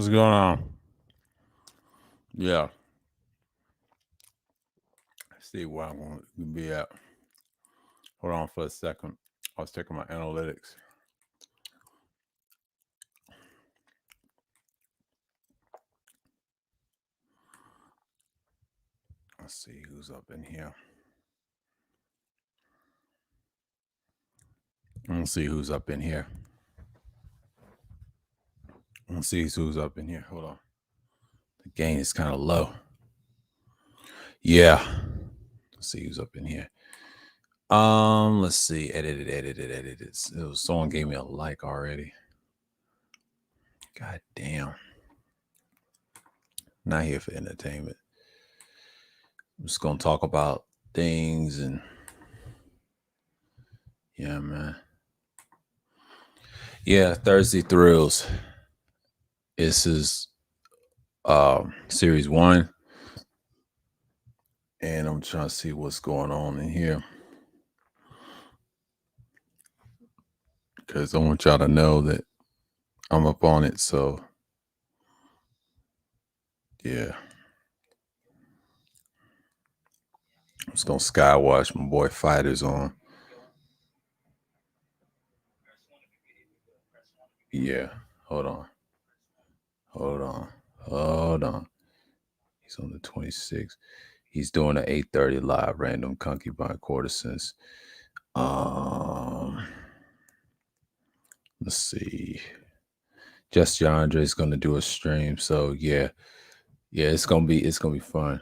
What's going on? Yeah. See where I'm going to be at. Hold on for a second. I was checking my analytics. Let's see who's up in here. Let's see who's up in here. Let's see who's up in here. Hold on. The gain is kind of low. Yeah. Let's see who's up in here. Let's see. Edit. Someone gave me a like already. God damn. Not here for entertainment. I'm just gonna talk about things and yeah, man. Yeah, Thursday Thrills. This is series 1. And I'm trying to see what's going on in here. Because I want y'all to know that I'm up on it. So yeah. I'm just gonna skywatch my boy Fighters on. Yeah, hold on. He's on the 26th. He's doing an 8:30 live random concubine courtesans. Let's see. Just Andre is gonna do a stream, so yeah, it's gonna be fun.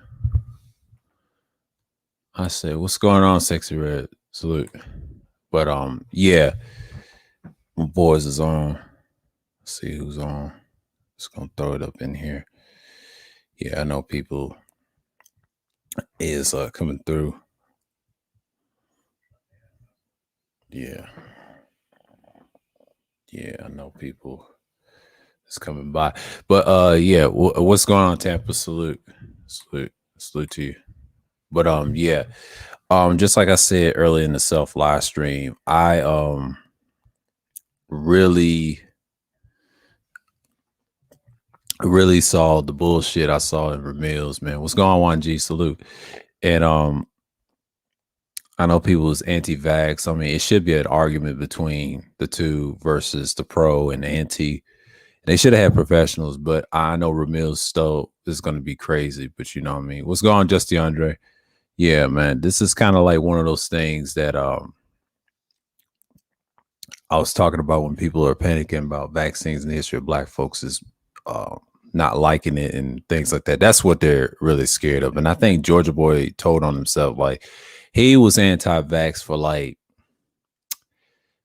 I said, what's going on, Sexy Red? Salute. But yeah, my boys is on. Let's see who's on. Just gonna throw it up in here. Yeah, I know people is coming through. Yeah, I know people is coming by. But yeah, what's going on, Tampa? Salute to you. But yeah, just like I said earlier in the self live stream, I really saw the bullshit I saw in Ramil's, man. What's going on, G? Salute. And I know people is anti-vax. I mean, it should be an argument between the two versus the pro and the anti. They should have had professionals, but I know Ramil's still is going to be crazy. But you know what I mean? What's going on, Justy Andre? Yeah, man. This is kind of like one of those things that I was talking about when people are panicking about vaccines and the history of Black folks is not liking it and things like that. That's what they're really scared of. And I think Georgia Boy told on himself, like, he was anti-vax for like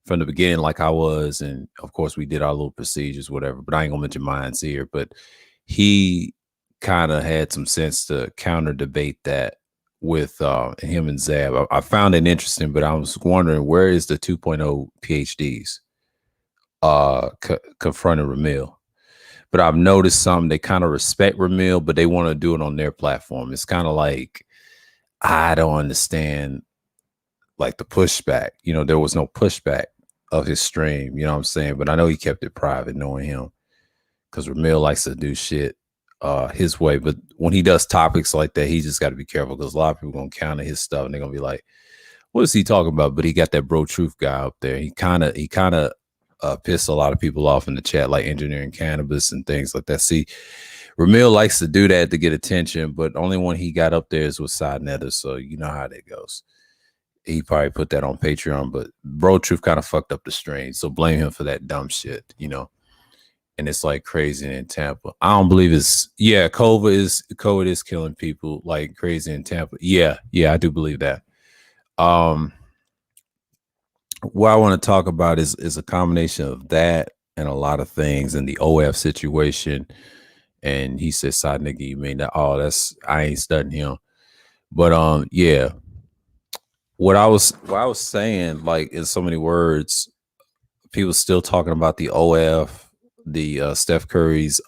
from the beginning, like I was. And of course, we did our little procedures, whatever. But I ain't gonna mention mine here. But he kind of had some sense to counter debate that with him and Zab. I found it interesting, but I was wondering, where is the 2.0 PhDs confronting Ramil? But I've noticed some, they kind of respect Ramil, but they want to do it on their platform. It's kind of like, I don't understand like the pushback. You know, there was no pushback of his stream, you know what I'm saying? But I know he kept it private, knowing him, because Ramil likes to do shit his way. But when he does topics like that, he just got to be careful, because a lot of people gonna counter his stuff and they're gonna be like, what is he talking about? But he got that bro truth guy up there. He kind of pissed a lot of people off in the chat, like engineering cannabis and things like that. See, Ramil likes to do that to get attention, but only one he got up there is with Side Nether, so you know how that goes. He probably put that on Patreon, but Bro Truth kind of fucked up the stream, so blame him for that dumb shit, you know. And it's like crazy in Tampa. I don't believe it's COVID is killing people like crazy in Tampa. Yeah, I do believe that. What I want to talk about is a combination of that and a lot of things, in the OF situation. And he said, "Side nigga, you mean that? Oh, I ain't studying him." But yeah, what I was saying, like in so many words, people still talking about the OF, the Steph Curry's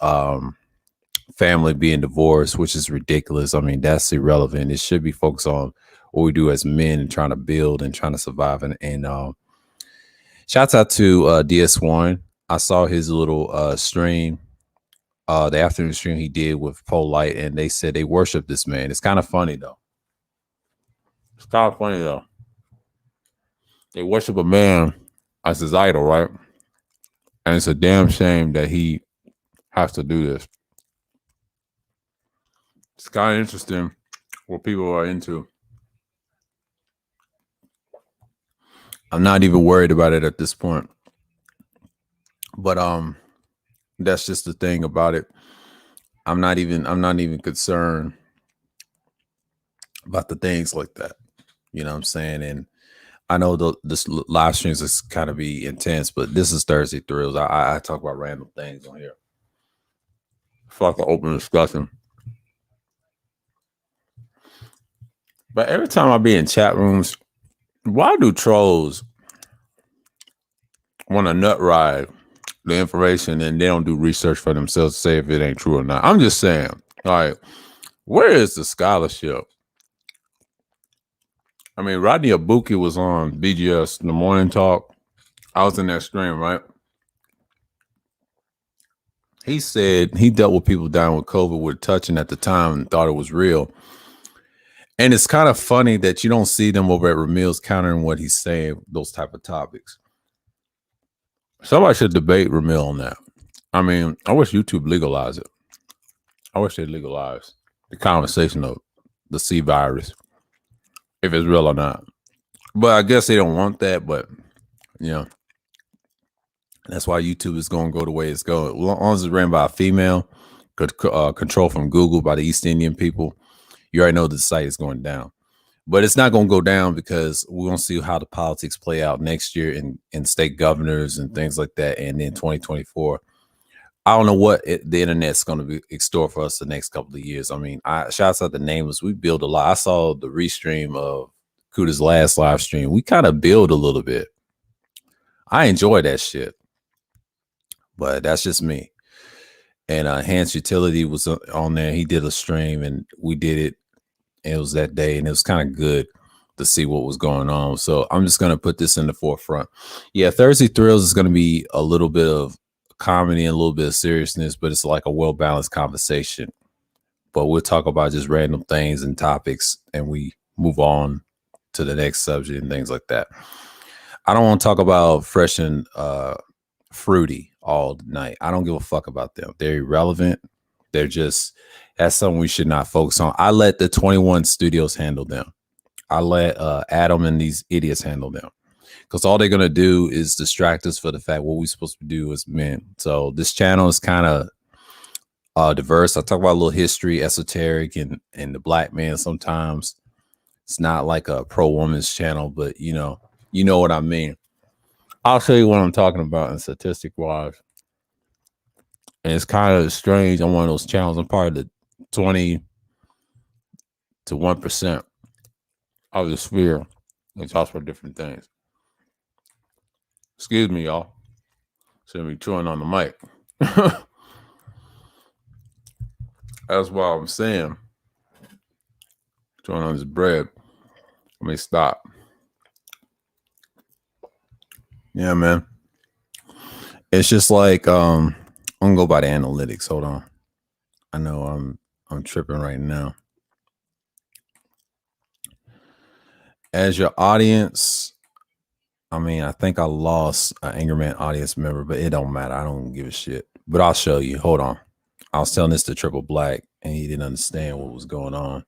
family being divorced, which is ridiculous. I mean, that's irrelevant. It should be focused on what we do as men and trying to build and trying to survive. And shouts out to DS1. I saw his little stream. the afternoon stream he did with Polite, and they said they worship this man. It's kind of funny though. It's kind of funny though. They worship a man as his idol, right? And it's a damn shame that he has to do this. It's kind of interesting what people are into. I'm not even worried about it at this point. But that's just the thing about it. I'm not even concerned about the things like that. You know what I'm saying? And I know this live streams is kind of be intense, but this is Thursday Thrills. I talk about random things on here. It's like an open discussion. But every time I be in chat rooms, why do trolls want to nut ride the information and they don't do research for themselves to say if it ain't true or not? I'm just saying, like, where is the scholarship? I mean, Rodney Abuki was on BGS in the morning talk. I was in that stream, right? He said he dealt with people dying with COVID with touching at the time and thought it was real. And it's kind of funny that you don't see them over at Ramil's countering what he's saying, those type of topics. Somebody should debate Ramil on that. I mean, I wish YouTube legalized it. I wish they legalized the conversation of the C virus, if it's real or not. But I guess they don't want that. But yeah, that's why YouTube is going to go the way it's going. As long as it's ran by a female, controlled from Google by the East Indian people, you already know the site is going down. But it's not going to go down because we're going to see how the politics play out next year in state governors and things like that. And then 2024. I don't know what the internet's going to be extort for us the next couple of years. I mean, shouts out to Nameless. We build a lot. I saw the restream of Kuda's last live stream. We kind of build a little bit. I enjoy that shit. But that's just me. And Hans Utility was on there. He did a stream and we did it. It was that day and it was kind of good to see what was going on. So I'm just going to put this in the forefront. Yeah, Thursday Thrills is going to be a little bit of comedy and a little bit of seriousness, but it's like a well-balanced conversation. But we'll talk about just random things and topics and we move on to the next subject and things like that. I don't want to talk about Fresh and Fruity all night. I don't give a fuck about them. They're irrelevant. They're just, that's something we should not focus on. I let the 21 studios handle them. I let Adam and these idiots handle them. Because all they're going to do is distract us for the fact what we're supposed to do as men. So this channel is kind of diverse. I talk about a little history, esoteric, and the black man sometimes. It's not like a pro-woman's channel, but you know what I mean. I'll show you what I'm talking about in statistic-wise. And it's kind of strange on one of those channels. I'm part of the 20 to 1% of the sphere. It talks for different things. Excuse me, y'all. Shouldn't be chewing on the mic. That's what I'm saying. Chewing on this bread. Let me stop. Yeah, man. It's just like I'm gonna go by the analytics. Hold on. I know I'm tripping right now. As your audience, I mean, I think I lost an Angerman audience member, but it don't matter. I don't give a shit. But I'll show you. Hold on. I was telling this to Triple Black, and he didn't understand what was going on.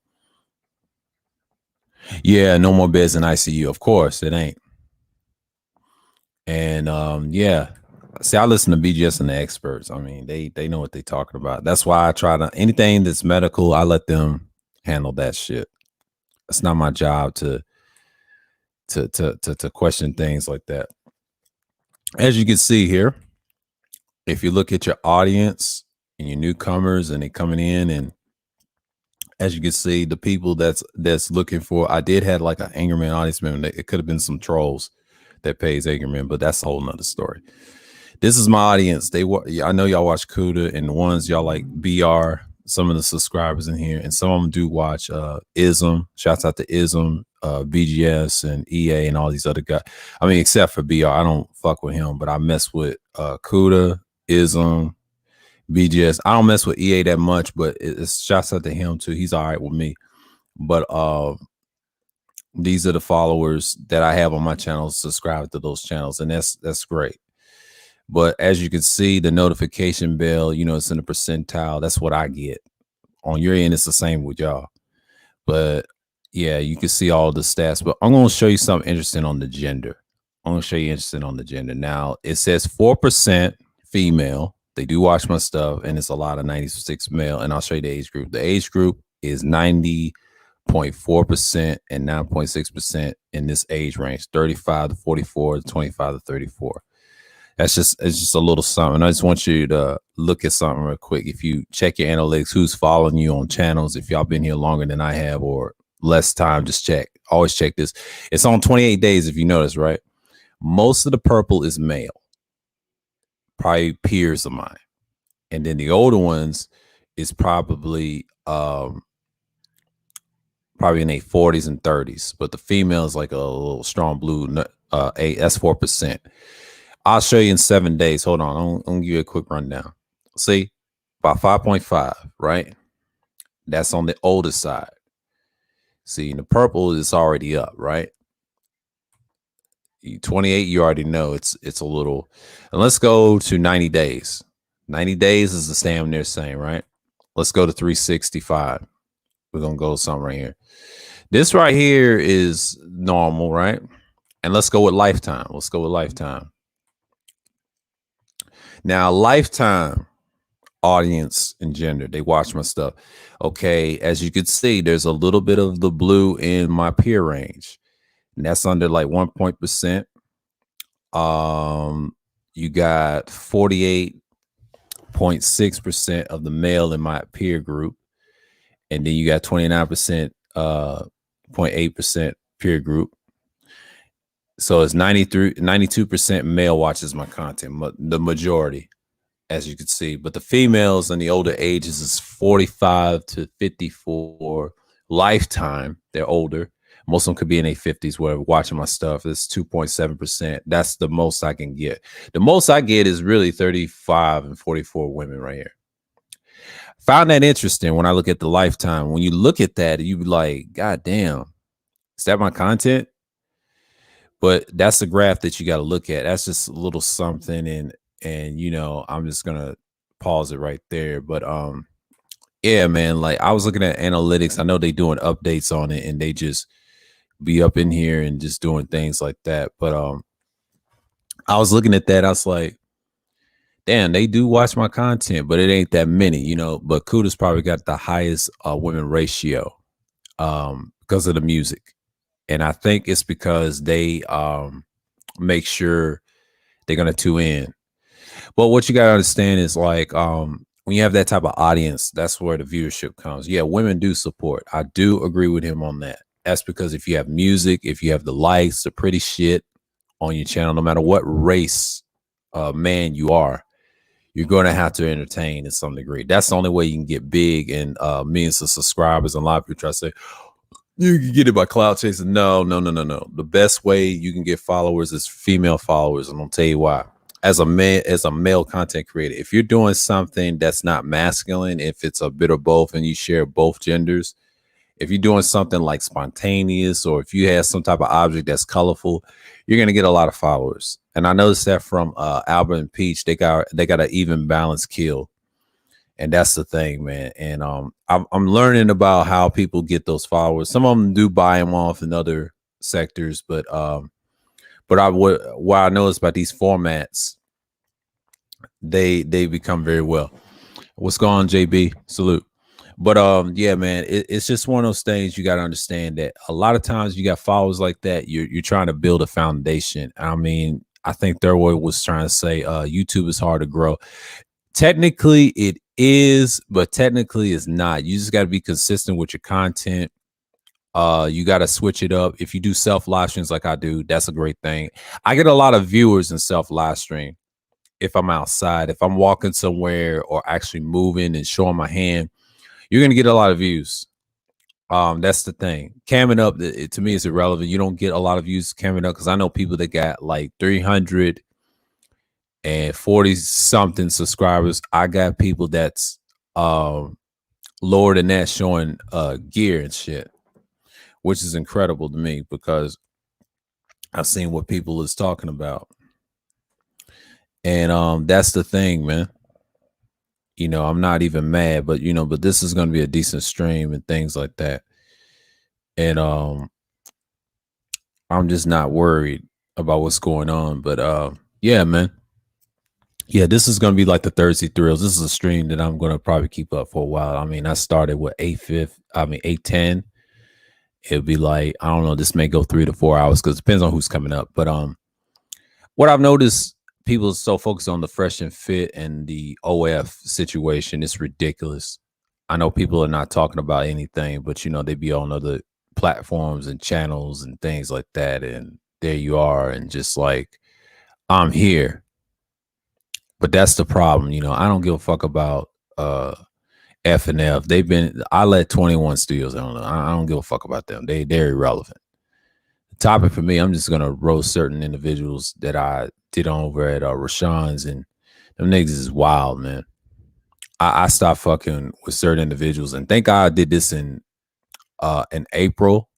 Yeah, no more beds in ICU. Of course, it ain't. And yeah. See, I listen to BGS and the experts. I mean, they know what they're talking about. That's why I try to, anything that's medical, I let them handle that shit. It's not my job to question things like that. As you can see here, if you look at your audience and your newcomers and they coming in, and as you can see, the people that's looking for, I did have like an Angerman audience member. It could have been some trolls that pays Angerman, but that's a whole nother story. This is my audience. I know y'all watch Kuda, and the ones y'all like BR, some of the subscribers in here, and some of them do watch Ism. Shouts out to Ism, BGS, and EA, and all these other guys. I mean, except for BR, I don't fuck with him, but I mess with Kuda, Ism, BGS. I don't mess with EA that much, but it's shouts out to him too. He's all right with me. But these are the followers that I have on my channel. Subscribe to those channels, and that's great. But as you can see, the notification bell, you know, it's in the percentile. That's what I get. On your end, it's the same with y'all. But yeah, you can see all the stats. But I'm going to show you something interesting on the gender. I'm going to show you interesting on the gender. Now, it says 4% female. They do watch my stuff, and it's a lot of 96 male. And I'll show you the age group. The age group is 90.4% and 9.6% in this age range, 35 to 44, 25 to 34. It's just a little something. I just want you to look at something real quick. If you check your analytics, who's following you on channels, if y'all been here longer than I have or less time, just check. Always check this. It's on 28 days, if you notice, right? Most of the purple is male, probably peers of mine. And then the older ones is probably in their 40s and 30s. But the female is like a little strong blue, that's 4%. I'll show you in 7 days. Hold on. I'm going to give you a quick rundown. See, about 5.5, right? That's on the older side. See, in the purple is already up, right? 28, you already know it's a little. And let's go to 90 days. 90 days is the same they're saying, right? Let's go to 365. We're going to go something right here. This right here is normal, right? And let's go with lifetime. Let's go with lifetime. Now, lifetime audience and gender, they watch my stuff. Okay, as you can see, there's a little bit of the blue in my peer range, and that's under like 1%. You got 48.6% of the male in my peer group, and then you got 29%, 0.8% peer group. So it's 92% male watches my content, the majority, as you can see. But the females in the older ages is 45 to 54 lifetime. They're older. Most of them could be in their 50s where watching my stuff. It's 2.7%. That's the most I can get. The most I get is really 35 and 44 women right here. Found that interesting when I look at the lifetime. When you look at that, you be like, God damn, is that my content? But that's the graph that you got to look at. That's just a little something. And you know, I'm just gonna pause it right there. But yeah, man, like I was looking at analytics. I know they doing updates on it, and they just be up in here and just doing things like that. But I was looking at that. I was like, damn, they do watch my content, but it ain't that many, you know. But Kuda's probably got the highest women ratio because of the music. And I think it's because they make sure they're going to tune in. But what you got to understand is like when you have that type of audience, that's where the viewership comes. Yeah, women do support. I do agree with him on that. That's because if you have music, if you have the likes, the pretty shit on your channel, no matter what race man you are, you're going to have to entertain in some degree. That's the only way you can get big and millions of subscribers. And a lot of people try to say, you can get it by cloud chasing. No. The best way you can get followers is female followers, and I'll tell you why. As a male content creator, if you're doing something that's not masculine, if it's a bit of both and you share both genders, if you're doing something like spontaneous, or if you have some type of object that's colorful, you're gonna get a lot of followers. And I noticed that from Albert and Peach, they got an even balanced kill. And that's the thing, man. And I'm learning about how people get those followers. Some of them do buy them off in other sectors, but what I noticed about these formats, they become very well. What's going on, JB? Salute. But yeah, man, it's just one of those things you got to understand that a lot of times you got followers like that. You're trying to build a foundation. I mean, I think Thurwood was trying to say YouTube is hard to grow. Technically it is, but technically it's not. You just got to be consistent with your content. You got to switch it up. If you do self live streams like I do, that's a great thing. I get a lot of viewers in self live stream. If I'm outside, if I'm walking somewhere or actually moving and showing my hand, you're going to get a lot of views. That's the thing. Camming up, to me, is irrelevant. You don't get a lot of views camming up because I know people that got like 300 and 40 something subscribers. I got people that's lower than that showing gear and shit, which is incredible to me because I've seen what people is talking about. And that's the thing, man. I'm not even mad, but but this is gonna be a decent stream and things like that. And I'm just not worried about what's going on. But yeah, man. Yeah, this is gonna be like the Thursday Thrills. This is a stream that I'm gonna probably keep up for a while. I mean, I started with 8:10. It'll be like, I don't know, this may go 3 to 4 hours because it depends on who's coming up. But what I've noticed, people are so focused on the fresh and fit and the OF situation. It's ridiculous. I know people are not talking about anything, but they be on other platforms and channels and things like that. And there you are, and just like, I'm here. But that's the problem. I don't give a fuck about F and F. I let 21 Studios. I don't give a fuck about them. They're irrelevant. The topic for me, I'm just gonna roast certain individuals that I did on over at Rashawn's, and them niggas is wild, man. I stopped fucking with certain individuals, and thank God I did this in April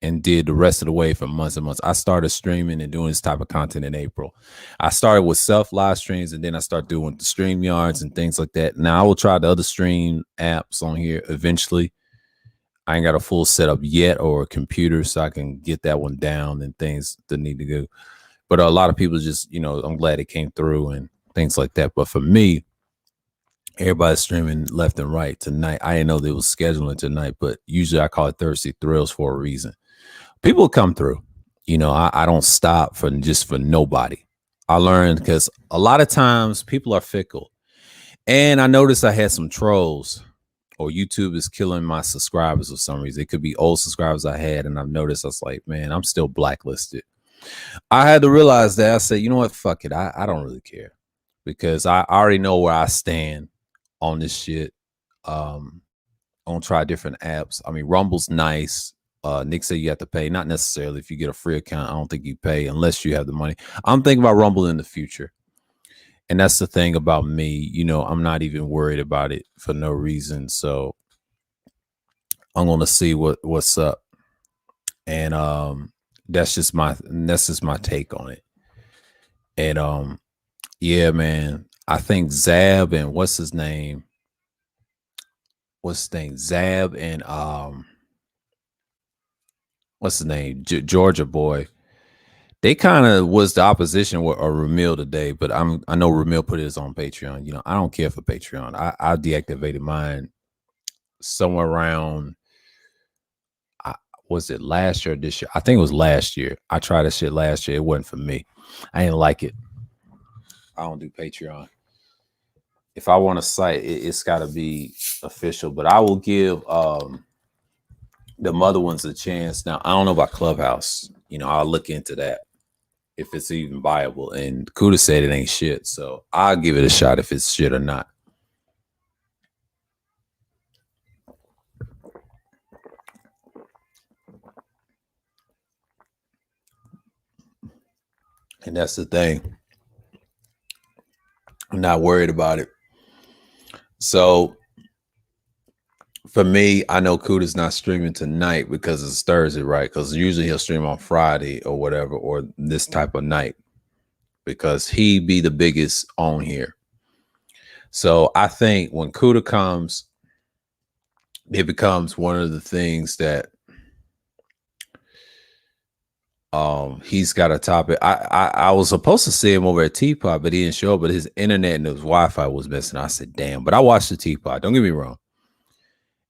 and did the rest of the way for months and months. I started streaming and doing this type of content in April. I started with self live streams, and then I started doing the stream yards and things like that. Now I will try the other stream apps on here eventually. I ain't got a full setup yet or a computer, so I can get that one down and things that need to go. But a lot of people just, I'm glad it came through and things like that. But for me, everybody's streaming left and right tonight. I didn't know they was scheduling tonight, but usually I call it Thursday Thrills for a reason. People come through. I don't stop for nobody. I learned because a lot of times people are fickle. And I noticed I had some trolls, or YouTube is killing my subscribers for some reason. It could be old subscribers I had, and I've noticed I was like, man, I'm still blacklisted. I had to realize that. I said, you know what? Fuck it. I don't really care because I already know where I stand on this shit. I'm gonna try different apps. I mean, Rumble's nice. Nick said you have to pay. Not necessarily. If you get a free account, I don't think you pay unless you have the money. I'm thinking about Rumble in the future. And that's the thing about me. I'm not even worried about it for no reason. So I'm gonna see what's up. And that's just my take on it. And yeah, man. I think Zab and what's his name? Zab and what's his name? Georgia boy. They kind of was the opposition with Ramil today, but I know Ramil put his on Patreon. I don't care for Patreon. I deactivated mine somewhere around. Was it last year or this year? I think it was last year. I tried that shit last year. It wasn't for me. I didn't like it. I don't do Patreon. If I want a site, it's got to be official. But I will give the other ones a chance. Now, I don't know about Clubhouse. I'll look into that if it's even viable. And Kuda said it ain't shit. So I'll give it a shot if it's shit or not. And that's the thing. I'm not worried about it. So for me, I know Kuda's not streaming tonight because it's Thursday, right? Because usually he'll stream on Friday or whatever, or this type of night, because he be the biggest on here. So I think when Kuda comes, it becomes one of the things that he's got a topic. I was supposed to see him over at Teapot, but he didn't show up. But his internet and his Wi-Fi was missing. I said, damn. But I watched the Teapot. Don't get me wrong.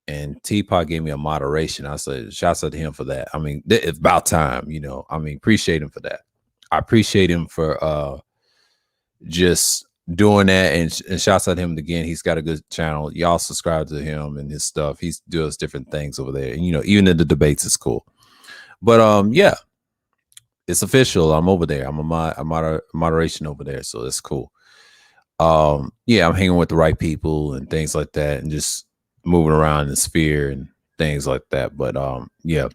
And Teapot gave me a moderation. I said, shouts out to him for that. I mean, it's about time, I mean, appreciate him for that. I appreciate him for just doing that, and shouts out to him again. He's got a good channel. Y'all subscribe to him and his stuff. He does different things over there. And even in the debates, it's cool. But yeah, it's official. I'm over there. I'm a moderation over there, so that's cool. Yeah, I'm hanging with the right people and things like that, and just moving around in the sphere and things like that. But yeah.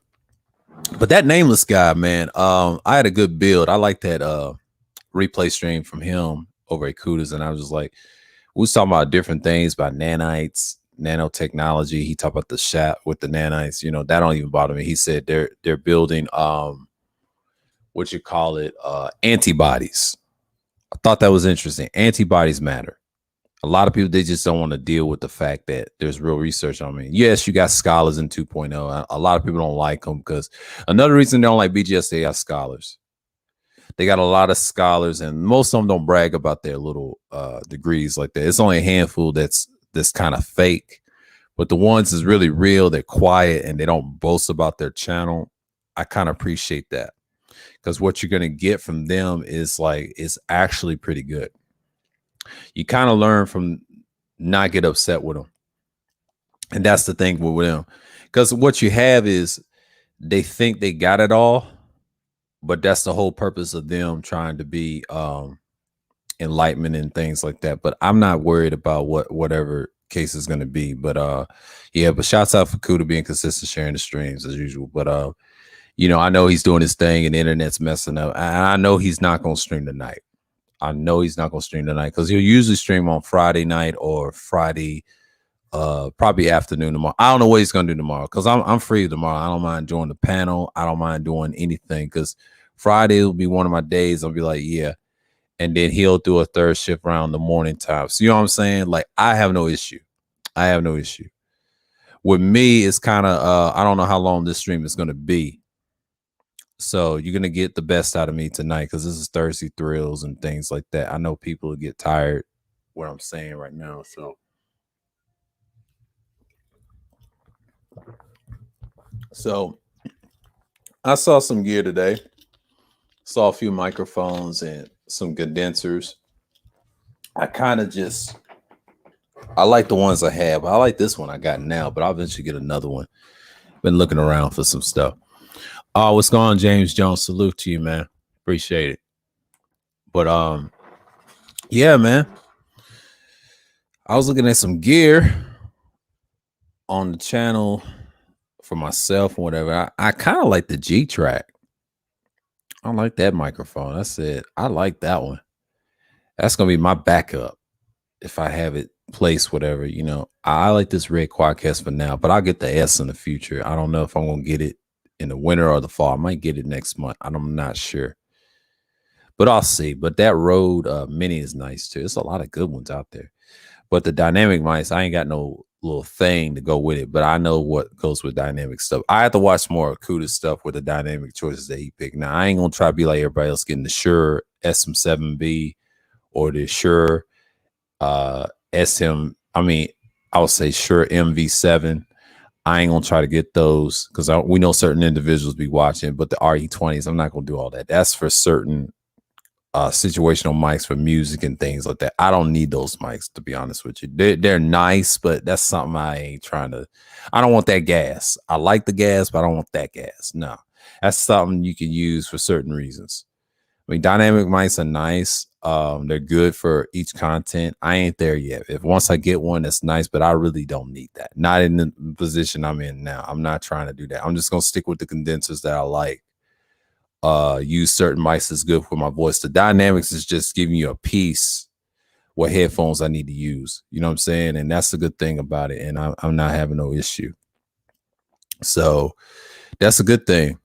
But that nameless guy, man, I had a good build. I like that replay stream from him over at Kudas, and I was just like, we was talking about different things about nanites, nanotechnology. He talked about the shot with the nanites. You know, that don't even bother me. He said they're building what you call it, antibodies. I thought that was interesting. Antibodies matter. A lot of people, they just don't want to deal with the fact that there's real research on me. Yes, you got scholars in 2.0. A lot of people don't like them because another reason they don't like BGS, they have scholars. They got a lot of scholars, and most of them don't brag about their little degrees like that. It's only a handful that's kind of fake, but the ones that's really real, they're quiet and they don't boast about their channel. I kind of appreciate that because what you're gonna get from them is like it's actually pretty good. You kind of learn from not get upset with them, and that's the thing with them, because what you have is they think they got it all, but that's the whole purpose of them trying to be enlightenment and things like that. But I'm not worried about whatever case is going to be. But yeah, but shouts out for Kuda being consistent, sharing the streams as usual. But you know, I know he's doing his thing and the internet's messing up. I know he's not going to stream tonight. I know he's not going to stream tonight because he'll usually stream on Friday night or Friday, probably afternoon tomorrow. I don't know what he's going to do tomorrow because I'm free tomorrow. I don't mind doing the panel. I don't mind doing anything because Friday will be one of my days. I'll be like, yeah. And then he'll do a third shift around the morning time. So you know what I'm saying? Like, I have no issue. I have no issue. With me, it's kind of I don't know how long this stream is going to be. So you're going to get the best out of me tonight because this is Thursday thrills and things like that. I know people will get tired what I'm saying right now. So I saw some gear today. Saw a few microphones and some condensers. I kind of just I like the ones I have. I like this one I got now, but I'll eventually get another one. Been looking around for some stuff. Oh, what's going on, James Jones? Salute to you, man. Appreciate it. But yeah, man. I was looking at some gear on the channel for myself and whatever. I kind of like the G track. I like that microphone. I said I like that one. That's gonna be my backup if I have it placed, whatever. You know, I like this red quadcast for now, but I'll get the S in the future. I don't know if I'm gonna get it in the winter or the fall. I might get it next month. I'm not sure, but I'll see. But that Rode Mini is nice too. There's a lot of good ones out there. But the dynamic mics, I ain't got no little thing to go with it, but I know what goes with dynamic stuff. I have to watch more Kuda stuff with the dynamic choices that he picked. Now, I ain't gonna try to be like everybody else getting the Shure SM7B or the Shure SM. I mean, I would say Shure MV7. I ain't gonna try to get those because we know certain individuals be watching, but the RE20s, I'm not gonna do all that. That's for certain situational mics for music and things like that. I don't need those mics, to be honest with you. They're nice, but that's something I ain't trying to. I don't want that gas. I like the gas, but I don't want that gas. No, that's something you can use for certain reasons. I mean, dynamic mics are nice. They're good for each content. I ain't there yet. If once I get one, that's nice, but I really don't need that. Not in the position I'm in now. I'm not trying to do that. I'm just gonna stick with the condensers that I like. Use certain mics is good for my voice. The dynamics is just giving you a piece what headphones I need to use. You know what I'm saying? And that's the good thing about it. And I'm not having no issue. So that's a good thing,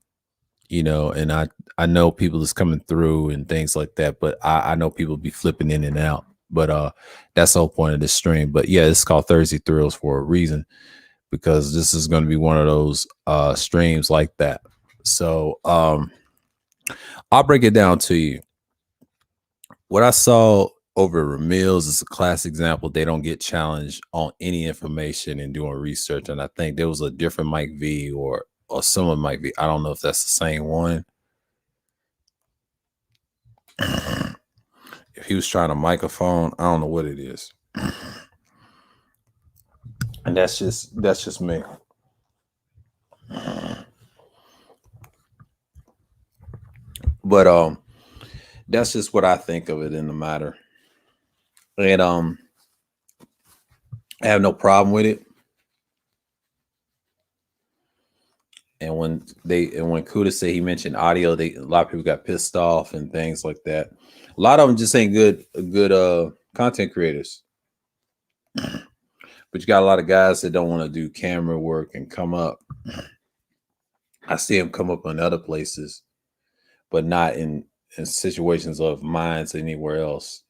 you know. And I know people is coming through and things like that, but I know people be flipping in and out. But that's the whole point of this stream. But yeah, it's called Thursday Thrills for a reason, because this is going to be one of those streams like that. So I'll break it down to you. What I saw over at Ramil's is a classic example. They don't get challenged on any information and doing research. And I think there was a different Mike V or someone might be. I don't know if that's the same one. If he was trying a microphone, I don't know what it is. And that's just me. But that's just what I think of it in the matter. And I have no problem with it. And when Kuda said he mentioned audio, a lot of people got pissed off and things like that. A lot of them just ain't good content creators. But you got a lot of guys that don't want to do camera work and come up. I see them come up in other places, but not in situations of mines anywhere else.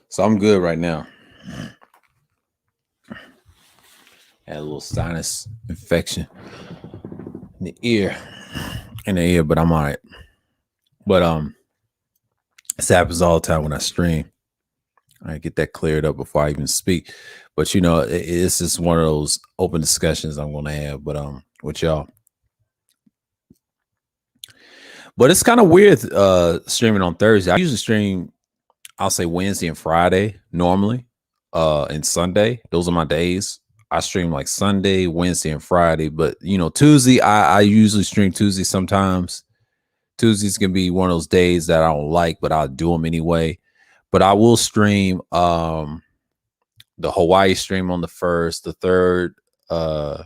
So I'm good right now. Had a little sinus infection in the ear, but I'm all right. But this happens all the time when I stream. I get that cleared up before I even speak. But you know, it's just one of those open discussions I'm gonna have, but with y'all. But it's kind of weird streaming on Thursday. I usually stream, I'll say Wednesday and Friday normally. And Sunday. Those are my days. I stream like Sunday, Wednesday, and Friday. But you know, Tuesday, I usually stream Tuesday sometimes. Tuesdays can be one of those days that I don't like, but I'll do them anyway. But I will stream the Hawaii stream on the first, the third, I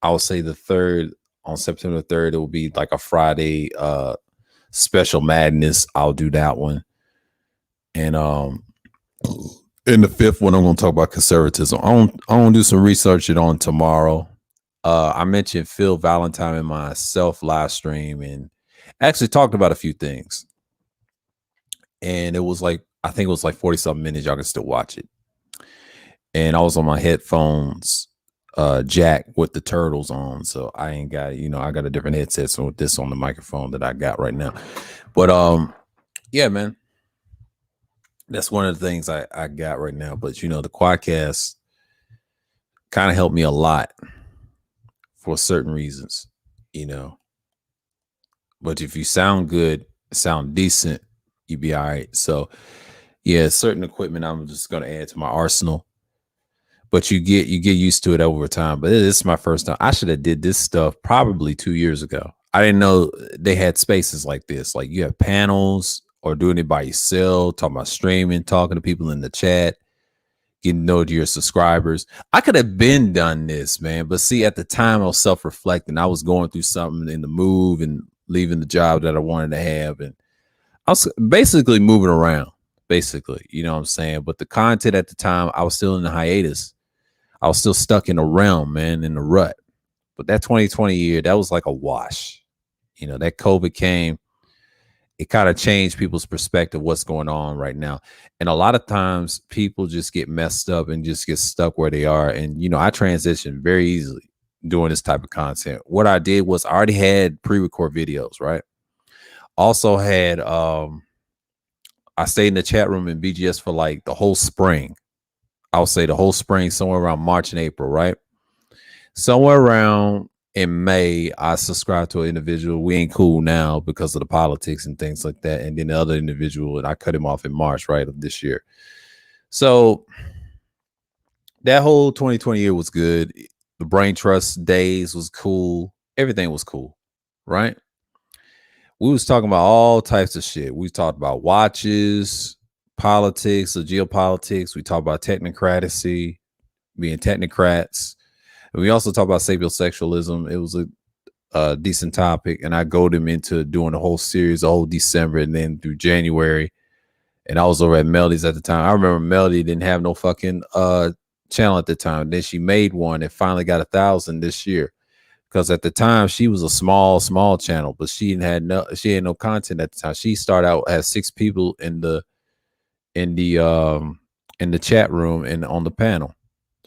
will say the third on September 3rd, it will be like a Friday special madness. I'll do that one. And in the fifth one, I'm gonna talk about conservatism. I'm gonna do some research it on tomorrow. I mentioned Phil Valentine in my self live stream and actually talked about a few things. And it was like, I think it was like 40 something minutes. Y'all can still watch it. And I was on my headphones, jack with the turtles on. So I ain't got, you know, I got a different headset. So with this on the microphone that I got right now. But yeah, man. That's one of the things I got right now. But you know, the Quadcast kind of helped me a lot for certain reasons, you know. But if you sound good, sound decent, you be all right. So yeah, certain equipment I'm just gonna add to my arsenal. But you get used to it over time. But this is my first time. I should have did this stuff probably 2 years ago. I didn't know they had spaces like this. Like you have panels or doing it by yourself, talking about streaming, talking to people in the chat, getting to know your subscribers. I could have been done this, man. But see, at the time I was self-reflecting. I was going through something in the move and leaving the job that I wanted to have. And I was basically moving around, basically, you know what I'm saying? But the content at the time, I was still in the hiatus. I was still stuck in the realm, man, in the rut. But that 2020 year, that was like a wash. You know, that COVID came, it kind of changed people's perspective what's going on right now. And a lot of times people just get messed up and just get stuck where they are. And, you know, I transitioned very easily doing this type of content. What I did was I already had pre-record videos, right? Also had I stayed in the chat room in BGS for like the whole spring. I'll say the whole spring, somewhere around March and April, right? Somewhere around in May, I subscribed to an individual. We ain't cool now because of the politics and things like that. And then the other individual, and I cut him off in March, right, of this year. So that whole 2020 year was good. The Brain Trust days was cool. Everything was cool, right? We was talking about all types of shit. We talked about watches, politics, or geopolitics. We talked about technocracy, being technocrats. And we also talked about sapiosexualism. It was a decent topic, and I goaded him into doing the whole series, the whole December, and then through January. And I was over at Melody's at the time. I remember Melody didn't have no fucking channel at the time. Then she made one and finally got 1,000 this year. Because at the time she was a small channel, but she had no content at the time. She started out as 6 people in the chat room and on the panel,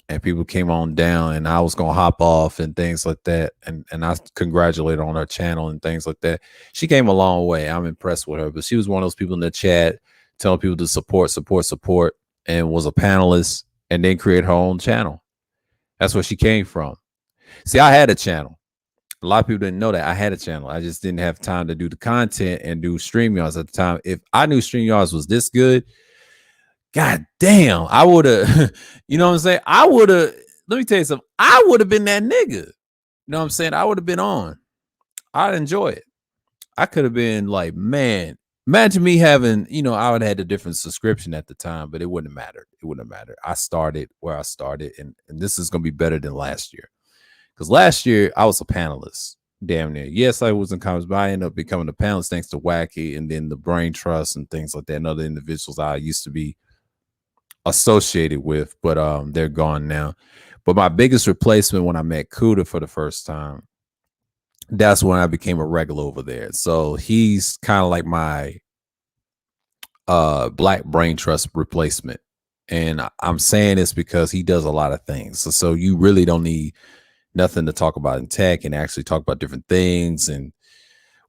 and people came on down, and I was gonna hop off and things like that, and I congratulated her on her channel and things like that. She came a long way. I'm impressed with her, but she was one of those people in the chat telling people to support, and was a panelist, and then create her own channel. That's where she came from. See, I had a channel. A lot of people didn't know that I had a channel. I just didn't have time to do the content and do StreamYards at the time. If I knew StreamYards was this good, god damn, I would have, you know what I'm saying? I would have, let me tell you something. I would have been that nigga. You know what I'm saying? I would have been on. I'd enjoy it. I could have been like, man, Imagine me having, I would have had a different subscription at the time, but it wouldn't have mattered. It wouldn't have mattered. I started where I started, and this is gonna be better than last year. Because last year I was a panelist, damn near. Yes, I was in comments, but I ended up becoming a panelist thanks to Wacky and then the Brain Trust and things like that, and other individuals I used to be associated with, but they're gone now. But my biggest replacement when I met Kuda for the first time, that's when I became a regular over there. So he's kind of like my Black Brain Trust replacement. And I'm saying this because he does a lot of things. So you really don't need nothing to talk about in tech and actually talk about different things. And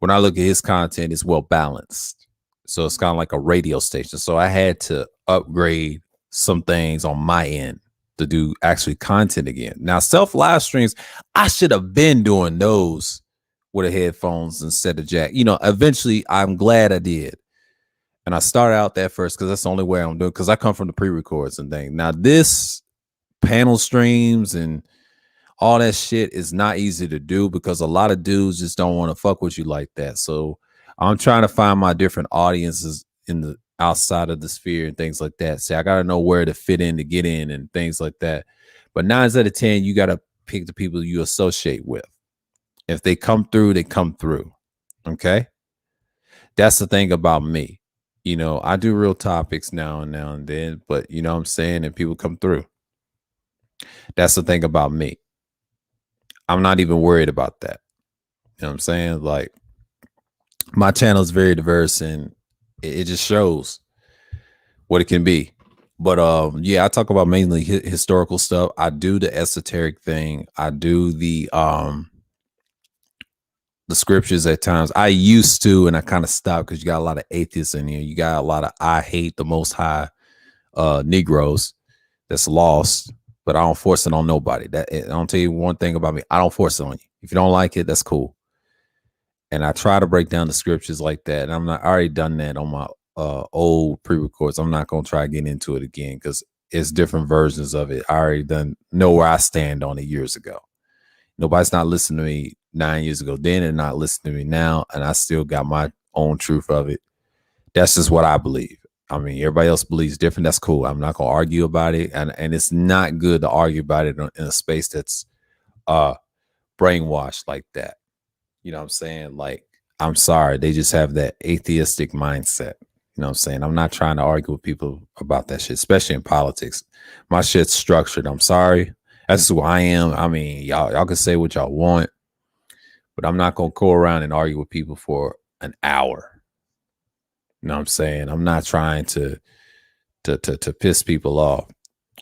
when I look at his content, it's well balanced. So it's kind of like a radio station. So I had to upgrade some things on my end to do actually content again. Now, self live streams, I should have been doing those with the headphones instead of jack. Eventually I'm glad I did. And I started out that first because that's the only way I'm doing, because I come from the pre-records and things. Now, this panel streams and all that shit is not easy to do because a lot of dudes just don't want to fuck with you like that. So I'm trying to find my different audiences in the outside of the sphere and things like that. See, I got to know where to fit in to get in and things like that. But 9 out of 10, you got to pick the people you associate with. If they come through, they come through. Okay. That's the thing about me. I do real topics now and then, but you know what I'm saying? And people come through. That's the thing about me. I'm not even worried about that. You know what I'm saying? Like, my channel is very diverse and it just shows what it can be. But yeah, I talk about mainly historical stuff. I do the esoteric thing. I do the scriptures at times. I used to, and I kind of stopped because you got a lot of atheists in here. You got a lot of I hate the most high Negroes that's lost, but I don't force it on nobody. I'll tell you one thing about me. I don't force it on you. If you don't like it, that's cool. And I try to break down the scriptures like that. And I already done that on my old pre-records. I'm not gonna try getting into it again because it's different versions of it. I already know where I stand on it years ago. Nobody's not listening to me 9 years ago then and not listening to me now, and I still got my own truth of it. That's just what I believe. I mean, everybody else believes different. That's cool. I'm not gonna argue about it, and it's not good to argue about it in a space that's brainwashed like that. You know what I'm saying? Like, I'm sorry, they just have that atheistic mindset. You know what I'm saying? I'm not trying to argue with people about that shit, especially in politics. My shit's structured. I'm sorry. That's who I am. I mean, y'all can say what y'all want, but I'm not gonna go around and argue with people for an hour. You know what I'm saying? I'm not trying to piss people off.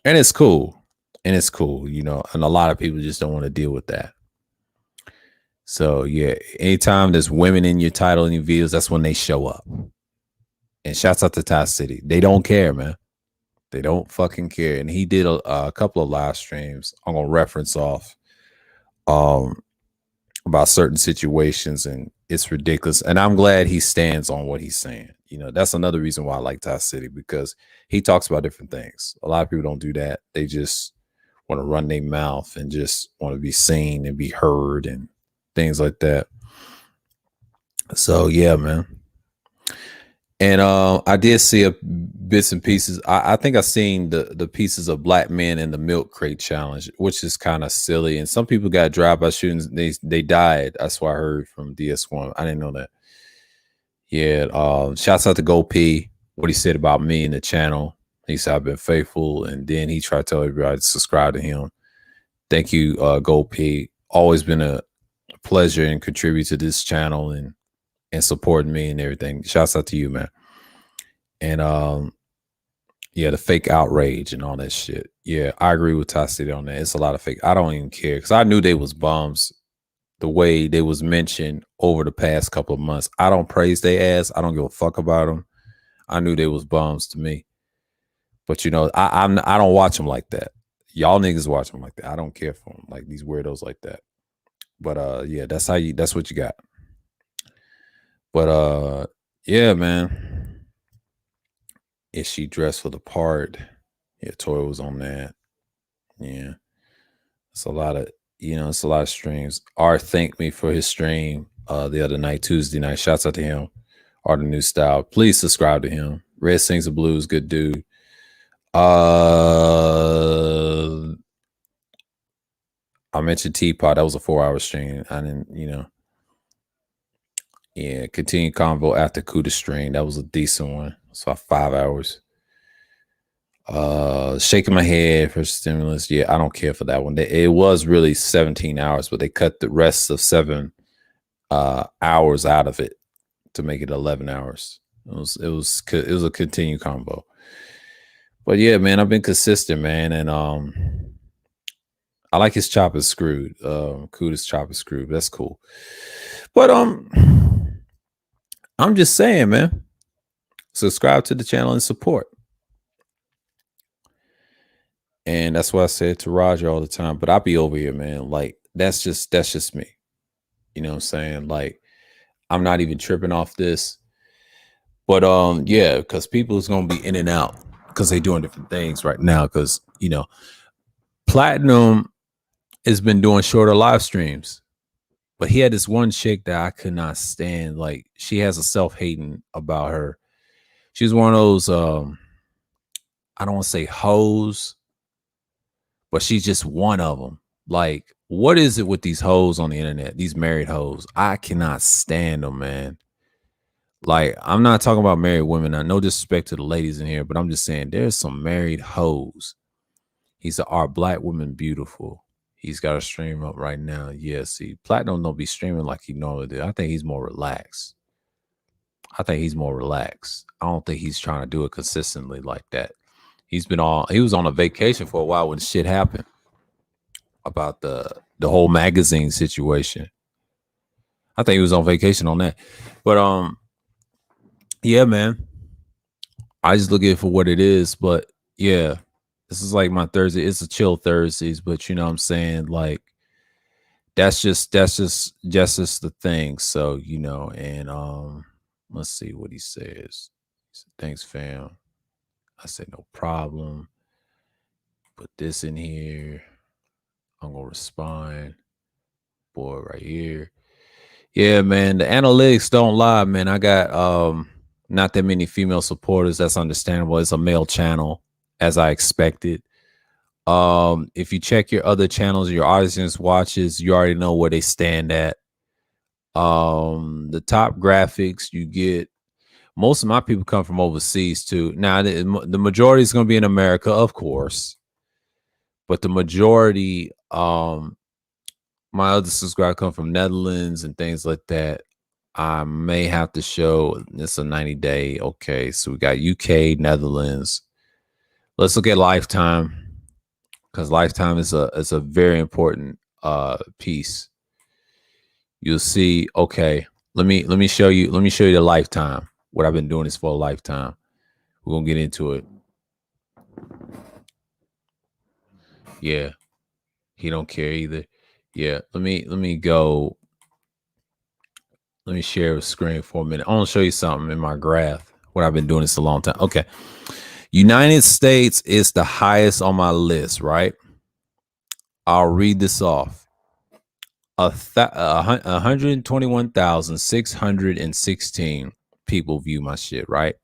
And it's cool. And it's cool, and a lot of people just don't want to deal with that. So yeah, anytime there's women in your title and your videos, that's when they show up. And shouts out to Ty City. They don't care, man. They don't fucking care. And he did a couple of live streams. I'm gonna reference off about certain situations, and it's ridiculous. And I'm glad he stands on what he's saying. That's another reason why I like Ty City, because he talks about different things. A lot of people don't do that. They just want to run their mouth and just want to be seen and be heard and things like that. So yeah, man. And I did see a bits and pieces. I think I seen the pieces of black men in the milk crate challenge, which is kind of silly. And some people got dropped by shootings. They died. That's what I heard from DS1. I didn't know that. Yeah. Shouts out to Go P. What he said about me in the channel. He said I've been faithful, and then he tried to tell everybody to subscribe to him. Thank you, Go P. Always been a pleasure and contribute to this channel and supporting me and everything. Shouts out to you, man. And yeah, the fake outrage and all that shit. Yeah, I agree with Ty City on that. It's a lot of fake. I don't even care because I knew they was bums the way they was mentioned over the past couple of months. I don't praise their ass. I don't give a fuck about them. I knew they was bums to me. But I don't watch them like that. Y'all niggas watch them like that. I don't care for them, like these weirdos like that. But yeah, that's what you got. But yeah, man. Is she dressed for the part? Yeah, Tori was on that. Yeah. It's a lot of it's a lot of streams. Art thanked me for his stream the other night, Tuesday night. Shouts out to him. Art of New Style. Please subscribe to him. Red Sings the Blues, good dude. I mentioned Teapot. That was a 4-hour stream. I didn't, yeah. Continue Convo after Kuda stream. That was a decent one. So 5 hours. Shaking my head for stimulus. Yeah, I don't care for that one. It was really 17 hours, but they cut the rest of 7 hours out of it to make it 11 hours. It was a continued combo. But yeah, man, I've been consistent, man, and I like his chop is screwed. Kuda's chop is screwed. That's cool. But I'm just saying, man. Subscribe to the channel and support. And that's what I said to Roger all the time. But I'll be over here, man. Like, that's just me. You know what I'm saying? Like, I'm not even tripping off this. But yeah, because people is gonna be in and out because they're doing different things right now. Because Platinum has been doing shorter live streams. But he had this one chick that I could not stand. Like, she has a self-hating about her. She's one of those I don't want to say hoes, but she's just one of them. Like, what is it with these hoes on the internet? These married hoes. I cannot stand them, man. Like, I'm not talking about married women. I no disrespect to the ladies in here, but I'm just saying there's some married hoes. He said, "Are black women beautiful?" He's got a stream up right now. Yeah, see, Platinum don't be streaming like he normally do. I think he's more relaxed. I don't think he's trying to do it consistently like that. He was on a vacation for a while when shit happened about the whole magazine situation. I think he was on vacation on that. But yeah, man. I just look at it for what it is. But yeah, this is like my Thursday. It's a chill Thursdays, but you know what I'm saying? Like, that's just the thing. So, and let's see what he says. He said, "Thanks, fam." I said, "No problem." Put this in here. I'm gonna respond. Boy, right here. Yeah, man. The analytics don't lie, man. I got not that many female supporters. That's understandable. It's a male channel, as I expected. If you check your other channels, your audience watches, you already know where they stand at. The top graphics you get, most of my people come from overseas too. Now, the majority is going to be in America, of course, but the majority, my other subscribers come from Netherlands and things like that. I may have to show it's a 90-day. Okay, so we got UK, Netherlands. Let's look at Lifetime, because Lifetime is a very important piece. You'll see. Okay, let me show you the Lifetime. What I've been doing is for a lifetime. We're gonna get into it. Yeah, he don't care either. Yeah, let me go. Let me share a screen for a minute. I want to show you something in my graph. What I've been doing this a long time. Okay, United States is the highest on my list, right? I'll read this off. 121,616 people view my shit, right?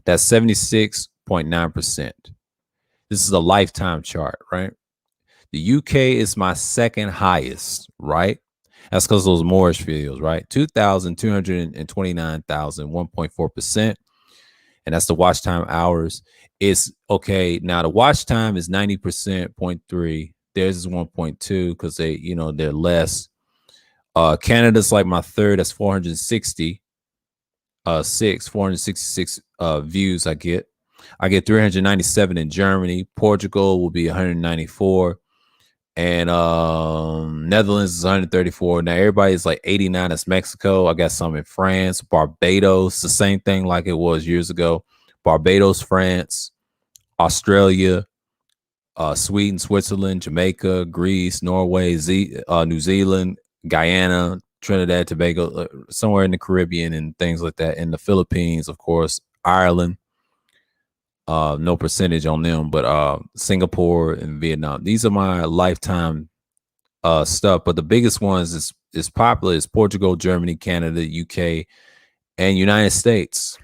That's 76.9%. This is a lifetime chart, right? The UK is my second highest, right? That's because those Moorish videos, right? 2,229,000, 1.4%. And that's the watch time hours. It's okay. Now the watch time is 90%, 0.3. Theirs is 1.2 because they're less. Canada's like my third. That's 466 views I get. I get 397 in Germany. Portugal will be 194. And Netherlands is 134. Now everybody's like 89. That's Mexico. I got some in France. Barbados, the same thing like it was years ago. Barbados, France, Australia, Sweden, Switzerland, Jamaica, Greece, Norway, New Zealand, Guyana, Trinidad, Tobago, somewhere in the Caribbean and things like that. In the Philippines, of course, Ireland. No percentage on them, but Singapore and Vietnam. These are my lifetime stuff. But the biggest ones is popular is Portugal, Germany, Canada, UK, and United States.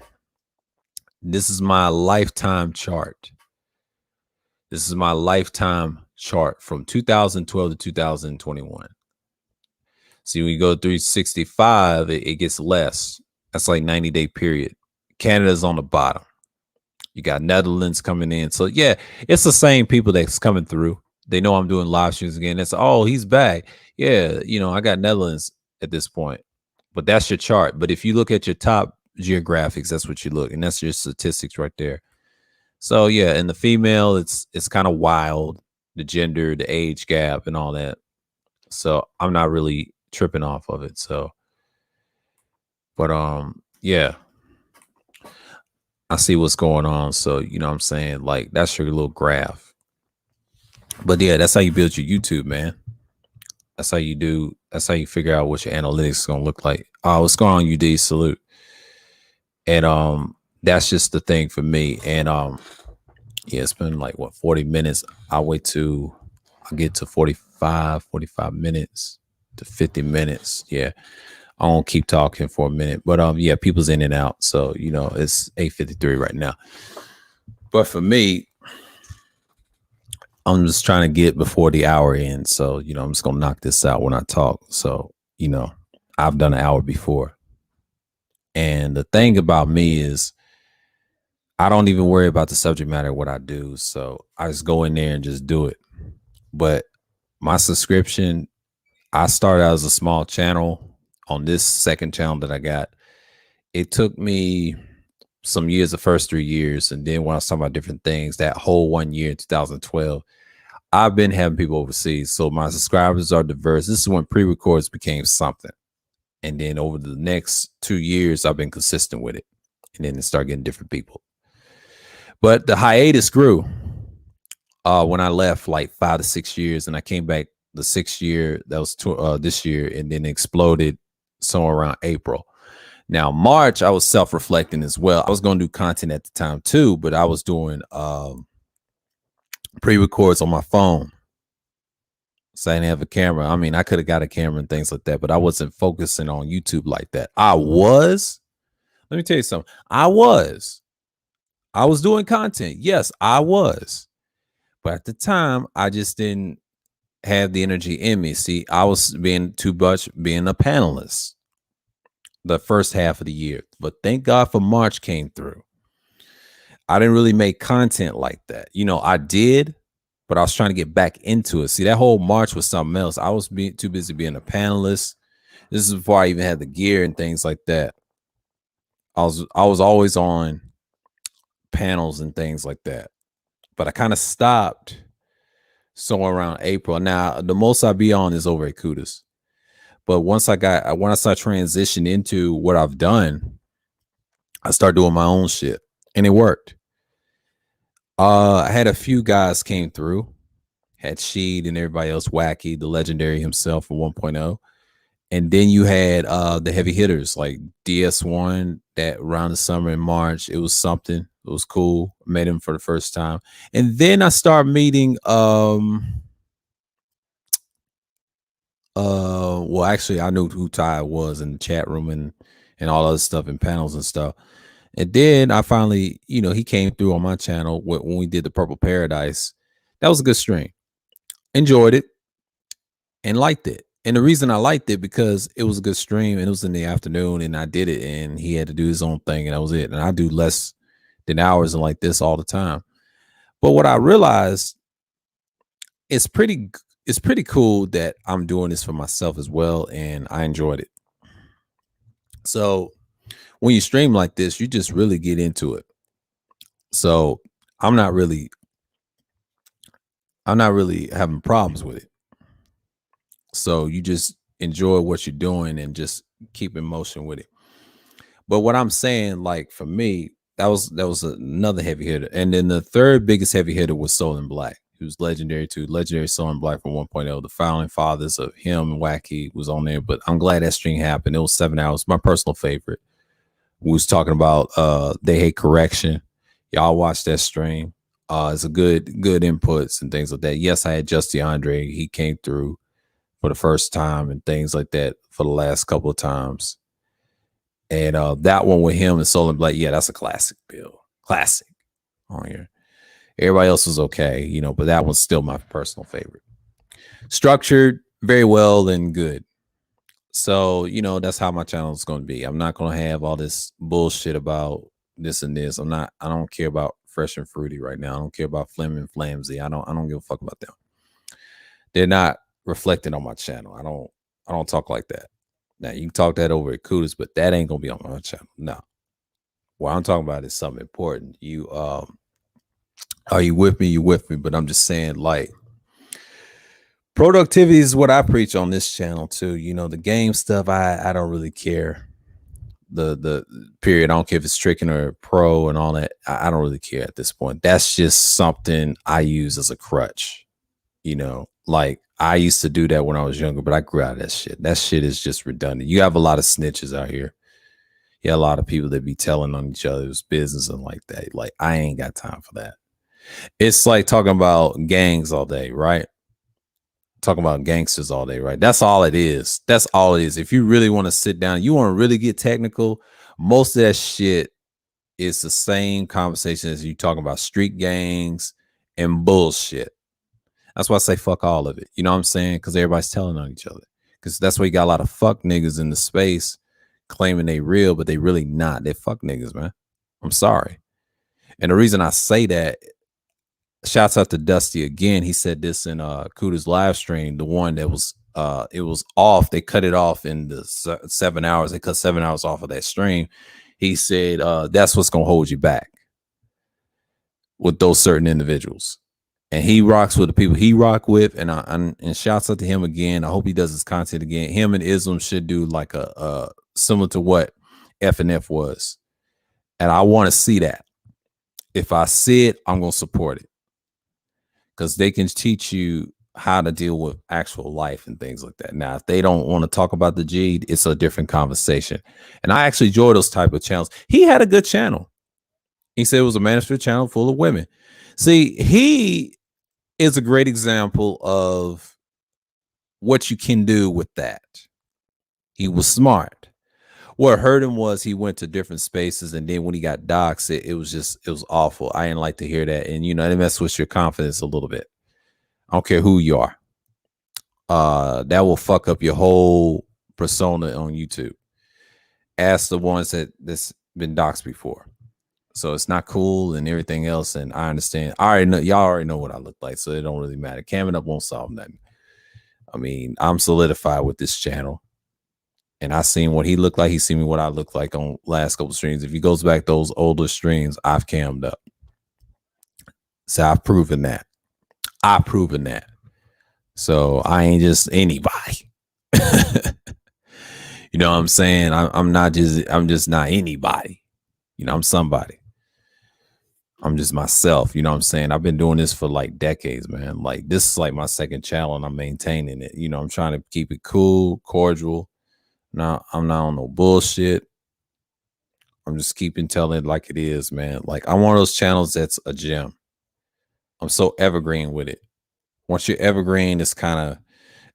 This is my lifetime chart. This is my lifetime chart from 2012 to 2021. See, when you go 365, it gets less. That's like 90-day period. Canada's on the bottom. You got Netherlands coming in. So yeah, it's the same people that's coming through. They know I'm doing live streams again. It's, oh, he's back. Yeah, I got Netherlands at this point. But that's your chart. But if you look at your top geographics, that's what you look, and that's your statistics right there. So yeah, and the female, it's kind of wild, the gender, the age gap, and all that. So I'm not really tripping off of it. So, but yeah, I see what's going on. So you know what I'm saying, like that's your little graph. But yeah, that's how you build your YouTube, man. That's how you do. That's how you figure out what your analytics is gonna look like. Oh, what's going on, UD? Salute. And that's just the thing for me. And yeah, it's been like what 40 minutes. I'll get to 45 minutes to 50 minutes. Yeah. I won't keep talking for a minute. But yeah, people's in and out. So, it's 8:53 right now. But for me, I'm just trying to get before the hour ends. So, I'm just gonna knock this out when I talk. So, I've done an hour before. And the thing about me is I don't even worry about the subject matter of what I do. So I just go in there and just do it. But my subscription, I started out as a small channel on this second channel that I got. It took me some years, the first 3 years. And then when I was talking about different things, that whole 1 year in 2012, I've been having people overseas. So my subscribers are diverse. This is when pre-records became something. And then over the next 2 years, I've been consistent with it. And then it started getting different people. But the hiatus grew when I left like 5 to 6 years. And I came back the 6th year. That was this year. And then exploded somewhere around April. Now, March, I was self-reflecting as well. I was going to do content at the time too, but I was doing pre-records on my phone. So I didn't have a camera. I mean, I could have got a camera and things like that, but I wasn't focusing on YouTube like that. Let me tell you something. I was doing content. Yes, I was. But at the time, I just didn't have the energy in me. See, I was being too much being a panelist the first half of the year. But thank God for March came through. I didn't really make content like that. I did, but I was trying to get back into it. See, that whole March was something else. I was too busy being a panelist. This is before I even had the gear and things like that. I was always on panels and things like that. But I kind of stopped somewhere around April. Now, the most I be on is over at Kudos. But once I transitioned into what I've done, I started doing my own shit. And it worked. I had a few guys came through, had Sheed and everybody else, Wacky, the legendary himself for 1.0. And then you had the heavy hitters like DS1 that around the summer in March. It was something. It was cool. Met him for the first time. And then I started meeting well, actually I knew who Ty was in the chat room and all other stuff and panels and stuff. And then I finally, he came through on my channel when we did the Purple Paradise. That was a good stream. Enjoyed it and liked it. And the reason I liked it because it was a good stream and it was in the afternoon and I did it and he had to do his own thing and that was it. And I do less than hours and like this all the time. But what I realized, it's pretty cool that I'm doing this for myself as well. And I enjoyed it. So when you stream like this, you just really get into it. So I'm not really having problems with it. So you just enjoy what you're doing and just keep in motion with it. But what I'm saying, like for me, that was another heavy hitter. And then the third biggest heavy hitter was Soul and Black. He was legendary too. Legendary Soul and Black from 1.0. The founding fathers of him and Wacky was on there. But I'm glad that stream happened. It was 7 hours. My personal favorite. We was talking about They Hate Correction. Y'all watch that stream. It's a good inputs and things like that. Yes, I had Justy Andre. He came through for the first time and things like that for the last couple of times. And that one with him and Soul and Blade, yeah, that's a classic build. Classic on here. Everybody else was okay, you know, but that one's still my personal favorite. Structured very well and good. So, you know, that's how my channel is going to be. I'm not going to have all this bullshit about this and this. I don't care about Fresh and Fruity right now. I don't care about Flim and Flamsy. I don't give a fuck about them. They're not reflecting on my channel. I don't talk like that. Now you can talk that over at Kudos, but that ain't gonna be on my channel. No. What I'm talking about is something important. You are you with me? You with me? But I'm just saying, like, productivity is what I preach on this channel too. You know, the game stuff, I don't really care. The period. I don't care if it's tricking or pro and all that. I don't really care at this point. That's just something I use as a crutch. You know, like I used to do that when I was younger, but I grew out of that shit. That shit is just redundant. You have a lot of snitches out here. Yeah, a lot of people that be telling on each other's business and like that. Like, I ain't got time for that. It's like talking about gangs all day, right? Talking about gangsters all day, right? That's all it is. That's all it is. If you really want to sit down, you want to really get technical, most of that shit is the same conversation as you talking about street gangs and bullshit. That's why I say fuck all of it. You know what I'm saying? Because everybody's telling on each other. Because that's why you got a lot of fuck niggas in the space claiming they real, but they really not. They fuck niggas, man. I'm sorry. And the reason I say that, shouts out to Dusty again. He said this in Kuda's live stream, the one that was it was off. They cut it off in the 7 hours. They cut 7 hours off of that stream. He said that's what's gonna hold you back with those certain individuals. And he rocks with the people he rock with, and shouts out to him again. I hope he does his content again. Him and Islam should do like a similar to what F&F was, and I want to see that. If I see it, I'm gonna support it because they can teach you how to deal with actual life and things like that. Now, if they don't want to talk about the G, it's a different conversation. And I actually enjoy those type of channels. He had a good channel. He said it was a manosphere channel full of women. See, he is a great example of what you can do with that. He was smart. What hurt him was he went to different spaces, and then when he got doxxed, it was awful. I didn't like to hear that. And you know, it mess with your confidence a little bit. I don't care who you are. That will fuck up your whole persona on YouTube. Ask the ones that's been doxxed before. So it's not cool and everything else. And I understand. I already know, y'all already know what I look like, so it don't really matter. Camming up won't solve nothing. I mean, I'm solidified with this channel. And I seen what he looked like. He seen me what I look like on last couple streams. If he goes back those older streams, I've cammed up. So I've proven that. I've proven that. So I ain't just anybody. You know what I'm saying? I'm just not anybody. You know, I'm somebody. I'm just myself. You know what I'm saying? I've been doing this for like decades, man. Like, this is like my second channel and I'm maintaining it. You know, I'm trying to keep it cool, cordial. Now, I'm not on no bullshit. I'm just keeping telling it like it is, man. Like, I'm one of those channels that's a gem. I'm so evergreen with it. Once you're evergreen, it's kind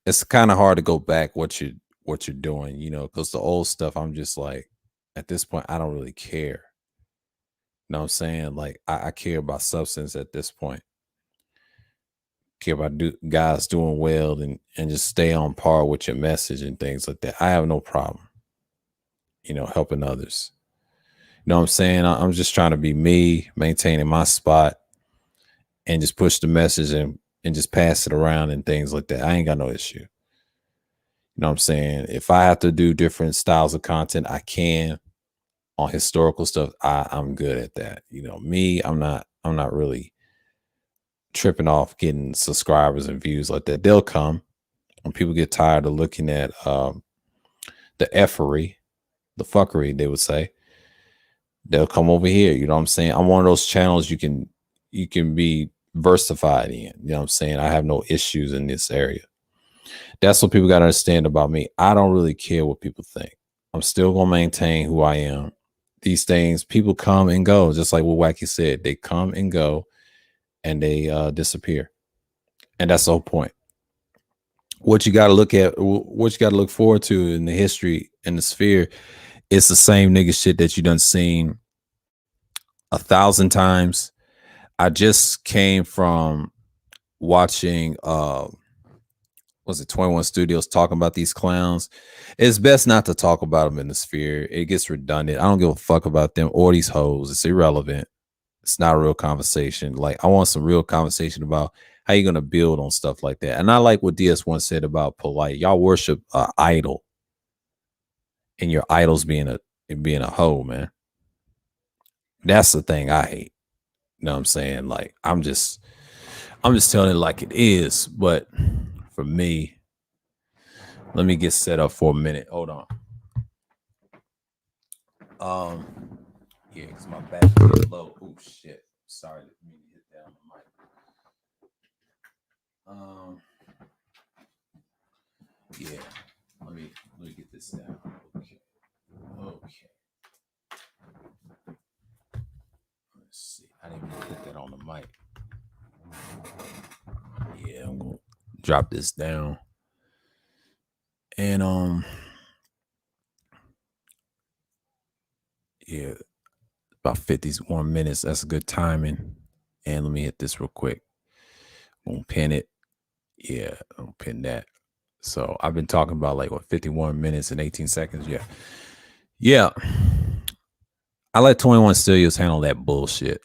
of hard to go back what you're doing, you know, because the old stuff, I'm just like, at this point, I don't really care. You know what I'm saying? Like, I care about substance at this point. Care about guys doing well and just stay on par with your message and things like that. I have no problem, you know, helping others. You know what I'm saying? I'm just trying to be me, maintaining my spot, and just push the message and just pass it around and things like that. I ain't got no issue. You know what I'm saying? If I have to do different styles of content, I can. On historical stuff, I'm good at that. You know, me, I'm not really tripping off getting subscribers and views like that. They'll come when people get tired of looking at the effery, the fuckery, they would say. They'll come over here. You know what I'm saying? I'm one of those channels you can be versified in. You know what I'm saying? I have no issues in this area. That's what people got to understand about me. I don't really care what people think. I'm still going to maintain who I am. These things, people come and go, just like what Wacky said. They come and go and they disappear. And that's the whole point. What you got to look at, what you got to look forward to in the history and the sphere it's the same nigga shit that you done seen 1,000 times. I just came from watching was it 21 Studios talking about these clowns. It's best not to talk about them in the sphere. It gets redundant. I don't give a fuck about them or these hoes. It's irrelevant. It's not a real conversation. Like, I want some real conversation about how you're gonna build on stuff like that. And I like what DS once said about Polite. Y'all worship idol, and your idol's being a hoe, man. That's the thing I hate. You know what I'm saying? Like, I'm just telling it like it is. But for me, let me get set up for a minute. Hold on. Yeah, because my battery is low. Oh shit. Sorry, let me hit down the mic. Yeah. Let me get this down. Okay. Okay. Let's see. I didn't even put that on the mic. Yeah, I'm gonna drop this down. And yeah, about 51 minutes. That's a good timing. And let me hit this real quick. I'm gonna pin it. Yeah, I'll pin that. So I've been talking about like what 51 minutes and 18 seconds. Yeah. Yeah. I let 21 Studios handle that bullshit.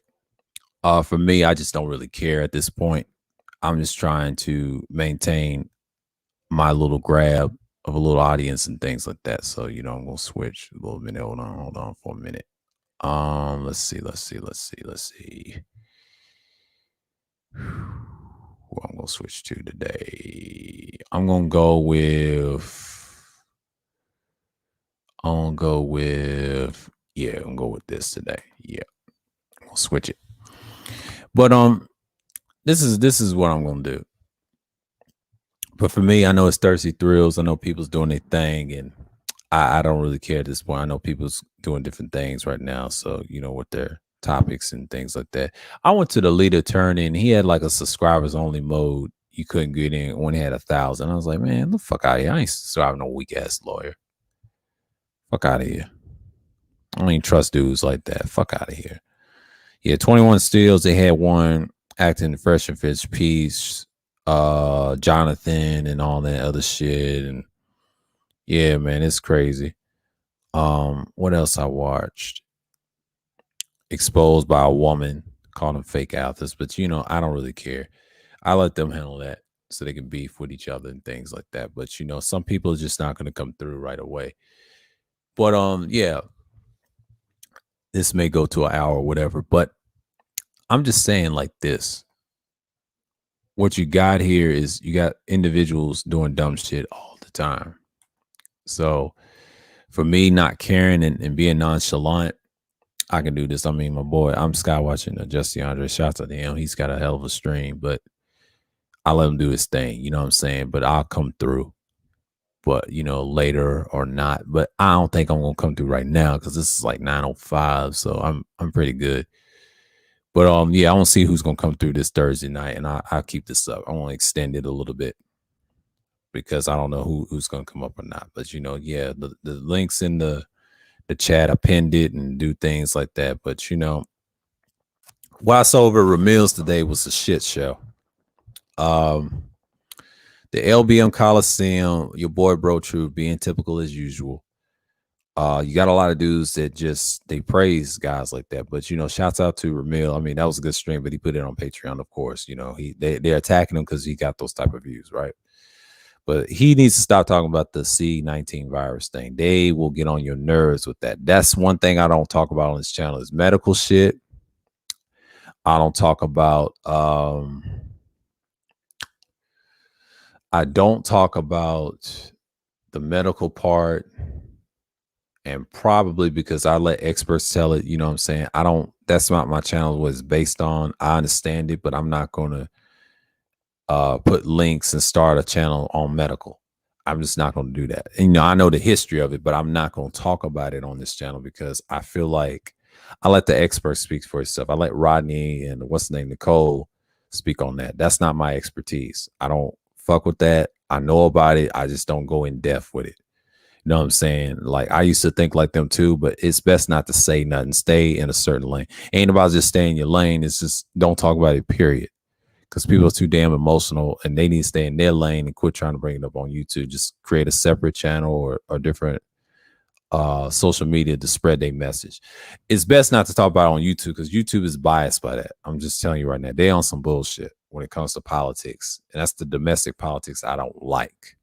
For me, I just don't really care at this point. I'm just trying to maintain my little grab of a little audience and things like that. So, I'm gonna switch a little minute. Hold on for a minute. Let's see. Who I'm gonna switch to today. I'm gonna go with yeah, I'm gonna go with this today. Yeah. I'll switch it. But this is what I'm gonna do. But for me, I know it's Thirsty Thrills. I know people's doing their thing, and I don't really care at this point. I know people's doing different things right now, so with their topics and things like that. I went to the leader turn in. He had like a subscribers only mode. You couldn't get in when he had 1,000. I was like, man, the fuck out of here. I ain't subscribing no weak ass lawyer. Fuck out of here. I don't even trust dudes like that. Fuck out of here. Yeah, 21 Steels. They had one acting Fresh and Fish Peace, Jonathan, and all that other shit. And yeah, man, it's crazy. What else I watched? Exposed by a woman, called them fake authors, but I don't really care. I let them handle that so they can beef with each other and things like that. But some people are just not gonna come through right away. But yeah, this may go to an hour or whatever, but I'm just saying like this. What you got here is you got individuals doing dumb shit all the time. So for me, not caring and being nonchalant, I can do this. I mean, my boy, I'm sky watching Justin Andre. Shouts out to him. He's got a hell of a stream, but I let him do his thing. You know what I'm saying? But I'll come through. But later or not. But I don't think I'm gonna come through right now because this is like 9:05. So I'm pretty good. But yeah, I want to see who's gonna come through this Thursday night, and I'll keep this up. I want to extend it a little bit because I don't know who's gonna come up or not. But yeah, the links in the chat, I pinned it and do things like that. But what I saw over Ramil's today was a shit show. The LBM Coliseum, your boy Bro True being typical as usual. You got a lot of dudes that they praise guys like that. But shouts out to Ramil. I mean, that was a good stream, but he put it on Patreon, of course. They're attacking him because he got those type of views, right? But he needs to stop talking about the C-19 virus thing. They will get on your nerves with that. That's one thing I don't talk about on this channel is medical shit. I don't talk about the medical part, and probably because I let experts tell it, you know what I'm saying? That's not my channel was based on. I understand it, but I'm not going to put links and start a channel on medical. I'm just not going to do that. And, I know the history of it, but I'm not going to talk about it on this channel because I feel like I let the experts speak for itself. I let Rodney and what's the name, Nicole, speak on that. That's not my expertise. I don't fuck with that. I know about it. I just don't go in depth with it. You know what I'm saying? Like I used to think like them too, but it's best not to say nothing. Stay in a certain lane. Ain't about just stay in your lane. It's just don't talk about it, period. Because people are too damn emotional and they need to stay in their lane and quit trying to bring it up on YouTube. Just create a separate channel or different social media to spread their message. It's best not to talk about it on YouTube because YouTube is biased by that. I'm just telling you right now. They on some bullshit when it comes to politics. And that's the domestic politics I don't like.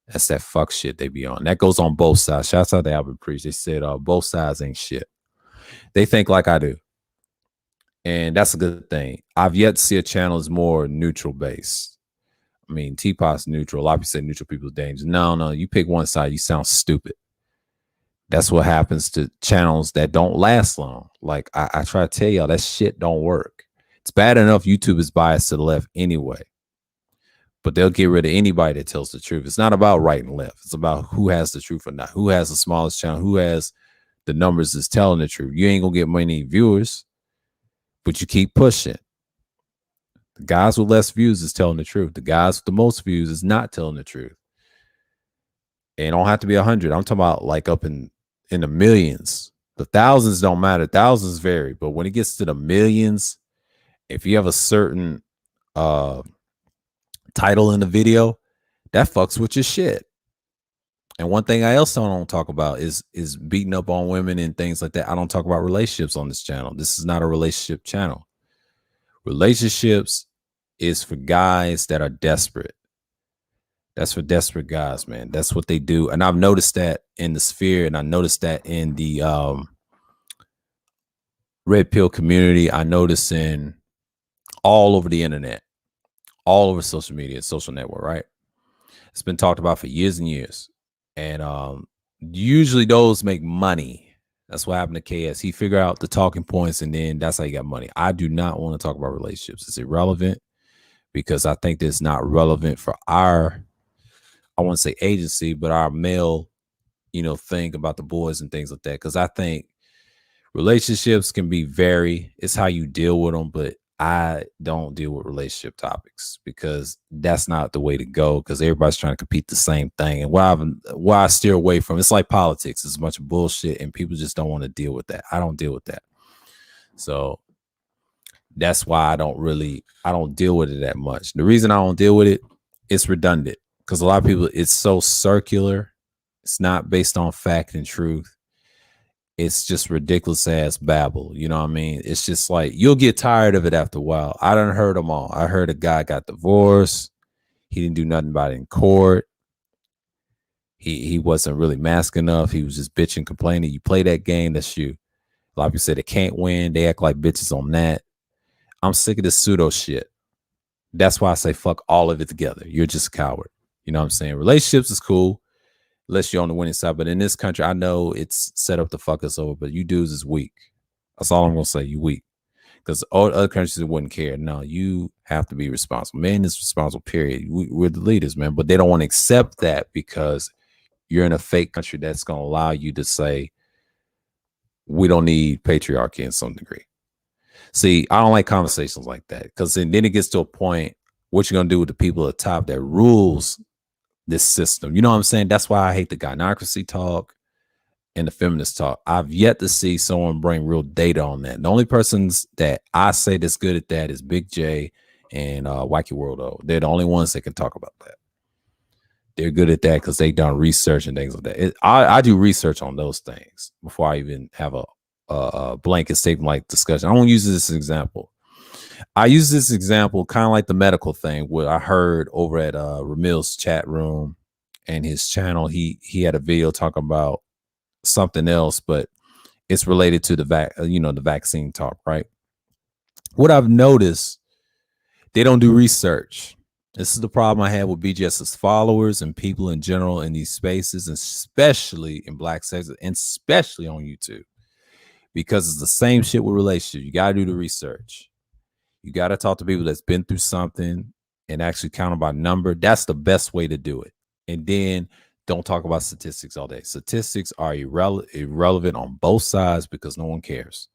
That's that fuck shit they be on. That goes on both sides. Shouts out to Albert Preach. They said both sides ain't shit. They think like I do. And that's a good thing. I've yet to see a channel that's more neutral based. I mean, Teapot's neutral. A lot of people say neutral people's dangerous. No, you pick one side, you sound stupid. That's what happens to channels that don't last long. Like I try to tell y'all, that shit don't work. It's bad enough YouTube is biased to the left anyway. But they'll get rid of anybody that tells the truth. It's not about right and left. It's about who has the truth or not. Who has the smallest channel? Who has the numbers that's telling the truth? You ain't gonna get many viewers, but you keep pushing. The guys with less views is telling the truth. The guys with the most views is not telling the truth. And it don't have to be 100. I'm talking about like up in the millions. The thousands don't matter. Thousands vary, but when it gets to the millions, if you have a certain title in the video, that fucks with your shit. And one thing I also don't talk about is beating up on women and things like that. I don't talk about relationships on this channel. This is not a relationship channel. Relationships is for guys that are desperate. That's for desperate guys, man. That's what they do. And I've noticed that in the sphere, and I noticed that in the red pill community. I notice in all over the internet, all over social media, social network, right? It's been talked about for years and years. And usually those make money. That's what happened to KS. He figured out the talking points and then that's how he got money. I do not want to talk about relationships. It's irrelevant because I think it's not relevant for our, I want to say agency, but our male, thing about the boys and things like that. Because I think relationships can be it's how you deal with them, but I don't deal with relationship topics because that's not the way to go because everybody's trying to compete the same thing. And why I steer away from it's like politics. It's a bunch of bullshit and people just don't want to deal with that. I don't deal with that. So that's why I don't deal with it that much. The reason I don't deal with it, it's redundant because a lot of people, it's so circular. It's not based on fact and truth. It's just ridiculous ass babble. You know what I mean? It's just like you'll get tired of it after a while. I done heard them all. I heard a guy got divorced. He didn't do nothing about it in court. He wasn't really mask enough. He was just bitching, complaining. You play that game, that's you. A lot of people say they can't win. They act like bitches on that. I'm sick of this pseudo shit. That's why I say fuck all of it together. You're just a coward. You know what I'm saying? Relationships is cool. Unless you're on the winning side. But in this country, I know it's set up to fuck us over, but you dudes is weak. That's all I'm going to say. You weak. Because all other countries wouldn't care. No, you have to be responsible. Man is responsible, period. We're the leaders, man. But they don't want to accept that because you're in a fake country that's going to allow you to say, we don't need patriarchy in some degree. See, I don't like conversations like that because then it gets to a point, what you're going to do with the people at the top that rules this system. You know what I'm saying? That's why I hate the gynocracy talk and the feminist talk. I've yet to see someone bring real data on that. The only persons that I say that's good at that is Big J and Wacky World. They're the only ones that can talk about that. They're good at that because they've done research and things like that. I do research on those things before I even have a blanket statement like discussion. I won't use this as an example. I use this example kind of like the medical thing where I heard over at Ramil's chat room and his channel, he had a video talking about something else, but it's related to the vaccine talk, right? What I've noticed, they don't do research. This is the problem I had with BGS's followers and people in general in these spaces, especially in black sectors, and especially on YouTube, because it's the same shit with relationships. You got to do the research. You got to talk to people that's been through something and actually count them by number. That's the best way to do it. And then don't talk about statistics all day. Statistics are irrelevant on both sides because no one cares.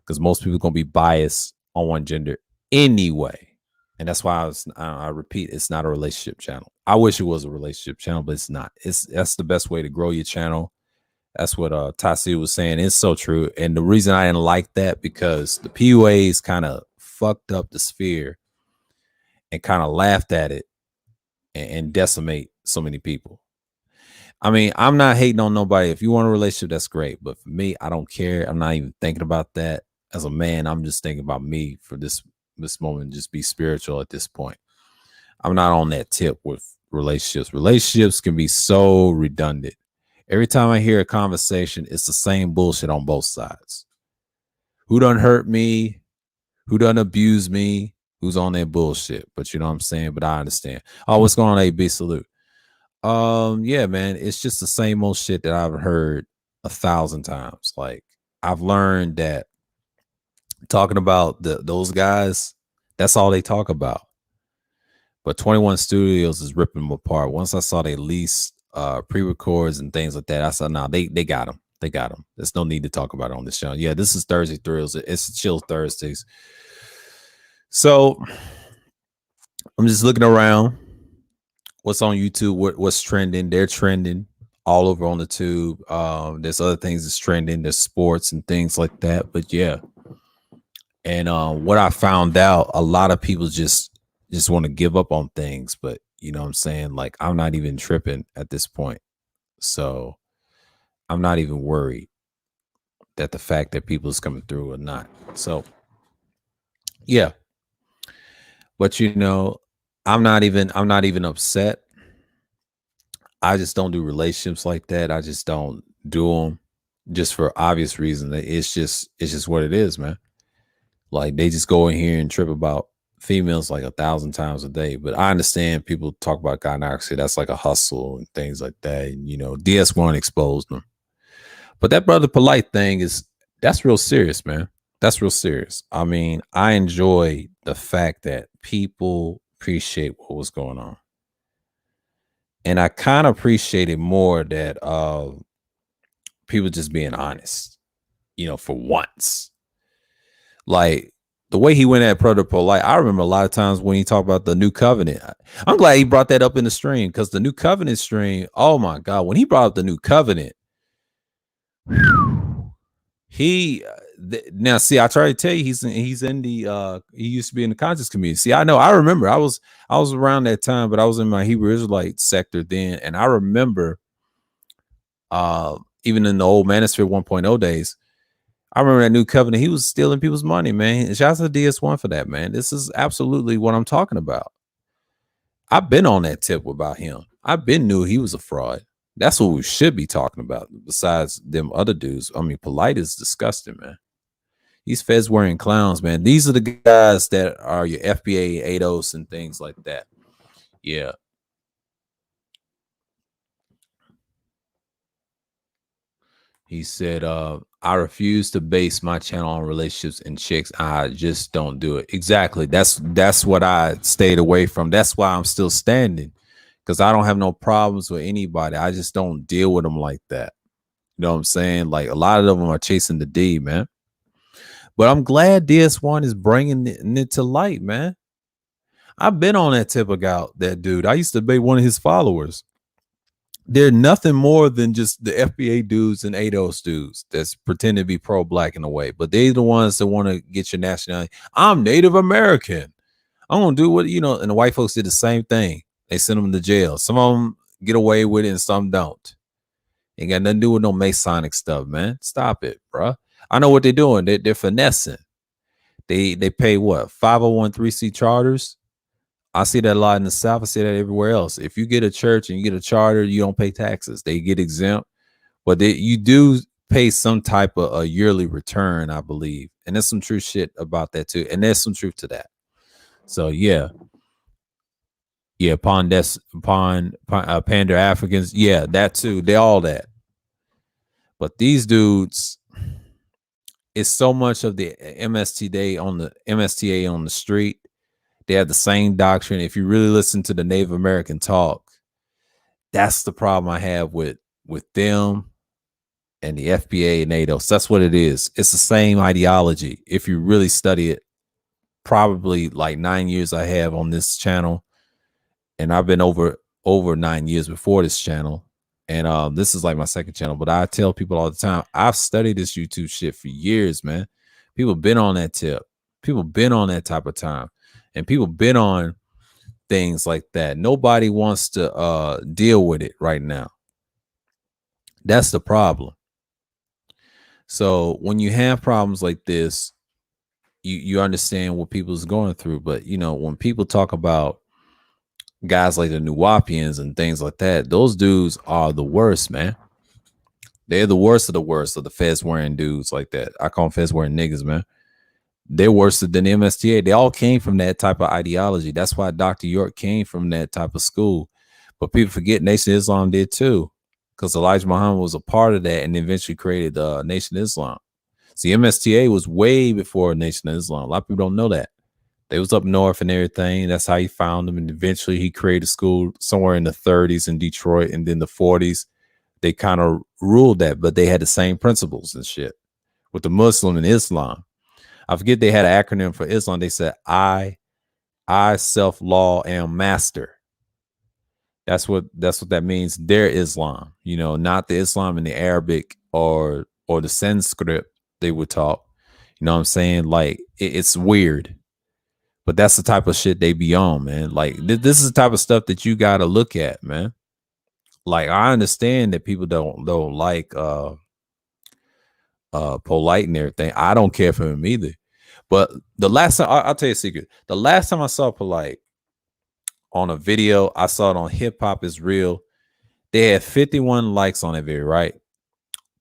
Because most people are going to be biased on one gender anyway. And that's why I repeat, it's not a relationship channel. I wish it was a relationship channel, but it's not. That's the best way to grow your channel. That's what Tasi was saying. It's so true. And the reason I didn't like that because the PUAs kind of fucked up the sphere and kind of laughed at it and decimate so many people. I mean, I'm not hating on nobody. If you want a relationship, that's great. But for me, I don't care. I'm not even thinking about that. As a man, I'm just thinking about me for this moment. Just be spiritual at this point. I'm not on that tip with relationships. Relationships can be so redundant. Every time I hear a conversation, it's the same bullshit on both sides. Who done hurt me? Who done abused me? Who's on that bullshit? But you know what I'm saying? But I understand. Oh, what's going on, AB? Salute. Yeah, man, it's just the same old shit that I've heard 1,000 times. Like I've learned that talking about those guys, that's all they talk about. But 21 Studios is ripping them apart. Once I saw they lease pre-records and things like that, I said, nah, they got them. They got them. There's no need to talk about it on this channel. Yeah, this is Thursday Thrills. It's Chill Thursdays. So I'm just looking around. What's on YouTube? What's trending? They're trending all over on the tube. There's other things that's trending. There's sports and things like that. But yeah. And what I found out, a lot of people just want to give up on things. But you know what I'm saying? Like I'm not even tripping at this point. So I'm not even worried that the fact that people is coming through or not. So yeah. But you know, I'm not even upset. I just don't do relationships like that. I just don't do them just for obvious reasons. It's just what it is, man. Like they just go in here and trip about females like 1,000 times a day. But I understand people talk about gynocracy. That's like a hustle and things like that. And you know, DS1 exposed them. But that brother polite thing that's real serious, man. That's real serious. I mean, I enjoy the fact that people appreciate what was going on. And I kind of appreciate it more that people just being honest, you know, for once. Like the way he went at Brother Polite, I remember a lot of times when he talked about the new covenant. I'm glad he brought that up in the stream because the new covenant stream, oh my God, when he brought up the new covenant, he now see, I try to tell you he's in the he used to be in the conscious community. See, I remember I was around that time, but I was in my Hebrew Israelite sector then, and I remember even in the old Manosphere 1.0 days, I remember that new covenant, he was stealing people's money, man. Shout out to DS1 for that, man. This is absolutely what I'm talking about. I've been on that tip about him. I've been knew he was a fraud. That's what we should be talking about. Besides them other dudes, I mean, Polite is disgusting, man. These feds wearing clowns, man. These are the guys that are your FBA, ADOS, and things like that. Yeah. He said, I refuse to base my channel on relationships and chicks. I just don't do it. Exactly. That's what I stayed away from. That's why I'm still standing. Because I don't have no problems with anybody. I just don't deal with them like that. You know what I'm saying? Like a lot of them are chasing the D, man. But I'm glad DS1 is bringing it to light, man. I've been on that tip about that dude. I used to be one of his followers. They're nothing more than just the FBA dudes and ADOS dudes that's pretend to be pro-black in a way, but they're the ones that want to get your nationality. I'm Native American. I'm gonna do what you know. And the white folks did the same thing. They sent them to jail. Some of them get away with it, and some don't. Ain't got nothing to do with no Masonic stuff, man. Stop it, bro. I know what they're doing. They're finessing. They pay what 501(c)(3) charters. I see that a lot in the South. I see that everywhere else. If you get a church and you get a charter, you don't pay taxes. They get exempt, but you do pay some type of a yearly return, I believe. And there's some true shit about that too. And there's some truth to that. So yeah, Pander Africans, yeah, that too. They all that. But these dudes, it's so much of the MSTA on the street. They have the same doctrine. If you really listen to the Native American talk, that's the problem I have with them and the FBA and NATO. So that's what it is. It's the same ideology if you really study it probably like 9 years I have on this channel, and I've been over 9 years before this channel. And this is like my second channel, but I tell people all the time, I've studied this YouTube shit for years, man. People been on that tip. People been on that type of time. And people been on things like that. Nobody wants to deal with it right now. That's the problem. So when you have problems like this, you understand what people's going through. But you know, when people talk about guys like the Nuwapians and things like that, those dudes are the worst, man. They're the worst of the fez wearing dudes like that. I call them fez wearing niggas, man. They're worse than the MSTA. They all came from that type of ideology. That's why Dr. York came from that type of school. But people forget Nation of Islam did too, because Elijah Muhammad was a part of that and eventually created Nation of Islam. See, MSTA was way before Nation of Islam. A lot of people don't know that. They was up north and everything. That's how he found them. And eventually he created a school somewhere in the 30s in Detroit. And then the 40s, they kind of ruled that, but they had the same principles and shit with the Muslim and Islam. I forget they had an acronym for Islam. They said, I self-law am master. That's what that means. Their Islam, you know, not the Islam in the Arabic or the Sanskrit they would talk. You know what I'm saying? Like it's weird. But that's the type of shit they be on, man. Like this is the type of stuff that you got to look at, man. Like I understand that people don't like Polite and everything. I don't care for him either. But the last time I'll tell you a secret. The last time I saw Polite on a video, I saw it on Hip Hop Is Real. They had 51 likes on that video, right?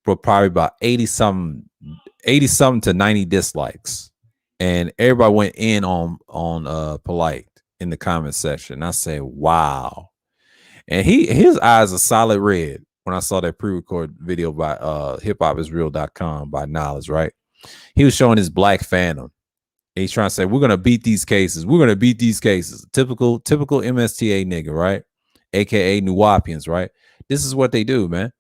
But probably about 80 something to 90 dislikes. And everybody went in on Polite in the comment section. I said, wow. And his eyes are solid red when I saw that pre-record video by hiphopisreal.com by Knowledge, right? He was showing his Black Phantom. And he's trying to say, we're gonna beat these cases. We're gonna beat these cases. Typical MSTA nigga, right? AKA Nuwapians, right? This is what they do, man.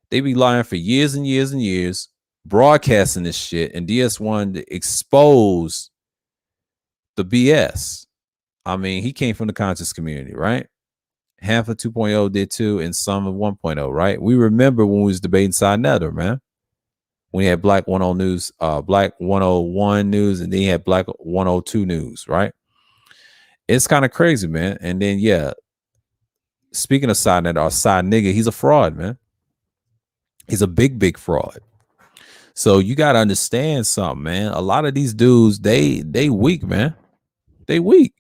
They be lying for years and years and years, broadcasting this shit, and DS1 to expose the BS. I mean, he came from the conscious community, right? Half of 2.0 did too, and some of 1.0, right? We remember when we was debating Side Nether, man. When you had Black 10 News, Black 101 News, and then you had Black 102 News, right? It's kind of crazy, man. And then, yeah, speaking of Side Nether, our side nigga, he's a fraud, man. He's a big fraud. So you got to understand something, man. A lot of these dudes, they weak, man. They weak.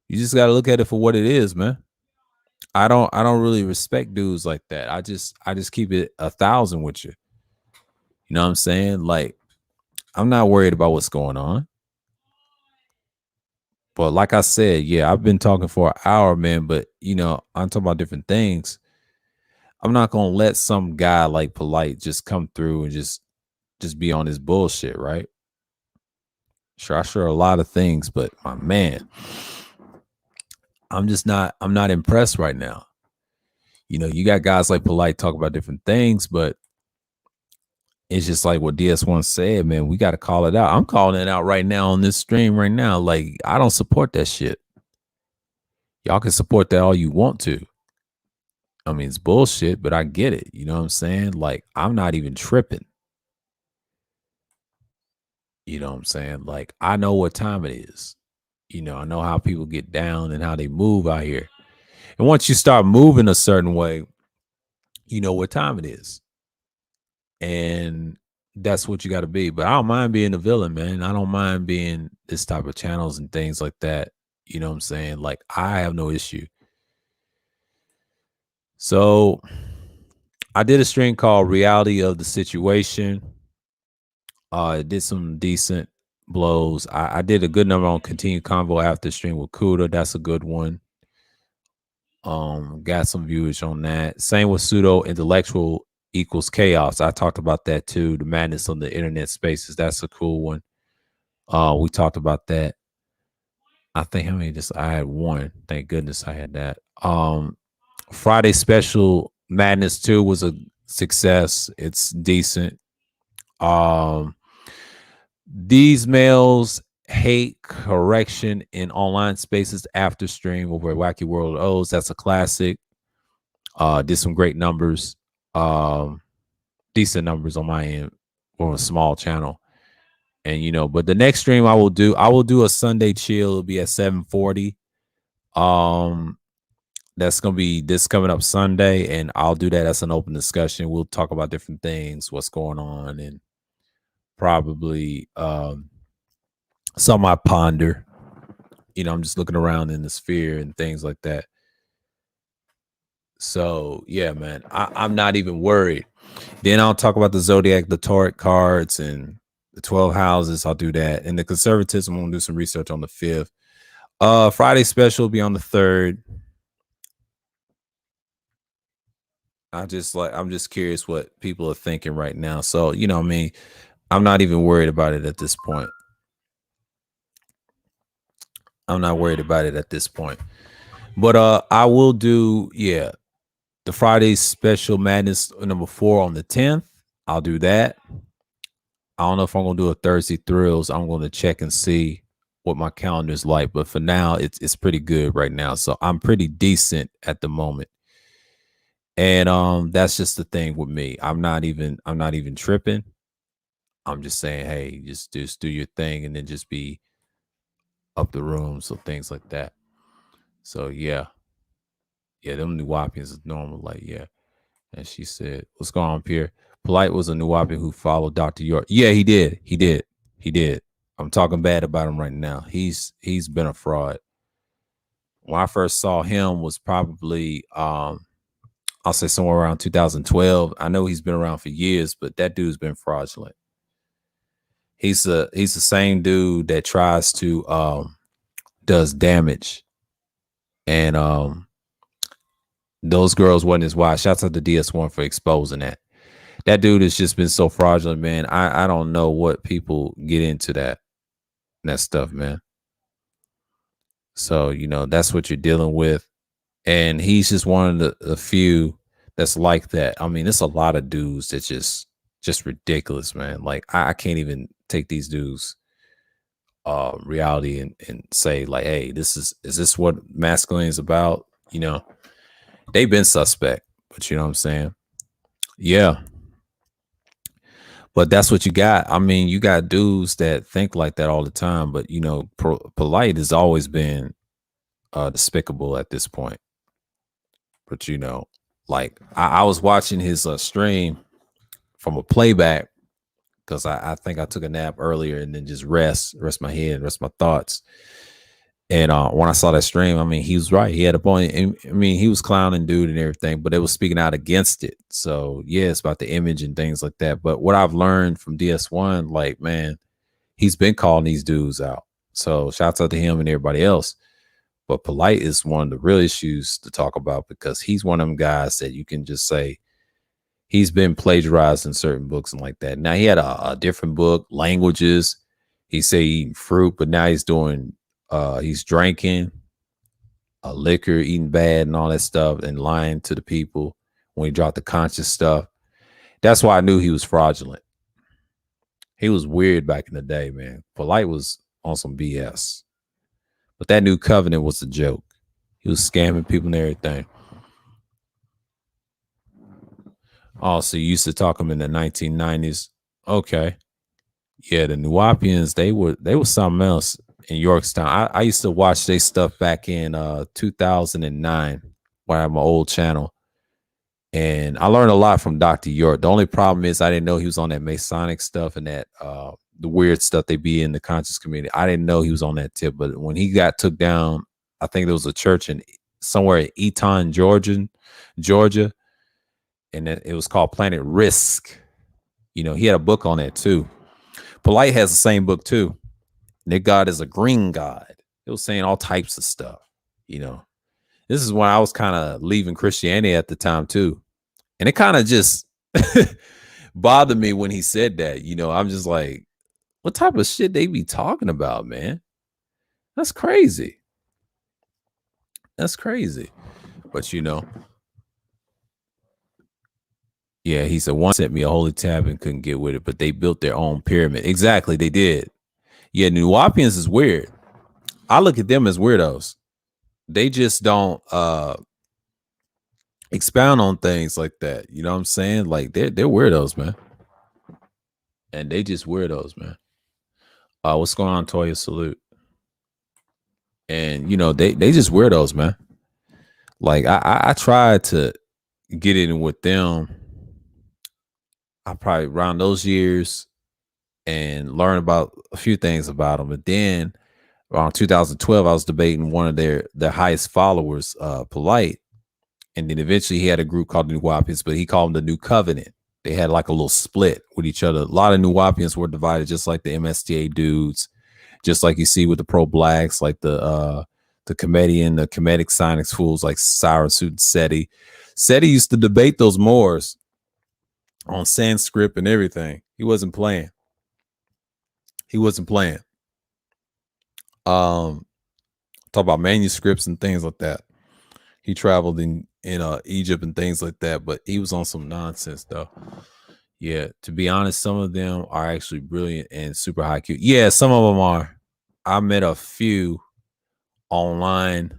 You just got to look at it for what it is, man. I don't really respect dudes like that. I just keep it 1,000 with you. You know what I'm saying? Like, I'm not worried about what's going on. But like I said, yeah, I've been talking for an hour, man. But you know, I'm talking about different things. I'm not gonna let some guy like Polite just come through and just be on his bullshit, right? Sure, I share a lot of things, but my man, I'm not impressed right now. You know, you got guys like Polite talk about different things, but it's just like what DS1 said, man. We got to call it out. I'm calling it out right now on this stream right now. Like, I don't support that shit. Y'all can support that all you want to. I mean, it's bullshit, but I get it. You know what I'm saying? Like, I'm not even tripping. You know what I'm saying? Like, I know what time it is. You know, I know how people get down and how they move out here. And once you start moving a certain way, you know what time it is. And that's what you got to be. But I don't mind being a villain, man. I don't mind being this type of channels and things like that. You know what I'm saying? Like, I have no issue. So I did a stream called Reality of the Situation. I did some decent blows. I did a good number on Continued Convo after stream with Kuda. That's a good one. Got some viewers on that. Same with Pseudo Intellectual Equals Chaos. I talked about that too. The madness on the internet spaces. That's a cool one. We talked about that. I think how many just I had one. Thank goodness I had that. Friday special Madness 2 was a success. It's decent. These males Hate correction in online spaces after stream over at Wacky World of O's. That's a classic. Did some great numbers. Um, Decent numbers on my end for a small channel. And but the next stream I will do a Sunday chill. It'll be at 7:40. Um, that's gonna be this coming up Sunday, and I'll do that as an open discussion. We'll talk about different things, what's going on, and probably some I ponder. I'm just looking around in the sphere and things like that. So yeah, man, I'm not even worried. Then I'll talk about the zodiac, the tarot cards, and the 12 houses. I'll do that. And the conservatism, I'm gonna do some research on the 5th. Friday special will be on the 3rd. I'm just curious what people are thinking right now. So, I mean, I'm not even worried about it at this point. I'm not worried about it at this point. But I will do, the Friday special madness number 4 on the 10th. I'll do that. I don't know if I'm gonna do a Thursday thrills. I'm gonna check and see what my calendar is like. But for now, it's pretty good right now. So I'm pretty decent at the moment. And that's just the thing with me. I'm not even tripping. I'm just saying, hey, just do your thing and then just be up the room. So things like that. So yeah. Yeah, them New Wapians is normal. Like, yeah. And she said, what's going on, Pierre? Polite was a New Wapian who followed Dr. York. Yeah, he did. He did. He did. I'm talking bad about him right now. He's been a fraud. When I first saw him was probably I'll say somewhere around 2012. I know he's been around for years, but that dude's been fraudulent. He's the same dude that tries to does damage. And those girls wasn't his wife. Shouts out to DS1 for exposing that. That dude has just been so fraudulent, man. I don't know what people get into that stuff, man. So, that's what you're dealing with. And he's just one of the few that's like that. I mean, it's a lot of dudes that just ridiculous, man. Like I can't even take these dudes reality and say like, hey, is this what masculine is about? They've been suspect, but you know what I'm saying? Yeah. But that's what you got. I mean, you got dudes that think like that all the time, but polite has always been despicable at this point. But like I was watching his stream from a playback because I think I took a nap earlier and then just rest my head, rest my thoughts. And when I saw that stream, I mean, he was right. He had a point. I mean, he was clowning dude and everything, but it was speaking out against it. So yeah, it's about the image and things like that. But what I've learned from DS1, like, man, he's been calling these dudes out. So shouts out to him and everybody else. But polite is one of the real issues to talk about because he's one of them guys that you can just say he's been plagiarized in certain books and like that. Now he had a different book, languages. He say eating fruit, but now he's doing he's drinking liquor, eating bad and all that stuff and lying to the people when he dropped the conscious stuff. That's why I knew he was fraudulent. He was weird back in the day, man. Polite was on some BS. But that new covenant was a joke. He was scamming people and everything. Oh, so you used to talk him in the 1990s. Okay. Yeah, the Nuwapians, they were something else in Yorkstown. I used to watch their stuff back in 2009 when I had my old channel. And I learned a lot from Dr. York. The only problem is I didn't know he was on that Masonic stuff and that the weird stuff they be in the conscious community. I didn't know he was on that tip. But when he got took down, I think there was a church in somewhere in Eaton, Georgia, and it was called Planet Risk. He had a book on that too. Polite has the same book too. Their God is a green God. It was saying all types of stuff. This is when I was kind of leaving Christianity at the time too. And it kind of just bothered me when he said that. I'm just like, what type of shit they be talking about, man? That's crazy. That's crazy. But yeah, he said one sent me a holy tab and couldn't get with it, but they built their own pyramid. Exactly, they did. Yeah, New Wapians is weird. I look at them as weirdos. They just don't expound on things like that. You know what I'm saying? Like they're weirdos, man. And they just weirdos, man. What's going on, Toya? Salute. And they just weirdos, man. Like I tried to get in with them. I probably around those years and learn about a few things about them. But then around 2012, I was debating one of their highest followers, Polite, and then eventually he had a group called the New Wapians, but he called them the New Covenant. They had like a little split with each other. A lot of New Wapians were divided, just like the MSTA dudes, just like you see with the pro blacks, like the comedian, the comedic sonics fools like Siren Suit and Seti. Seti used to debate those Moors on Sanskrit and everything. He wasn't playing. He wasn't playing. Talk about manuscripts and things like that. He traveled in Egypt and things like that, but he was on some nonsense though. Yeah, to be honest, some of them are actually brilliant and super high Q. Yeah, some of them are. I met a few online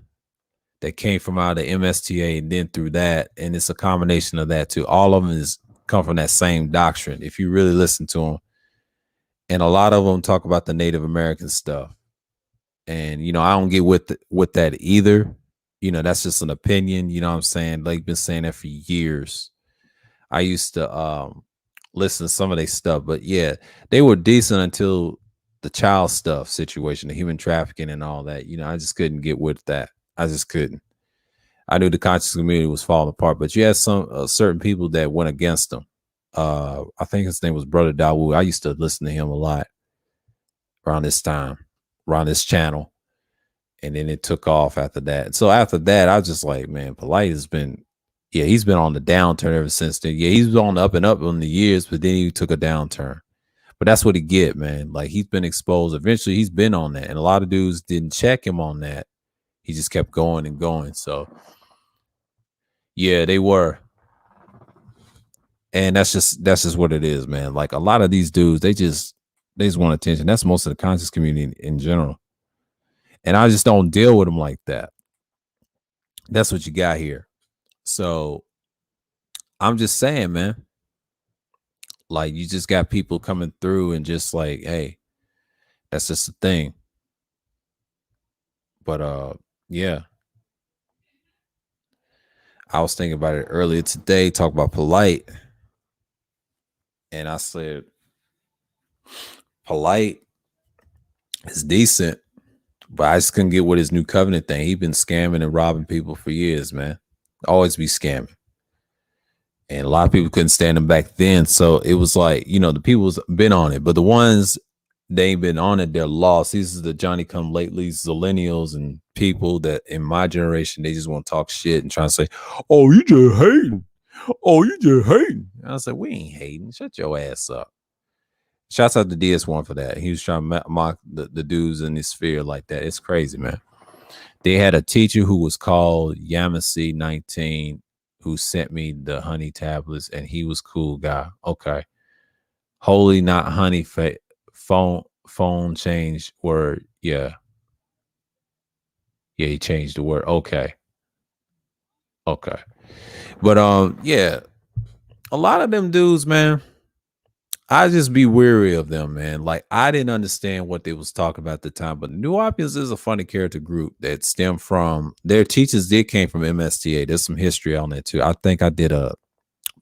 that came from out of the MSTA and then through that, and it's a combination of that too. All of them come from that same doctrine. If you really listen to them, and a lot of them talk about the Native American stuff, and I don't get with that either. That's just an opinion. You know what I'm saying? They've been saying that for years. I used to listen to some of their stuff, but yeah, they were decent until the child stuff situation, the human trafficking and all that. I just couldn't get with that. I just couldn't. I knew the conscious community was falling apart, but you had some certain people that went against them. I think his name was Brother Dawood. I used to listen to him a lot around this time, around this channel. And then it took off after that. So after that, I was just like, man, Polite has been, he's been on the downturn ever since then. Yeah, he's on the up and up in the years, but then he took a downturn. But that's what he get, man. Like he's been exposed. Eventually, he's been on that, and a lot of dudes didn't check him on that. He just kept going and going. So yeah, they were, and that's just what it is, man. Like a lot of these dudes, they just want attention. That's most of the conscious community in general. And I just don't deal with them like that. That's what you got here. So I'm just saying, man, like you just got people coming through and just like, hey, that's just a thing. But yeah. I was thinking about it earlier today, talk about Polite. And I said, Polite is decent, but I just couldn't get with his New Covenant thing. He's been scamming and robbing people for years, man. Always be scamming. And a lot of people couldn't stand him back then. So it was like, the people's been on it, but the ones they ain't been on it, they're lost. These are the Johnny come lately millennials and people that in my generation, they just want to talk shit and try to say, oh, you just hating. Oh, you just hating. And I was like, we ain't hating. Shut your ass up. Shouts out to DS1 for that. He was trying to mock the dudes in this sphere like that. It's crazy, man. They had a teacher who was called Yamasi 19 who sent me the honey tablets, and he was cool guy. Okay. Holy, not honey. Phone change word. Yeah. Yeah, he changed the word. Okay. Okay. But yeah. A lot of them dudes, man, I just be weary of them, man. Like I didn't understand what they was talking about at the time, but New Orleans is a funny character group that stem from their teachers came from MSTA. There's some history on that too. I think I did a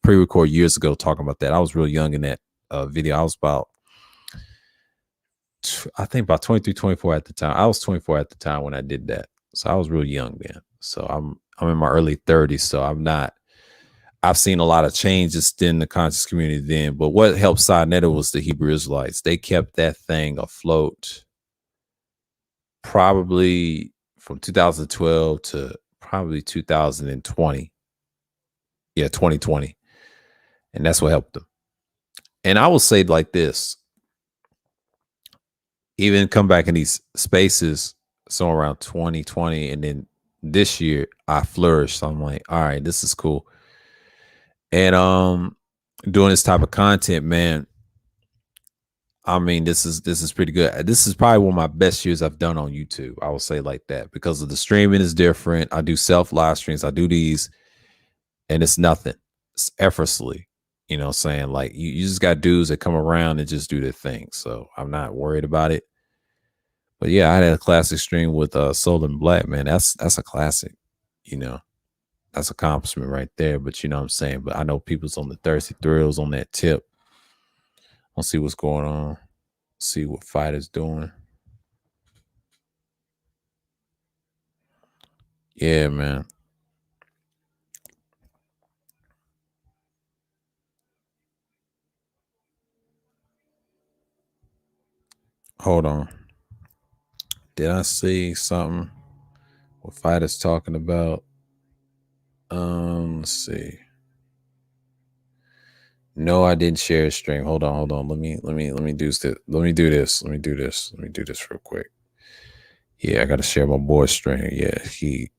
pre-record years ago talking about that. I was real young in that video. I was about 23, 24 at the time. I was 24 at the time when I did that. So I was real young then. So I'm in my early 30s. So I've seen a lot of changes in the conscious community then, but what helped Sinetta was the Hebrew Israelites. They kept that thing afloat probably from 2012 to probably 2020. Yeah, 2020. And that's what helped them. And I will say it like this. Even come back in these spaces somewhere around 2020, and then this year I flourished. So I'm like, all right, this is cool. And doing this type of content, man, I mean, this is pretty good. This is probably one of my best years I've done on YouTube. I will say like that because of the streaming is different. I do self live streams. I do these, and it's nothing. It's effortlessly. You know, what I'm saying like you just got dudes that come around and just do their thing. So I'm not worried about it. But yeah, I had a classic stream with Soul and Black, man. That's a classic. You know, that's accomplishment right there. But you know what I'm saying? But I know people's on the thirsty thrills on that tip. I'll see what's going on. See what fight is doing. Yeah, man. Hold on. Did I see something? What fight is talking about? Let's see. No, I didn't share a stream. Hold on. Let me do this. Let me do this. Let me do this. Let me do this real quick. Yeah, I gotta share my boy's stream. Yeah, he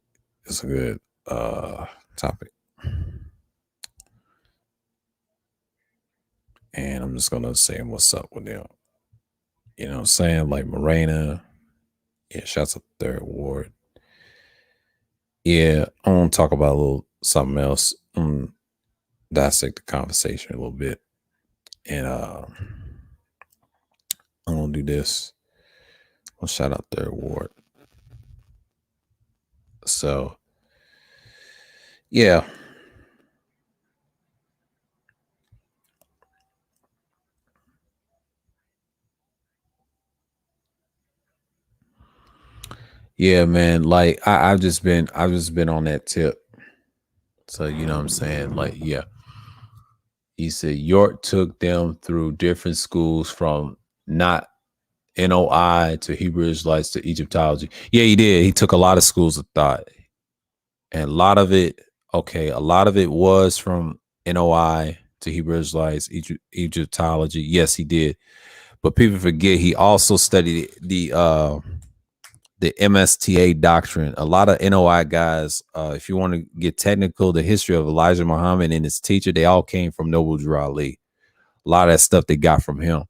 is a good topic. And I'm just gonna say what's up with them. You know what I'm saying? Like Morena. Yeah, shouts out third ward. Yeah, I want to talk about a little something else. Dissect the conversation a little bit. And I'm gonna do this. I'll shout out third ward. So yeah. Yeah, man. Like I've just been on that tip. So you know what I'm saying? Like, yeah. He said York took them through different schools from not NOI to Hebrew Israelites to Egyptology. Yeah, he did. He took a lot of schools of thought. And a lot of it, okay, a lot of it was from NOI to Hebrew Israelites, Egyptology. Yes, he did. But people forget he also studied the MSTA doctrine. A lot of NOI guys, if you want to get technical, the history of Elijah Muhammad and his teacher, they all came from Noble Drew Ali. A lot of that stuff they got from him.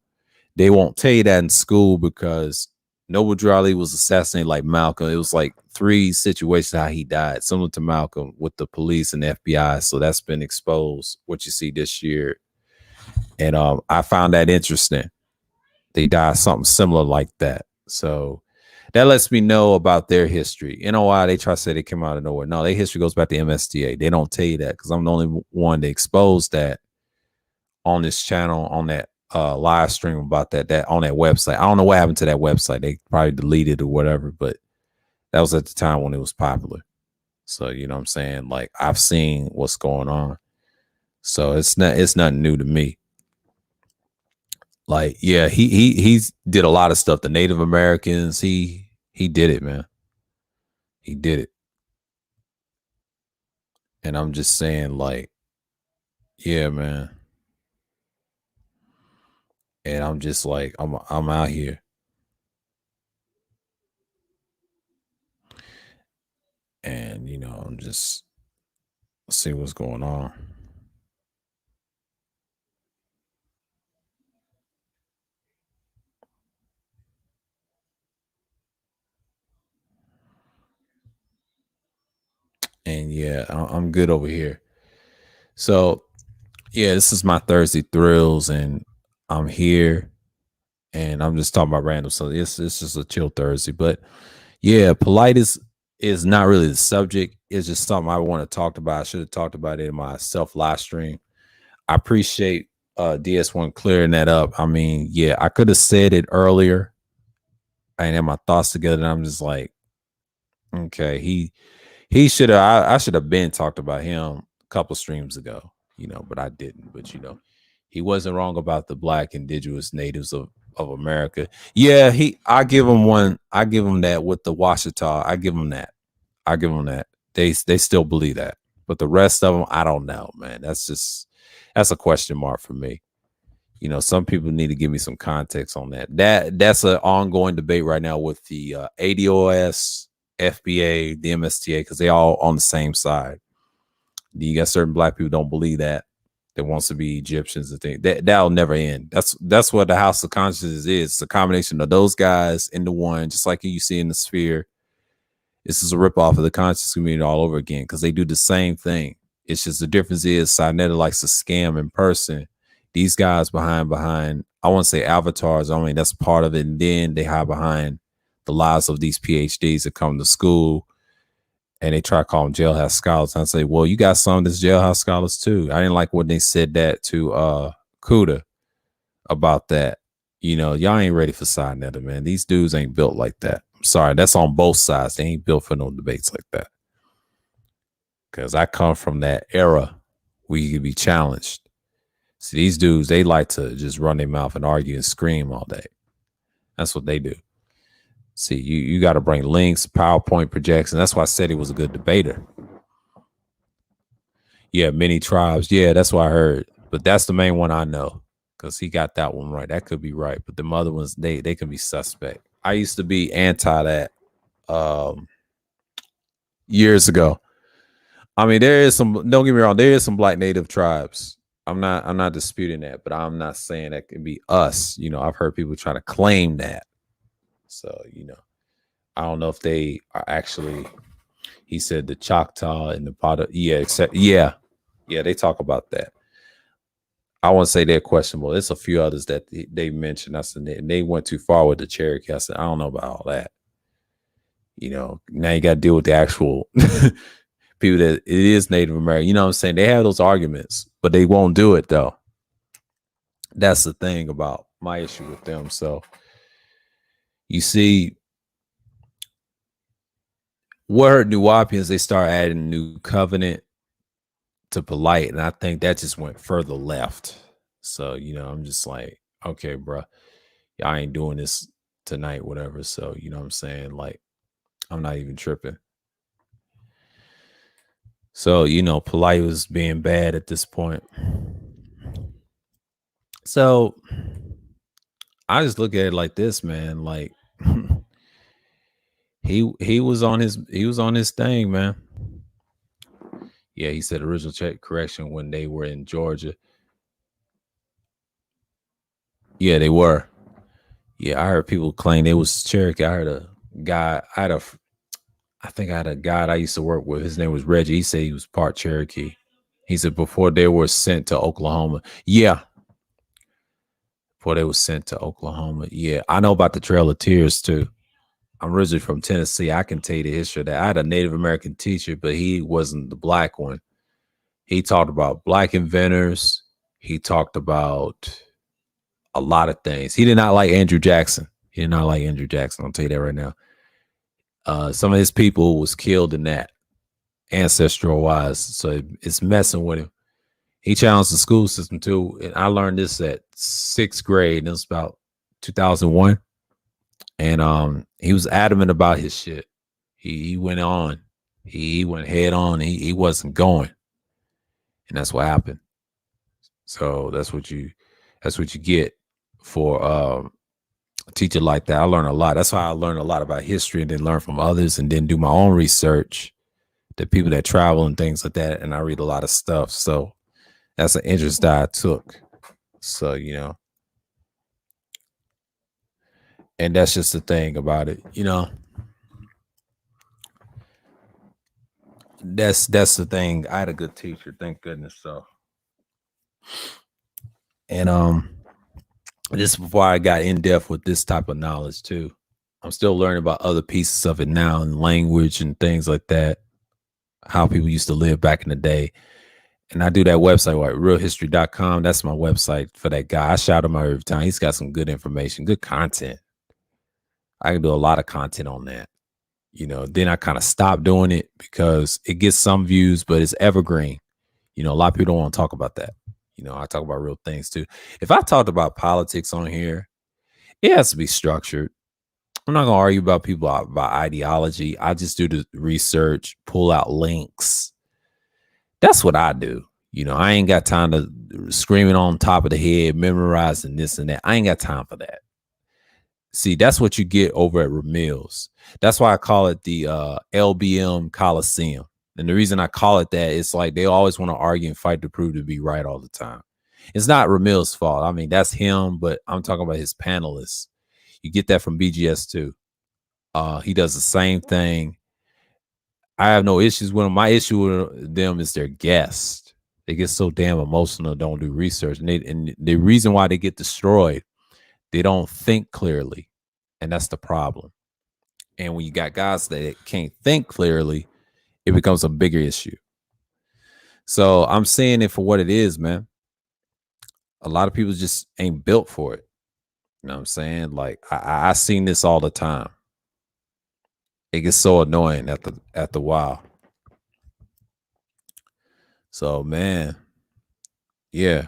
They won't tell you that in school because Noble Drew Ali was assassinated like Malcolm. It was like 3 situations how he died, similar to Malcolm with the police and the FBI. So that's been exposed, what you see this year. And I found that interesting. They died something similar like that. So that lets me know about their history. You know why they try to say they came out of nowhere? No, their history goes back to MSTA. They don't tell you that because I'm the only one to expose that on this channel, on that live stream about that on that website. I don't know what happened to that website. They probably deleted or whatever, but that was at the time when it was popular. So you know what I'm saying? Like I've seen what's going on. So it's nothing new to me. Like, yeah, he's did a lot of stuff. The Native Americans, he did it, man. He did it. And I'm just saying, like, yeah, man. And I'm just like, I'm out here. And you know, I'm just see what's going on. And yeah, I'm good over here. So yeah, this is my Thursday thrills, and I'm here, and I'm just talking about random. So it's just a chill Thursday. But yeah, polite is not really the subject. It's just something I want to talk about. I should have talked about it in my self live stream. I appreciate DS1 clearing that up. I mean, yeah, I could have said it earlier. I didn't have my thoughts together, and I'm just like, okay, he should have. I should have been talked about him a couple streams ago, you know, but I didn't. But you know, he wasn't wrong about the Black indigenous natives of America. Yeah, I give him one. I give him that with the Washita. I give him that. I give them that. They still believe that, but the rest of them, I don't know, man. That's a question mark for me. You know, some people need to give me some context on that. That's an ongoing debate right now with the ADOS, FBA, the MSTA, because they all on the same side. You got certain Black people don't believe that, that wants to be Egyptians and things. That'll never end. That's what the House of Consciousness is. It's a combination of those guys into one, just like you see in the Sphere. This is a ripoff of the conscious community all over again because they do the same thing. It's just the difference is Sinetta likes to scam in person. These guys behind, I want to say avatars only. That's part of it. And then they hide behind the lives of these PhDs that come to school and they try to call them jailhouse scholars. And I say, well, you got some of this jailhouse scholars too. I didn't like when they said that to Kuda about that. You know, y'all ain't ready for Sinetta, man. These dudes ain't built like that. I'm sorry, that's on both sides. They ain't built for no debates like that. Because I come from that era where you could be challenged. See, these dudes, they like to just run their mouth and argue and scream all day. That's what they do. See, you got to bring links, PowerPoint projections. That's why I said he was a good debater. Yeah, many tribes. Yeah, that's what I heard. But that's the main one I know. Because he got that one right. That could be right. But the other ones, they can be suspect. I used to be anti that years ago. I mean, there is some, don't get me wrong, there is some black native tribes. I'm not disputing that, but I'm not saying that can be us. You know, I've heard people try to claim that. So, you know, I don't know if they are actually, he said the Choctaw and the Potter. Yeah, they talk about that. I won't say they're questionable. There's a few others that they mentioned. I said, and they went too far with the Cherokee. I said, I don't know about all that. You know, now you got to deal with the actual people that it is Native American. You know what I'm saying? They have those arguments, but they won't do it though. That's the thing about my issue with them. So you see, what hurt New Wapians, they start adding New Covenant to Polite, and I think that just went further left. So, you know, I'm just like, okay, bro, y'all ain't doing this tonight, whatever. So, you know what I'm saying? Like, I'm not even tripping. So, you know, Polite was being bad at this point. So I just look at it like this, man. Like he was on his thing, man. Yeah, he said original check correction when they were in Georgia. Yeah, they were. Yeah, I heard people claim they was Cherokee. I heard a guy, I think I had a guy I used to work with. His name was Reggie. He said he was part Cherokee. He said before they were sent to Oklahoma. Yeah. Before they were sent to Oklahoma. Yeah. I know about the Trail of Tears too. I'm originally from Tennessee. I can tell you the history of that. I had a Native American teacher, but he wasn't the black one. He talked about black inventors. He talked about a lot of things. He did not like Andrew Jackson. He did not like Andrew Jackson. I'll tell you that right now. Some of his people was killed in that, ancestral wise. So it's messing with him. He challenged the school system too. And I learned this at 6th grade. And it was about 2001. And he was adamant about his shit. He went on. He went head on. He wasn't going. And that's what happened. So that's what you get for a teacher like that. I learned a lot. That's why I learned a lot about history and then learn from others and then do my own research, the people that travel and things like that. And I read a lot of stuff. So that's an interest that I took. So, you know, and that's just the thing about it, you know. That's the thing. I had a good teacher, thank goodness. So, and this is before I got in depth with this type of knowledge too. I'm still learning about other pieces of it now and language and things like that, how people used to live back in the day. And I do that website, like realhistory.com. That's my website for that guy. I shout him out every time. He's got some good information, good content. I can do a lot of content on that. You know, then I kind of stopped doing it because it gets some views, but it's evergreen. You know, a lot of people don't want to talk about that. You know, I talk about real things too. If I talked about politics on here, it has to be structured. I'm not going to argue about people about ideology. I just do the research, pull out links. That's what I do. You know, I ain't got time to screaming on top of the head, memorizing this and that. I ain't got time for that. See, that's what you get over at Ramil's. That's why I call it the LBM Coliseum. And the reason I call it that, it's like they always want to argue and fight to prove to be right all the time. It's not Ramil's fault. I mean, that's him, but I'm talking about his panelists. You get that from BGS too. He does the same thing. I have no issues with them. My issue with them is their guests. They get so damn emotional, don't do research. And the reason why they get destroyed, they don't think clearly. And that's the problem. And when you got guys that can't think clearly, it becomes a bigger issue. So I'm saying it for what it is, man. A lot of people just ain't built for it. You know what I'm saying? Like I seen this all the time. It gets so annoying at the while. So man, yeah.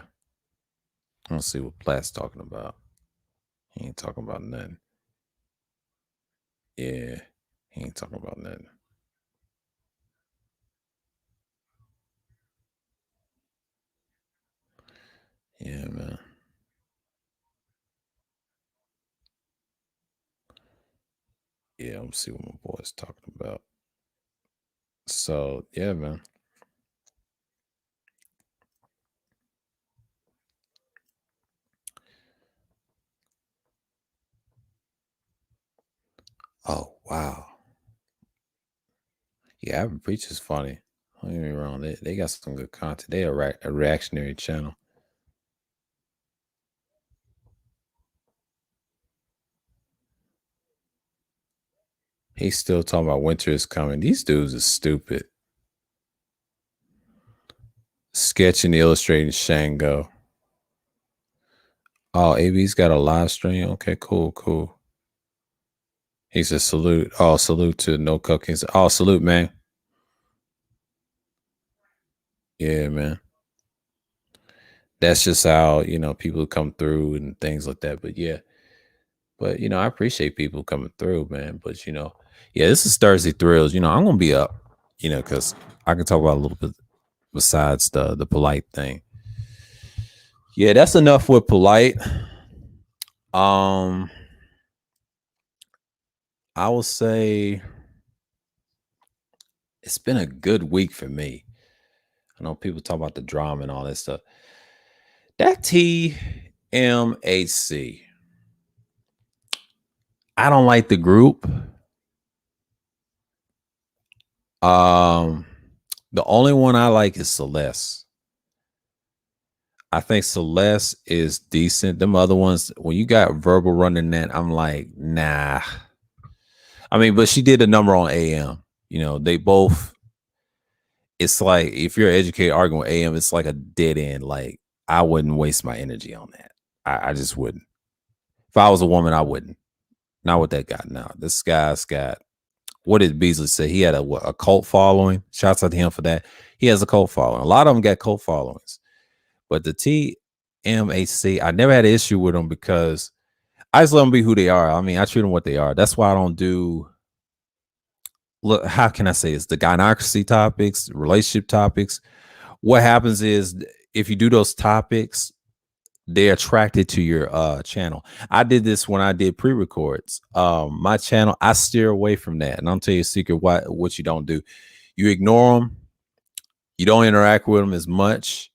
Let's see what Platt's talking about. He ain't talking about nothing. Yeah, he ain't talking about nothing. Yeah, man. Yeah, let's see what my boy's talking about. So yeah, man. Oh wow. Yeah, Average Preacher's funny. Don't get me wrong. They got some good content. They a reactionary channel. He's still talking about winter is coming. These dudes are stupid. Sketching, illustrating Shango. Oh, AB's got a live stream. Okay, cool, cool. He said salute. Oh, salute to No Cookings. Oh, salute, man. Yeah, man. That's just how, people come through and things like that. But yeah. But I appreciate people coming through, man. But yeah, this is Thursday Thrills. I'm gonna be up, because I can talk about a little bit besides the polite thing. Yeah, that's enough with polite. I will say it's been a good week for me. I know people talk about the drama and all that stuff. That TMHC. I don't like the group. Um, the only one I like is Celeste. I think Celeste is decent. Them other ones, when you got verbal running that, I'm like, nah. I mean, but she did a number on AM. They both. It's like if you're an educated arguing with AM, it's like a dead end. Like I wouldn't waste my energy on that. I just wouldn't. If I was a woman, I wouldn't. Not with that guy. Now this guy's got. What did Beasley say? He had a cult following. Shouts out to him for that. He has a cult following. A lot of them got cult followings. But the TMHC, I never had an issue with them because I just let them be who they are. I mean, I treat them what they are. That's why I don't do. Look, how can I say this? The gynocracy topics, relationship topics. What happens is if you do those topics, they're attracted to your channel. I did this when I did pre-records. My channel, I steer away from that. And I'll tell you a secret what you don't do. You ignore them. You don't interact with them as much.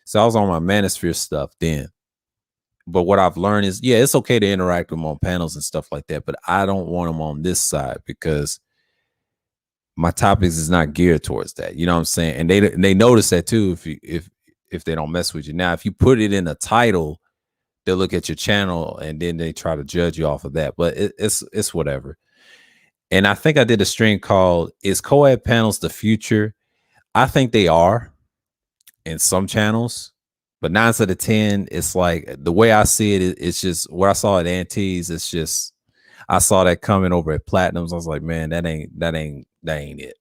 So I was on my manosphere stuff then. But what I've learned is, yeah, it's okay to interact with them on panels and stuff like that, but I don't want them on this side because my topics is not geared towards that. You know what I'm saying? And they notice that too if they don't mess with you. Now, if you put it in a title, they'll look at your channel and then they try to judge you off of that. But it's whatever. And I think I did a stream called "Is Co-ed Panels the Future?" I think they are in some channels. But 9 out of 10, it's like the way I see it, it's just what I saw at Antes. It's just I saw that coming over at Platinums. I was like, man, that ain't it.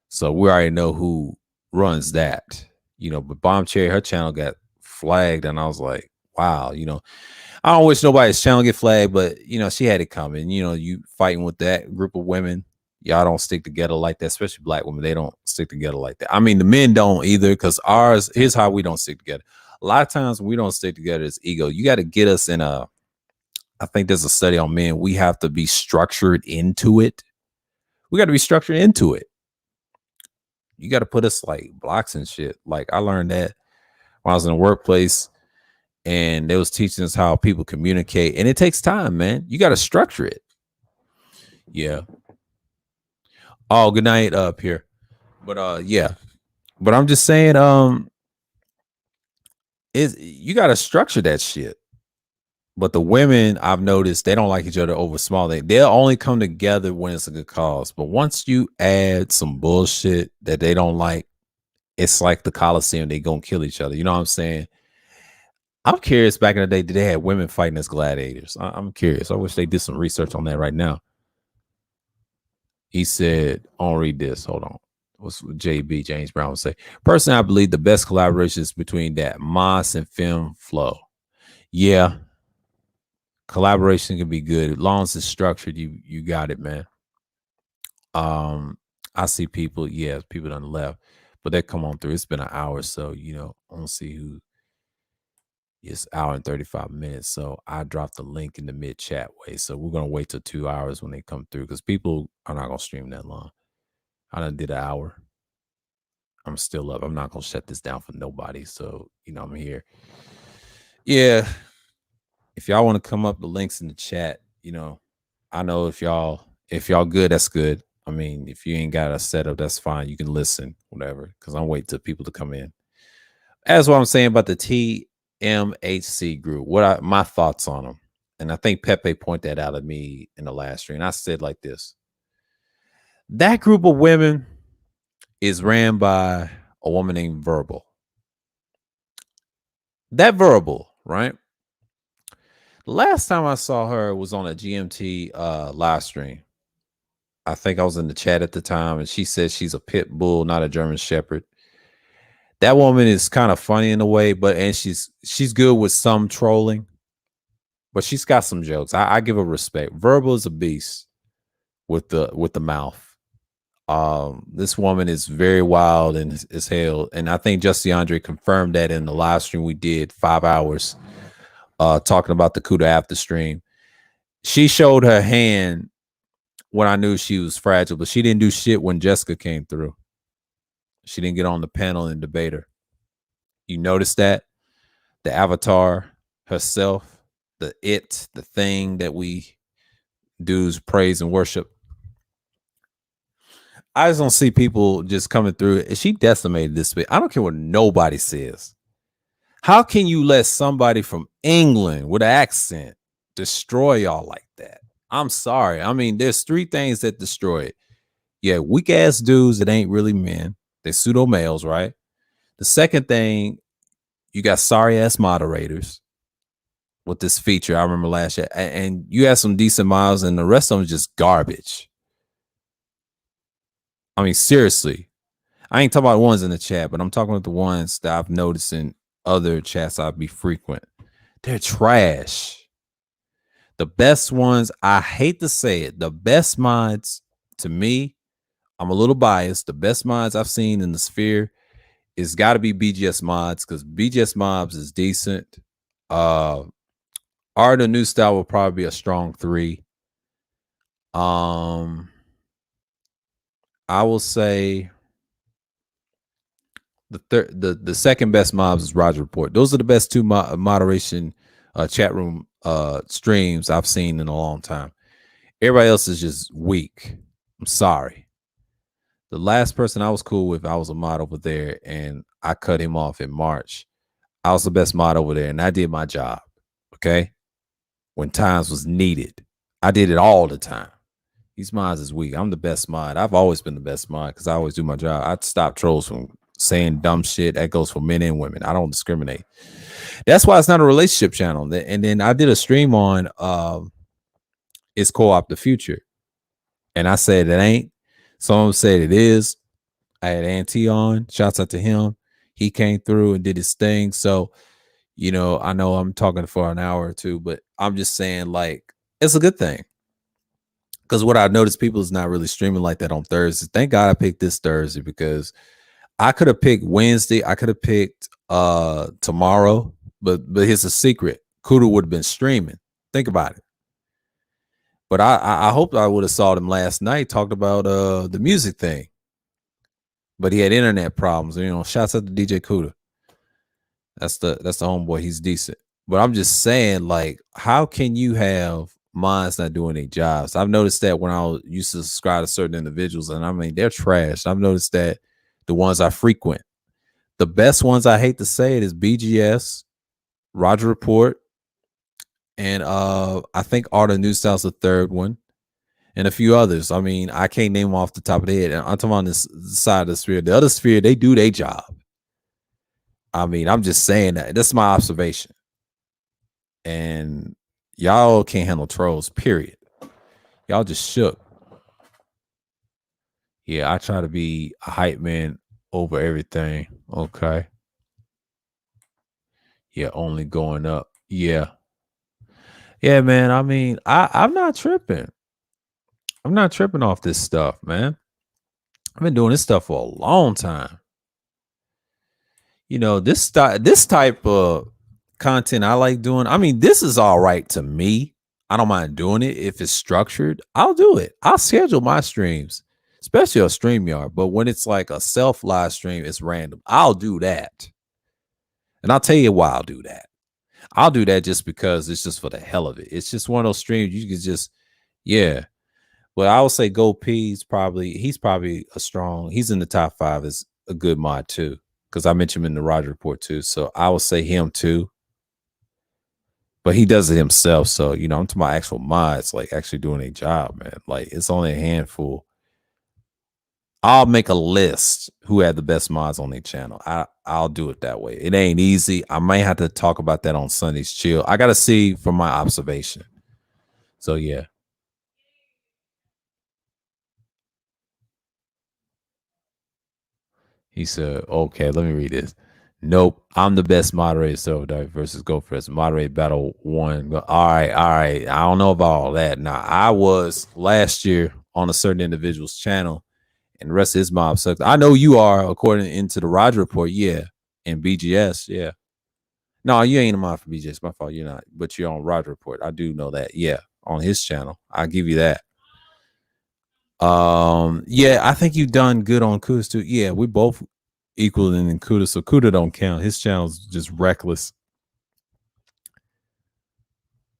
So we already know who runs that, But Bomb Cherry, her channel got flagged, and I was like, wow, I don't wish nobody's channel get flagged, but she had it coming. You fighting with that group of women. Y'all don't stick together like that, especially black women. They don't stick together like that. I mean, the men don't either, because here's how we don't stick together. A lot of times when we don't stick together, it's ego. You got to get us in I think there's a study on men. We have to be structured into it. We got to be structured into it. You got to put us like blocks and shit. Like I learned that when I was in the workplace and they was teaching us how people communicate. And it takes time, man. You got to structure it. Yeah. Oh, good night up here. But yeah. But I'm just saying, is you got to structure that shit. But the women I've noticed they don't like each other over small things. They'll only come together when it's a good cause. But once you add some bullshit that they don't like, it's like the Coliseum. They gonna kill each other. You know what I'm saying? I'm curious. Back in the day, did they have women fighting as gladiators? I'm curious. I wish they did some research on that right now. He said, "I'll read this. Hold on." What's JB James Brown would say? Personally, I believe the best collaboration is between that Moss and Film Flow. Yeah, collaboration can be good as long as it's structured. You got it, man. I see people. Yeah, people done left, but they come on through. It's been an hour, so I don't see who. It's hour and 35 minutes. So I dropped the link in the mid chat way. So we're gonna wait till 2 hours when they come through because people are not gonna stream that long. I done did an hour. I'm still up. I'm not gonna shut this down for nobody. So I'm here. Yeah. If y'all want to come up, the links in the chat. I know if y'all good, that's good. I mean, if you ain't got a setup, that's fine. You can listen, whatever. Because I'm waiting till people to come in. That's what I'm saying about the TMHC group. My thoughts on them, and I think Pepe pointed that out at me in the last stream. I said like this: that group of women is ran by a woman named Verbal. That Verbal, right? The last time I saw her was on a GMT live stream. I think I was in the chat at the time, and she said she's a pit bull, not a German Shepherd. That woman is kind of funny in a way, and she's good with some trolling, but she's got some jokes. I give her respect. Verbal is a beast with the mouth. This woman is very wild and as hell, and I think Justin Andre confirmed that in the live stream we did 5 hours, talking about the CUDA after stream. She showed her hand when I knew she was fragile, but she didn't do shit when Jessica came through. She didn't get on the panel and debate her. You notice that? The avatar herself, the thing that we dudes praise and worship. I just don't see people just coming through. She decimated this bit. I don't care what nobody says. How can you let somebody from England with an accent destroy y'all like that? I'm sorry. I mean, there's 3 things that destroy it. Yeah, weak ass dudes that ain't really men. They pseudo males, right? The second thing, you got sorry ass moderators with this feature. I remember last year, and you had some decent miles, and the rest of them just garbage. I mean, seriously, I ain't talking about the ones in the chat, but I'm talking about the ones that I've noticed in other chats I'd be frequent. They're trash. The best ones, I hate to say it, the best mods to me, I'm a little biased. The best mods I've seen in the sphere is got to be BGS mods because BGS mobs is decent. Art of New Style will probably be a strong 3. I will say the second best mobs is Roger Report. Those are the best 2 moderation chat room streams I've seen in a long time. Everybody else is just weak. I'm sorry. The last person I was cool with, I was a mod over there, and I cut him off in March. I was the best mod over there, and I did my job. Okay, when times was needed, I did it all the time. These mods is weak. I'm the best mod. I've always been the best mod because I always do my job. I stop trolls from saying dumb shit. That goes for men and women. I don't discriminate. That's why it's not a relationship channel. And then I did a stream on It's Co-op the Future. And I said it ain't. Someone said it is. I had Auntie on. Shouts out to him. He came through and did his thing. So, I know I'm talking for an hour or 2, but I'm just saying, like, it's a good thing. Because what I noticed, people is not really streaming like that on Thursday. Thank God I picked this Thursday because I could have picked Wednesday. I could have picked tomorrow, but here's a secret. Kuda would have been streaming. Think about it. But I hope I would have saw them last night, talked about the music thing. but he had internet problems. You know, shouts out to DJ Cuda. That's the homeboy. He's decent. But I'm just saying, like, how can you have minds not doing their jobs? I've noticed that when used to subscribe to certain individuals, and I mean they're trash. I've noticed that the ones I frequent, the best ones, I hate to say it, is BGS, Roger Report, and I think Art of New Style's the third one, and a few others. I mean, I can't name them off the top of the head. And I'm talking on this side of the sphere. The other sphere, they do their job. I mean, I'm just saying that. That's my observation. And y'all can't handle trolls, period. Y'all just shook. Yeah, I try to be a hype man over everything. Okay. Yeah, only going up. Yeah. Yeah, man. I mean, I'm not tripping. I'm not tripping off this stuff, man. I've been doing this stuff for a long time. You know, this type of content I like doing. I mean, this is all right to me. I don't mind doing it if it's structured. I'll do it. I'll schedule my streams, especially on StreamYard. But when it's like a self live stream, it's random. I'll do that, and I'll tell you why I'll do that. I'll do that just because it's just for the hell of it. It's just one of those streams you can just, yeah. But I would say Go P's he's probably a strong. He's in the top 5 as a good mod too, because I mentioned him in the Roger Report too. So I would say him too. But he does it himself. So, you know, I'm talking about actual mods, like actually doing a job, man. Like it's only a handful. I'll make a list who had the best mods on their channel. I'll do it that way. It ain't easy. I might have to talk about that on Sunday's Chill. I gotta see from my observation. So yeah. He said, okay, let me read this. Nope, I'm the best moderator. So versus Go First. Moderate battle one. All right, all right. I don't know about all that. Now, I was last year on a certain individual's channel, and the rest of his mob sucks. I know you are, according into the Roger Report, yeah. And BGS, yeah. No, you ain't a mod for BGS. My fault, you're not. But you're on Roger Report. I do know that. Yeah, on his channel. I'll give you that. Yeah, I think you've done good on Kudos too. Yeah, we both equal in Kuda, so Kuda don't count. His channel's just reckless.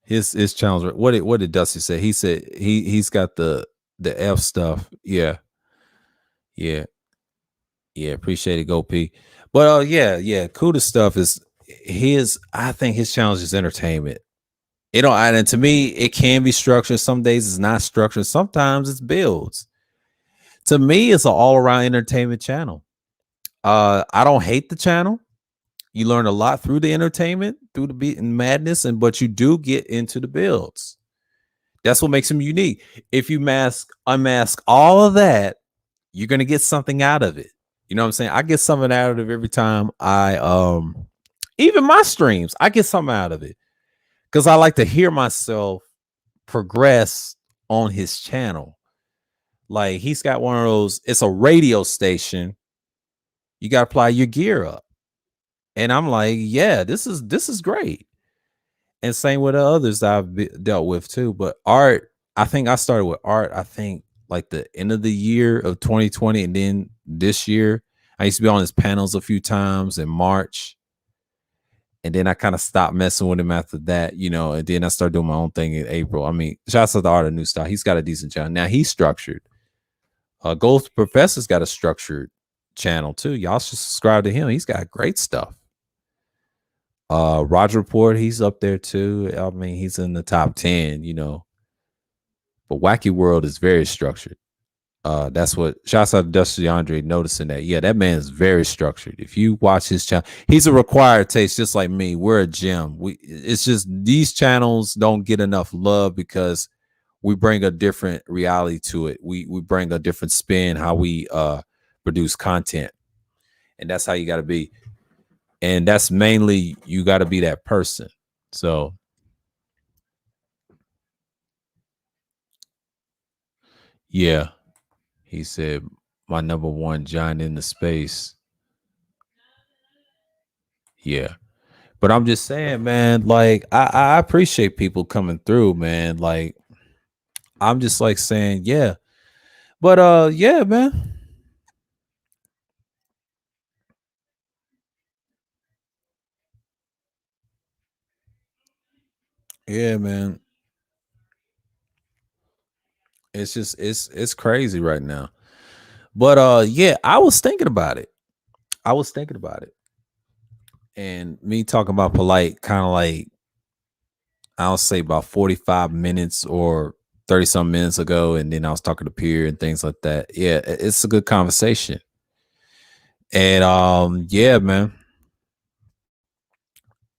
His channel's what did Dusty say? He said he's got the F stuff. Yeah, yeah, yeah. Appreciate it, Go P. But yeah, Kuda stuff is his. I think his channel is just entertainment. It don't, and to me, it can be structured. Some days it's not structured. Sometimes it's builds. To me, it's an all around entertainment channel. I don't hate the channel. You learn a lot through the entertainment, through the beat and madness, and but you do get into the builds. That's what makes them unique. If you unmask all of that, you're gonna get something out of it. You know what I'm saying? I get something out of it every time even my streams, I get something out of it. Because I like to hear myself progress on his channel. Like he's got one of those, it's a radio station. You gotta apply your gear up. And I'm like, yeah, this is great. And same with the others I've dealt with too. But Art, I think I started with Art. I think like the end of the year of 2020, and then this year, I used to be on his panels a few times in March, and then I kind of stopped messing with him after that, you know. And then I started doing my own thing in April. I mean, shouts out to Art of New Style. He's got a decent channel now. He's structured. Gold Professor's got a structured channel too. Y'all should subscribe to him. He's got great stuff. Roger Report, he's up there too. I mean, he's in the top 10, you know. But Wacky World is very structured. That's what shouts out to Dusty Andre noticing that. Yeah, that man is very structured. If you watch his channel, he's a required taste, just like me. We're a gem. It's just these channels don't get enough love because we bring a different reality to it. We bring a different spin how we produce content. And that's how you gotta be. And that's mainly you gotta be that person. So yeah. He said, my number one giant in the space. Yeah. But I'm just saying, man, like I appreciate people coming through, man. Like I'm just like saying, yeah. But yeah, man. Yeah, man. It's just it's crazy right now. But yeah, I was thinking about it. I was thinking about it. And me talking about polite kind of like I'll say about 45 minutes or 30 some minutes ago. And then I was talking to peer and things like that. Yeah, it's a good conversation. And yeah, man.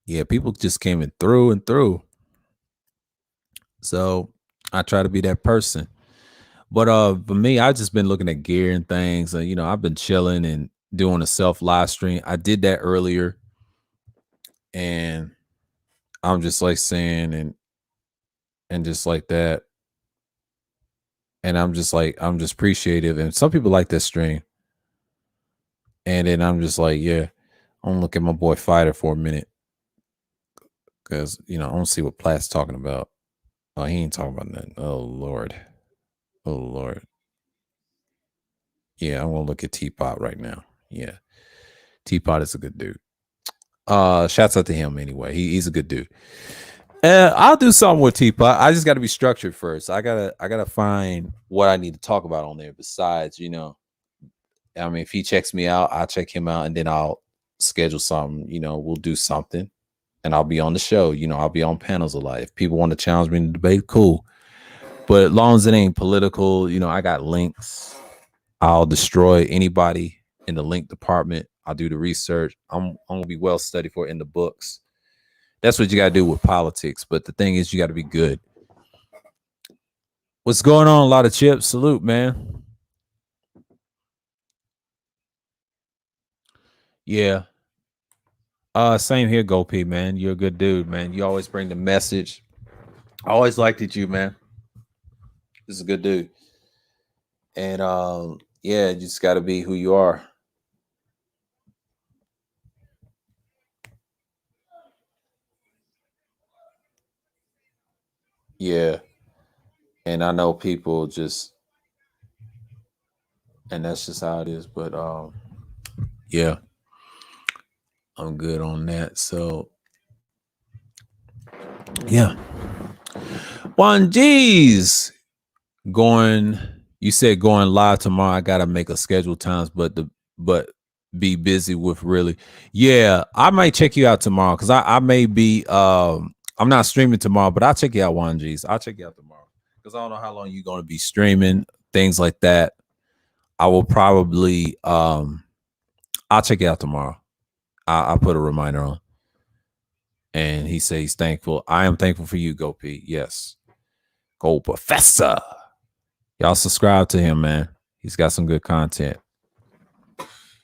Yeah, people just came in through and through. So I try to be that person. But for me, I've just been looking at gear and things. And I've been chilling and doing a self live stream. I did that earlier, and I'm just like saying and just like that. And I'm just appreciative. And some people like that stream. And then I'm just like, yeah, I'm gonna look at my boy Fighter for a minute. Cause I don't see what Platt's talking about. Oh, he ain't talking about nothing. Oh Lord. Oh Lord. Yeah, I'm gonna look at Teapot right now. Yeah. Teapot is a good dude. Shouts out to him anyway. He's a good dude. I'll do something with Teapot. I just got to be structured first. I gotta find what I need to talk about on there. Besides, I mean, if he checks me out, I'll check him out, and then I'll schedule something. We'll do something, and I'll be on the show. I'll be on panels a lot. If people want to challenge me in the debate, cool. But as long as it ain't political, I got links. I'll destroy anybody in the link department. I'll do the research. I'm gonna be well studied for it in the books. That's what you gotta do with politics. But the thing is, you gotta be good. What's going on? A lot of chips. Salute, man. Yeah. Same here, Go P, man. You're a good dude, man. You always bring the message. I always liked it, you, man. This is a good dude. And yeah, you just gotta be who you are. Yeah. And I know people just and that's just how it is. But yeah, I'm good on that. So yeah. One G's going. You said going live tomorrow. I gotta make a schedule times, but be busy with really. Yeah, I might check you out tomorrow because I may be I'm not streaming tomorrow, but I'll check you out one G's. I'll check you out tomorrow because I don't know how long you're gonna be streaming things like that. I will probably I'll check you out tomorrow. I'll put a reminder on. And he says he's thankful. I am thankful for you, Go P. Yes. Go Professor. Y'all subscribe to him, man. He's got some good content.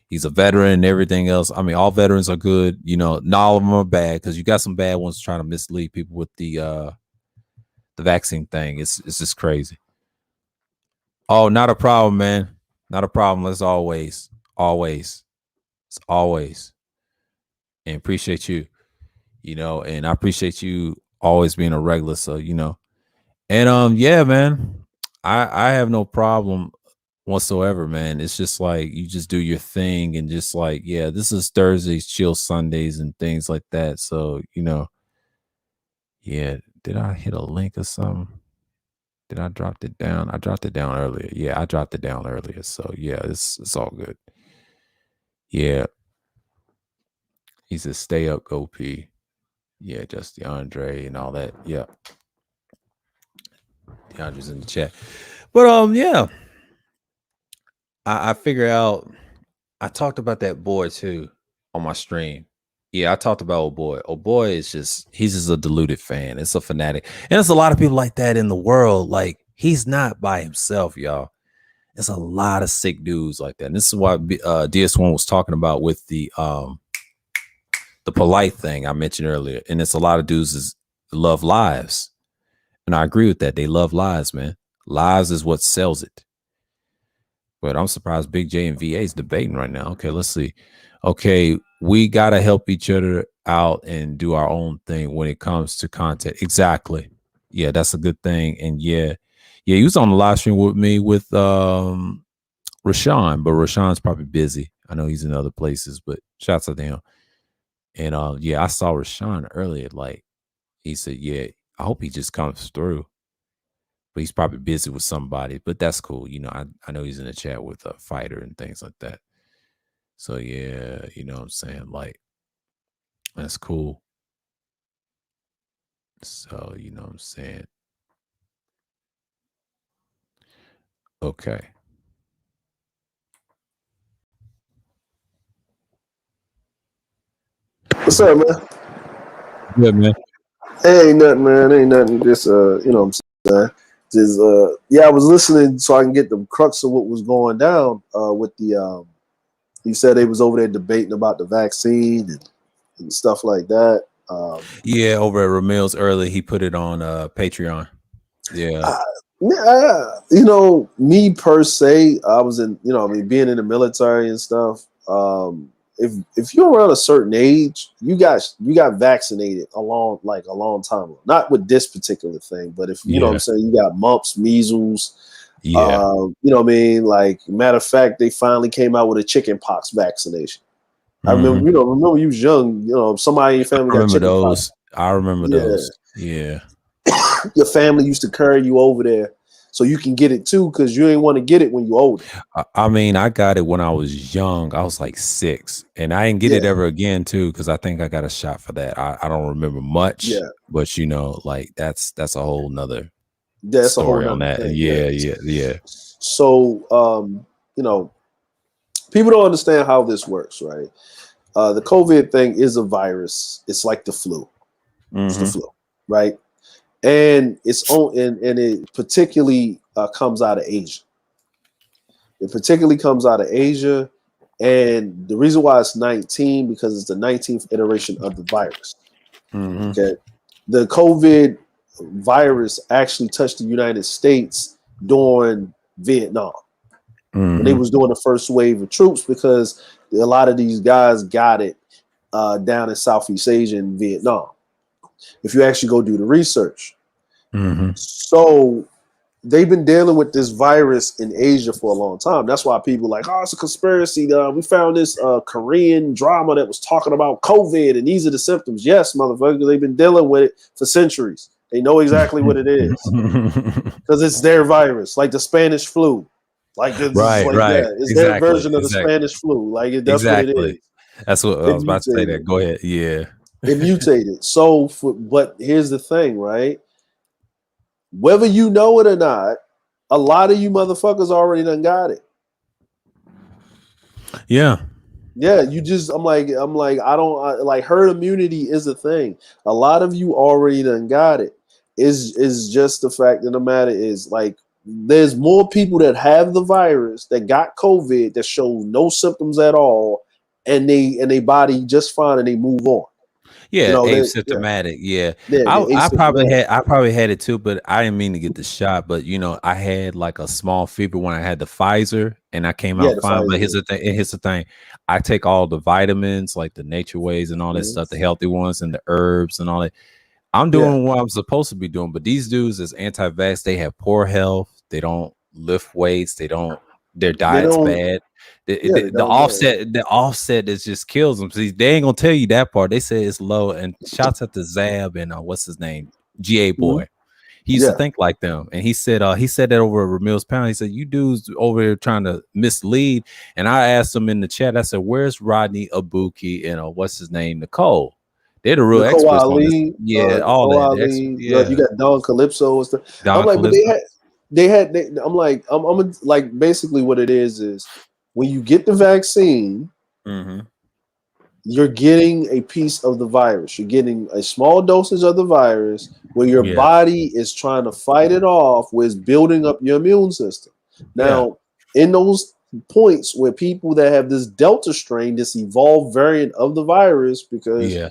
He's a veteran and everything else. I mean, all veterans are good. Not all of them are bad because you got some bad ones trying to mislead people with the vaccine thing. It's just crazy. Oh, not a problem, man. Not a problem. As always, always, it's always, and appreciate you. And I appreciate you always being a regular. So and yeah, man, I have no problem whatsoever, man. It's just like you just do your thing and just like, yeah, this is Thursdays, chill Sundays, and things like that. So, yeah. Did I hit a link or something? Did I drop it down? I dropped it down earlier. Yeah, I dropped it down earlier. So yeah, it's all good. Yeah. He says stay up, go P. Yeah, just DeAndre and all that. Yeah. DeAndre's in the chat. But yeah. I figure out I talked about that boy too on my stream. Yeah, I talked about old boy. Old boy is he's just a deluded fan. It's a fanatic. And there's a lot of people like that in the world. Like he's not by himself, y'all. There's a lot of sick dudes like that. And this is why DS1 was talking about with the polite thing I mentioned earlier. And it's a lot of dudes is love lives. And I agree with that. They love lives, man. Lives is what sells it. But I'm surprised Big J and VA is debating right now. Okay, let's see. Okay, we gotta help each other out and do our own thing when it comes to content. Exactly. Yeah, that's a good thing. And yeah, he was on the live stream with me with Rashawn, but Rashawn's probably busy. I know he's in other places, but shouts out to him. And yeah, I saw Rashawn earlier. Like he said, yeah, I hope he just comes through. But he's probably busy with somebody. But that's cool. You know, I know he's in the chat with a fighter and things like that. So yeah, you know what I'm saying? Like, that's cool. So, you know what I'm saying? Okay. What's up, man? Good, man. Hey, ain't nothing, man. Ain't nothing. Just you know what I'm saying? Just yeah, I was listening so I can get the crux of what was going down with the you said they was over there debating about the vaccine and stuff like that. Yeah, over at Ramil's early, he put it on Patreon. Yeah. You know, me per se, I was in, you know, I mean, being in the military and stuff. If you're around a certain age, you got vaccinated a long time ago. Not with this particular thing, but if you know what I'm Yeah. saying, you got mumps, measles. Yeah. You know what I mean? Like, matter of fact, they finally came out with a chicken pox vaccination. I remember, Hmm. remember you was young, you know, somebody in your family I got remember chicken pox. those. I remember Yeah. those. Yeah. Your family used to carry you over there so you can get it too, because you ain't want to get it when you're older. I mean, I got it when I was young. I was like 6, and I didn't get it Yeah, ever again too, because I think I got a shot for that. I don't remember much, yeah. but you know, like that's a whole nother That's a whole story on nother that. thing. Yeah. Yeah, yeah, yeah. So you know, people don't understand how this works, right? The COVID thing is a virus. It's like the flu. It's the Hmm. flu, right? And it's on and it particularly comes out of Asia. It particularly comes out of Asia. And the reason why it's 19, because it's the 19th iteration of the virus. Hmm. Okay. The COVID virus actually touched the United States during Vietnam when they Hmm. was doing the first wave of troops, because a lot of these guys got it down in Southeast Asia and Vietnam. If you actually go do the research. Hmm. So they've been dealing with this virus in Asia for a long time. That's why people are like, oh, it's a conspiracy. We found this Korean drama that was talking about COVID, and these are the symptoms. Yes, motherfucker, they've been dealing with it for centuries. They know exactly what it is because it's their virus, like the Spanish flu. Like this is Right, like, right. yeah, it's their Exactly, version of the exactly, Spanish flu. Like that's what it is. exactly. That's what I It was about to say. mutated. That. Go ahead. Yeah. It mutated. So, but here's the thing, right? Whether you know it or not, a lot of you motherfuckers already done got it. Yeah. Yeah, I'm like, like herd immunity is a thing. A lot of you already done got it. Is just the fact of the matter is, like, there's more people that have the virus that got COVID that show no symptoms at all, and they body just fine and they move on. You Yeah, know, yeah, asymptomatic. Yeah, yeah, they're asymptomatic. I probably had it too, but I didn't mean to get the shot. But you know, I had like a small fever when I had the Pfizer, and I came Yeah, out the fine. But Pfizer. here's the thing: I take all the vitamins, like the Nature Ways and all that Mhm. stuff, the healthy ones, and the herbs and all that. I'm Yeah, doing what I'm supposed to be doing. But these dudes is anti-vax. They have poor health. They don't lift weights. They don't. Their they diet's don't. bad. Yeah, they don't. Yeah, The offset is just kills them. See, they ain't gonna tell you that part. They say it's low. And shouts out to Zab and what's his name, GA mhm. boy. He used to Yeah. think like them, and he said that over at Ramil's panel. He said, "You dudes over here trying to mislead." And I asked him in the chat. I said, "Where's Rodney Abuki and what's his name, Nicole? They're the real Nicole experts on this. Ali, Yeah, all Nicole that. Ali. You Yeah, got Don Calypso and stuff. I'm Don like, but Calypso. I'm like, like basically what it is when you get the vaccine, Hmm. you're getting a piece of the virus. You're getting a small dosage of the virus where your Yeah, body is trying to fight it off, where it's building up your immune system. yeah, Now, in those points where people that have this Delta strain, this evolved variant of the virus, yeah,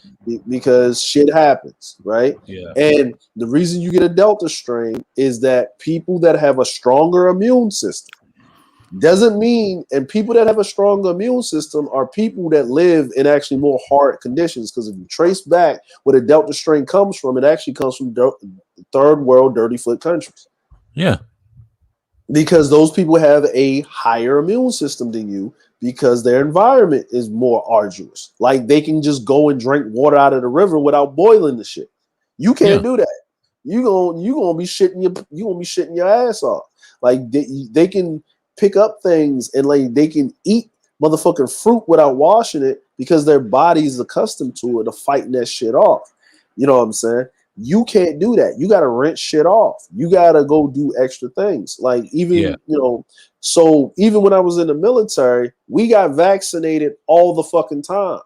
because shit happens, right? yeah, And the reason you get a Delta strain is that people that have a stronger immune system doesn't mean, and people that have a stronger immune system are people that live in actually more hard conditions. Because if you trace back where the Delta strain comes from, it actually comes from third world dirty foot countries. yeah, Because those people have a higher immune system than you, because their environment is more arduous. Like, they can just go and drink water out of the river without boiling the shit. You yeah. can't do that. you gonna be shitting your ass off. Like they can pick up things and like they can eat motherfucking fruit without washing it because their body's accustomed to it, to fighting that shit off. You know what I'm saying? You can't do that. You gotta rinse shit off. You gotta go do extra things. Like Yeah. even, so even when I was in the military, we got vaccinated all the fucking time.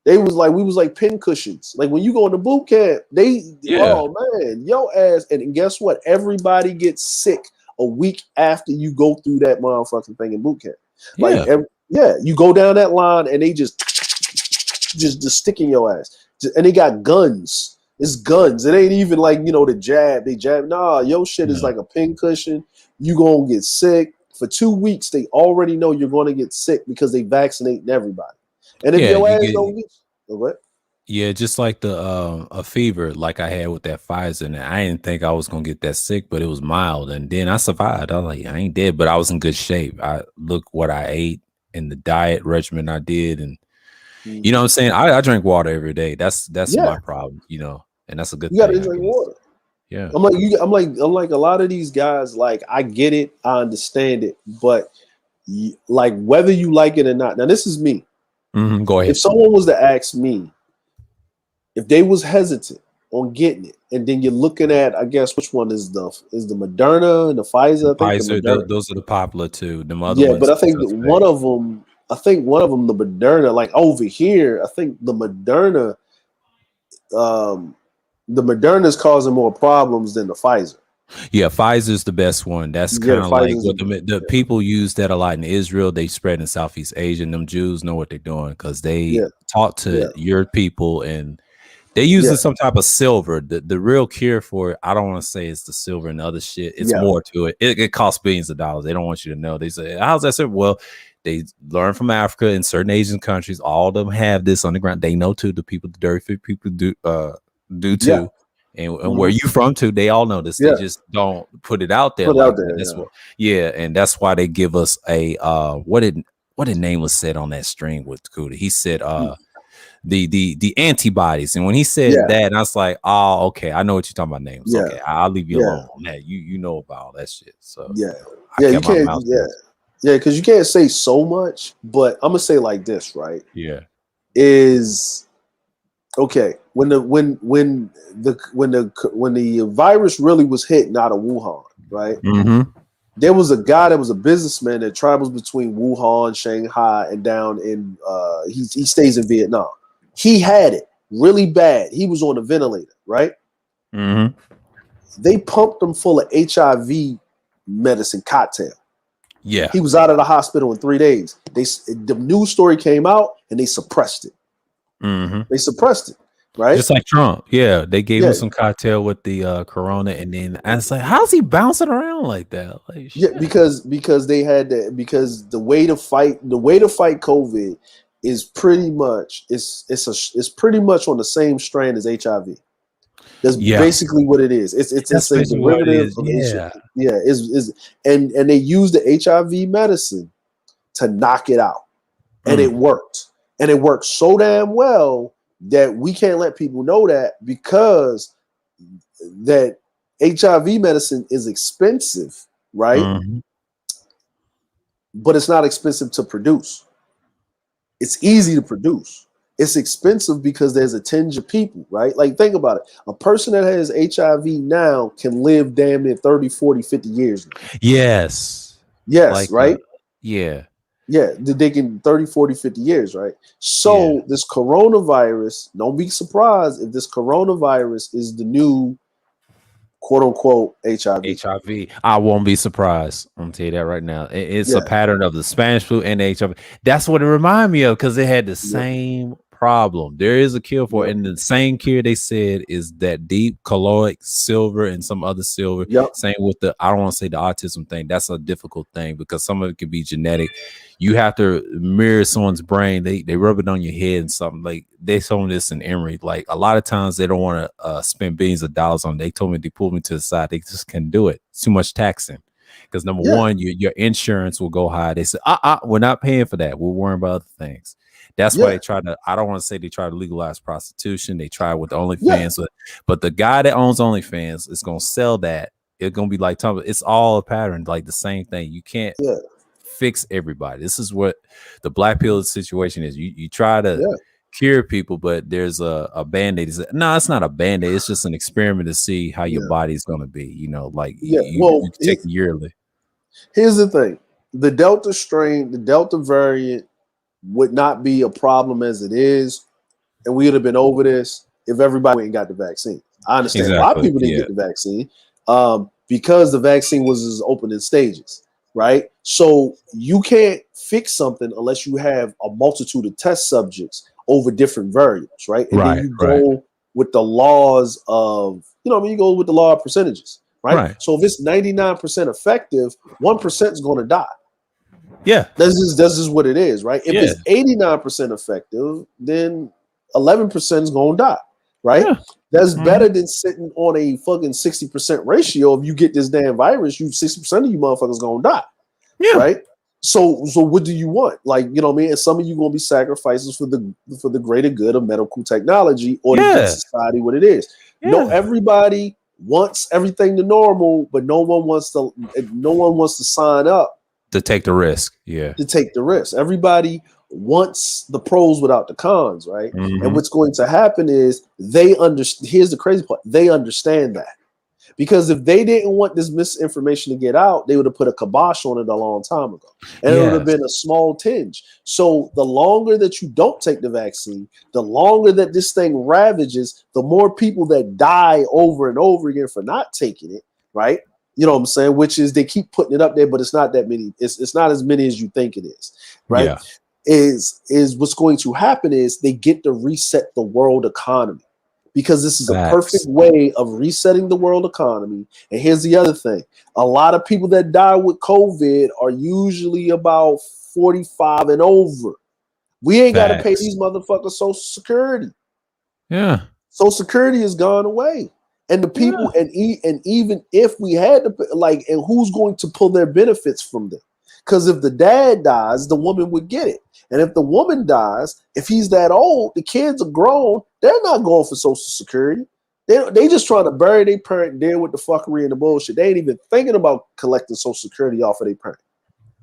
We was like pin cushions. Like when you go into boot camp, Yeah. oh man, yo ass. And guess what? Everybody gets sick a week after you go through that motherfucking thing in boot camp. Like, Yeah. yeah, you go down that line and they just stick in your ass. And they got guns. It's guns. It ain't even like, the jab. They jab. Nah, your shit is No. like a pin cushion. You gonna get sick. For 2 weeks, they already know you're gonna get sick because they vaccinating everybody. And if Yeah, your you ass get don't get what? yeah, just like the a fever like I had with that Pfizer, and I didn't think I was gonna get that sick, but it was mild, and then I survived. I was like, I ain't dead, but I was in good shape. I look what I ate and the diet regimen I did, and you know what I'm saying. I drink water every day. That's Yeah, my problem, and that's a good you gotta thing, I drink guess. water. Yeah. I'm like a lot of these guys. Like I get it, I understand it, but like whether you like it or not. Now this is me. Go If ahead. someone was to ask me if they was hesitant on getting it, and then you're looking at, I guess which one is the Moderna and the The Pfizer? I think the Pfizer, Moderna. those are the popular two. Them other Yeah, but ones I think that one suspect. of them. I think one of them, the Moderna, like over here, I think the Moderna, um, the Moderna is causing more problems than the Pfizer. Yeah, Pfizer's the best one. That's Yeah, the kind of like Pfizer's what the people use that a lot in Israel. They spread in Southeast Asia, and them Jews know what they're doing because they yeah, talk yeah, to your people and they using yeah, some type of silver. The real cure for it, I don't want to say it's the silver and the other shit. It's yeah, more to it. It costs billions of dollars. They don't want you to know. They say, how's that silver? Well, they learn from Africa and certain Asian countries. All of them have this on the ground. They know too. The people, the dirty people do yeah, too. And where hmm you from too, they all know this. They yeah. just don't put it out there Put it out like that. there. That's Yeah, what, yeah, and that's why they give us a what did name was said on that string with Cuda. He said the antibodies. And when he said yeah, that, I was like, oh, okay, I know what you're talking about names. yeah, Okay, I'll leave you yeah, alone on that. You know about all that shit. So yeah, I yeah. You kept my can't. mouth Yeah, shut. yeah, because you can't say so much. But I'm gonna say like this, right? Yeah. Is okay when the virus really was hitting out of Wuhan, right? Mm-hmm. There was a guy that was a businessman that travels between Wuhan, Shanghai, and down in he stays in Vietnam. He had it really bad. He was on a ventilator, right? Mm-hmm. They pumped him full of HIV medicine cocktail. Yeah. He was out of the hospital in 3 days. The news story came out and they suppressed it. Mm-hmm. They suppressed it, right? Just like Trump. Yeah. They gave him Yeah, some cocktail with the corona, and then I was like, how's he bouncing around like that? Like yeah, shit. because they had that because the way to fight COVID is pretty much it's pretty much on the same strand as HIV. That's Yeah. basically what it is. It's That's a basically what it derivative is. of Yeah. yeah, is and they use the HIV medicine to knock it out. And it Mm. worked. And it worked so damn well that we can't let people know that because that HIV medicine is expensive, right? Mm-hmm. But it's not expensive to produce. It's easy to produce. It's expensive because there's a tinge of people, right? Like, think about it. A person that has HIV now can live damn near 30, 40, 50 years now. Yes. Yes, Like right? yeah. Yeah, they can 30, 40, 50 years, right? Yeah. So this coronavirus, don't be surprised if this coronavirus is the new quote unquote HIV. HIV. I won't be surprised. I'm gonna tell you that right now. It's a Yeah, pattern of the Spanish flu and the HIV. That's what it reminded me of because they had the yep, same problem. There is a cure for it, yep, and the same cure they said is that deep colloid silver and some other silver. yep. Same with the I don't want to say the autism thing. That's a difficult thing because some of it can be genetic. You have to mirror someone's brain. They rub it on your head and something like they told me this in Emory. Like a lot of times they don't want to spend billions of dollars on it. They told me they pulled me to the side. They just can't do it. It's too much taxing. Because number Yeah, one, your insurance will go high. They say, we're not paying for that. We're worrying about other things. That's why yeah, they try to, I don't want to say they try to legalize prostitution. They try with the yeah, OnlyFans, but the guy that owns OnlyFans is going to sell that. It's going to be like, it's all a pattern, like the same thing. You can't yeah, fix everybody. This is what the black pill situation is. You try to yeah, cure people, but there's a band-aid. No, it's not a band-aid. It's just an experiment to see how your yeah, body's going to be. Like yeah. you Well, can take yearly. here's the thing: the Delta strain, the Delta variant, would not be a problem as it is, and we would have been over this if everybody went and got the vaccine. I understand why Exactly. people didn't Yeah. get the vaccine, because the vaccine was open in stages, right? So you can't fix something unless you have a multitude of test subjects over different variables, right? And then Right. you Right. go with the laws of, you go with the law of percentages, right? Right. So if it's 99% effective, 1% is going to die. Yeah. That's just what it is, right? If Yeah. it's 89% effective, then 11% is gonna die, right? Yeah. That's Mhm. better than sitting on a fucking 60% ratio. If you get this damn virus, 60% of you motherfuckers gonna die, Yeah. right? So what do you want? Like, you know what I mean? And some of you gonna be sacrifices for the greater good of medical technology or to get Yeah. society what it is. No, Yeah. everybody wants everything to normal, but no one wants to sign up To take the risk. Yeah. to take the risk. Everybody wants the pros without the cons, right? And Hmm. what's going to happen is they understand. Here's the crazy part: they understand that, because if they didn't want this misinformation to get out, they would have put a kibosh on it a long time ago, and it would have Yes. been a small tinge. So the longer that you don't take the vaccine, the longer that this thing ravages, the more people that die over and over again for not taking it, right? You know what I'm saying? Which is they keep putting it up there, but it's not that many. It's not as many as you think it is, right? Yeah. Is what's going to happen is they get to reset the world economy, because this is a perfect Facts. way of resetting the world economy. And here's the other thing: a lot of people that die with COVID are usually about 45 and over. We ain't got to pay Facts. these motherfuckers Social Security. Yeah. Social Security has gone away. And the Yeah. people, and even if we had to, like, and who's going to pull their benefits from them? Because if the dad dies, the woman would get it. And if the woman dies, if he's that old, the kids are grown, they're not going for Social Security. They just trying to bury their parent, deal with the fuckery and the bullshit. They ain't even thinking about collecting Social Security off of their parent.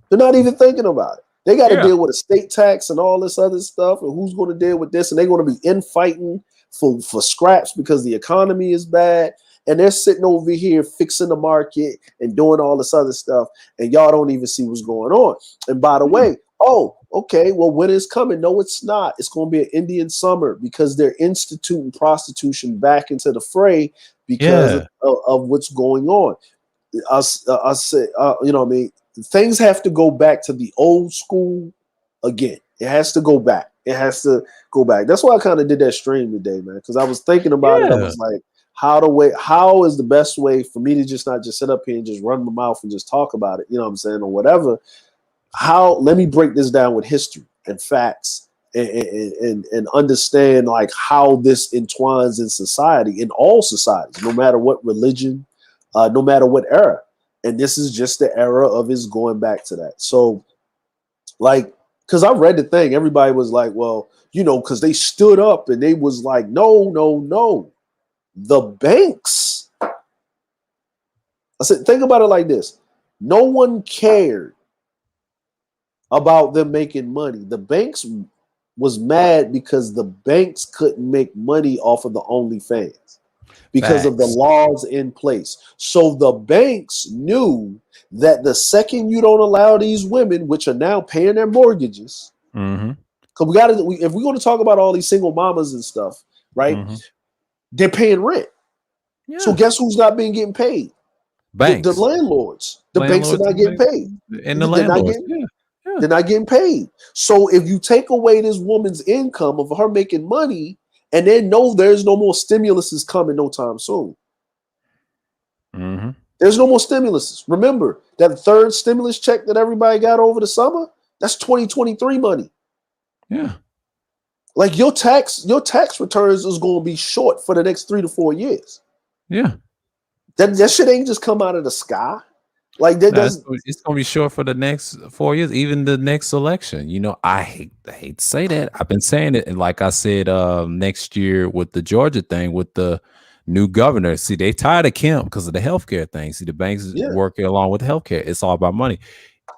They're not even thinking about it. They got to Yeah. deal with estate tax and all this other stuff, and who's going to deal with this? And they're going to be infighting for scraps because the economy is bad, and they're sitting over here fixing the market and doing all this other stuff, and y'all don't even see what's going on. And by the Yeah. way, oh, okay, well, winter's coming. No, it's not. It's going to be an Indian summer, because they're instituting prostitution back into the fray because Yeah. of what's going on. I say, you know what I mean? Things have to go back to the old school again. It has to go back. It has to go back. That's why I kind of did that stream today, man, because I was thinking about it. I Yeah. was like, how is the best way for me to just not just sit up here and just run my mouth and just talk about it, you know what I'm saying, or whatever. Let me break this down with history and facts, and understand like how this entwines in society, in all societies, no matter what religion, no matter what era. And this is just the era of his going back to that. So, like, because I read the thing, everybody was like, well, because they stood up and they was like, no, no, no. The banks. I said, think about it like this: no one cared about them making money. The banks was mad because the banks couldn't make money off of the OnlyFans because of the Facts. laws in place. So the banks knew that the second you don't allow these women, which are now paying their mortgages, Mm-hmm. because if we're going to talk about all these single mamas and stuff, right? Mm-hmm. They're paying rent. So Yeah. guess who's not being getting paid? The Banks. landlords. The banks are Landlords not and getting banks. paid. And the They're not landlords. getting Yeah. Yeah. They're not getting paid. So if you take away this woman's income of her making money, and then know there's no more stimulus is coming no time soon. Mm-hmm. There's no more stimulus. Remember that third stimulus check that everybody got over the summer? That's 2023 money. Yeah. Like your tax returns is going to be short for the next 3 to 4 years. Yeah. That shit ain't just come out of the sky. Like that No, doesn't. it's gonna be short for the next 4 years, even the next election. I hate to say that. I've been saying it, and like I said, next year with the Georgia thing, with the new governor. See, they tired of Kemp because of the healthcare thing. See, the banks is Yeah, working along with healthcare. It's all about money.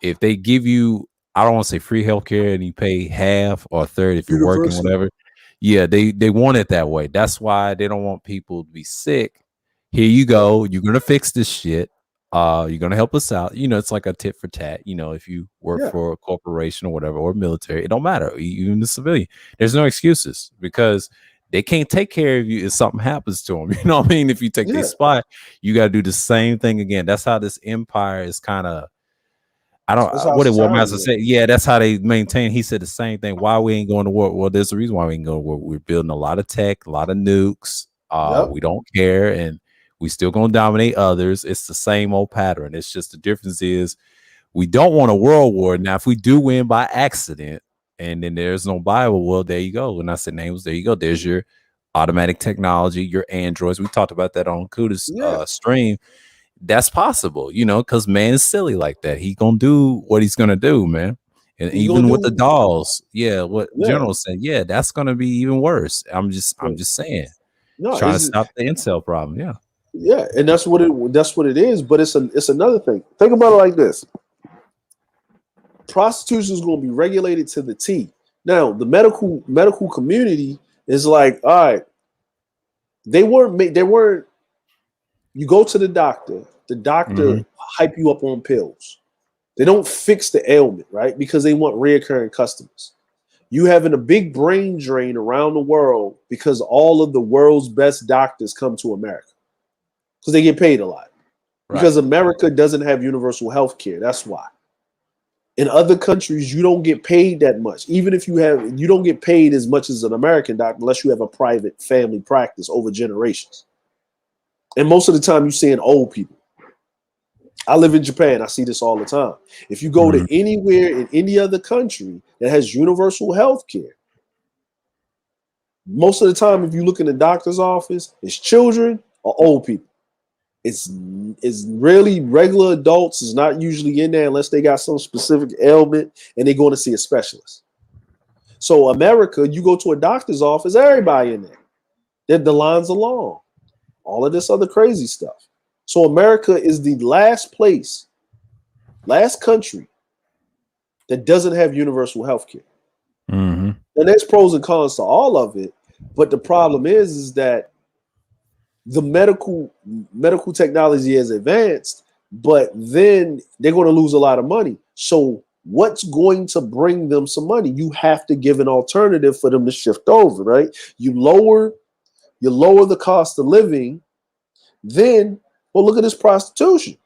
If they give you, I don't want to say free healthcare, and you pay half or a third if you're working, universal. whatever. Yeah, they want it that way. That's why they don't want people to be sick. Here you Yeah, go. You're gonna fix this shit. You're gonna help us out. It's like a tit for tat. If you work yeah, for a corporation or whatever, or military, it don't matter. Even the civilian, there's no excuses because they can't take care of you if something happens to them. You know what I mean? If you take their yeah. spot, you got to do the same thing again. That's how this empire is kind of. I don't. That's how What did War society Master works. say? Yeah, that's how they maintain. He said the same thing. Why we ain't going to war? Well, there's a reason why we ain't going to war. We're building a lot of tech, a lot of nukes. Yep. We don't care, and we still gonna dominate others. It's the same old pattern. It's just the difference is we don't want a world war. Now, if we do win by accident, and then there's no Bible, well, there you go. And I said names. There you go. There's your automatic technology, your androids. We talked about that on Kuda's Yeah. stream. That's possible, because man is silly like that. He gonna do what he's gonna do, man. And He's gonna even with the do. dolls, yeah, what Yeah. General said, yeah, that's gonna be even worse. I'm So, just saying, no, trying to it's stop the incel problem. Yeah. yeah, and that's what it is. But it's another thing. Think about it like this: prostitution is going to be regulated to the T. Now, the medical community is like, all right, they weren't. You go to the doctor. The doctor Hmm. hype you up on pills. They don't fix the ailment, right? Because they want reoccurring customers. You having a big brain drain around the world because all of the world's best doctors come to America because they get paid a lot. Right. Because America doesn't have universal health care. That's why. In other countries, you don't get paid that much. Even if you don't get paid as much as an American doctor unless you have a private family practice over generations. And most of the time, you're seeing old people. I live in Japan. I see this all the time. If you go to Mhm. anywhere in any other country that has universal health care, most of the time, if you look in the doctor's office, it's children or old people. It's really regular adults is not usually in there unless they got some specific ailment and they're going to see a specialist. So America, you go to a doctor's office, everybody in there. The lines are long. All of this other crazy stuff. So America is the last country that doesn't have universal health care. Mhm. And there's pros and cons to all of it. But the problem is that the medical technology has advanced, but then they're going to lose a lot of money. So what's going to bring them some money? You have to give an alternative for them to shift over, right? You lower the cost of living, then well, look at this prostitution.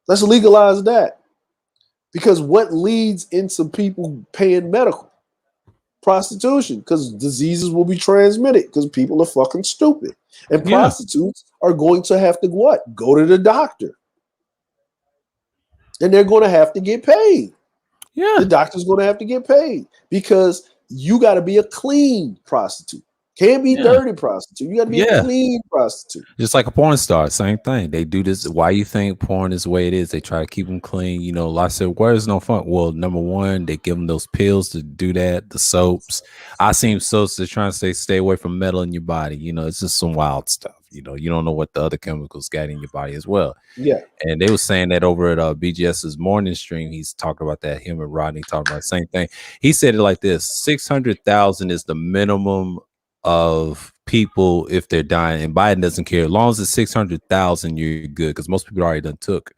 Let's legalize that. Because what leads into people paying medical? Prostitution, because diseases will be transmitted because people are fucking stupid. And Yeah. prostitutes are going to have to what? Go to the doctor. And they're going to have to get paid. The Yeah. doctor's going to have to get paid because you got to be a clean prostitute. Can't be Yeah. dirty prostitute. You got to be a Yeah. clean prostitute. Just like a porn star, same thing. They do this. Why you think porn is the way it is? They try to keep them clean. Like I said, where's no fun? Well, number one, they give them those pills to do that. The soaps. I seen soaps that trying to stay away from metal in your body. It's just some wild stuff. You don't know what the other chemicals got in your body as well. Yeah. And they was saying that over at BGS's morning stream. He's talking about that. Him and Rodney talking about the same thing. He said it like this: 600,000 is the minimum of people if they're dying, and Biden doesn't care as long as it's 600,000. You're good because most people already done took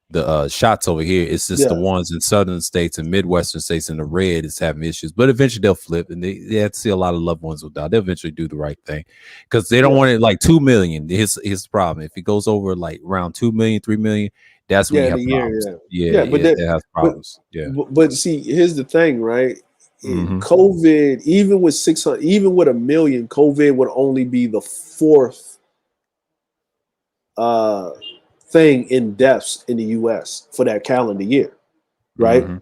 the shots over here. It's just the Yeah. ones in southern states and midwestern states in the red is having issues, but eventually they'll flip, and they have to see a lot of loved ones will die. They'll eventually do the right thing because they don't Yeah. want it like 2 million. Here's the problem: if it goes over like around 2 million, 3 million, that's when Yeah. you In a have year. problems. Yeah. Yeah, Yeah. But yeah, that, it has but problems. Yeah. but see, here's the thing, right? Hmm. COVID, even with 600, even with a million, COVID would only be the fourth uh, thing in deaths in the U.S. for that calendar year, right? Hmm.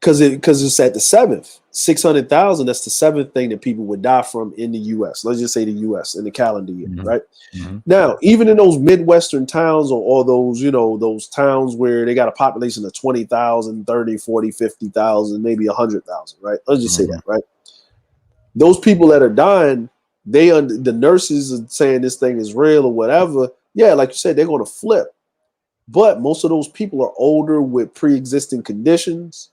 because it's at the seventh. 600,000, that's the seventh thing that people would die from in the US. Let's just say the US in the calendar year, Mm-hmm. right? Mm-hmm. Now, even in those Midwestern towns or those, those towns where they got a population of 20,000, 30, 40, 50,000, maybe 100,000, right? Let's just say Mm-hmm. that, right? Those people that are dying, the nurses are saying this thing is real or whatever. Yeah, like you said, they're going to flip. But most of those people are older with pre-existing conditions,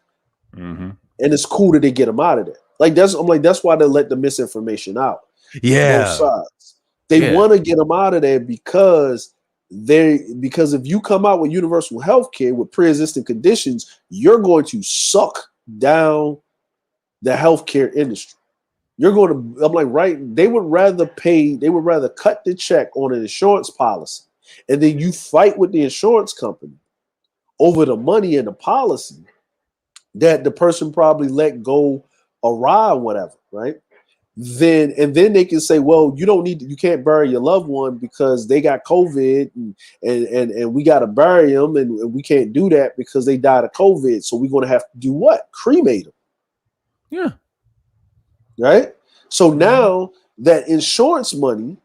Mm-hmm. and it's cool that they get them out of there. That's why they let the misinformation out. Both Yeah. sides. They Yeah. want to get them out of there because if you come out with universal health care with pre-existing conditions, you're going to suck down the healthcare industry. You're going to, I'm like, right, they would rather cut the check on an insurance policy, and then you fight with the insurance company over the money and the policy that the person probably let go awry or whatever, right? Then they can say, well, you can't bury your loved one because they got COVID, and we got to bury them, and we can't do that because they died of COVID. So we're going to have to do what? Cremate them. Yeah. Right. So Mm-hmm. now that insurance money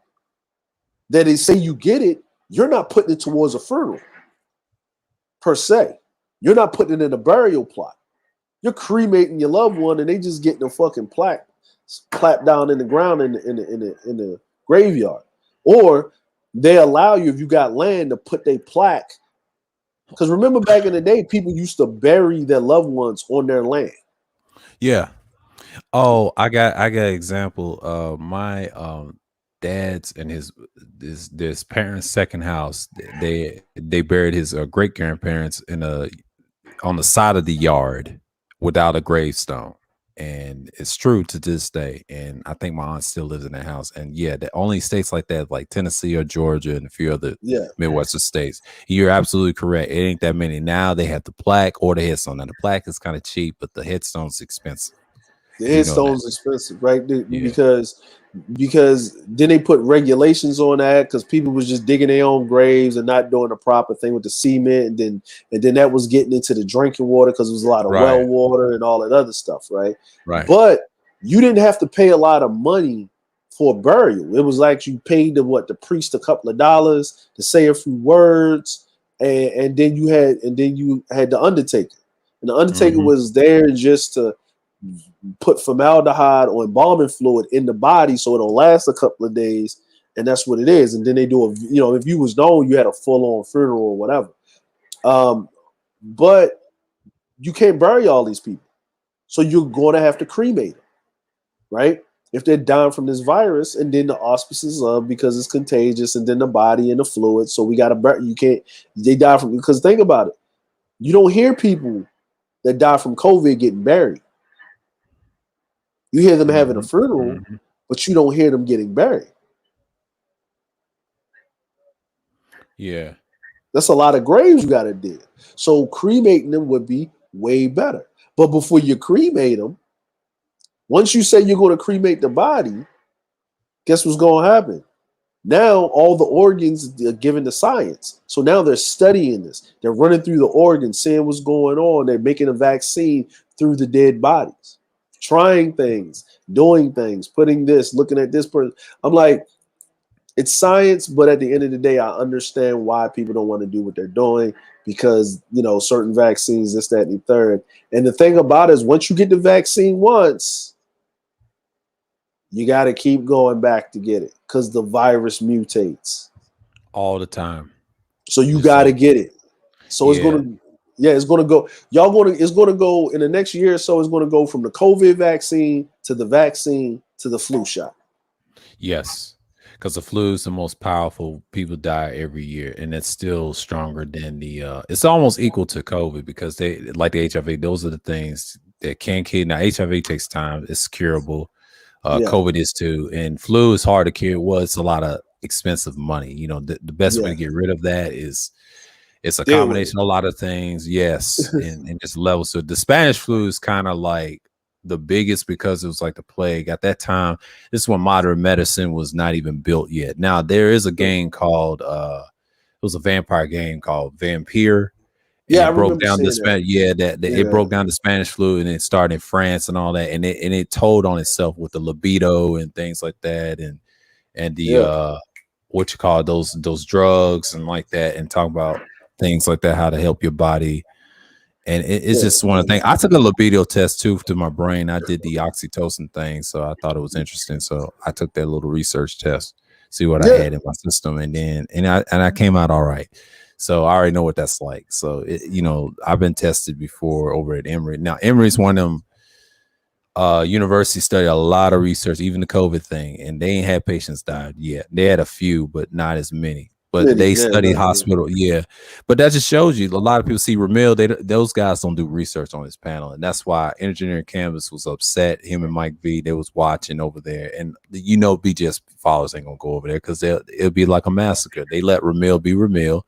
that they say you get it, you're not putting it towards a funeral per se. You're not putting it in a burial plot. You're cremating your loved one, and they just getting a fucking plaque clapped down in the ground in the graveyard. Or they allow you, if you got land, to put their plaque. Because remember back in the day, people used to bury their loved ones on their land. Yeah. Oh, I got an example. My dad's and his parents' second house. They buried his great grandparents in a on the side of the yard without a gravestone. And it's true to this day. And I think my aunt still lives in that house. And yeah, the only states like that, like Tennessee or Georgia and a few other Yeah. Midwestern states. You're absolutely correct. It ain't that many now. They have the plaque or the headstone. Now the plaque is kind of cheap, but the headstone's expensive. The You know that. headstone's expensive, right? Yeah. Because then they put regulations on that because people was just digging their own graves and not doing the proper thing with the cement, and then that was getting into the drinking water because there was a lot of well Right. water and all that other stuff, right? Right. But you didn't have to pay a lot of money for a burial. It was like you paid the priest a couple of dollars to say a few words, and then you had the undertaker, and the undertaker Hmm. was there just to put formaldehyde or embalming fluid in the body so it'll last a couple of days, and that's what it is. And then they do if you was known, you had a full-on funeral or whatever. But you can't bury all these people, so you're going to have to cremate them, right? If they're dying from this virus, and then the auspices of because it's contagious, and then the body and the fluid, so we got to bury. You can't. They die from because think about it. You don't hear people that die from COVID getting buried. You hear them having a Hmm. funeral, Hmm. but you don't hear them getting buried. Yeah. That's a lot of graves you got to dig. So cremating them would be way better. But before you cremate them, once you say you're going to cremate the body, guess what's going to happen? Now all the organs are given to science. So now they're studying this. They're running through the organs, seeing what's going on. They're making a vaccine through the dead bodies, trying things, doing things, putting this, looking at this person. I'm like, it's science, but at the end of the day, I understand why people don't want to do what they're doing because certain vaccines, this, that, and the third. And the thing about it is, once you get the vaccine once, you got to keep going back to get it because the virus mutates. All the time. So you Just got to like get it. So it's yeah. gonna, yeah, it's gonna go. It's gonna go in the next year or so. It's gonna go from the COVID vaccine to the vaccine to the flu shot. Yes, because the flu is the most powerful. People die every year, and it's still stronger than the. It's almost equal to COVID because they like the HIV. Those are the things that can kill. Now HIV takes time; it's curable. Yeah, COVID is too, and flu is hard to cure. Well, it's a lot of expensive money. The best way yeah, to get rid of that is it's a deal with it. combination of a lot of things. Yes, and just levels. So the Spanish flu is kind of like the biggest because it was like the plague at that time. This is when modern medicine was not even built yet. Now there is a game called it was a vampire game called Vampire, and Yeah, I it broke remember down the seeing that. Spanish. Yeah, that it Yeah, broke down the Spanish flu, and it started in France and all that, and it told on itself with the libido and things like that, and the yeah, what you call those drugs and like that, and talk about things like that, how to help your body. And it's yeah. just one of the things. I took a libido test too to my brain. I did the oxytocin thing, so I thought it was interesting. So I took that little research test, see what I Yeah. had in my system, and then I came out all right. So I already know what that's like. So I've been tested before over at Emory. Now Emory's one of them university study a lot of research, even the COVID thing, and they ain't had patients died yet. They had a few, but not as many. But Many, they yeah, study not many. hospital, yeah. But that just shows you a lot of people see Ramil. Those guys don't do research on this panel, and that's why Engineering Canvas was upset. Him and Mike V, they was watching over there, and BGS followers ain't gonna go over there because it'll be like a massacre. They let Ramil be Ramil,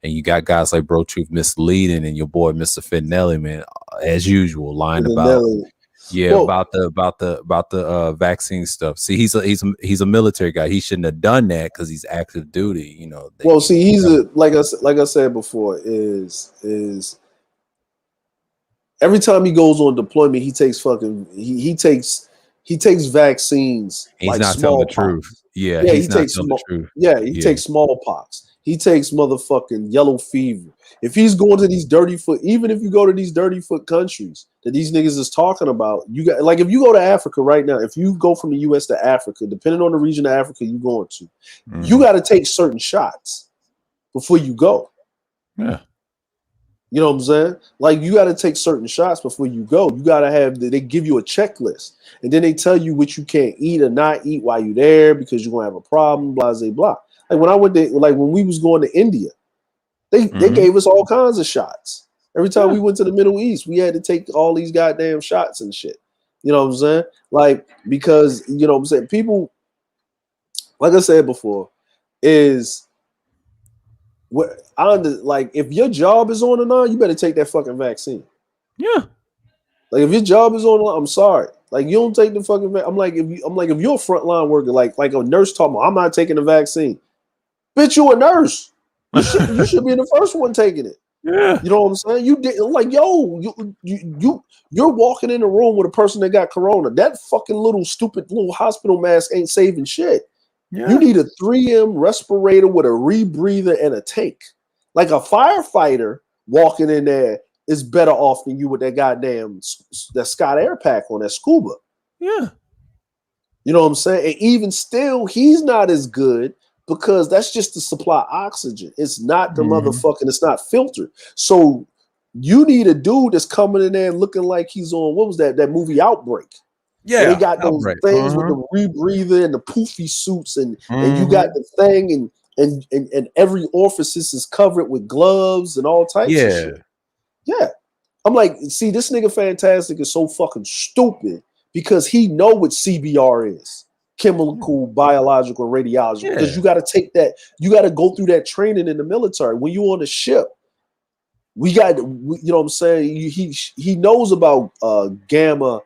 and you got guys like Bro Truth misleading, and your boy Mr. Fitnelli, man, as usual, lying And then about. Nelly. Yeah, Well, about the vaccine stuff. See, he's a military guy. He shouldn't have done that because he's active duty. well, see, he's a like I said before, is every time he goes on deployment, he takes vaccines he's like not telling the truth. smallpox. Yeah, Yeah, he he's not takes telling the truth. he Yeah, takes smallpox. He takes motherfucking yellow fever. If he's going to these dirty foot, even if you go to these dirty foot countries that these niggas is talking about, you got like if you go to Africa right now, if you go from the US to Africa, depending on the region of Africa you're going to, you got to take certain shots before you go. yeah, You know what I'm saying? Like you got to take certain shots before you go. You got to they give you a checklist, and then they tell you what you can't eat or not eat while you're there because you're gonna have a problem. Blah blah blah. Like when I went there, like when we was going to India, they gave us all kinds of shots. Every time yeah, we went to the Middle East, we had to take all these goddamn shots and shit. You know what I'm saying? Like because you know what I'm saying people, like I said before, is what like if your job is on and on, you better take that fucking vaccine. yeah, Like if your job is on, I'm sorry. Like you don't take the fucking. I'm like if you're a frontline worker, like a nurse talking, I'm not taking the vaccine. Bitch, you a nurse. You should be the first one taking it. yeah, You know what I'm saying? You did like yo, you're walking in a room with a person that got corona. That fucking little stupid little hospital mask ain't saving shit. You yeah, need a 3M respirator with a rebreather and a tank. Like a firefighter walking in there is better off than you with that goddamn that Scott Air Pack on that scuba. yeah. You know what I'm saying? And even still, he's not as good because that's just to supply oxygen. It's not the motherfucking, it's not filtered. So you need a dude that's coming in there looking like he's on what was that movie Outbreak? Where they Yeah, got those outbreak. things with the rebreather and the poofy suits, and you got Mm-hmm. the thing, and every orifice is covered with gloves and all types of shit. Yeah, Yeah. I'm like, see, this nigga Fantastic is so fucking stupid because he know what CBR is. Chemical, biological, and radiological. Because yeah, you got to take that, you got to go through that training in the military. When you on a ship, you know what I'm saying? He knows about gamma,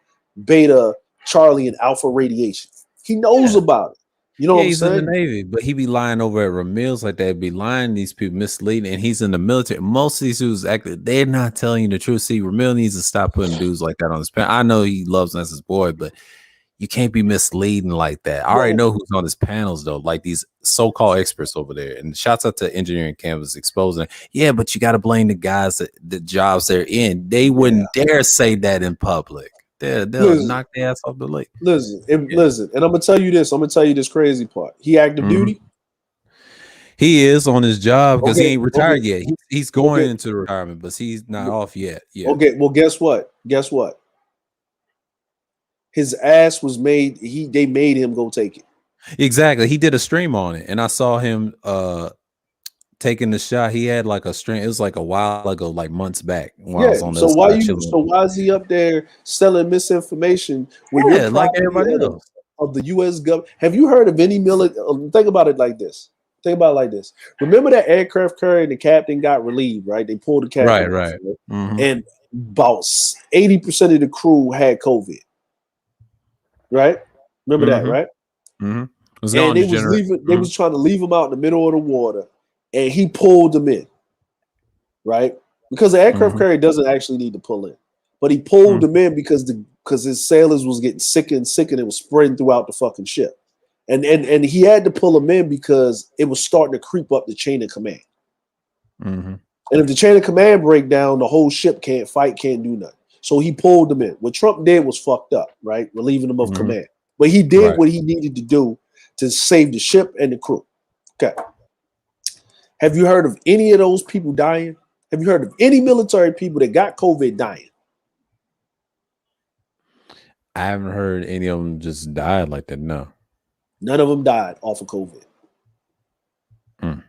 beta, Charlie, and alpha radiation. He knows yeah. about it. You know what Yeah, I'm he's in the saying? Navy, but he be lying over at Ramil's like that, be lying these people, misleading, and he's in the military. Most of these dudes actually they're not telling you the truth. See, Ramil needs to stop putting dudes like that on his panel. I know he loves us as his boy, but you can't be misleading like that. I already Well, know who's on his panels though, like these so-called experts over there. And shouts out to Engineering Canvas exposing. Yeah, but you got to blame the guys that the jobs they're in. They yeah. wouldn't dare say that in public. They'll Listen, knock their ass off the lake. Yeah. listen, and I'm gonna tell you this. I'm gonna tell you this crazy part. He active Mhm. duty. He is on his job because he Okay, ain't okay, retired yet. He's going okay, into retirement, but he's not off yet. Yeah, okay. Well, guess what? Guess what? His ass was made. They made him go take it. exactly. He did a stream on it, and I saw him taking the shot. He had like a stream. It was like a while ago, like months back, when I Yeah. was on the So other why side you? chilling. So why is he up there selling misinformation when you're Yeah, like property everybody else. of the U.S. government? Have you heard of any military? Think about it like this. Think about it like this. Remember that aircraft carrier and the captain got relieved, right? They pulled the Right, captain off, right. right? Mm-hmm. And about 80% of the crew had COVID, right? Remember that, Mm-hmm. right? Mm-hmm. Was And gone they was degenerate. leaving. They Mm-hmm. was trying to leave him out in the middle of the water, and he pulled them in, right? because the aircraft Mhm. carrier doesn't actually need to pull in, but he pulled them in because his sailors was getting sicker and sicker and it was spreading throughout the fucking ship, and he had to pull them in because it was starting to creep up the chain of command. Mhm. And if the chain of command break down, the whole ship can't fight, can't do nothing. So he pulled them in. What Trump did was fucked up, right? Relieving them of Mhm. command. But he did Right. what he needed to do to save the ship and the crew. Okay. Have you heard of any of those people dying? Have you heard of any military people that got COVID dying? I haven't heard any of them just died like that. No. None of them died off of COVID. Mm.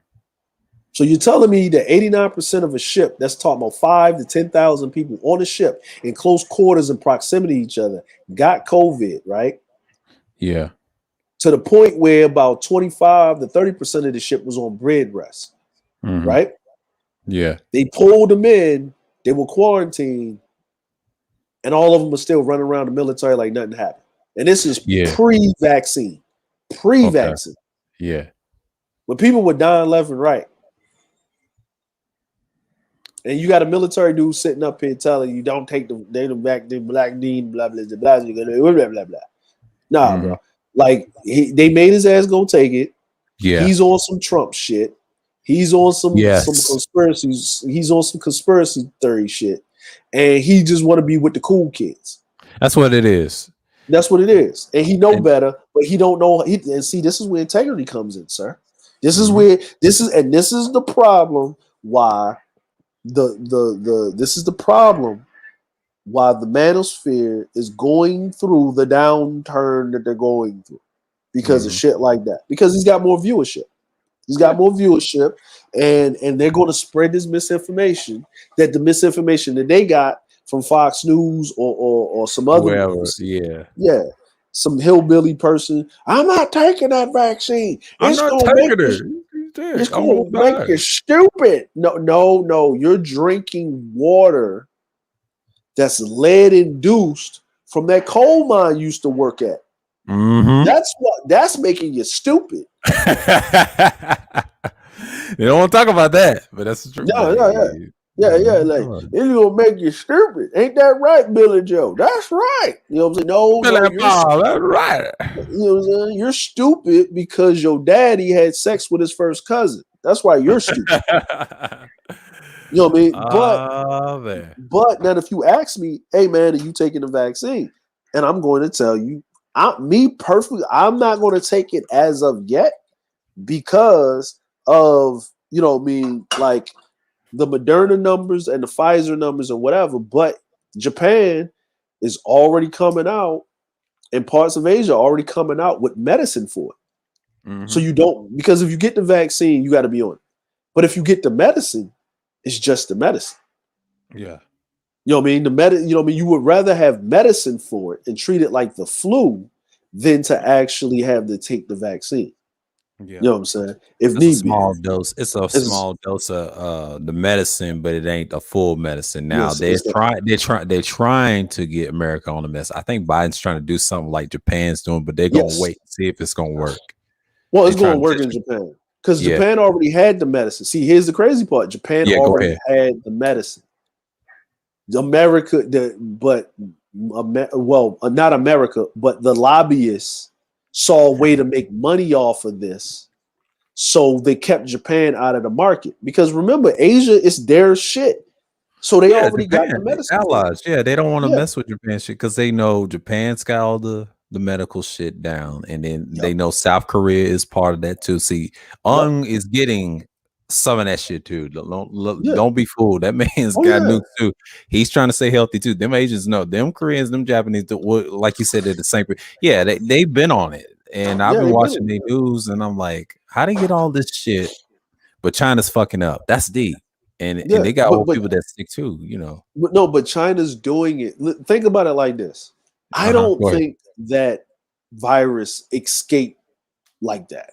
So you're telling me that 89% of a ship, that's talking about 5 to 10,000 people on a ship in close quarters and proximity to each other, got COVID, right? Yeah. To the point where about 25 to 30% of the ship was on bed rest, Mhm. right? Yeah. They pulled them in, they were quarantined, and all of them are still running around the military like nothing happened. And this is Yeah. pre-vaccine. Okay. Pre-vaccine. Yeah. When people were dying left and right. And you got a military dude sitting up here telling you don't take the back the black dean, blah blah blah blah blah blah. Nah, Mhm. bro. Like they made his ass go take it. Yeah. He's on some Trump shit. He's on some Yes. conspiracies. He's on some conspiracy theory shit, and he just want to be with the cool kids. That's what it is. That's what it is, and he know And better, but he don't know. And see, this is where integrity comes in, sir. This is mhm. where this is the problem. Why this is the problem why the manosphere is going through the downturn that they're going through because of Mhm. shit like that. Because he's got more viewership. He's Yeah. got more viewership, and they're going to spread this misinformation. That the misinformation that they got from Fox News or some other, Whoever. Yeah. yeah, some hillbilly person. I'm not taking that vaccine. I'm It's not gonna make taking you. it. He's dead. It's I'm gonna gonna make die. you stupid. No, no, no. You're drinking water that's lead induced from that coal mine you used to work at. Mhm. That's making you stupid. They don't want to talk about that, but that's true. Yeah, But yeah, yeah. Yeah, yeah, like it's gonna make you stupid. Ain't that right, Billy Joe? That's right. You know what I'm saying? No, no, Billy Bob, that's right. you know what I'm saying? You're stupid because your daddy had sex with his first cousin. That's why you're stupid. You know what I mean? Oh man. But then if you ask me, hey man, are you taking the vaccine? And I'm going to tell you, me personally, I'm not going to take it as of yet because of, you know, like the Moderna numbers and the Pfizer numbers and whatever. But Japan is already coming out, and parts of Asia are already coming out with medicine for it. So Mhm. you don't, because if you get the vaccine, you got to be on it. But if you get the medicine, it's just the medicine. Yeah. You know what I mean? You know what I mean? You would rather have medicine for it and treat it like the flu than to actually have to take the vaccine. Yeah. You know what I'm saying? If It's a need be. small dose. It's a It's, small dose of the medicine, but it ain't a full medicine. Now it's they're trying to get America on the mess. I think Biden's trying to do something like Japan's doing, but they're gonna yes. wait and see if it's gonna work. Well, They're it's going to trying to work in just Japan because yeah. Japan already had the medicine. See, here's the crazy part: Japan Yeah, go already ahead. had the medicine. America, not America, but the lobbyists saw a way to make money off of this, so they kept Japan out of the market. Because remember, Asia is their shit, so they Yeah, already got the Japan, they medicine for it. allies. Yeah, they don't want to Yeah, mess with Japan shit because they know Japan's got all the medical shit down, and then yep, they know South Korea is part of that too. See, yep, Ung is getting some of that shit too. yeah, Don't be fooled. That man's oh got yeah, nukes too. He's trying to stay healthy too. Them Asians know. Them Koreans, them Japanese, like you said, they're the same. Yeah, they've been on it, and I've yeah. been They been watching in the it. news, and I'm like, how they get all this shit? But China's fucking up. That's deep. And Yeah, they got but old but people that stick too, you know. but no, but China's doing it. Think about it like this: I Uh-huh. don't Go ahead. think that virus escaped like that.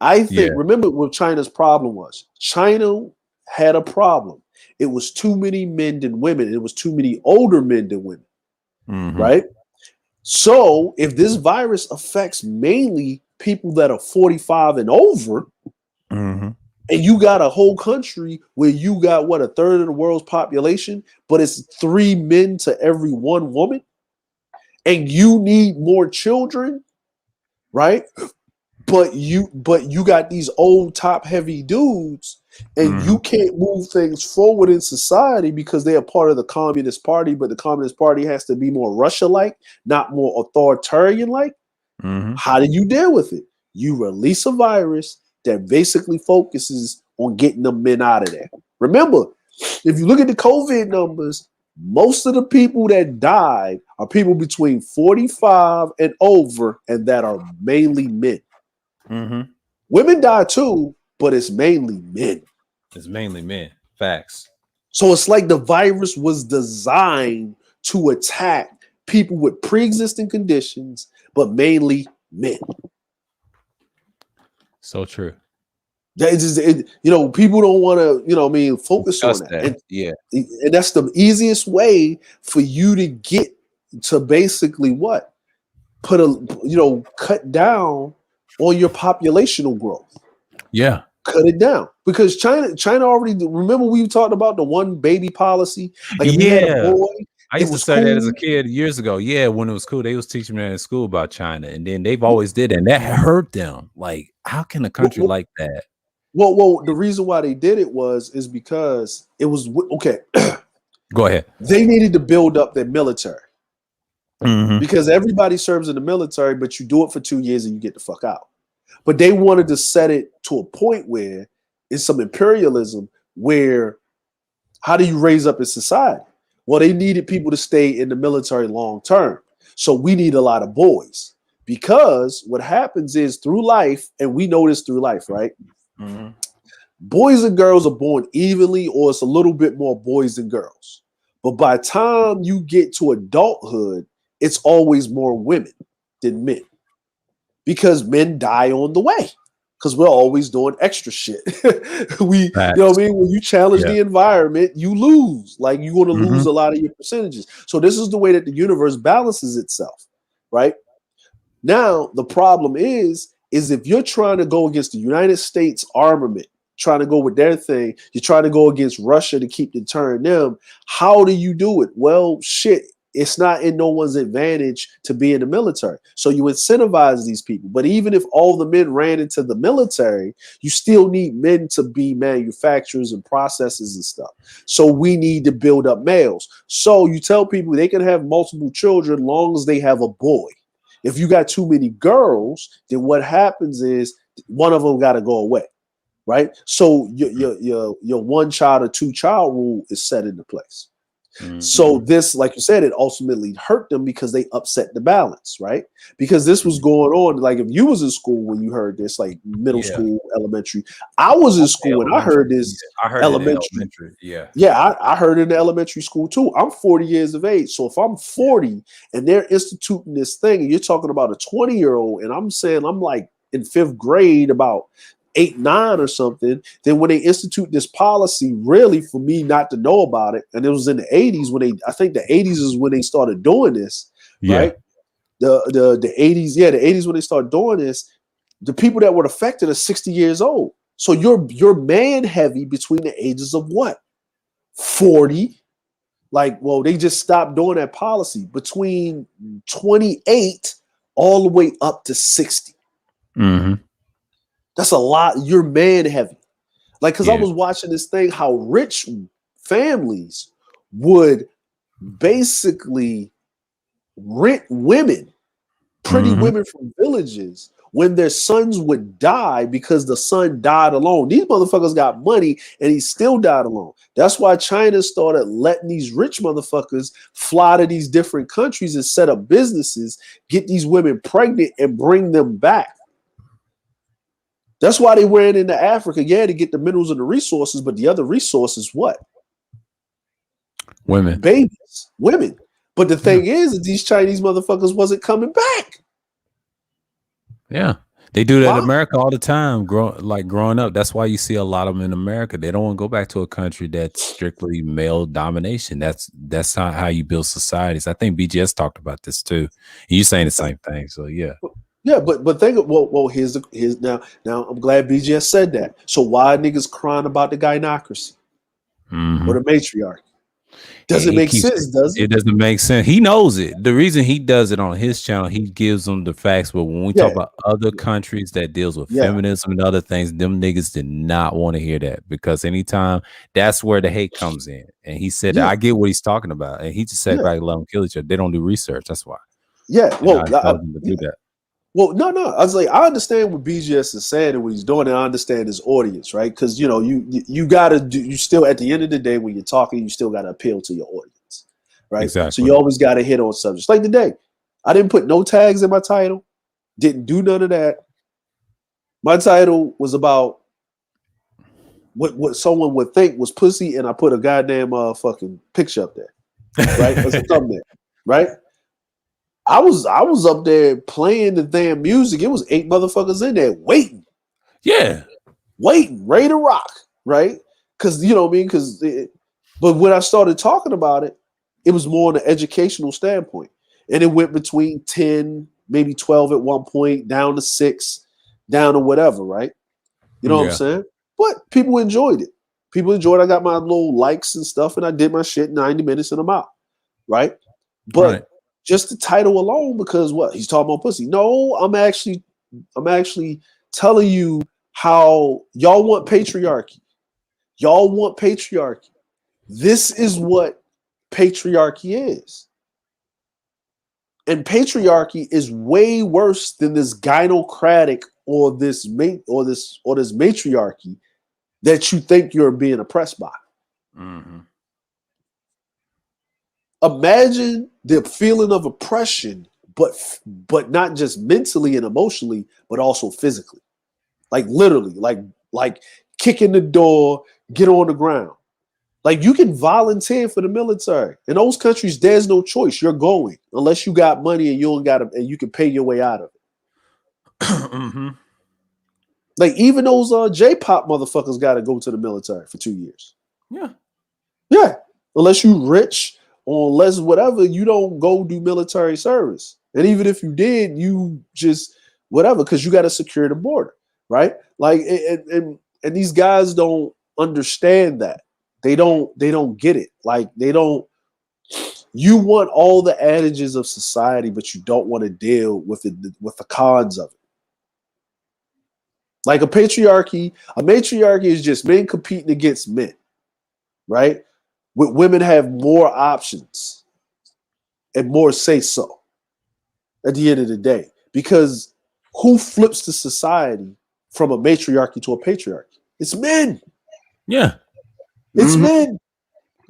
I think, Yeah. remember what China's problem was. China had a problem. It was too many men than women. It was too many older men than women, Mhm. right? So if this virus affects mainly people that are 45 and over, Mhm. And you got a whole country where you got what, a third of the world's population, but it's 3 men to every 1 woman, and you need more children, right? But you got these old top heavy dudes, and Mm-hmm. you can't move things forward in society because they are part of the Communist Party, but the Communist Party has to be more Russia like, not more authoritarian like. Mm-hmm. How do you deal with it? You release a virus that basically focuses on getting the men out of there. Remember, if you look at the COVID numbers, most of the people that died are people between 45 and over, and that are mainly men. Mm-hmm. Women die too, but it's mainly men. It's mainly men. Facts. So it's like the virus was designed to attack people with pre-existing conditions, but mainly men. So true. That is, people don't want to, focus on Discuss that, that. and Yeah. and that's the easiest way for you to get to basically what, cut down on your populational growth. Yeah. Cut it down, because China already, remember we talked about the one baby policy. Like if you had a Yeah. boy, I it used to was study that as a cool. kid years ago. Yeah, when it was cool, they was teaching me that in school about China, and then they've always did that, and that hurt them. Like, how can a country Well, like that? the reason why they did it is because it was okay. Go ahead. They needed to build up their military, Mm-hmm. because everybody serves in the military, but you do it for 2 years and you get the fuck out. But they wanted to set it to a point where it's some imperialism, where how do you raise up a society? Well, they needed people to stay in the military long term. So we need a lot of boys, because what happens is through life, and we know this through life, right? Mm-hmm. Boys and girls are born evenly, or it's a little bit more boys than girls. But by the time you get to adulthood, it's always more women than men, because men die on the way, because we're always doing extra shit. Facts. When you challenge Yeah. the environment, you lose. Like you're going to Mm-hmm. lose a lot of your percentages. So this is the way that the universe balances itself, right? Now the problem is if you're trying to go against the United States armament, trying to go with their thing, you're trying to go against Russia to keep deterring them. How do you do it? Well, shit, it's not in no one's advantage to be in the military. So you incentivize these people. But even if all the men ran into the military, you still need men to be manufacturers and processors and stuff. So we need to build up males. So you tell people they can have multiple children long as they have a boy. If you got too many girls, then what happens is one of them got to go away, right? So your one child or two child rule is set into place. So Mm-hmm. this, like you said, it ultimately hurt them because they upset the balance, right? Because this was going on. Like if you was in school when you heard this, like middle Yeah. school, elementary, I was in Okay, school and I heard elementary. Yeah. this I heard it in elementary. elementary. Yeah. Yeah, I heard it in elementary school too. I'm 40 years of age. So if I'm 40 and they're instituting this thing, and you're talking about a 20-year-old, and I'm saying I'm like in fifth grade, about 8, 9 or something, then when they institute this policy, really for me not to know about it, and it was in the 80s I think the 80s is when they started doing this, Yeah. right? The 80s, yeah, the 80s when they started doing this, the people that were affected are 60 years old. So you're man heavy between the ages of what? 40. Like, well, they just stopped doing that policy between 28 all the way up to 60. Mm-hmm. That's a lot. You're man heavy. Like, because I Yeah. was watching this thing, how rich families would basically rent women, pretty Mm-hmm. women from villages, when their sons would die because the son died alone. These motherfuckers got money and he still died alone. That's why China started letting these rich motherfuckers fly to these different countries and set up businesses, get these women pregnant and bring them back. That's why they ran into Africa, yeah, to get the minerals and the resources, but the other resources, what? Women. Babies, women. But the Yeah. thing is these Chinese motherfuckers wasn't coming back. Yeah. They do that in Why? America all the time, growing up. That's why you see a lot of them in America. They don't want to go back to a country that's strictly male domination. That's not how you build societies. I think BGS talked about this too. And you saying the same thing. So yeah. Yeah, but think of well here's now I'm glad BGS said that. So why niggas crying about the gynocracy or Hmm. the matriarchy? And Doesn't he make keeps sense, does it it? doesn't make sense. He knows it. The reason he does it on his channel, he gives them the facts. But when we talk Yeah, about other countries that deals with yeah, feminism and other things, them niggas did not want to hear that because anytime that's where the hate comes in. And he said that yeah, I get what he's talking about. And he just said yeah, everybody let them kill each other. They don't do research. That's why. yeah. And I told him to Yeah. do that. Well, no. I was like, I understand what BGS is saying and what he's doing, and I understand his audience, right? Because you gotta do. You still at the end of the day when you're talking, you still gotta appeal to your audience, right? So Exactly. you always gotta hit on subjects. Like today, I didn't put no tags in my title, didn't do none of that. My title was about what someone would think was pussy, and I put a goddamn fucking picture up there, right? As a thumbnail, right? I was up there playing the damn music. It was 8 motherfuckers in there waiting, Yeah. ready to rock, right? Because you know what I mean. But when I started talking about it, it was more on an educational standpoint, and it went between 10, maybe 12 at one point, down to 6, down to whatever, right? You know what I'm Yeah. saying? But people enjoyed it. People enjoyed it. I got my little likes and stuff, and I did my shit 90 minutes and I'm out. Right? Right. But just the title alone, because what? He's talking about pussy. No, I'm actually telling you how y'all want patriarchy. Y'all want patriarchy. This is what patriarchy is. And patriarchy is way worse than this gynocratic or this matriarchy that you think you're being oppressed by. Mm-hmm. Imagine the feeling of oppression, but not just mentally and emotionally, but also physically. Like literally, like kick in the door, get on the ground. Like you can volunteer for the military. In those countries, there's no choice. You're going unless you got money and you don't got and you can pay your way out of it. Mm-hmm. Like even those J-pop motherfuckers got to go to the military for 2 years. Yeah. Yeah, unless you rich or unless whatever, you don't go do military service. And even if you did, you just whatever because you got to secure the border, right? Like and these guys don't understand that. They don't get it. Like they don't. You want all the adages of society, but you don't want to deal with the cons of it. Like a matriarchy is just men competing against men, right? With women have more options and more say so at the end of the day. Because who flips the society from a matriarchy to a patriarchy? It's men. Yeah. It's Mm-hmm. men.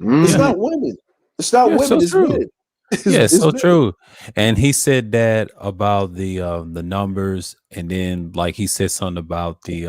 It's Yeah. Mm-hmm. not women. It's not Yeah. women. So It's true. men. It's, Yeah, it's so men. true. And he said that about the numbers, and then like he said something about the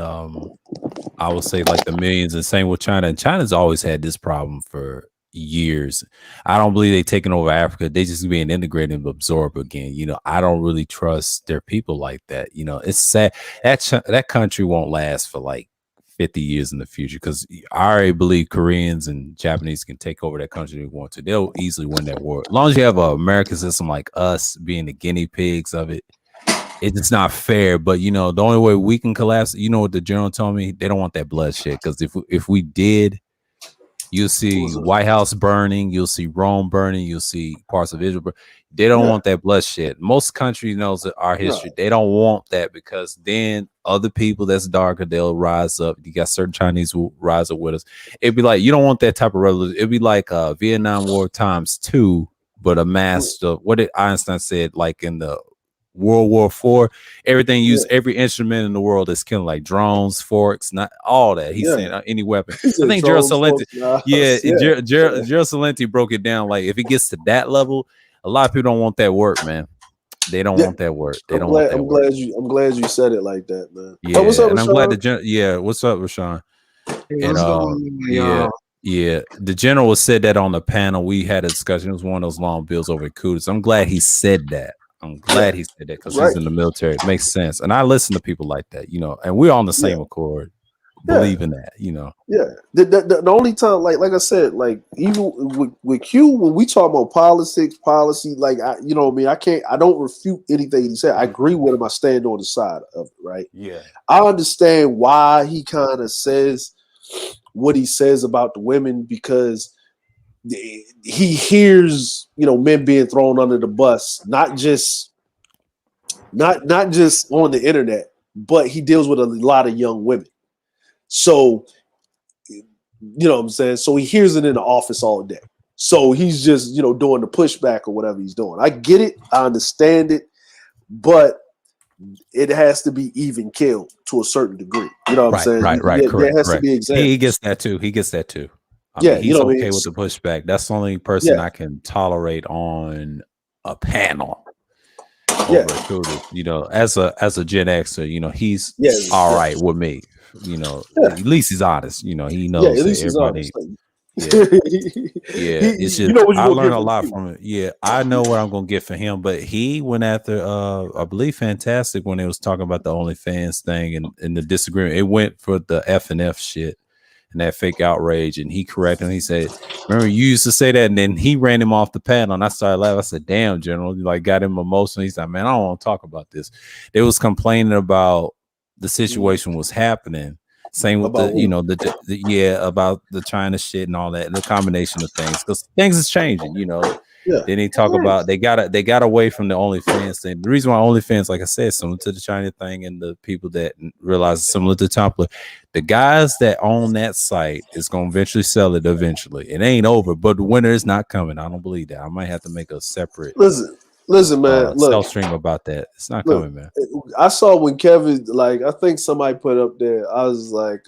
I would say like the millions, and same with China. And China's always had this problem for years. I don't believe they taking over Africa. They just being integrated and absorbed again. I don't really trust their people like that. It's sad that country won't last for like 50 years in the future because I already believe Koreans and Japanese can take over that country if they want to. They'll easily win that war. As long as you have a American system like us being the guinea pigs of it, it's not fair. But the only way we can collapse, what the general told me, they don't want that bloodshed. Because if we did, you'll see White House burning, you'll see Rome burning, you'll see parts of Israel. They don't Yeah. want that bloodshed. Most countries knows that our history. Right. They don't want that because then other people that's darker, they'll rise up. You got certain Chinese who rise up with us. It'd be like you don't want that type of revolution. It'd be like Vietnam War times 2, but a mass. What did Einstein said? Like in the World War IV, everything Yeah. used every instrument in the world is killing, like drones, forks, not all that. He's Yeah. saying any weapon. He I said think Gerald drones, Salenti, folks, nah. yeah, Yeah. Gerald Salenti broke it down. Like if it gets to that level, a lot of people don't want that work, man. They don't Yeah. want that work. They I'm don't want glad. that I'm work. glad you. I'm glad you said it like that, man. Yeah, Oh, what's up, and I'm glad Rashawn? yeah, what's up, Rashawn? Hey, And what's going on, yeah, y'all? yeah. The general said that on the panel. We had a discussion. It was one of those long bills over Kudos. I'm glad he said that. I'm Yeah. glad he said that because Right. he's in the military. It makes sense. And I listen to people like that, and we're on the Yeah. same accord. believe in that, you know. Yeah. The only time, like I said, like even with Q, when we talk about politics, policy, like you know what I mean, I don't refute anything he said. I agree with him. I stand on the side of it, right? Yeah. I understand why he kind of says what he says about the women, because he hears, you know, men being thrown under the bus, not just on the internet, but he deals with a lot of young women. So, you know what I'm saying? So he hears it in the office all day. So he's just, you know, doing the pushback or whatever he's doing. I get it. I understand it. But it has to be even killed to a certain degree. You know what I'm saying? Right. Correct. There has to be examples. He gets that too. I Yeah, mean, he's you know what I okay mean? with the pushback. That's the only person I can tolerate on a panel over Twitter. You know, as a Gen Xer, you know, he's all right with me. You know, at least he's honest. You know, he knows at least that everybody. he's honest. It's just, you know what I learned a lot from it. Yeah, I know what I'm gonna get for him, but he went after I believe Fantastic when they was talking about the OnlyFans thing and the disagreement. It went for the F shit and that fake outrage, and he corrected him. He said, remember you used to say that, and then he ran him off the panel, and I started laughing. I said, damn, General, you like got him emotional. He's like, man, I don't want to talk about this. They was complaining about the situation was happening. Same with about about the China shit and all that, and the combination of things, because things is changing, you know. Yeah. Then they talk about they got away from the OnlyFans thing. The reason why OnlyFans, like I said, similar to the China thing, and the people that realize it's similar to Tumblr, the guys that own that site is gonna eventually sell it eventually. It ain't over, but the winner is not coming. I don't believe that. I might have to make a separate listen, man. Look, self stream about that. It's not coming, man. I saw when Kevin, like, I think somebody put up there. I was like,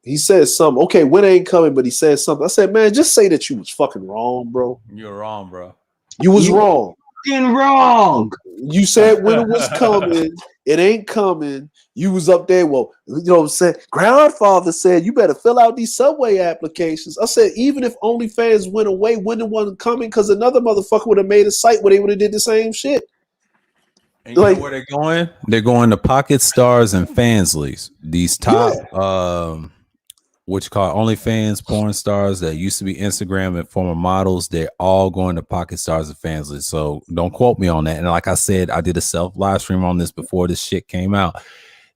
he said something. Okay, when ain't coming, but he said something. I said, man, just say that you was fucking wrong, bro. You're wrong, bro. You was wrong. Wrong. You said when it was coming, it ain't coming. You was up there. Well, you know what I'm saying? Grandfather said you better fill out these Subway applications. I said, even if OnlyFans went away, wouldn't it wasn't coming, because another motherfucker would have made a site where they would have did the same shit. And you know where they're going? They're going to Pocket Stars and Fansleys. These top what you call OnlyFans porn stars that used to be Instagram and former models, they're all going to Pocket Stars and Fansleys. So don't quote me on that. And like I said, I did a self live stream on this before this shit came out.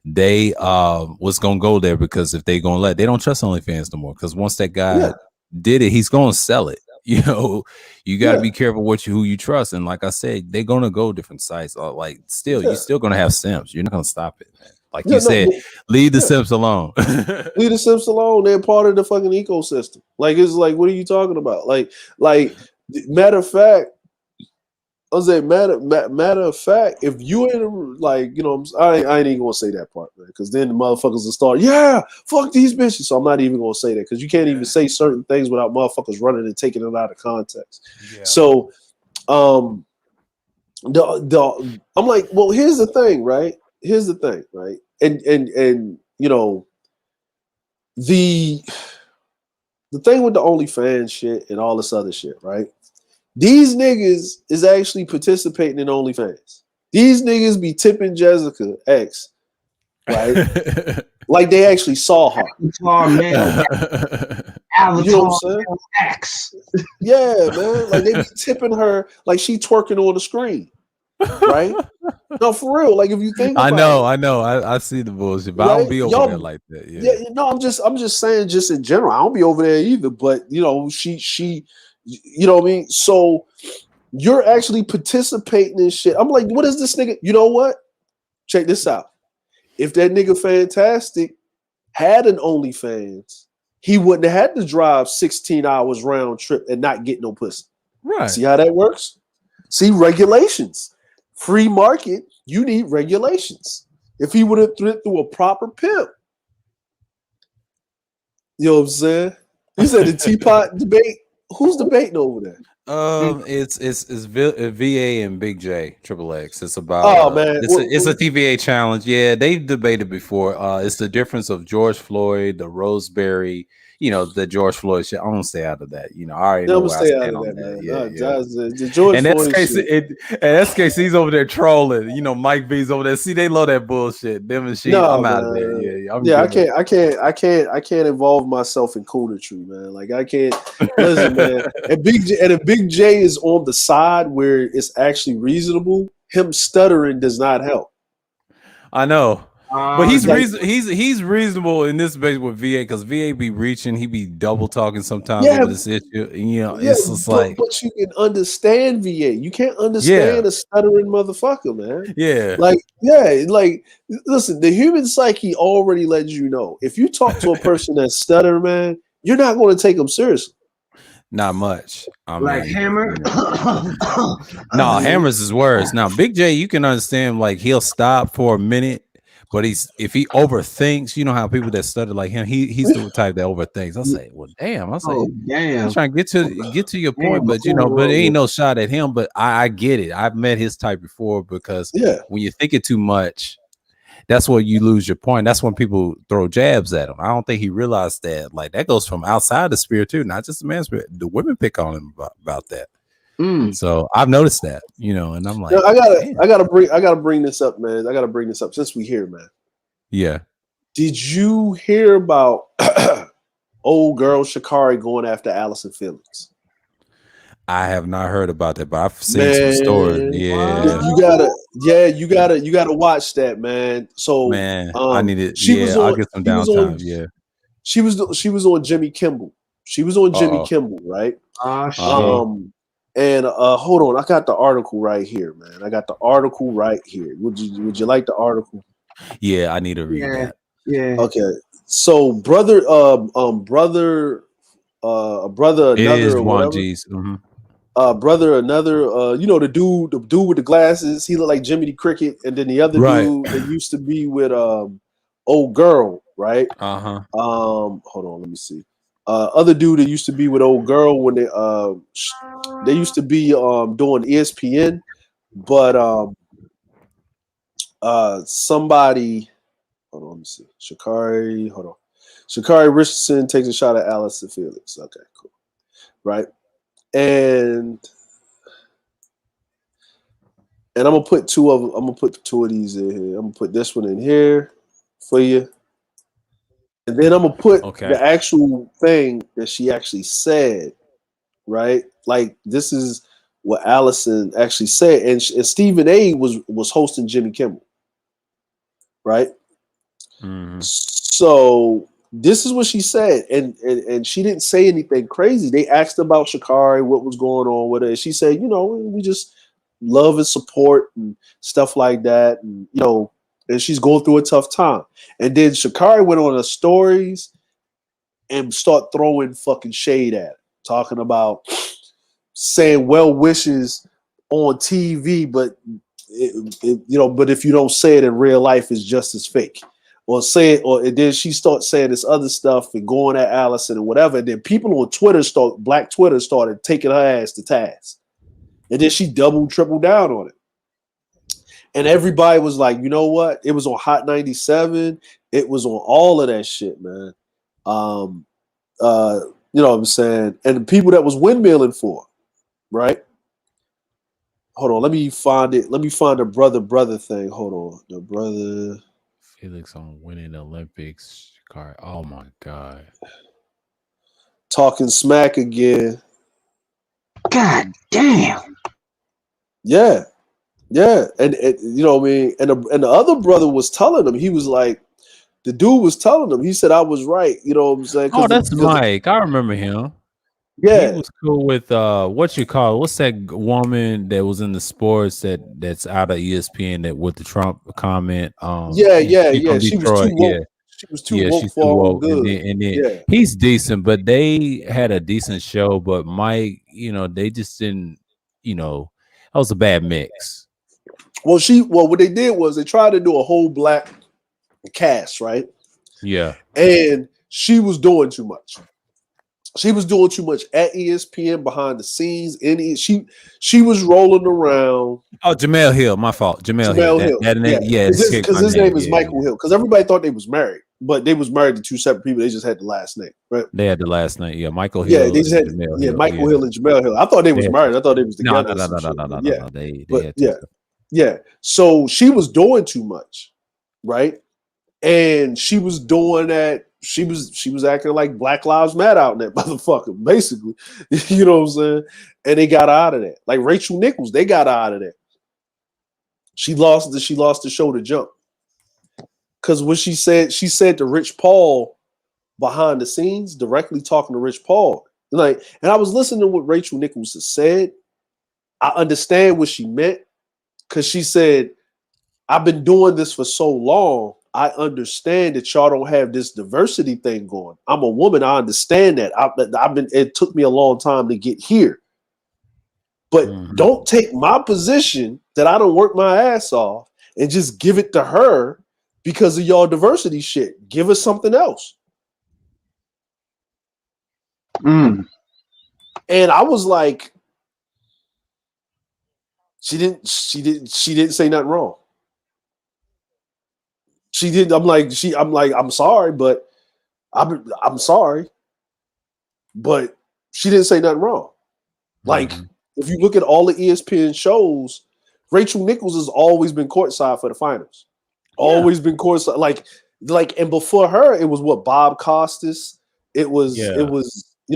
They was gonna go there because if they gonna they don't trust OnlyFans no more. Because once that guy did it, he's gonna sell it. You know, you got to be careful who you trust. And like I said, they're gonna go different sites. Like you're still gonna have simps. You're not gonna stop it, man. Like you said, leave the simps alone. Leave the simps alone. They're part of the fucking ecosystem. Like, it's like, what are you talking about? Like matter of fact, I was like, matter of fact, if you ain't like, you know, I ain't even gonna say that part, man, because then the motherfuckers will start, fuck these bitches. So I'm not even gonna say that, because you can't even say certain things without motherfuckers running and taking it out of context. Yeah. So, I'm like, well, here's the thing, right? And you know, the thing with the OnlyFans shit and all this other shit, right? These niggas is actually participating in OnlyFans. These niggas be tipping Jessica X, right? Like they actually saw her. Avatar man. Avatar, you know what I'm saying? X. Yeah, man. Like they be tipping her like she twerking on the screen. Right? No, for real. Like if you think about I know. I see the bullshit, but I don't be over there like that. Yeah. No, I'm just saying, just in general. I don't be over there either. But you know, she you know what I mean? So you're actually participating in shit. I'm like, what is this nigga? You know what? Check this out. If that nigga Fantastic had an OnlyFans, he wouldn't have had to drive 16 hours round trip and not get no pussy. Right. See how that works? See, regulations. Free market, you need regulations. If he would have went through a proper pimp. You know what I'm saying? You said the teapot debate. Who's debating over there? It's VA and Big J Triple X. It's about man, it's a TVA challenge. Yeah, they've debated before. It's the difference of George Floyd, the Roseberry, you know, the George Floyd shit. I'm gonna stay out of that. You know, I already know where I stand on that. Yeah. George and that's case he's over there trolling. You know, Mike B's over there. See, they love that bullshit. Them and she. I'm out of there. Yeah. I'm Yeah, good. I can't involve myself in coonetry, man. Like I can't listen, man. And if Big J is on the side where it's actually reasonable, him stuttering does not help. I know. But he's Like, he's reasonable in this base with VA because VA be reaching, he be double talking sometimes yeah, over this issue. And, you know, yeah, it's just like, but you can understand VA. You can't yeah, understand a stuttering motherfucker, man. yeah. Like, yeah, like listen, the human psyche already lets you know. If you talk to a person that's stuttering, man, you're not going to take them seriously. Not much. I Like mean, Hammer. you know. No, Hammers is worse. Now, Big J, you can understand like he'll stop for a minute, but if he overthinks, you know how people that stutter like him, he's the type that overthinks. I say, well, damn. I say, Oh I'm damn! trying to get to your point, Damn, but you know, but it ain't no shot at him. But I get it. I've met his type before because Yeah. when you think it too much, that's where you lose your point. That's when people throw jabs at him. I don't think he realized that. Like that goes from outside the spirit too, not just the man's spirit. The women pick on him about that. So I've noticed that, you know, and I'm like, Now, damn. I gotta bring this up, man. I gotta bring this up since we here, man. Yeah. Did you hear about old girl Shakari going after Allison Felix? I have not heard about that, but I've seen some stories. Man, Yeah, you gotta watch that, man. So, man, I need it. she was Yeah, I'll on, get some she was on, downtime. Yeah. she was on Jimmy Kimmel. She was on Jimmy Uh-oh. Kimmel, right? Oh shit! And hold on, I got the article right here, man. I got the article right here. Would you like the article? Yeah, I need to read that. Yeah. Okay, so brother, It is another or Juan whatever. G's. Mhm. Brother, another, you know, the dude with the glasses, he looked like Jimmy the Cricket, and then the other Right. dude that used to be with old girl, right? Uh-huh. Hold on, let me see. Other dude that used to be with old girl when they used to be doing ESPN, but somebody, hold on, let me see. Shakari Richardson takes a shot at Allison Felix. Okay, cool. Right. And I'm gonna put two of these in here. I'm gonna put this one in here for you. And then I'm gonna put the actual thing that she actually said, right? Like this is what Allison actually said, and Stephen A. was hosting Jimmy Kimmel, right? Mm-hmm. So this is what she said, and she didn't say anything crazy. They asked about Shakari, what was going on with her, and she said, you know, we just love and support and stuff like that, and you know, and she's going through a tough time. And then Shakari went on her stories and start throwing fucking shade at her, talking about saying well wishes on TV, but you know, but if you don't say it in real life, it's just as fake. Or say it, and then she starts saying this other stuff and going at Allison and whatever. And then people on Twitter Black Twitter started taking her ass to task. And then she doubled, tripled down on it. And everybody was like, you know what? It was on Hot 97. It was on all of that shit, man. You know what I'm saying? And the people that was windmilling for, right? Hold on, let me find it. Let me find the brother thing. Hold on. The brother Felix on winning the Olympics. Shakari. Oh my God. talking smack again. God damn. Yeah. Yeah. And you know what I mean? And the other brother was telling him, he was like, the dude was telling him, he said, I was right. You know what I'm saying? Oh, that's Mike. I remember him. Yeah. He was cool with what's that woman that was in the sports that's out of ESPN that with the Trump comment. Yeah. She was too woke. She was too woke she's for too our own woke. good. And then Yeah. he's decent, but they had a decent show. But Mike, you know, they just didn't, you know, that was a bad mix. Well, what they did was they tried to do a whole black cast, right? Yeah. And she was doing too much. She was doing too much at ESPN behind the scenes. She was rolling around. Oh, Jamel Hill, my fault. Jamel Hill. Hill. Because his name is Michael Hill. Because everybody thought they was married, but they was married to two separate people. They just had the last name, right? They had the last name. Yeah, Michael Hill. Yeah, they just had Michael Hill and Jamel Hill. I thought they was married. I thought they was together. No. They had yeah. So she was doing too much, right? And she was doing that. She was acting like Black Lives Matter out in that motherfucker, basically. You know what I'm saying? And they got out of that. Like Rachel Nichols, they got out of that. She lost the show to Jump. Because what she said to Rich Paul behind the scenes, directly talking to Rich Paul. Like, and I was listening to what Rachel Nichols has said. I understand what she meant. Because she said, I've been doing this for so long. I understand that y'all don't have this diversity thing going. I'm a woman. I understand that. It took me a long time to get here. But don't take my position that I don't work my ass off and just give it to her because of y'all diversity shit. Give us something else. And I was like, she didn't say nothing wrong. She did. I'm like, I'm sorry, but I'm sorry, but she didn't say nothing wrong. Like, if you look at all the ESPN shows, Rachel Nichols has always been courtside for the finals. Always been courtside. Like, and before her, it was what, Bob Costas. It was,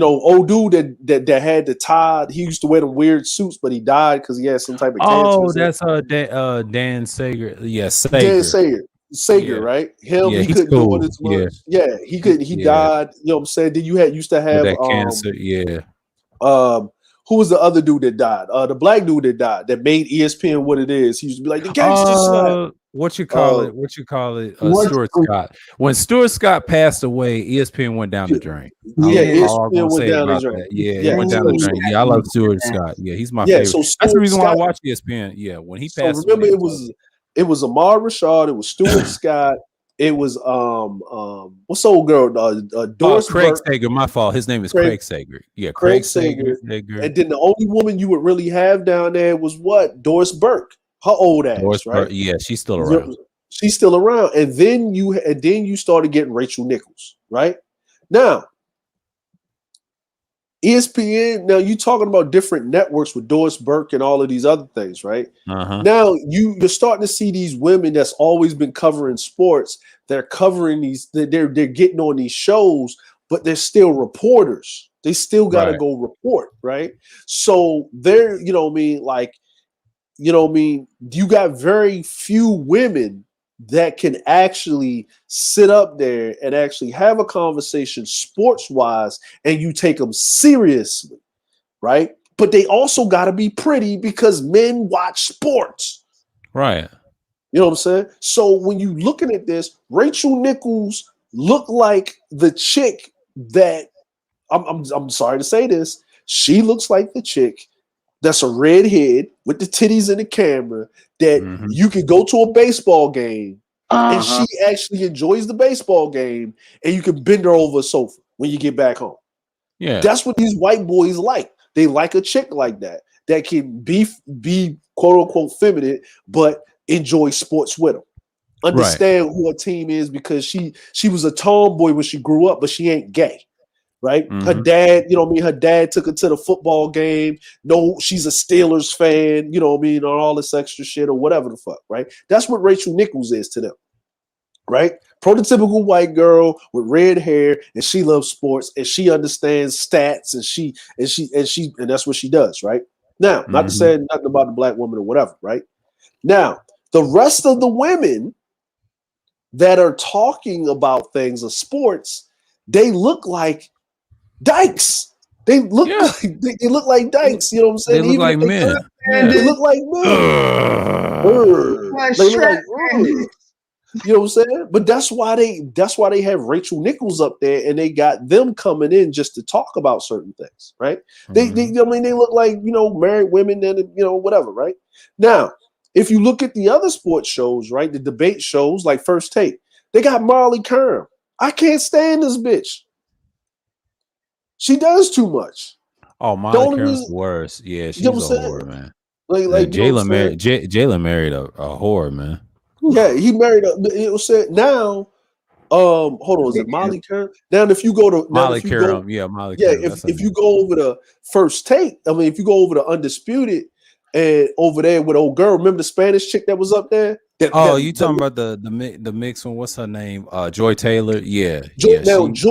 old dude that had the tie. He used to wear the weird suits, but he died because he had some type of cancer. Oh, that's Dan Sager. Yeah, Dan Sager, right? Him, he couldn't do it as much. Yeah, he couldn't. He died. You know what I'm saying? Then you used to have that cancer. Yeah. Who was the other dude that died? The black dude that died that made ESPN what it is. He used to be like the gangster slap. What you call it? Stuart Scott. When Stuart Scott passed away, ESPN went down the drain. ESPN went down the drain. It went down the drain. Yeah, I love Stuart Scott. Yeah, he's my favorite. So that's the reason why I watch ESPN. Yeah, when he passed away. Remember, it was Ahmad Rashad. It was Stuart Scott. It was what's the old girl? Doris Craig Sager. My fault. His name is Craig Sager. Yeah, Craig Sager. And then the only woman you would really have down there was what? Doris Burke. Her old ass, right? Yeah, she's still around. She's still around. And then you started getting Rachel Nichols, right? Now, ESPN, now you talking about different networks with Doris Burke and all of these other things, right? Now you're starting to see these women that's always been covering sports. They're covering these, they're getting on these shows, but they're still reporters. They still got to go report, right? So they're, you know what I mean? Like, you know what I mean? You got very few women that can actually sit up there and actually have a conversation sports-wise and you take them seriously, right? But they also got to be pretty because men watch sports. Right. You know what I'm saying? So when you looking at this, Rachel Nichols look like the chick that, I'm sorry to say this, she looks like the chick that's a redhead with the titties in the camera that you could go to a baseball game and she actually enjoys the baseball game and you can bend her over a sofa when you get back home. Yeah. That's what these white boys like. They like a chick like that can be quote unquote feminine, but enjoy sports with them. Understand who her team is because she was a tomboy when she grew up, but she ain't gay. Right? Her dad, you know what I mean? Her dad took her to the football game. No, she's a Steelers fan, you know what I mean? Or all this extra shit or whatever the fuck, right? That's what Rachel Nichols is to them, right? Prototypical white girl with red hair, and she loves sports, and she understands stats, and that's what she does, right? Now, not to say nothing about the black woman or whatever, right? Now, the rest of the women that are talking about things of sports, they look like dykes. They look like they look like dykes. You know what I'm saying? They look like men. They look like men. They look like, you know what I'm saying? But that's why they have Rachel Nichols up there, and they got them coming in just to talk about certain things, right? They I mean, they look like, you know, married women and, you know, whatever, right? Now, if you look at the other sports shows, right, the debate shows like First Take, they got Marley Kerm. I can't stand this bitch. She does too much. Oh, Molly Kerm's worse. Yeah, she's a whore, man. Like Jalen married a whore, man. Yeah, he married a. It was said now. Hold on, is it Molly Kerm? Now, if you go to Molly Kerm, Molly Kerm. If you go over the First Take, I mean, if you go over the Undisputed and over there with old girl, remember the Spanish chick that was up there? Oh, you talking about the mix one? What's her name? Joy Taylor. Yeah, yeah. Now She.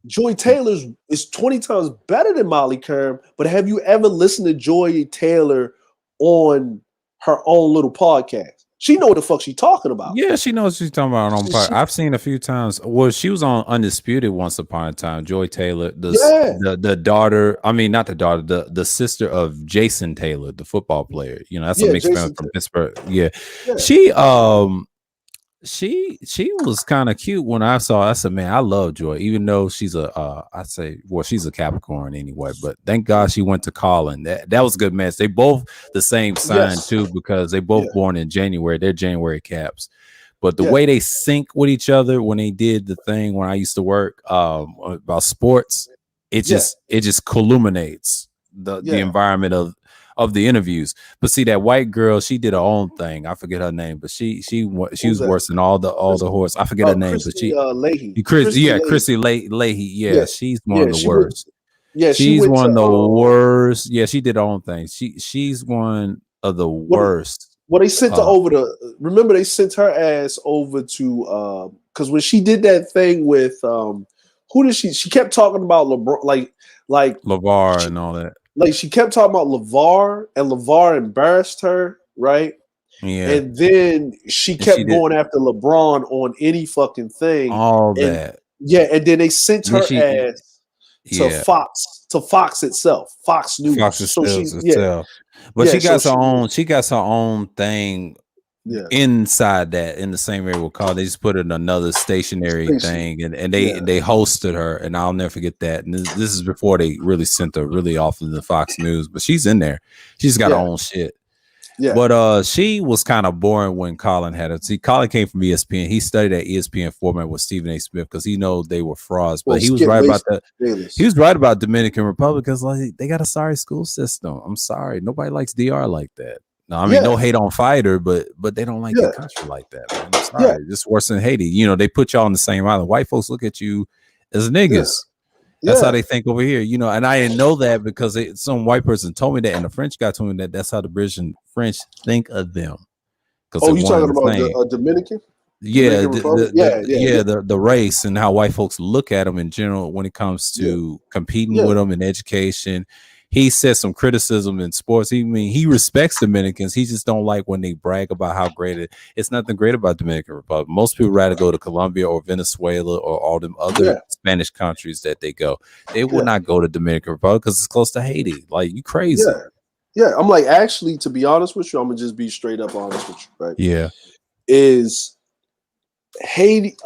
Joy Taylor's is 20 times better than Molly Kerm, but have you ever listened to Joy Taylor on her own little podcast? She know what the fuck she talking about. Yeah, she knows what she's talking about on part. She- I've seen a few times. Well, she was on Undisputed once upon a time. Joy Taylor, yeah, the daughter. I mean, not the daughter, the sister of Jason Taylor, the football player. You know, that's a yeah, mixed family Jason. from Pittsburgh. Yeah, Yeah, she she was kind of cute when I saw her. I said, man, I love Joy, even though she's a I say, well, she's a Capricorn anyway, but thank God she went to Colin. That was a good match. They both the same sign yes, too, because they yeah, both born in January. They're January Caps. But the yeah, way they sync with each other when they did the thing when I used to work about sports, yeah, it just culminates the yeah. environment of the interviews. But see that white girl, she did her own thing. I forget her name, but she Who's was that? worse than all Chris, the horse. I forget her name, but Christy Leahy. Yeah, Leahy. Chrissy Leahy. Yeah, Yeah, she's one of yeah. the worst. She She's went to one of the worst. Yeah, she did her own thing. She's one of the what worst. Well, they sent her Uh, over to. Remember, they sent her ass over to because when she did that thing with who did she? She kept talking about LeBron, like LeVar she, and all that. like she kept talking about LeVar, and LeVar embarrassed her, right? Yeah, And then she and she kept did going after LeBron on any fucking thing, all and that. yeah, and then they sent Then her she, ass yeah, to Fox itself, Fox News. Fox So sells she's yeah, itself. But yeah. she So got her she own. She got her own thing yeah, inside that in the same area with Carl. They just put it in another stationary station, thing, and yeah, they hosted her, and I'll never forget that. And this is before they really sent her really off of the Fox News, but she's in there. She's got her yeah, own shit. yeah. But she was kind of boring when Colin had it. See, Colin came from ESPN. He studied at ESPN format with Stephen A. Smith because he know they were frauds. Well, But he was Skip right about Bayless. that. He was right about Dominican Republic because like they got a sorry school system. I'm sorry, nobody likes DR like that. No, I mean no Yeah, hate on fighter, but they don't like their yeah, country like that, man. I'm yeah, sorry, just worse than Haiti. You know, they put y'all on the same island. White folks look at you as yeah, niggas. That's how yeah. they think over here, you know. And I didn't know that because some white person told me that, and the French guy told me that that's how the British and French think of them because Oh, they're you one talking and the about same. Dominican Yeah, Republic? Yeah, yeah, yeah, the race and how white folks look at them in general when it comes yeah, to competing yeah, with them in education. He said some criticism in sports. He respects Dominicans. He just don't like when they brag about how great it's nothing great about Dominican Republic. Most people rather go to Colombia or Venezuela or all them other yeah, Spanish countries that they go. They will yeah, not go to Dominican Republic because it's close to Haiti. Like you crazy. yeah, yeah. I'm like, actually, to be honest with you, I'm gonna just be straight up honest with you, right? Yeah. Is Haiti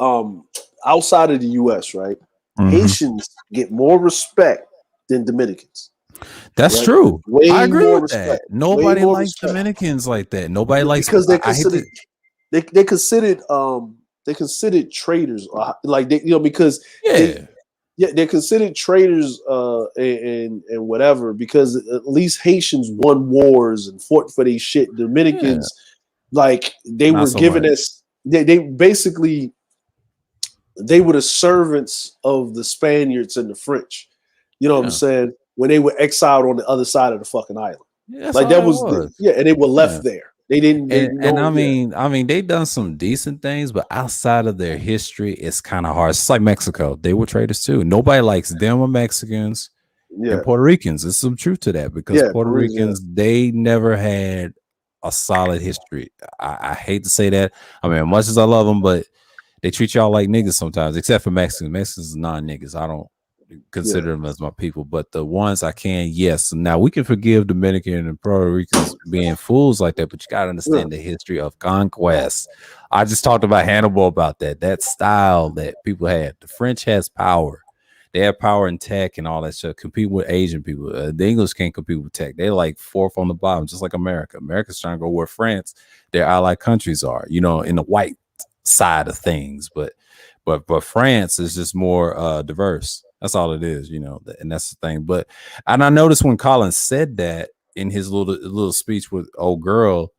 outside of the US, right? Mhm. Haitians get more respect than Dominicans, That's right? true. I Way agree more with that. respect. Way Nobody more likes respect. Dominicans like that. Nobody likes. Because they're I hate considered to. they considered traitors, like they because they Yeah, yeah they're considered traitors and whatever because at least Haitians won wars and fought for their shit. yeah. Dominicans, like they Not were so given much. as they basically they were the servants of the Spaniards and the French. You know what I'm Yeah, saying? When they were exiled on the other side of the fucking island, yeah. That's like all that that was was. yeah, and they were Yeah, left there. They didn't. They and know. Yeah. I mean, they done some decent things, but outside of their history, it's kind of hard. It's like Mexico; they were traitors too. Nobody likes them or Mexicans and Yeah. Puerto Ricans. There's some truth to that because Yeah. Puerto Parisian. Ricans they never had a solid history. I hate to say that. I mean, as much as I love them, but they treat y'all like niggas sometimes, except for Mexicans. Mexicans are non niggas. I don't Yeah. consider them as my people, but the ones I can, yes. Now we can forgive Dominican and Puerto Ricans being fools like that, but you got to Yeah. understand the history of conquest. I just talked about Hannibal about that style that people had. The French has power. They have power in tech and all that stuff. Compete with Asian people. The English can't compete with tech. They're like fourth on the bottom, just like America. America's trying to go where France, their allied countries are, you know, in the white side of things. But France is just more diverse. That's all it is, you know, and that's the thing. But and I noticed when Colin said that in his little speech with old girl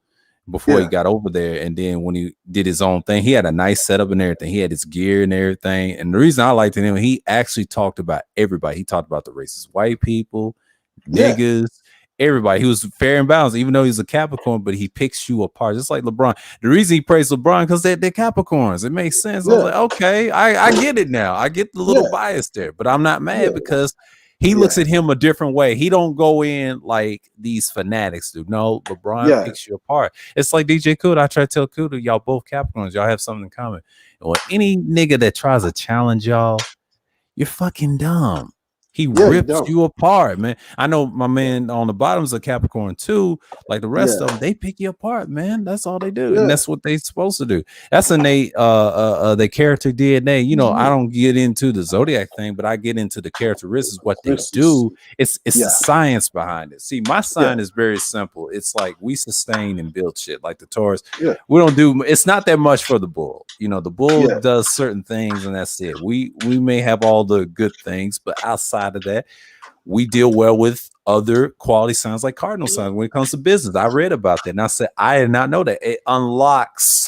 before he Yeah. got over there, and then when he did his own thing, he had a nice setup and everything. He had his gear and everything. And the reason I liked him, he actually talked about everybody. He talked about the racist white people, Yeah. niggas, everybody. He was fair and balanced, even though he's a Capricorn, but he picks you apart. Just like LeBron. The reason he praised LeBron because they're Capricorns. It makes sense. I was like, okay, I get it now. I get the little bias there, but I'm not mad because he looks at him a different way. He don't go in like these fanatics do. No, LeBron picks you apart. It's like DJ Kuda. I try to tell Kuda, y'all both Capricorns. Y'all have something in common. Or any nigga that tries to challenge y'all, you're fucking dumb. He rips you apart, man. I know my man on the bottom's a Capricorn too. Like the rest of them, they pick you apart, man. That's all they do, and that's what they supposed to do. That's innate. Their character DNA. You know, I don't get into the zodiac thing, but I get into the characteristics, what they do. It's the science behind it. See, my sign is very simple. It's like we sustain and build shit. Like the Taurus, we don't do. It's not that much for the bull. You know, the bull does certain things, and that's it. We may have all the good things, but outside of that, we deal well with other quality signs like cardinal signs when it comes to business. I read about that and I said I did not know that. It unlocks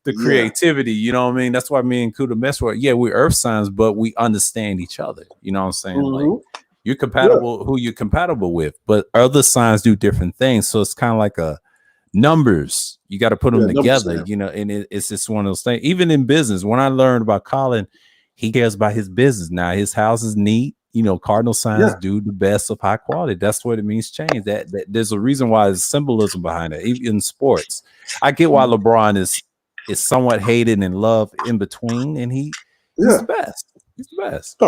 the creativity, you know what I mean? That's why me and Kuda mess with. Yeah, we're earth signs, but we understand each other. You know what I'm saying? Like you're compatible who you're compatible with, but other signs do different things. So it's kind of like a numbers. You got to put them together, you know, and it's just one of those things. Even in business, when I learned about Colin, he cares about his business. Now his house is neat. You know, cardinal signs do the best of high quality. That's what it means. Change that there's a reason why there's symbolism behind it. Even in sports, I get why LeBron is somewhat hated and loved in between, and he's the best. He's the best.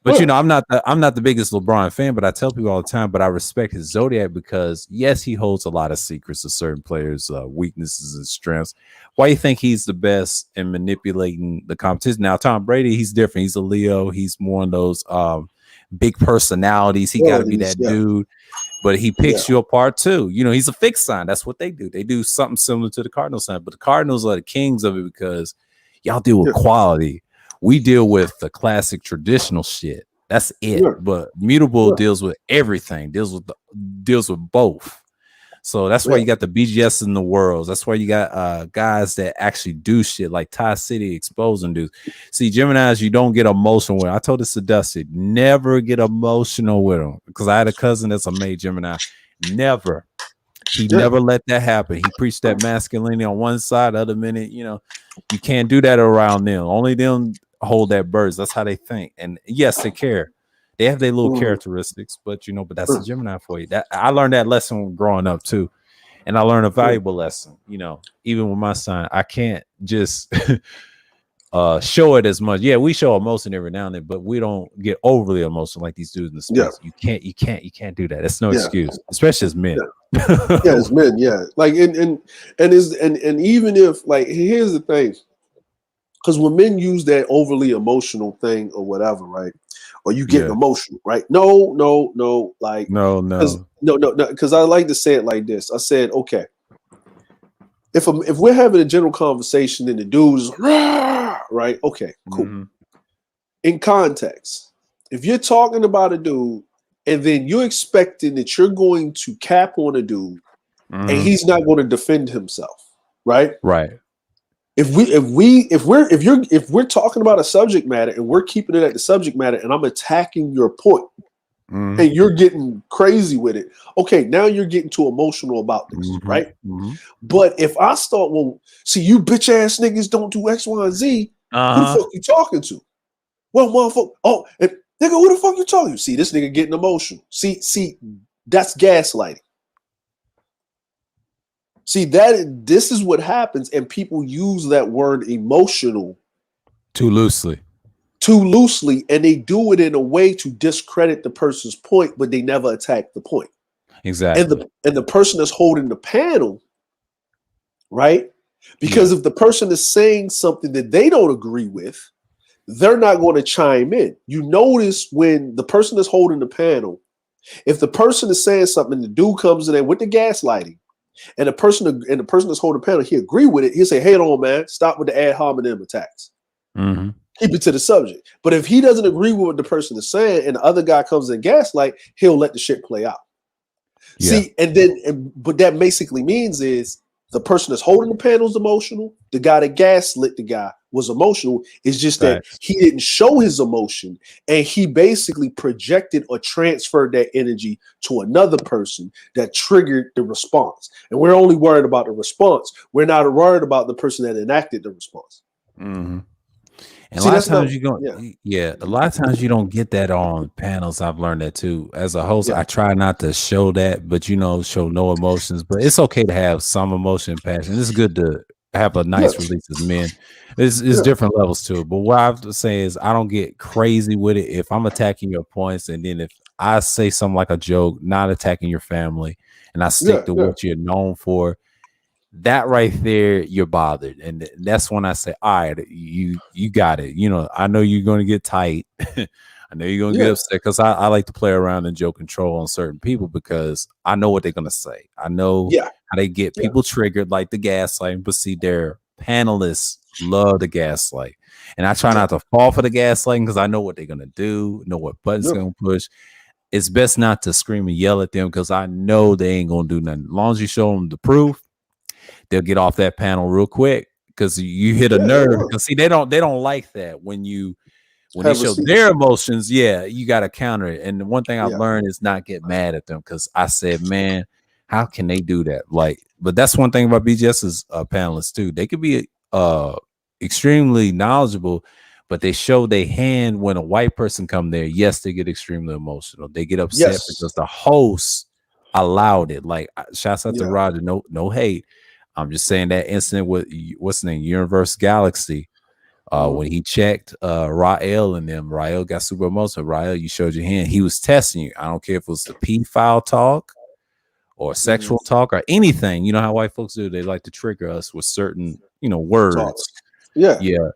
But you know, I'm not the biggest LeBron fan, but I tell people all the time. But I respect his zodiac because yes, he holds a lot of secrets of certain players' weaknesses and strengths. Why you think he's the best in manipulating the competition? Now, Tom Brady, he's different. He's a Leo. He's more of those big personalities. He got to be that dude, but he picks you apart too. You know, he's a fixed sign. That's what they do. They do something similar to the Cardinal sign, but the Cardinals are the kings of it because y'all deal with quality. We deal with the classic traditional shit. That's it. But mutable deals with everything. Deals with both. So that's why you got the BGS in the world. That's why you got guys that actually do shit like Ty City exposing dudes. See, Geminis, you don't get emotional with them. I told this to Dusty, never get emotional with them because I had a cousin that's a made Gemini. Never. He never let that happen. He preached that masculinity on one side, the other minute, you know, you can't do that around them. Only them hold that birds. That's how they think. And yes, they care. They have their little characteristics, but you know, but that's a Gemini for you. That I learned that lesson growing up too. And I learned a valuable lesson, you know, even with my son, I can't just show it as much. Yeah, we show emotion every now and then, but we don't get overly emotional like these dudes in the space. You can't do that. That's no excuse, especially as men. As men, like and even if like here's the thing, because when men use that overly emotional thing or whatever, right? Or you get emotional, right? No, like no, because I like to say it like this. I said, okay, if we're having a general conversation and the dude's right, okay, cool. In context, if you're talking about a dude and then you're expecting that you're going to cap on a dude and he's not going to defend himself, right? Right. If we're talking about a subject matter and we're keeping it at the subject matter and I'm attacking your point and you're getting crazy with it, okay, now you're getting too emotional about this, right? But if I start, well, see, you bitch ass niggas don't do X, Y, and Z, who the fuck you talking to? Well, motherfucker, and nigga, who the fuck you talking to? See, this nigga getting emotional. See, that's gaslighting. See, this is what happens, and people use that word emotional too loosely, and they do it in a way to discredit the person's point, but they never attack the point. Exactly. And the person that's holding the panel, right? Because if the person is saying something that they don't agree with, they're not going to chime in. You notice when the person that's holding the panel, if the person is saying something, the dude comes in there with the gaslighting, and the person that's holding the panel, he agree with it. He'll say, "Hey, on, man, stop with the ad hominem attacks. Keep it to the subject." But if he doesn't agree with what the person is saying, and the other guy comes in gaslight, he'll let the shit play out. See, but that basically means is the person that's holding the panel is emotional. The guy that gaslit the guy was emotional. It's just that Facts. he didn't show his emotion, and he basically projected or transferred that energy to another person that triggered the response. And we're only worried about the response. We're not worried about the person that enacted the response. Mm-hmm. And a See, lot of that's not. times you don't, Yeah, yeah, a lot of times you don't get that on panels. I've learned that too. As a host, yeah, I try not to show that, but show no emotions. But it's okay to have some emotion and passion. It's good to have a yeah, nice release as men. It's yeah, different levels to it. But what I have to say is I don't get crazy with it. If I'm attacking your points, and then if I say something like a joke, not attacking your family, and I stick yeah, to yeah, what you're known for, that right there, you're bothered, and that's when I say, all right, you got it. I know you're going to get tight. I know you're going to get yeah, upset because I like to play around and joke control on certain people because I know what they're going to say. I know yeah, how they get yeah, people triggered, like the gaslighting. But see, their panelists love the gaslight, and I try yeah, not to fall for the gaslighting because I know what they're going to do, know what buttons yeah, going to push. It's best not to scream and yell at them because I know they ain't going to do nothing. As long as you show them the proof, they'll get off that panel real quick because you hit a yeah. They nerve. will Because see, they don't like that when they have show receipts. their emotions. Yeah, you got to counter it. And the one thing I've Yeah, learned is not get mad at them because I said, man, how can they do that? Like, but that's one thing about BGS's panelists too. They could be extremely knowledgeable, but they show their hand when a white person come there. Yes, they get extremely emotional. They get upset yes, because the host allowed it. Like, shouts out to yeah, Roger. No hate. I'm just saying that incident with what's the name, Universe Galaxy. mhm, When he checked Rael and them, Rael got super emotional. Rael, you showed your hand. He was testing you. I don't care if it was the P-file talk or mhm. sexual talk or anything. You know how white folks do? They like to trigger us with certain, Talks. words. Yeah, Yeah.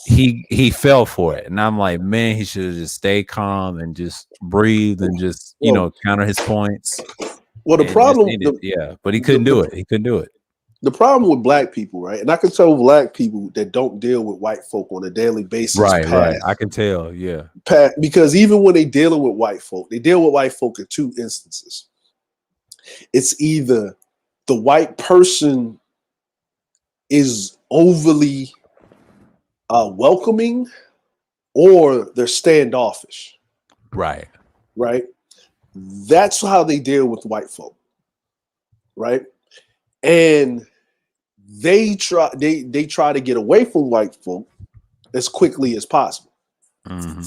He fell for it. And I'm like, man, he should have just stayed calm and just breathe and just, well, counter his points well, the and just problem, end it. Yeah. But he the, couldn't do the it. He couldn't do it. the problem with black people, right? And I can tell black people that don't deal with white folk on a daily basis Right, right. I past, can tell. Yeah. because even when they dealing with white folk, they deal with white folk in two instances. It's either the white person is overly welcoming, or they're standoffish, Right. right? That's how they deal with white folk, right? And they try to get away from white folk as quickly as possible. Mm-hmm.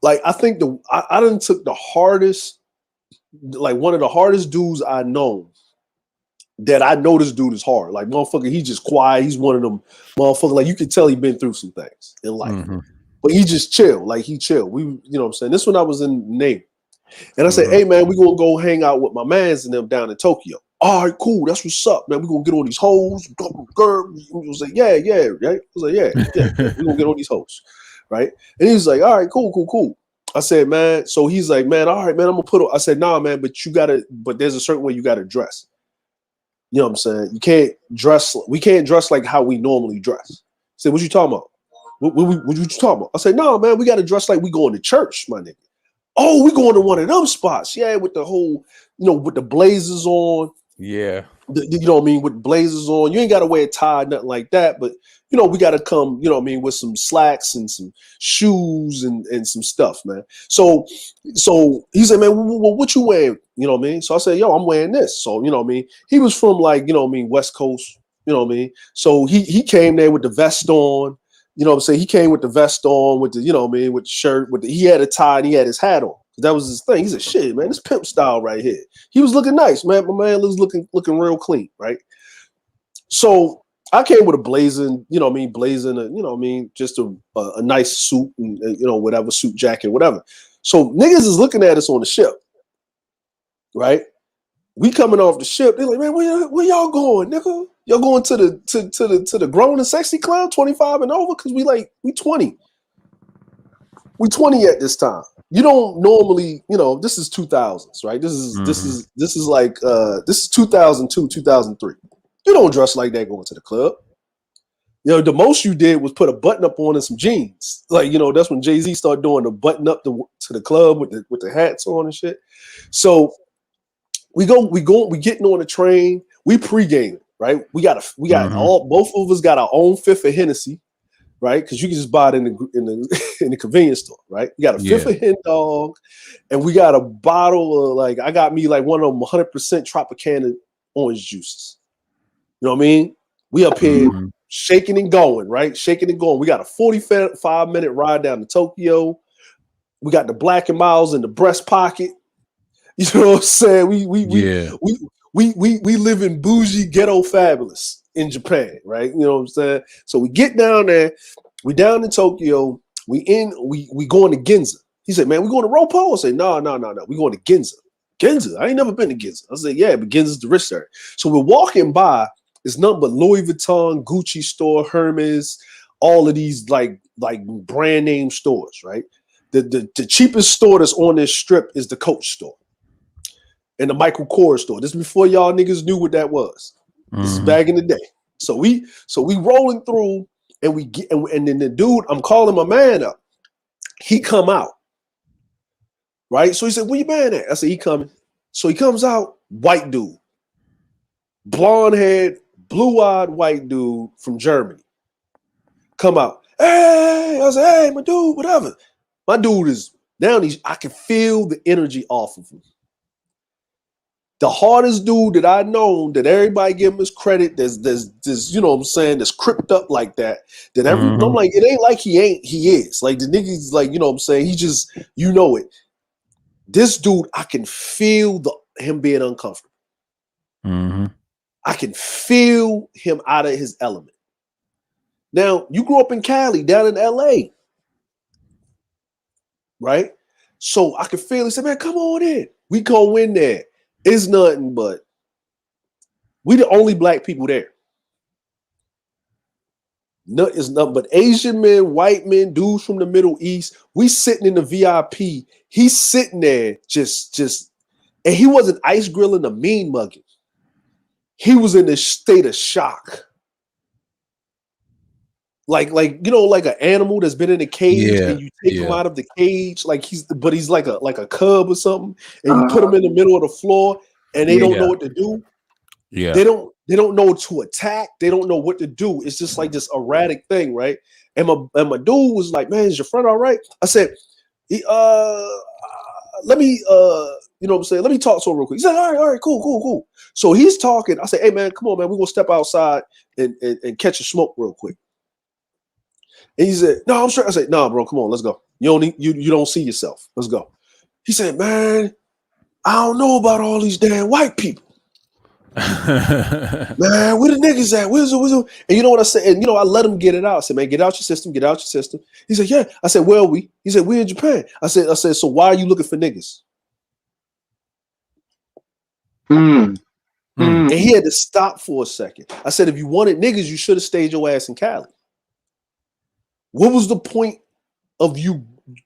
Like, I think I done took the hardest, like one of the hardest dudes I know, that I know this dude is hard. Like, motherfucker, he's just quiet. He's one of them motherfucker. Like, you can tell he been through some things in life, Mm-hmm. but he just chill. Like, he chill. What I'm saying. This one I was in the Navy, and I said, Mm-hmm. "Hey man, we gonna go hang out with my mans and them down in Tokyo." All right, cool. That's what's up, man. We gonna get on these hoes. Girl, we was like, yeah, right. I was like, yeah. We gonna get on these hoes, right? And he was like, all right, cool. I said, man. So he's like, man, all right, man. I'm gonna put. I said, nah, man. But there's a certain way you gotta dress. You know what I'm saying? You can't dress. We can't dress like how we normally dress. I said, what you talking about? What you talking about? I said, no, man. We gotta dress like we going to church, my nigga. Oh, we going to one of them spots. Yeah, with the whole, with the blazers on. Yeah. You know what I mean? With blazers on. You ain't got to wear a tie, nothing like that. But, we got to come, with some slacks and some shoes and some stuff, man. So he said, man, what you wearing? You know what I mean? So I said, yo, I'm wearing this. So, you know what I mean? He was from West Coast, you know what I mean? So he came there with the vest on. You know what I'm saying? He came with the vest on, with the, with the shirt, he had a tie and he had his hat on. That was his thing. He said, shit, man, this pimp style right here. He was looking nice, man. My man was looking real clean, right? So I came with a blazing, blazing, just a nice suit and, whatever, suit jacket, whatever. So niggas is looking at us on the ship, right? We coming off the ship. They're like, man, where y'all going, nigga? Y'all going to the grown and sexy club, 25 and over? Because we 20. We 20 at this time. You don't normally, this is 2000s, right? This is Mm-hmm. this is 2002, 2003. You don't dress like that going to the club. The most you did was put a button up on and some jeans. Like, that's when Jay-Z started doing the button up to the club with the hats on and shit. So we getting on the train. We pre-gaming, right? We got Mm-hmm. both of us got our own fifth of Hennessy. right? Because you can just buy it in the convenience store, right? You got a fifth of hen dog, and we got a bottle of like I got me like one of them 100% Tropicana orange juices. You know what I mean? We up here shaking and going, right? Shaking and going. We got a 45-minute ride down to Tokyo. We got the Black and Miles in the breast pocket. You know what I'm saying? We live in bougie ghetto fabulous in Japan, right? You know what I'm saying? So we get down there, we down in Tokyo, we going to Ginza. He said, man, we going to Roppo? I said, no. We going to Ginza. Ginza? I ain't never been to Ginza. I said, yeah, but Ginza's the rich area. So we're walking by, it's nothing but Louis Vuitton, Gucci store, Hermes, all of these like brand name stores, right? The cheapest store that's on this strip is the Coach store and the Michael Kors store. This is before y'all niggas knew what that was. This is back in the day. So we rolling through, and we get, and then the dude, I'm calling my man up. He come out, right? So he said, "Where you man at?" I said, "He coming." So he comes out, white dude, blonde head, blue-eyed white dude from Germany. Come out. Hey, I said, "Hey, my dude, whatever." My dude is down. I can feel the energy off of him. The hardest dude that I known, that everybody give him his credit, there's you know what I'm saying, that's cripped up like that. I'm like, it ain't like he is. Like the niggas, like, you know what I'm saying, he just, you know it. This dude, I can feel him being uncomfortable. I can feel him out of his element. Now, you grew up in Cali, down in LA. Right? So I could feel it. Say, man, come on in. We go in there. It's nothing but we the only black people there. No, it's nothing but Asian men, white men, dudes from the Middle East. We sitting in the VIP. He's sitting there just, and he wasn't ice grilling a mean mugging. He was in this state of shock. Like you know, like an animal that's been in a cage, and you take him out of the cage, like he's like a cub or something, and you put him in the middle of the floor, and they don't know what to do. Yeah, they don't know to attack. They don't know what to do. It's just like this erratic thing, right? And my dude was like, "Man, is your friend all right?" I said, "Let me, you know what I'm saying? Let me talk to him real quick." He said, "All right, cool." So he's talking. I said, "Hey, man, come on, man, we're gonna step outside and catch a smoke real quick." And he said, "No, I'm sure." I said, "No, bro, come on, let's go. You don't see yourself. Let's go." He said, "Man, I don't know about all these damn white people. Man, where the niggas at? Where's the? And you know what I said? And you know, I let him get it out. I said, "Man, get out your system, get out your system." He said, "Yeah." I said, "Where are we?" He said, "We're in Japan." I said, "So why are you looking for niggas?" And he had to stop for a second. I said, "If you wanted niggas, you should have stayed your ass in Cali. What was the point of you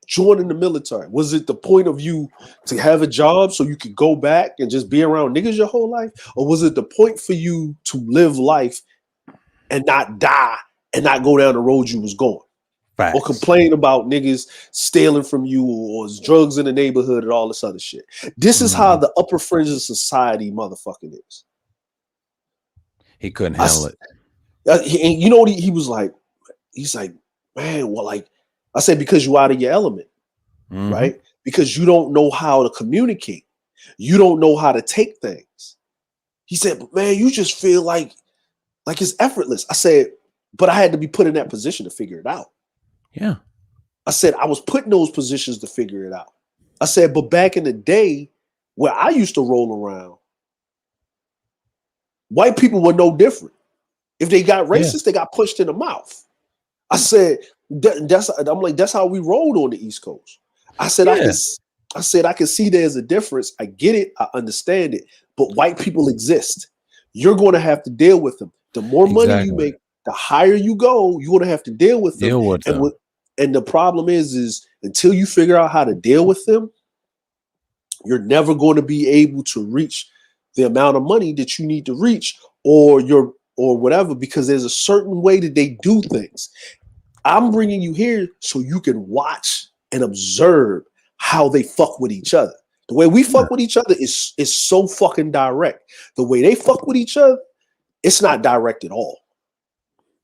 joining the military? Was it the point of you to have a job so you could go back and just be around niggas your whole life? Or was it the point for you to live life and not die and not go down the road you was going?" Facts. Or complain about niggas stealing from you or drugs in the neighborhood and all this other shit. This is how the upper fringe of society motherfucking is. He couldn't handle it. And you know what he was like? He's like, "Man, well, like," I said, "because you out of your element, right? Because you don't know how to communicate. You don't know how to take things." He said, "But man, you just feel like it's effortless." I said, "But I had to be put in that position to figure it out." Yeah. I said, "I was put in those positions to figure it out." I said, "But back in the day where I used to roll around, white people were no different. If they got racist, they got pushed in the mouth." I said, that's how we rolled on the East Coast. I said, I can see there's a difference. I get it. I understand it. But white people exist. You're going to have to deal with them. The more money you make, the higher you go, you're going to have to deal with them. And the problem is until you figure out how to deal with them, you're never going to be able to reach the amount of money that you need to reach or whatever, because there's a certain way that they do things. I'm bringing you here so you can watch and observe how they fuck with each other. The way we fuck with each other is so fucking direct. The way they fuck with each other, it's not direct at all.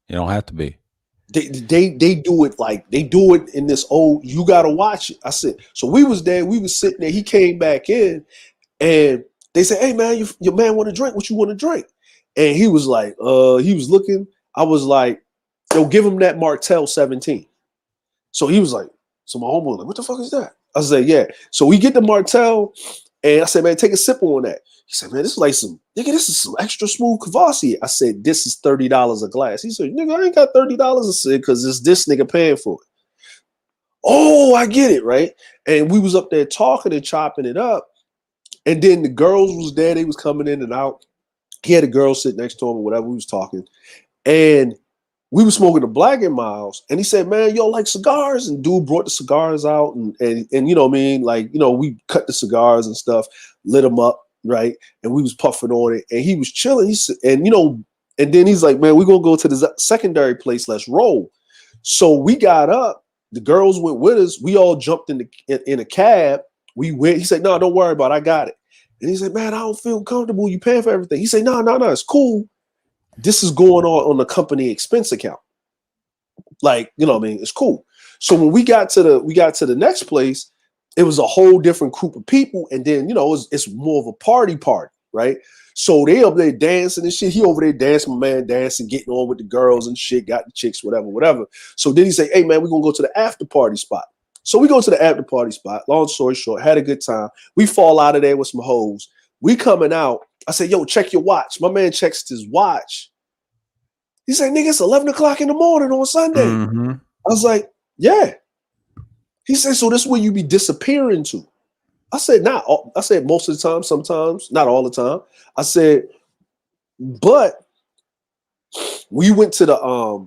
You don't have to be. They do it like they do it in this old. You gotta watch it. I said so. We was there. We was sitting there. He came back in, and they said, "Hey man, your man want to drink? What you want to drink?" And he was like, he was looking. I was like, "Yo, give him that Martell 17." So he was like, so my homeboy was like, "What the fuck is that?" I said, "Yeah." So we get the Martell, and I said, "Man, take a sip on that." He said, "Man, this is like some nigga. This is some extra smooth Kvassier." I said, "This is $30 a glass." He said, "Nigga, I ain't got $30." I said, "Because it's this nigga paying for it." Oh, I get it, right? And we was up there talking and chopping it up, and then the girls was there. They was coming in and out. He had a girl sit next to him or whatever. We was talking, and we were smoking the Black and Miles, and he said, "Man, y'all like cigars?" And dude brought the cigars out, and you know what I mean, like, you know, we cut the cigars and stuff, lit them up, right? And we was puffing on it, and he was chilling. He said, and you know, and then he's like, "Man, we're gonna go to the secondary place. Let's roll." So we got up. The girls went with us. We all jumped in a cab. We went. He said, "No, don't worry about it. I got it." And he said, "Man, I don't feel comfortable. You paying for everything." He said, "No, no, no, it's cool. This is going on the company expense account. Like, you know what I mean? It's cool." So when we got to the next place, it was a whole different group of people. And then, you know, it's more of a party, right? So they up there dancing and shit. He over there dancing, my man dancing, getting on with the girls and shit, got the chicks, whatever. So then he say, "Hey man, we're gonna go to the after party spot." So we go to the after party spot. Long story short, had a good time. We fall out of there with some hoes. We coming out. I said, "Yo, check your watch." My man checks his watch. He said, "Nigga, it's 11 o'clock in the morning on Sunday." Mm-hmm. I was like, "Yeah." He said, "So this is where you be disappearing to?" I said, "Not all." I said, "Most of the time, sometimes, not all the time." I said, "But we went to the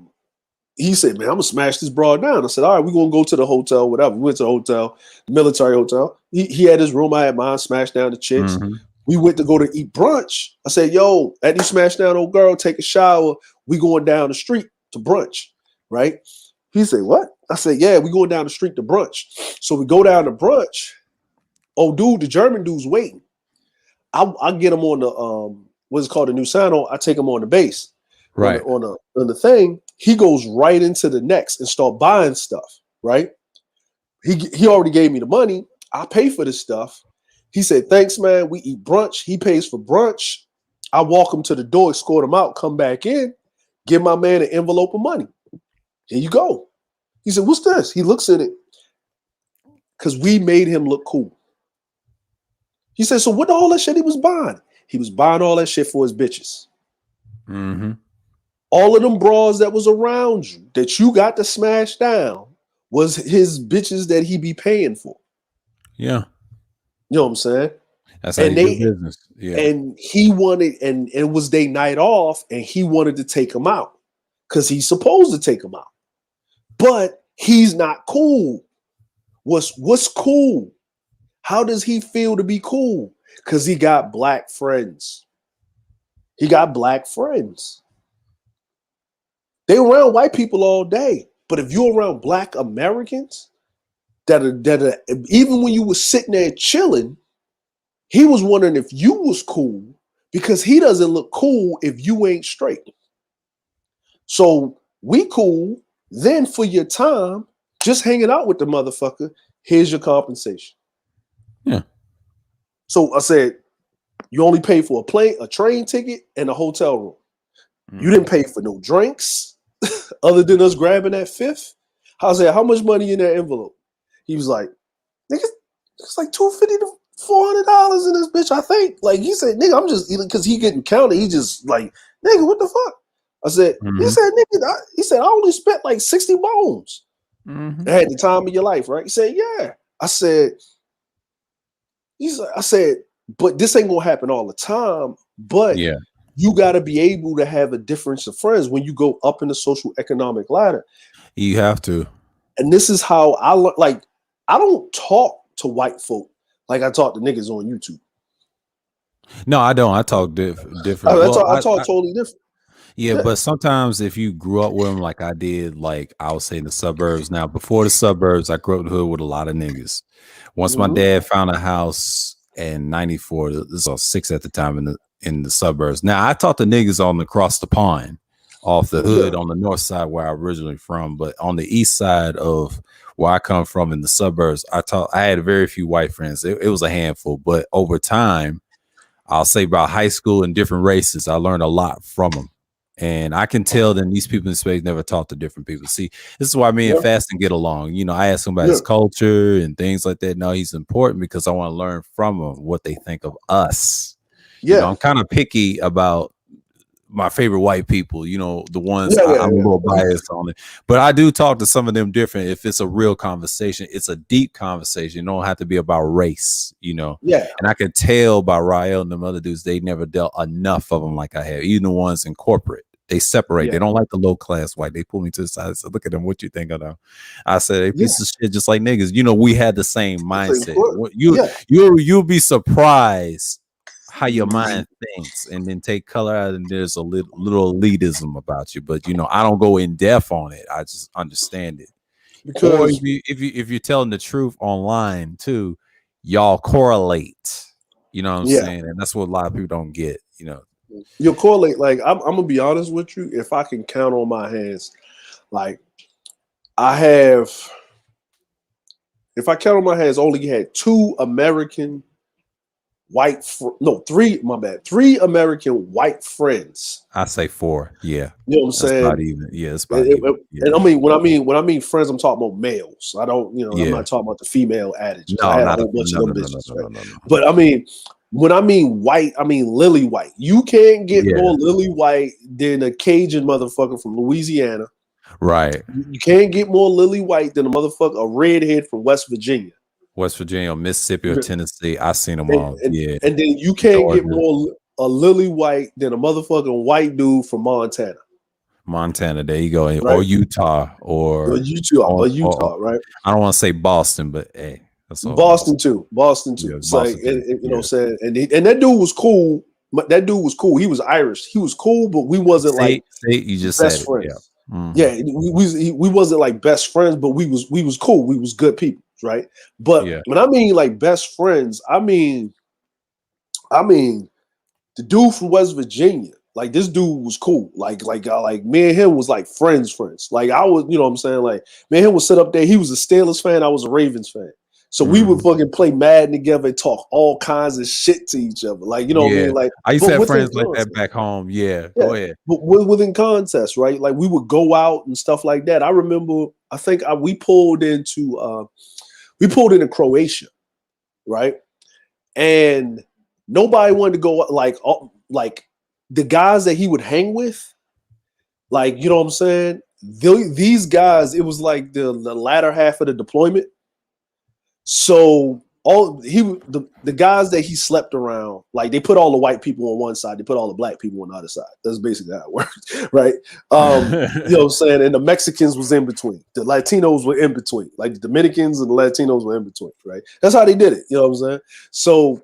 he said, "Man, I'm gonna smash this broad down." I said, "All right, we're gonna go to the hotel, whatever." We went to the hotel, the military hotel. He had his room, I had mine, smashed down the chicks. Mm-hmm. We went to go to eat brunch. I said, "Yo, after you smash down, old girl, take a shower. We going down the street to brunch, right?" He said, "What?" I said, "Yeah, we going down the street to brunch." So we go down to brunch. Oh, dude, the German dude's waiting. I get him on the what's it called, the new sign on. I take him on the base, Right. on the thing. He goes right into the next and start buying stuff. Right? He already gave me the money. I pay for this stuff. He said, "Thanks, man." We eat brunch. He pays for brunch. I walk him to the door, escort him out, come back in, give my man an envelope of money. Here you go. He said, "What's this?" He looks at it because we made him look cool. He said, "So what all that shit he was buying?" He was buying all that shit for his bitches. Mm-hmm. All of them bras that was around you that you got to smash down was his bitches that he be paying for. Yeah. You know what I'm saying? That's how you do business. Yeah. And he wanted, and it was their night off, and he wanted to take him out because he's supposed to take him out. But he's not cool. What's cool? How does he feel to be cool? Because he got black friends. He got black friends. They around white people all day. But if you're around black Americans that are even when you were sitting there chilling, he was wondering if you was cool because he doesn't look cool if you ain't straight. So we cool. Then for your time, just hanging out with the motherfucker, here's your compensation. Yeah. So I said, you only pay for a train ticket, and a hotel room. Mm-hmm. You didn't pay for no drinks other than us grabbing that fifth. I said, "How much money in that envelope?" He was like, "Nigga, it's like $250 to $400 in this bitch, I think." Like, he said, "Nigga, I'm just," because he getting counted. He just like, "Nigga, what the fuck?" I said, Mm-hmm. he said, "Nigga," he said, "I only spent like 60 bones." Mm-hmm. I had the time of your life, right? He said, "Yeah." I said, "But this ain't gonna happen all the time. But Yeah. you got to be able to have a difference of friends when you go up in the social economic ladder." You have to. And this is how I learn. Like, I don't talk to white folk like I talk to niggas on YouTube. No, I don't. I talk different. I Well, talk totally different. yeah, but sometimes if you grew up with them like I did, like I would say in the suburbs. Now, before the suburbs, I grew up in the hood with a lot of niggas. Once my dad found a house in '94, this was 6 at the time in the suburbs. Now I talked to niggas on across the pond. off the hood on the north side where I'm originally from, but on the east side of where I come from in the suburbs, I had very few white friends. It was a handful, but over time, I'll say about high school and different races, I learned a lot from them. And I can tell that these people in space never talk to different people. See, this is why me and Fasting get along. You know, I ask him about his culture and things like that. No, he's important because I want to learn from him what they think of us. You know, I'm kind of picky about my favorite white people, you know, the ones I'm a little biased on it, but I do talk to some of them different. If it's a real conversation, it's a deep conversation. It don't have to be about race, you know. And I could tell by Rael and them other dudes, they never dealt enough of them like I have. Even the ones in corporate, they separate. They don't like the low class white. They pull me to the side and say, "Look at them. What you think of them?" I said, "They piece of shit, just like niggas." You know, we had the same mindset. You'll be surprised how your mind thinks, and then take color out, and there's a little elitism about you. But you know, I don't go in depth on it. I just understand it. Because or if you're telling the truth online too, y'all correlate. You know what I'm saying? And that's what a lot of people don't get. You know, you'll correlate. Like I'm gonna be honest with you. If I can count on my hands, like I have, if I count on my hands, only had 2 American three American white friends. I say 4. Yeah. You know what I'm saying? About even. Yeah, it's about even. And I mean, when I mean friends, I'm talking about males. I don't, you know, I'm not talking about the female adage. No, I had a whole bunch of them bitches, right? But I mean, when I mean white, I mean lily white. You can't get more lily white than a Cajun motherfucker from Louisiana. Right. You can't get more lily white than a redhead from West Virginia. West Virginia, Mississippi, or Tennessee. I seen them all. And then you can't get more a lily white than a motherfucking white dude from Montana. Montana, there you go. Right. Or Utah, or Utah, right? I don't want to say Boston, but hey, that's all. Boston too. Yeah, Boston too. You know what I'm saying? And that dude was cool. That dude was cool. He was Irish. He was cool, but we wasn't you just best said friends. It. Yeah. Mm-hmm. Yeah, we wasn't like best friends, but we was cool. We was good people. Right, but when I mean like best friends, I mean the dude from West Virginia, like this dude was cool. Like me and him was like friends. Like I was, you know what I'm saying? Like me and him would sit up there. He was a Steelers fan. I was a Ravens fan. So we would fucking play Madden together and talk all kinds of shit to each other. Like, you know what I mean? Like I used to have friends like that back home. Yeah. Go ahead. But within contests, right? Like we would go out and stuff like that. I remember, I think we pulled into Croatia, right? And nobody wanted to go, like the guys that he would hang with, like, you know what I'm saying? These guys, it was like the latter half of the deployment. So the guys that he slept around, like they put all the white people on one side, they put all the black people on the other side. That's basically how it works, right? You know what I'm saying? And the Mexicans was in between. The Latinos were in between. Like the Dominicans and the Latinos were in between, right? That's how they did it. You know what I'm saying? So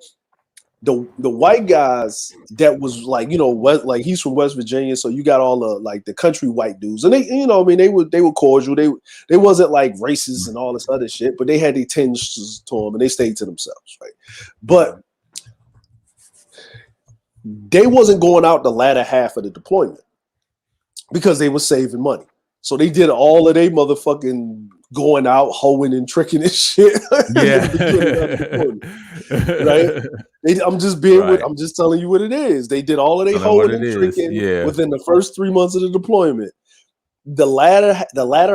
the white guys that was like, you know, like he's from West Virginia, so you got all the like the country white dudes, and they, you know, I mean, they were cordial. They wasn't like racist and all this other shit, but they had their tinges to them, and they stayed to themselves, right? But they wasn't going out the latter half of the deployment because they were saving money. So they did all of their motherfucking going out, hoeing and tricking and shit. Yeah. Right? I'm just telling you what it is. They did all of their hoeing and tricking within the first 3 months of the deployment. The latter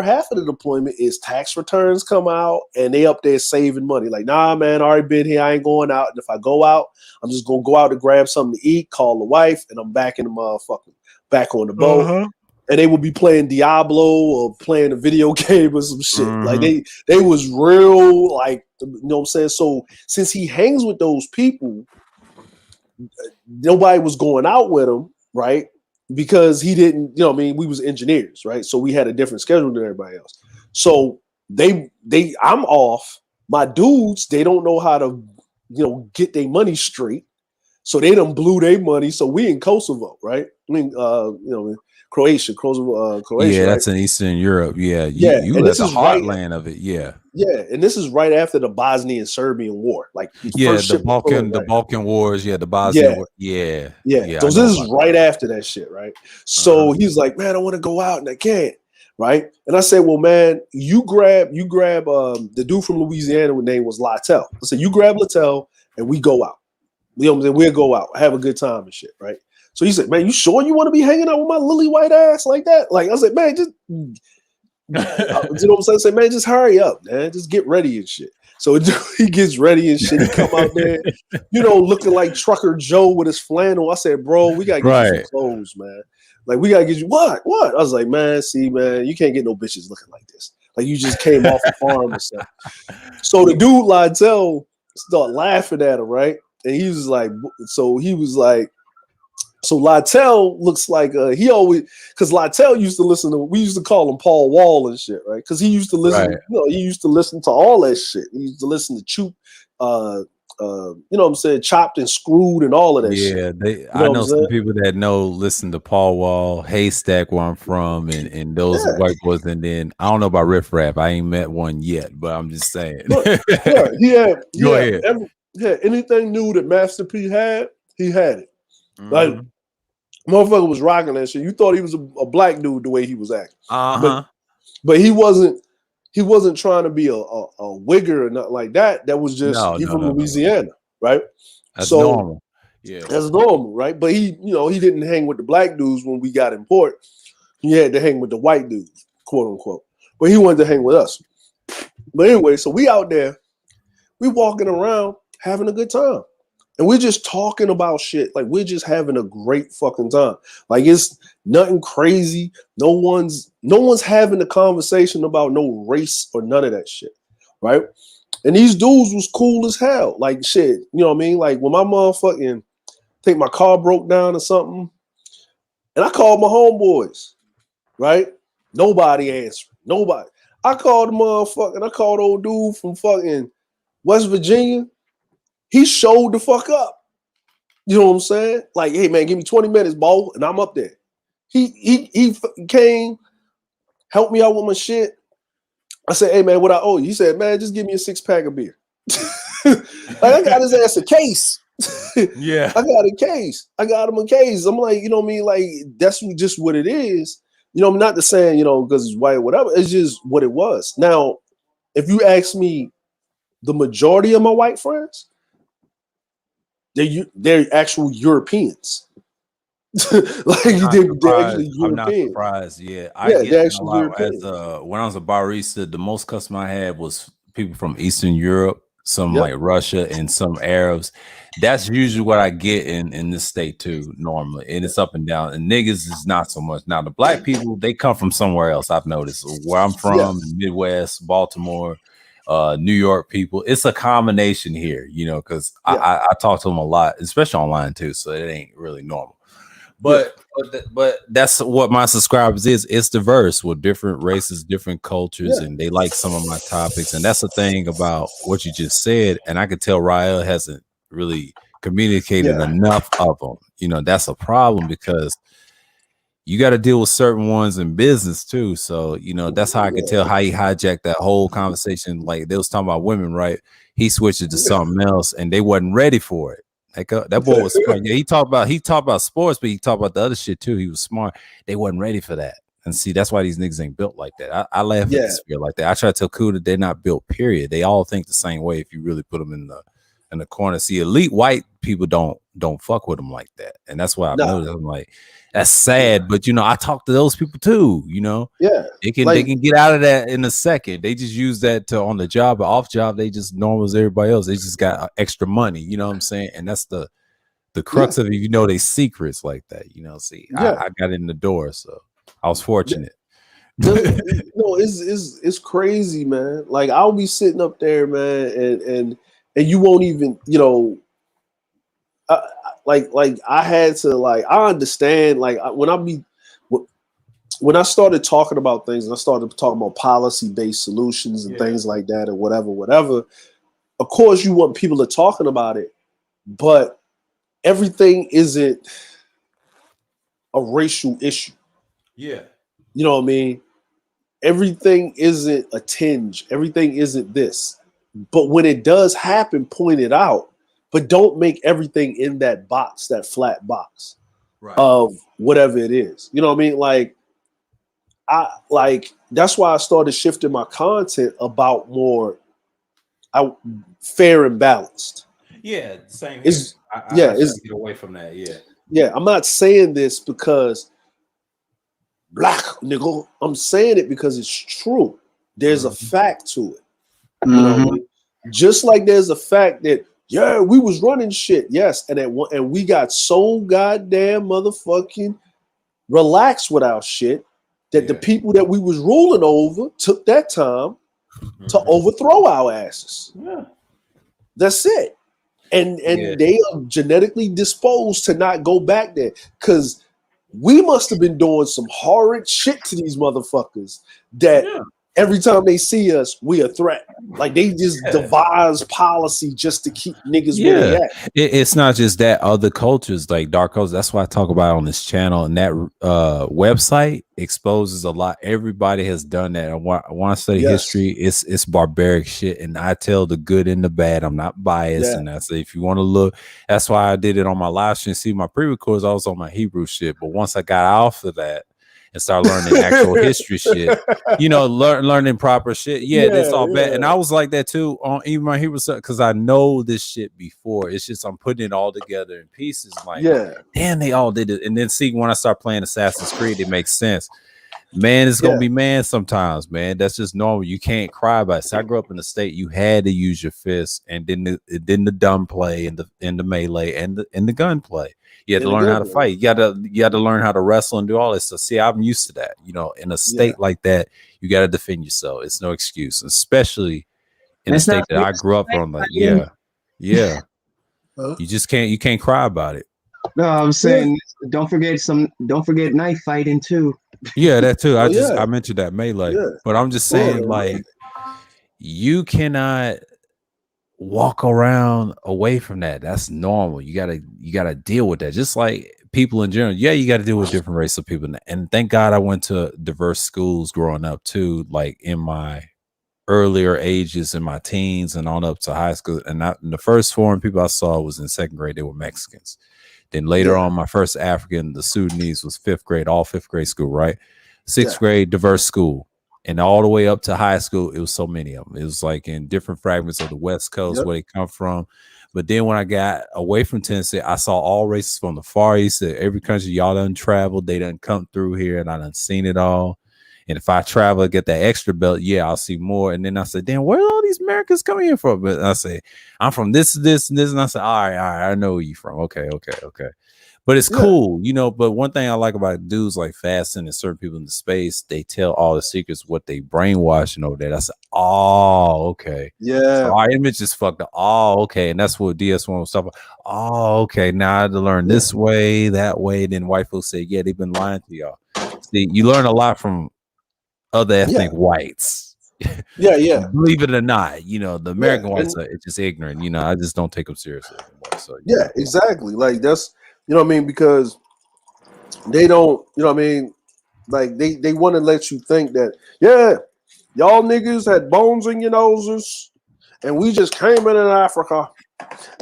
half of the deployment is tax returns come out and they up there saving money. Like, nah, man, I already been here. I ain't going out. And if I go out, I'm just gonna go out to grab something to eat, call the wife, and I'm back in the motherfucking back on the boat. Uh-huh. And they would be playing Diablo or playing a video game or some shit. Mm-hmm. Like they was real, like, you know what I'm saying? So since he hangs with those people, nobody was going out with him, right? Because he didn't, you know what I mean? We was engineers, right? So we had a different schedule than everybody else. So I'm off. My dudes, they don't know how to, you know, get their money straight. So they done blew their money. So we in Kosovo, right? I mean, Croatia, Yeah, right? that's in Eastern Europe. Yeah, Yeah, you and at this the is right. heartland of it. Yeah, Yeah, and this is right after the Bosnian Serbian War. Like the yeah, first shit was pulling The right. Balkan Wars. Yeah, the Yeah, Bosnian War. Yeah, yeah. yeah, So I this know is about right after that shit, right? that. Uh-huh. So he's like, man, I want to go out and I can't, right? And I said, well, man, you grab the dude from Louisiana, his name was Littell. I said, you grab Littell and we go out. You know what I'm saying? We'll go out, have a good time and shit, right? So he said, man, you sure you want to be hanging out with my lily white ass like that? Like I said, man, just you know what I'm saying? I said, man, just hurry up, man. Just get ready and shit. So he gets ready and shit. He come out there, looking like Trucker Joe with his flannel. I said, bro, we gotta get you some Right. clothes, man. Like we gotta get you what? I was like, man, see, man, you can't get no bitches looking like this. Like you just came off a farm or something. So the dude Littell started laughing at him, right? And he was like, so Littell looks like he always, because Littell used to listen to, we used to call him Paul Wall and shit, right? Because he used to listen, Right. he used to listen to all that shit. He used to listen to Choop, you know what I'm saying, Chopped and Screwed and all of that shit. Yeah, You know I what I'm know saying? some people that listen to Paul Wall, Haystack, where I'm from, and those Yeah. white boys. And then I don't know about Riff Raff. I ain't met one yet, but I'm just saying. Yeah, Go ahead. Anything new that Master P had, he had it. Like Mhm. motherfucker was rocking that shit. You thought he was a black dude the way he was acting, Uh-huh. but he wasn't. He wasn't trying to be a wigger or nothing like that. That was just No, he no, from no, no, no. Louisiana, right? That's So normal. Yeah. that's normal, right? But he didn't hang with the black dudes when we got in port. He had to hang with the white dudes, quote unquote. But he wanted to hang with us. But anyway, so we out there, we walking around having a good time. And we're just talking about shit. Like we're just having a great fucking time. Like it's nothing crazy. No one's having a conversation about no race or none of that shit. Right? And these dudes was cool as hell. Like shit. You know what I mean? Like when my motherfucking think my car broke down or something, and I called my homeboys, right? Nobody answered. Nobody. I called I called old dude from fucking West Virginia. He showed the fuck up. You know what I'm saying? Like, hey man, give me 20 minutes, Bo, and I'm up there. He came, helped me out with my shit. I said, hey man, what I owe you? He said, man, just give me a 6-pack of beer. Like I got his ass a case. Yeah. I got a case. I got him a case. I'm like, you know what I mean? Like, that's just what it is. You know, I'm not the saying, because it's white or whatever. It's just what it was. Now, if you ask me, the majority of my white friends, they're actual Europeans. They're actually I'm not European. surprised. Yeah, I Yeah, get they're that a actually lot. As European. when I was a barista, the most custom I had was people from Eastern Europe, some Yep. like Russia, and some Arabs. That's usually what I get in this state too, normally, and it's up and down. And niggas is not so much. Now the black people, they come from somewhere else. I've noticed where I'm Yeah. from, the Midwest, Baltimore, New York people. It's a combination here, because Yeah. I talk to them a lot, especially online too. So it ain't really normal. Yeah. But that's what my subscribers is. It's diverse with different races, different cultures, Yeah. and they like some of my topics. And that's the thing about what you just said. And I could tell Rael hasn't really communicated Yeah. enough of them. That's a problem because you got to deal with certain ones in business too. So, that's how I could tell how he hijacked that whole conversation. Like they was talking about women, right? He switched it to something else and they wasn't ready for it. Like that boy was smart. Yeah, he talked about sports, but he talked about the other shit too. He was smart. They wasn't ready for that. And see, that's why these niggas ain't built like that. I laugh at Yeah. the spirit like that. I try to tell Kuda they're not built, period. They all think the same way if you really put them in the corner. See, elite white people don't fuck with them like that. And that's why I've Nah. noticed. I'm like, that's sad, but I talk to those people too, Yeah. They can get out of that in a second. They just use that to on the job or off job. They just normal as everybody else. They just got extra money. You know what I'm saying? And that's the crux of it. They secrets like that. See, I got in the door, so I was fortunate. It's crazy, man. Like I'll be sitting up there, man, and you won't even, like I had to I understand when I started talking about things and I started talking about policy-based solutions and things like that or whatever, of course you want people to talking about it, but everything isn't a racial issue. Yeah. You know what I mean? Everything isn't a tinge. Everything isn't this. But when it does happen, point it out. But don't make everything in that box, that flat box of whatever it is. You know what I mean? That's why I started shifting my content about more fair and balanced. Yeah, same here. Is I yeah, try is to get away from that. Yeah. yeah. I'm not saying this because black nigga. I'm saying it because it's true. There's a fact to it. You know what I mean? Just like there's a fact that we was running shit. Yes, and we got so goddamn motherfucking relaxed with our shit that the people that we was ruling over took that time to overthrow our asses. Yeah. That's it. And they are genetically disposed to not go back there because we must have been doing some horrid shit to these motherfuckers that every time they see us, we a threat. Like they just devise policy just to keep niggas where they at. It's not just that, other cultures like dark cultures. That's why I talk about it on this channel, and that website exposes a lot. Everybody has done that. I want to study history. It's barbaric shit, and I tell the good and the bad. I'm not biased, and I say if you want to look, that's why I did it on my live stream. See my pre-records, I was on my Hebrew shit, but once I got off of that and start learning actual history shit, you know, learning proper shit. It's all bad. And I was like that too on even my Hebrew stuff because I know this shit before. It's just I'm putting it all together in pieces. Like, damn, they all did it. And then see, when I start playing Assassin's Creed, it makes sense. Man is gonna be man sometimes, man. That's just normal. You can't cry about it. So I grew up in the state. You had to use your fists, and then the dumb play and the melee and the gun play. You had to learn how to fight. You got to learn how to wrestle and do all this. So see, I'm used to that. You know, in a state like that, you got to defend yourself. It's no excuse, especially in a state that I grew up on. Like, you just can't. You can't cry about it. No, I'm saying don't forget knife fighting too. Yeah, that too. I mentioned that melee, but I'm just saying, like, you cannot walk around away from that. That's normal. You gotta deal with that. Just like people in general. Yeah, you got to deal with different race of people. And thank God I went to diverse schools growing up too. Like in my earlier ages, in my teens and on up to high school. And the first foreign people I saw was in second grade. They were Mexicans. Then later on, my first African, the Sudanese, was fifth grade, all fifth grade school, right? Sixth grade, diverse school. And all the way up to high school, it was so many of them. It was like in different fragments of the West Coast where they come from. But then when I got away from Tennessee, I saw all races from the Far East. Every country y'all done traveled, they done come through here, and I done seen it all. And if I travel, get that extra belt, I'll see more. And then I said, damn, where are all these Americans coming here from? But I say, I'm from this, and this. And I said, all right, I know where you from. Okay. But it's cool, you know. But one thing I like about dudes like Fasten and certain people in the space, they tell all the secrets, what they brainwashing over there. I said, oh, okay. Yeah. So our image is fucked up. Oh, okay. And that's what DS1 was talking about. Oh, okay. Now I had to learn this way, that way. Then white folks say, yeah, they've been lying to y'all. See, you learn a lot from other ethnic whites. Believe it or not, you know, the American whites are just ignorant. You know, I just don't take them seriously anymore. So exactly. Like that's, you know what I mean? Because they don't, you know what I mean? Like they want to let you think that, y'all niggas had bones in your noses and we just came in Africa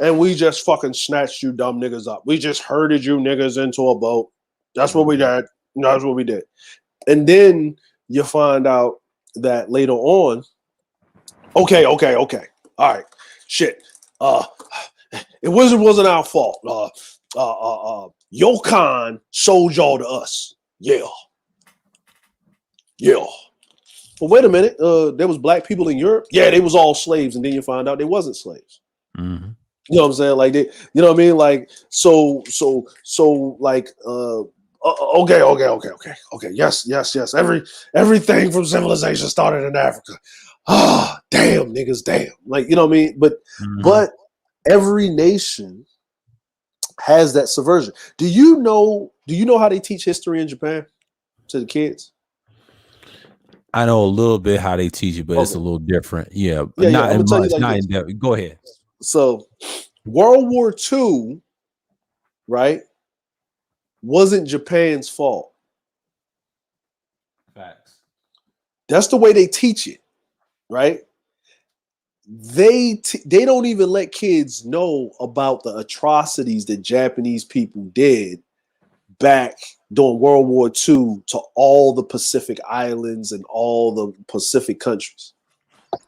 and we just fucking snatched you dumb niggas up. We just herded you niggas into a boat. That's what we did. That's what we did. And then you find out that later on, okay. All right. Shit. It wasn't our fault. Yokan sold y'all to us. Yeah. But wait a minute. There was black people in Europe. Yeah, they was all slaves, and then you find out they wasn't slaves. Mm-hmm. You know what I'm saying? Like they, you know what I mean? Like so like okay. Yes. Everything from civilization started in Africa. Damn niggas, damn. Like, you know what I mean? But every nation has that subversion. Do you know how they teach history in Japan to the kids? I know a little bit how they teach it, but it's a little different. But not in much. Not in depth. Go ahead. So World War II right, wasn't Japan's fault. Facts. That's the way they teach it, right? They don't even let kids know about the atrocities that Japanese people did back during World War II to all the Pacific islands and all the Pacific countries.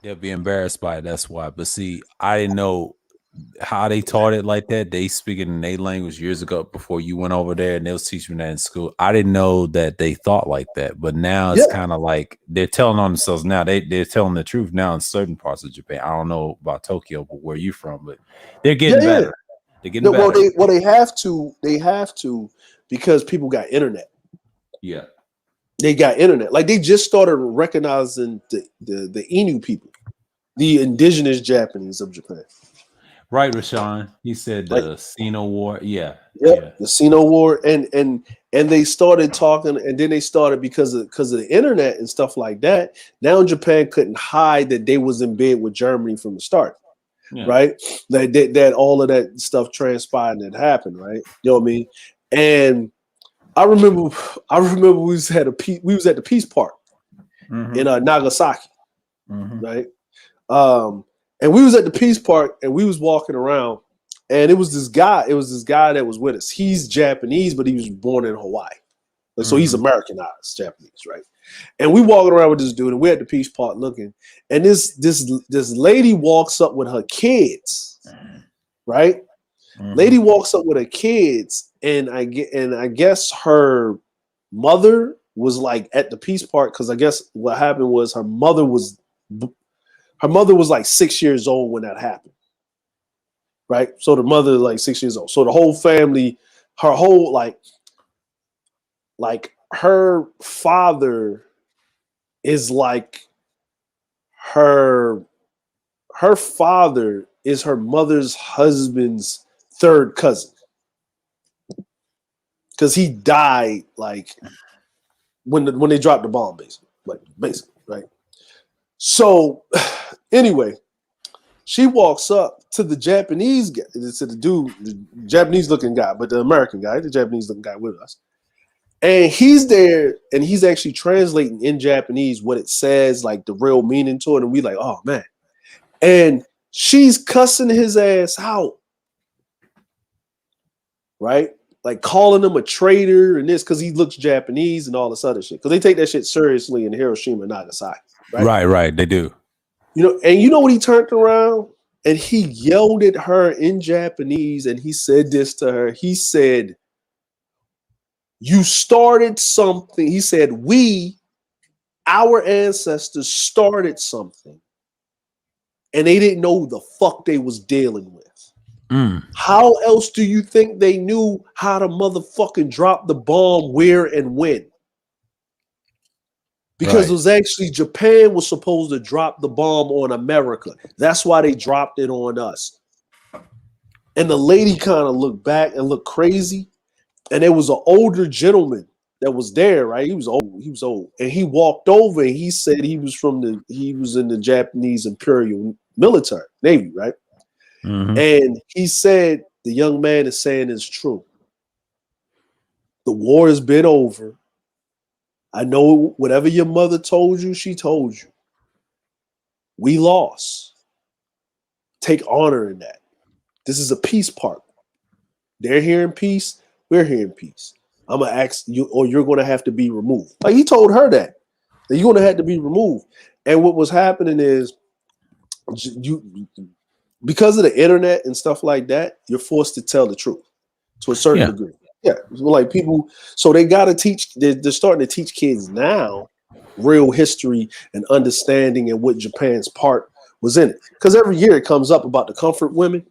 They'll be embarrassed by it. That's why. But see, I didn't know how they taught it like that. They speak it in their language years ago before you went over there, and they was teaching that in school. I didn't know that they thought like that. But now it's kind of like they're telling on themselves now. They're telling the truth now in certain parts of Japan. I don't know about Tokyo, but where you from, but they're getting better. They're getting better. Well, they have to because people got internet. Yeah. They got internet. Like they just started recognizing the Innu people, the indigenous Japanese of Japan. Right, Rashawn. He said the Sino War. Yeah. The Sino War, and they started talking, and then they started because of the internet and stuff like that. Now Japan couldn't hide that they was in bed with Germany from the start, right? That all of that stuff transpired and it happened, right? You know what I mean? And I remember we was at the Peace Park in Nagasaki, right? And we was at the Peace Park and we was walking around, and it was this guy that was with us. He's Japanese, but he was born in Hawaii. So he's Americanized Japanese, right? And we walking around with this dude, and we're at the Peace Park looking, and this lady walks up with her kids, right? Lady walks up with her kids, and I guess her mother was like at the Peace Park, because I guess what happened was her mother was like 6 years old when that happened, right? So the mother is like 6 years old. So the whole family, her whole like her father is like her father is her mother's husband's third cousin, because he died like when they dropped the bomb, basically, right? So anyway, she walks up to the Japanese guy, to the dude, the Japanese looking guy, but the American guy, the Japanese looking guy with us. And he's there, and he's actually translating in Japanese what it says, like the real meaning to it. And we like, oh man. And she's cussing his ass out, right? Like calling him a traitor and this, because he looks Japanese and all this other shit. Because they take that shit seriously in Hiroshima and Nagasaki. Right, they do. And you know what he turned around and he yelled at her in Japanese, and he said this to her. He said, "You started something." He said, our ancestors started something, and they didn't know who the fuck they was dealing with. How else do you think they knew how to motherfucking drop the bomb, where and when? Because it was actually Japan was supposed to drop the bomb on America. That's why they dropped it on us. And the lady kind of looked back and looked crazy. And there was an older gentleman that was there, right? He was old. And he walked over and he said he was in the Japanese Imperial Military, Navy, right? And he said, the young man is saying is true. The war has been over. I know whatever your mother told you, she told you. We lost. Take honor in that. This is a peace park. They're here in peace. We're here in peace. I'm going to ask you, or you're going to have to be removed. Like he told her that you're going to have to be removed. And what was happening is because of the internet and stuff like that, you're forced to tell the truth to a certain degree. Yeah, like people, so they got to teach. They're starting to teach kids now real history and understanding and what Japan's part was in it. Because every year it comes up about the comfort women.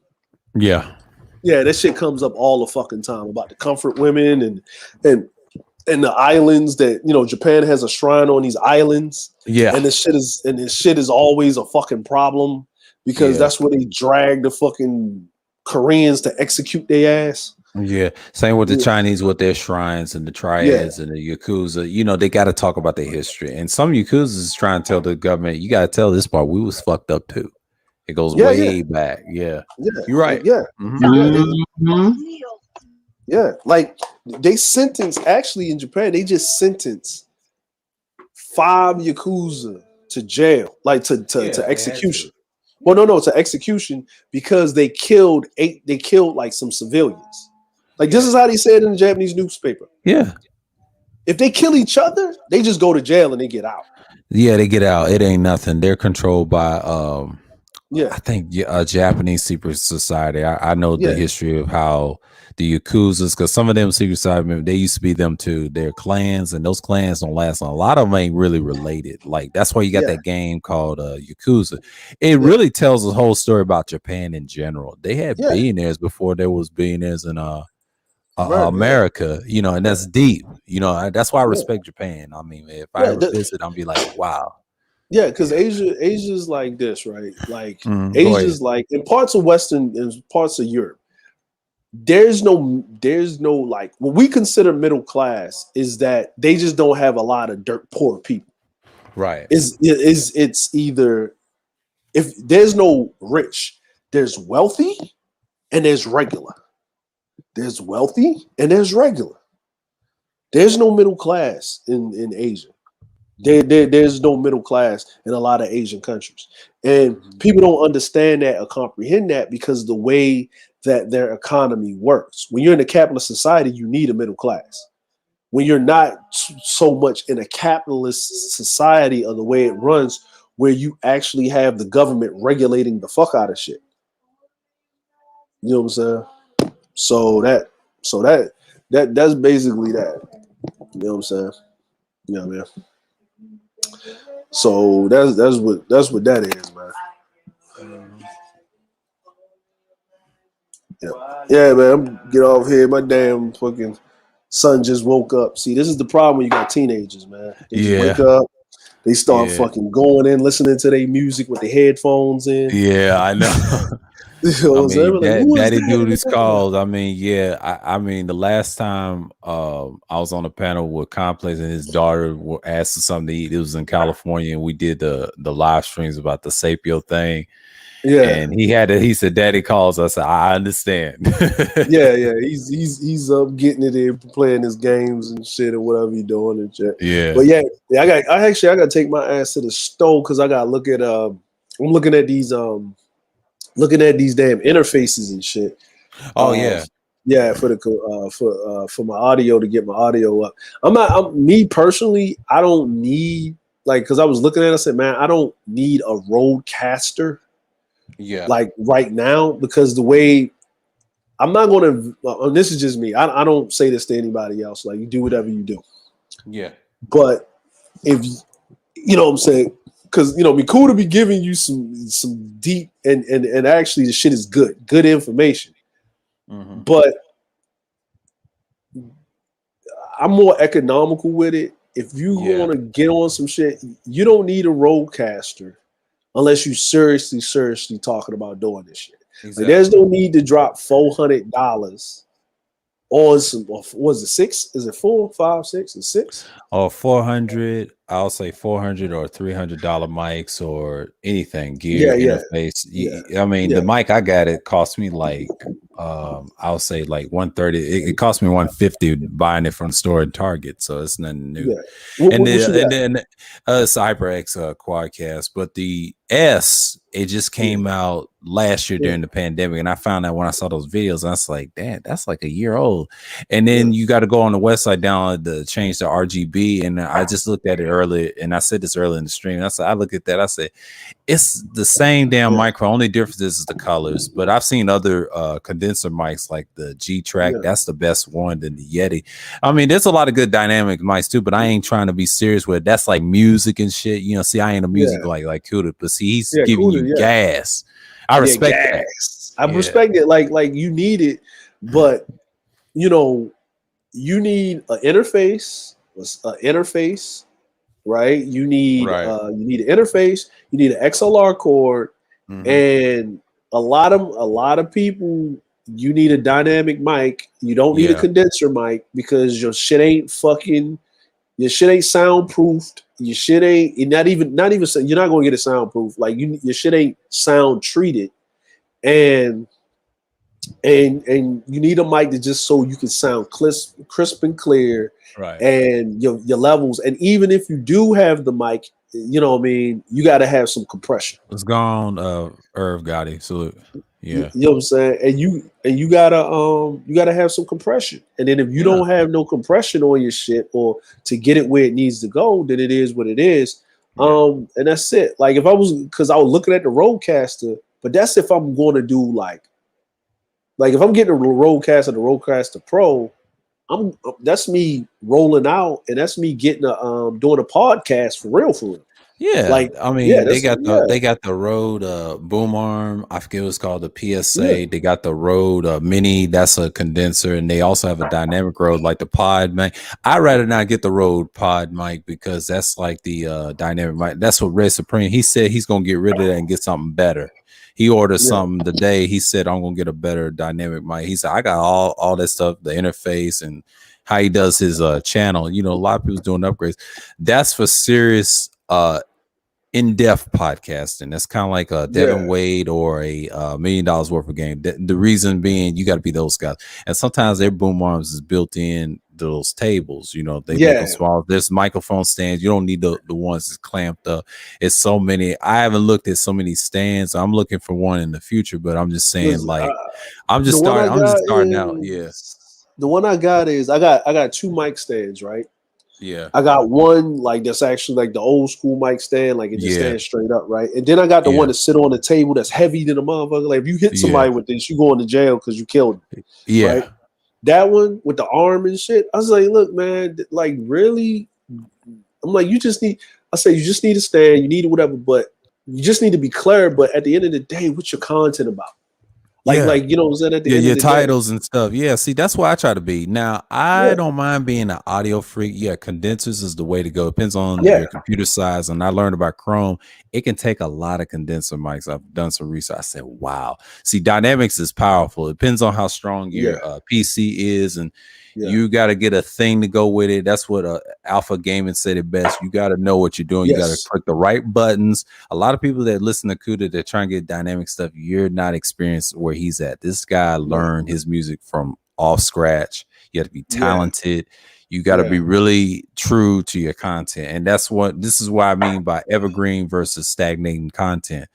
Yeah, that shit comes up all the fucking time about the comfort women and the islands that Japan has a shrine on these islands. Yeah, and this shit is always a fucking problem because that's where they drag the fucking Koreans to execute their ass. Yeah, same with the Chinese with their shrines and the triads and the Yakuza. They got to talk about their history. And some Yakuza is trying to tell the government, you got to tell this part. We was fucked up too. It goes way back. Yeah, you're right. Yeah, like they sentence actually in Japan, they just sentenced 5 yakuza to jail, like to Yeah, they had execution. to. Well, no, to execution because they killed eight. They killed like some civilians. Like this Yeah. is how they said in the Japanese newspaper. Yeah. If they kill each other, they just go to jail and they get out. Yeah, they get out. It ain't nothing. They're controlled by Yeah, I think Japanese secret society. I know the yeah, history of how the Yakuzas, because some of them secret society members, they used to be them too. They're clans, and those clans don't last long. A lot of them ain't really related. Like that's why you got yeah, that game called Yakuza. It yeah, really tells the whole story about Japan in general. They had yeah. billionaires before there was billionaires in America, yeah, America, and yeah, that's deep. That's why I yeah, respect Japan. I mean, if I yeah. ever visit, I'll be like, wow. Yeah, because Yeah. Asia's like this, right? Like Go ahead. Asia's like in parts of Western and parts of Europe. There's no like what we consider middle class is that they just don't have a lot of dirt poor people. Right. Is it's either if there's no rich, there's wealthy and there's regular. There's wealthy and there's regular. There's no middle class in Asia. There's no middle class in a lot of Asian countries. And people don't understand that or comprehend that because of the way that their economy works. When you're in a capitalist society, you need a middle class. When you're not so much in a capitalist society or the way it runs, where you actually have the government regulating the fuck out of shit. You know what I'm saying? So that's basically that. You know what I'm saying? You know what I mean? So that's what that is, man. Yeah, yeah, man. I'm get off here. My damn fucking son just woke up. See, this is the problem when you got teenagers, man. They just wake Yeah. up, they start Yeah. fucking going in, listening to their music with the headphones in. Yeah, I know. You know what I I'm saying? mean, Like, who is daddy duty's that? called. I mean, yeah. I mean, the last time I was on a panel with Complex and his daughter asked for something to eat. It was in California, and we did the live streams about the Sapio thing. Yeah, And he said, Daddy calls us. I understand. yeah. He's up getting it in, playing his games and shit or whatever he doing and shit. Yeah. But yeah, I got to take my ass to the store because I got to look at I'm looking at these damn interfaces and shit. Oh Uh, yeah. yeah, for my audio to get my audio up. Me personally, I don't need like because I was looking at it, I said, man, I don't need a roadcaster Yeah. like right now because the way I'm not going to. This is just me. I don't say this to anybody else. Like you do whatever you do, Yeah. but if you know what I'm saying, because be cool to be giving you some deep and actually the shit is good information, Mm-hmm. but I'm more economical with it. If you Yeah. want to get on some shit, you don't need a roadcaster unless you seriously talking about doing this shit. Like, there's Exactly. no need to drop $400 on some. Was it six? Is it 4, 5, 6? Is 6? Or 400, I'll say 400 or $300 mics or anything, gear, Yeah, yeah, interface. yeah, I mean, yeah, the mic I got, it cost me like, I'll say like 130. It cost me 150 buying it from the store at Target. So it's nothing new. yeah. What you And got? then it's the HyperX Quadcast, but the S, it just Yeah, came out last year yeah, during the pandemic. And I found out when I saw those videos, I was like, damn, that's like a year old. And yeah, then you got to go on the website down to change the RGB. And I just looked at it earlier, and I said this earlier in the stream. I looked at that. I said, it's the same damn yeah, micro. Only difference is the colors. But I've seen other condenser mics like the G Track. yeah, That's the best one than the Yeti. I mean, there's a lot of good dynamic mics too, but I ain't trying to be serious with it. That's like music and shit. See, I ain't a music yeah, like Kuda, but see, he's yeah. giving Cool. you Yeah, gas. I yeah. respect that. Gas. I Yeah. respect it. Like you need it, but you know you need an interface, right? Right. You need an interface. You need an XLR cord, Mm-hmm. and a lot of people. You need a dynamic mic. You don't need a Yeah. condenser mic because your shit ain't soundproofed. Your shit ain't not even you're not gonna get it soundproof. Like your shit ain't sound treated, and and you need a mic that just so you can sound crisp and clear, Right. and your levels. And even if you do have the mic, you know what I mean, you got to have some compression. It's gone. Irv Gotti. Salute. You, Yeah. you know what I'm saying? And you gotta have some compression. And then if you Yeah. don't have no compression on your shit or to get it where it needs to go, then it is what it is. Yeah. And that's it. Like if I was, because I was looking at the Rodecaster, but that's if I'm going to do like if I'm getting a Rodecaster, the Rodecaster Pro, that's me rolling out, and that's me getting a doing a podcast for real, for real. Yeah, Like I yeah, mean, that's they yeah, got the Rode boom arm. I forget what's called the yeah, PSA. They got the Rode Mini. That's a condenser, and they also have a dynamic Rode like the Pod mic. I'd rather not get the Rode Pod mic because that's like the dynamic mic. That's what Red Supreme. He said he's gonna get rid of that and get something better. He ordered yeah, something today. He said I'm gonna get a better dynamic mic. He said I got all that stuff, the interface and how he does his channel. You know, a lot of people's doing upgrades. That's for serious in-depth podcasting. That's kind of like a Devin yeah, Wade or a $1 million worth of game. The reason being you got to be those guys. And sometimes their boom arms is built in those tables. You know, they make them yeah. small. There's microphone stands. You don't need the ones that's clamped up. It's so many. I haven't looked at so many stands. I'm looking for one in the future, but I'm just saying, Listen, like, the one I I'm got just starting out. Yeah. is the one I got is I got two mic stands, right? Yeah. I got one like that's actually like the old school mic stand, like it just Yeah. stands straight up, right? And then I got the Yeah. one that sit on the table that's heavy than a motherfucker. Like if you hit Yeah. somebody with this, you going to jail because you killed them, right? Yeah. That one with the arm and shit. I was like, look, man, like really? I'm like, you just need. I say you just need to stand. You need whatever, but you just need to be clear. But at the end of the day, what's your content about? Yeah. Like you know what I'm saying? At the Yeah, end of your the day, titles and stuff. Yeah, see, that's why I try to be. Now, I yeah, don't mind being an audio freak. Yeah, condensers is the way to go. Depends on yeah, your computer size. And I learned about Chrome. It can take a lot of condenser mics. I've done some research. I said, wow. See, dynamics is powerful. It depends on how strong yeah, your PC is, and yeah, you got to get a thing to go with it. That's what Alpha Gaming said it best. You got to know what you're doing. You got to yes, click the right buttons. A lot of people that listen to Kuda, they're trying to get dynamic stuff. You're not experienced where he's at. This guy yeah, learned his music from off scratch. You have to be yeah, talented. You got to yeah, be really true to your content. And this is what I mean by evergreen versus stagnating content.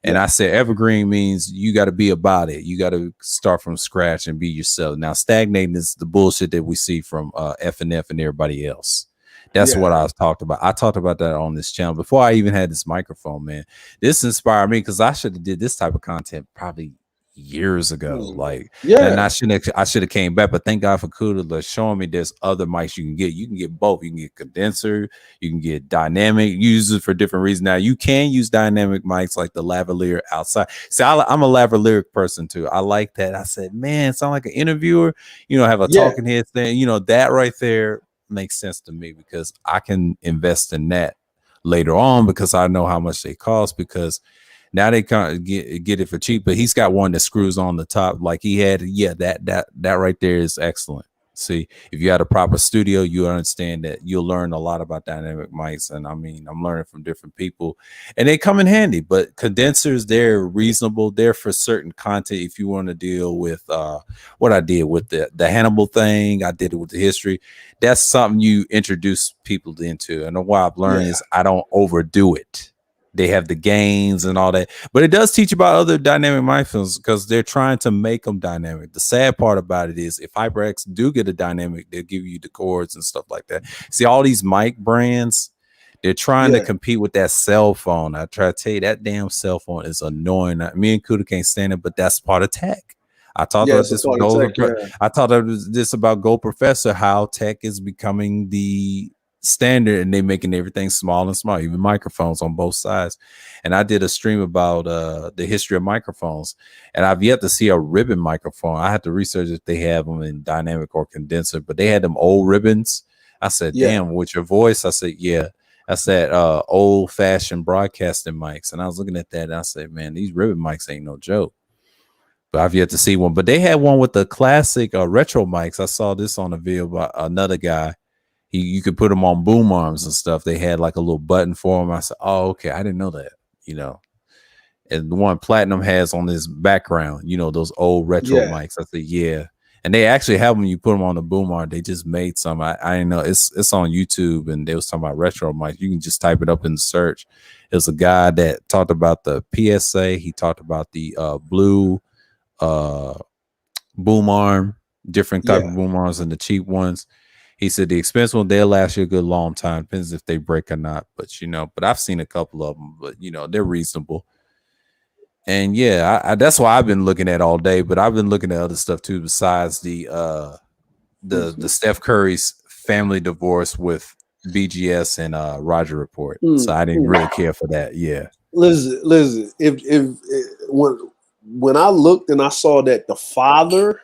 And yeah, I said evergreen means you got to be about it. You got to start from scratch and be yourself. Now, stagnating is the bullshit that we see from F and everybody else. That's yeah, what I was talked about. I talked about that on this channel before I even had this microphone, man. This inspired me because I should have did this type of content probably years ago. Like, and yeah, I should have came back, but thank God for Kuda showing me there's other mics you can get. You can get both. You can get condenser, you can get dynamic, use it for different reasons. Now you can use dynamic mics like the lavalier outside. See, I'm a lavalier person too. I like that. I said, man, sound like an interviewer, you know, have a yeah, talking head thing, you know, that right there makes sense to me because I can invest in that later on because I know how much they cost because now they can't get it for cheap, but he's got one that screws on the top like he had. Yeah, that right there is excellent. See, if you had a proper studio, you understand that you'll learn a lot about dynamic mics. And I mean, I'm learning from different people and they come in handy, but condensers, they're reasonable. They're for certain content. If you want to deal with what I did with the Hannibal thing, I did it with the history. That's something you introduce people into. And what I've learned yeah, is I don't overdo it. They have the gains and all that, but it does teach about other dynamic microphones because they're trying to make them dynamic. The sad part about it is if HyperX do get a dynamic, they'll give you the chords and stuff like that. See, all these mic brands, they're trying to yeah. compete with that cell phone. I try to tell you that damn cell phone is annoying. Me and Kuda can't stand it, but that's part of tech. I talked Yeah, about it's a this with part of Gold. tech. Yeah, I talked about this about Go Professor, how tech is becoming the standard and they're making everything small and small, even microphones on both sides. And I did a stream about the history of microphones, and I've yet to see a ribbon microphone. I had to research if they have them in dynamic or condenser, but they had them old ribbons. I said, yeah, damn, with your voice? I said, yeah. I said old fashioned broadcasting mics. And I was looking at that and I said, man, these ribbon mics ain't no joke. But I've yet to see one. But they had one with the classic retro mics. I saw this on a video by another guy. You could put them on boom arms and stuff. They had like a little button for them. I said, oh, okay. I didn't know that, you know. and the one Platinum has on his background, those old retro Yeah. mics. I said, yeah. And they actually have them. You put them on the boom arm. They just made some. I didn't know it's on YouTube, and they was talking about retro mics. You can just type it up in the search. It was a guy that talked about the PSA. He talked about the blue boom arm, different type of boom arms, and the cheap ones. He said the expensive one, they'll last you a good long time. Depends if they break or not. But but I've seen a couple of them, but they're reasonable. And yeah, that's why I've been looking at all day. But I've been looking at other stuff too, besides the Steph Curry's family divorce with BGS and Roger Report. So I didn't really care for that. Yeah. Listen. If when I looked and I saw that the father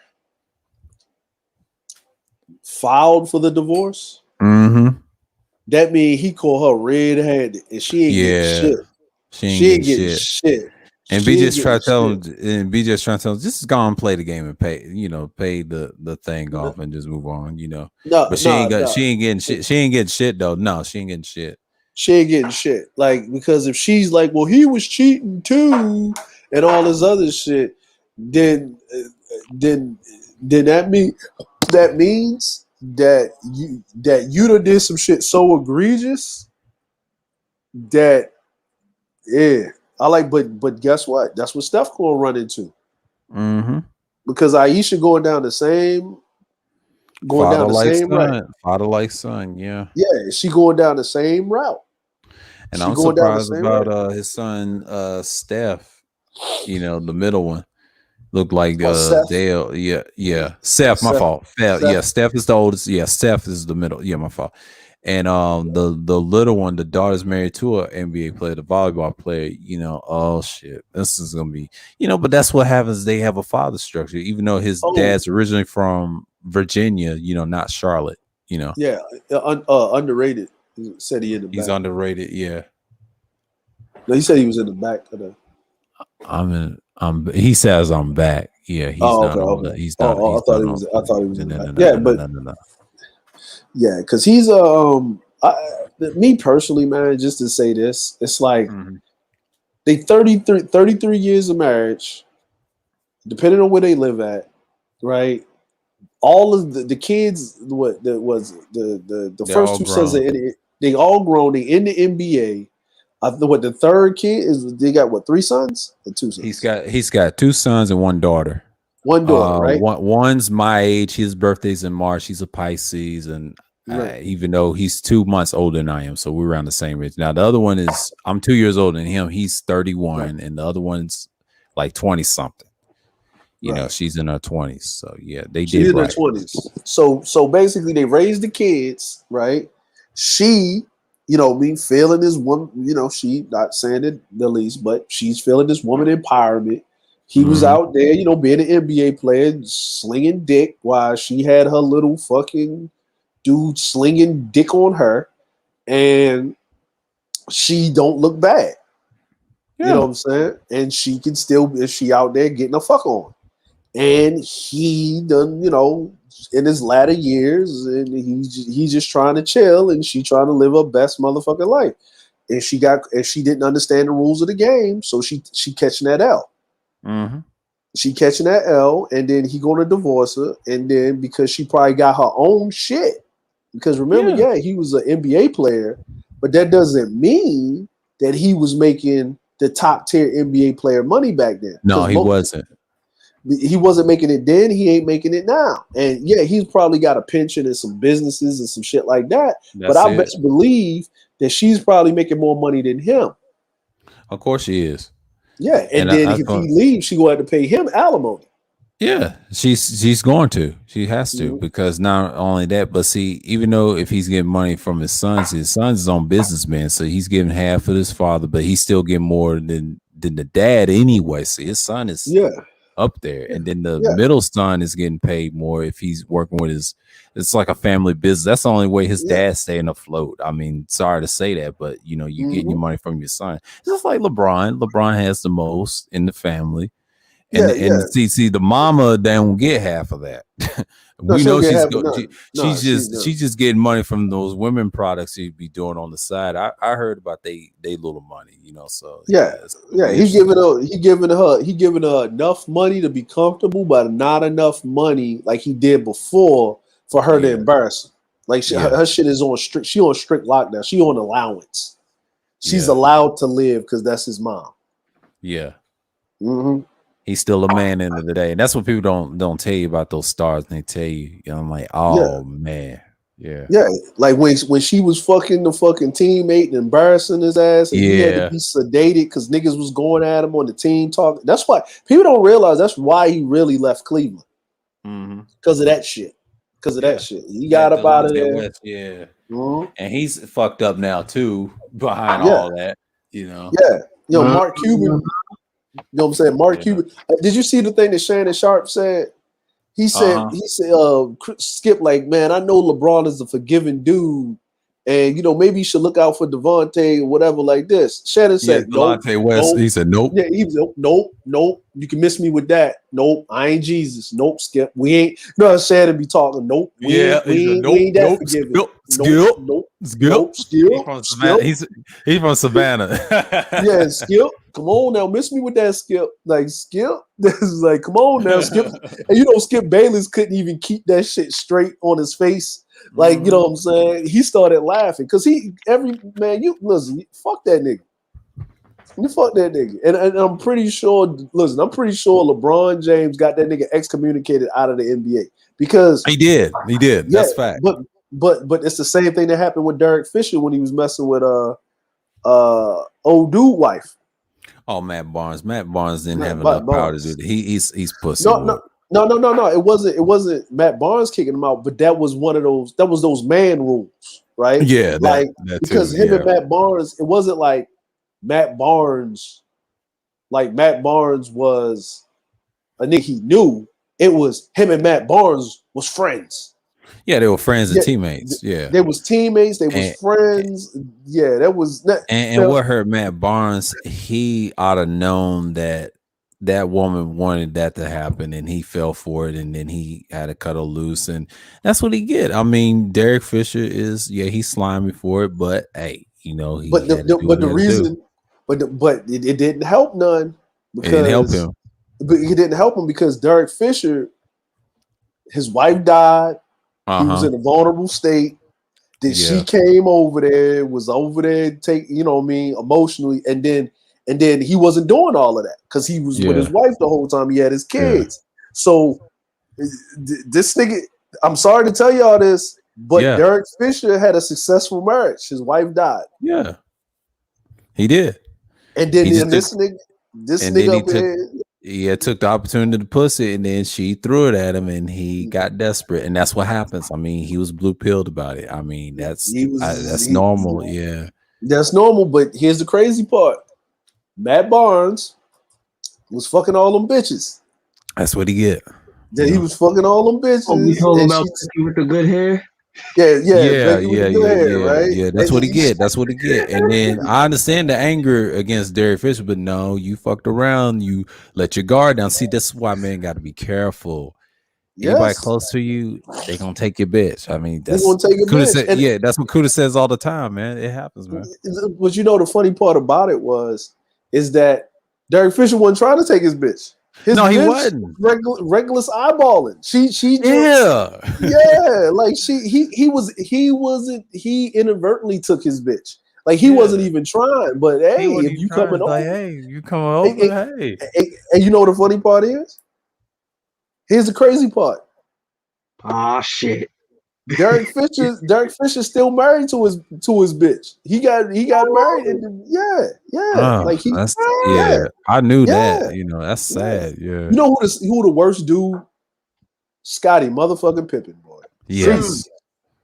filed for the divorce, that means he called her red-handed, and she ain't getting shit. She ain't getting shit. And BJ's trying to tell him, just go and play the game and pay the thing off and just move on, No, but she ain't getting shit. She ain't getting shit though. No, she ain't getting shit. She ain't getting shit. Like, because if she's like, well, he was cheating too, and all this other shit, then that means that you done did some shit so egregious that I like, but guess what? That's what Steph gonna run into. Because Aisha going down the same route. Father like son, yeah. Yeah, she going down the same route. And I'm surprised about his son Steph. The middle one looked like Dale. Yeah. Steph, my fault. Yeah, Steph is the oldest. Yeah, Steph is the middle. Yeah, my fault. And the little one, the daughter's married to an NBA player, the volleyball player. Oh shit, this is gonna be. But that's what happens. They have a father structure, even though his dad's originally from Virginia. Not Charlotte. Yeah, underrated. He said he in the back. He's underrated. Yeah. No, he said he was in the back of the. He says I'm back. Yeah, he's done all that. He's done. I thought he was in the back. Yeah, but no. Yeah, because he's me personally, man. Just to say this, it's like they 33 years of marriage, depending on where they live at, right? All of the kids, the first two sons, they all grown. They in the NBA. The third kid is they got 3 sons and 2 sons. He's got 2 sons and 1 daughter. One daughter, right? One's my age. His birthday's in March. He's a Pisces, and even though he's 2 months older than I am, so we're around the same age. Now the other one is I'm 2 years older than him. He's 31, and the other one's like 20 something. She's in her 20s. So yeah, she's in her 20s. So basically, they raised the kids, right? She, me feeling this woman, she not saying it the least, but she's feeling this woman empowerment. He was out there, being an NBA player, slinging dick while she had her little fucking dude slinging dick on her, and she don't look bad. Yeah. You know what I'm saying? And she can still, she out there getting a fuck on. And he done, in his latter years, and he's just trying to chill, and she trying to live her best motherfucking life. And she didn't understand the rules of the game, so she catching that L. She catching that L, and then he going to divorce her, and then because she probably got her own shit. Because remember, he was an NBA player, but that doesn't mean that he was making the top tier NBA player money back then. No, he wasn't. He wasn't making it then. He ain't making it now. And yeah, he's probably got a pension and some businesses and some shit like that. But I best believe that she's probably making more money than him. Of course she is. Yeah, and then if he leaves, she going to have to pay him alimony. Yeah, she's going to. She has to, because not only that, but see, even though if he's getting money from his son's his own businessman, so he's giving half of his father, but he's still getting more than the dad anyway. See, his son is up there, and then the middle son is getting paid more if he's working with his. It's like a family business. That's the only way his dad's staying afloat. I mean, sorry to say that, but you getting your money from your son. It's just like LeBron. LeBron has the most in the family. And Yeah, yeah. see the mama don't get half of that. No, We she don't know get she's half of nothing. No, she's just getting money from those women products she'd be doing on the side. I heard about they little money, you know. So yeah, it's gonna yeah. be interesting. He giving her enough money to be comfortable, but not enough money like he did before for her to Yeah, embarrass him. Like yeah, her shit is on strict. She on strict lockdown. She on allowance. She's yeah, allowed to live because that's his mom. yeah. Hmm. He's still a man end of the day, and that's what people don't tell you about those stars. And they tell you, I'm like, Yeah, oh man, yeah, yeah. Like when she was fucking the fucking teammate and embarrassing his ass, and he had to yeah. be sedated because niggas was going at him on the team talk. That's why people don't realize that's why he really left Cleveland Mm-hmm. because of that shit. Because of that Yeah. shit, he Yeah, got up out of Delonte there. West, yeah. Mhm. And he's fucked up now too behind Yeah, all that, you know. yeah. Uh, Mark Cuban. You know what I'm saying? Mark Yeah. Cuban. Did you see the thing that Shannon Sharp said? Uh-huh. He said, Skip, like, man, I know LeBron is a forgiving dude, and maybe you should look out for Devontae or whatever like this. Shannon Yeah, said, nope, Delonte West. nope. He said nope. Yeah, he was nope. You can miss me with that. Nope, I ain't Jesus. Nope, Skip. We ain't. No, Shannon be talking. Nope, Yeah, he said we nope, ain't that nope, forgiving. skip, Nope, skip, nope, skip. nope. He's from Savannah. He's from Yeah, Savannah. Skip. Come on now, miss me with that Skip. Like Skip, this is like, come on now, Skip. And Skip Bayless couldn't even keep that shit straight on his face. Like, you know what I'm saying? He started laughing because you listen, fuck that nigga. You fuck that nigga. And I'm pretty sure, LeBron James got that nigga excommunicated out of the NBA because He did. yeah, That's fact. but it's the same thing that happened with Derek Fisher when he was messing with old dude wife. Oh, Matt Barnes. Matt Barnes didn't have Matt enough power to do Barnes. that. He's pussy No, with. no. It wasn't Matt Barnes kicking him out, but that was those man rules, right? Yeah, Like that because too. him and Yeah. Matt Barnes, it wasn't Matt Barnes, like Matt Barnes was a nigga he knew. It was him and Matt Barnes was friends. Yeah, they were friends and Yeah, teammates. Yeah. they was teammates. They was And, friends. Yeah, that was not. and what hurt Matt Barnes, he ought to known that woman wanted that to happen, and he fell for it, and then he had to cut her loose, and that's what he get. I mean, Derek Fisher he's slimy for it, but hey, he But had to do what he the had to do. reason, but it didn't help none It didn't help because him. but he didn't help him because Derek Fisher, his wife died. He was in a vulnerable state. Then she came over there, was over there, emotionally, and then he wasn't doing all of that because he was with his wife the whole time. He had his kids. So this nigga, I'm sorry to tell y'all this, but Derek Fisher had a successful marriage. His wife died. Yeah, he did. And then this nigga up here. Yeah, took the opportunity to pussy, and then she threw it at him, and he got desperate, and that's what happens. I mean, he was blue pilled about it. I mean, that's normal. Yeah, that's normal. But here's the crazy part: Matt Barnes was fucking all them bitches. That's what he get. He was fucking all them bitches. Oh, we told about with the good hair. Yeah. Right? Yeah, that's what he get. That's what he get. And then I understand the anger against Derek Fisher, but no, you fucked around. You let your guard down. See, this is why men got to be careful. Anybody close to you, they gonna take your bitch. I mean, that's gonna take your bitch. That's what Kuda says all the time, man. It happens, man. But the funny part about it is that Derek Fisher wasn't trying to take his bitch. He wasn't. Regular eyeballing. Like he inadvertently took his bitch. Like he wasn't even trying. But hey, if you coming over, you coming over, hey. And you know what the funny part is? Here's the crazy part. Shit. Derek Fisher's still married to his bitch. He got married and I knew that. That's sad. Yeah. You know who the worst dude? Scottie motherfucking Pippen, boy. Yes.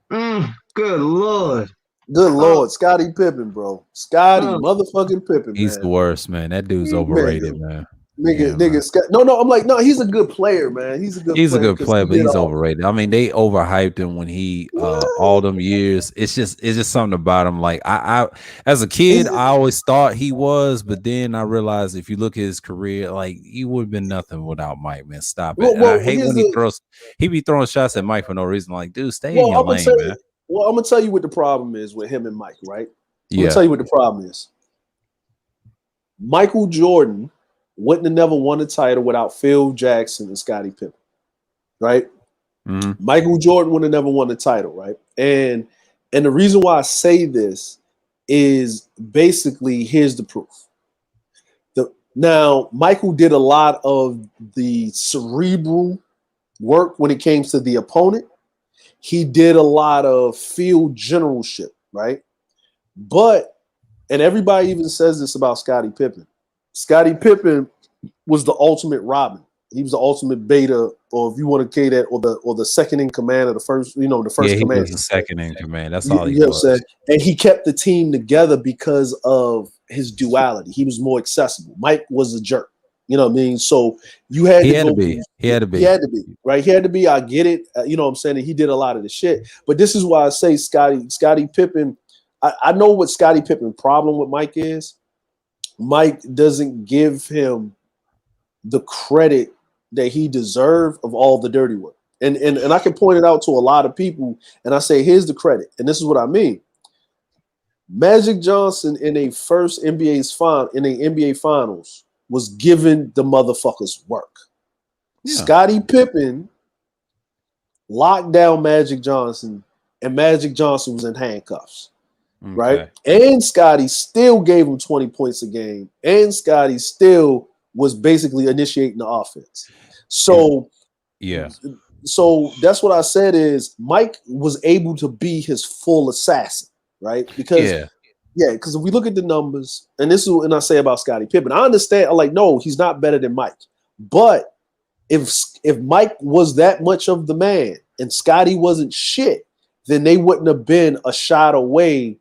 Good Lord. Good Lord, Scottie Pippen, bro. Scottie motherfucking Pippen, He's man. the worst, man. That dude's overrated, man. Yeah, Nigga, Scott. No, I'm like, no, he's a good player, man. He's a good he's a player good because player, he but did he's all. overrated. I mean, they overhyped him when he all What? them years. It's just something about him. Like I as a Is kid, it? I always thought he was, but then I realized if you look at his career, like he would have been nothing without Mike. Man, stop it. And I hate Here's when he the. throws. He be throwing shots at Mike for no reason. Like, dude, stay in Well, your I'm gonna lane, tell man. you. Well, I'm gonna tell you what the problem is with him and Mike. Right. I'm gonna Yeah. tell you what the problem is. Michael Jordan wouldn't have never won a title without Phil Jackson and Scottie Pippen. Right. Hmm. Michael Jordan would have never won the title, right? And the reason why I say this is basically here's the proof. Now Michael did a lot of the cerebral work when it came to the opponent. He did a lot of field generalship, right? But and everybody even says this about Scottie Pippen. Scottie Pippen was the ultimate Robin. He was the ultimate beta, or if you want to say that, or the second in command of the first, the Yeah, first he command. was the second in command. That's You, all he you know what I'm saying? was. And he kept the team together because of his duality. He was more accessible. Mike was a jerk. You know what I mean? So you had He to had to go be. through. He had to He be. had to be, right? He had to be. I get it. You know what I'm saying? And he did a lot of the shit. But this is why I say Scottie Pippen. I know what Scottie Pippen problem with Mike is. Mike doesn't give him the credit that he deserved of all the dirty work. And I can point it out to a lot of people, and I say, here's the credit. And this is what I mean. Magic Johnson in a first NBA finals was giving the motherfuckers work. Yeah. Scottie Pippen locked down Magic Johnson, and Magic Johnson was in handcuffs. Right? Okay. And Scottie still gave him 20 points a game, and Scottie still was basically initiating the offense. So, Yeah. so that's what I said is Mike was able to be his full assassin, right? Because Yeah. because if we look at the numbers, and this is what I say about Scottie Pippen, I understand. I'm like, no, he's not better than Mike. But if Mike was that much of the man and Scottie wasn't shit, then they wouldn't have been a shot away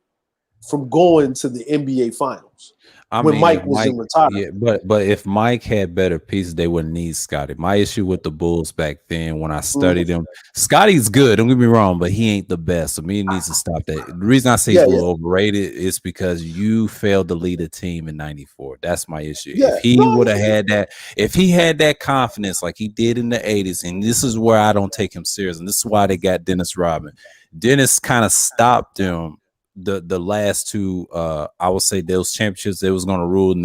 from going to the NBA Finals I when mean, if Mike was Mike, in retirement. yeah, but if Mike had better pieces, they wouldn't need Scotty. My issue with the Bulls back then, when I studied them, Scotty's good. Don't get me wrong, but he ain't the best. So me needs to stop that. The reason I say he's Yeah, a yeah, little overrated is because you failed to lead a team in '94. That's my issue. yeah. If he No, would have had that, if he had that confidence like he did in the '80s, and this is where I don't take him serious, and this is why they got Dennis Rodman. Dennis kind of stopped them the last two I would say those championships they was going to rule in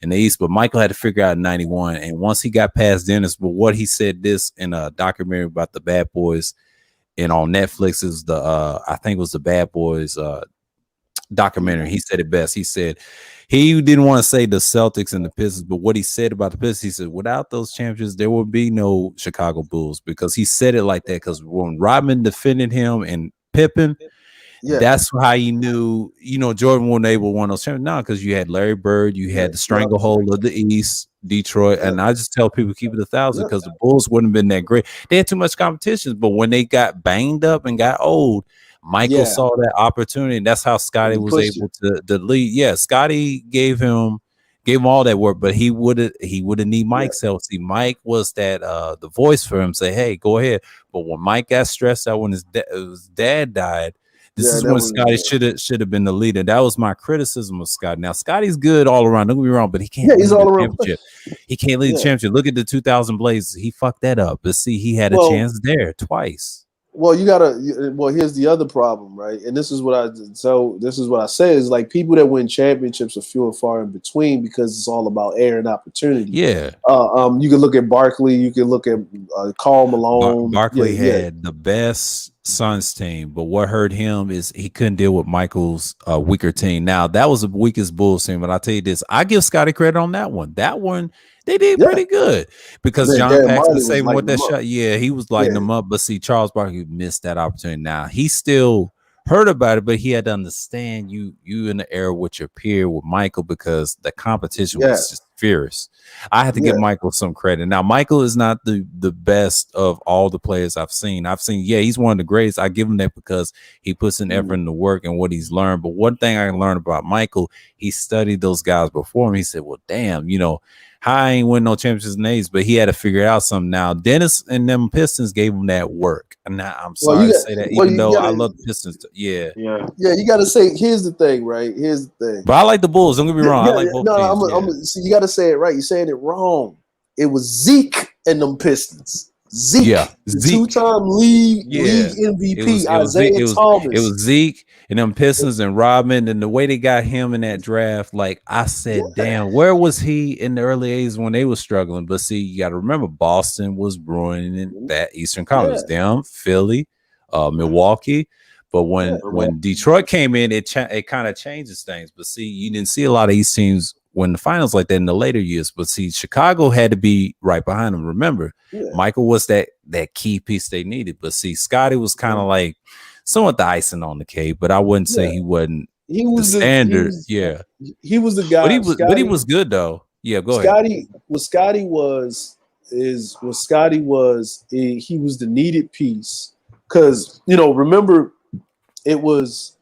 the East, but Michael had to figure out in 91, and once he got past Dennis, but what he said this in a documentary about the Bad Boys and on Netflix is the I think it was the Bad Boys documentary. He said it best. He said he didn't want to say the Celtics and the Pistons, but what he said about the Pistons, he said without those champions there would be no Chicago Bulls, because he said it like that because when Rodman defended him and Pippen, yeah, that's how you knew, Jordan wasn't able to win those championships. No, because you had Larry Bird, you yeah, had the stranglehold of the East, Detroit, yeah, and I just tell people keep it 1,000 yeah, because the Bulls wouldn't have been that great. They had too much competition, but when they got banged up and got old, Michael yeah. saw that opportunity, and that's how Scotty And he was pushed it. able to lead. Yeah, Scotty gave him all that work, but he would have need Yeah, Mike's help. See, Mike was that the voice for him, say, hey, go ahead. But when Mike got stressed out when his dad died, this yeah. is That when was Scotty should have been the leader. That was my criticism of Scotty. Now Scotty's good all around. Don't get me wrong, but he yeah. can't He's lead the all around. championship. He can't lead the Yeah. championship. Look at the 2000 Blazers. He fucked that up. But see, he had a Well, chance there twice. well, you gotta. Well, here's the other problem, right? And this is what I say is like people that win championships are few and far in between because it's all about air and opportunity. Yeah. You can look at Barkley. You can look at Karl Malone. Barkley Yeah, had the best Suns team, but what hurt him is he couldn't deal with Michael's weaker team. Now that was the weakest Bulls team, but I'll tell you this: I give Scotty credit on that one. That one they did yeah. pretty good because Man, John Darren Paxson Marley was saved him with lighting that them up. shot. Yeah, he was lighting Yeah, them up, but see, Charles Barkley missed that opportunity. Now he still heard about it, but he had to understand you in the era with your peer with Michael because the competition yeah, was just fierce. I had to give yeah, Michael some credit. Now, Michael is not the best of all the players I've seen. Yeah, he's one of the greatest. I give him that because he puts in effort in the work and what he's learned. But one thing I learned about Michael, he studied those guys before him. He said, well, damn, I ain't win no championships in the 80s, but he had to figure out something. Now, Dennis and them Pistons gave him that work. And now I'm sorry to say that, even though I love the Pistons. Yeah. Yeah. Yeah, you got to say. Here's the thing, right? Here's the thing. But I like the Bulls. Don't get me wrong. I like both teams. See, you got to say it right. You're saying it wrong. It was Zeke and them Pistons. Zeke, the two-time league MVP, Isaiah Thomas. It was Zeke and them Pistons and Rodman, and the way they got him in that draft, like I said, damn, where was he in the early 80s when they were struggling? But see, you got to remember, Boston was brewing in that Eastern Conference. Them, Philly, Milwaukee. But when Detroit came in, it kind of changes things. But see, you didn't see a lot of these teams win the finals like that in the later years. But see, Chicago had to be right behind them. Remember, Michael was that key piece they needed. But see, Scotty was kind of like somewhat the icing on the cake. But I wouldn't say he wasn't. He was the standard. He was the guy. But he was good though. Yeah, go ahead. What Scotty was, he was the needed piece. Because remember, it was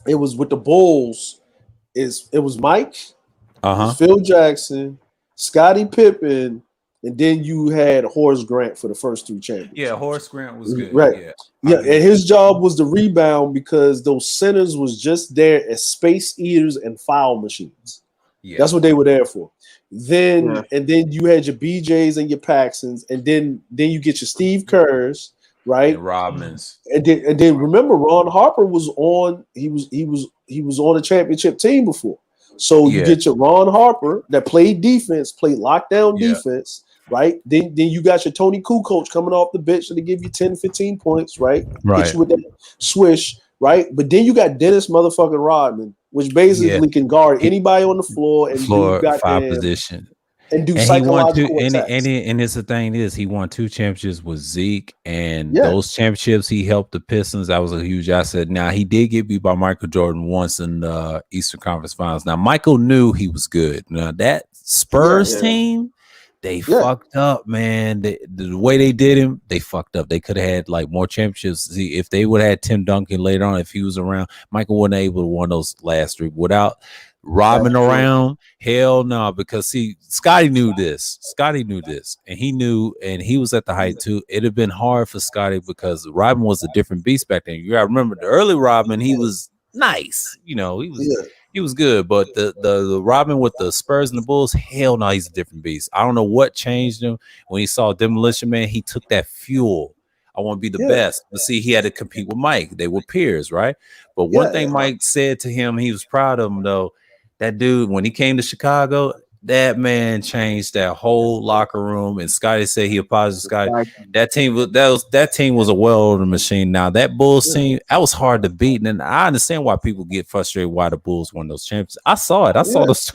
with the Bulls. It was Mike, Phil Jackson, Scottie Pippen, and then you had Horace Grant for the first 3 championships. Yeah, Horace Grant was good. Right. Yeah, and his job was to rebound because those centers was just there as space eaters and foul machines. Yeah. That's what they were there for. And then you had your BJs and your Paxsons, and then you get your Steve Kerrs, right? And Rodmans. And then remember, Ron Harper was on. He was on a championship team before. So you get your Ron Harper that played defense, played lockdown defense, right? Then you got your Tony Kukoc coming off the bench to give you 10, 15 points, right? Hit you with that swish, right? But then you got Dennis motherfucking Rodman, which basically can guard anybody on the floor and do 5 position. And do psychological attacks. And it's the thing is, he won 2 championships with Zeke, and those championships he helped the Pistons. That was a huge asset. Now he did get beat by Michael Jordan once in the Eastern Conference Finals. Now Michael knew he was good. Now that Spurs team, they fucked up, man. The way they did him, they fucked up. They could have had like more championships. See, if they would have had Tim Duncan later on, if he was around, Michael wouldn't have able to win those last 3 without Rodman around. Hell no, because see, Scotty knew this. And he knew, and he was at the height too. It'd have been hard for Scotty because Rodman was a different beast back then. You gotta remember the early Rodman, he was nice. He was good, but the Rodman with the Spurs and the Bulls, hell no, he's a different beast. I don't know what changed him when he saw Demolition Man. He took that fuel. I want to be the best. But see, he had to compete with Mike. They were peers, right? But one thing Mike said to him, he was proud of him though. That dude, when he came to Chicago, that man changed that whole locker room. And Scotty said he apologized to Scotty. That team was a well-oiled machine. Now that Bulls team, that was hard to beat. And I understand why people get frustrated why the Bulls won those championships. I saw it. I saw those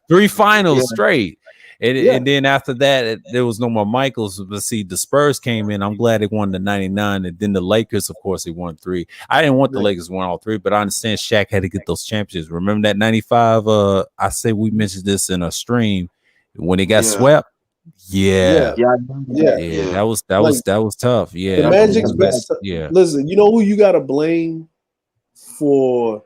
3 finals straight. And then after that, there was no more Michaels. But see, the Spurs came in. I'm glad they won the 99. And then the Lakers, of course, they won 3. I didn't want the Lakers to win all 3, but I understand Shaq had to get those championships. Remember that 95? I say we mentioned this in a stream when they got swept. That was tough. Yeah, the Magic's best. Listen, you know who you got to blame for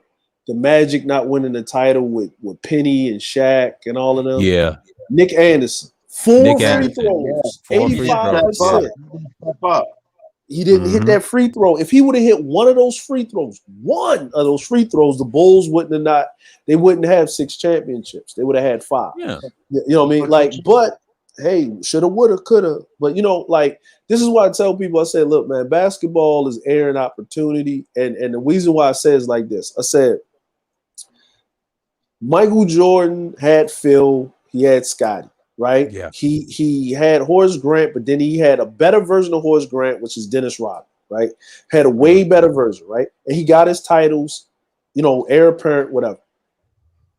the Magic not winning the title with Penny and Shaq and all of them? Yeah. Nick Anderson. 4 free throws. 85%. He didn't hit that free throw. If he would have hit one of those free throws, the Bulls wouldn't have 6 championships. They would have had 5. Yeah. You know what I mean? Like, but hey, shoulda, woulda, coulda. But this is why I tell people, I say, look, man, basketball is air and opportunity. And the reason why I say is like this. I said, Michael Jordan had Phil. He had Scotty, right? Yeah. He had Horace Grant, but then he had a better version of Horace Grant, which is Dennis Rodman, right? Had a way better version, right? And he got his titles, heir apparent, whatever.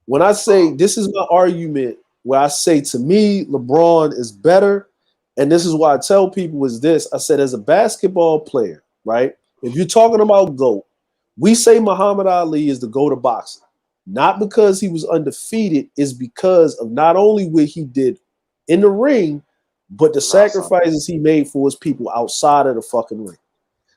When I say, this is my argument, where I say, to me, LeBron is better, and this is why I tell people is this. I said, as a basketball player, right? If you're talking about GOAT, we say Muhammad Ali is the GOAT of boxing. Not because he was undefeated, is because of not only what he did in the ring, but the sacrifices he made for his people outside of the fucking ring,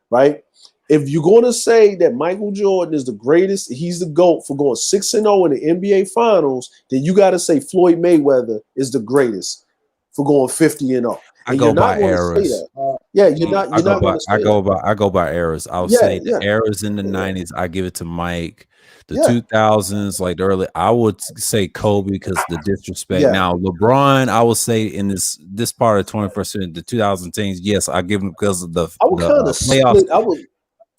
right? if you're going to say that Michael Jordan is the greatest, he's the GOAT for going 6-0 in the NBA Finals, then you got to say Floyd Mayweather is the greatest for going 50-0. I And you're go not by going to say eras. that. Yeah, you're not going to say that. I go by eras. I'll Yeah, say the yeah, eras in the 90s, I give it to Mike. The yeah, 2000s, like the early, I would say Kobe because the disrespect. yeah. Now LeBron, I would say in this part of 21st century, the 2010s, yes, I give him because of the I would kind of playoffs. split. I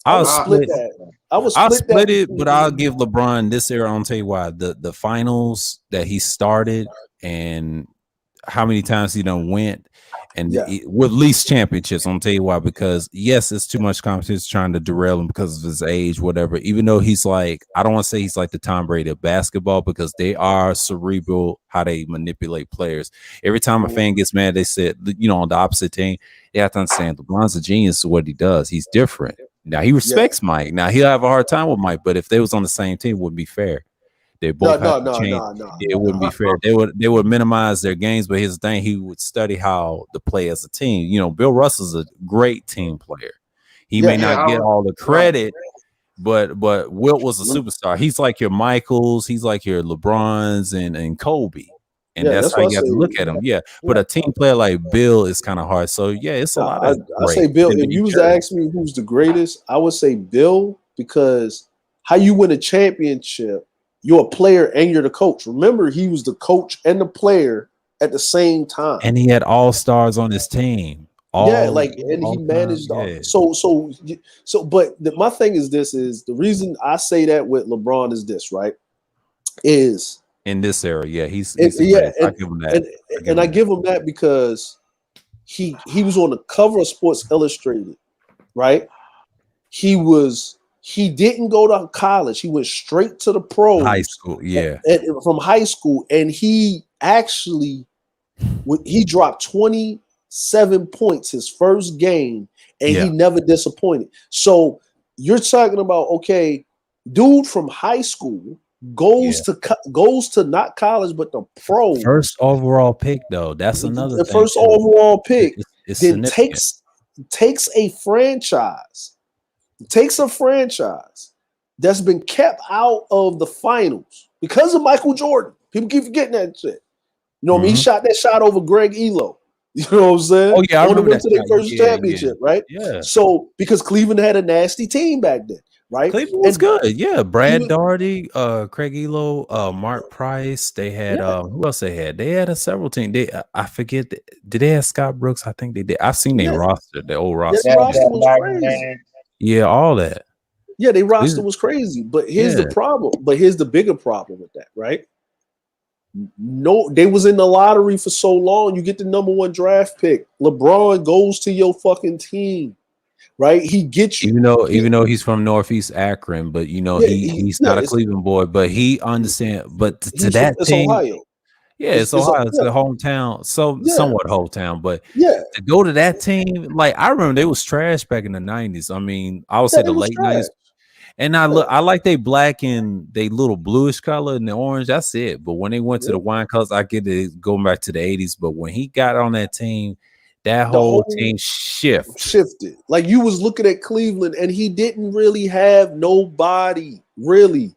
I'll would split split. that. I would I'll split that split it, but I'll between. give LeBron this era. I'll tell you why. The finals that he started and how many times he done went and Yeah, with least championships. I'm gonna tell you why, because yes, it's too much competition trying to derail him because of his age, whatever. Even though he's like, I don't want to say he's like the Tom Brady of basketball because they are cerebral how they manipulate players. Every time a fan gets mad, they said, on the opposite team, they have to understand LeBron's a genius to what he does. He's different. Now he yeah. respects Mike. Now he'll have a hard time with Mike, but if they was on the same team, it wouldn't be fair. They No, both have no, to no, change. no, no, It wouldn't be no. fair. They would minimize their games, but here's the thing: he would study how to play as a team. Bill Russell's a great team player. He may Yeah, not get all the credit, but Wilt was a superstar. He's like your Michaels, he's like your LeBrons and Kobe. And yeah. that's That's how why I you have say. to look at him. Yeah. But Yeah. a team player like Bill is kind of hard. So yeah, it's a lot Nah, of I say great Bill. If NBA you was to jerseys. ask me who's the greatest, I would say Bill because how you win a championship, you're a player and you're the coach. Remember, he was the coach and the player at the same time. And he had all stars on his team. Yeah, All like and he all time. managed. Yeah. So. But my thing is this: is the reason I say that with LeBron is this, right? Is In this era, yeah, he's the yeah, greatest. I give him that. and I give I him that. give him that because he was on the cover of Sports Illustrated, right? He didn't go to college. He went straight to the High pros school, yeah. from high school, and he actually he dropped 27 points his first game, and Yeah. he never disappointed. So you're talking about okay, dude from high school goes to not college but the pros. First overall pick, though. That's another The thing first too. overall pick, It's then significant. takes a franchise, that's been kept out of the finals because of Michael Jordan. People keep forgetting that shit. You know what I mean? He shot that shot over Greg Elo. You know what I'm saying? Oh yeah, I On the remember way that to their shot. first Yeah, championship, right? yeah. So because Cleveland had a nasty team back then, right? Cleveland was good. Yeah, Brad even Daugherty, Craig Elo, Mark Price. They had yeah, who else they had? They had a several team. I forget. Did they have Scott Brooks? I think they did. I've seen their yeah, roster, the old their roster. roster was crazy. Yeah, all that. Yeah, their roster Cleveland- was crazy. But here's the Yeah. problem. But here's the bigger problem with that, right? No, they was in the lottery for so long. You get the number one draft pick. LeBron goes to your fucking team, right? He gets you. Even though he's from Northeast Akron, but he's not a Cleveland boy, but he understands. But to that it's team, Ohio. yeah, it's Ohio. It's the hometown, yeah, somewhat hometown. But yeah, to go to that team, like I remember, they was trash back in the '90s. I mean, I would say the it was late trash. '90s. And I like they black and they little bluish color and the orange. That's it. But when they went to the wine colors, I get it going back to the '80s. But when he got on that team, that whole team shifted. Like you was looking at Cleveland, and he didn't really have nobody. Really,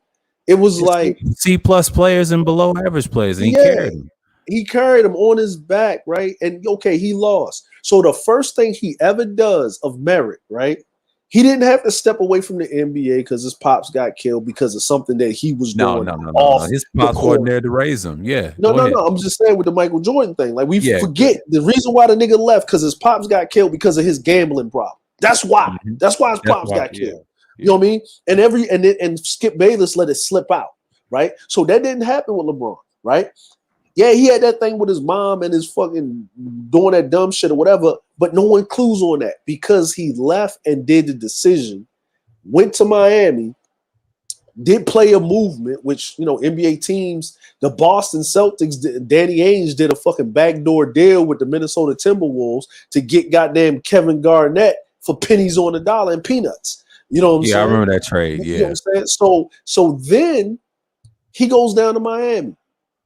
it was like C+ players and below average players, and he carried them. He carried him on his back, right? And okay, he lost. So the first thing he ever does of merit, right? He didn't have to step away from the NBA because his pops got killed because of something that he was doing. No. His pops wasn't there to raise him. Yeah. No. I'm just saying with the Michael Jordan thing. Like we forget the reason why the nigga left because his pops got killed because of his gambling problem. That's why. Mm-hmm. That's why his pops got killed. You know what I mean? And Skip Bayless let it slip out, right? So that didn't happen with LeBron, right? Yeah, he had that thing with his mom and his fucking doing that dumb shit or whatever, but no one clues on that because he left and did the decision, went to Miami, did play a movement, which, NBA teams, the Boston Celtics, Danny Ainge did a fucking backdoor deal with the Minnesota Timberwolves to get goddamn Kevin Garnett for pennies on the dollar and peanuts. You know what I'm saying? Yeah, I remember that trade. Yeah. You know what I'm saying? So then he goes down to Miami.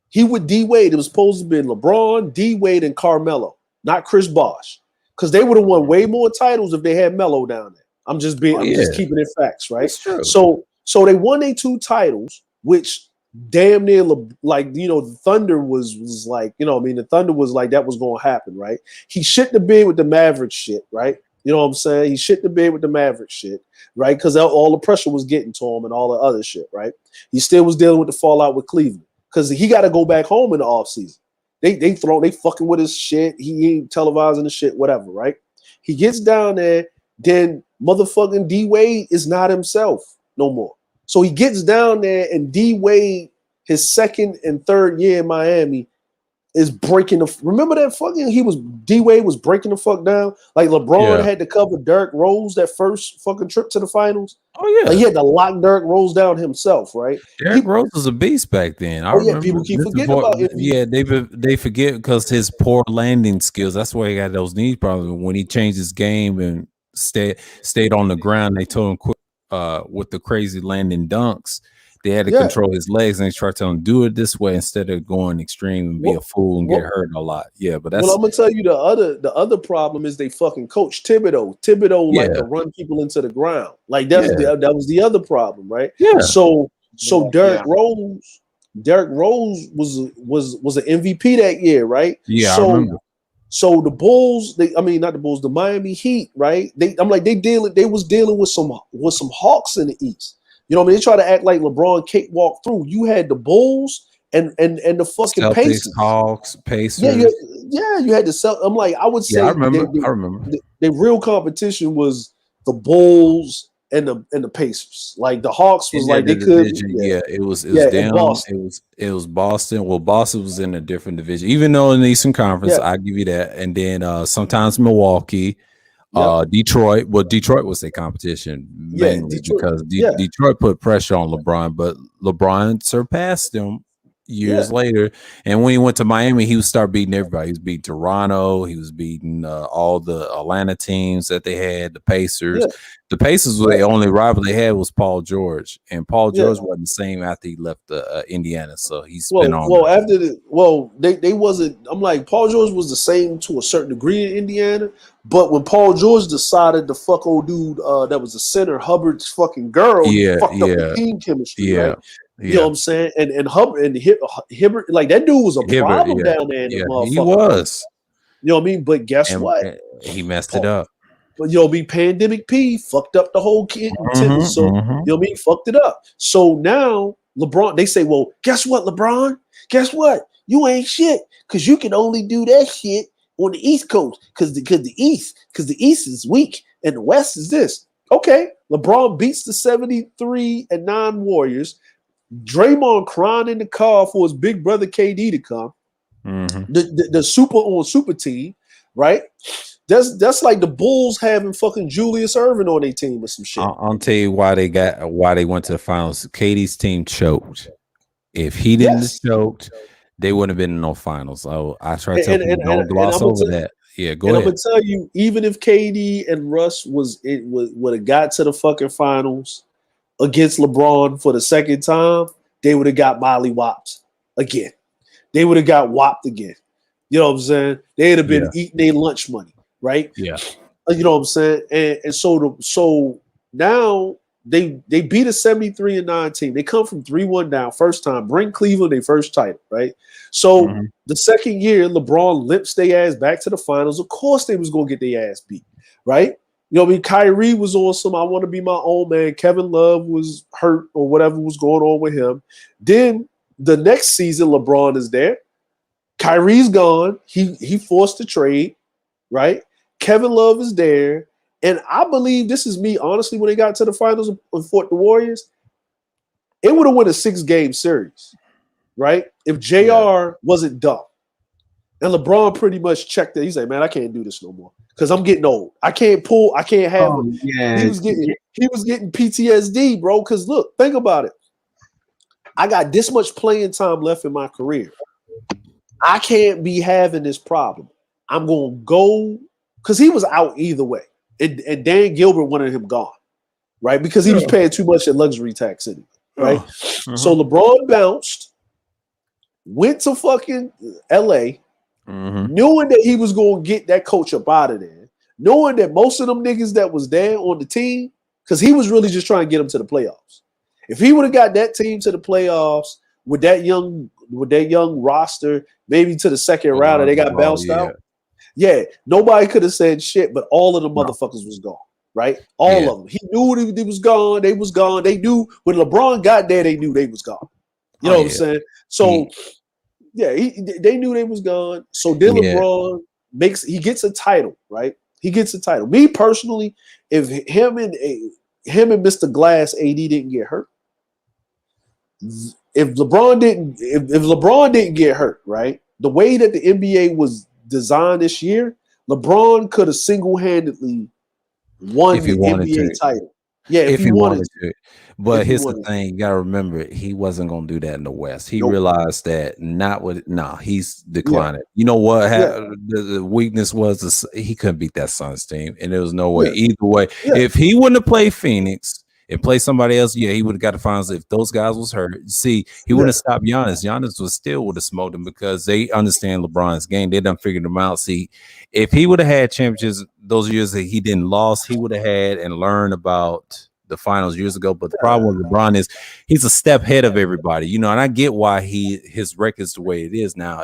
He with D Wade. It was supposed to be LeBron, D Wade, and Carmelo, not Chris Bosh, because they would have won way more titles if they had Melo down there. I'm just keeping it facts, right? That's true. So they won their 2 titles, which damn near like, you know, the Thunder was like, you know, I mean, the Thunder was like that was going to happen, right? He shit the bed with the Maverick shit, right? You know what I'm saying? He shit the bed with the Maverick shit, right? Because all the pressure was getting to him and all the other shit, right? He still was dealing with the fallout with Cleveland because he got to go back home in the offseason. They fucking with his shit. He ain't televising the shit, whatever, right? He gets down there, then motherfucking D Wade is not himself no more. So he gets down there, and D Wade, his second and third year in Miami, is breaking the. Remember that fucking D Wade was breaking the fuck down. Like LeBron had to cover Derrick Rose that first fucking trip to the finals. Oh yeah, like he had to lock Derrick Rose down himself, right? Derrick Rose was a beast back then. I remember. People keep forgetting about it. Yeah, they forget because his poor landing skills. That's why he got those knee problems. When he changed his game and stayed on the ground, they told him quit with the crazy landing dunks. They had to control his legs, and they tried to tell him do it this way instead of going extreme and be a fool and get hurt a lot. Yeah, but that's. Well, I'm gonna tell you the other problem is they fucking coach Thibodeau. Thibodeau like to run people into the ground. Like that was the other problem, right? Yeah. So Derrick Rose was an MVP that year, right? Yeah, I remember. So the Bulls, not the Bulls, the Miami Heat, right? They was dealing with some Hawks in the East. You know what I mean? They try to act like LeBron cakewalk through. You had the Bulls and the fucking Celtics, Pacers. Hawks, Pacers. You had to sell. I'm like, I would say I remember. The real competition was the Bulls and the Pacers. Like the Hawks was like they could. It was them. It was Boston. Well, Boston was in a different division, even though in the Eastern Conference, I give you that. And then sometimes Milwaukee. Detroit. Well, Detroit was a competition mainly because Detroit put pressure on LeBron, but LeBron surpassed them years later. And when he went to Miami, he would start beating everybody. He was beating Toronto. He was beating all the Atlanta teams that they had, the Pacers. Yeah. The Pacers were the only rival they had was Paul George, and Paul George wasn't the same after he left Indiana. So he's been on. They wasn't. I'm like, Paul George was the same to a certain degree in Indiana, but when Paul George decided to fuck old dude that was the center, Hubbard's fucking girl, fucked up the team chemistry, right? You know what I'm saying? And Hubbard and Hibbert, like that dude was a problem down there. He was. You know what I mean? But guess what? He messed it up. But you know, Pandemic P fucked up the whole kid. So you know what I mean? Fucked it up. So now LeBron, they say, well, guess what, LeBron? Guess what? You ain't shit because you can only do that shit on the East Coast because the East is weak and the West is this. Okay, LeBron beats the 73-9 Warriors. Draymond crying in the car for his big brother KD to come. The super team, right? That's like the Bulls having fucking Julius Erving on their team or some shit. I'll tell you why they went to the finals. KD's team choked. If he didn't have choked, they wouldn't have been in no finals. So I try to tell people don't gloss over that. Yeah, go ahead. I'm gonna tell you, even if KD and Russ would have got to the fucking finals against LeBron for the second time, they would have got mollywopped again. They would have got whopped again. You know what I'm saying? They'd have been eating their lunch money, right? Yeah. You know what I'm saying? And so now they beat a 73-9 team. They come from 3-1 down first time, bring Cleveland their first title, right? So the second year, LeBron limps their ass back to the finals. Of course they was going to get their ass beat, right? You know what I mean? Kyrie was on some I want to be my own man. Kevin Love was hurt or whatever was going on with him. Then the next season, LeBron is there. Kyrie's gone. He forced to trade, right? Kevin Love is there. And I believe this is me, honestly, when they got to the finals and fought the Warriors, it would have won a 6-game series, right? If JR wasn't dumb. And LeBron pretty much checked it. He's like, man, I can't do this no more because I'm getting old. I can't have it. Yeah. He was getting PTSD, bro. Because look, think about it. I got this much playing time left in my career. I can't be having this problem. I'm going to go because he was out either way. And Dan Gilbert wanted him gone, right? Because he was paying too much in luxury tax city, right? So LeBron bounced, went to fucking LA, knowing that he was going to get that coach up out of there. knowing that most of them niggas that was there on the team, because he was really just trying to get them to the playoffs. If he would have got that team to the playoffs with that young roster, maybe to the second round, and they got bounced out. Yeah, nobody could have said shit, but all of the motherfuckers was gone, right? All of them. He knew they was gone. They was gone. They knew when LeBron got there, they knew they was gone. You know what I'm saying? So, they knew they was gone. So then LeBron gets a title, right? He gets a title. Me personally, if him and Mr. Glass AD didn't get hurt, if LeBron didn't get hurt, right? The way that the NBA was designed this year, LeBron could have single-handedly won the NBA title. Yeah, if he wanted to. But here's the thing, you gotta remember, he wasn't gonna do that in the West. He realized that he's declining. You know what the weakness was? He couldn't beat that Suns team, and there was no way. Either way, if he wouldn't have played Phoenix and play somebody else, he would have got the finals. If those guys was hurt, see, he wouldn't have stopped Giannis. Giannis would have smoked him because they understand LeBron's game. They done figured him out. See, if he would have had championships those years that he didn't lost, he would have had and learned about the finals years ago. But the problem with LeBron is he's a step ahead of everybody, and I get why his record's the way it is now.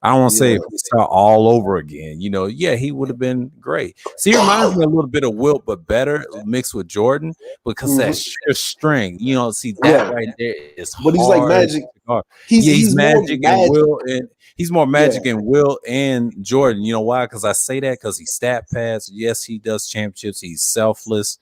I don't want to say if we start all over again, he would have been great. See, it reminds me a little bit of Wilt, but better mixed with Jordan because that sheer strength, see that right there is hard. But he's like Magic. He's Magic and Wilt, and he's more Magic and Wilt and Jordan. You know why? Because I say that because he stat pads. Yes, he does championships. He's selfless.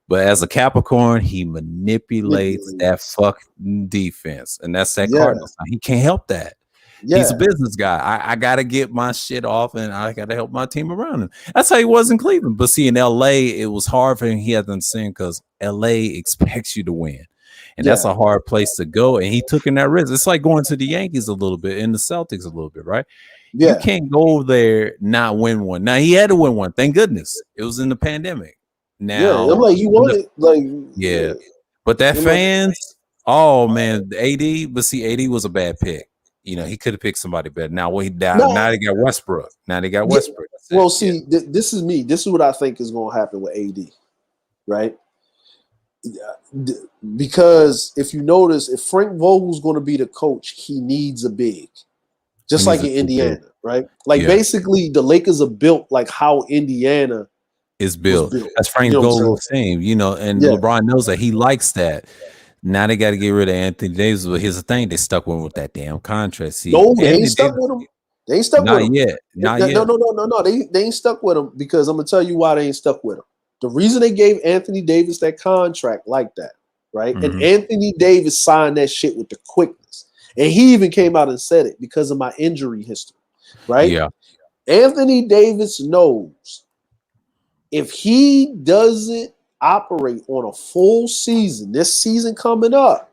But as a Capricorn, he manipulates that fucking defense. And that's that Cardinals. He can't help that. He's a business guy. I got to get my shit off, and I got to help my team around him. That's how he was in Cleveland. But see, in L.A., it was hard for him. He had to understand because L.A. expects you to win. And that's a hard place to go. And he took in that risk. It's like going to the Yankees a little bit and the Celtics a little bit, right? Yeah. You can't go there not win one. Now, he had to win one. Thank goodness. It was in the pandemic. Now, I'm like, you want it. But that fans, man, AD, but see, AD was a bad pick. He could have picked somebody better. Now they got Westbrook. Well, see, this is me. This is what I think is going to happen with AD, right? Because if you notice, if Frank Vogel's going to be the coach, he needs a big, just like in Indiana, right? Like basically, the Lakers are built like how Indiana is built. That's Frank Vogel's team, and LeBron knows that. He likes that. Now they got to get rid of Anthony Davis. But here's the thing: they stuck with that damn contract. See, no, they ain't stuck with him. They ain't stuck with him. Not yet. No. They ain't stuck with him because I'm gonna tell you why they ain't stuck with him. The reason they gave Anthony Davis that contract like that, right? Mm-hmm. And Anthony Davis signed that shit with the quickness, and he even came out and said it because of my injury history, right? Yeah. Anthony Davis knows if he doesn't operate on a full season, this season coming up,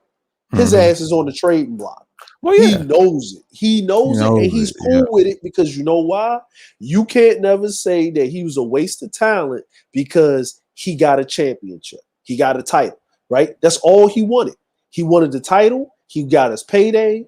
his ass is on the trading block. Well, he knows it. He knows it, and he's cool with it because you know why? You can't never say that he was a waste of talent because he got a championship. He got a title, right? That's all he wanted. He wanted the title. He got his payday,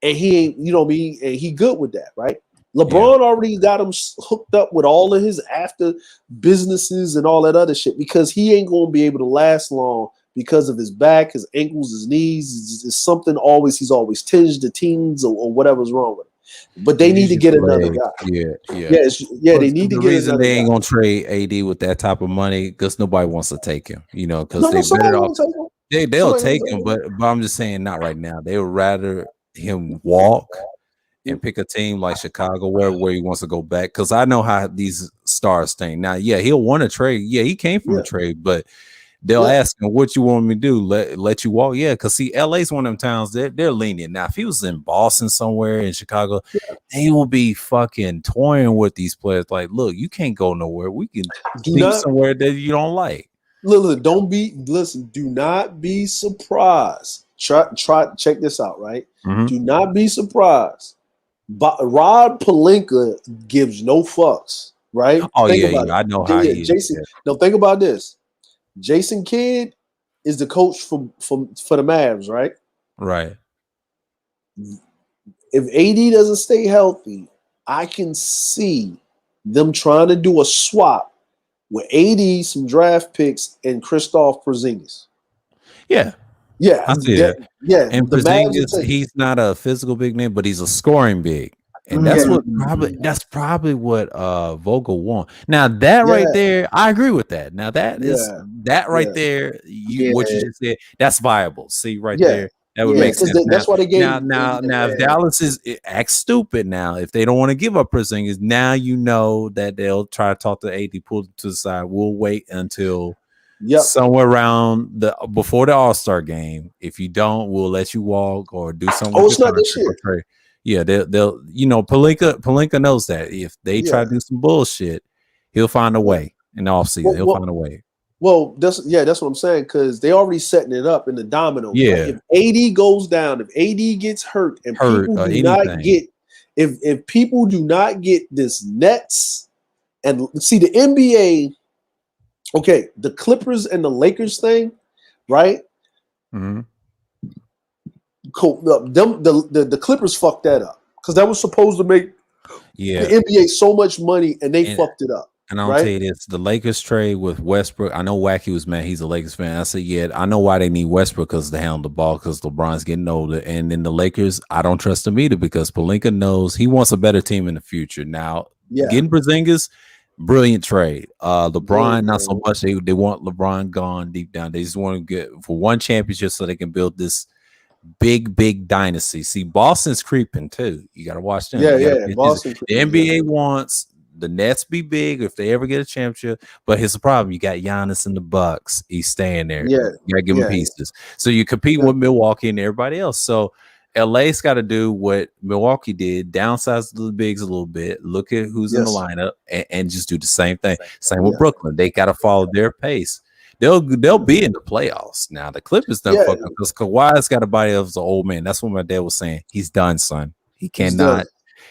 and he ain't, and he good with that, right? LeBron already got him hooked up with all of his after businesses and all that other shit because he ain't going to be able to last long because of his back, his ankles, his knees. It's something he's always tinged the teens or whatever's wrong with him. But they need to get another guy. They need to get reason another they ain't guy. going to trade AD with that type of money because nobody wants to take him, because they better off. They'll take him, but I'm just saying not right now. They would rather him walk and pick a team like Chicago, where he wants to go back. Because I know how these stars think. Now, he'll want to trade. Yeah, he came from a trade, but they'll ask him, what you want me to do? Let you walk? Yeah, because see, LA's one of them towns, they're lenient. Now, if he was in Boston somewhere, in Chicago, they will be fucking toying with these players. Like, look, you can't go nowhere. We can do somewhere that you don't like. Listen, do not be surprised. Try check this out, right? Mm-hmm. Do not be surprised. But Rob Pelinka gives no fucks, right? Oh, I know how he is. Jason, now think about this. Jason Kidd is the coach for the Mavs, right? Right. If AD doesn't stay healthy, I can see them trying to do a swap with AD, some draft picks, and Kristaps Porzingis. Yeah, Yeah, I see that. And the Mavs are Porzingis, taking. he's not a physical big man, but he's a scoring big. And that's probably what Vogel want. Now that right Yeah, there, I agree with that. Now yeah, that right yeah, there, Yeah, what you just said, that's viable. See right yeah, there, that would yeah. make Because sense. that's why they gave. Now, if Dallas is act stupid now, if they don't want to give up Porzingis, now you know that they'll try to talk to AD, pull it to the side. We'll wait until Yep. somewhere around before the All-Star game. If you don't, we'll let you walk or do something Oh, with it's your not this contract or year. trade. Yeah, they'll Palinka knows that if they try Yeah, to do some bullshit, he'll find a yeah. way in the offseason. Well, He'll find a way. that's what I'm saying. Because they already setting it up in the dominoes, right? Yeah, If AD goes down, if AD gets hurt, and hurt people or do not anything. get, if people do not get this Nets and see the NBA. Okay, the Clippers and the Lakers thing, right? Mm-hmm. Cool. The Clippers fucked that up because that was supposed to make the Yeah, NBA so much money, and they and fucked it up, and I'll tell right? you this: the Lakers trade with Westbrook. I know Wacky was mad. He's a Lakers fan. I said, yeah, I know why they need Westbrook because they handle the ball because LeBron's getting older. And then the Lakers, I don't trust them either because Pelinka knows he wants a better team in the future. Now, Yeah, getting Porzingis, brilliant trade. LeBron, brilliant, not so man. much. They want LeBron gone deep down. They just want to get for one championship so they can build this big dynasty. See, Boston's creeping too. You got to watch them. Yeah, You got to yeah. pay attention. Boston, The yeah, NBA wants the Nets be big if they ever get a championship. But here's the problem: you got Giannis in the Bucks. He's staying there. yeah, You got to give him yeah, pieces. So you're competing yeah. with Milwaukee and everybody else. So LA's got to do what Milwaukee did: downsize the bigs a little bit. Look at who's in the Yes, lineup and just do the same thing. Same with yeah, Brooklyn. They got to follow their pace. They'll be in the playoffs. Now the Clippers done yeah. fuck up because Kawhi's got a body of an old man. That's what my dad was saying. He's done, son. He's done.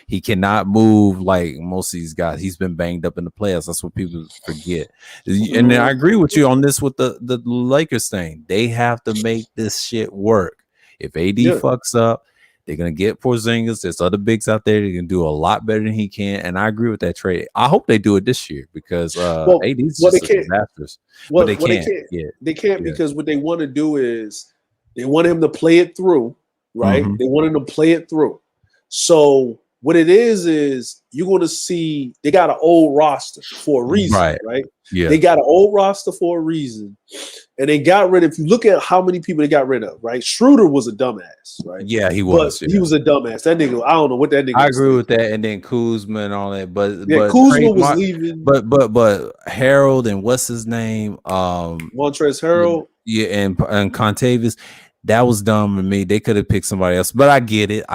He cannot move like most of these guys. He's been banged up in the playoffs. That's what people forget. And then I agree with you on this with the Lakers thing. They have to make this shit work. If AD Yeah. fucks up, they're gonna get Porzingis. There's other bigs out there that can do a lot better than he can. And I agree with that trade. I hope they do it this year because AD's Well, they just a can't. disaster. Well, But they they can't. can't. Yeah. They can't Yeah. because what they want to do is they want him to play it through, right? Mhm. They want him to play it through. So what it is you're going to see they got an old roster for a reason, right? Yeah. They got an old roster for a reason, and they got rid of. If you look at how many people they got rid of, right? Schroeder was a dumbass, right? Yeah, he was. But he was a dumbass. That nigga, I don't know what that nigga. I was agree thinking. with that, and then Kuzma and all that. But Kuzma was leaving. But Harold and what's his name? Montrezl Harrell. Yeah, and Contavious. That was dumb to me. They could have picked somebody else, but I get it.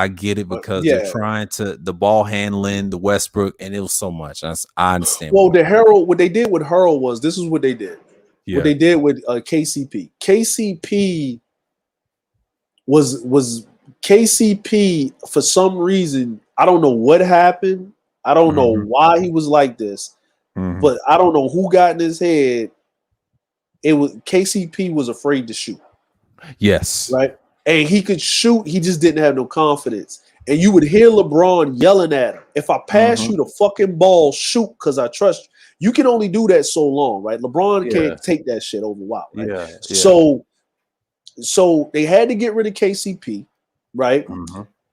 Because they're trying to the ball handling, the Westbrook, and it was so much. I understand. Well, the Harold, what they did with Harold was this is what they did. Yeah. What they did with KCP. KCP was KCP for some reason. I don't know what happened. I don't know why he was like this, but I don't know who got in his head. It was KCP was afraid to shoot. Yes. Right. And he could shoot. He just didn't have no confidence. And you would hear LeBron yelling at him. If I pass you the fucking ball, shoot because I trust you. You can only do that so long, right? LeBron can't take that shit over a while, right? Yeah. So they had to get rid of KCP, right?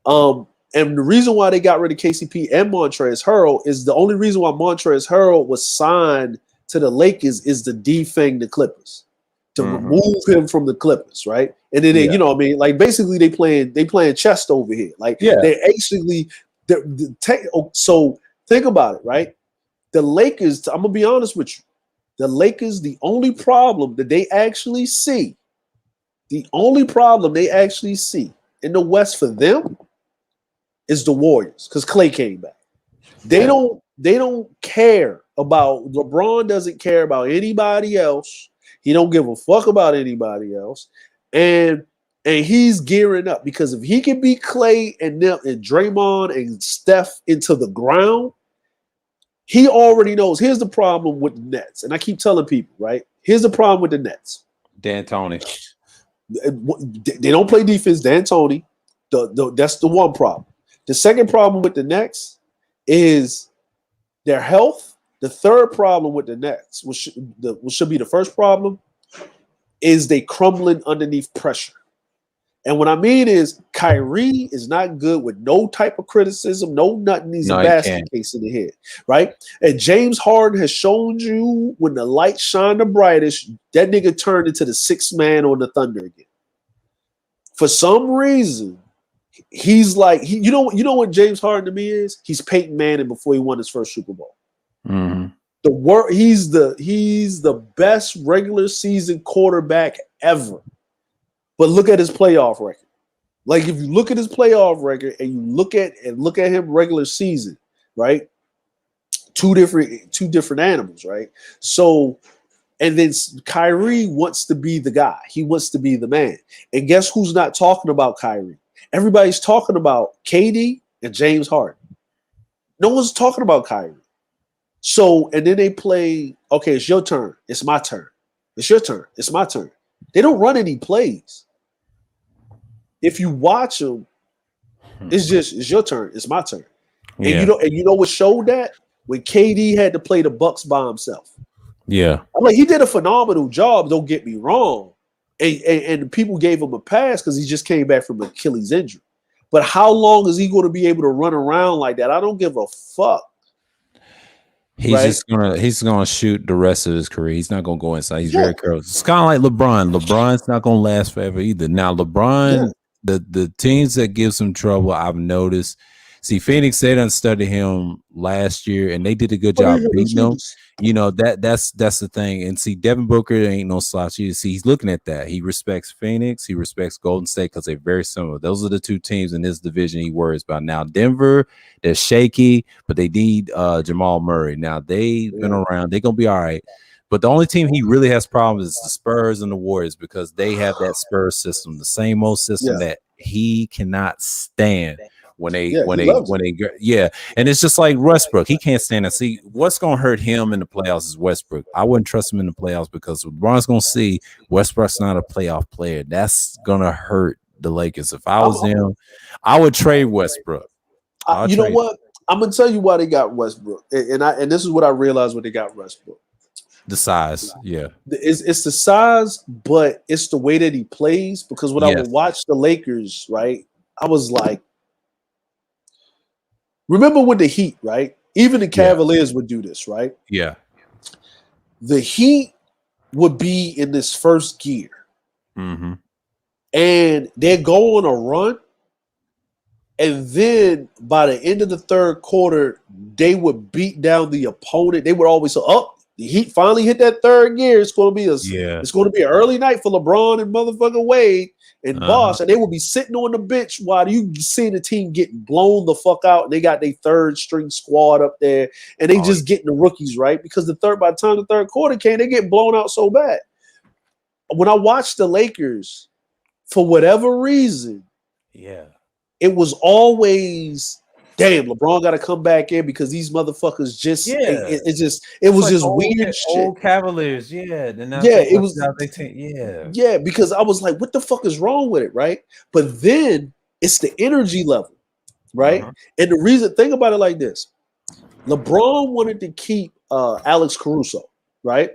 And the reason why they got rid of KCP and Montrezl Harrell is the only reason why Montrezl Harrell was signed to the Lakers is to defang the Clippers, to remove him from the Clippers, right? And then they, you know what I mean? Like basically they playing chess over here. Like they actually so think about it, right? The Lakers, I'm gonna be honest with you. The Lakers, the only problem that they actually see in the West for them is the Warriors because Clay came back. They don't care about LeBron. Doesn't care about anybody else. He don't give a fuck about anybody else, and he's gearing up because if he can beat Clay and them and Draymond and Steph into the ground, he already knows. Here's the problem with the Nets, and I keep telling people, right? Here's the problem with the Nets. D'Antoni. They don't play defense. D'Antoni. That's the one problem. The second problem with the Nets is Their health. The third problem with the Nets, which should be the first problem, is they crumbling underneath pressure. And what I mean is Kyrie is not good with no type of criticism, no nothing. He's a No, he basket can't. case in the head, right? And James Harden has shown you when the light shine the brightest, that nigga turned into the sixth man on the Thunder again. For some reason, he's like you know what James Harden to me is? He's Peyton Manning before he won his first Super Bowl. Mm-hmm. He's the best regular season quarterback ever. But look at his playoff record. Like if you look at his playoff record and you look at him regular season, right? Two different animals, right? So, and then Kyrie wants to be the guy. He wants to be the man. And guess who's not talking about Kyrie? Everybody's talking about KD and James Harden. No one's talking about Kyrie. So, and then they play, okay, it's your turn. It's my turn. It's your turn. It's my turn. They don't run any plays. If you watch them, it's your turn. It's my turn. And you know what showed that? When KD had to play the Bucks by himself. Yeah. I'm like, he did a phenomenal job, don't get me wrong. And people gave him a pass because he just came back from Achilles injury. But how long is he going to be able to run around like that? I don't give a fuck. He's gonna shoot the rest of his career. He's not gonna go inside. He's very careful. It's kind of like LeBron. LeBron's not gonna last forever either. Now, LeBron, the teams that gives him trouble, I've noticed. See, Phoenix, they done studied him last year, and they did a good job beating him. You know, that's the thing. And see, Devin Booker ain't no slouch. You see, he's looking at that. He respects Phoenix. He respects Golden State because they're very similar. Those are the two teams in this division he worries about. Now, Denver, they're shaky, but they need Jamal Murray. Now, they've been around. They're going to be all right. But the only team he really has problems is the Spurs and the Warriors because they have that Spurs system, the same old system that he cannot stand. And it's just like Westbrook. He can't stand it. See, what's going to hurt him in the playoffs is Westbrook. I wouldn't trust him in the playoffs because LeBron's going to see Westbrook's not a playoff player. That's going to hurt the Lakers. If I was him, I would trade Westbrook. You know what? I'm going to tell you why they got Westbrook. And this is what I realized when they got Westbrook. The size, yeah. It's the size, but it's the way that he plays. Because when I would watch the Lakers, right, I was like, remember with the Heat, right? Even the Cavaliers would do this, right? Yeah. The Heat would be in this first gear. Mm-hmm. And they'd go on a run. And then by the end of the third quarter, they would beat down the opponent. They would always say, the Heat finally hit that third gear. It's going to be it's going to be an early night for LeBron and motherfucking Wade and Bosh, and they will be sitting on the bench while you see the team getting blown the fuck out. And they got their third string squad up there, and they just getting the rookies right because by the time the third quarter came, they get blown out so bad. When I watched the Lakers, for whatever reason, it was always. Damn, LeBron got to come back in because these motherfuckers just it was just weird shit. Old Cavaliers, it was because I was like, what the fuck is wrong with it, right? But then it's the energy level, right? And the reason, think about it like this: LeBron wanted to keep Alex Caruso, right?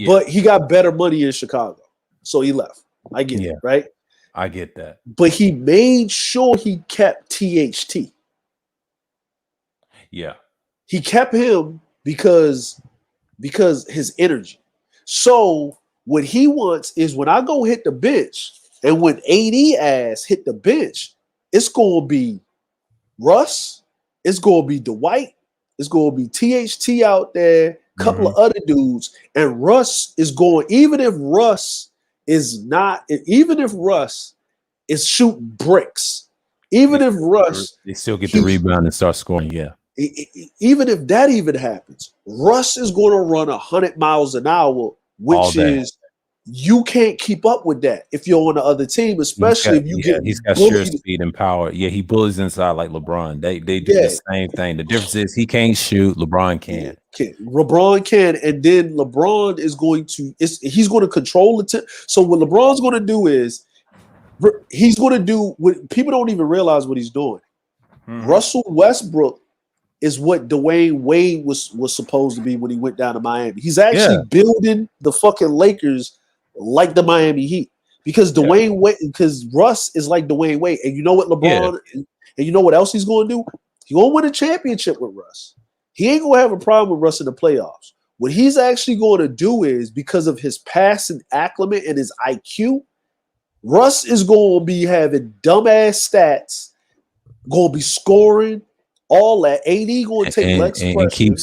But he got better money in Chicago, so he left. I get it, right? I get that. But he made sure he kept THT. Yeah. He kept him because his energy. So what he wants is when I go hit the bench and when AD ass hit the bench, it's going to be Russ, it's going to be Dwight, it's going to be THT out there, a couple of other dudes, and Russ is going, even if Russ is shooting bricks, even if Russ, they still get the rebound and start scoring, even if that even happens, Russ is going to run 100 miles an hour, which is you can't keep up with that if you're on the other team, especially if you get. He's got sheer speed and power. Yeah, he bullies inside like LeBron. They do the same thing. The difference is he can't shoot. LeBron can. LeBron can, and then LeBron is going to. He's going to control the. So what LeBron's going to do is he's going to do what people don't even realize what he's doing. Russell Westbrook is what Dwayne Wade was supposed to be when he went down to Miami. He's actually Yeah. building the fucking Lakers like the Miami Heat because Yeah. Dwayne Wade, because Russ is like Dwayne Wade, and you know what LeBron, and you know what else he's going to do? He's going to win a championship with Russ. He ain't going to have a problem with Russ in the playoffs. What he's actually going to do is because of his passing acclimate and his IQ, Russ is going to be having dumbass stats, going to be scoring. All that AD going to take less pressure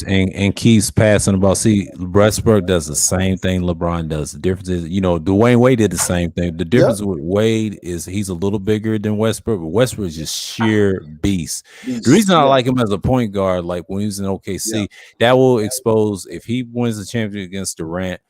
and keeps passing the ball. See, Westbrook does the same thing LeBron does. The difference is, Dwayne Wade did the same thing. The difference with Wade is he's a little bigger than Westbrook, but Westbrook is just sheer beast. The reason I like him as a point guard, like when he was in OKC, that will expose if he wins the championship against Durant.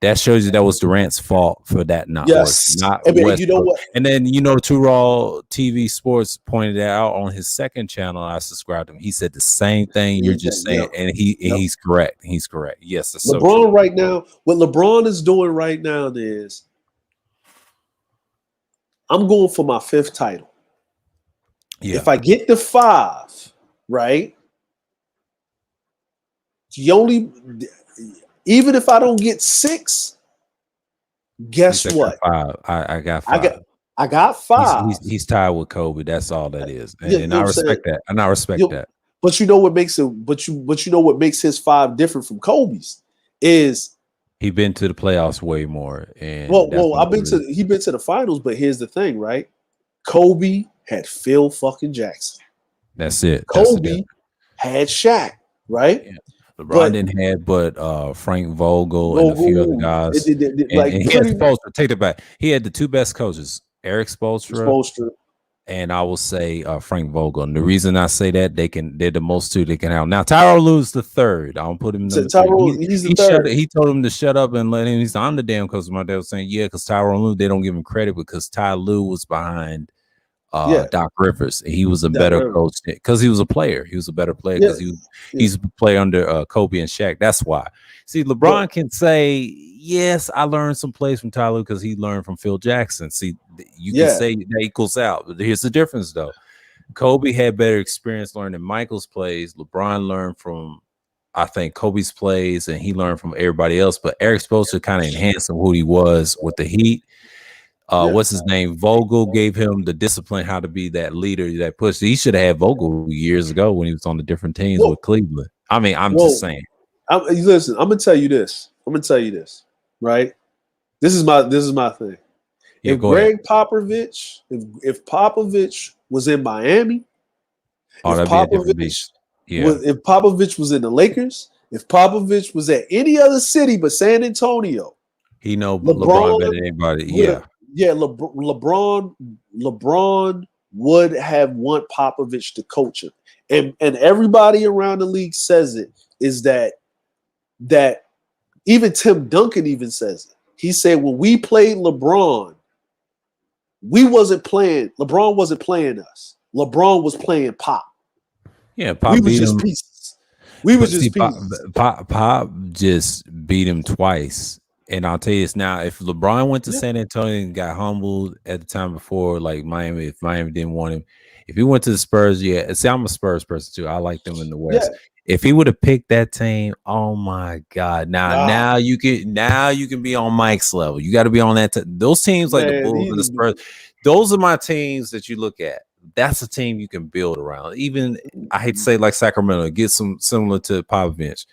That shows you that was Durant's fault for that not working, not Westbrook. You know what? And then Two Raw TV Sports pointed that out on his second channel. I subscribed to him. He said the same thing you're just saying, and he's correct. He's correct. Yes, that's LeBron so true. right now. What LeBron is doing right now is, I'm going for my 5th title. Yeah. If I get the 5, right? Even if I don't get 6, guess what? 5. I got 5. I got 5. He's tied with Kobe. That's all that is, and I respect that. And I respect that. But you know what makes it? But you know what makes his 5 different from Kobe's is he been to the playoffs way more. And he been to the finals. But here's the thing, right? Kobe had Phil fucking Jackson. That's it. Kobe had Shaq, right? Yeah. LeBron didn't have but Frank Vogel and a few other guys. And he had Spoelstra. Take it back. He had the 2 best coaches, Eric Spoelstra, and I will say Frank Vogel. And the reason I say that they're the most 2 they can have. Now Tyronn Lue's the 3rd. I don't put him in the he's the 3rd. He told him to shut up and let him. He's I'm the damn coach. My dad was saying, because Tyronn Lue, they don't give him credit because Ty Lue was behind Doc Rivers. He was a better coach because he was a player. He was a better player because he's a player under Kobe and Shaq. That's why. See, LeBron can say, yes, I learned some plays from Ty Lue because he learned from Phil Jackson. See, you can say that equals out. But here's the difference, though. Kobe had better experience learning Michael's plays. LeBron learned from, I think, Kobe's plays, and he learned from everybody else. But Eric Spoelstra kind of enhanced who he was with the Heat. What's his name? Vogel gave him the discipline how to be that leader, that push. He should have had Vogel years ago when he was on the different teams with Cleveland. I mean, I'm just saying. Listen, I'm gonna tell you this. Right? This is my thing. If Greg Popovich, if Popovich was in Miami, if Popovich was in the Lakers, if Popovich was at any other city but San Antonio, he know LeBron better than anybody. LeBron would have want Popovich to coach him, and everybody around the league says it. Is that even Tim Duncan even says it. He said when we played LeBron, LeBron wasn't playing us. LeBron was playing Pop. Yeah, Pop we was just pieces. We was just pieces. Pop just beat him twice. And I'll tell you this now, if LeBron went to San Antonio and got humbled at the time before, like Miami, if Miami didn't want him, if he went to the Spurs, see, I'm a Spurs person too. I like them in the West. Yeah. If he would have picked that team, oh my God! Now you can be on Mike's level. You got to be on that. Those teams like the Bulls and the Spurs, those are my teams that you look at. That's a team you can build around. Even I hate to say like Sacramento, get some similar to Popovich.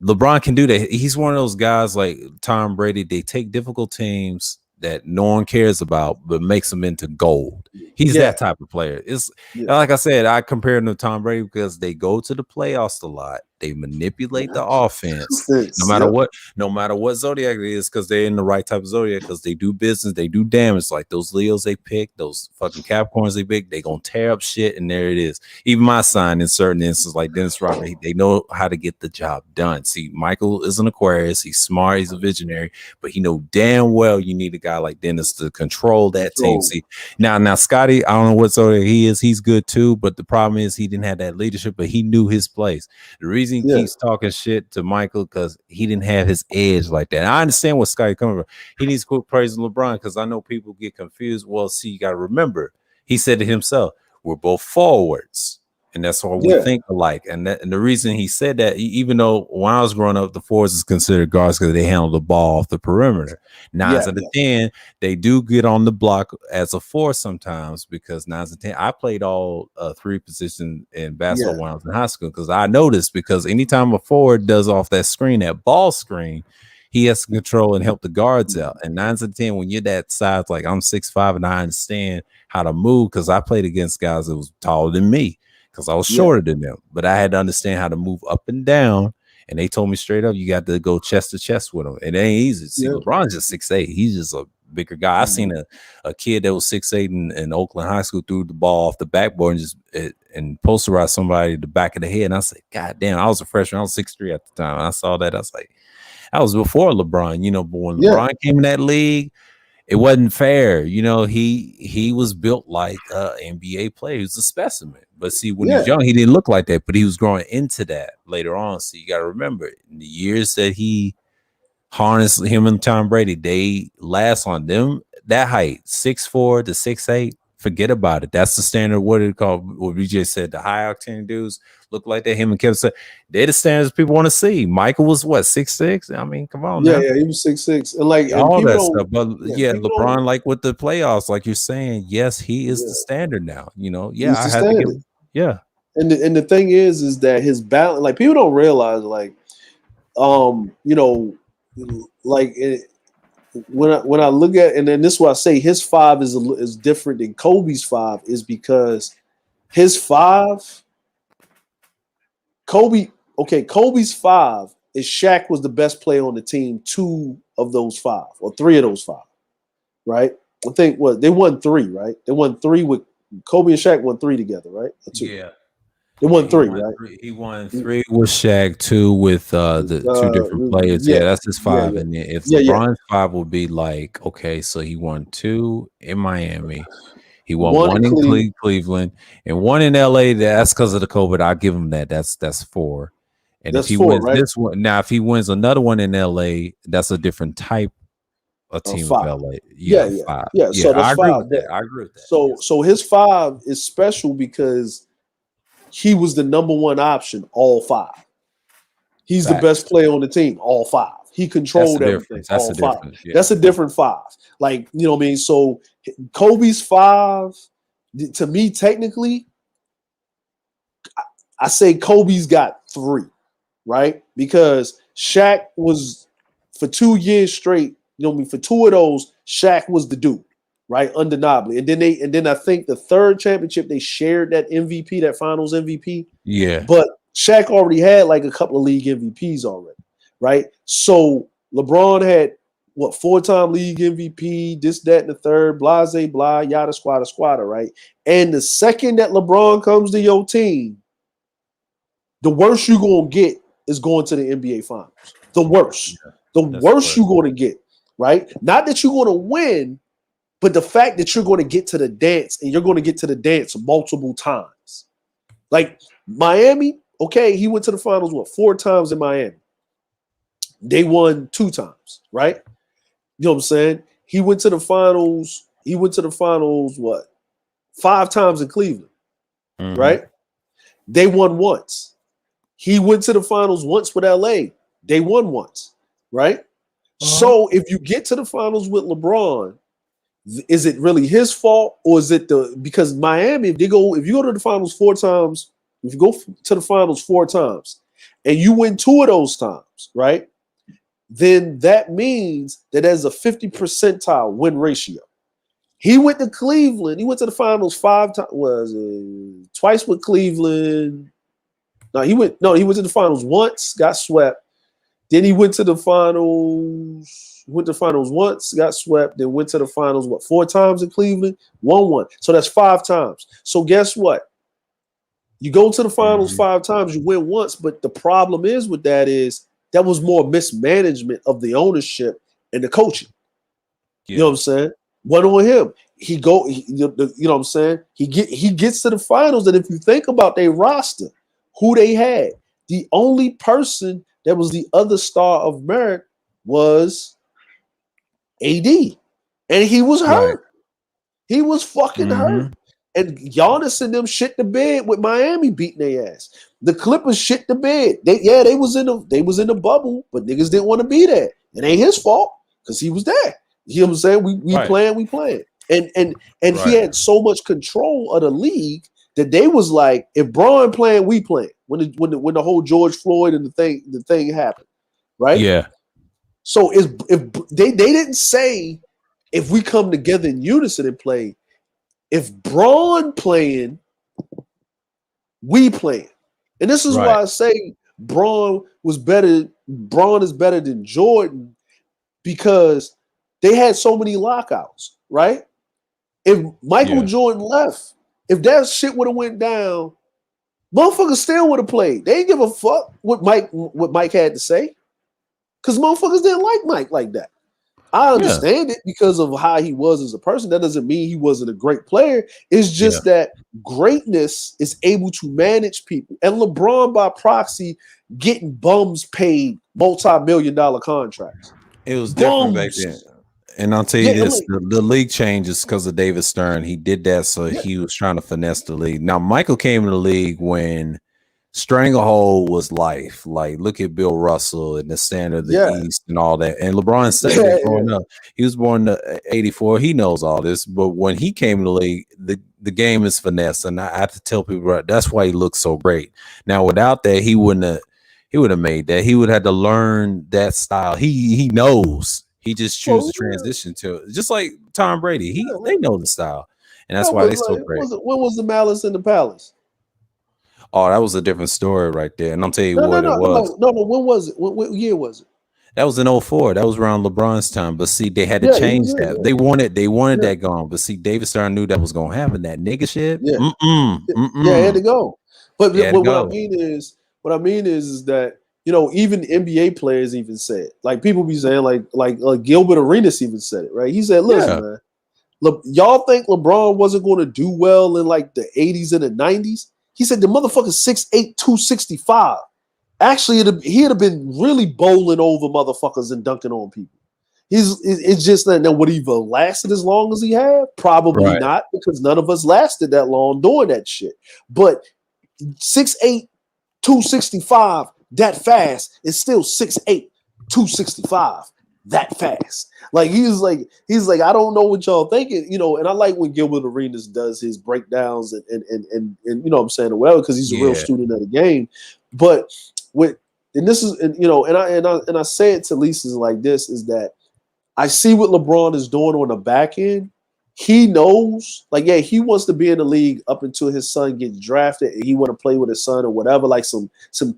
LeBron can do that. He's one of those guys like Tom Brady. They take difficult teams that no one cares about, but makes them into gold. He's that type of player. It's like I said, I compare him to Tom Brady because they go to the playoffs a lot. They manipulate the offense, no matter what zodiac it is, because they're in the right type of zodiac, because they do business, they do damage. Like those Leos they pick, those fucking Capricorns they pick, they gonna tear up shit, and there it is. Even my sign in certain instances, like Dennis Rodman, they know how to get the job done. See, Michael is an Aquarius, he's smart, he's a visionary, but he know damn well you need a guy like Dennis to control that team. See, now Scotty, I don't know what zodiac he is, he's good too, but the problem is he didn't have that leadership, but he knew his place. The reason he keeps talking shit to Michael because he didn't have his edge like that. And I understand what Scotty coming from. He needs to quit praising LeBron because I know people get confused. Well, see, you got to remember, he said it himself, we're both forwards. And that's why we Yeah, think alike. And the reason he said that, even though when I was growing up, the fours is considered guards because they handle the ball off the perimeter. Nines yeah, out of 10, they do get on the block as a four sometimes because nines and 10. I played all three positions in yeah, basketball when I was in high school because I noticed because anytime a forward does off that screen, that ball screen, he has to control and help the guards out. And nines and 10, when you're that size, like I'm 6'5", and I understand how to move because I played against guys that was taller than me because I was yeah, shorter than them. But I had to understand how to move up and down. And they told me straight up, you got to go chest to chest with them. It ain't easy. See, yeah. LeBron's just 6'8". He's just a bigger guy. I seen a kid that was 6'8" in Oakland High School threw the ball off the backboard and just and posterized somebody at the back of the head. And I said, God damn, I was a freshman. I was 6'3" at the time. And I saw that. I was like, that was before LeBron, but when Yeah. LeBron came in that league, it wasn't fair. He was built like an NBA player. He was a specimen. But see, when he was young, he didn't look like that. But he was growing into that later on. So you got to remember, in the years that he harnessed him and Tom Brady, they last on them that height, 6'4" to 6'8". Forget about it. That's the standard. What it called? What we just said. The high octane dudes look like that. Him and Kevin said they're the standards people want to see. Michael was what 6'6". I mean, come on Yeah, now. yeah, he was 6'6", and All people that don't. stuff. But yeah, People LeBron, don't. like with the playoffs, like you're saying, yes, he is Yeah, the standard now. Yeah, he's I the had to give standard. him. Yeah, And the thing is that his balance, like people don't realize, like, you know, like when I look at, and then this is why I say his five is different than Kobe's five, is because his five, Kobe's five is Shaq was the best player on the team, two of those five or three of those five, right? I think what they won three, right? They won three with Kobe and Shaq won three together, right? Or two. yeah, They yeah. won He three, won right? three. He won three with Shaq, two with the two different players. Yeah, Yeah, that's his yeah, five. yeah, And then if yeah. LeBron's five would be like, okay, so he won two in Miami. He won One in one in Cleveland. Cleveland and one in LA. That's because of the COVID. I'll give him that. That's four. And if That's he four, wins right? this one, now if he wins another one in LA, that's a different type of team of Five. LA. Yeah, Yeah, yeah, five. yeah. So Yeah, that's I agree five. with that. I agree with that. So Yes. so his five is special because he was the number one option all five. He's the Facts. best player on the team, all five. He That's the controlled everything, difference. That's all the five. difference. Yeah. That's a different five. Like, you know what I mean? So Kobe's five, to me, technically, I say Kobe's got three, right? Because Shaq was for 2 years straight, you know what I mean? For two of those, Shaq was the dude, right? Undeniably. And then I think the third championship they shared that MVP, that finals MVP. Yeah. But Shaq already had like a couple of league MVPs already, right? So LeBron had what 4-time league MVP, this, that, and the third, blase, blah, yada, squatter, right? And the second that LeBron comes to your team, the worst you're gonna get is going to the NBA Finals. The worst. Yeah. The That's worst fair. you're gonna get, right? Not that you're gonna win, but the fact that you're gonna get to the dance and you're gonna get to the dance multiple times. Like Miami, okay, he went to the finals, 4 times in Miami. They won 2 times, right? You know what I'm saying? He went to the finals, what? 5 times in Cleveland, right? They won once. He went to the finals once with LA. They won once, right? So if you get to the finals with LeBron, is it really his fault or is it because Miami, if you go to the finals 4 times, if you go to the finals 4 times and you win 2 of those times, right? Then that means that there's a 50 percentile win ratio. He went to Cleveland. He went to the finals 5 times. Was it twice with Cleveland? No, he went to the finals once, got swept. Then he went to the finals. Went to the finals once, got swept. Then went to the finals 4 times in Cleveland, won 1. So that's 5 times. So guess what? You go to the finals 5 times, you win once. But the problem is with that is that was more mismanagement of the ownership and the coaching. Yeah. You know what I'm saying? What on him? You know what I'm saying? He gets to the finals, and if you think about their roster, who they had, the only person that was the other star of merit was AD, and he was hurt. He was fucking hurt. And Giannis and them shit the bed with Miami beating their ass. The Clippers shit the bed. They was in the bubble, but niggas didn't want to be there. It ain't his fault because he was there. You know what I'm saying? We Right. playing. And he Right. had so much control of the league that they was like, if Braun playing, we playing. When the whole George Floyd and the thing happened, right? Yeah. So if they didn't say if we come together in unison and play, if Braun playing, we playing. And this is why I say Braun is better than Jordan because they had so many lockouts, right? If Michael Jordan left, if that shit would have went down, motherfuckers still would have played. They didn't give a fuck what Mike had to say. Because motherfuckers didn't like Mike like that. I understand it because of how he was as a person. That doesn't mean he wasn't a great player. It's just that greatness is able to manage people. And LeBron, by proxy, getting bums paid multi-million-dollar contracts. It was different back then. And I'll tell you this, the league changes because of David Stern. He did that so he was trying to finesse the league. Now, Michael came to the league when stranglehold was life. Like, look at Bill Russell and the standard of the East and all that. And LeBron said that growing up. He was born in 84. He knows all this. But when he came to the league, the game is finesse. And I have to tell people that's why he looks so great. Now, without that, he wouldn't have made that. He would have to learn that style. He knows. He just chooses to transition to it. Just like Tom Brady. They know the style. And that's why they're so great. When was the Malice in the Palace? Oh, that was a different story right there. And I'm telling you what it was. No, when was it? What year was it? That was in 04. That was around LeBron's time. But see, they had to change that. They wanted that gone. But see, David Stern knew that was going to happen. That nigga shit. Yeah, it had to go. But what I mean is that, you know, even NBA players even said, like people be saying, like Gilbert Arenas even said it, right? He said, listen, man, y'all think LeBron wasn't going to do well in like the 80s and the 90s? He said the motherfucker's 6'8", 265. Actually, he'd have been really bowling over motherfuckers and dunking on people. It's just that now would he have lasted as long as he had? Probably not, because none of us lasted that long doing that shit. But 6'8", 265, that fast is still 6'8", 265. That fast. Like he's like, I don't know what y'all thinking, you know, and I like when Gilbert Arenas does his breakdowns and you know what I'm saying, well, because he's a real student of the game. But I say it to Lisa's like this, is that I see what LeBron is doing on the back end. He knows, like, he wants to be in the league up until his son gets drafted and he want to play with his son or whatever, like some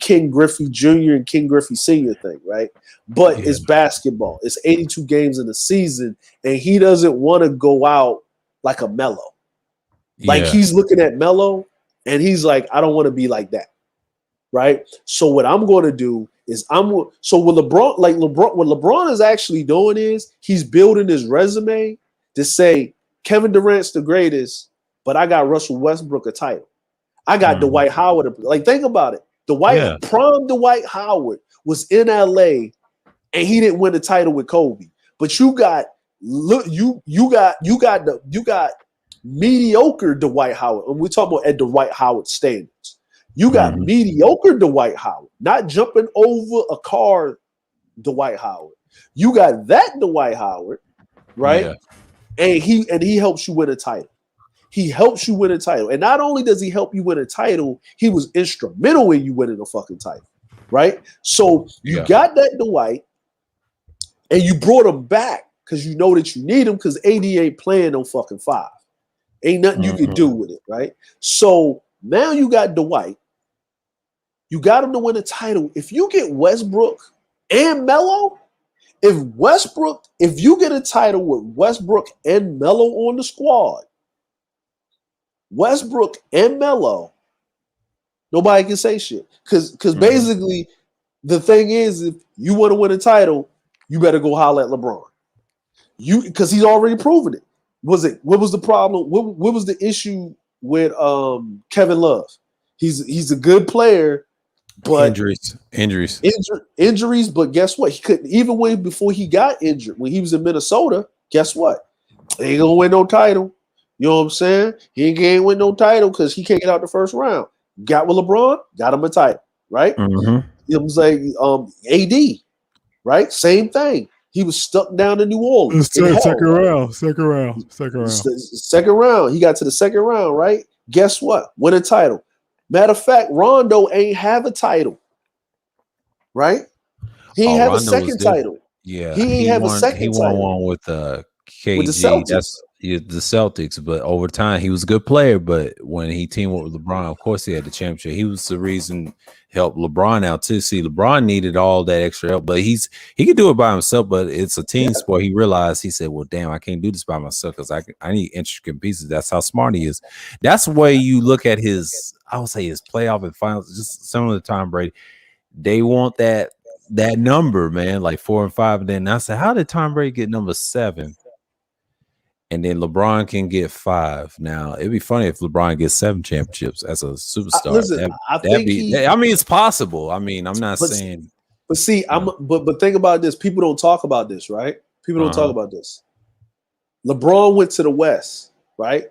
King Griffey Jr. and King Griffey Sr. thing, right? But it's basketball. It's 82 games in the season, and he doesn't want to go out like a Melo. Like he's looking at Melo, and he's like, I don't want to be like that, right? So what I'm going to do is what LeBron is actually doing is he's building his resume to say, Kevin Durant's the greatest, but I got Russell Westbrook a title. I got Dwight Howard. Like, think about it. Prime Dwight Howard was in LA and he didn't win the title with Kobe. But you got mediocre Dwight Howard. And we're talking about at Dwight Howard standards. You got mediocre Dwight Howard, not jumping over a car Dwight Howard. You got that Dwight Howard, right? Yeah. And he helps you win a title. He helps you win a title. And not only does he help you win a title, he was instrumental in you winning a fucking title, right? So you got that Dwight, and you brought him back because you know that you need him because AD ain't playing no fucking 5. Ain't nothing you can do with it, right? So now you got Dwight. You got him to win a title. If you get Westbrook and Melo, if you get a title with Westbrook and Melo on the squad, Westbrook and Melo, nobody can say shit. Because basically the thing is, if you want to win a title, you better go holler at LeBron. Because he's already proven it. What was the problem? What was the issue with Kevin Love? He's a good player. But injuries. But guess what? He couldn't before he got injured. When he was in Minnesota, guess what? They ain't gonna win no title. You know what I'm saying? He ain't win no title because he can't get out the first round. Got with LeBron, got him a title, right? Mm-hmm. It was like AD, right? Same thing. He was stuck down in New Orleans in Second hell. round, second round, second round. Second round. He got to the second round, right? Guess what? Win a title. Matter of fact, Rondo ain't have a title, right? He ain't Oh, have a Rondo was second different. title. Yeah, He ain't he have a won. He second won title one with with the KG. Celtics. That's the Celtics. But over time, he was a good player. But when he teamed up with LeBron, of course, he had the championship. He was the reason helped LeBron out too. See, LeBron needed all that extra help, but he could do it by himself. But it's a team Yeah. sport. He realized he said, "Well, damn, I can't do this by myself because I need intricate pieces." That's how smart he is. That's the way you look at his. I would say his playoff and finals. Just some of the Tom Brady. They want that number, man, like 4 and 5. And then I said, how did Tom Brady get number 7? And then LeBron can get 5. Now it'd be funny if LeBron gets 7 championships as a superstar. Listen, I That'd think be. I mean, it's possible. I mean, I'm not but saying. but see, You know, but think about this. People don't talk about this, right? People don't talk uh-huh. about this. LeBron went to the West, right?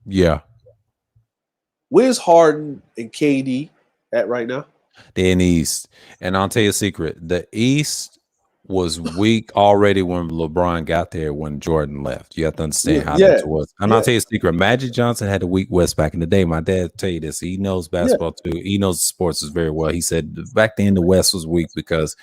Yeah, Where's Harden and KD at right now? they're in the East, and I'll tell you a secret: the East was weak already when LeBron got there. When Jordan left, you have to understand how Yeah, that was. And I'll yeah, tell you a secret: Magic Johnson had a weak West back in the day. My dad tell you this. He knows yeah. basketball too. He knows sports very well. He said back then the West was weak because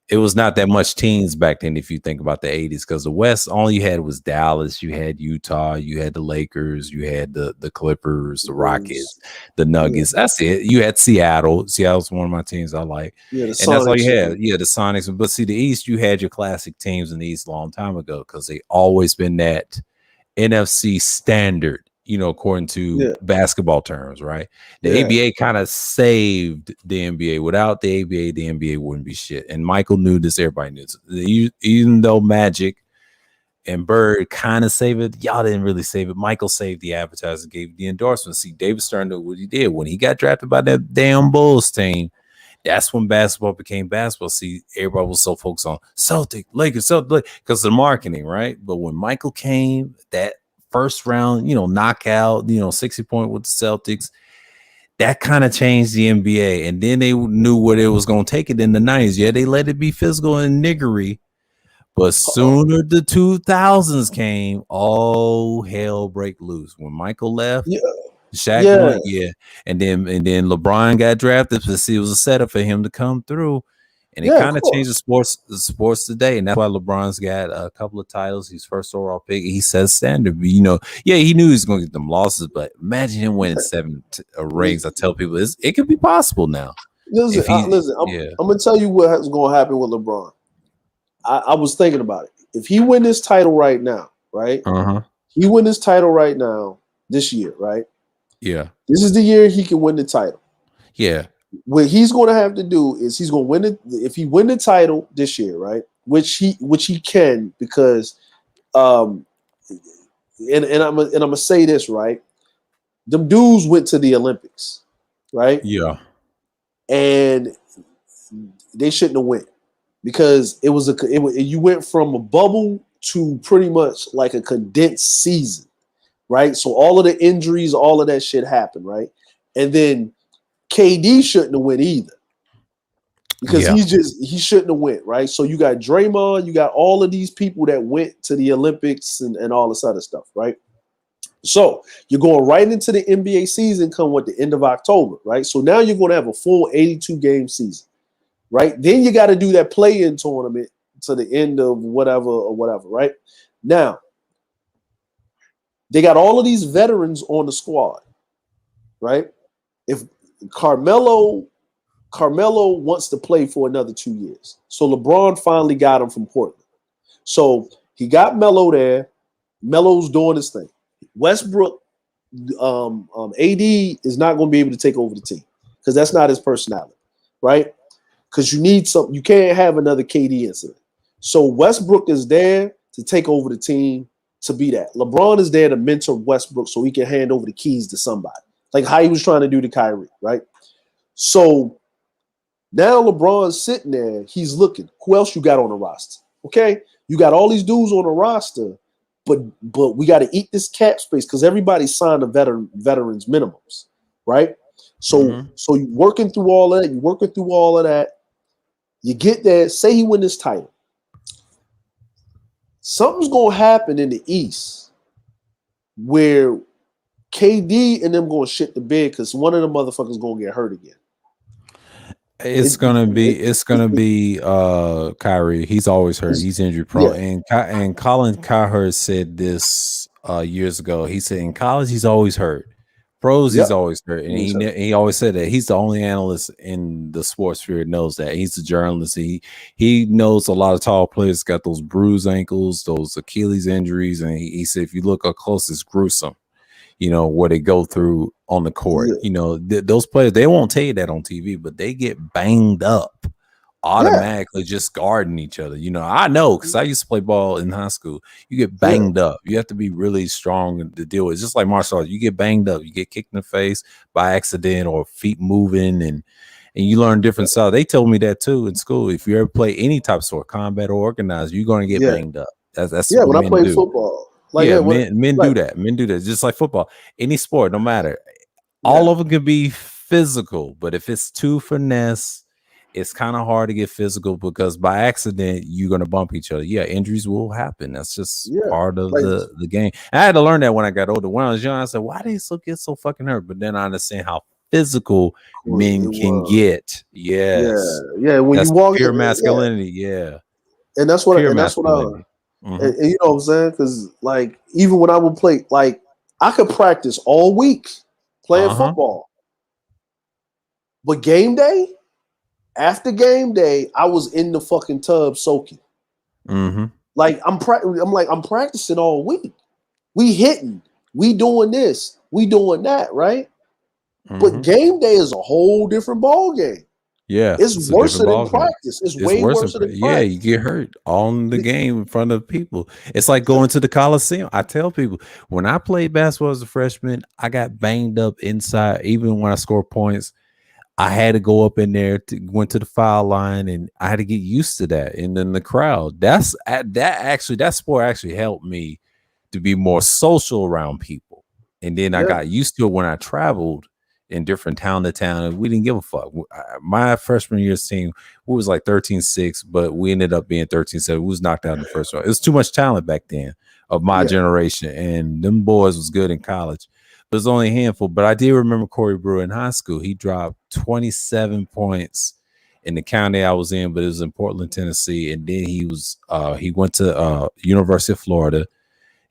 it was not that much teams back then if you think about the 80s, because the West, all you had was Dallas, you had Utah, you had the Lakers, you had the Clippers, the Rockets, the Yeah, Nuggets. That's it. You had Seattle. Seattle's one of my teams I like. yeah. The And that's all Sonics. you had. Yeah, the Sonics. But see, the East, you had your classic teams in the East a long time ago because they always been that NFC standard, according to Yeah, basketball terms, right? The yeah, ABA kind of saved the NBA. Without the ABA, the NBA wouldn't be shit. And Michael knew this, everybody knew this. Even though Magic and Bird kind of saved it, y'all didn't really save it. Michael saved the advertising, gave the endorsement. See, David Stern did what he did. When he got drafted by that damn Bulls team, that's when basketball became basketball. See, everybody was so focused on Celtic, Lakers, Celtic, because of the marketing, right? But when Michael came, that first round, knockout, 60-point with the Celtics, that kind of changed the NBA. And then they knew what it was going to take it in the 90s. Yeah, they let it be physical and niggery. But sooner the 2000s came, all hell break loose. When Michael left, yeah, Shaq yeah, won, yeah, and then LeBron got drafted to see it was a setup for him to come through, and it yeah. Of kind of changed course. the sports today, and that's why LeBron's got a couple of titles. He's first overall pick. He says standard, yeah, he knew he was going to get them losses, but imagine him winning 7 rings. I tell people it could be possible now Listen, if he, listen. yeah, I'm gonna tell you what's going to happen with LeBron. I was thinking about it. If he win this title right now, right? uh-huh, He win this title right now this year, right? yeah, This is the year he can win the title. yeah, What he's going to have to do is he's going to win it. If he win the title this year, right? Which he can, because um and I'm gonna say this, right? Them dudes went to the Olympics, right? yeah, And they shouldn't have went, because you went from a bubble to pretty much like a condensed season, right? So all of the injuries, all of that shit happened, right? And then KD shouldn't have went either, because yeah, he shouldn't have went, right? So you got Draymond, you got all of these people that went to the Olympics and all this other stuff, right? So you're going right into the NBA season come with the end of October, right? So now you're going to have a full 82 game season, right? Then you got to do that play-in tournament to the end of whatever, right? Now, they got all of these veterans on the squad, right? If Carmelo wants to play for another 2 years. So LeBron finally got him from Portland. So he got Melo there. Melo's doing his thing. Westbrook, AD is not going to be able to take over the team because that's not his personality, right? Because you need something. You can't have another KD incident. So Westbrook is there to take over the team, to be that. LeBron is there to mentor Westbrook so he can hand over the keys to somebody, like how he was trying to do to Kyrie, right? So now LeBron's sitting there. He's looking. Who else you got on the roster? Okay, you got all these dudes on the roster, but we got to eat this cap space because everybody signed the veterans minimums, right? So you working through all of that, you get there, say he win this title. Something's gonna happen in the East where KD and them gonna shit the bed because one of the motherfuckers gonna get hurt again. It's gonna be Kyrie. He's always hurt. He's injury prone. And Colin Cowherd said this years ago. He said in college he's always hurt. Pros he's always hurt, and he always said that he's the only analyst in the sports sphere that knows that. He's a journalist. He knows a lot of tall players got those bruised ankles, those Achilles injuries, and he said if you look up close, it's gruesome. What they go through on the court. Those players, they won't tell you that on TV, but they get banged up automatically just guarding each other. I know because I used to play ball in high school. You get banged up. You have to be really strong to deal with. It's just like martial arts. You get banged up. You get kicked in the face by accident or feet moving and you learn different styles. They told me that too in school. If you ever play any type of sport, combat or organized, you're going to get banged up. That's what when I played football. Men do that. Men do that. Just like football. Any sport, no matter. All of them can be physical, but if it's too finesse, it's kind of hard to get physical because by accident you're going to bump each other. Injuries will happen. That's just part of the game. And I had to learn that when I got older. When I was young, I said, why do they get so fucking hurt? But then I understand how physical men can get. Yes. When that's you walk pure masculinity. And that's what and that's what I and you know what I'm saying? Because like even when I would play, like I could practice all week playing football, but game day, after game day, I was in the fucking tub soaking. Like I'm practicing all week. We hitting, we doing this, we doing that, right? But game day is a whole different ball game. It's worse than practice. It's way worse than practice. You get hurt on the game in front of people. It's like going to the Coliseum. I tell people when I played basketball as a freshman, I got banged up inside. Even when I scored points, I had to go up in there went to the foul line, and I had to get used to that. And then the crowd. That sport actually helped me to be more social around people. And then I got used to it when I traveled in different town to town, and we didn't give a fuck. My freshman year's team, we was like 13-6, but we ended up being 13-7. We was knocked out in the first round. It was too much talent back then of my generation, and them boys was good in college. But it was only a handful. But I did remember Corey Brewer in high school. He dropped 27 points in the county I was in, but it was in Portland, Tennessee. And then he went to University of Florida.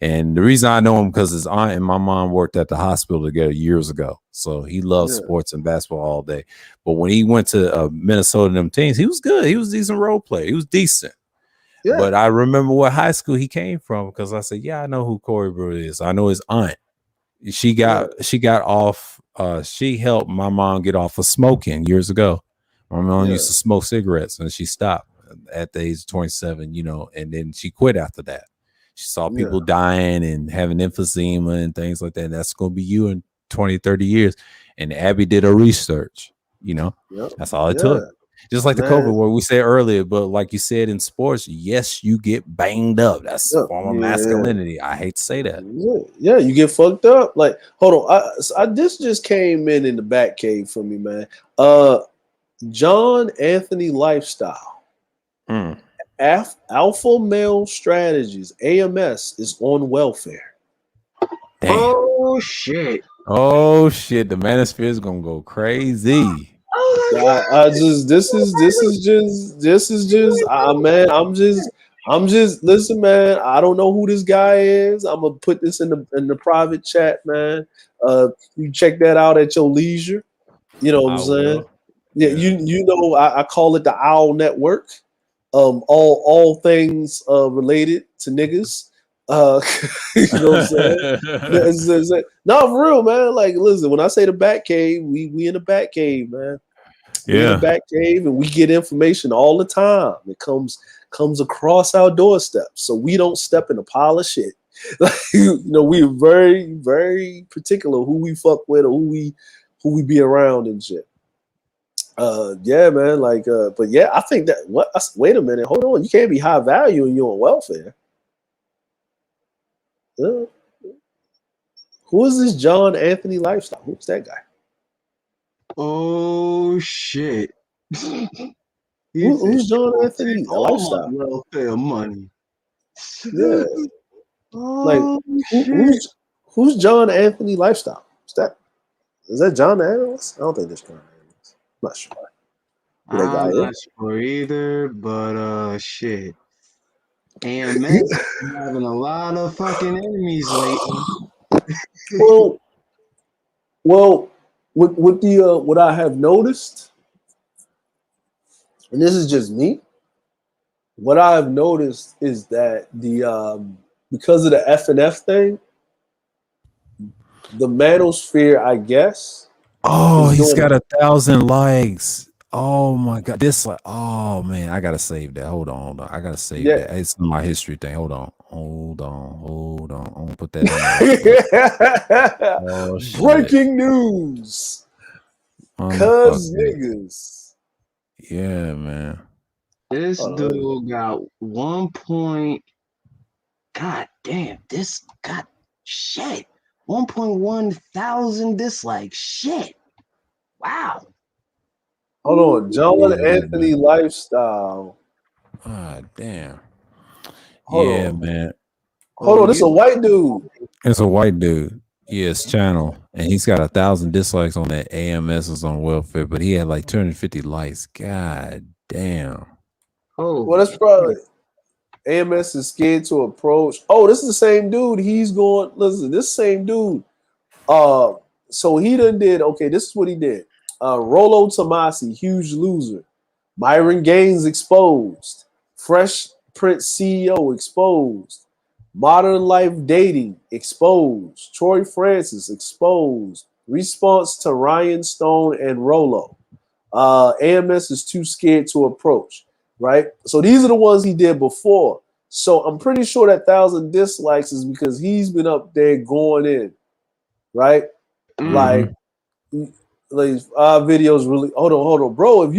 And the reason I know him because his aunt and my mom worked at the hospital together years ago. So he loves sports and basketball all day. But when he went to Minnesota and them teams, he was good. He was a decent role player. He was decent. But I remember what high school he came from because I said, I know who Corey Brewer is. I know his aunt. She got off. She helped my mom get off of smoking years ago. My mom used to smoke cigarettes and she stopped at the age of 27, and then she quit after that. She saw people dying and having emphysema and things like that. And that's going to be you in 20, 30 years. And Abby did her research, That's all it took. Just like the COVID where we said earlier, but like you said in sports, yes, you get banged up. That's a form of masculinity. I hate to say that. You get fucked up. Like, hold on. This just came in the back cave for me, man. John Anthony Lifestyle. Alpha Male Strategies, AMS, is on welfare. Damn. Oh shit. The manosphere is gonna go crazy. This is just I'm just listen, man. I don't know who this guy is. I'm gonna put this in the private chat, man. You check that out at your leisure. You know what I'm saying? You know I call it the Owl Network. All things related to niggas. You know what I'm saying? No, for real, man. Like, listen, when I say the Bat Cave, we in the Bat Cave, man. We in the Bat Cave, and we get information all the time. It comes across our doorstep, so we don't step in a pile of shit. We are very, very particular who we fuck with or who we be around and shit. Man, like, but I think that wait a minute, hold on, you can't be high value and you're on welfare. Uh, who is this John Anthony Lifestyle? Who's that guy? Oh shit. He said, Who's John Anthony all my Lifestyle? welfare money. Yeah, like Oh who, shit. who's John Anthony Lifestyle? Is that John the Analyst? I don't think that's John the Analyst. I'm not sure who that guy I'm not is. sure either, but shit. AMS been having a lot of fucking enemies lately. Well, well, with the what I have noticed, and this is just me, what I have noticed is that the because of the F and F thing, the manosphere, I guess, Oh, is he's doing got 1,000 likes. Oh my god, this like, oh man, I gotta save that. Hold on. I gotta save yeah. that. It's my history thing. Hold on. I'm gonna put that in there right quick. Oh shit. Breaking news, cuz Unfucking niggas. yeah, man. This Hold on, dude got 1 point. God damn, this got shit. 1.1 thousand dislikes. Shit. Wow. hold on. John Yeah, Anthony man. Lifestyle. Ah, damn. Hold Yeah, on. man. Hold Oh, on. This is a you white dude. It's a white dude. Yes, channel, and he's got 1,000 dislikes on that. AMS is on welfare, but he had like 250 likes. God damn. Well, holy that's probably shit. AMS is scared to approach. Oh, this is the same dude. He's going. Listen, this same dude. Uh, so he done did. Okay, this is what he did. Rolo Tomasi, huge loser. Myron Gaines exposed. Fresh Prince CEO exposed. Modern Life Dating exposed. Troy Francis exposed. Response to Ryan Stone and Rolo. AMS is too scared to approach. Right. So these are the ones he did before. So I'm pretty sure that 1,000 dislikes is because he's been up there going in. Right. Mm. Like videos really. Hold on, bro. If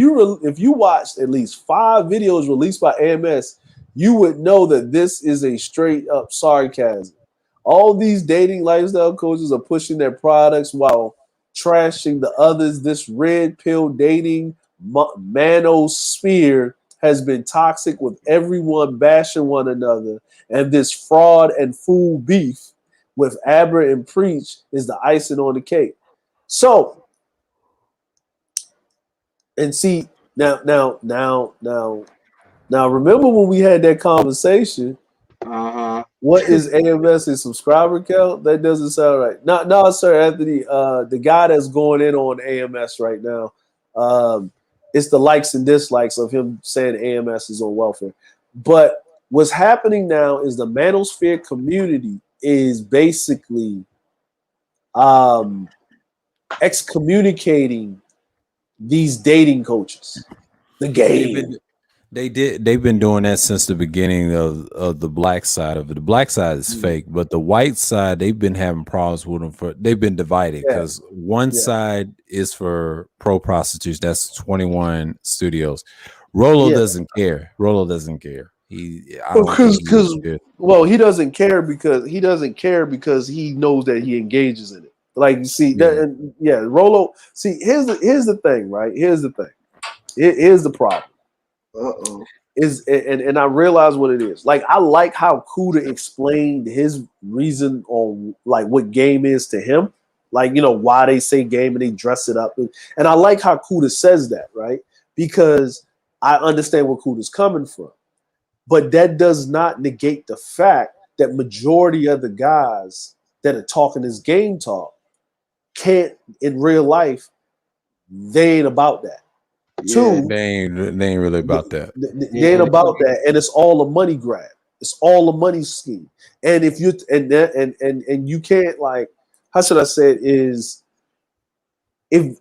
you watched at least 5 videos released by AMS, you would know that this is a straight up sarcasm. All these dating lifestyle coaches are pushing their products while trashing the others. This red pill dating manosphere has been toxic with everyone bashing one another, and this fraud and fool beef with Aber and Preach is the icing on the cake. So, and see, now, remember when we had that conversation? Uh-huh. What is AMS and subscriber count? That doesn't sound right. No, sir, Anthony. The guy that's going in on AMS right now, it's the likes and dislikes of him saying AMS is on welfare. But what's happening now is the manosphere community is basically um, excommunicating these dating coaches. The They've game. been they've been doing that since the beginning of the black side of it. The black side is fake, but the white side, they've been having problems with them they've been divided Yeah, because one yeah, side is for pro prostitutes, that's 21 studios. Rolo yeah. doesn't care. Rolo doesn't care. I Well, don't think he because really cares. well, he doesn't care because he knows that he engages in it. Like you see that, Yeah. and yeah, Rolo. See, here's the thing, right? Here's the thing. Here's the problem. Uh-oh. Is and I realize what it is. Like I like how Kuda explained his reason on like what game is to him. Like why they say game and they dress it up, and I like how Kuda says that, right? Because I understand where Kuda's coming from. But that does not negate the fact that majority of the guys that are talking this game talk can't in real life, they ain't about that. Yeah. Two, They ain't really about that. they ain't Yeah. about that, and it's all a money grab. It's all a money scheme. And if you and you can't like, how should I say it is if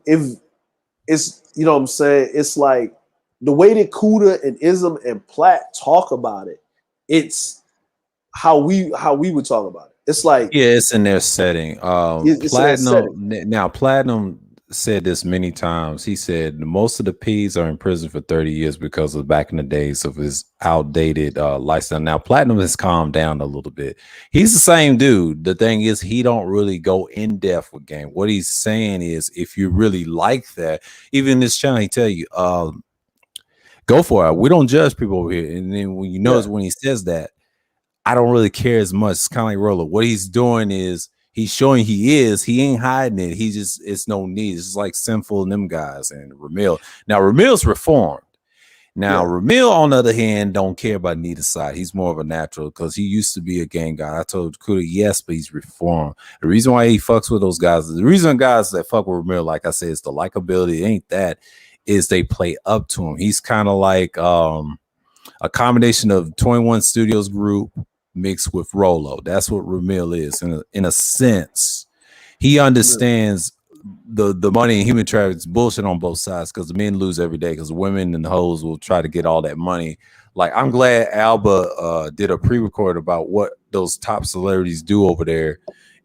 it's what I'm saying, it's like the way that Kuda and Ism and Platt talk about it, it's how we would talk about it. It's like Yeah, it's in their setting. it's in that setting. Platinum now, Platinum said this many times. He said most of the P's are in prison for 30 years because of back in the days of his outdated lifestyle. Now, Platinum has calmed down a little bit. He's the same dude. The thing is, he don't really go in depth with game. What he's saying is, if you really like that, even this channel, he tell you, go for it. We don't judge people over here. And then when you notice when he says that, I don't really care as much. It's kind of like Roller. What he's doing is he's showing he ain't hiding it. He just, it's no need. It's just like Sinful and them guys and Ramil. Now, Ramil's reformed. Now, Ramil, on the other hand, don't care about neither side. He's more of a natural because he used to be a gang guy. I told Kuda, yes, but he's reformed. The reason why he fucks with those guys, the reason guys that fuck with Ramil, like I said, is the likability. It ain't that, is they play up to him. He's kind of like a combination of 21 Studios Group mixed with Rolo. That's what Ramil is in a sense. He understands the money and human trafficking bullshit on both sides because the men lose every day because the women and the hoes will try to get all that money. Like, I'm glad Alba did a pre-record about what those top celebrities do over there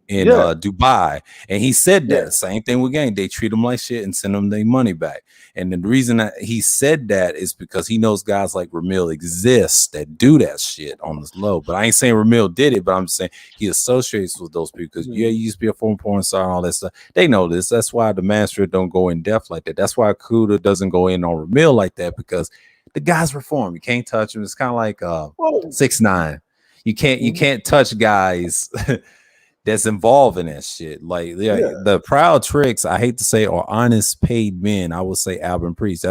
in Dubai, and he said that same thing with gang. They treat them like shit and send them their money back. And the reason that he said that is because he knows guys like Ramil exist that do that shit on the low. But I ain't saying Ramil did it, but I'm saying he associates with those people because you used to be a former porn star and all that stuff. They know this. That's why the master don't go in depth like that. That's why Kuda doesn't go in on Ramil like that, because the guy's reformed. You can't touch him. It's kind of like 6ix9ine. You can't touch guys that's involved in that shit. Like the Proud Tricks, I hate to say, are honest paid men. I would say Alvin Priest.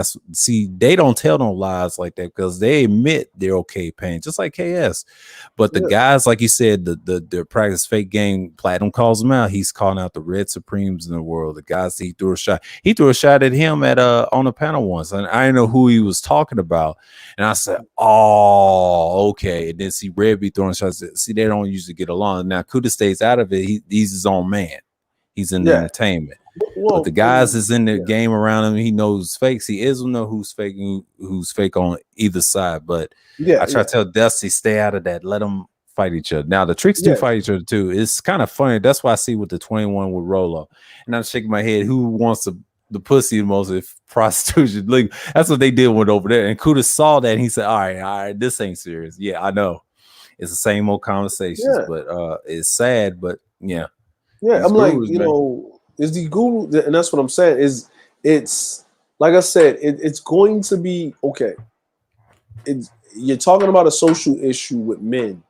They don't tell no lies like that because they admit they're okay paying, just like KS. But the guys, like you said, the practice fake game, Platinum calls them out. He's calling out the Red Supremes in the world. The guys he threw a shot. He threw a shot at him at on a panel once, and I didn't know who he was talking about. And I said, "Oh, okay." And then see Red be throwing shots. See, they don't usually get along. Now Kuda stays out of it. He's his own man. He's in the entertainment. But the guys is in the game around him. He knows fakes. He is know who's fake and who's fake on either side. But I try to tell Dusty, stay out of that. Let them fight each other. Now the Tricks do fight each other too. It's kind of funny. That's why I see with the 21 with Rolo. And I'm shaking my head. Who wants the pussy the most if prostitution legal? That's what they did with over there. And Kuda saw that and he said, all right, this ain't serious. Yeah, I know. It's the same old conversations, but it's sad, but yeah. I'm like, is the guru, and that's what I'm saying, it's like I said, it's going to be okay. You're talking about a social issue with men,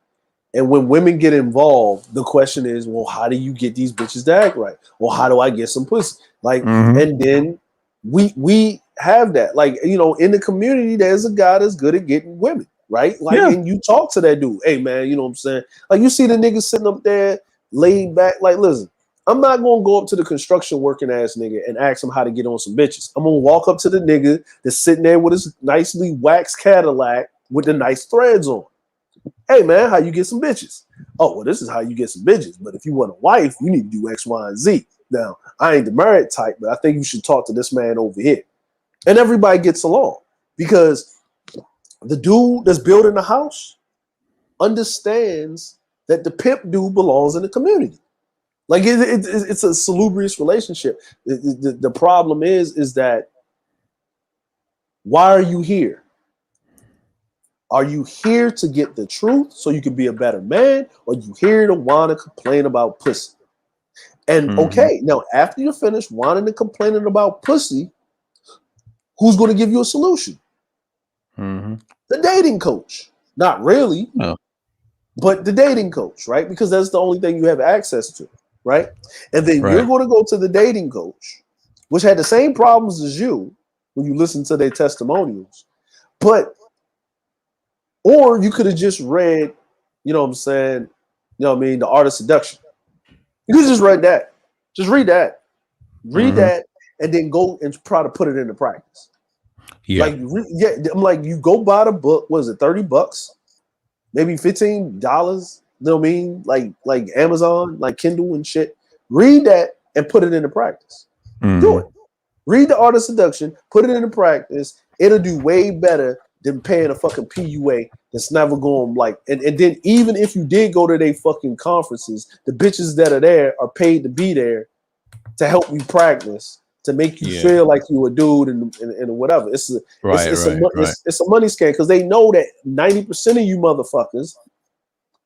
and when women get involved, the question is, well, how do you get these bitches to act right? Well, how do I get some pussy? Like, and then we have that, like, in the community, there's a guy that's good at getting women, right? Like, and you talk to that dude, hey man, you know what I'm saying? Like, you see the niggas sitting up there laid back, like, listen, I'm not gonna go up to the construction working ass nigga and ask him how to get on some bitches. I'm gonna walk up to the nigga that's sitting there with his nicely waxed Cadillac with the nice threads on. Hey man, how you get some bitches? Oh, well, this is how you get some bitches. But if you want a wife, you need to do X, Y, and Z. Now, I ain't the married type, but I think you should talk to this man over here. And everybody gets along because the dude that's building the house understands that the pimp dude belongs in the community. Like, it's a salubrious relationship. The problem is that, why are you here? Are you here to get the truth so you can be a better man, or you here to want to complain about pussy? And okay, now after you're finished whining and complaining about pussy, who's going to give you a solution? The dating coach. Not really, but the dating coach, right? Because that's the only thing you have access to, right? And then you're going to go to the dating coach, which had the same problems as you when you listen to their testimonials, or you could have just read, you know what I'm saying, The Art of Seduction. You could just read that. Just read that. Read that, and then go and try to put it into practice. Yeah. I'm like, you go buy the book, what is it, $30? Maybe $15, you know what I mean? Like Amazon, like Kindle and shit. Read that and put it into practice. Do it. Read The Art of Seduction, put it into practice. It'll do way better than paying a fucking PUA that's never going and then even if you did go to their fucking conferences, the bitches that are there are paid to be there to help you practice to make you Yeah. feel like you a dude and whatever. It's a Right. it's Right. a Right. it's a money scam because they know that 90% of you motherfuckers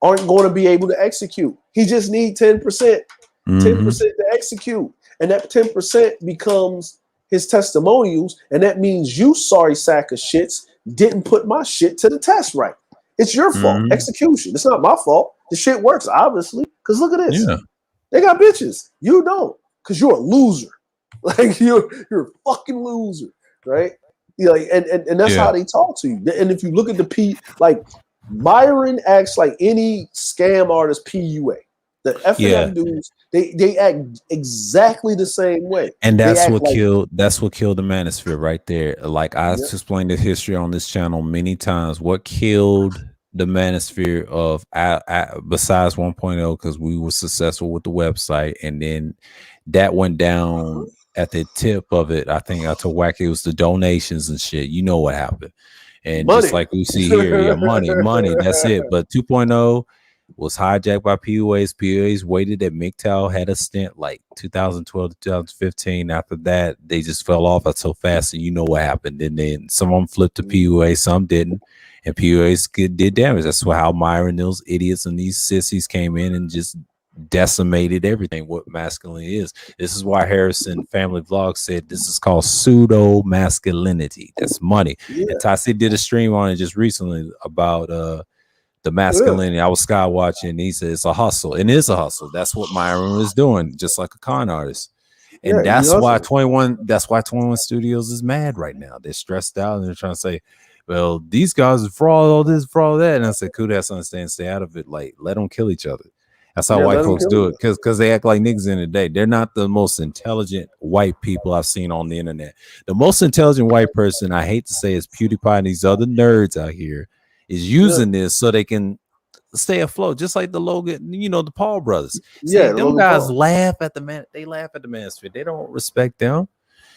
aren't going to be able to execute. He just need 10%, 10% to execute, and that 10% becomes his testimonials, and that means you sorry sack of shits didn't put my shit to the test right. It's your fault. Execution. It's not my fault. The shit works, obviously. Because look at this. Yeah. They got bitches. You don't. Because you're a loser. Like you're a fucking loser. Right? Like, and that's how they talk to you. And if you look at the like Myron acts like any scam artist PUA. The F&F dudes, they act exactly the same way. And They that's act what like killed the manosphere right there. Like I explained the history on this channel many times. What killed the manosphere of besides 1.0, because we were successful with the website, and then that went down at the tip of it. I think I told Wacky it was the donations and shit. You know what happened. And money. just like we see here, money, that's it. But 2.0 was hijacked by PUAs. PUAs waited at MGTOW, had a stint like 2012 to 2015. After that, they just fell off so fast, and you know what happened. And then some of them flipped to PUA, some didn't. And PUAs did damage. That's how Myron, those idiots and these sissies came in and just decimated everything what masculinity is. This is why Harrison Family Vlog said this is called pseudo masculinity. That's money. And Tassi did a stream on it just recently about the masculinity. I was sky watching, and he said it's a hustle, and it is a hustle. That's what Myron is doing, just like a con artist. And that's why 21 Studios is mad right now. They're stressed out and they're trying to say, well, these guys are fraud, all this, fraud, that. And I said, cool, that's understand, stay out of it. Like, let them kill each other. That's how white folks do it, because they act like niggas in the day. They're not the most intelligent white people I've seen on the internet. The most intelligent white person, I hate to say, is PewDiePie and these other nerds out here, is using this so they can stay afloat, just like the Logan, the Paul brothers. See, them guys Paul. Laugh at the man. They laugh at the manosphere. They don't respect them.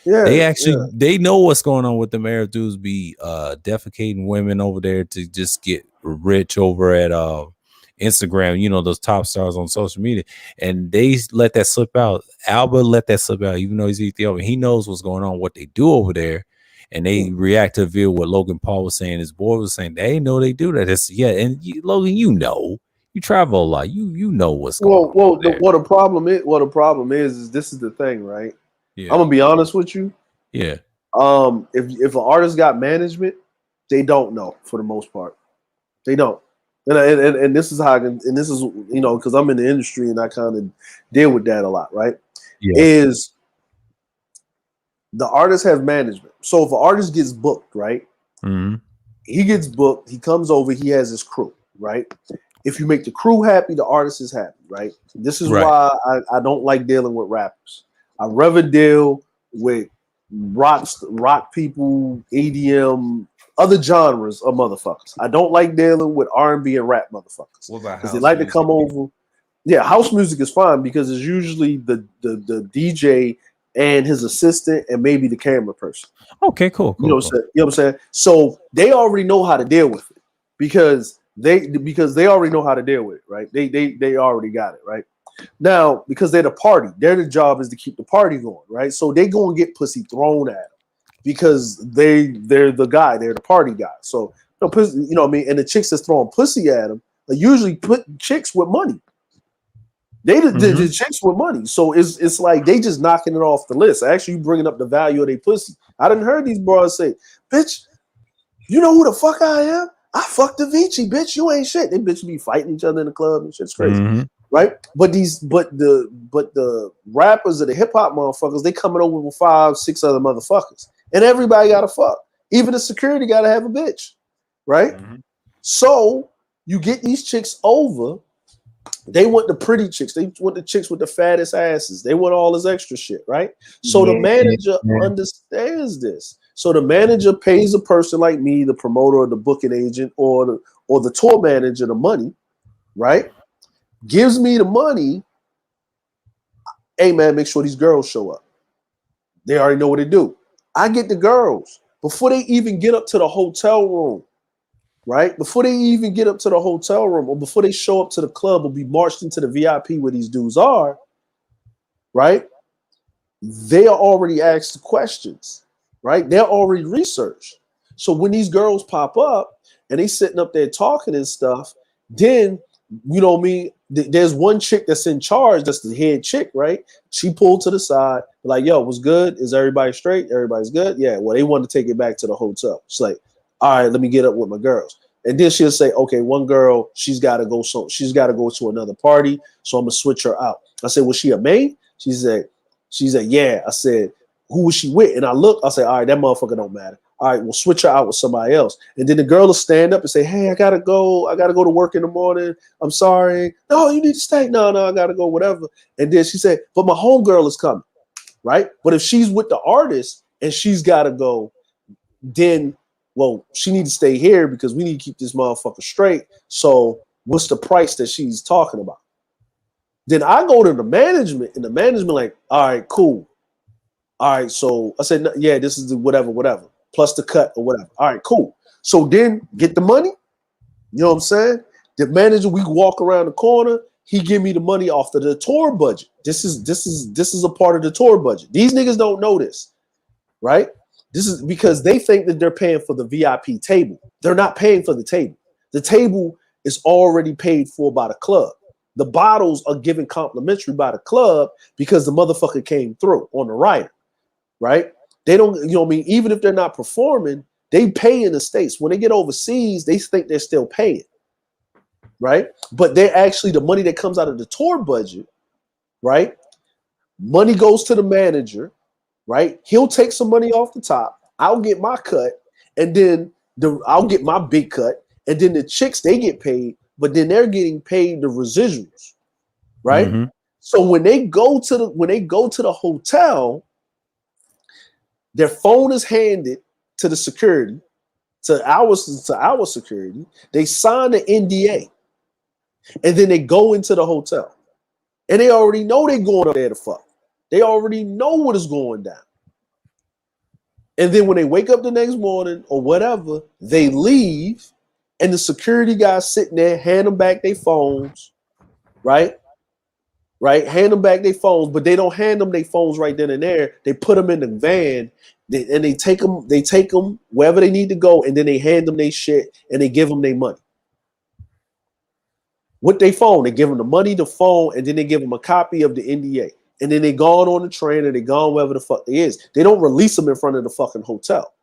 They know what's going on with them Arab dudes be defecating women over there to just get rich over at Instagram, those top stars on social media, and they let that slip out. Alba let that slip out, even though he's Ethiopian. He knows what's going on, what they do over there, and they react to reveal what Logan Paul was saying. His boy was saying they know they do that. And Logan, you travel a lot. You know what's going on. What the problem is this is the thing, right? Yeah. I'm gonna be honest with you. Yeah. If an artist got management, they don't know for the most part. They don't. And this is how I can, and this is because I'm in the industry and I kind of deal with that a lot, right? Yeah. Is the artists have management. So if an artist gets booked, right? Mm-hmm. He gets booked, he comes over, he has his crew, right? If you make the crew happy, the artist is happy, right? This is why I don't like dealing with rappers. I rather deal with rock people, EDM, other genres of motherfuckers. I don't like dealing with R&B and rap motherfuckers. What about because they like to come over. Yeah, house music is fine because it's usually the DJ and his assistant and maybe the camera person. Okay, cool. You know what I'm saying? So they already know how to deal with it because they already know how to deal with it, right? They already got it, right? Now, because they're the party, their job is to keep the party going, right? So they go and get pussy thrown at them because they're the guy, they're the party guy. So you know what I mean? And the chicks that's throwing pussy at them are usually chicks with money. They the chicks with money. So it's like they just knocking it off the list. Actually, bringing up the value of their pussy. I didn't heard these bros say, bitch, you know who the fuck I am? I fucked Avicii, bitch. You ain't shit. They bitch be fighting each other in the club and shit's crazy. Right? But the rappers or the hip hop motherfuckers, they coming over with 5-6 other motherfuckers. And everybody gotta fuck. Even the security gotta have a bitch. Right? So you get these chicks over. They want the pretty chicks. They want the chicks with the fattest asses. They want all this extra shit, right? So the manager understands this. So the manager pays a person like me, the promoter or the booking agent or the tour manager, the money, right? Gives me the money. Hey man, make sure these girls show up. They already know what to do. I get the girls before they even get up to the hotel room. Right? Before they even get up to the hotel room or before they show up to the club or be marched into the VIP where these dudes are, right? they are already asked the questions, right? They're already researched. So when these girls pop up and they sitting up there talking and stuff, then you know what I mean. There's one chick that's in charge, that's the head chick, right? She pulled to the side, like, "Yo, what's good? Is everybody straight? Everybody's good? Yeah." Well, they wanted to take it back to the hotel. She's like, "All right, let me get up with my girls." And then she'll say, "Okay, one girl, she's got to go. So she's got to go to another party. So I'm gonna switch her out." I said, "Was she a maid?" She said, "Yeah." I said, "Who was she with?" And I look, I say, "All right, that motherfucker don't matter. All right, we'll switch her out with somebody else." And then the girl will stand up and say, "Hey, I gotta go. I gotta go to work in the morning. I'm sorry." "No, you need to stay." No, I gotta go, whatever. And then she said, "But my homegirl is coming." Right? But if she's with the artist and she's gotta go, then well, she needs to stay here because we need to keep this motherfucker straight. So what's the price that she's talking about? Then I go to the management, and the management like, "All right, cool. All right." So I said, "Yeah, this is the whatever, plus the cut or whatever." All right, cool. So then get the money. You know what I'm saying? The manager, we walk around the corner. He give me the money off of the tour budget. This is a part of the tour budget. These niggas don't know this, right? This is because they think that they're paying for the VIP table. They're not paying for the table. The table is already paid for by the club. The bottles are given complimentary by the club because the motherfucker came through on the rider, right? They don't, you know what I mean? Even if they're not performing, they pay in the States. When they get overseas, they think they're still paying, right? But they're actually the money that comes out of the tour budget, right? Money goes to the manager, right? He'll take some money off the top. I'll get my cut, and then I'll get my big cut, and then the chicks, they get paid, but then they're getting paid the residuals, right? Mm-hmm. So when they go to the hotel, their phone is handed to the security, to our security. They sign the NDA, and then they go into the hotel, and they already know they're going up there to fuck. They already know what is going down. And then when they wake up the next morning or whatever, they leave, and the security guys sitting there, hand them back their phones, right? Right? Hand them back their phones, but they don't hand them their phones right then and there. They put them in the van, and they take them. They take them wherever they need to go, and then they hand them their shit, and they give them their money. With their phone, they give them the money, the phone, and then they give them a copy of the NDA. And then they gone on the train, or they gone wherever the fuck they is. They don't release them in front of the fucking hotel.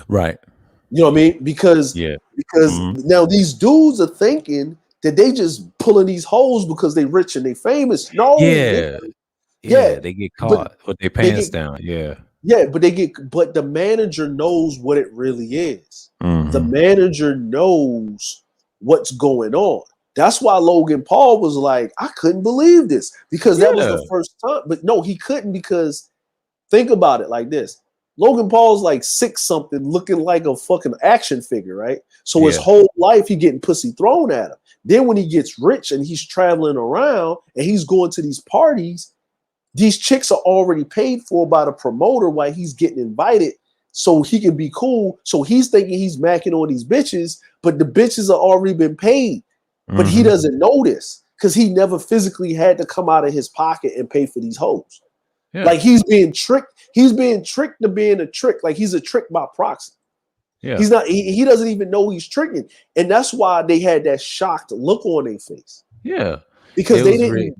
Right. You know what I mean? Because Yeah. now these dudes are thinking that they just pulling these hoes because they rich and they famous. No, Yeah. yeah, They get but caught with their they pants get down. Yeah. but the manager knows what it really is. The Mm-hmm. manager knows what's going on. That's why Logan Paul was like, I couldn't believe this because that was Yeah. the first time. But no, he couldn't because think about it like this. Logan Paul's like 6 something, looking like a fucking action figure, right? So his Yeah. whole life he getting pussy thrown at him. Then when he gets rich and he's traveling around and he's going to these parties, these chicks are already paid for by the promoter while he's getting invited so he can be cool. So he's thinking he's macking on these bitches, but the bitches are already been paid. But he Mm-hmm. doesn't know this because he never physically had to come out of his pocket and pay for these hoes. Yeah. Like he's being tricked. He's being tricked to being a trick. Like he's a trick by proxy. Yeah. He's not. He doesn't even know he's tricking, and that's why they had that shocked look on their face Yeah. because they didn't.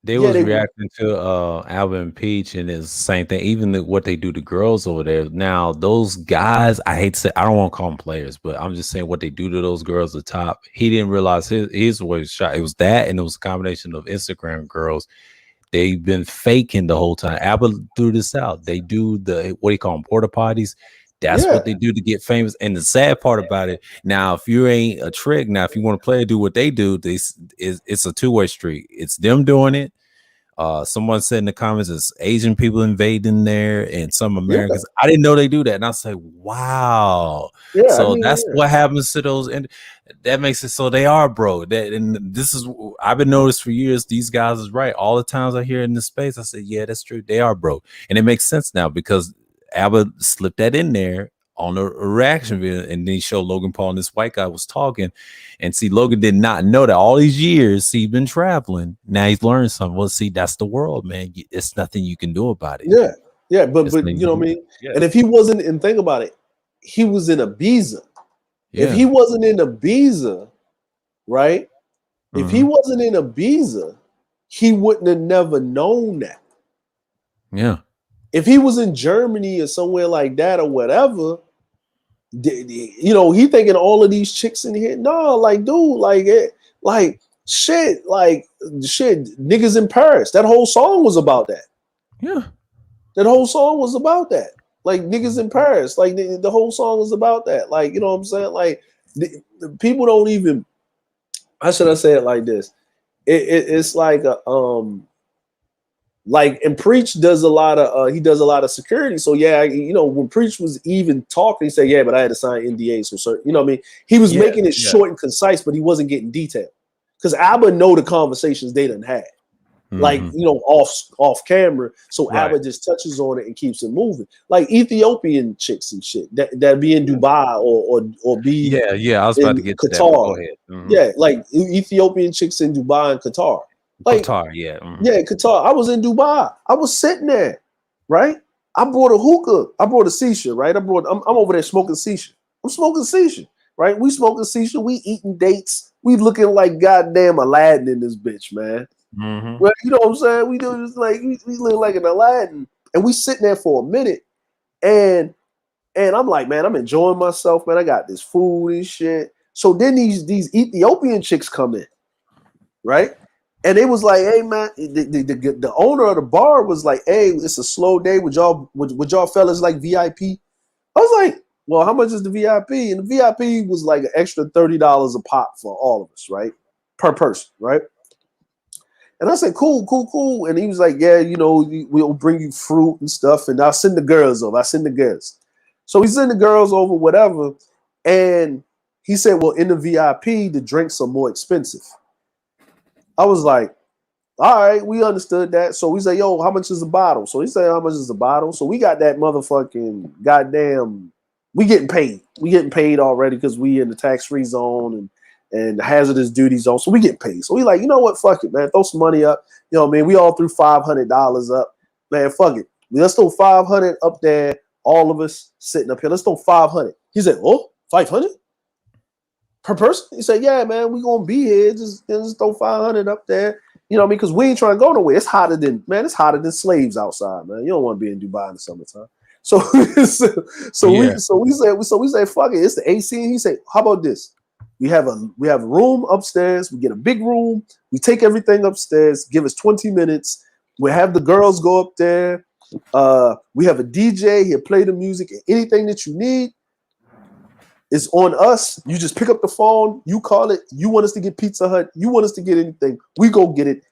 They Yeah, was they. reacting to Alvin Peach, and it's the same thing. Even what they do to girls over there. Now, those guys, I hate to say, I don't want to call them players, but I'm just saying what they do to those girls at the top. He didn't realize his was shot. It was that, and it was a combination of Instagram girls. They've been faking the whole time. Apple threw this out. They do the what do you call them, porta potties. That's Yeah, what they do to get famous. And the sad part about it, now, if you ain't a trick, now if you want to play, do what they do, it's a two-way street. It's them doing it. Someone said in the comments, it's Asian people invading there and some yeah, Americans. I didn't know they do that. And I say, wow. yeah. I So mean, that's yeah, what happens to those. And that makes it so they are broke. And this is, I've been noticed for years. These guys is right. All the times I hear in this space, I say, yeah, that's true. They are broke. And it makes sense now because Albert slipped that in there on a reaction video, and then he showed Logan Paul and this white guy was talking, and see, Logan did not know that all these years he's been traveling. Now he's learned something. Well, see, that's the world, man. It's nothing you can do about it. Yeah, but It's you know what I mean. yeah. And if he wasn't, and think about it, he was in Ibiza. Yeah. If he wasn't in Ibiza, right? If he Mhm. wasn't in Ibiza, he wouldn't have never known that. Yeah. If he was in Germany or somewhere like that or whatever, you know, he thinking all of these chicks in here. No, like, dude, like shit, niggas in Paris. That whole song was about that. Yeah. That whole song was about that. Like niggas in Paris. Like the whole song was about that. Like, you know what I'm saying? Like the people don't even. How should I say it like this? It's like a like, and Preach does a lot of he does a lot of security. So yeah, you know, when Preach was even talking, he said, yeah, but I had to sign NDAs for certain, you know what I mean? He was making it short and concise, but he wasn't getting detailed. Because ABBA know the conversations they done had. Like, you know, off camera. So ABBA just touches on it and keeps it moving. Like Ethiopian chicks and shit that be in Dubai or be I was about to get to that. Qatar. Go ahead. Yeah, like Ethiopian chicks in Dubai and Qatar. Like Qatar, Qatar. I was in Dubai. I was sitting there, right? I brought a hookah. I brought a shisha, right? I'm over there smoking shisha. I'm smoking shisha, right? We smoking shisha. We eating dates. We looking like goddamn Aladdin in this bitch, man. Well, you know what I'm saying? We do just like we look like an Aladdin, and we sitting there for a minute, and I'm like, man, I'm enjoying myself, man. I got this food and shit. So then these Ethiopian chicks come in, right? And it was like, hey man, the owner of the bar was like, hey, it's a slow day. Would y'all fellas like VIP? I was like, well, how much is the VIP? And the VIP was like an extra $30 a pop for all of us, right? Per person, right? And I said, cool. And he was like, yeah, you know, we'll bring you fruit and stuff, and I'll send the girls over. So he sent the girls over, whatever. And he said, well, in the VIP, the drinks are more expensive. I was like, all right, we understood that. So we say, yo, how much is a bottle? So he said, how much is a bottle? So we got that motherfucking goddamn, we getting paid. We getting paid already because we in the tax-free zone and the hazardous duty zone. So we get paid. So we like, you know what? Fuck it, man. Throw some money up. You know what I mean? We all threw $500 up. Man, fuck it. Let's throw 500 up there. All of us sitting up here. Let's throw 500. He said, oh, 500? Per person? He said, yeah, man, we gonna be here. Just throw 500 up there. You know what I mean? Because we ain't trying to go nowhere. It's hotter than slaves outside, man. You don't want to be in Dubai in the summertime. So we say, fuck it. It's the AC. And he said, how about this? We have a room upstairs. We get a big room. We take everything upstairs. Give us 20 minutes. We have the girls go up there. We have a DJ. He'll play the music. Anything that you need is on us. You just pick up the phone. You call it. You want us to get Pizza Hut. You want us to get anything. We go get it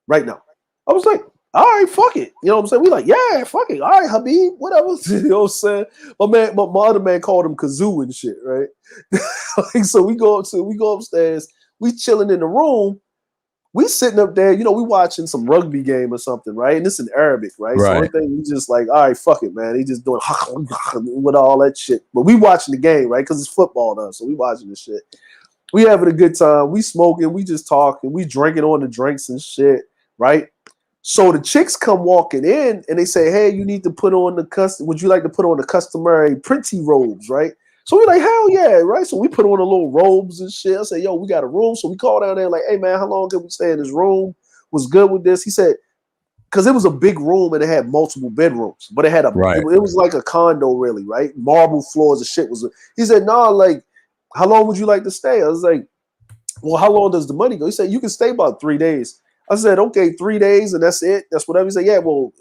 right now. I was like, all right, fuck it. You know what I'm saying? We like, yeah, fuck it. All right, Habib, whatever. You know what I'm saying? My other man called him Kazoo and shit, right? Like, so we go upstairs. We chilling in the room. We sitting up there, you know, we watching some rugby game or something, right? And it's in Arabic, right? So everything we just like, all right, fuck it, man. He just doing with all that shit. But we watching the game, right? Because it's football now, so we watching the shit. We having a good time. We smoking. We just talking. We drinking on the drinks and shit, right? So the chicks come walking in and they say, hey, you need to put on would you like to put on the customary printy robes, right? So we're like, hell yeah, right? So we put on the little robes and shit. I said, yo, we got a room. So we called down there like, hey, man, how long can we stay in this room? Was good with this? He said, because it was a big room and it had multiple bedrooms, but it had it was like a condo really, right? Marble floors and shit. He said, nah, like, how long would you like to stay? I was like, well, how long does the money go? He said, you can stay about 3 days. I said, okay, 3 days and that's it. That's whatever. He said, yeah, well,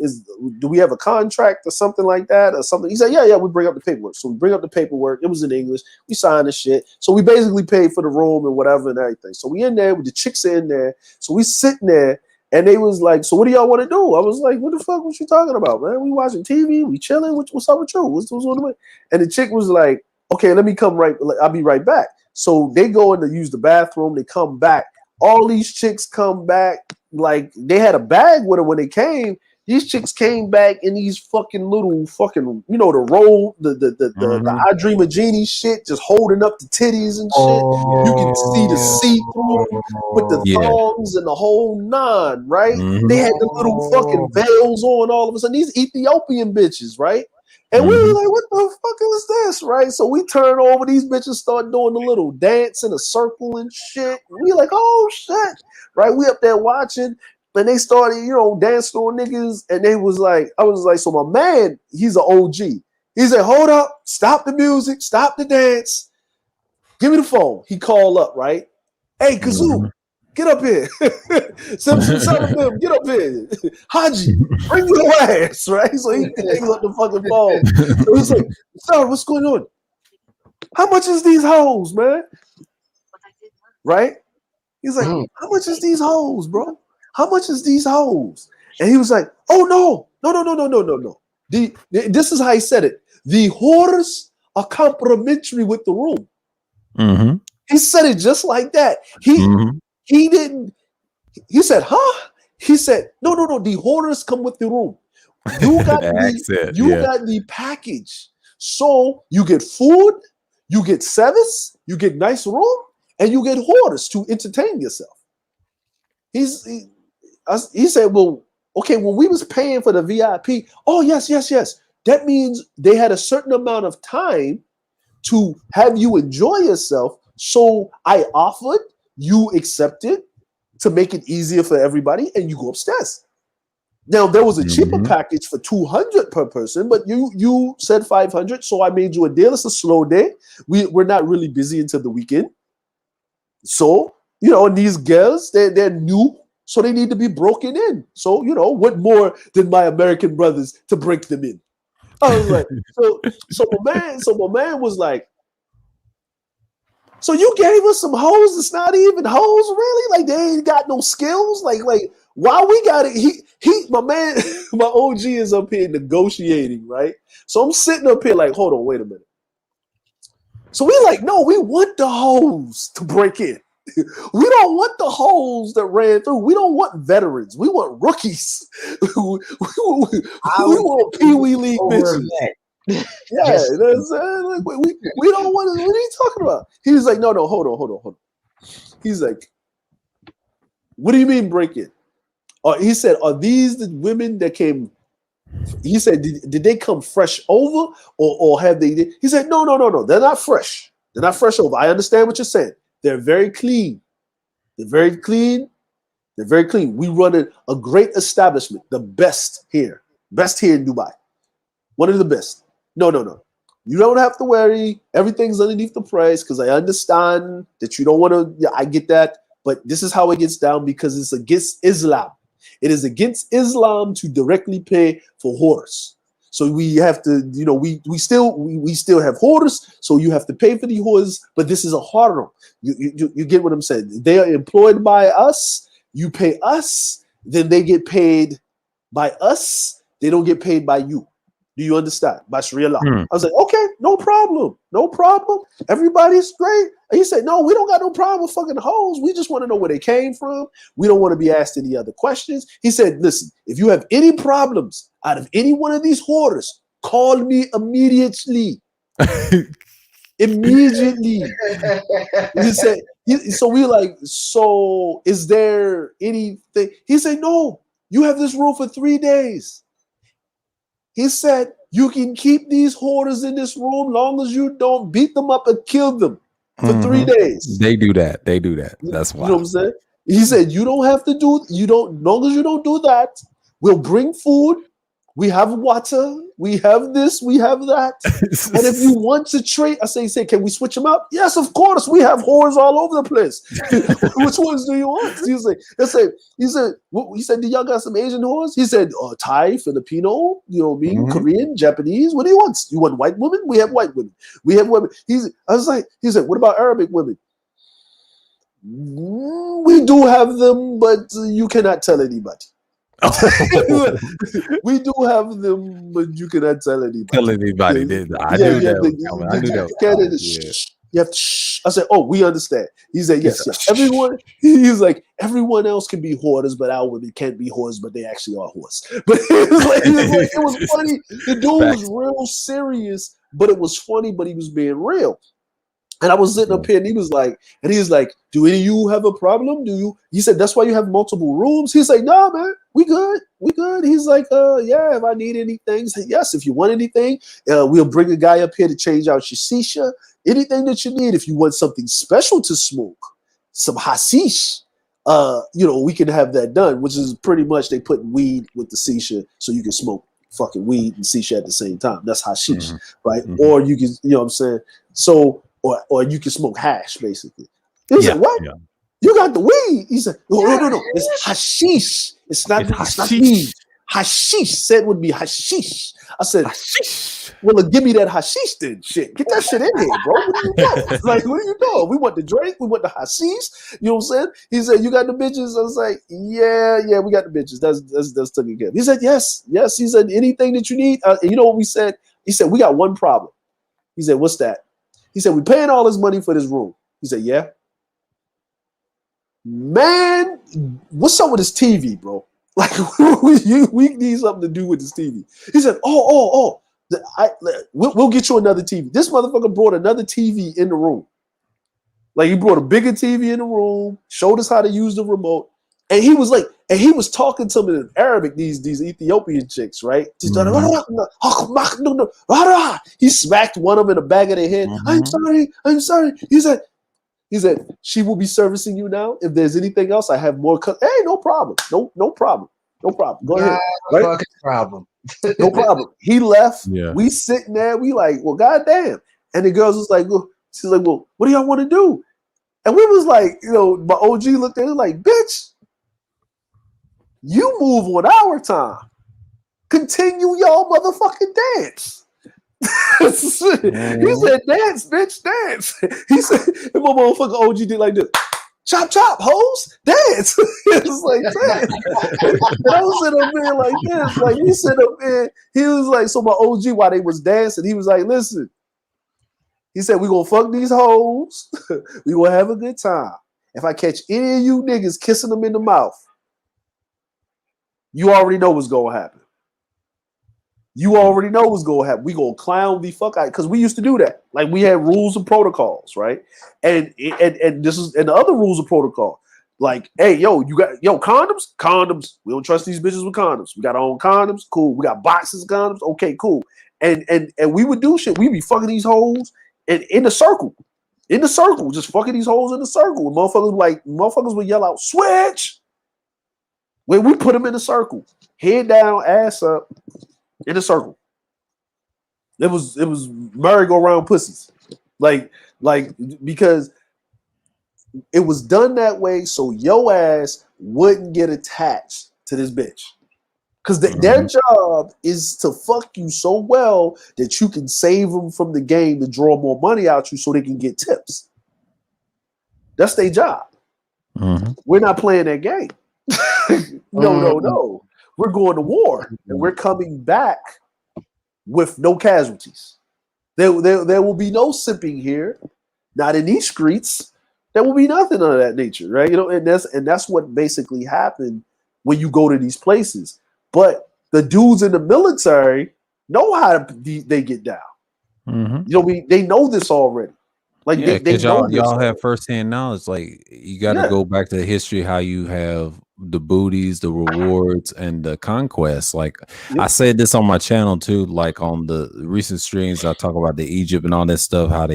do we have a contract or something like that or something? He said, yeah, we bring up the paperwork. So we bring up the paperwork. It was in English. We signed the shit. So we basically paid for the room and whatever and everything. So we in there with the chicks in there. So we sitting there and they was like, so what do y'all want to do? I was like, what the fuck was you talking about, man? We watching TV. We chilling. What's up with you? What's on? And the chick was like, okay, let me come I'll be right back. So they go in to use the bathroom. They come back. All these chicks come back like they had a bag with them when they came, These chicks came back in these fucking little fucking, you know, the roll, the I Dream of Genie shit, just holding up the titties and shit. You can see the see-through with the thongs and the whole nine, right? They had the little fucking veils on all of a sudden. These Ethiopian bitches, right? And we were like, what the fuck is this, right? So we turn over, these bitches start doing the little dance in a circle and shit. And we like, oh shit, right? We up there watching, and they started, you know, dancing on niggas, and they was like, I was like, so my man, he's an OG. He said, hold up, stop the music, stop the dance, give me the phone. He called up, right? Hey, Kazoo, get up here. Simpson, them, get up here. Haji, bring your ass, right? So he hangs up the fucking phone. So he's like, sorry, what's going on? How much is these hoes, man? Right? He's like, how much is these hoes, bro? How much is these hoes? And he was like, oh, no. This is how he said it. The whores are complimentary with the room. He said it just like that. He didn't. He said, huh? He said, no. The whores come with the room. You got got the package. So you get food, you get service, you get nice room, and you get whores to entertain yourself. He said, well, okay, when we was paying for the VIP, oh, yes. That means they had a certain amount of time to have you enjoy yourself. So I offered, you accepted to make it easier for everybody, and you go upstairs. Now, there was a cheaper package for $200 per person, but you said $500, so I made you a deal. It's a slow day. We're not really busy until the weekend. So, you know, and these girls, they're new, so they need to be broken in. So, you know, what more than my American brothers to break them in? I was like, so my man was like, so you gave us some hoes that's not even hoes, really? Like, they ain't got no skills? Like why we got it? My man, my OG is up here negotiating, right? So I'm sitting up here like, hold on, wait a minute. So we like, no, we want the hoes to break in. We don't want the hoes that ran through. We don't want veterans. We want rookies. we want Pee Wee League bitches. Yeah, like, we don't want to. What are you talking about? He was like, no, hold on. He's like, what do you mean break in? He said, are these the women that came? He said, did they come fresh over or have they? He said, no. They're not fresh. They're not fresh over. I understand what you're saying. They're very clean. They're very clean. We run a great establishment, the best here in Dubai. One of the best. No. You don't have to worry. Everything's underneath the price because I understand that you don't want to. Yeah, I get that. But this is how it gets down because it's against Islam. It is against Islam to directly pay for whores. So we have to, you know, we still have whores. So you have to pay for the whores. But this is a haram. You get what I'm saying? They are employed by us. You pay us. Then they get paid by us. They don't get paid by you. Do you understand? By Sharia law. I was like, okay, no problem. Everybody's great. And he said, no, we don't got no problem with fucking hoes. We just want to know where they came from. We don't want to be asked any other questions. He said, listen, if you have any problems out of any one of these whores, call me immediately. Immediately. He said, so we like, so is there anything? He said, no, you have this rule for 3 days. He said, you can keep these whores in this room long as you don't beat them up and kill them for 3 days. They do that. That's why. You know what I'm saying? He said, you don't have to do, long as you don't do that, we'll bring food. We have water. We have this. We have that. And if you want to trade, I say, can we switch them out? Yes, of course. We have whores all over the place. Which ones do you want? He said, do y'all got some Asian whores? He said, Thai, Filipino, Korean, Japanese. What do you want? You want white women? We have white women. We have women. He said, what about Arabic women? We do have them, but you cannot tell anybody. We do have them, but you cannot tell anybody. I knew that. You have to shh. I said, oh, we understand. He said, It's yes, yes. Everyone, he's like, everyone else can be hoarders, but our women can't be hoarders, but they actually are whores. But it was funny. The dude was real serious, but it was funny, but he was being real. And I was sitting up here, and he was like, do any of you have a problem? Do you? He said, that's why you have multiple rooms. He's like, no, man, we good. He's like, yeah, if I need anything, he said, yes, if you want anything, we'll bring a guy up here to change out your shisha. Anything that you need, if you want something special to smoke, some hashish, we can have that done, which is pretty much they put weed with the shisha so you can smoke fucking weed and shisha at the same time. That's hashish, right? Or you can, you know what I'm saying? So, or you can smoke hash, basically. He said, what? Yeah. You got the weed? He said, no. It's hashish. It's not weed. Hashish said would be hashish. I said, hashish. Well, give me that hashish then. Shit, get that shit in here, bro. What are you doing? Like, what are you doing? We want the drink. We want the hashish. You know what I'm saying? He said, you got the bitches. I was like, yeah, we got the bitches. That's taken care of. He said, yes. He said, anything that you need. And you know what we said? He said, we got one problem. He said, what's that? He said, we're paying all this money for this room. He said, yeah. Man, what's up with this TV, bro? Like, we need something to do with this TV. He said, we'll get you another TV. This motherfucker brought another TV in the room. Like, he brought a bigger TV in the room, showed us how to use the remote. And he was like, he was talking to them in Arabic, these Ethiopian chicks, right? He smacked one of them in the back of their head. I'm sorry. He said, she will be servicing you now. If there's anything else, I have more. Hey, no problem. No problem. Go ahead. Right? Problem. No problem. He left. Yeah. We sitting there. We like, well, goddamn. And the girls was like, she's like, well, what do y'all want to do? And we was like, my OG looked at it like, bitch, you move on our time. Continue y'all motherfucking dance. He said, dance, bitch, dance. He said, and my motherfucking OG did like this. Chop, chop, hoes, dance. It was like that. And I was sitting up there like this. Like, he sit up there. He was like, so my OG, while they was dancing, he was like, listen. He said, we gonna fuck these hoes. We gonna have a good time. If I catch any of you niggas kissing them in the mouth, you already know what's gonna happen. You already know what's going to happen. We going to clown the fuck out because we used to do that. Like, we had rules and protocols, right? And this is and the other rules of protocol. Like, hey, you got condoms. We don't trust these bitches with condoms. We got our own condoms. Cool. We got boxes of condoms. Okay, cool. And we would do shit. We'd be fucking these hoes in the circle. Just fucking these hoes in the circle. And motherfuckers would yell out, switch. When we put them in the circle, head down, ass up. In a circle. It was merry-go-round pussies. Like because it was done that way so your ass wouldn't get attached to this bitch. Because their job is to fuck you so well that you can save them from the game to draw more money out you so they can get tips. That's their job. Mm-hmm. We're not playing that game. No. We're going to war, and we're coming back with no casualties. There will be no sipping here, not in these streets. There will be nothing of that nature, right? And that's what basically happened when you go to these places. But the dudes in the military know how they get down. Mm-hmm. They know this already. Like, because y'all have firsthand knowledge. Like, you got to go back to the history, how you have the booties, the rewards, and the conquests. Like, I said this on my channel too. Like, on the recent streams, I talk about the Egypt and all that stuff. How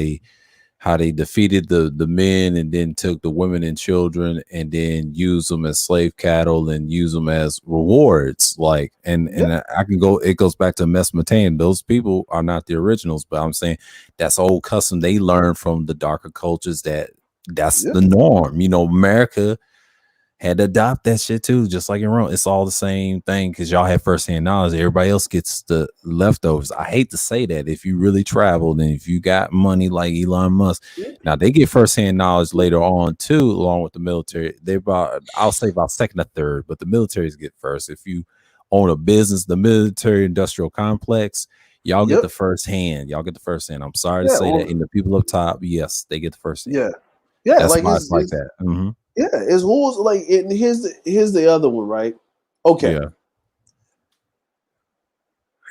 they defeated the men and then took the women and children and then used them as slave cattle and use them as rewards. Like, and I can go. It goes back to Mesopotamia. Those people are not the originals, but I'm saying that's old custom they learned from the darker cultures. That's the norm. America had to adopt that shit too, just like in Rome. It's all the same thing because y'all have firsthand knowledge. Everybody else gets the leftovers. I hate to say that. If you really traveled and if you got money like Elon Musk, now they get firsthand knowledge later on too, along with the military. I'll say about second or third, but the militaries get first. If you own a business, the military industrial complex, Y'all get Yep. the first hand. Y'all get the first hand. I'm sorry to Yeah. say that. And the people up top, yes, they get the first hand. Yeah. Yeah. That's Like why it's like that. yeah. It's rules. Like, and here's the other one, right? Okay. Yeah.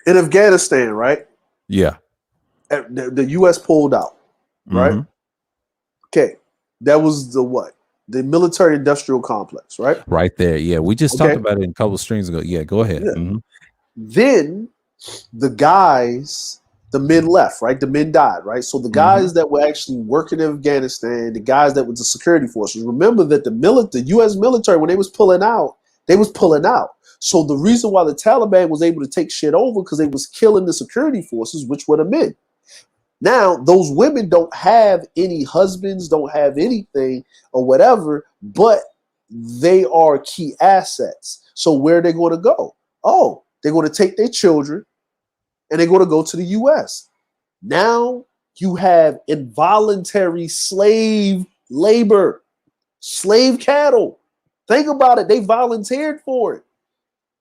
In Afghanistan, right? Yeah. The U.S. pulled out, right? hmm Okay. That was the what? The military industrial complex, right? Right there. Yeah. We just talked Okay. about it in a couple of streams ago. Yeah. Go ahead. Yeah. Then the men left, right? The men died, right? So the guys that were actually working in Afghanistan, the guys that were the security forces, remember that the U.S. military, when they was pulling out, they was pulling out. So the reason why the Taliban was able to take shit over because they was killing the security forces, which were the men. Now, those women don't have any husbands, don't have anything or whatever, but they are key assets. So where are they going to go? Oh, they're going to take their children and they're going to go to the U.S. Now you have involuntary slave labor, slave cattle. Think about it. They volunteered for it.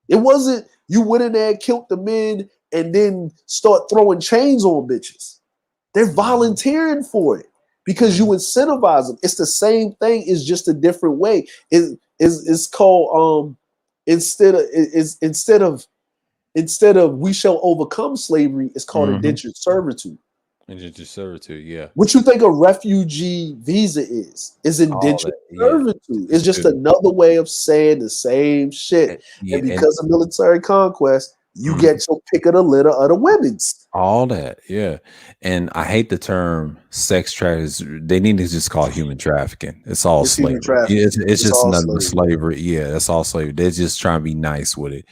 It wasn't you went in there, killed the men, and then start throwing chains on bitches. They're volunteering for it because you incentivize them. It's the same thing. It's just a different way. It's called instead of we shall overcome slavery, it's called indentured servitude. Indentured servitude. Yeah. What you think a refugee visa is All indentured that. Yeah. servitude. It's just another way of saying the same shit. Yeah. And because of military conquest, you get your pick of the litter of the women's. All that, yeah. And I hate the term sex trafficking. They need to just call it human trafficking. It's all It's human slavery. trafficking. It's just all nothing but slavery. slavery. Yeah, that's all slavery. They're just trying to be nice with it.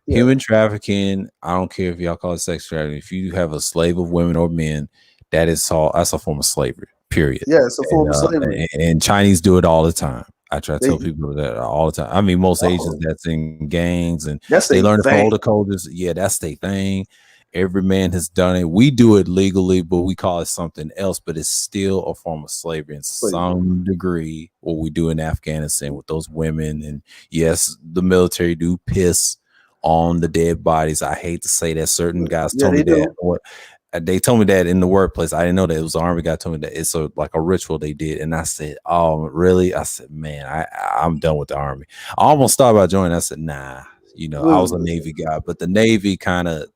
Yeah. Human trafficking, I don't care if y'all call it sex trafficking. If you have a slave of women or men, that's a form of slavery, period. Yeah, it's a form of slavery. And Chinese do it all the time. I try to They, tell people that all the time. I mean, most Asians oh, that's in gangs and that's they their learn it from thing. older cultures. Yeah, that's their thing. Every man has done it. We do it legally, but we call it something else. But it's still a form of slavery in some degree. What we do in Afghanistan with those women, and yes, the military do piss on the dead bodies. I hate to say that. Certain guys told me that. They told me that in the workplace. I didn't know that. It was an army guy told me that it's like a ritual they did. And I said, oh, really? I said, man, I'm done with the army. I almost thought about joining. I said, nah, I was a Navy guy, but the Navy kind of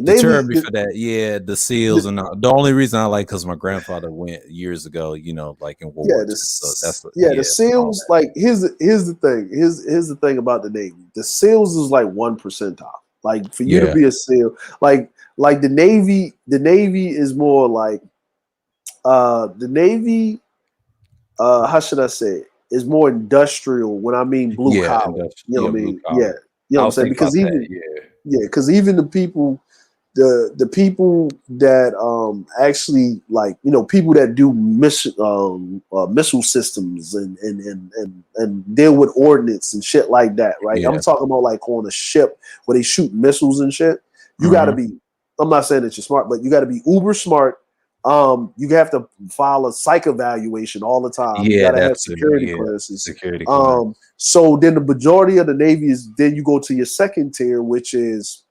deterred me for that. Yeah, the SEALs and the only reason I like because my grandfather went years ago, like in World War II. So that's the SEALs. Like here's the thing. Here's the thing about the Navy. The SEALs is like 1%. Like for you to be a SEAL, like the Navy is more like the Navy. How should I say it? Is more industrial when I mean blue collar. You know what I mean? Yeah. You know what I'm saying? Because even the people the people that actually like people that do missile systems and deal with ordnance and shit like that, right? I'm talking about like on a ship where they shoot missiles and shit. You got to be. I'm not saying that you're smart, but you got to be uber smart. You have to file a psych evaluation all the time. You got to have security clearances. So then the majority of the Navy is then you go to your second tier, which is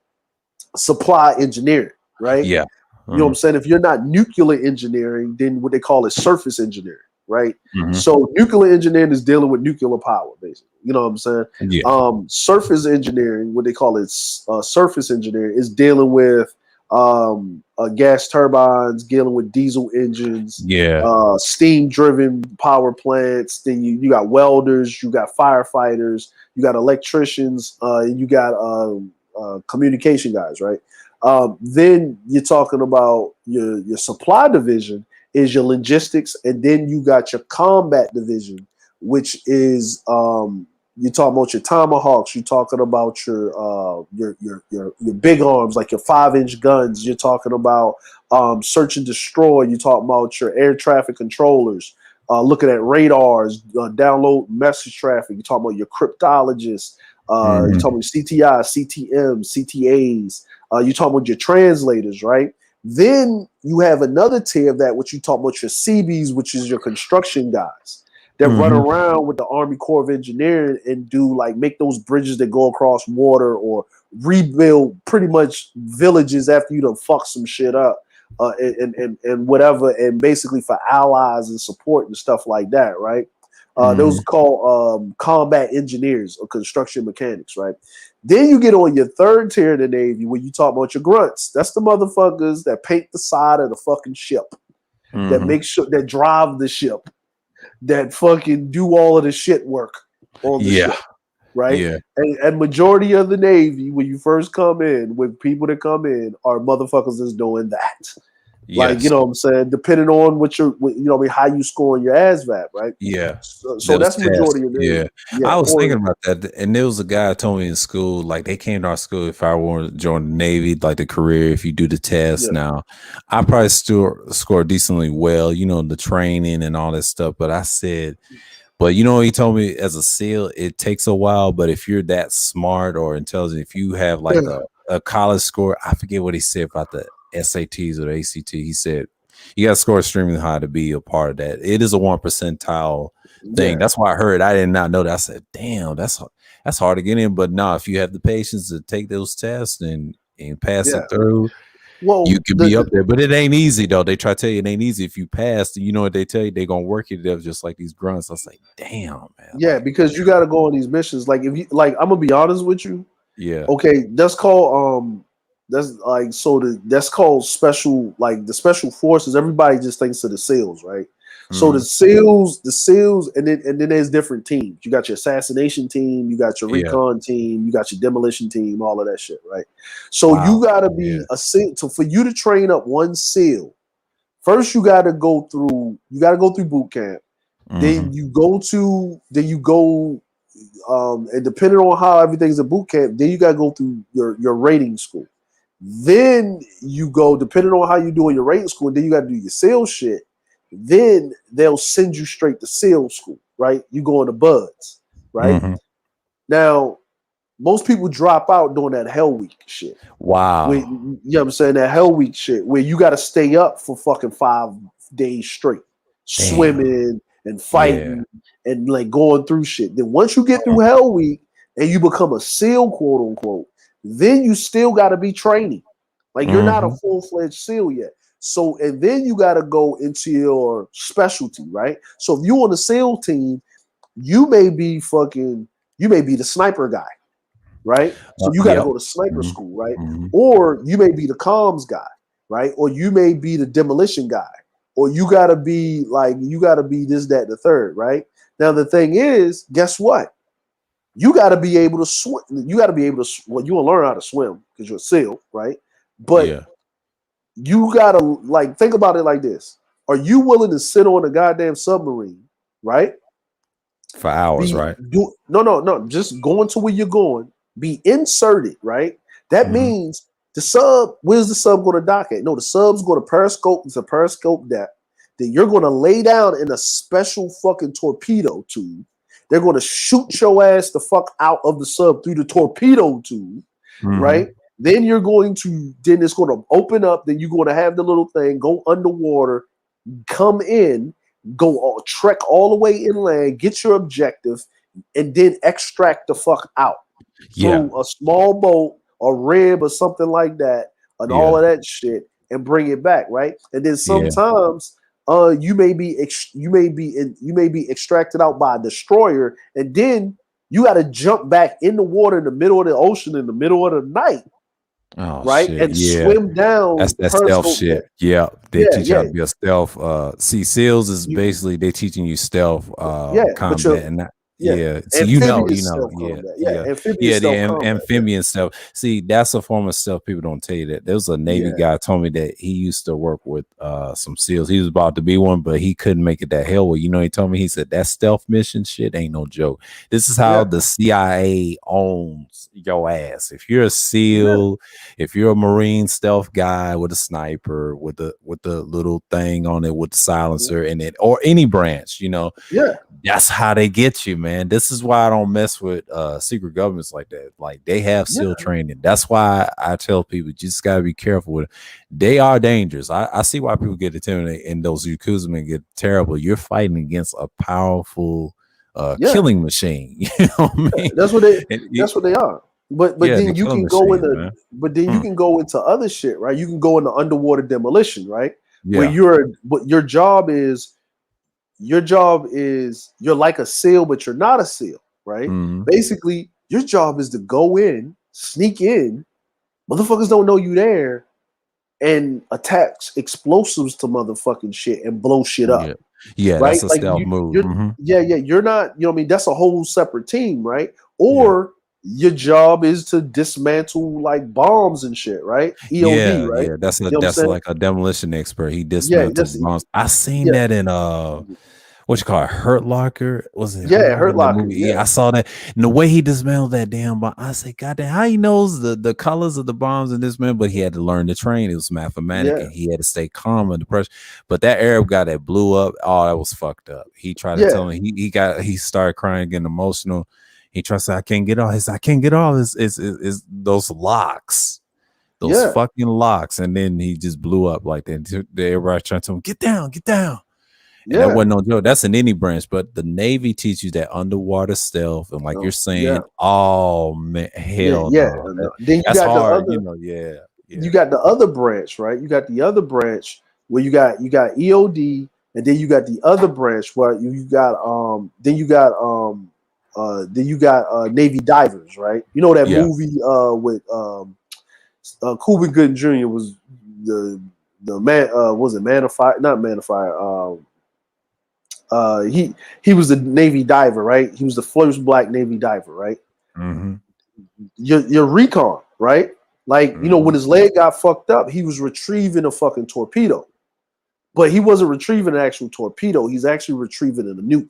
supply engineering, right? Yeah. You know what I'm saying? If you're not nuclear engineering, then what they call is surface engineering, right? So nuclear engineering is dealing with nuclear power, basically. You know what I'm saying? Yeah. Surface engineering, what they call it, surface engineering, is dealing with gas turbines, dealing with diesel engines, steam-driven power plants. Then you got welders, you got firefighters, you got electricians, you got communication guys, right? Then you're talking about your supply division is your logistics, and then you got your combat division, which is you're talking about your tomahawks. You're talking about your big arms, like your 5-inch guns. You're talking about search and destroy. You're talking about your air traffic controllers, looking at radars, download message traffic. You're talking about your cryptologists. You're talking about CTI, CTM, CTAs. You're talking about your translators, right? Then you have another tier of that, which you talk about your CBs, which is your construction guys that run around with the Army Corps of Engineering and do like make those bridges that go across water or rebuild pretty much villages after you done fuck some shit up, and whatever, and basically for allies and support and stuff like that, right? Those are called combat engineers or construction mechanics, right? Then you get on your third tier of the Navy when you talk about your grunts. That's the motherfuckers that paint the side of the fucking ship, that make sure, that drive the ship, that fucking do all of the shit work on the ship, right? Yeah. And majority of the Navy, when you first come in, with people that come in, are motherfuckers that's doing that. Like, Yes. you know what I'm saying? Depending on what you know, what I mean, how you score on your ASVAB, right? Yeah. So that's majority of the Navy. Yeah. I was Or, thinking about that. And there was a guy told me in school, like they came to our school, if I want to join the Navy, like the career, if you do the test now, I probably still score decently well, you know, the training and all that stuff. But I said, but you know, he told me as a SEAL, it takes a while. But if you're that smart or intelligent, if you have like a college score, I forget what he said about the SATs or the ACT. He said you got to score extremely high to be a part of that. It is a 1 percentile thing. That's why I heard. I did not know that. I said, "Damn, that's hard to get in." But no, if you have the patience to take those tests and pass it through, well, you could be up there. But it ain't easy though. They try to tell you it ain't easy. If you pass, you know what they tell you? They're gonna work you to death just like these grunts. I was like, "Damn, man." Yeah, like, because you got to go on these missions. Like if you like, I'm gonna be honest with you. Yeah. Okay, that's called that's like, so that's called special, like the special forces. Everybody just thinks of the SEALs, right? So the SEALs, and then there's different teams. You got your assassination team, you got your recon team, you got your demolition team, all of that shit, right? So you gotta be a SEAL. So for you to train up one SEAL, first you gotta go through boot camp. Then you go, and depending on how everything's at boot camp, then you gotta go through your rating school. Then you go, depending on how you do in your rating school, then you gotta do your SEAL shit. Then they'll send you straight to SEAL school, right? You go into buds, right? Now, most people drop out doing that Hell Week shit. Wow. You know what I'm saying? That Hell Week shit where you got to stay up for fucking 5 days straight, swimming and fighting and like going through shit. Then once you get through Hell Week and you become a SEAL, quote unquote, then you still got to be training. Like you're not a full-fledged SEAL yet. So, and then you got to go into your specialty, right? So if you on the SEAL team, you may be the sniper guy, right? So you got to go to sniper school, right? Or you may be the comms guy, right? Or you may be the demolition guy, or you got to be this, that, and the third, right? Now the thing is, guess what? You got to be able to swim. You got to be able to. Well, you will learn how to swim because you're a SEAL, right? But you gotta, like, think about it like this: are you willing to sit on a goddamn submarine, right? For hours, right? No. Just going to where you're going. Be inserted, right? That means the sub. Where's the sub going to dock at? No, the sub's going to periscope. It's a periscope depth. Then you're going to lay down in a special fucking torpedo tube. They're going to shoot your ass the fuck out of the sub through the torpedo tube, right? Then it's going to open up. Then you're going to have the little thing go underwater, come in, trek all the way inland, get your objective, and then extract the fuck out through a small boat, a rib, or something like that, and all of that shit, and bring it back, right? And then sometimes you may be extracted out by a destroyer, and then you got to jump back in the water in the middle of the ocean in the middle of the night. Right? Shit. And swim down. That's that stealth shit. Yeah. They teach you how to be a stealth. SEALs is basically they teaching you stealth combat and that. So the amphibian stuff. See, that's a form of stuff people don't tell you that. There was a Navy guy told me that he used to work with some SEALs. He was about to be one, but he couldn't make it that hell way. You know, he told me, he said that stealth mission shit ain't no joke. This is how the CIA owns your ass. If you're a SEAL, if you're a Marine stealth guy with a sniper, with the little thing on it, with the silencer in it, or any branch, you know, that's how they get you, man. This is why I don't mess with secret governments like that. Like they have SEAL training. That's why I tell people you just gotta be careful with it. They are dangerous. I see why people get intimidated and those Yakuza men get terrible. You're fighting against a powerful killing machine. You know what I mean? That's what they are. But Yeah, the then you killing can go machines, into man. but then you Mm. can go into other shit, right? You can go into underwater demolition, right? Where Yeah. but your job is you're like a SEAL, but you're not a SEAL, right? Mhm. Basically, your job is to go in, sneak in, motherfuckers don't know you there, and attach explosives to motherfucking shit and blow shit Yeah. up, Yeah, that's right? a Like stealth move. you're Mhm. yeah, you're not, you know what I mean? That's a whole separate team, right? Yeah. Or your job is to dismantle like bombs and shit, right? EOD, Yeah, right? yeah. That's You know what I'm that's saying? like a demolition expert. He Yeah, dismantled that's bombs. I seen yeah, that in what you call it, Hurt Locker? Was it Hurt yeah, Locker Hurt in that Locker, movie? yeah, Yeah, I saw that. And the way he dismantled that damn bomb, I said, God damn, how he knows the colors of the bombs in this man, but he had to learn to train. It was mathematic yeah, and he had to stay calm under pressure. But that Arab guy that blew up, oh, that was fucked up. He tried to yeah, tell him he started crying, getting emotional. He tried to say, I can't get off. He said, I can't get off. It's those locks. Those yeah, fucking locks, and then he just blew up like that. Everybody trying to tell him, get down. And that yeah, wasn't no joke. That's in any branch, but the Navy teaches you that underwater stealth, and like you're oh, yeah, saying, oh man, yeah, hell yeah. no, No. Then that's hard, Yeah, you yeah, got the other branch, right? You got the other branch where you got EOD, and then you got the other branch where you got Navy divers, right? You know that yeah. movie with Cuba Gooding Jr. was the man was it Man of Fire? Not Man of Fire. He was the Navy diver, right? He was the first black Navy diver, right? Mm-hmm, Your recon, right? Like, when mm-hmm. his leg got fucked up, he was retrieving a fucking torpedo. But he wasn't retrieving an actual torpedo. He's actually retrieving a nuke.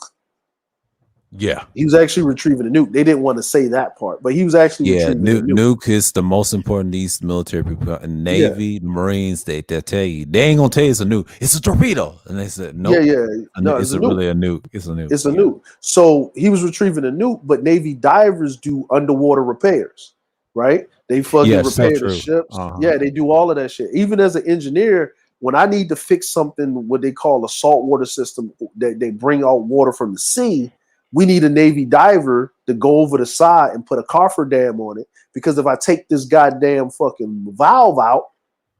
Yeah, He was actually retrieving a nuke. They didn't want to say that part, but he was actually yeah. retrieving a nuke. Nuke is the most important. These military people, and Yeah, Navy, Marines, they tell you they ain't gonna tell you it's a nuke. It's a torpedo, and they said yeah, nope. yeah. No, it's It's a a nuke. really a nuke. It's a nuke. It's a Yeah. nuke. So he was retrieving a nuke, but Navy divers do underwater repairs, right? They Yeah, fucking so repair the true. ships. Uh-huh. Yeah, they do all of that shit. Even as an engineer, when I need to fix something, what they call a saltwater system, that they bring out water from the sea, we need a Navy diver to go over the side and put a cofferdam on it. Because if I take this goddamn fucking valve out,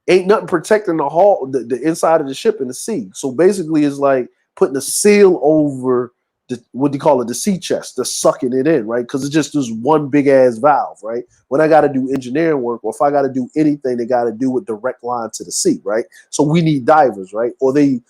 ain't nothing protecting the inside of the ship in the sea. So basically, it's like putting a seal over what do you call it, the sea chest, the sucking it in, right? Because it's just this one big ass valve, right? When I got to do engineering work, or if I got to do anything, they got to do with direct line to the sea, right? So we need divers, right? Or they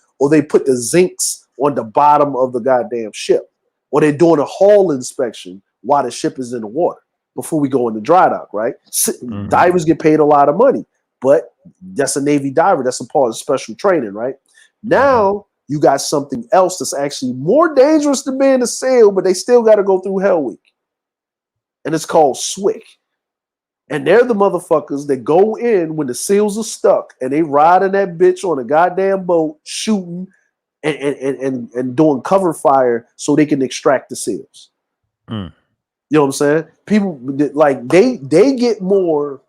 put the zincs on the bottom of the goddamn ship, or they're doing a hull inspection while the ship is in the water before we go into dry dock, right? Mhm. Divers get paid a lot of money, but that's a Navy diver. That's a part of special training, right? Mhm. Now you got something else that's actually more dangerous than being a SEAL, but they still got to go through Hell Week. And it's called SWIC. And they're the motherfuckers that go in when the SEALs are stuck and they riding that bitch on a goddamn boat, shooting and doing cover fire so they can extract the SEALs. Mm. You know what I'm saying? People like they get more,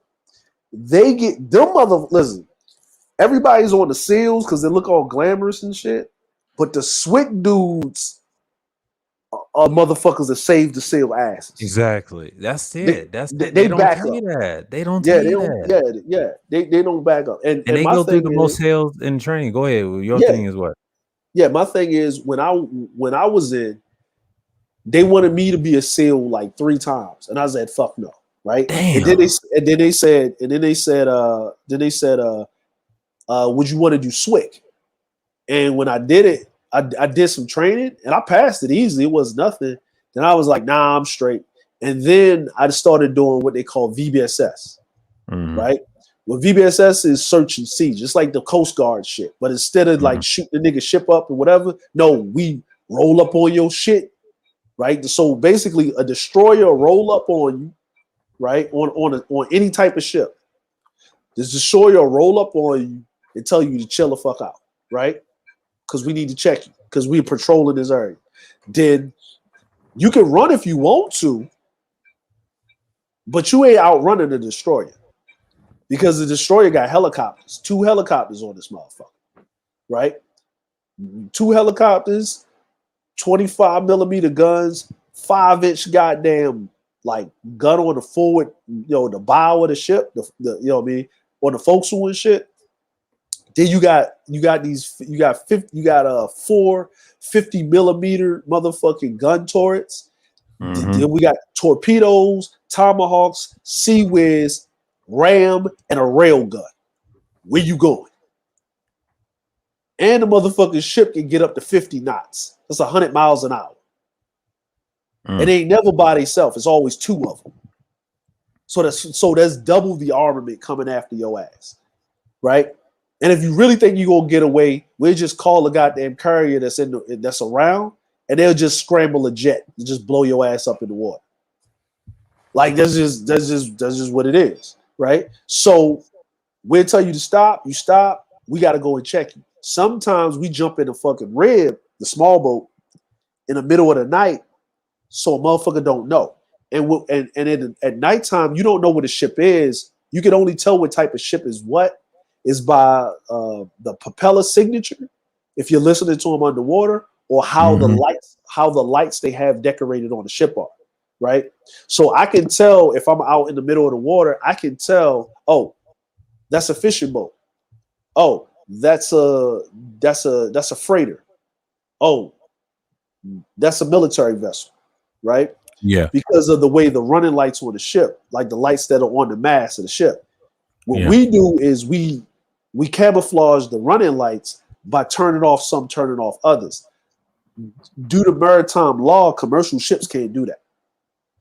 they get them listen, everybody's on the SEALs because they look all glamorous and shit. But the SWIC dudes are motherfuckers that save the SEAL asses. Exactly. That's They, it. That's they it. They they don't back tell you up. that. They don't tell Yeah, they you don't. that. Yeah, yeah. They don't back up. And And and they my go through thing the is, most hells in training. Go ahead. Your yeah, thing is what? yeah. My thing is when I was in, they wanted me to be a SEAL like 3 times, and I said, "Fuck no." Right? And then they Damn. and then they said and then they said would you want to do SWIC? And when I did it, I did some training and I passed it easily. It was nothing. Then I was like, nah, I'm straight. And then I started doing what they call VBSS, Mhm. right? Well, VBSS is search and siege, just like the Coast Guard shit. But instead of like Mhm. shooting the nigga ship up and whatever, no, we roll up on your shit, right? So basically, a destroyer roll up on you, right? On any type of ship. This destroyer roll up on you and tell you to chill the fuck out, right? Because we need to check you because we're patrolling this area. Then you can run if you want to, but you ain't outrunning the destroyer because the destroyer got helicopters, 2 helicopters on this motherfucker, right? 2 helicopters, 25 millimeter guns, 5-inch goddamn like gun on the forward, the bow of the ship, the you know what I mean, on the forecastle and shit. Then you got 4 50 millimeter motherfucking gun turrets. Then we got torpedoes, tomahawks, sea whiz, ram, and a rail gun. Where you going? And the motherfucking ship can get up to 50 knots. That's 100 miles an hour. It ain't never by itself. It's always 2 of them. So that's double the armament coming after your ass, right? And if you really think you're gonna get away, we'll just call a goddamn carrier that's around, and they'll just scramble a jet and just blow your ass up in the water. Like that's just what it is, right? So we'll tell you to stop. You stop. We got to go and check you. Sometimes we jump in the fucking rib, the small boat, in the middle of the night, so a motherfucker don't know. And at nighttime, you don't know what a ship is. You can only tell what type of ship is what. Is by the propeller signature, if you're listening to them underwater, or how the lights they have decorated on the ship are, right? So I can tell if I'm out in the middle of the water, I can tell, oh, that's a fishing boat. Oh, that's a freighter. Oh, that's a military vessel, right? Yeah. Because of the way the running lights on the ship, like the lights that are on the mast of the ship. What we do is we camouflage the running lights by turning off some, turning off others. Due to maritime law, commercial ships can't do that.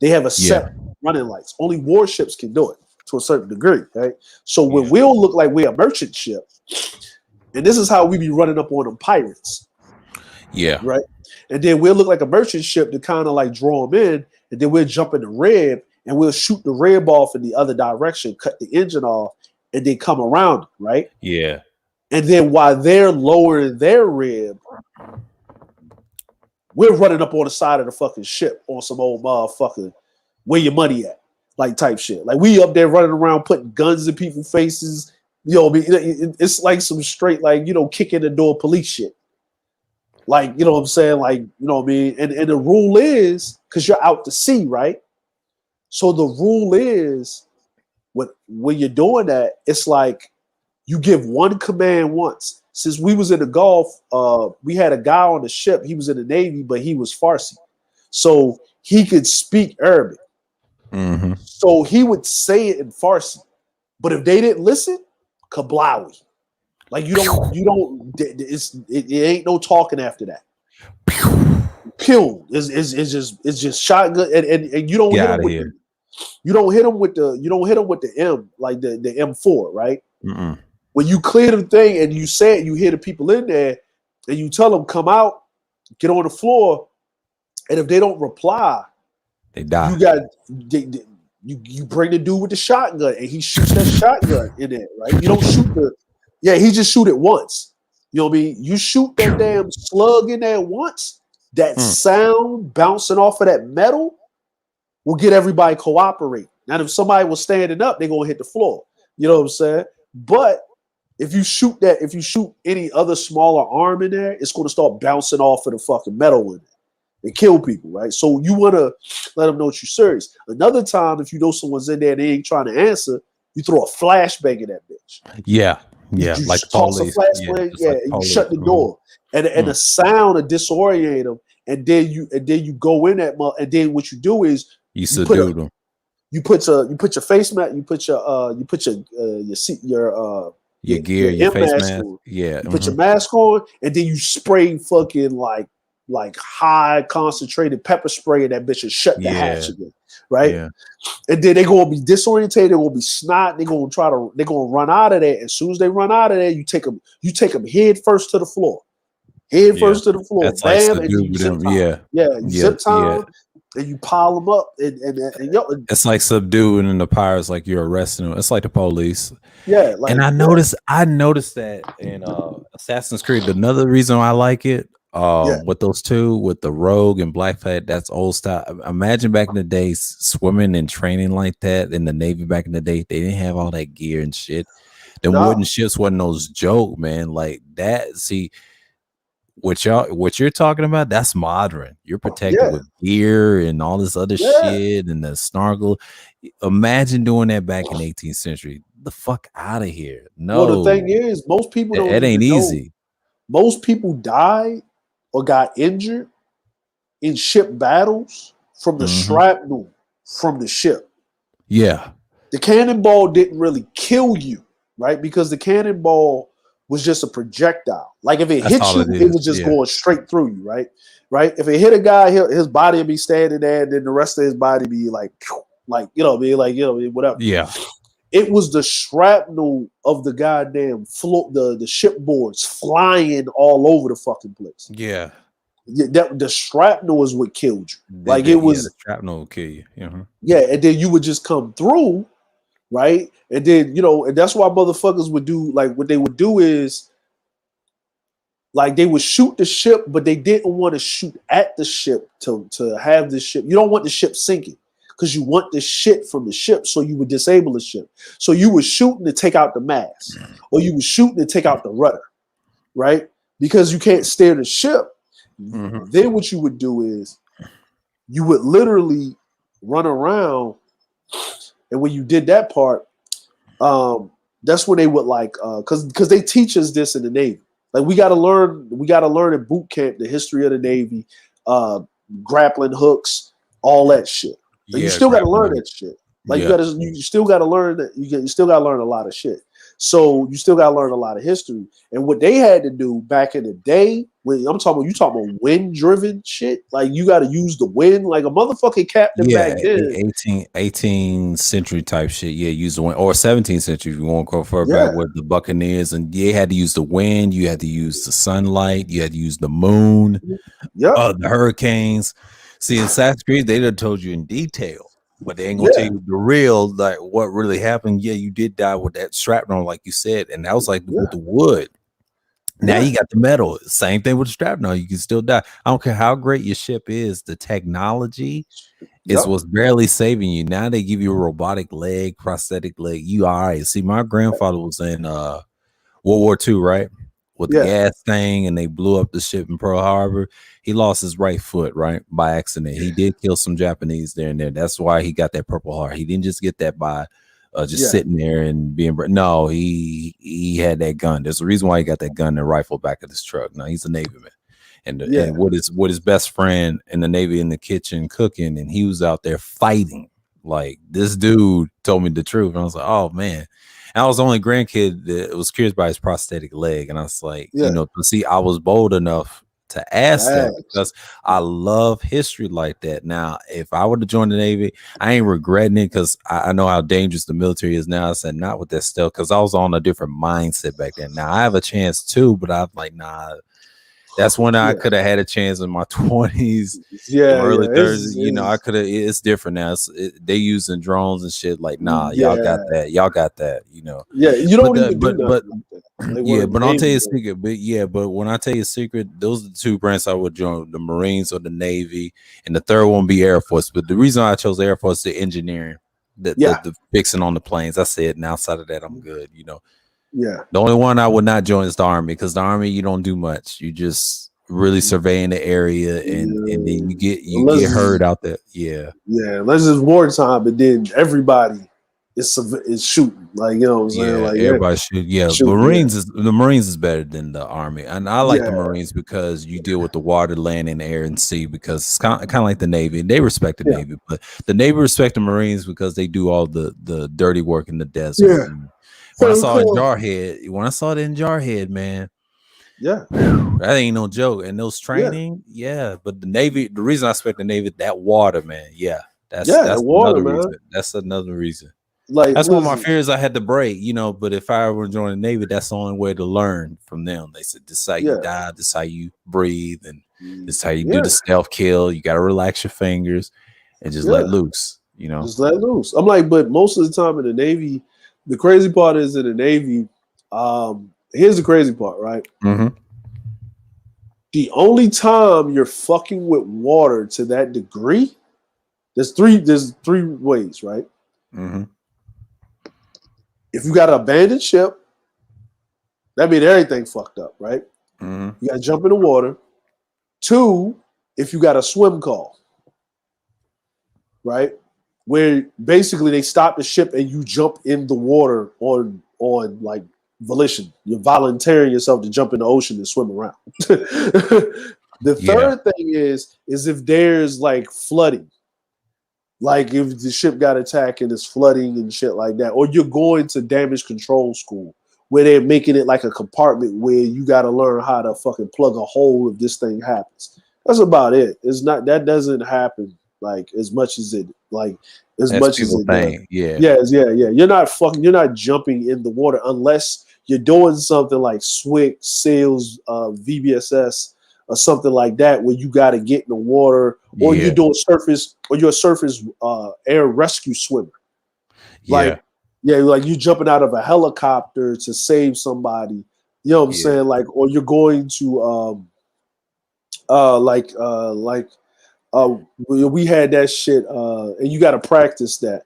They have a set running lights. Only warships can do it to a certain degree, right? So when we'll look like we're a merchant ship, and this is how we be running up on them pirates. Yeah. Right? And then we'll look like a merchant ship to kind of like draw them in, and then we'll jump in the rib, and we'll shoot the rib off in the other direction, cut the engine off, and then come around, right? Yeah. And then while they're lowering their rib, we're running up on the side of the fucking ship on some old motherfucker, where your money at? Like type shit. Like we up there running around putting guns in people's faces. It's like some straight, like, kicking the door police shit. Like, you know what I'm saying? Like, you know what I mean? And the rule is, because you're out to sea, right? So the rule is, when you're doing that, it's like you give one command once. Since we was in the Gulf, we had a guy on the ship. He was in the Navy, but he was Farsi. So he could speak Arabic. Mm-hmm. So he would say it in Farsi. But if they didn't listen, kablawi. Like it ain't no talking after that. Pew. It's just shotgun, and you don't hit him with you don't hit them with the M, like the M4, right? Mm-mm. When you clear the thing and you say it, you hear the people in there, and you tell them come out, get on the floor, and if they don't reply, they die. You bring the dude with the shotgun, and he shoots that shotgun in there, right? You don't shoot he just shoot it once. You know what I mean? You shoot that damn slug in there once, that sound bouncing off of that metal will get everybody cooperate. Now, if somebody was standing up, they're gonna hit the floor. You know what I'm saying? But if you shoot any other smaller arm in there, it's gonna start bouncing off of the fucking metal in it and kill people, right? So you wanna let them know that you're serious. Another time, if you know someone's in there and they ain't trying to answer, you throw a flashbang in that bitch. Yeah. Yeah, you like toss a flashbang, you shut the door, and the sound will disorient them, and then you go in that, and then what you do is you subdue them. You put your face mask, you put your gear, your face mask. On. Yeah, you put your mask on, and then you spray fucking like high concentrated pepper spray in that bitch and shut the hatch again, right? Yeah. And then they're gonna be disorientated, they're gonna be snot, they're gonna run out of there. As soon as they run out of there, you take them head first to the floor. First to the floor. That's bam, like and you zip time. You zip time and you pile them up. And it's like subduing the pirates, like you're arresting them. It's like the police. Yeah. And I noticed that in Assassin's Creed. Another reason I like it, with those two, with the Rogue and Black Flag, that's old style. Imagine back in the day swimming and training like that in the Navy back in the day. They didn't have all that gear and shit. The wooden ships wasn't those joke, man. Like that. See, what you're talking about, that's modern. You're protected Yeah, with gear and all this other yeah. shit and the snorkel. Imagine doing that back in the 18th century. The fuck out of here. Well, the No, thing is, most people don't that ain't even know. easy. Most people died or got injured in ship battles from the Hmm. shrapnel from the ship. Yeah. The cannonball didn't really kill you, right? Because the cannonball was just a projectile. Like if it That's hit all you, it it is. was just Yeah. going straight through you, right? Right. If it hit a guy, his body would be standing there, and then the rest of his body be like, be like, whatever. Yeah. It was the shrapnel of the goddamn floor, the shipboards flying all over the fucking place. Yeah. That the shrapnel is what killed you. Like it The was, shrapnel will kill you. Uh-huh. yeah. And then you would just come through, right? And then and that's why motherfuckers would do like what they would do is like they would shoot the ship, but they didn't want to shoot at the ship to have the ship. You don't want the ship sinking because you want the shit from the ship, so you would disable the ship. So you were shooting to take out the mast, or you were shooting to take out the rudder, right? Because you can't steer the ship. Mm-hmm. Then what you would do is you would literally run around, and when you did that part, that's when they would like because they teach us this in the Navy. Like we gotta learn in boot camp the history of the Navy, uh, grappling hooks, all that shit. Like you Yeah, still gotta learn grappling. that shit. Like Yeah. you still gotta learn that you still gotta learn a lot of shit. So you still gotta learn a lot of history. And what they had to do back in the day, when you talking about wind driven shit, like you gotta use the wind like a motherfucking captain back Yeah, then. 18th century type shit. Yeah, use the wind, or 17th century if you want to go further Yeah. back with the Buccaneers, and they had to use the wind, you had to use the sunlight, you had to use the moon, Yep. the hurricanes. See, in Assassin's Creed, they done told you in detail, but they ain't gonna tell Yeah. you the real, like what really happened. Yeah, you did die with that shrapnel, like you said, and that was like Yeah. with the wood. Now Yeah. you got the metal. Same thing with the shrapnel. You can still die. I don't care how great your ship is. The technology is Yep. what's barely saving you. Now they give you a robotic leg, prosthetic leg. You all right. See, my grandfather was in World War II, right? With the Yeah. gas thing, and they blew up the ship in Pearl Harbor. He lost his right foot, right? By accident. He did kill some Japanese there and there. That's why he got that Purple Heart. He didn't just get that by just Yeah. sitting there and being no, he had that gun. There's a reason why he got that gun and rifle back of his truck. Now he's a Navy man. And with his best friend in the Navy in the kitchen cooking, and he was out there fighting. Like this dude told me the truth, and I was like, oh man. And I was the only grandkid that was curious about his prosthetic leg, and I was like, to see, I was bold enough to ask that because I love history like that. Now, if I would have joined the Navy, I ain't regretting it because I know how dangerous the military is now. I said not with that stuff because I was on a different mindset back then. Now I have a chance too, but I'm like, nah. That's when I could have had a chance in my 20s, early 30s. I could have. It's different now. They using drones and shit. Like, nah, y'all got that. Y'all got that. Yeah, you don't even do nothing but like that. Like yeah, but I'll tell you a secret. But when I tell you a secret, those are the two branches I would join: the Marines or the Navy, and the third one be Air Force. But the reason I chose Air Force is the engineering, the fixing on the planes. I said, and outside of that, I'm good. Yeah. The only one I would not join is the Army because the Army you don't do much. You just really surveying the area and then you get hurt out there. Yeah. Yeah, unless it's wartime, but then everybody is shooting. Like, you know what I'm saying? Like Everybody should. Yeah, the Marines is better than the Army. And I like the Marines because you deal with the water, land, and air and sea because it's kind of like the Navy. They respect the Navy, but the Navy respect the Marines because they do all the dirty work in the desert. Yeah. When I saw it in Jarhead, man, that ain't no joke. And those training, but the Navy, the reason I expect the Navy, that water, man, that's water, another man. reason. That's another reason. Like that's one of my fears I had to break, but if I were to join the Navy, that's the only way to learn from them. They said this is how you die, this is how you breathe, and this is how you do the stealth kill. You gotta relax your fingers and just let loose, Just let loose. I'm like, but most of the time in the Navy, the crazy part is in the Navy, here's the crazy part, right? Mm-hmm. The only time you're fucking with water to that degree, there's three ways, right? Mm-hmm. If you got an abandoned ship, that means everything fucked up, right? Mhm. You got to jump in the water. 2, if you got a swim call, right? Where basically they stop the ship and you jump in the water on like volition. You're volunteering yourself to jump in the ocean and swim around. The Yeah. third thing is if there's like flooding, like if the ship got attacked and it's flooding and shit like that, or you're going to damage control school where they're making it like a compartment where you got to learn how to fucking plug a hole if this thing happens. That's about it. It's not that doesn't happen like as much as it As people it does. think. Yeah. Yeah. You're not jumping in the water unless you're doing something like SWIC, SEALs, VBSS, or something like that, where you got to get in the water, or Yeah. you're a surface air rescue swimmer. Yeah. Like, yeah, like you jumping out of a helicopter to save somebody. You know what I'm Yeah. saying? Like, or you're going to we had that shit, and you got to practice that.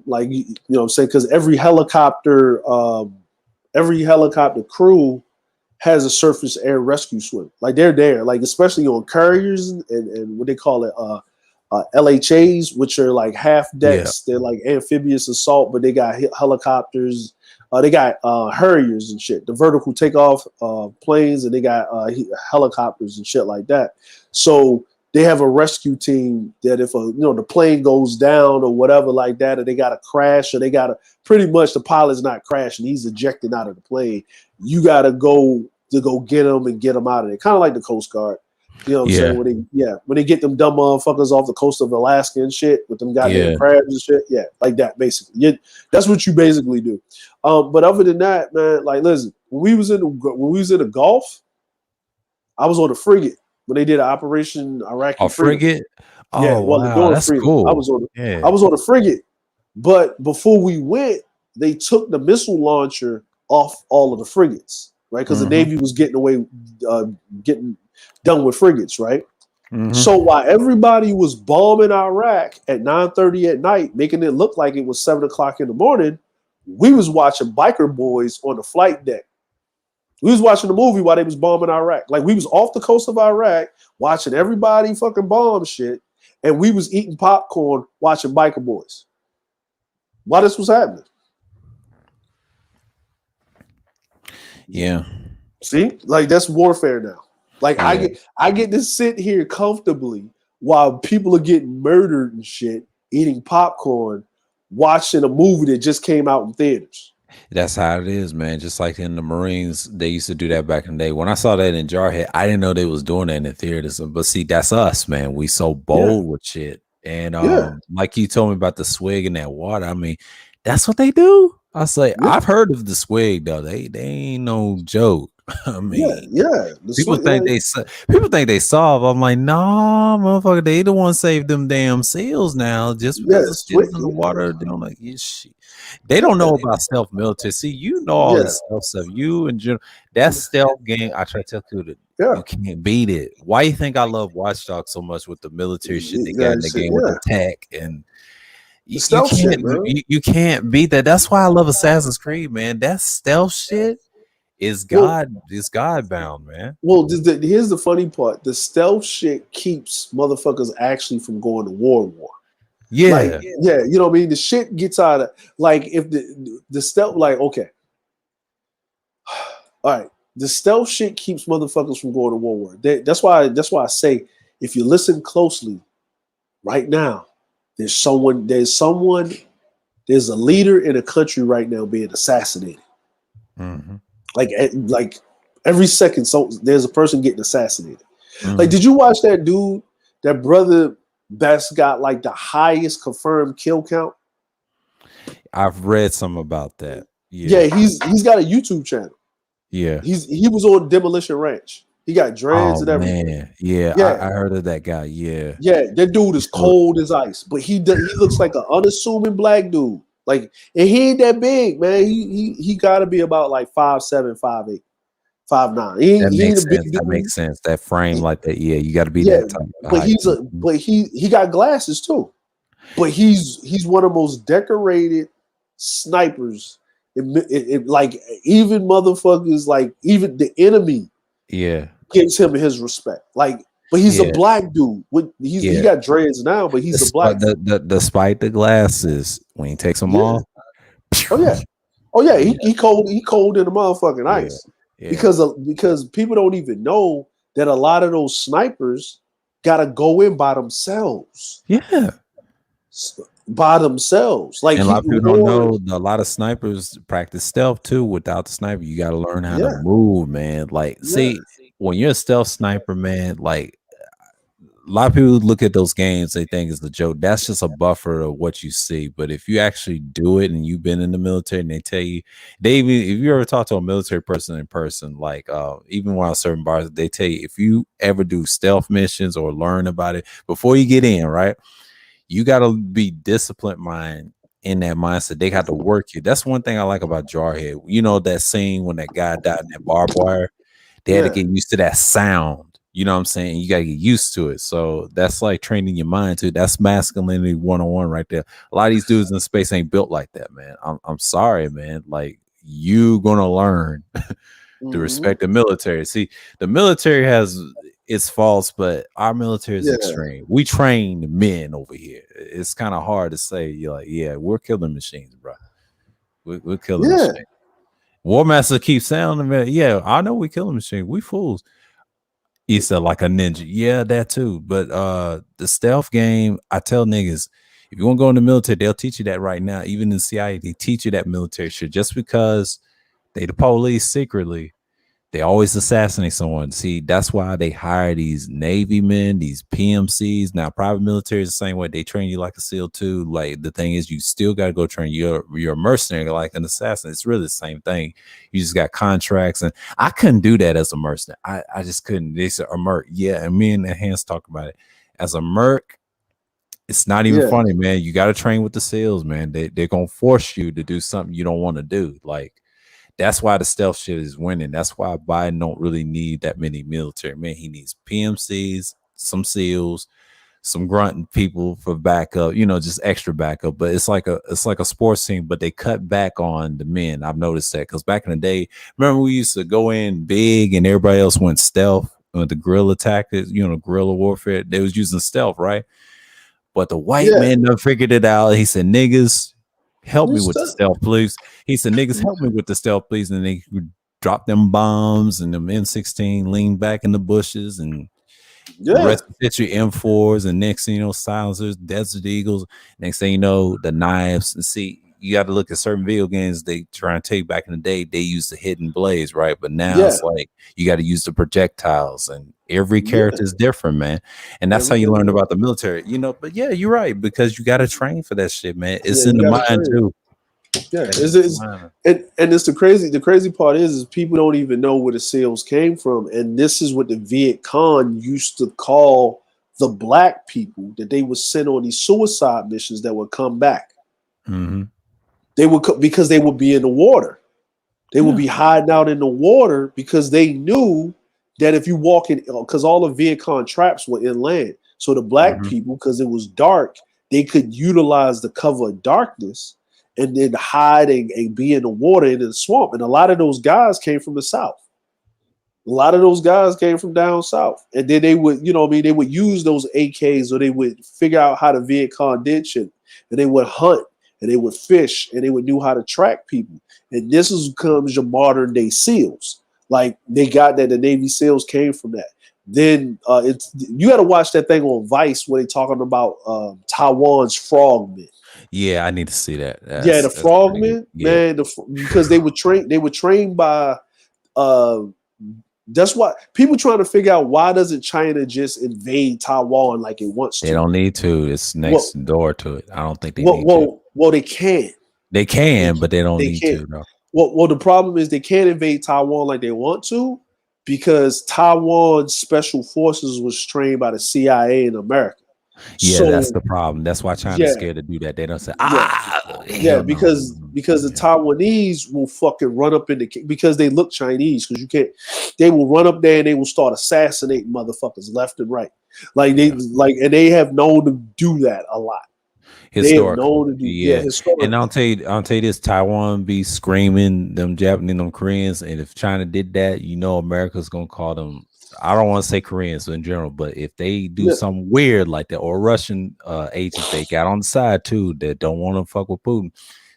Like you know what I'm saying, because every helicopter crew has a surface air rescue swim. Like they're there, like especially on carriers and what they call it, LHAs, which are like half Yeah. decks. They're like amphibious assault, but they got helicopters. They got Harriers and shit, the vertical takeoff planes, and they got helicopters and shit like that. So they have a rescue team that if the plane goes down or whatever like that, or they got to crash, or they got to pretty much the pilot's not crashing, he's ejecting out of the plane. You got to go get them and get them out of there, kind of like the Coast Guard. You know what I'm saying? When they get them dumb motherfuckers off the coast of Alaska and shit with them goddamn crabs and shit. Yeah, like that basically. That's what you basically do. But other than that, man, like listen, when we was in the Gulf, I was on the frigate when they did Operation Iraqi A Freedom. frigate? Yeah, Oh well, wow, Enduring that's Freedom. I cool. was on Yeah. the frigate, but before we went, they took the missile launcher off all of the frigates, right? Because the Navy was getting done with frigates, right? So while everybody was bombing Iraq at 9:30 at night, making it look like it was 7 o'clock in the morning, we was watching biker boys on the flight deck. We was watching the movie while they was bombing Iraq. Like we was off the coast of Iraq watching everybody fucking bomb shit, and we was eating popcorn watching biker boys while this was happening. Yeah. See, like that's warfare now. Like I get to sit here comfortably while people are getting murdered and shit, eating popcorn, watching a movie that just came out in theaters. That's how it is, man. Just like in the Marines, they used to do that back in the day. When I saw that in Jarhead, I didn't know they was doing that in the theaters. But see, that's us, man. We so bold with shit. And like you told me about the swig in that water. I mean, that's what they do. I say I've heard of the swig though. They ain't no joke. I mean, people think they solve. I'm like, nah, motherfucker. They the one saved them damn seals now. Just because the seals in the water, they don't like shit. They don't know about stealth military. See, you know all this stealth stuff. You and general that stealth game. I try to tell you that you can't beat it. Why you think I love Watch Dogs so much with the military shit they got in the game with the tech and you can't beat that. That's why I love Assassin's Creed, man. That stealth shit is God bound, man. Well, here's the funny part: the stealth shit keeps motherfuckers actually from going to war. Yeah, like, yeah, you know what I mean. The shit gets out of like if the stealth, like okay, all right, the stealth shit keeps motherfuckers from going to war. That's why I say if you listen closely, right now, there's a leader in a country right now being assassinated. Like every second, so there's a person getting assassinated. Like, did you watch that dude, that brother that's got like the highest confirmed kill count? I've read some about that. Yeah, he's got a YouTube channel. Yeah, he was on Demolition Ranch. He got dreads and everything. Man. Yeah, I heard of that guy. Yeah, that dude is cold as ice, but he looks like an unassuming black dude. Like, and he ain't that big, man. He got to be about like 5'7", 5'8", 5'9". He ain't a big dude. That makes sense. That frame like that. Yeah, you got to be that type. But he got glasses too. But he's one of the most decorated snipers. Like even motherfuckers, like even the enemy Yeah. gives him his respect. Like, but he's a Yeah. black dude. He Yeah. got dreads now, but he's a black dude. Despite the glasses, when he takes them Yeah. off, Oh yeah. Oh yeah. yeah, He cold in the motherfucking yeah, ice yeah, because people don't even know that a lot of those snipers gotta go in by themselves. yeah. By themselves. Like And a lot he of people don't Warren. know a lot of snipers practice stealth too. Without the sniper, you got to learn how to Yeah. move, man. Like, Yeah. see, when you're a stealth sniper, man, like a lot of people look at those games, they think it's a joke. That's just a buffer of what you see. But if you actually do it and you've been in the military and they tell you, they even if you ever talk to a military person in person, like even while certain bars, they tell you if you ever do stealth missions or learn about it before you get in, right? You got to be disciplined mind in that mindset. They got to work you. That's one thing I like about Jarhead. You know that scene when that guy died in that barbed wire? They had to Yeah. get used to that sound. You know what I'm saying? You got to get used to it. So that's like training your mind too. That's masculinity 101 right there. A lot of these dudes in space ain't built like that, man. I'm sorry, man. Like you gonna learn to Hmm. respect the military. See, the military has its faults, but our military is Yeah. extreme. We train men over here. It's kind of hard to say, you're like, yeah, we're killing machines, bro. We're killing Yeah. machines. War Master keeps saying to me, yeah, I know we killing machines. We fools. He said like a ninja. Yeah, that too. But the stealth game, I tell niggas, if you want to go in the military, they'll teach you that right now. Even in CIA, they teach you that military shit. Just because they the police secretly, they always assassinate someone. See, that's why they hire these Navy men, these PMCs. Now, private military is the same way. They train you like a SEAL too. Like the thing is, you still got to go train. You're a mercenary, like an assassin. It's really the same thing. You just got contracts, and I couldn't do that as a mercenary. I just couldn't. They said a merc, yeah, and me and the hands talk about it as a merc. It's not even Yeah. funny, man. You got to train with the SEALs, man. They're gonna force you to do something you don't want to do, like. That's why the stealth shit is winning. That's why Biden don't really need that many military men. He needs PMCs, some SEALs, some grunting people for backup, just extra backup. But it's like a sports team, but they cut back on the men. I've noticed that because back in the day, remember we used to go in big and everybody else went stealth. The guerrilla tactics, guerrilla warfare, they was using stealth, right? But the white Yeah. man done figured it out. He said, niggas, help me It's with the tough. stealth, please. He said, niggas, help me with the stealth, please. And they would drop them bombs and them M16 lean back in the bushes and the Yeah. rest of it, your M4s, and next thing you know, silencers, Desert Eagles. Next thing you know, the knives. And see, you got to look at certain video games. They try and take back in the day, they used the hidden blades, right? But now Yeah. it's like you got to use the projectiles, and every Yeah. character is different, man. And that's how you Everything. learn about the military, But yeah, you're right because you got to train for that shit, man. Yeah. It's in You the got to mind train. too. Yeah. That is It's mind. and it's the crazy part is people don't even know where the SEALs came from, and this is what the Viet Cong used to call the black people that they would send on these suicide missions that would come back. Mm-hmm. They would because they would be in the water. They would Yeah. be hiding out in the water because they knew that if you walk in, because all the Viet Cong traps were inland. So the black Mm-hmm. people, because it was dark, they could utilize the cover of darkness and then hide and be in the water and in the swamp. And a lot of those guys came from the South. A lot of those guys came from down south. And then they would, they would use those AKs or they would figure out how the Viet Cong did shit. And they would hunt and they would fish and they would know how to track people. And this is comes your modern day SEALs. Like they got that the Navy SEALs came from that. Then it's you got to watch that thing on Vice where they talking about Taiwan's frogmen. Yeah, I need to see that. Yeah, the That's pretty good. frogmen, Yeah. man, because they were trained by uh, that's why people trying to figure out why doesn't China just invade Taiwan like it wants They to? don't need to. It's next Well, door to it. I don't think they well, need to. they can. They They can, but they don't they need can. to. No. The problem is they can't invade Taiwan like they want to because Taiwan's special forces was trained by the CIA in America. Yeah, that's So the problem. That's why China's yeah, scared to do that. They don't say, yeah. Yeah, hell no. because the Yeah. Taiwanese will fucking run up in the because they look Chinese because you can't. They will run up there and they will start assassinating motherfuckers left and right. Like they Yeah. like and they have known to do that a lot. They have Historically, known to do, yeah, yeah. And historically. I'll tell you this: Taiwan be screaming them Japanese, them Koreans, and if China did that, you know, America's gonna call them. I don't want to say Koreans in general, but if they do Yeah, something weird like that, or Russian agents they got on the side too that don't want to fuck with Putin,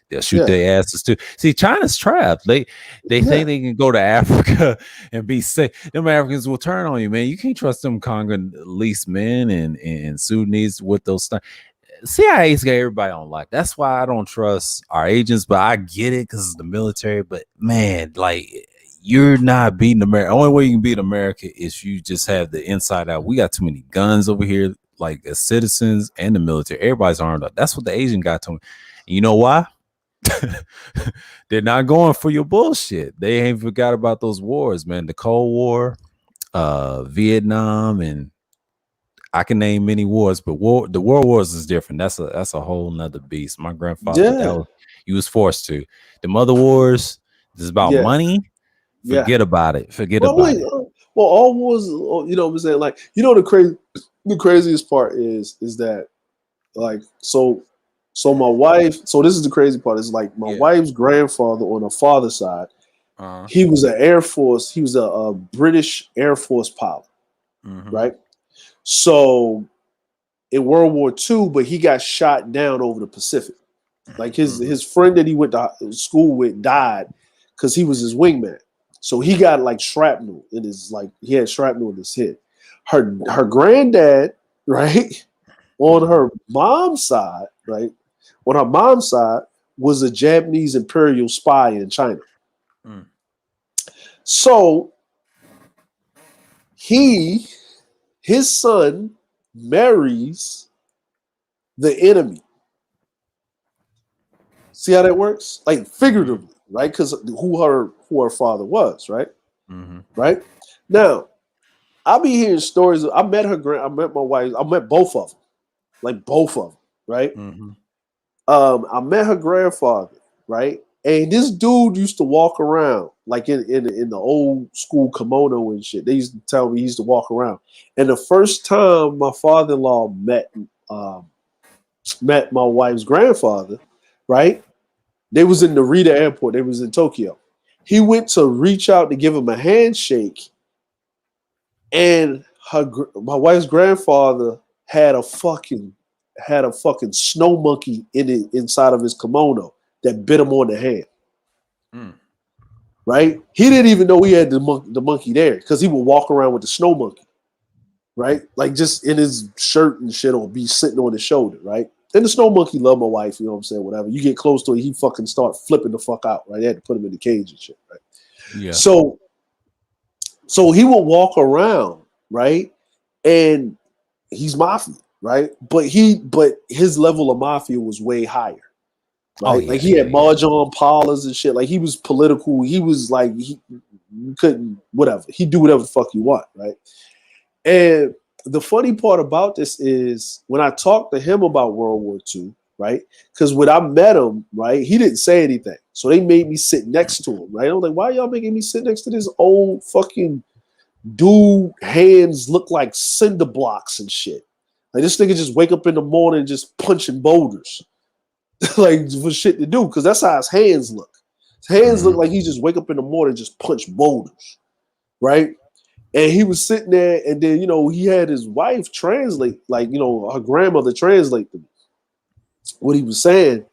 they'll shoot yeah, their asses too. See, China's trapped. They yeah, think they can go to Africa and be safe. Them Africans will turn on you, man. You can't trust them Congolese men and Sudanese with those stuff. CIA's got everybody on lock. That's why I don't trust our agents, but I get it because it's the military. But man, like you're not beating America. Only way you can beat America is you just have the inside out. We got too many guns over here, like as citizens and the military. Everybody's armed up. That's what the agent got to me. And you know why? They're not going for your bullshit. They ain't forgot about those wars, man. The Cold War, Vietnam, and I can name many wars, but the World Wars is different. That's a whole nother beast. My grandfather, that yeah, was he was forced to. The mother wars is about yeah, money. yeah. Forget about it. Forget Well, about wait, it. well, all wars, you know what I'm saying? Like, you know, the craziest part is that, like, so my wife, so this is the crazy part, is like my Yeah. wife's grandfather on her father's side, Uh-huh. he was an Air Force, he was a British Air Force pilot, Mm-hmm. right? So in World War II, but he got shot down over the Pacific. Like Mm-hmm. his friend that he went to school with died because he was his wingman. So he got like shrapnel in his, like he had shrapnel in his head. Her granddad, right, on Mm-hmm. her mom's side, right, on her mom's side was a Japanese imperial spy in China. Mm. So he his son marries the enemy. See how that works? Like Mm-hmm. figuratively, right? Because who her father was, right? Mm-hmm. Right? Now, I'll be hearing stories. I met I met my wife, I met both of them, like both of them, right? Mm-hmm. I met her grandfather, right? And this dude used to walk around like in the old school kimono and shit. They used to tell me he used to walk around. And the first time my father-in-law um, met my wife's grandfather, right? They was in Narita Airport. They was in Tokyo. He went to reach out to give him a handshake, and my wife's grandfather had a fucking snow monkey inside of his kimono that bit him on the hand. Mm. Right? He didn't even know he had the monkey there because he would walk around with the snow monkey, right? Like just in his shirt and shit, or be sitting on his shoulder, right? And the snow monkey loved my wife, you know what I'm saying? Whatever. You get close to it, he fucking start flipping the fuck out, right? They had to put him in the cage and shit, right? Yeah. So he would walk around, right? And he's mafia, right? But his level of mafia was way higher, Oh right? Like yeah, he yeah, had yeah. mahjong parlors and shit. Like he was political. He was like he couldn't whatever. He do whatever the fuck you want, right? And the funny part about this is when I talked to him about World War II, right? Because when I met him, right, he didn't say anything. So they made me sit next to him, right? I was like, why y'all making me sit next to this old fucking dude? Hands look like cinder blocks and shit. Like this nigga just wake up in the morning and just punching boulders. Like for shit to do, because that's how his hands look. His hands Mm-hmm. look like he just wake up in the morning and just punch boulders, right? And he was sitting there, and then he had his wife translate, like her grandmother translate to me what he was saying.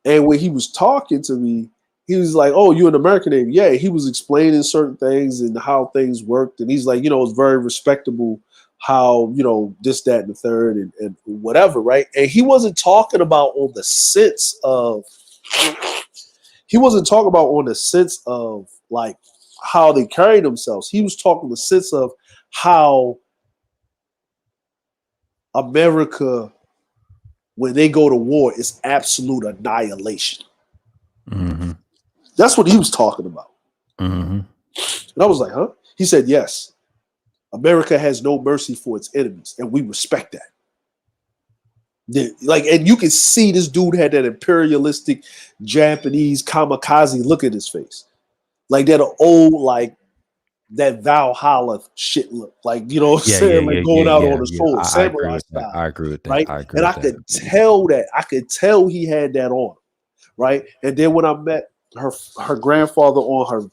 And when he was talking to me, he was like, "Oh, you're an American name?" Yeah, he was explaining certain things and how things worked, and he's like, it's very respectable how this, that, and the third, and whatever, right? And he wasn't talking about on the sense of like how they carry themselves. He was talking the sense of how America, when they go to war, is absolute annihilation. Mm-hmm. That's what he was talking about. Mm-hmm. And I was like, huh? He said, yes, America has no mercy for its enemies, and we respect that. Like, and you can see this dude had that imperialistic Japanese kamikaze look in his face. Like that old, like that Valhalla shit look like, you know what I'm Yeah, saying? Like going out on the sword, I agree samurai with that. style, I agree with that. right? I agree And I with that. could tell that. I could tell he had that on, right? And then when I met her grandfather on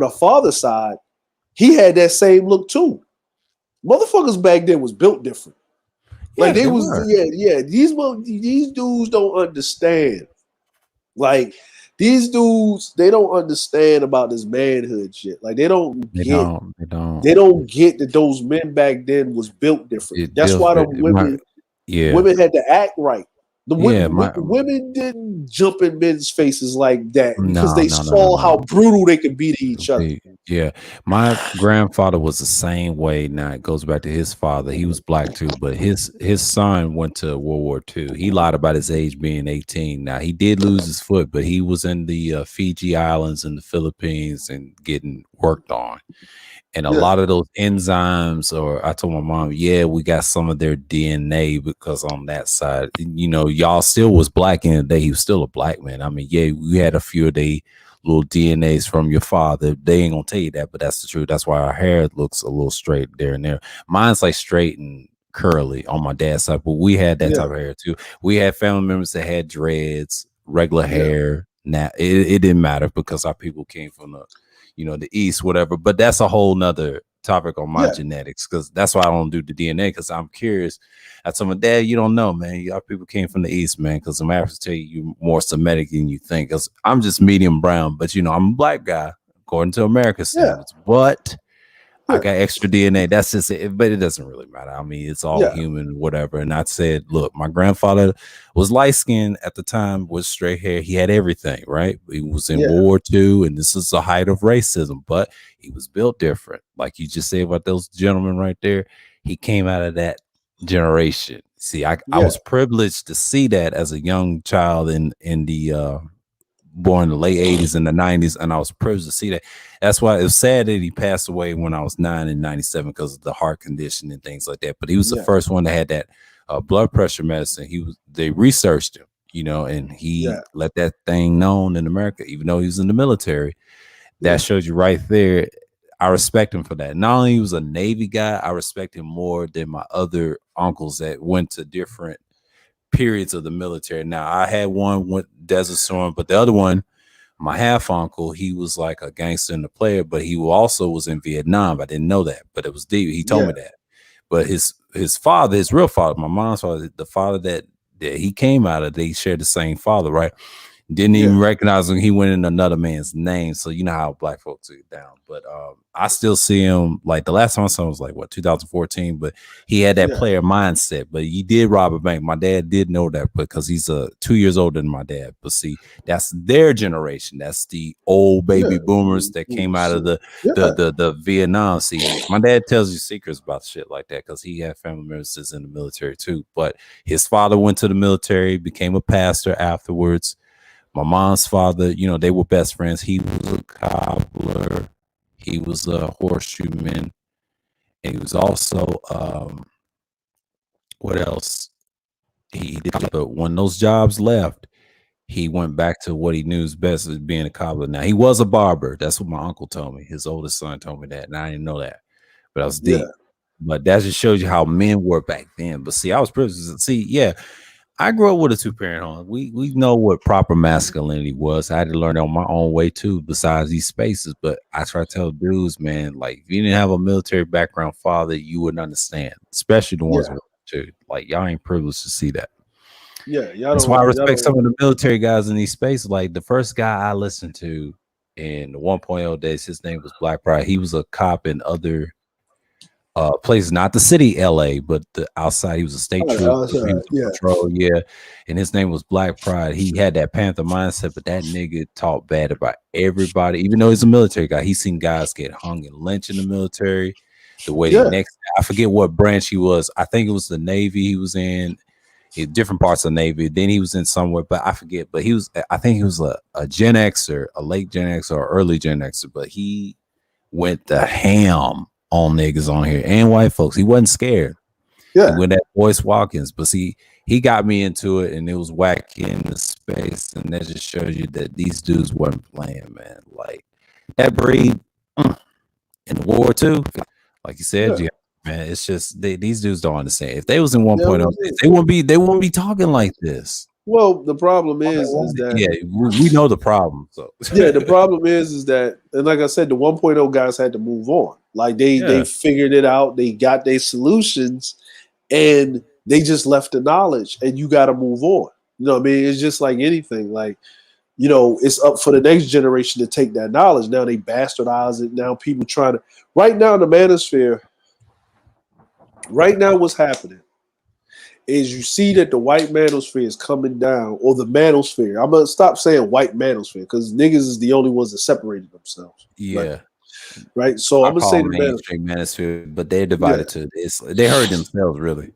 her father's side, he had that same look too. Motherfuckers back then was built different. Like Yeah, they they was, were. yeah. These dudes don't understand. Like these dudes, they don't understand about this manhood shit. Like they don't They get don't. They don't. they don't get that those men back then was built differently. It That's deals why the with my. Yeah, women had to act right. The yeah. My women didn't jump in men's faces like that because no, they no, no, no, saw no. how brutal they could be to each other. Yeah, my grandfather was the same way. Now it goes back to his father. He was black too, but his son went to World War II. He lied about his age being 18. Now he did lose his foot, but he was in the Fiji Islands in the Philippines and getting worked on. And a Yeah, lot of those enzymes, or I told my mom, yeah, we got some of their DNA because on that side, y'all still was black in the day. He was still a black man. I mean, yeah, we had a few of the little DNAs from your father. They ain't gonna tell you that, but that's the truth. That's why our hair looks a little straight there and there. Mine's like straight and curly on my dad's side, but we had that yeah, type of hair too. We had family members that had dreads, regular yeah, hair. Now it didn't matter because our people came from the East, whatever. But that's a whole nother topic on my yeah, genetics because that's why I don't do the DNA because I'm curious. I told my dad, you don't know, man. Y'all people came from the East, man, because I'm African tell you you're more Semitic than you think. Because I'm just medium brown, but I'm a black guy according to American yeah, standards. But I yeah, got extra DNA. That's just it. But it doesn't really matter. I mean, it's all yeah, human, whatever. And I said, look, my grandfather was light skinned at the time, was straight hair. He had everything, right? He was in yeah, World War II, and this is the height of racism, but he was built different. Like you just said about those gentlemen right there. He came out of that generation. See, I yeah, was privileged to see that as a young child in the born in the late 80s and the 90s, and I was privileged to see that. That's why it was sad that he passed away when I was 9 in 97 because of the heart condition and things like that. But he was the yeah, first one that had that blood pressure medicine. They researched him, and he yeah, let that thing known in America, even though he was in the military. That yeah, shows you right there. I respect him for that. Not only he was a Navy guy, I respect him more than my other uncles that went to different periods of the military. Now I had one went Desert Storm, but the other one, my half uncle, he was like a gangster and a player, but he also was in Vietnam. I didn't know that, but it was deep. He told yeah, me that. But his father, his real father, my mom's father, the father that he came out of, they shared the same father, right? Didn't yeah, even recognize him. He went in another man's name. So you know how black folks get down. But I still see him like the last time I saw him was like 2014. But he had that yeah, player mindset. But he did rob a bank. My dad did know that because he's 2 years older than my dad. But see, that's their generation. That's the old yeah, baby boomers that came out of the Vietnam. See, my dad tells you secrets about shit like that because he had family members that's in the military too. But his father went to the military, became a pastor afterwards. My mom's father, they were best friends. He was a cobbler. He was a horseshoeman. And he was also, what else? He did, but when those jobs left, he went back to what he knew is best as being a cobbler. Now, he was a barber. That's what my uncle told me. His oldest son told me that. And I didn't know that, but I was yeah, deep. But that just shows you how men were back then. But see, I was privileged to see, yeah, I grew up with a two-parent home. We know what proper masculinity was. I had to learn it on my own way too, besides these spaces. But I try to tell dudes, man, like if you didn't have a military background father, you wouldn't understand, especially the ones yeah, with too. Like y'all ain't privileged to see that. yeah. That's why I Y'all respect don't. some of the military guys in these spaces. Like the first guy I listened to in the 1.0 days, his name was Black Pride. He was a cop in other places, not the city LA, but the outside. He was a state trooper. He was a Yeah, patrol, yeah. And his name was Black Pride. He had that Panther mindset, but that nigga talked bad about everybody, even though he's a military guy. He's seen guys get hung and lynched in the military. The way they yeah, next, I forget what branch he was. I think it was the Navy he was in different parts of the Navy. Then he was in somewhere, but I forget. But I think he was a Gen X or a late Gen X or early Gen Xer, but he went the ham on niggas on here and white folks. He wasn't scared. He yeah, went at Boyce Watkins, but see, he got me into it and it was wacky in the space. And that just shows you that these dudes weren't playing, man. Like that breed, in the war too. Like you said, Yeah. man, it's just these dudes don't understand. If they was in Yeah, 1.0, they wouldn't be talking like this. well, the problem is that Yeah, we know the problem. So yeah, the problem is that, and like I said, the 1.0 guys had to move on. Like they yeah, figured it out, they got their solutions, and they just left the knowledge, and you got to move on. You know what I mean? It's just like anything. Like, you know, it's up for the next generation to take that knowledge. Now they bastardize it. Now people trying to. Right now, the manosphere. Right now, what's happening is you see that the white manosphere is coming down, or the manosphere. I'm gonna stop saying white manosphere because niggas is the only ones that separated themselves. Like, yeah. right. So I I'm gonna say call the mainstream manosphere, but they're yeah, divided to this. They hurt themselves really.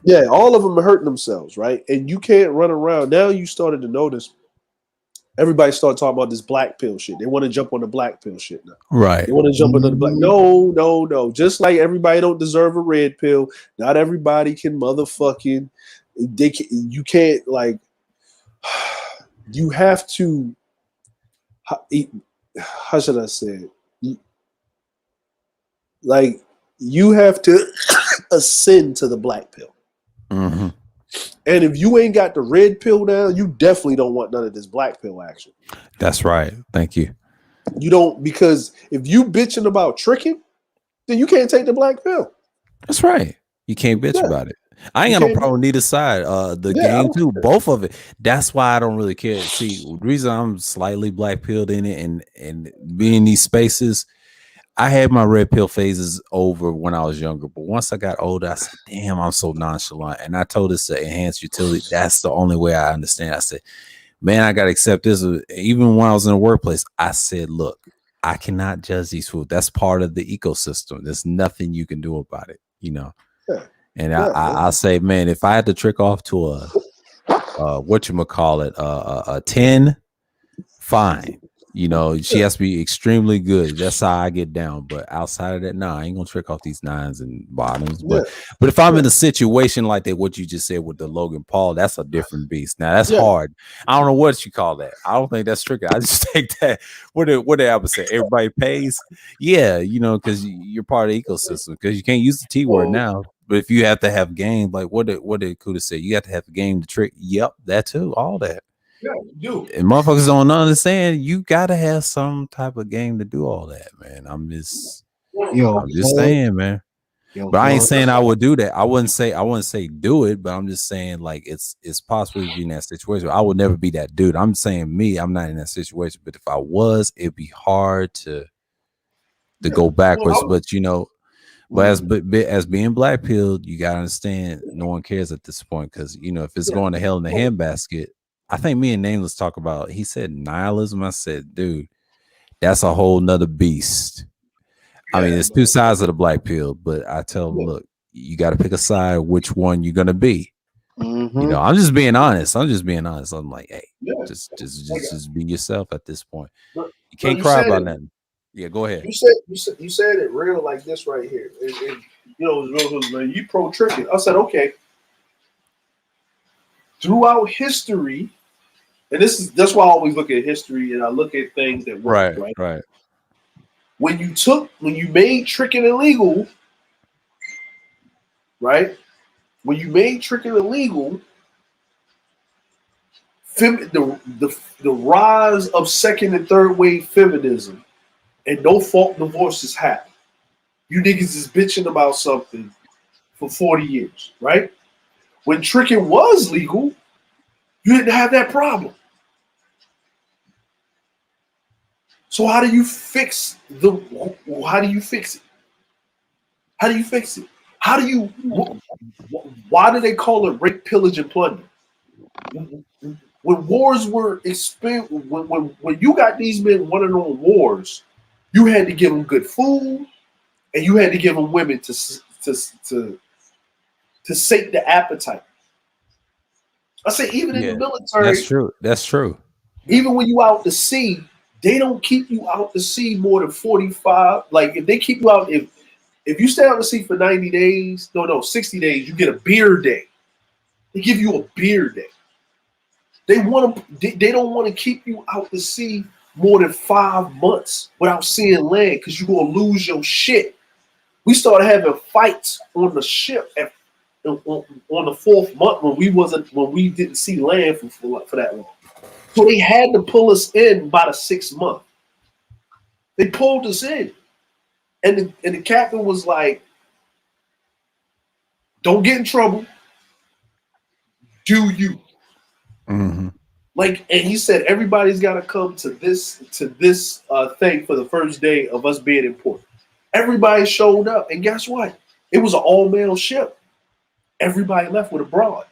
yeah. All of them are hurting themselves, right? And you can't run around. Now you started to notice everybody started talking about this black pill shit. They want to jump on the black pill shit now. Right. They want to jump into the black. No, no, no. Just like everybody don't deserve a red pill. Not everybody can motherfucking. They can, you can't like. You have to. How should I say it? Like you have to ascend to the black pill. Mm-hmm. And if you ain't got the red pill down, you definitely don't want none of this black pill action. That's right. Thank you. You don't, because if you bitching about tricking, then you can't take the black pill. That's right. You can't bitch Yeah. about it. I ain't You got no can't. problem with either side. The Yeah, I game don't too, care. both of it. That's why I don't really care. See, the reason I'm slightly black pilled in it and being in these spaces, I had my red pill phases over when I was younger, but once I got older, I said, "Damn, I'm so nonchalant." And I told us to enhance utility. That's the only way I understand. I said, "Man, I got to accept this." Even when I was in the workplace, I said, "Look, I cannot judge these foods. That's part of the ecosystem. There's nothing you can do about it, you know." Yeah, And yeah, I say, man, if I had to trick off to what you call it, a 10, fine. You know, she yeah, has to be extremely good. That's how I get down. But outside of that, no, I ain't gonna trick off these nines and bottoms. yeah, But if I'm yeah, in a situation like that, what you just said with the Logan Paul, that's a different beast. Now that's yeah. hard. I don't know what you call that. I don't think that's tricky. I just take that. What did Albert say? Everybody pays. Yeah, you know, because you're part of the ecosystem. Because you can't use the T word Well, now. But if you have to have game, like what did Kuda say? You have to have a game to trick. Yep, that too. All that. yeah, you do. And motherfuckers don't understand. You gotta have some type of game to do all that, man. Yo, I'm just Paul, saying, man. yo, But I ain't Paul. saying I would do that. I wouldn't say do it, but I'm just saying like it's possible to be in that situation. I would never be that dude. I'm saying me, I'm not in that situation. But if I was, it'd be hard to go backwards. Well, But you know, but as being black pilled, you gotta understand no one cares at this point because you know if it's going to hell in the handbasket. I think me and Nameless talk about. He said nihilism. I said, dude, that's a whole nother beast. I mean, it's two sides of the black pill, but I tell them, look, you got to pick a side. Which one you're gonna be? You know, I'm just being honest. I'm like, hey, yeah. just be yourself at this point. No, You no, can't cry about nothing. Yeah, go ahead. you said it real like this right here. And you know, it was, man, you pro tricking. I said, okay. Throughout history, and that's why I always look at history and I look at things that work, right? Right. When you made tricking illegal, right? When you made tricking illegal, the rise of second and third wave feminism and no fault divorces happened. You niggas is bitching about something for 40 years, right? When tricking was legal, you didn't have that problem. So how do you fix it? How do you fix it? How do you why do they call it rape, pillage, and plunder? When wars were when you got these men running on wars, you had to give them good food and you had to give them women to sate the appetite. I say even in the Yeah, military, That's true. even when you out to sea, they don't keep you out to sea more than 45. Like if they keep you out, if you stay out to sea for 90 days, no, 60 days, you get a beer day. They give you a beer day. They don't want to keep you out to sea more than 5 months without seeing land because you're gonna lose your shit. We started having fights on the ship on the 4th month when we didn't see land for that long. So they had to pull us in by the 6th month. They pulled us in, and the captain was like, "Don't get in trouble. Do you?" Mm-hmm. Like, and he said everybody's got to come to this thing for the first day of us being in port. Everybody showed up, and guess what? It was an all male ship. Everybody left with a broad,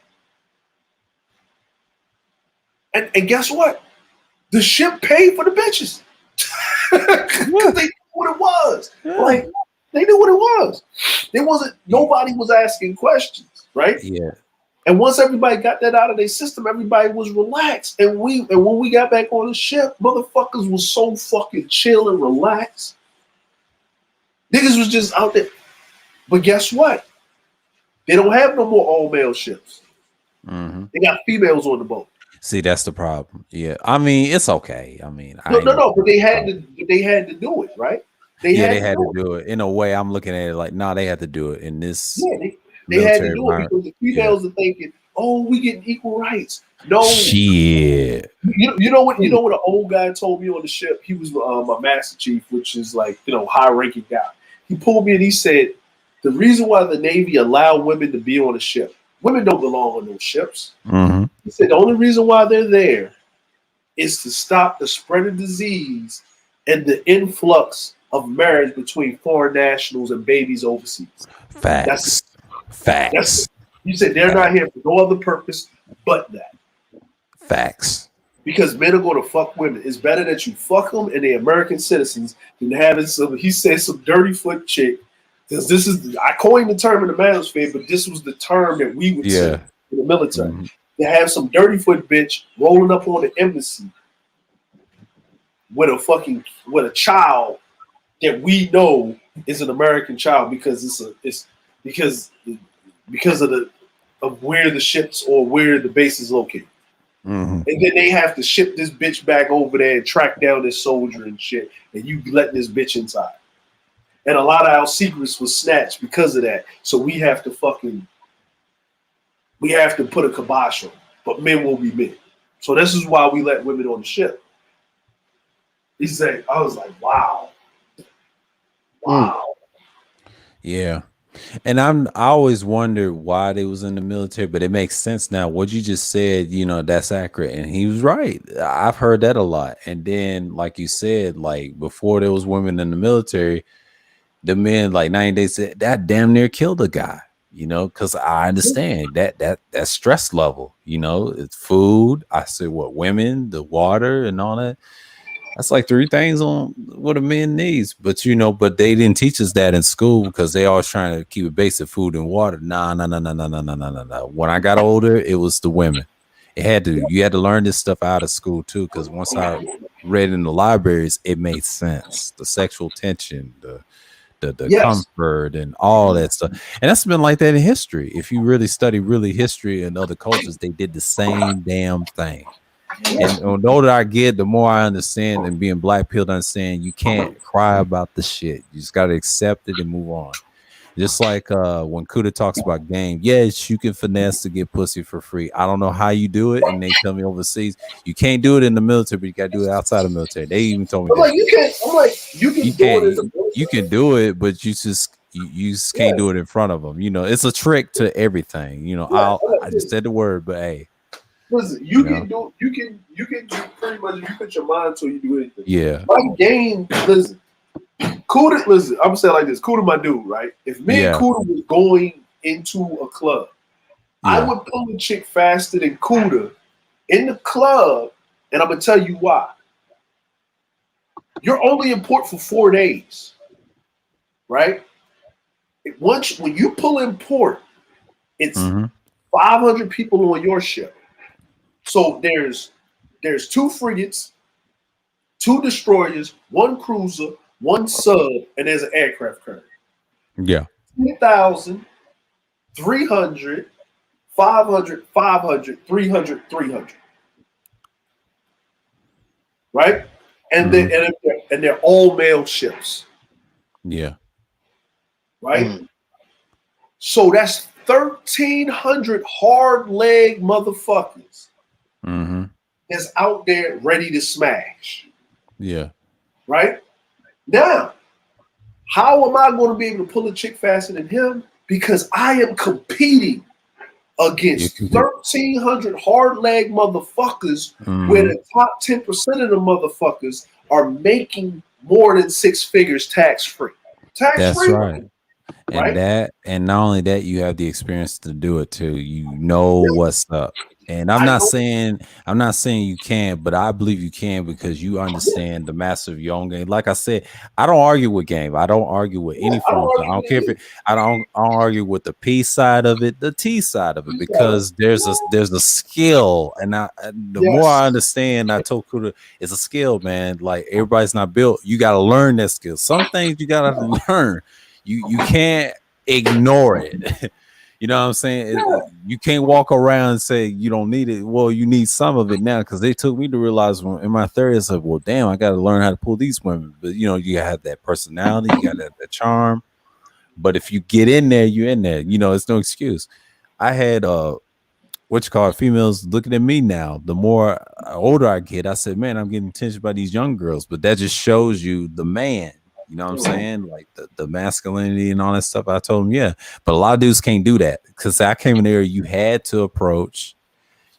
and guess what? The ship paid for the bitches because they knew what it was. Yeah. Like they knew what it was. There wasn't nobody was asking questions, right? Yeah. And once everybody got that out of their system, everybody was relaxed. And when we got back on the ship, motherfuckers was so fucking chill and relaxed. Niggas was just out there. But guess what? They don't have no more all male ships. Mm-hmm. They got females on the boat. See, that's the problem. Yeah, I mean, it's okay. I mean, No, but they had to do it, right? They had to do it. In a way, I'm looking at it like, no, they had to do it in this. Yeah, they had to do it because the females are thinking, "Oh, we getting equal rights." No, shit. You know what? You know what? An old guy told me on the ship. He was my master chief, which is like high ranking guy. He pulled me and he said, "The reason why the Navy allowed women to be on a ship, women don't belong on those ships." Mm-hmm. He said the only reason why they're there is to stop the spread of disease and the influx of marriage between foreign nationals and babies overseas. Facts. Facts. You said they're not here for no other purpose but that. Facts. Because men are going to fuck women. It's better that you fuck them and they're American citizens than having he said some dirty foot chick. Because this is, I coined the term in the manosphere, but this was the term that we would say in the military. Mm-hmm. To have some dirty foot bitch rolling up on the embassy with a child that we know is an American child because it's because of where the ships or where the base is located. Mm-hmm. And then they have to ship this bitch back over there and track down this soldier and shit, and you letting this bitch inside. And a lot of our secrets was snatched because of that. So we have to put a kibosh on, but men will be men. So this is why we let women on the ship. He said, I was like, wow. Yeah. And I always wondered why they was in the military, but it makes sense now. What you just said, that's accurate. And he was right. I've heard that a lot. And then, like you said, like before there was women in the military, the men like 90 days said that damn near killed a guy, because I understand that stress level, it's food. I said what women, the water and all that. That's like 3 things on what a man needs. But but they didn't teach us that in school because they always trying to keep it basic food and water. No. When I got older, it was the women. You had to learn this stuff out of school too, because once I read in the libraries, it made sense. The sexual tension, the comfort and all that stuff. And that's been like that in history. If you really study history and other cultures, they did the same damn thing. And the older I get, the more I understand, and being black pilled, understand you can't cry about the shit. You just got to accept it and move on. Just like when Kuda talks about game, yes, you can finesse to get pussy for free. I don't know how you do it, and they tell me overseas you can't do it in the military, but you got to do it outside of the military. They even told me you can do it, but you just can't do it in front of them. It's a trick to everything. I just said the word, but hey. Listen, you can do pretty much if you put your mind to it, you do anything. Yeah. My game, listen, Kuda, listen, I'm gonna say it like this. Kuda my dude, right? If me and Kuda was going into a club, I would pull a chick faster than Kuda in the club, and I'm gonna tell you why. You're only in port for 4 days, right? When you pull in port, it's 500 people on your ship. So there's 2 frigates, 2 destroyers, 1 cruiser, 1 sub, and there's an aircraft carrier. Yeah. 2,000, 300, 500, 500, 300, 300. Right? and they're all male ships, Yeah. right? So that's 1,300 hard leg motherfuckers that's out there ready to smash. Yeah. Right? Now, how am I going to be able to pull a chick faster than him? Because I am competing against 1,300 hard leg motherfuckers where the top 10% of the motherfuckers are making more than 6 figures tax free. That's right. And not only that, you have the experience to do it too. You know what's up. And I'm not saying you can't, but I believe you can because you understand the massive your own game. Like I said, I don't argue with game. I don't argue with any form. I don't care if I don't argue with the P side of it, the T side of it, because there's a skill. And the more I understand, I told Kuda, it's a skill, man. Like everybody's not built. You got to learn that skill. Some things you got to learn. You can't ignore it. You know what I'm saying? You can't walk around and say you don't need it. Well, you need some of it now because they took me to realize in my 30s, like, well, damn, I got to learn how to pull these women. But you know, you have that personality, you got that charm. But if you get in there, you're in there. You know, it's no excuse. I had females looking at me now. The more older I get, I said, man, I'm getting attention by these young girls. But that just shows you the man. You know what I'm saying? Like the masculinity and all that stuff. I told him, yeah. But a lot of dudes can't do that because I came in there, you had to approach,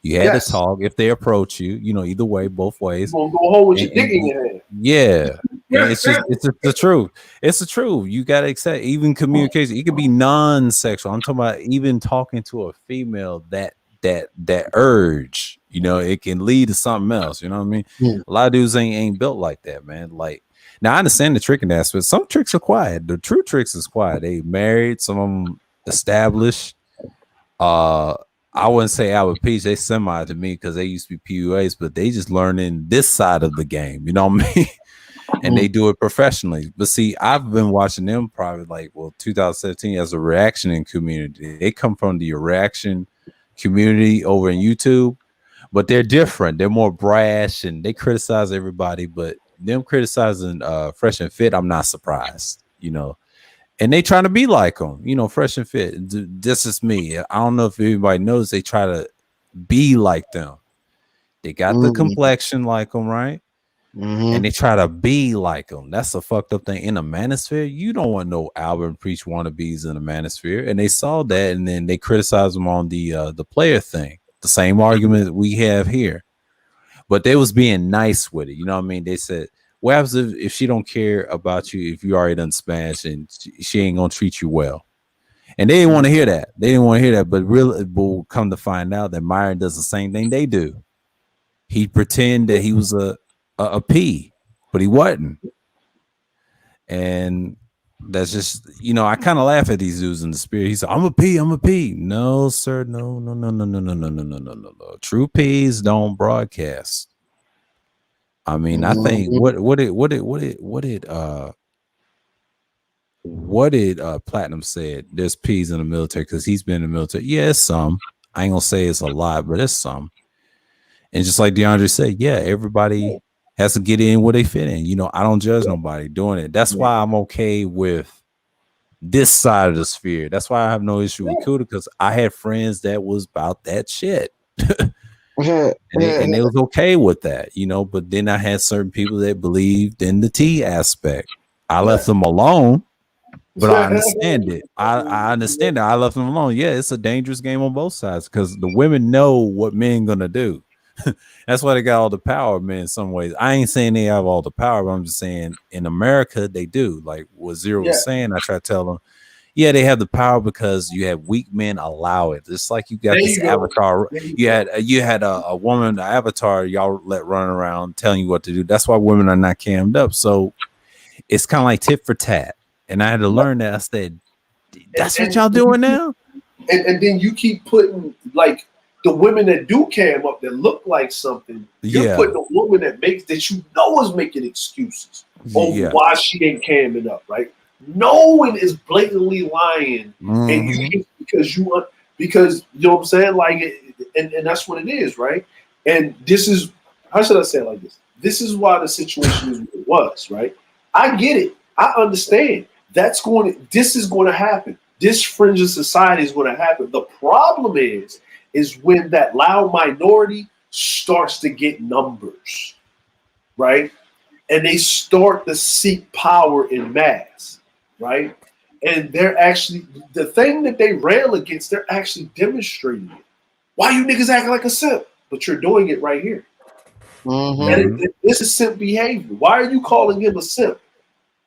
you had to talk. If they approach you, you know, either way, both ways. You're gonna go home with your dick in your hand. Yeah. And it's the truth. It's the truth. You gotta accept even communication. It could be non-sexual. I'm talking about even talking to a female that urge, you know, it can lead to something else. You know what I mean? A lot of dudes ain't built like that, man. Like, now I understand the tricking aspect. Some tricks are quiet. The true tricks is quiet. They married, some of them established. I wouldn't say Albert Peach. They semi to me because they used to be PUAs, but they just learning this side of the game. You know what I mean? And they do it professionally. But see, I've been watching them probably 2017 as a reaction community. They come from the reaction community over in YouTube, but they're different. They're more brash and they criticize everybody, but them criticizing Fresh and Fit, I'm not surprised, you know. And they trying to be like them, you know, Fresh and Fit. This is me. I don't know if everybody knows they try to be like them. They got the complexion like them, right? And they try to be like them. That's a fucked up thing. In a manosphere, you don't want no Albert Preach wannabes in a manosphere. And they saw that, and then they criticized them on the player thing. The same argument we have here. But they was being nice with it. You know what I mean? They said, what happens if she don't care about you if you already done smashed and she ain't gonna treat you well? And they didn't want to hear that. They didn't want to hear that. But really, we'll come to find out that Myron does the same thing they do. He pretend that he was a P, but he wasn't. And that's just, you know, I kind of laugh at these dudes in the spirit. He said, I'm a P. No, sir. No. True P's don't broadcast. I mean, I think what did Platinum said? There's P's in the military because he's been in the military. Yeah, it's some. I ain't gonna say it's a lot, but it's some. And just like DeAndre said, yeah, everybody has to get in where they fit in. You know, I don't judge nobody doing it. That's why I'm okay with this side of the sphere. That's why I have no issue with Kuda, because I had friends that was about that shit. and they was okay with that, you know. But then I had certain people that believed in the T aspect. I left them alone, but I understand it. I understand that I left them alone. Yeah, it's a dangerous game on both sides because the women know what men gonna do. That's why they got all the power, man. In some ways, I ain't saying they have all the power, but I'm just saying in America they do. Like what Zero was saying, I try to tell them, yeah, they have the power because you have weak men allow it. It's like you got this avatar. You had a woman, the avatar, y'all let run around telling you what to do. That's why women are not cammed up. So it's kind of like tit for tat. And I had to learn that. I said, that's what y'all doing now. And then you keep putting like the women that do cam up that look like something. You're putting a woman that you know is making excuses over why she ain't camming up, right? No one is blatantly lying, and you because you know what I'm saying, like, and that's what it is, right? And this is, how should I say it like this? this is why the situation is what it was, right? I get it. I understand. This is going to happen. This fringe of society is going to happen. The problem is when that loud minority starts to get numbers, right? And they start to seek power in mass, right? And they're actually, the thing that they rail against, they're actually demonstrating it. Why you niggas acting like a simp? But you're doing it right here. Mm-hmm. And this is simp behavior. Why are you calling him a simp?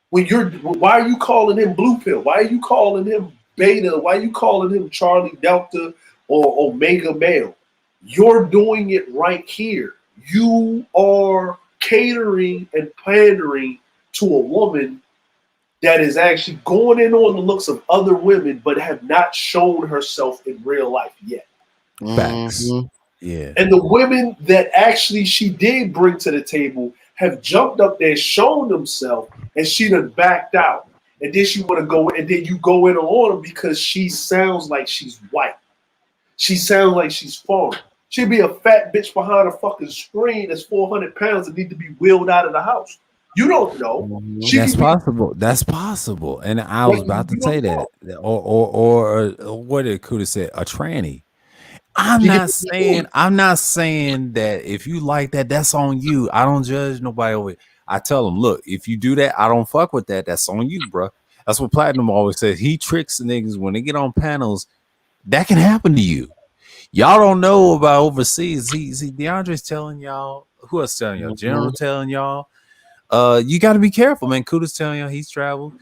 Why are you calling him blue pill? Why are you calling him beta? Why are you calling him Charlie Delta or Omega male? You're doing it right here. You are catering and pandering to a woman that is actually going in on the looks of other women, but have not shown herself in real life yet. Facts. Mm-hmm. Yeah. And the women that actually she did bring to the table have jumped up there, shown themselves, and she done backed out. And then she want to go, and then you go in on them because she sounds like she's white. She sounds like she's foreign. She'd be a fat bitch behind a fucking screen that's 400 pounds and need to be wheeled out of the house. You don't know. Mm-hmm. She That's could be possible. That's possible. And I like, was about to you say don't that. know. Or what did Kuda say? A tranny. I'm She could not be, saying that if you like that, that's on you. I don't judge nobody over it. I tell them, look, if you do that, I don't fuck with that. That's on you, bro. That's what Platinum always says. He tricks the niggas when they get on panels. That can happen to you. Y'all don't know about overseas. See, DeAndre's telling y'all. Who else telling y'all? General telling y'all. You got to be careful, man. Kuda's telling y'all he's traveled.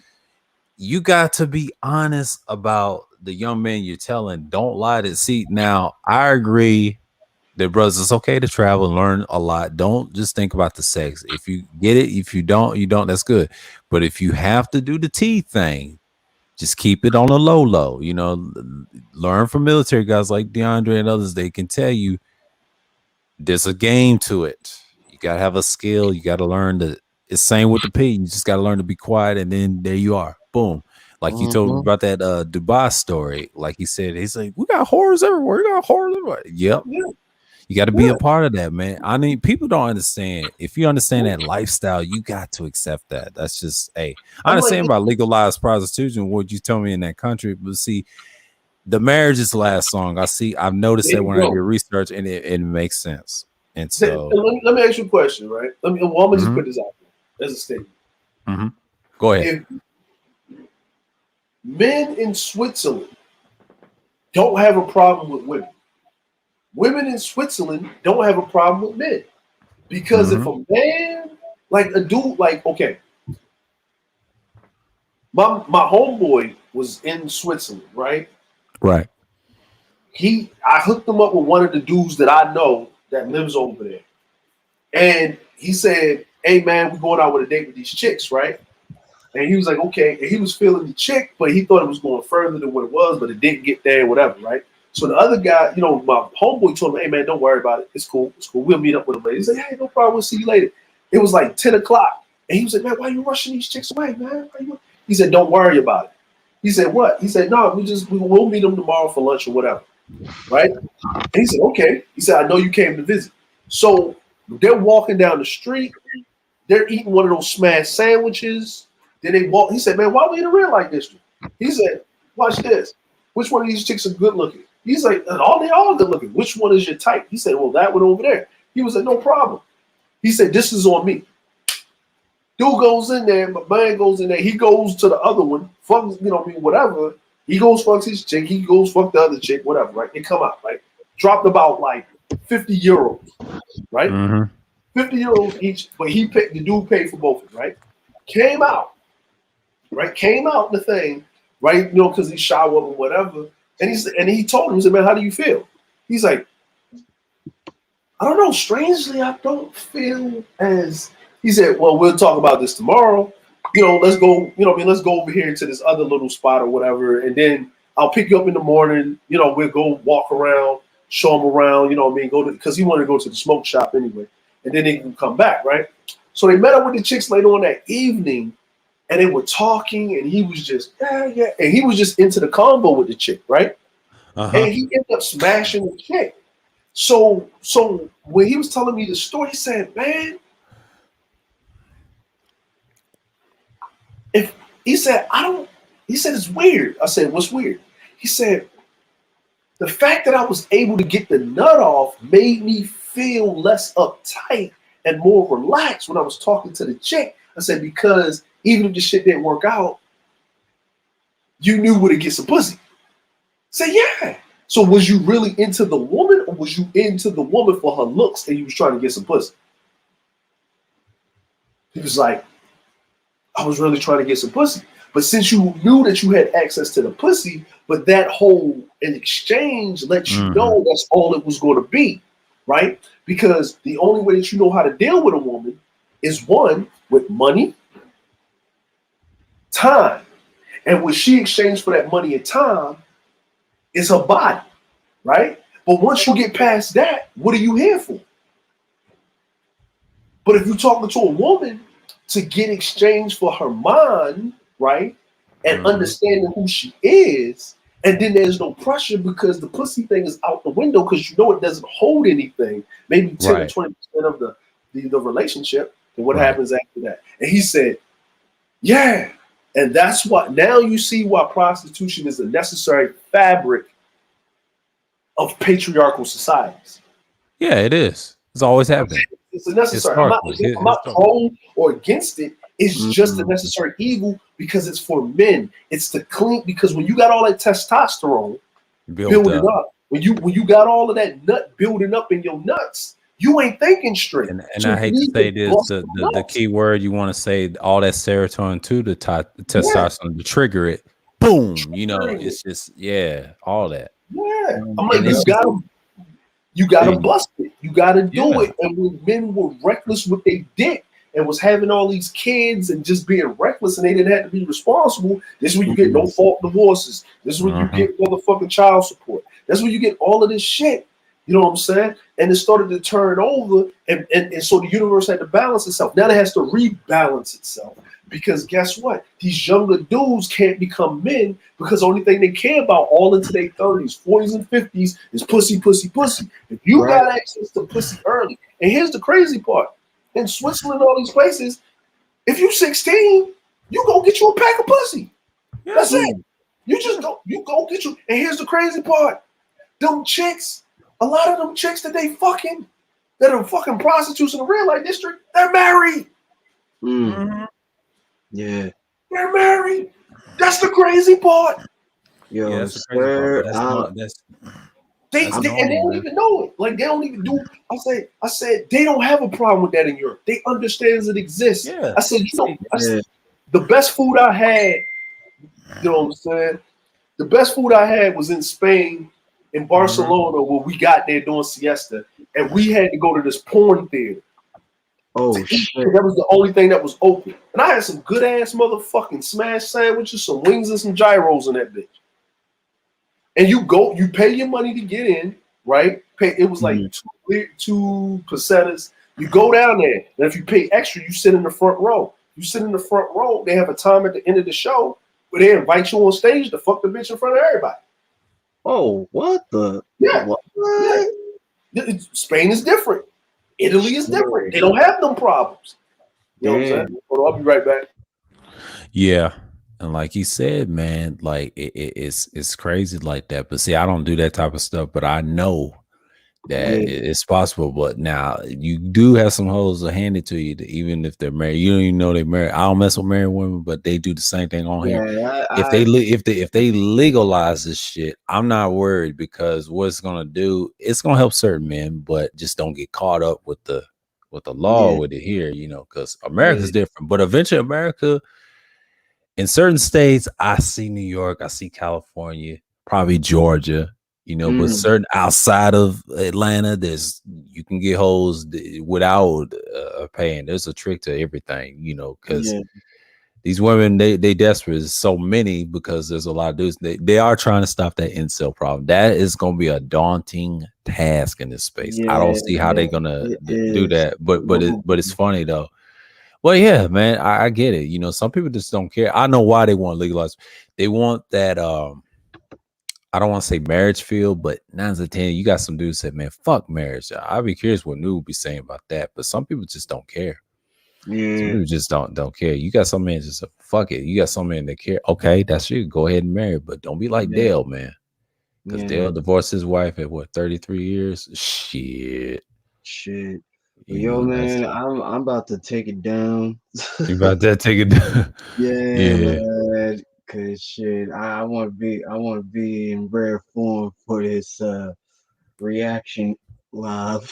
You got to be honest about the young man you're telling. Don't lie to see. Now, I agree that brothers, it's okay to travel and learn a lot. Don't just think about the sex. If you get it, if you don't, you don't. That's good. But if you have to do the T thing, just keep it on a low. You know, learn from military guys like DeAndre and others. They can tell you there's a game to it. You gotta have a skill. You gotta learn to. It's same with the P. You just gotta learn to be quiet, and then there you are. Boom. Like you told me Mm-hmm. about that Dubai story. Like he said, he's like, we got horrors everywhere. We got horrors everywhere. Yep. yeah, You got to be yeah. a part of that, man. I mean, people don't understand. If you understand that lifestyle, you got to accept that. That's just, hey, I I'm like, understand about legalized prostitution, what you tell me in that country, but see, the marriage is the last song. I've noticed there that you when I do go. research, and it makes sense. And so, Let me ask you a question, right? Let me. Well, I'm gonna just mhm, put this out there as a statement. mhm. Go ahead. If men in Switzerland don't have a problem with women, women in Switzerland don't have a problem with men. Because if Hmm. a man, like a dude, like, okay, my homeboy was in Switzerland, right? Right. I hooked him up with one of the dudes that I know that lives over there. And he said, hey man, we're going out with a date with these chicks, right? And he was like, okay. And he was feeling the chick, but he thought it was going further than what it was, but it didn't get there, whatever, right? So the other guy, my homeboy told him, hey man, don't worry about it. It's cool. It's cool. We'll meet up with him later. He's like, hey, no problem. We'll see you later. It was like 10 o'clock. And he was like, man, why are you rushing these chicks away, man? He said, don't worry about it. He said, what? He said, no, we'll meet them tomorrow for lunch or whatever. Right? And he said, okay. He said, I know you came to visit. So they're walking down the street. They're eating one of those smashed sandwiches. Then they walk. He said, man, why are we in the red light district? He said, watch this. Which one of these chicks are good looking? He's like, they all good looking. Which one is your type? He said, well, that one over there. He was like, no problem. He said, this is on me. Dude goes in there, my man goes in there. He goes to the other one, fucks, whatever. He goes fucks his chick. He goes fuck the other chick, whatever, right? They come out, right? Dropped about like 50 euros, right? Hmm. 50 euros each, but the dude paid for both of them, right? Came out, right? Came out the thing, right? Because he showered or whatever. And he told him, he said, man, how do you feel? He's like, I don't know. Strangely, I don't feel as. He said, well, we'll talk about this tomorrow. Let's go, let's go over here to this other little spot or whatever. And then I'll pick you up in the morning. We'll go walk around, show him around, because he wanted to go to the smoke shop anyway. And then they can come back, right? So they met up with the chicks later on that evening, and they were talking, and he was just, yeah. And he was just into the convo with the chick, right? Uh-huh. And he ended up smashing the chick. So when he was telling me the story, he said, man, He said, I don't. He said it's weird. I said, what's weird? He said, the fact that I was able to get the nut off made me feel less uptight and more relaxed when I was talking to the chick. I said, because even if the shit didn't work out, you knew where to get some pussy. Say, yeah. So was you really into the woman, or was you into the woman for her looks and you was trying to get some pussy? He was like, I was really trying to get some pussy. But since you knew that you had access to the pussy, but that whole in exchange lets you know that's all it was going to be, right? Because the only way that you know how to deal with a woman is one, with money, time. And what she exchanged for that money and time is her body, right? But once you get past that, what are you here for? But if you're talking to a woman to get exchange for her mind, right? And understanding who she is, and then there's no pressure because the pussy thing is out the window because you know it doesn't hold anything, maybe 10 or 20% of the relationship, and what happens after that? And he said, yeah. And that's what now you see why prostitution is a necessary fabric of patriarchal societies. Yeah, it is. It's always happened. It's a necessary. I'm not pro or against it. It's just a necessary evil because it's for men. It's to clean, because when you got all that testosterone building up, when you got all of that nut building up in your nuts, you ain't thinking straight. And so I hate to say this, the key word you want to say, all that serotonin to the testosterone to trigger it. Boom, you know, it's just all that. Yeah, I'm like, you gotta bust it. You gotta do it. And when men were reckless with their dick and was having all these kids and just being reckless and they didn't have to be responsible, this is when you get no fault divorces. This is when you get motherfucking child support. That's when you get all of this shit. You know what I'm saying? And it started to turn over, and so the universe had to balance itself. Now it has to rebalance itself. Because guess what? These younger dudes can't become men because the only thing they care about all into their 30s, 40s, and 50s is pussy, pussy, pussy. If you got access to pussy early, and here's the crazy part. In Switzerland, all these places, if you're 16, you go get you a pack of pussy. That's it. You just go get you. And here's the crazy part. Them chicks, a lot of them chicks that they fucking, that are fucking prostitutes in the red light district, they're married. Yeah. They're married. That's the crazy part. Yo, yeah, that's the crazy part. They don't even know it. Like, they don't even do. I said they don't have a problem with that in Europe. They understand it exists. Yeah. I said, the best food I had, you know what I'm saying? The best food I had was in Spain, in Barcelona, where we got there doing siesta, and we had to go to this porn theater. Oh shit! That was the only thing that was open, and I had some good ass motherfucking smash sandwiches, some wings, and some gyros in that bitch. And you pay your money to get in, right? It was like two pesetas. You go down there, and if you pay extra, you sit in the front row. You sit in the front row. They have a time at the end of the show where they invite you on stage to fuck the bitch in front of everybody. Oh, what the? Yeah. What? Yeah. Spain is different. Italy is different. They don't have no problems. You know what I'm saying? Hold on, I'll be right back. Yeah. And like he said, man, like it's crazy like that. But see, I don't do that type of stuff, but I know that it's possible. But now you do have some hoes that hand it to you, even if they're married. You don't even know they're married. I don't mess with married women, but they do the same thing on here. If they legalize this shit, I'm not worried, because what it's gonna do, it's gonna help certain men, but just don't get caught up with the law with it here, you know, because America's different. But eventually America, in certain states, I see New York, I see California, probably Georgia, you know, but certain outside of Atlanta, you can get hoes without paying. There's a trick to everything, you know, because these women, they desperate. There's so many, because there's a lot of dudes. They are trying to stop that incel problem. That is going to be a daunting task in this space. I don't see how they're gonna do that. But it's funny though. Well, yeah, man, I get it. You know, some people just don't care. I know why they want to legalize. They want that. I don't want to say marriage feel, but 9 out of 10, you got some dudes that, man, fuck marriage. I'd be curious what New would be saying about that. But some people just don't care. Yeah, people just don't care. You got some men just fuck it. You got some men that care. Okay, that's you. Go ahead and marry, but don't be like yeah, Dale, man. Because yeah. Dale divorced his wife at what 33 years. Shit. Shit. But You yo, know that's man, I'm about to take it down. you about that. Take it down. Yeah, Yeah. man. Cause shit, I want to be in rare form for this reaction live.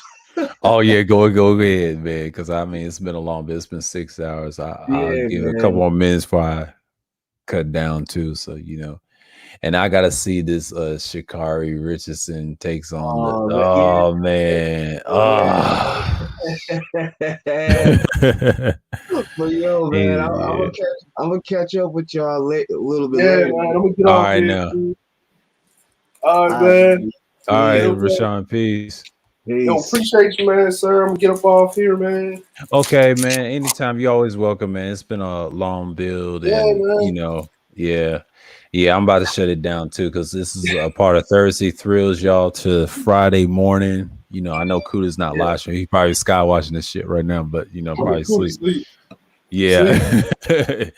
Oh yeah, go ahead, man. Because I mean, it's been a long, but it's been 6 hours. I'll Yeah, give it a couple man. more minutes before I cut down too. So and I gotta see this Shikari Richardson takes on the. Oh, yeah, Oh man, man. But yo, man, Yeah. I'm gonna catch up with y'all a little bit Yeah, later. man. I'm gonna get All off right here. now. All right, All right, man. All right, peace, Yo, man. Rashawn, peace. Yo, peace. appreciate you, man, sir. I'm gonna get up off here, man. Okay, man. Anytime, you always welcome, man. It's been a long build, Yeah, and man. yeah, yeah. I'm about to shut it down too because this is a part of Thursday Thrills, y'all, to Friday morning. I know Kuda's not Yeah. live stream. He probably sky watching this shit right now, but probably Cool to sleep. sleep. Sleep. Yeah,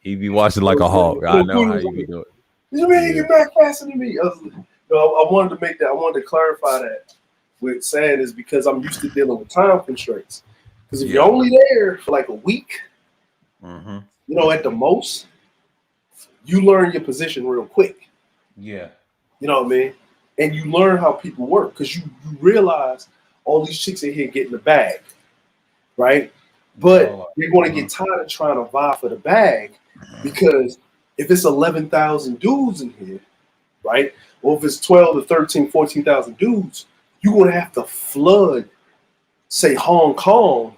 he be watching like a hawk. I know Cool how was you be like, doing. you mean you Yeah, get back faster than me? I wanted to make that. I wanted to clarify that with saying is because I'm used to dealing with time constraints. Because if you're yeah. only there for like a week, Mm-hmm. at the most, you learn your position real quick. Yeah. You know what I mean? And you learn how people work because you realize all these chicks in here get in the bag, right? It's But all they're going to uh-huh. get tired of trying to vie for the bag because if it's 11,000 dudes in here, right? Or if it's 12 to 13, 14,000 dudes, you're going to have to flood, say, Hong Kong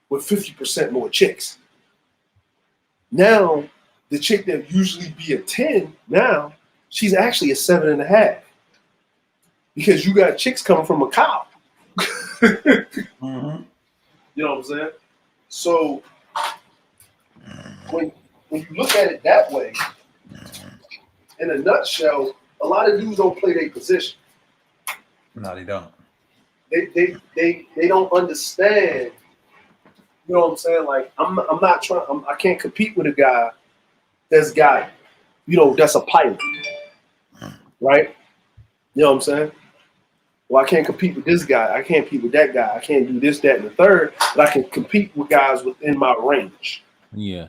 with 50% more chicks. Now, the chick that usually be a 10, now she's actually a 7.5 because you got chicks coming from Macau. Mm-hmm. You know what I'm saying? So when you look at it that way, in a nutshell, a lot of dudes don't play their position. No, they don't. They don't understand. You know what I'm saying? Like I'm not trying. I can't compete with a guy that's got that's a pilot, right? You know what I'm saying? Well, I can't compete with this guy. I can't compete with that guy. I can't do this, that, and the third. But I can compete with guys within my range. Yeah.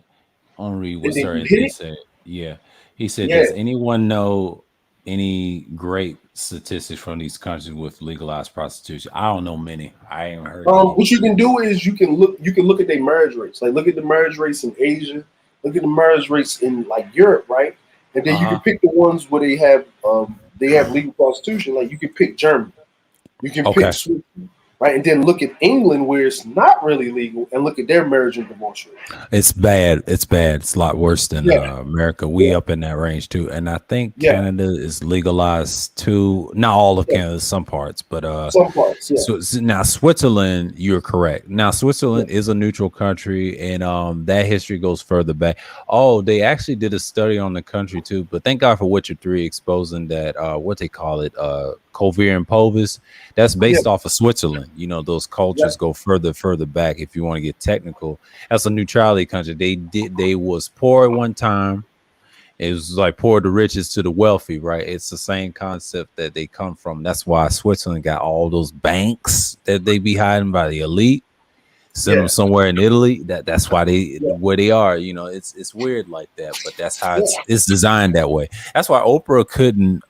Henri And was then you certain hit thing it. said, yeah. He said, Yeah. does anyone know any great statistics from these countries with legalized prostitution? I don't know many. I ain't heard any. What you can do is you can look at their marriage rates. Like look at the marriage rates in Asia, look at the marriage rates in like Europe, right? And then you can Uh-huh. pick the ones where they have legal prostitution. Like you can pick Germany, you can pick Okay. Switzerland, right? And then look at England where it's not really legal, and look at their marriage and divorce rate. It's bad. It's bad. It's a lot worse than Yeah, America. We yeah, up in that range too. And I think yeah, Canada is legalized too. Not all of yeah. Canada, some parts, but Some parts, yeah, so now Switzerland, you're correct. Now yeah, Switzerland is a neutral country, and that history goes further back. Oh, they actually did a study on the country too. But thank God for Witcher 3 exposing that what they call it, Covir and Povis. That's yeah, based off of Switzerland. Those yeah, cultures go further back. If you want to get technical, that's a neutrality country. They was poor at one time. It was like poor the riches to the wealthy, right? It's the same concept that they come from. That's why Switzerland got all those banks that they be hiding by the elite. Send them yeah, somewhere in Italy. That's why they yeah, where they are. It's weird like that, but that's how yeah, it's designed that way. That's why Oprah couldn't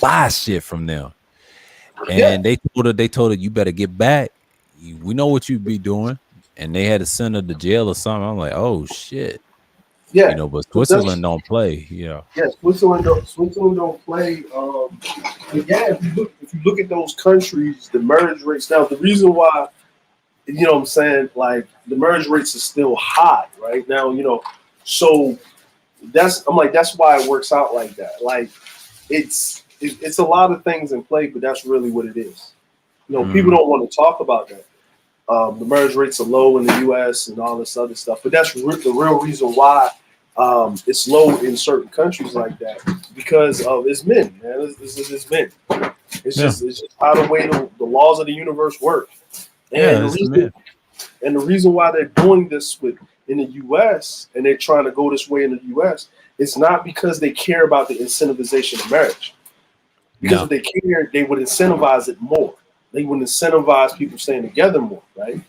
buy shit from them. yeah, And they told her you better get back. We know what you be doing. And they had to send her to jail or something. I'm like, oh shit. yeah. But But that's Switzerland don't play. yeah. Switzerland don't play. But yeah, if you look at those countries, the marriage rates now. The reason why what I'm saying, like the marriage rates are still high right now. So that's why it works out like that. Like it's a lot of things in play, but that's really what it is. People Mhm. don't want to talk about that. The marriage rates are low in the U.S. and all this other stuff, but that's the real reason why it's low in certain countries like that because of it's men, man. It's men. It's Yeah. just how the way the laws of the universe work, and Yeah, the it's the reason men. And the reason why they're doing this in the U.S. and they're trying to go this way in the U.S. it's not because they care about the incentivization of marriage. Because if they cared, they would incentivize it more. They would incentivize people staying together more, right?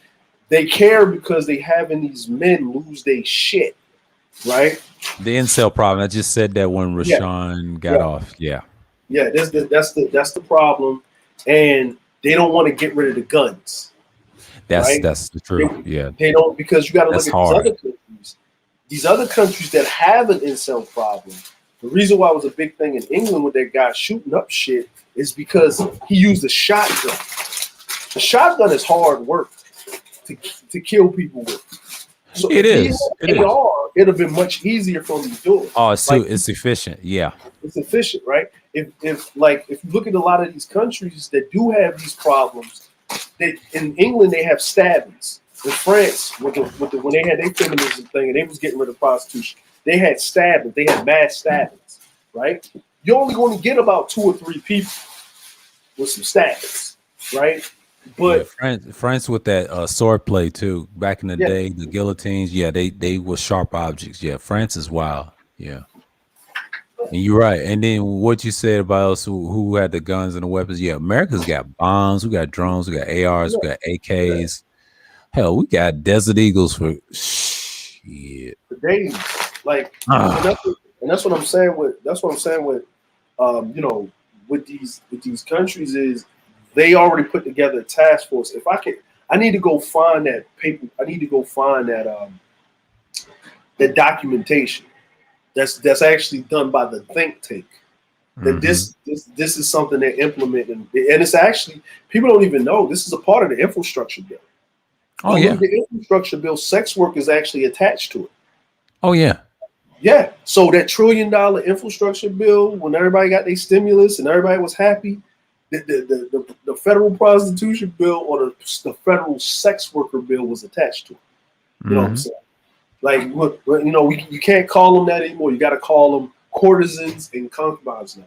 They care because they having these men lose their shit, right? The incel problem. I just said that when Rashawn got off. Yeah. Yeah, that's the problem. And they don't want to get rid of the guns. Right? That's the truth. They don't, because you got to look at hard. these other countries. These other countries that have an incel problem. The reason why it was a big thing in England with that guy shooting up shit is because he used a shotgun. The shotgun is hard work to kill people with. So it is. It'd have been much easier for him to do it. Oh, it's efficient. Yeah, it's efficient, right? If you look at a lot of these countries that do have these problems, in England they have stabbings. In France, when they had their feminism thing and they was getting rid of prostitution, they had stabbings. They had mass stabbings, right? You're only going to get about 2 or 3 people with some stabbings, right? But France with that sword play too. Back in the day, the guillotines, they were sharp objects. Yeah, France is wild. Yeah, and you're right. And then what you said about us who had the guns and the weapons? Yeah, America's got bombs. We got drones. We got ARs. We got AKs. Hell, we got Desert Eagles for shit. For days, like, and that's what I'm saying with. That's what I'm saying with, with these countries is. They already put together a task force. If I need to go find that paper. I need to go find that that documentation. That's actually done by the think tank. That this is something they're implementing, and it's actually people don't even know this is a part of the infrastructure bill. Oh yeah, the infrastructure bill, sex work is actually attached to it. Oh yeah. Yeah. So that $1 trillion infrastructure bill, when everybody got their stimulus and everybody was happy. The federal prostitution bill or the federal sex worker bill was attached to it. You know what I'm saying? Like, look, you can't call them that anymore. You got to call them courtesans and concubines now.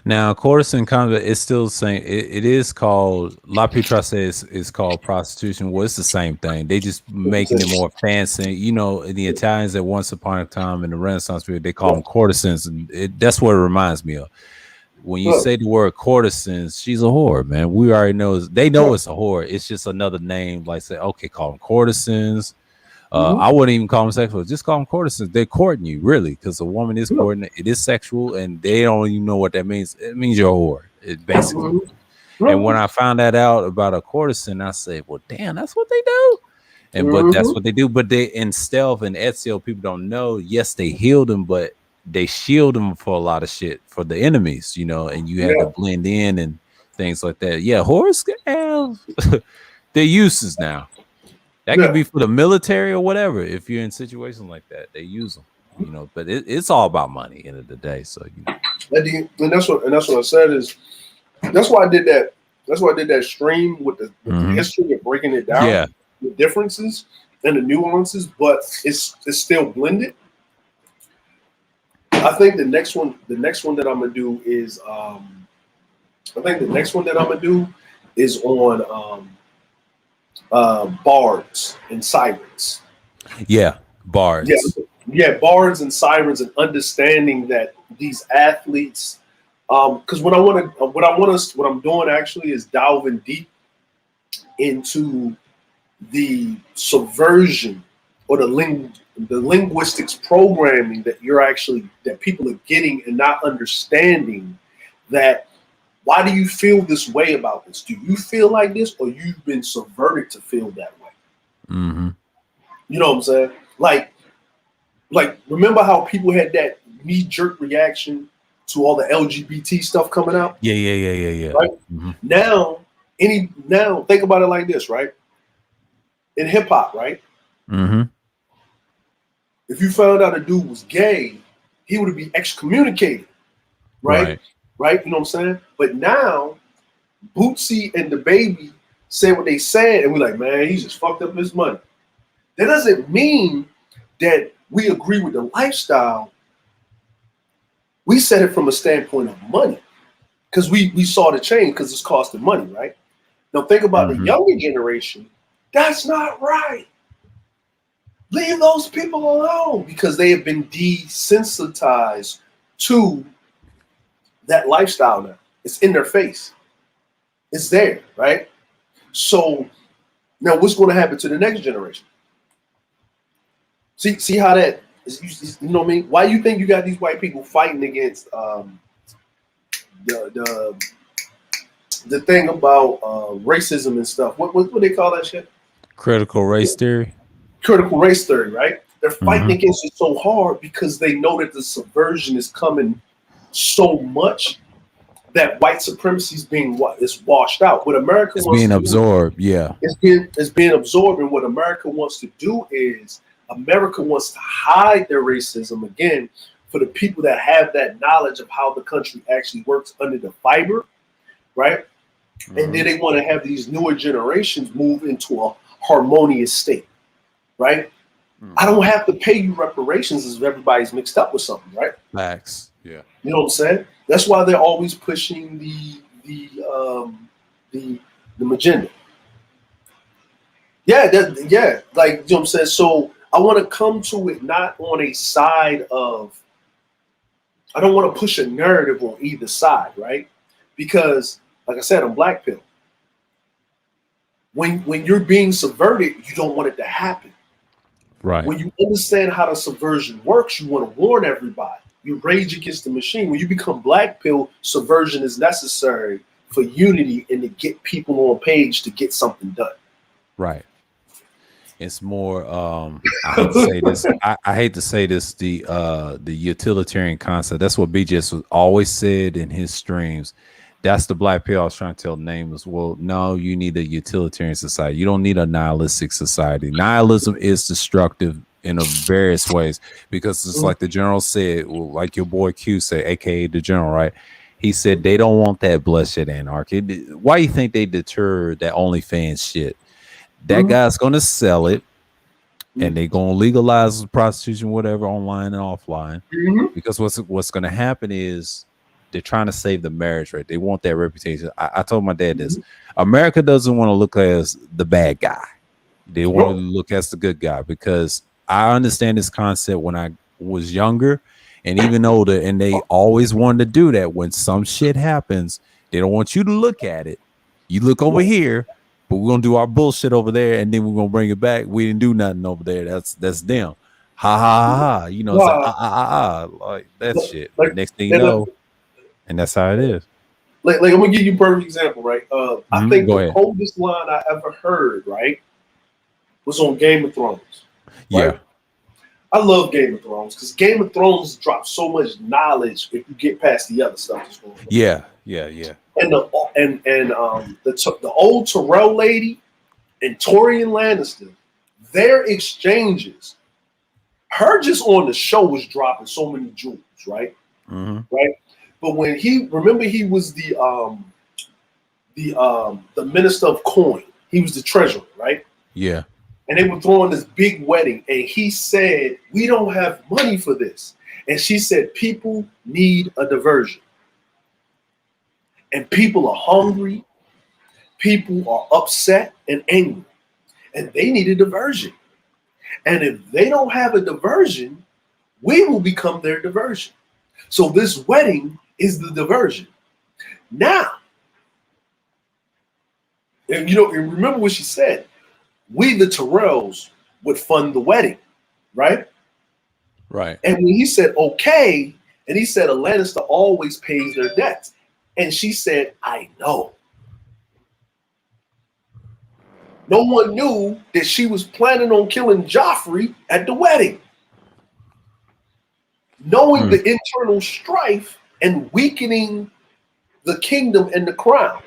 Now, courtesan concubine is still the same. It is called, a lot of people try to say it's called prostitution. Well, it's the same thing. They just making it more fancy. You know, the Italians that once upon a time in the Renaissance period, they call them courtesans. And that's what it reminds me of. When you say the word courtesans, she's a whore, man. We already know they know it's a whore. It's just another name. Like say, okay, call them courtesans. I wouldn't even call them sexual. Just call them courtesans. They're courting you, really, because a woman is courting. It is sexual, and they don't even know what that means. It means you're a whore, basically. And when I found that out about a courtesan, I said, well, damn, that's what they do. And but that's what they do. But they in stealth and Ezio, people don't know. Yes, they healed them, but they shield them for a lot of shit for the enemies, and you had to blend in and things like that. Yeah, whores have their uses now. That could be for the military or whatever. If you're in situations like that, they use them. But it's all about money end of the day. So and that's what I said is that's why I did that. That's why I did that stream with the history of breaking it down, the differences and the nuances, but it's still blended. I think the next one that I'm gonna do is on bards and sirens. Yeah, bards. Yeah, bards and sirens, and understanding that these athletes. Because what I'm doing actually is delving deep into the subversion or the linguistics programming that people are getting and not understanding that. Why do you feel this way about this? Do you feel like this, or you've been subverted to feel that way? You know what I'm saying? Like remember how people had that knee-jerk reaction to all the LGBT stuff coming out? Yeah. Right? Now think about it like this, right? In hip hop, right? If you found out a dude was gay, he would be excommunicated, right? Right? You know what I'm saying? But now, Bootsy and the Baby said what they said, and we're like, man, he just fucked up his money. That doesn't mean that we agree with the lifestyle. We said it from a standpoint of money, because we saw the change because it's costing money, right? Now think about the younger generation That's not right. Leave those people alone because they have been desensitized to that lifestyle now. It's in their face. It's there, right? So now what's going to happen to the next generation? See how that is, you know what I mean? Why you think you got these white people fighting against the the thing about racism and stuff? What they call that shit? Critical race theory. Critical race theory, right? They're fighting Mhm. against it so hard because they know that the subversion is coming so much that white supremacy is being is washed out. What America It's wants being to do absorbed. Yeah. is being absorbed, and what America wants to do is America wants to hide their racism again for the people that have that knowledge of how the country actually works under the fiber, right? And then they want to have these newer generations move into a harmonious state, right? I don't have to pay you reparations if everybody's mixed up with something, right? Facts. Yeah. You know what I'm saying? That's why they're always pushing the agenda. Yeah, like you know what I'm saying. So I want to come to it not on a side of. I don't want to push a narrative on either side, right? Because, like I said, I'm black pill. When you're being subverted, you don't want it to happen. Right. When you understand how the subversion works, you want to warn everybody. You rage against the machine. When you become black pill, subversion is necessary for unity and to get people on page to get something done. Right. It's more I hate to say this. I hate to say this, the utilitarian concept. That's what BJS was always said in his streams. That's the black pill I was trying to tell Nameless. Well, no, you need a utilitarian society. You don't need a nihilistic society. Nihilism is destructive in a various ways because it's like the general said, well, like your boy Q said, aka the general, right? He said they don't want that bloodshed anarchy. Why do you think they deterred that OnlyFans shit? That guy's gonna sell it, and they're gonna legalize prostitution, whatever, online and offline. Because what's gonna happen is they're trying to save the marriage rate. They want that reputation. I told my dad this. America doesn't want to look as the bad guy. They want to look as the good guy because I understand this concept when I was younger and even older, and they always wanted to do that. When some shit happens, they don't want you to look at it. You look over here, but we're gonna do our bullshit over there, and then we're gonna bring it back. We didn't do nothing over there. That's them. Ha ha ha ha. You know, it's like that shit. Like, next thing you know, and that's how it is. Like I'm gonna give you a perfect example, right? I think Go the ahead. coldest line I ever heard, right, was on Game of Thrones. Right? Yeah. I love Game of Thrones because Game of Thrones drops so much knowledge if you get past the other stuff that's going on. Yeah. And the old Tyrell lady and Tyrion Lannister, their exchanges, her just on the show was dropping so many jewels, right? Right. But when he was the minister of coin, he was the treasurer, right? Yeah. And they were throwing this big wedding, and he said, "We don't have money for this." And she said, "People need a diversion, and people are hungry, people are upset and angry, and they need a diversion. And if they don't have a diversion, we will become their diversion. So this wedding is the diversion." Now, and remember what she said. We, the Tyrells, would fund the wedding, right? Right. And when he said, okay, and he said, a Lannister always pays their debts. And she said, I know. No one knew that she was planning on killing Joffrey at the wedding. Knowing the internal strife and weakening the kingdom and the crown.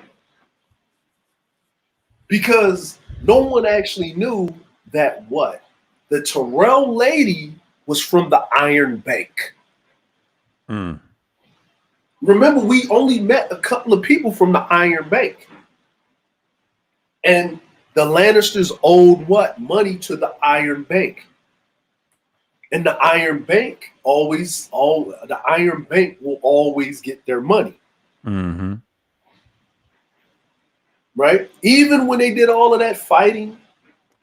Because no one actually knew that the Tyrell lady was from the Iron Bank. Remember, we only met a couple of people from the Iron Bank. And the Lannisters owed money to the Iron Bank. And the Iron Bank will always get their money. Right? Even when they did all of that fighting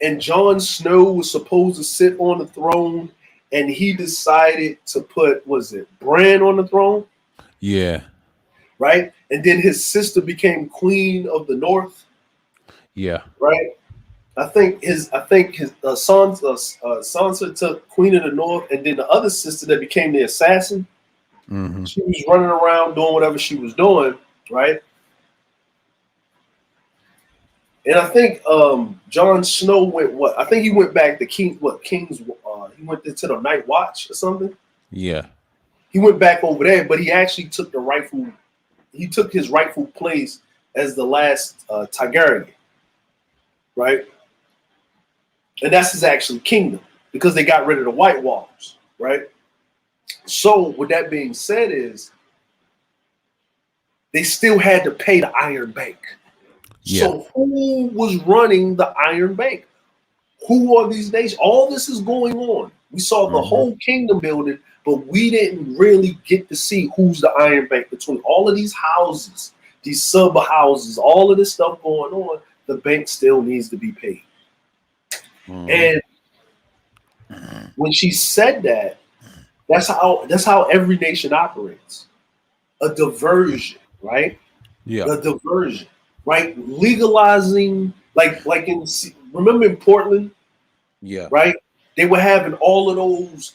and Jon Snow was supposed to sit on the throne, and he decided to put, was it Bran on the throne, Yeah. right? And then his sister became Queen of the North, Yeah. right? I think his Sansa took Queen of the North, and then the other sister that became the assassin, Mm-hmm. she was running around doing whatever she was doing, right? And I think Jon Snow went what? I think he went back to King's. He went into the Night Watch or something. Yeah. He went back over there, but he actually took the rightful. He took his rightful place as the last Targaryen, right? And that's his actual kingdom because they got rid of the White Walkers, right? So with that being said, is they still had to pay the Iron Bank. Yeah. So who was running the Iron Bank? Who are these nations? All this is going on. We saw the whole kingdom building, but we didn't really get to see who's the Iron Bank between all of these houses, these sub houses, all of this stuff going on. The bank still needs to be paid. And when she said that, that's how every nation operates. A diversion, right? Yeah. A diversion, right? Legalizing, like remember in Portland, Yeah. right? They were having all of those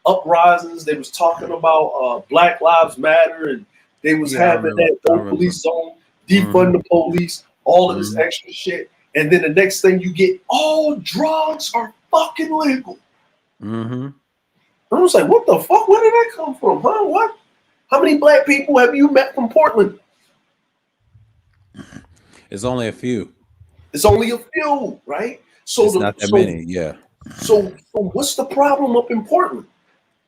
uprisings. They was talking about Black Lives Matter, and they was having that no police zone, defund the police, all of this extra shit. And then the next thing you get, all drugs are fucking legal. I was like, what the fuck? Where did that come from? Huh? What? How many black people have you met from Portland? It's only a few. It's only a few, right? So it's not that many, yeah. So what's the problem up in Portland?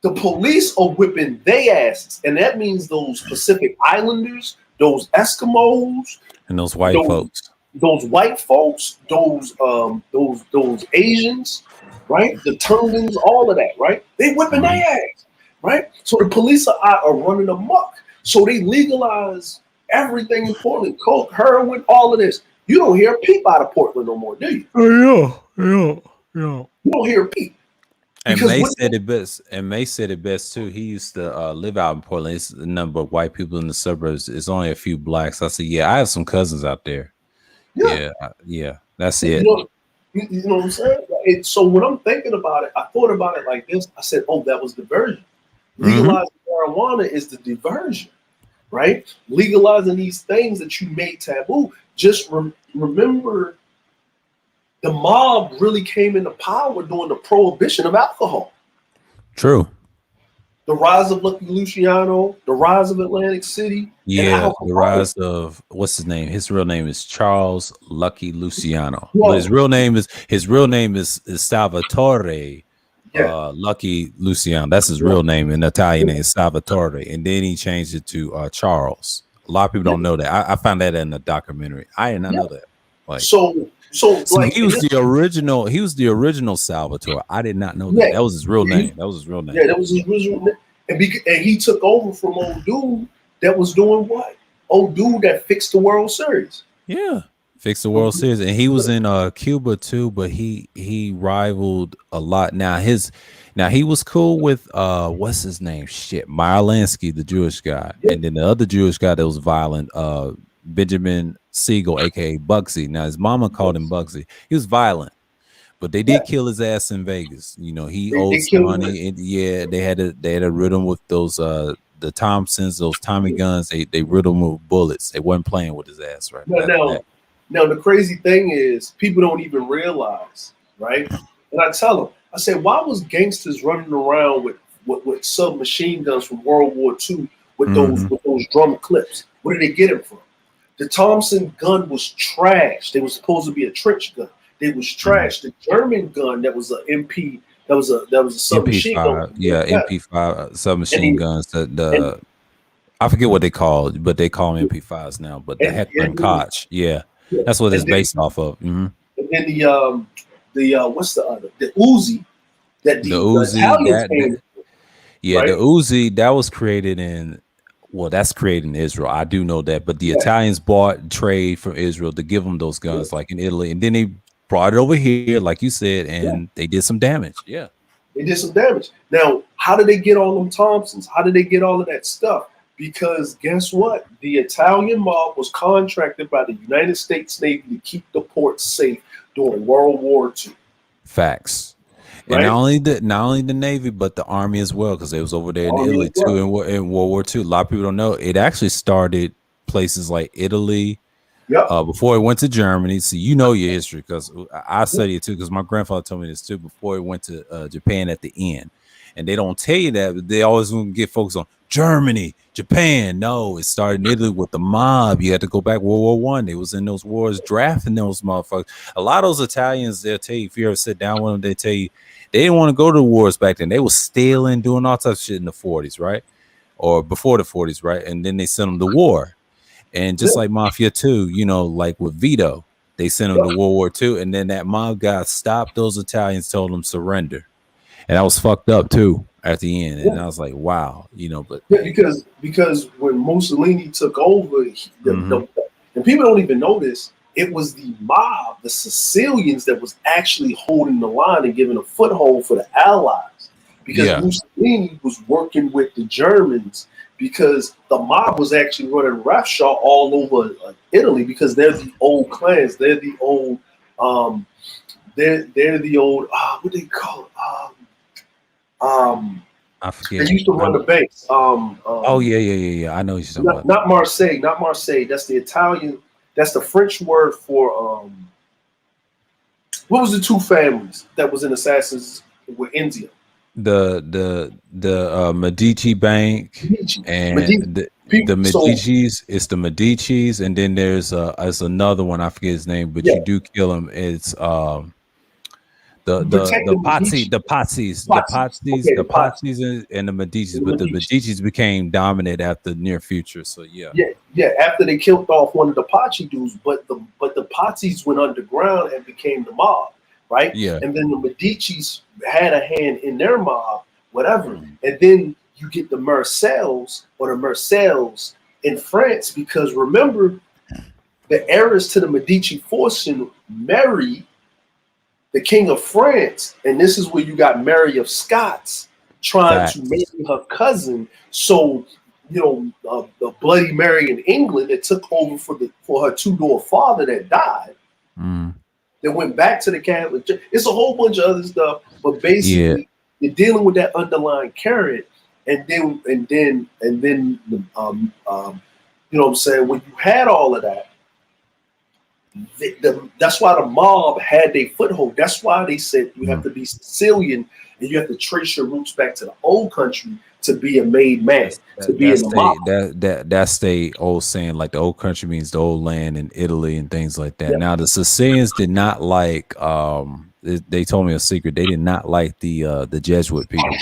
The police are whipping their asses, and that means those Pacific Islanders, those Eskimos, and those white folks, those Asians, right? The Tongans, all of that, right? They whipping their ass, right? So the police are running amok. So they legalize everything in Portland, coke, heroin, all of this. You don't hear a peep out of Portland no more, do you? Yeah. You don't hear a peep. And May said it best. And May said it best too. He used to live out in Portland. It's a number of white people in the suburbs. It's only a few blacks. I said, yeah, I have some cousins out there. Yeah. That's it. You know what I'm saying? So when I'm thinking about it, I thought about it like this. I said, oh, that was diversion. Legalizing marijuana is the diversion, right? Legalizing these things that you made taboo. Just remember, the mob really came into power during the prohibition of alcohol. True. The rise of Lucky Luciano, the rise of Atlantic City. Yeah, the rise of, what's his name? His real name is Charles Lucky Luciano. But his real name is Salvatore Lucky Luciano. That's his real name in Italian name, Salvatore. And then he changed it to Charles. A lot of people don't know that. I found that in the documentary. I did not know that. Like so like, he was the original. He was the original Salvatore. I did not know that. That was his real name. That was his real name. Yeah, that was his original name. And he took over from old dude that was doing what? Old dude that fixed the World Series. Yeah, fixed the World Series, and he was in Cuba too. But he rivaled a lot. Now he was cool with what's his name? Shit, Meyer Lansky, the Jewish guy, and then the other Jewish guy that was violent, Benjamin Siegel, aka Bugsy. Now his mama called him Bugsy. He was violent, but they did kill his ass in Vegas. You know, he owed some money. And they had to rid him with those the Thompsons, those Tommy guns. They rid him with bullets. They wasn't playing with his ass, right? Now the crazy thing is people don't even realize, right? And I tell them, I say, why was gangsters running around with submachine guns from World War II with those drum clips? Where did they get it from? The Thompson gun was trash. They was supposed to be a trench gun. They was trash. The German gun that was a MP, that was a submachine gun. Yeah, MP5 submachine guns. I forget what they called, but they call them MP5s now. But the Heckler and Koch, that's what it's based off of. And then the what's the other? The Uzi. The Uzi. The Uzi that was created in. Well, that's created in Israel. I do know that, but the Italians bought trade from Israel to give them those guns, like in Italy, and then they brought it over here, like you said, and they did some damage. Yeah. They did some damage. Now, how did they get all them Thompsons? How did they get all of that stuff? Because guess what? The Italian mob was contracted by the United States Navy to keep the port safe during World War II. Facts. And Right? not only the Navy, but the Army as well, because they was over there in Army Italy as well. too in World War II. A lot of people don't know it actually started places like Italy Yep. before it went to Germany. So you know your history, because I study it too, because my grandfather told me this too. Before it went to Japan at the end, and they don't tell you that, but they always want to get focused on Germany, Japan. No, it started in Italy with the mob. You had to go back World War I. They was in those wars drafting those motherfuckers. A lot of those Italians, they'll tell you, if you ever sit down with them, they tell you they didn't want to go to the wars back then. They was stealing, doing all types of shit in the 40s, right? Or before the 40s, right? And then they sent them to war. And just like Mafia 2, you know, like with Vito, they sent him to World War II, and then that mob guy stopped those Italians, told them surrender. And that was fucked up too at the end. And I was like, wow, you know, but because when Mussolini took over, and people don't even know this, it was the mob, the Sicilians, that was actually holding the line and giving a foothold for the Allies. Because Mussolini was working with the Germans, because the mob was actually running roughshod all over Italy, because they're the old clans. They're the old, they're the old, what they call it? I forget. They used to run the banks. Oh yeah. I know you're talking about. Not Marseille, not Marseille. That's the Italian. That's the French word for what was the two families that was in Assassins with India? The Medici Bank and the Medicis. It's the Medicis, and then there's another one. I forget his name, but you do kill him. It's the Pazzis and the Medicis, but the Medicis became dominant after near future. So yeah. After they killed off one of the Pachi dudes, but the Pazzis went underground and became the mob, right? Yeah. And then the Medicis had a hand in their mob, whatever. And then you get the Marseilles in France, because remember, the heirs to the Medici fortune married the King of France, and this is where you got Mary of Scots trying to marry her cousin. So, you know, the Bloody Mary in England that took over for her two-door father that died, that went back to the Catholic Church. It's a whole bunch of other stuff, but basically you're dealing with that underlying current, and then you know what I'm saying? When you had all of that, that's why the mob had their foothold. That's why they said you have to be Sicilian and you have to trace your roots back to the old country to be a made man, to be in the mob. That's the old saying, like the old country means the old land in Italy and things like that. Now the Sicilians did not like they told me a secret. They did not like the Jesuit people,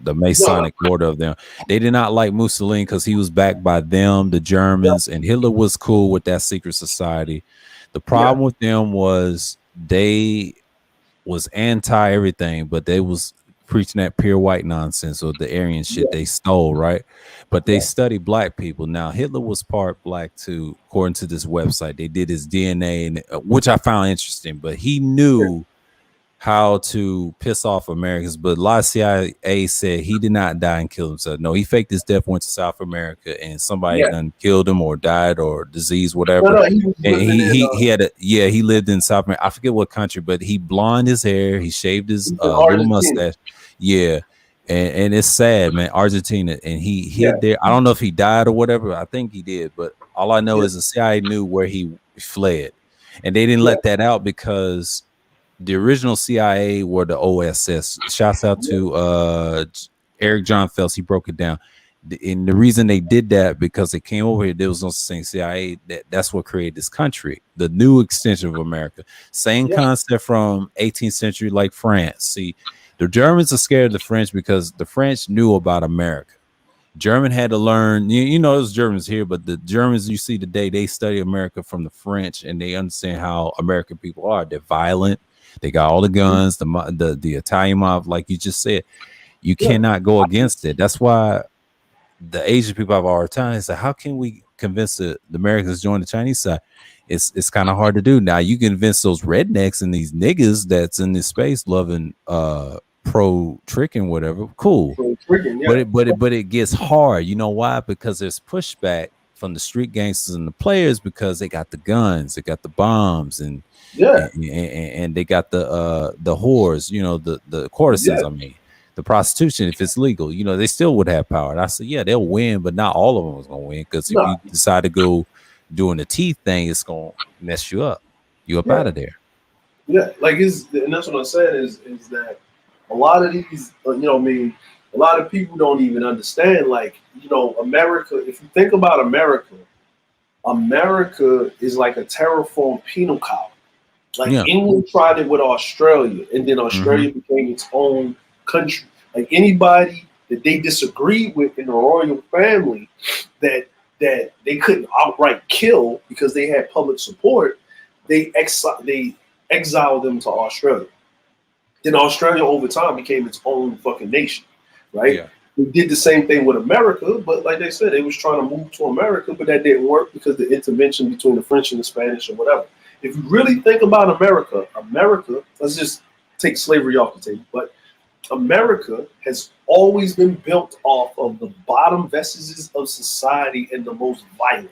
the Masonic order of them. They did not like Mussolini because he was backed by them, the Germans, and Hitler was cool with that secret society. The problem with them was they was anti everything, but they was preaching that pure white nonsense or the Aryan shit they stole, right? But they studied black people. Now Hitler was part black too, according to this website. They did his DNA, and which I found interesting. But he knew how to piss off Americans. But a lot of CIA said he did not die and kill himself. No, he faked his death, went to South America, and somebody done killed him or died or disease, whatever. He lived in South America. I forget what country, but he blonde his hair, he shaved his little mustache. Yeah. And it's sad, man. Argentina, and he hid there. I don't know if he died or whatever. I think he did, but all I know is the CIA knew where he fled, and they didn't let that out because the original CIA were the OSS. Shouts out to Eric John Phelps. He broke it down. And the reason they did that, because they came over here, there was no saying CIA. That's what created this country, the new extension of America. Same concept from 18th century, like France. See, the Germans are scared of the French because the French knew about America. German had to learn, you know, there's Germans here, but the Germans you see today, they study America from the French, and they understand how American people are. They're violent. They got all the guns, the Italian mob, like you just said. You cannot go against it. That's why the Asian people have a hard time. It's like, how can we convince the Americans to join the Chinese side. It's kind of hard to do. Now you can convince those rednecks and these niggas that's in this space loving pro tricking whatever. Cool. Freaking, yeah. But it gets hard. You know why? Because there's pushback from the street gangsters and the players because they got the guns, they got the bombs, and Yeah. and they got the whores, you know, the courtesans. Yeah. I mean, the prostitution. If it's legal, you know, they still would have power. And I said, yeah, they'll win, but not all of them is gonna win because if Nah. you decide to go doing the teeth thing, it's gonna mess you up. You up Yeah. out of there. Yeah, like and that's what I'm saying is that a lot of these, you know, what I mean, a lot of people don't even understand. Like, you know, America. If you think about America, America is like a terraformed penal colony. Like Yeah. England tried it with Australia, and then Australia became its own country. Like anybody that they disagreed with in the royal family, that they couldn't outright kill because they had public support, they exiled them to Australia. Then Australia over time became its own fucking nation, right? Yeah. We did the same thing with America, but like they said, they was trying to move to America, but that didn't work because the intervention between the French and the Spanish or whatever. If you really think about America, let's just take slavery off the table, but America has always been built off of the bottom vestiges of society and the most violent.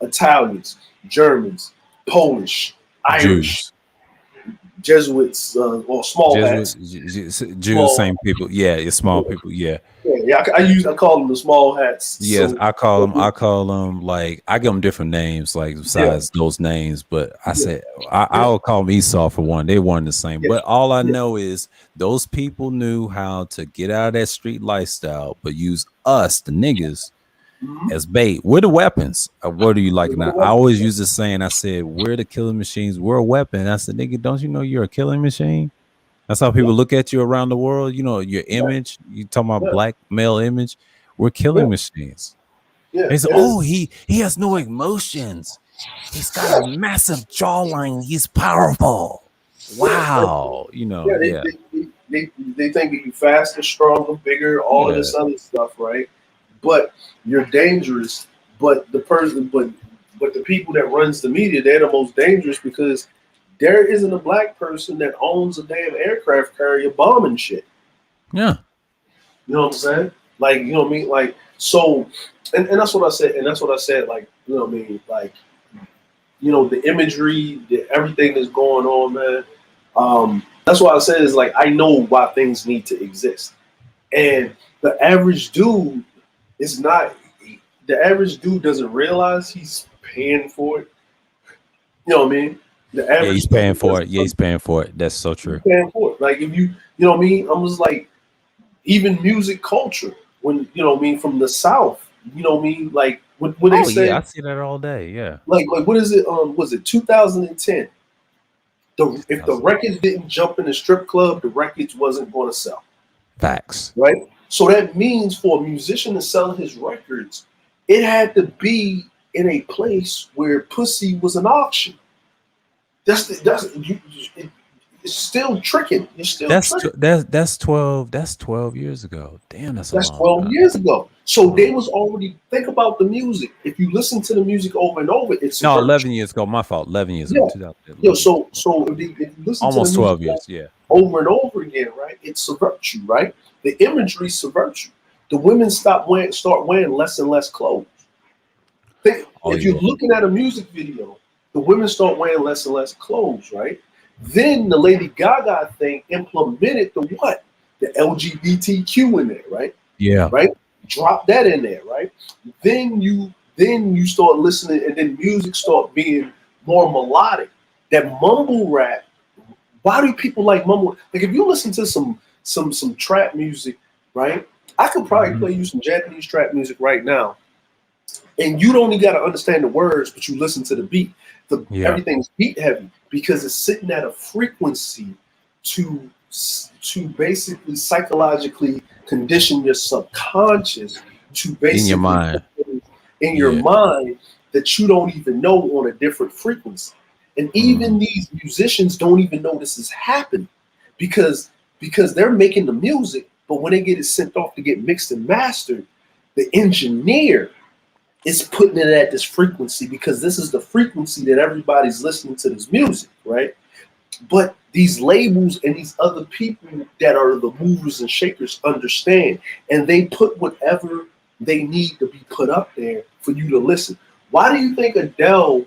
Italians, Germans, Polish, Irish, Jesuits, or small hats. Jews, same people. Yeah, it's small people. Yeah. Yeah, I call them the small hats. Yes, So, I call them like I give them different names, like besides those names. But I said I'll call them Esau for one. They weren't the same. But all I know is those people knew how to get out of that street lifestyle, but use us, the niggas, as bait. We're the weapons. What are you like now? I always use this saying. I said, we're the killing machines. We're a weapon. I said, nigga, don't you know you're a killing machine? That's how people look at you around the world. You know, your image. You talking about black male image. We're killing machines. Yeah. They say, oh, he has no emotions. He's got a massive jawline. He's powerful. Wow. You know, they think that you're faster, stronger, bigger, all of this other stuff, right? But you're dangerous. But the people that runs the media, they're the most dangerous because there isn't a black person that owns a damn aircraft carrier bombing shit. Yeah. You know what I'm saying? Like, you know what I mean? Like, so, and that's what I said. And that's what I said. Like, you know what I mean? Like, you know, the imagery, everything that's going on, man. That's why I said is like, I know why things need to exist. And the average dude doesn't realize he's paying for it. You know what I mean? He's paying for it. Yeah, he's paying for it. That's so true. Paying for it. Like if you know what I mean? I'm just like, even music culture, when you know what I mean, from the South, you know what I mean? Like when they say, I see that all day. Yeah. Like what is it? Was it 2010? If the records didn't jump in the strip club, the records wasn't going to sell. Facts. Right. So that means for a musician to sell his records, it had to be in a place where pussy was an auction. It's still tricking. You're still that's 12 years ago. Damn, that's 12 years ago. So they was already, think about the music. If you listen to the music over and over, it's 11 years ago. My fault. 11 years ago. So if you listen almost to the 12 music years, over and over again, right? It subverts you, right? The imagery subverts you. The women start wearing less and less clothes. If you're looking at a music video, the women start wearing less and less clothes, right? Then the Lady Gaga thing implemented the what? The LGBTQ in there, right? Yeah. Right? Drop that in there, right? Then you start listening, and then music start being more melodic. That mumble rap. Why do people like mumble? Like if you listen to some trap music, right? I could probably play you some Japanese trap music right now, and you don't even got to understand the words, but you listen to the beat. Everything's beat heavy because it's sitting at a frequency to basically psychologically condition your subconscious to basically in your mind that you don't even know on a different frequency. And even these musicians don't even know this is happening because they're making the music, but when they get it sent off to get mixed and mastered, the engineer it's putting it at this frequency because this is the frequency that everybody's listening to this music, right? But these labels and these other people that are the movers and shakers understand, and they put whatever they need to be put up there for you to listen. Why do you think Adele,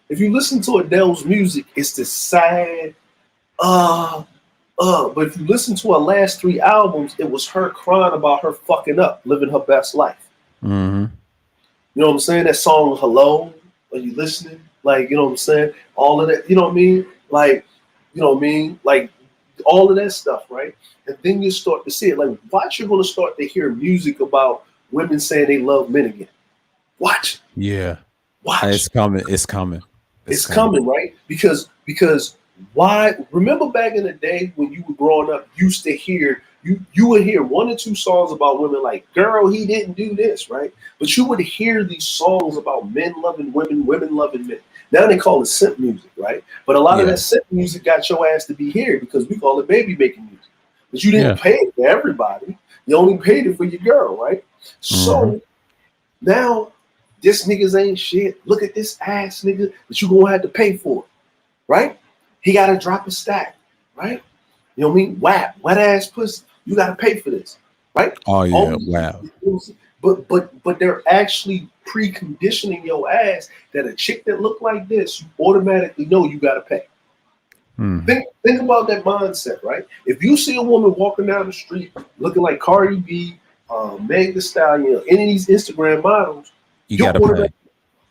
if you listen to Adele's music, it's this sad, but if you listen to her last three albums, it was her crying about her fucking up, living her best life. Mm-hmm. You know what I'm saying? That song "Hello," are you listening? Like, you know what I'm saying? All of that, you know what I mean? Like, you know what I mean? Like all of that stuff, right? And then you start to see it. Like, watch, you're gonna start to hear music about women saying they love men again. Watch. Yeah. Watch. It's coming. It's coming. It's coming, right? Because why? Remember back in the day when you were growing up, used to hear you would hear one or two songs about women like, girl, he didn't do this, right? But you would hear these songs about men loving women, women loving men. Now they call it simp music, right? But a lot of that simp music got your ass to be here because we call it baby making music. But you didn't pay it for everybody. You only paid it for your girl, right? So now this niggas ain't shit. Look at this ass nigga that you gonna have to pay for, right? He gotta drop a stack, right? You know what I mean? Wet ass pussy. You gotta pay for this, right? Oh yeah, wow. But they're actually preconditioning your ass that a chick that look like this, you automatically know you gotta pay. Think about that mindset, right? If you see a woman walking down the street looking like Cardi B, Meg Thee Stallion, any of these Instagram models, you gotta pay.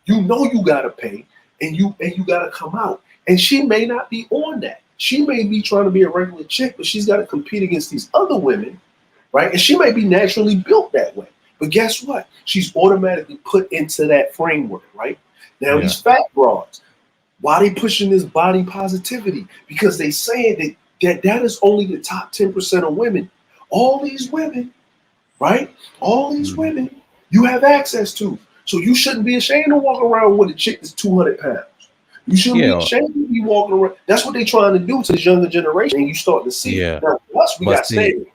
You know you gotta pay, and you gotta come out. And she may not be on that. She may be trying to be a regular chick, but she's got to compete against these other women, right? And she may be naturally built that way. But guess what? She's automatically put into that framework, right? Now these fat broads, why they pushing this body positivity? Because they saying that is only the top 10% of women. All these women, right? All these women you have access to. So you shouldn't be ashamed to walk around with a chick that's 200 pounds. You shouldn't be ashamed to be walking around. That's what they're trying to do to this younger generation. And you start to see it. Now, us, we got saved.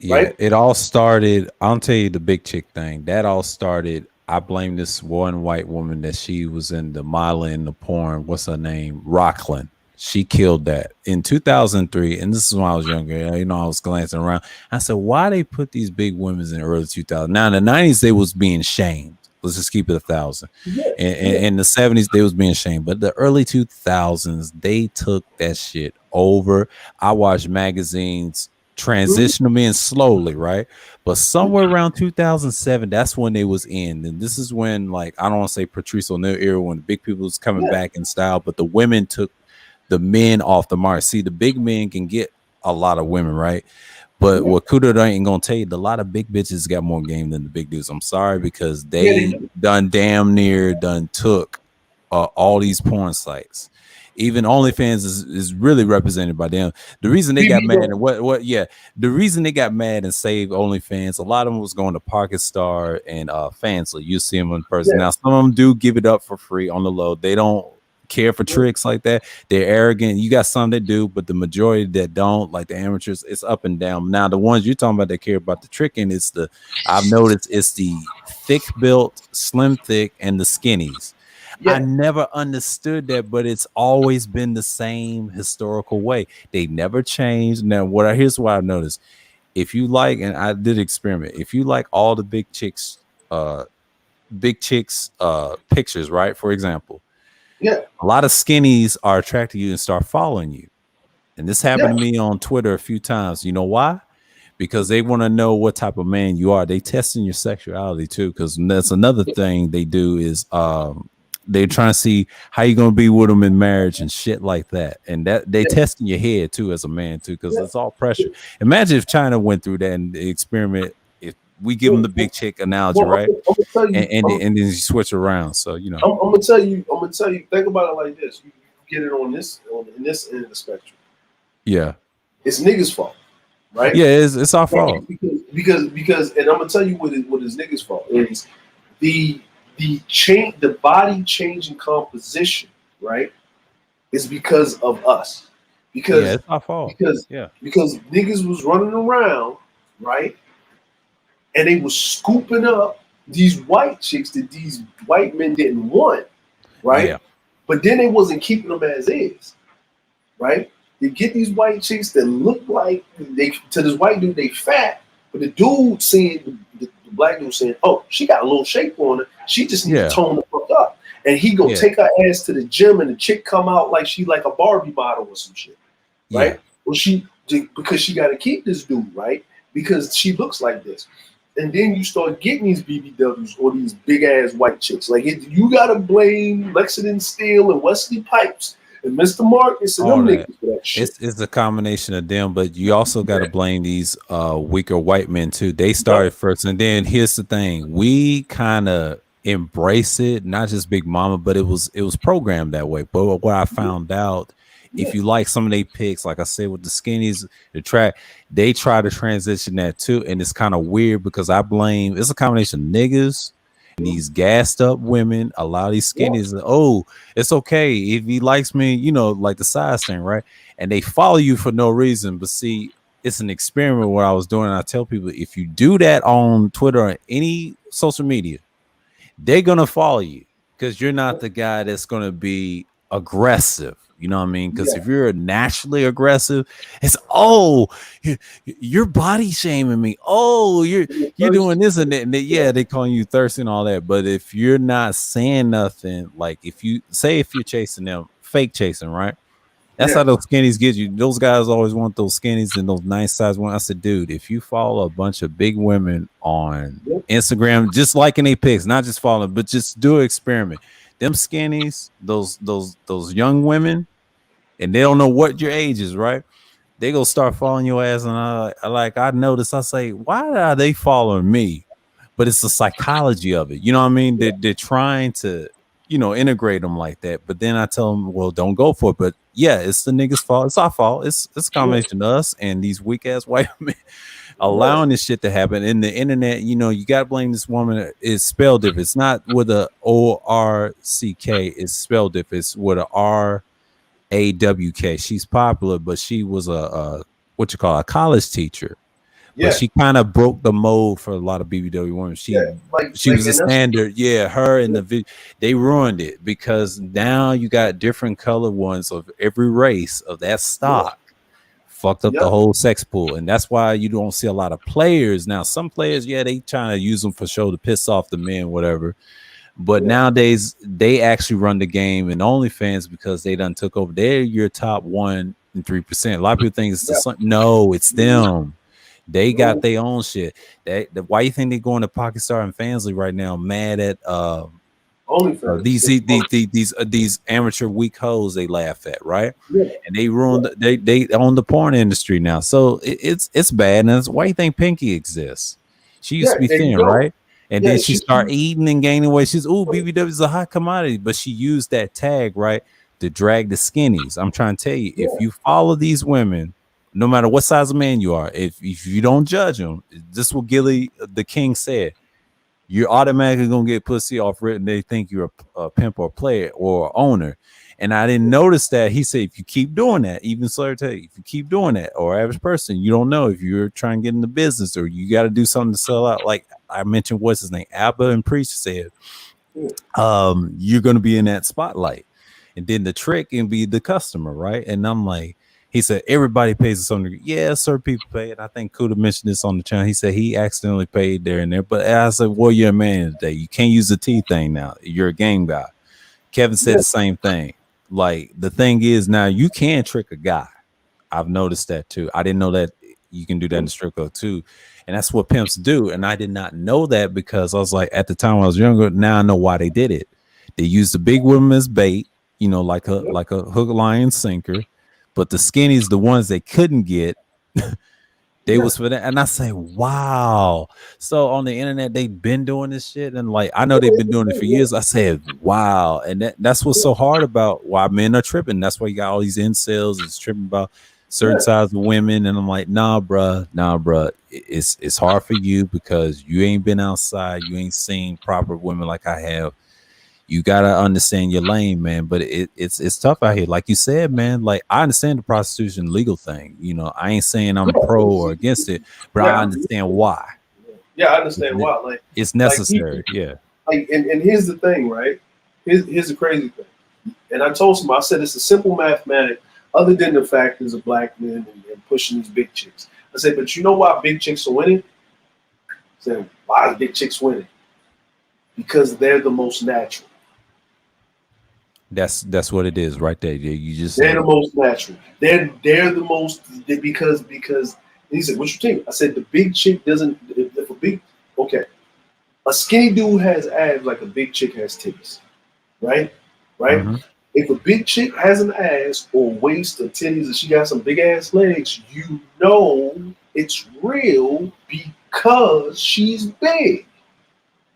Right? It all started. I'll tell you the big chick thing. That all started. I blame this one white woman that she was in the modeling, the porn. What's her name? Rocklin. She killed that in 2003. And this is when I was younger. You know, I was glancing around. I said, why they put these big women in the early 2000s? Now, in the 90s, they was being shamed. Let's just keep it 1,000. In the 70s, they was being shamed. But the early 2000s, they took that shit over. I watched magazines transition them in slowly, right? But somewhere around 2007, that's when they was in. And this is when, like, I don't want to say Patrice O'Neal era when the big people was coming back in style, but the women took the men off the mark. See, the big men can get a lot of women, right? But what Kudo ain't gonna tell you, a lot of big bitches got more game than the big dudes. I'm sorry, because they done took all these porn sites. Even OnlyFans is really represented by them. The reason they got mad and the reason they got mad and saved OnlyFans, a lot of them was going to Pocket Star and Fansly. You see them in person. Now some of them do give it up for free on the low. They don't care for tricks like that. They're arrogant. You got some that do, but the majority that don't, like the amateurs, it's up and down. Now the ones you're talking about that care about the tricking, I've noticed it's the thick built, slim thick, and the skinnies. I never understood that, but it's always been the same historical way. They never changed. Now here's what I noticed. If you like, and I did experiment, if you like all the big chicks pictures, right? For example, a lot of skinnies are attracted to you and start following you. And this happened to me on Twitter a few times. You know why? Because they want to know what type of man you are. They testing your sexuality too, because that's another thing they do is they're trying to see how you're gonna be with them in marriage and shit like that. And that they testing your head too as a man too, because it's all pressure. Imagine if China went through that and the experiment. If we give them the big chick analogy, right? And then you switch around. So you know, I'm gonna tell you. Think about it like this. You get it in this end of the spectrum. Yeah, it's niggas' fault, right? Yeah, it's our fault because, and I'm gonna tell you what is niggas' fault is the change, the body changing composition, right? Is because of us. Because it's our fault. Because niggas was running around, right? And they was scooping up these white chicks that these white men didn't want, right? Yeah. But then they wasn't keeping them as is, right? You get these white chicks that look like they to this white dude they fat, but the dude seeing the black dude saying, "Oh, she got a little shape on her. She just need to Yeah. tone the fuck up." And he go Yeah. take her ass to the gym, and the chick come out like she like a Barbie model or some shit, Yeah. right? Well, she because she got to keep this dude, right? Because she looks like this. And then you start getting these BBWs or these big ass white chicks. Like you gotta blame Lexington Steele and Wesley Pipes and Mr. Marcus and All them that. niggas for that shit. It's a combination of them, but you also got to blame these weaker white men too. They Yep. started first, and then here's the thing: we kind of embrace it, not just Big Mama, but it was programmed that way. But what I found out, Yeah. if you like some of their picks, like I said with the skinnies, the track, they try to transition that too, and it's kind of weird because I blame it's a combination of niggas and these gassed up women. A lot of these Yeah. skinnies, oh, it's okay if he likes me, like the size thing, right? And they follow you for no reason. But see, it's an experiment what I was doing. And I tell people if you do that on Twitter or any social media, they're gonna follow you because you're not the guy that's gonna be aggressive. You know what I mean? Because Yeah. if you're naturally aggressive, it's you're body shaming me. Oh, you're doing this and that. And Yeah. yeah, they calling you thirsty and all that. But if you're not saying nothing, like if you're chasing them, fake chasing, right? That's how Yeah. those skinnies get you. Those guys always want those skinnies and those nice size ones. I said, dude, if you follow a bunch of big women on Yeah. Instagram, just liking their pics, not just following, but just do an experiment. Them skinnies, those young women, and they don't know what your age is, right? They go start following your ass, and I noticed. I say, why are they following me? But it's the psychology of it. You know what I mean? They're trying to, integrate them like that. But then I tell them, well, don't go for it. But yeah, it's the niggas' fault. It's our fault. It's a Yeah. combination of us and these weak ass white men Yeah. allowing this shit to happen. In the internet, you got to blame this woman. It's spelled different. It's not with a ORCK. It's spelled different. It's with a RAWK. She's popular, but she was a what you call a college teacher. But Yeah. she kind of broke the mold for a lot of BBW women. Yeah. She was a And that's standard. Yeah, her and they ruined it because now you got different colored ones of every race of that yeah. stock. Fucked up the Yeah. whole sex pool, and that's why you don't see a lot of players now. Some players, yeah, they trying to use them for show to piss off the men, whatever. But Yeah. nowadays, they actually run the game in OnlyFans because they done took over. They're your top 1 and 3%. A lot of people think it's Yeah. no, it's them. They got Mhm. their own shit. Why you think they going to Pocket Star and Fansly right now, mad at OnlyFans. these amateur weak hoes they laugh at, right? Yeah. And they ruined they own the porn industry now. So it's bad. And that's why you think Pinky exists. She used Yeah. to be There you thin, go. right? And then Yeah. she She. started eating and gaining weight. She's BBW is a hot commodity, but she used that tag, right, to drag the skinnies. I'm trying to tell you, if Yeah. you follow these women, no matter what size of man you are, if you don't judge them, this is what Gilly the King said. You're automatically gonna get pussy off written. They think you're a pimp or player or owner. And I didn't notice that. He said, if you keep doing that, even Slayer tell you, if you keep doing that, or average person, you don't know if you're trying to get in the business or you got to do something to sell out. Like I mentioned, what's his name? Abba and Priest said, Yeah. you're gonna be in that spotlight. And then the trick can be the customer, right? And I'm like, he said, everybody pays to some degree. Yeah, certain people pay it. I think Kuda mentioned this on the channel. He said he accidentally paid there and there. But I said, well, you're a man today. You can't use the T thing now. You're a game guy. Kevin said Yeah. the same thing. Like the thing is now you can trick a guy. I've noticed that too. I didn't know that you can do that in the strip club too. And that's what pimps do. And I did not know that because I was like, at the time when I was younger, now I know why they did it. They used the big women as bait, like a Yep. like a hook, line, sinker. But the skinnies, the ones they couldn't get, they Yeah. was for that. And I say, wow. So on the internet, they've been doing this shit. And like I know Yeah. they've been doing it for Yeah. years. I said, wow. And that's what's so hard about why men are tripping. That's why you got all these incels is tripping about certain Yeah. size of women. And I'm like, nah, bruh. It's hard for you because you ain't been outside, you ain't seen proper women like I have. You gotta understand your lane, man. But it's tough out here. Like you said, man, like I understand the prostitution legal thing. I ain't saying I'm pro or against it, but I Yeah. understand why. Yeah, I understand why. It's Like he, necessary. Yeah. like, and here's the thing, right? Here's the crazy thing. And I told him, I said it's a simple mathematic, other than the fact there's a black men and pushing these big chicks. I said, but you know why big chicks are winning? I said, why are big chicks winning? Because they're the most natural. That's what it is right there. You just They're said the it. most natural. They're the most because he said, what you think? I said the big chick doesn't if a big okay. A skinny dude has abs like a big chick has titties. Right? Right? Hmm. If a big chick has an ass or waist or titties and she got some big ass legs, you know it's real because she's big.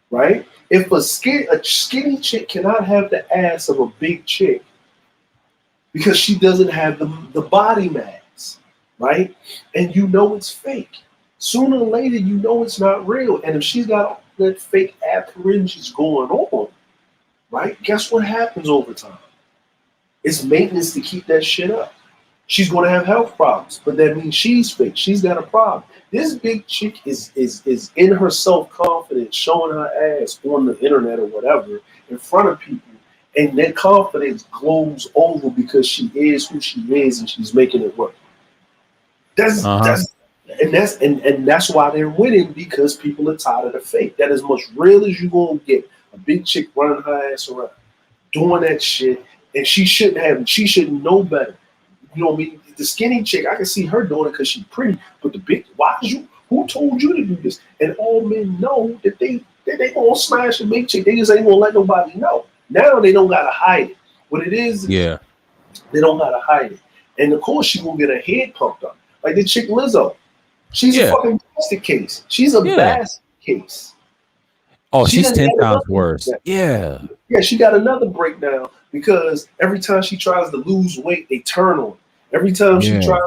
Right? If a skinny chick cannot have the ass of a big chick because she doesn't have the body mass, right? And you know it's fake. Sooner or later, you know it's not real. And if she's got all that fake apparencies going on, right? Guess what happens over time? It's maintenance to keep that shit up. She's going to have health problems, but that means she's fake. She's got a problem. This big chick is in her self confidence, showing her ass on the internet or whatever in front of people, and that confidence glows over because she is who she is and she's making it work. That's Uh-huh. that's and that's why they're winning because people are tired of the fake. That as much real as you gonna get. A big chick running her ass around, doing that shit, and she shouldn't know better. You know what I mean? The skinny chick, I can see her doing it because she's pretty. But the big, why did you? Who told you to do this? And all men know that they gonna smash a big chick. They just ain't gonna let nobody know. Now they don't gotta hide it. What it is, Yeah. they don't gotta hide it. And of course, she gonna get her head pumped up. Like the chick Lizzo, she's a Yeah. fucking basket case. She's a Yeah. basket case. Oh, She she's didn't 10 have times another worse. breakdown. Yeah. Yeah, she got another breakdown because every time she tries to lose weight, they turn on her. Every time she Yeah. tries,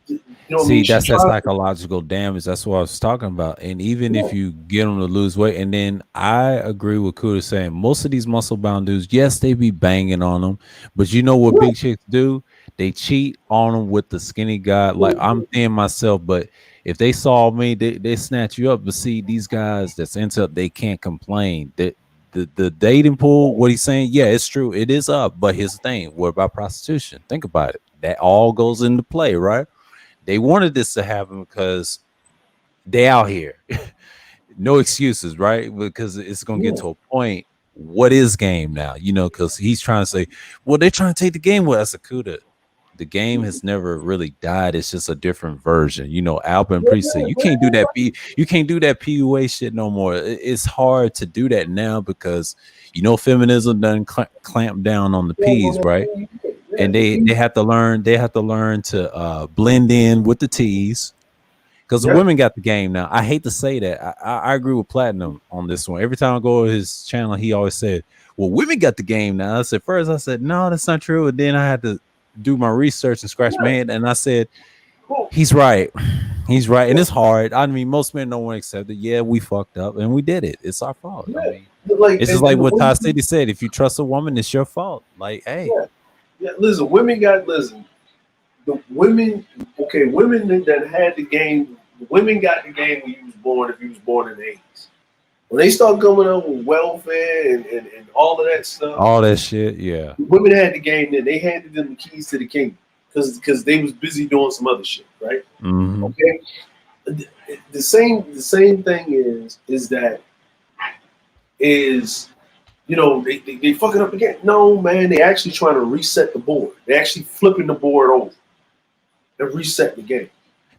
you know what I See, mean? She that's that tries. psychological damage. That's what I was talking about. And even Yeah, if you get them to lose weight, and then I agree with Kuda saying most of these muscle bound dudes, yes, they be banging on them, but you know what yeah. big chicks do? They cheat on them with the skinny guy. Like I'm thin myself, but if they saw me, they snatch you up. But see, these guys that's into they can't complain. The dating pool, what he's saying, yeah, it's true, it is up. But here's the thing: what about prostitution? Think about it. That all goes into play, right? They wanted this to happen because they out here. No excuses, right? Because it's gonna get Yeah. to a point. What is game now? Because he's trying to say, well, they're trying to take the game with Asakuda. The game has never really died. It's just a different version. Alvin Yeah, Priest said, yeah, you man. can't do that. You can't do that PUA shit no more. It's hard to do that now because feminism done clamp down on the Yeah, on P's, that right? thing, yeah, And the they beat. have to learn. They have to learn to blend in with the T's because the Yeah, women got the game now. I hate to say that. I agree with Platinum on this one. Every time I go to his channel, he always said, "Well, women got the game now." I said, "No, that's not true." And then I had to do my research and scratch my yeah. head, and I said, Cool. "He's right. He's right." And Yeah, it's hard. I mean, most men don't want to accept it. Yeah, we fucked up, and we did it. It's our fault. I yeah. mean, Like it's just like and the what Todd women, City said. If you trust a woman, it's your fault. Like, hey, yeah, yeah. Listen, women got listen. The women, okay, women that had the game. The women got the game when you was born. If you was born in the 80s, when they start coming up with welfare and all of that stuff. all that shit. Yeah. Women had the game then. They handed them the keys to the kingdom because they was busy doing some other shit, right? Mm-hmm. Okay. The same thing is that is they fucking up again. No man, they actually trying to reset the board. They actually flipping the board over and reset the game.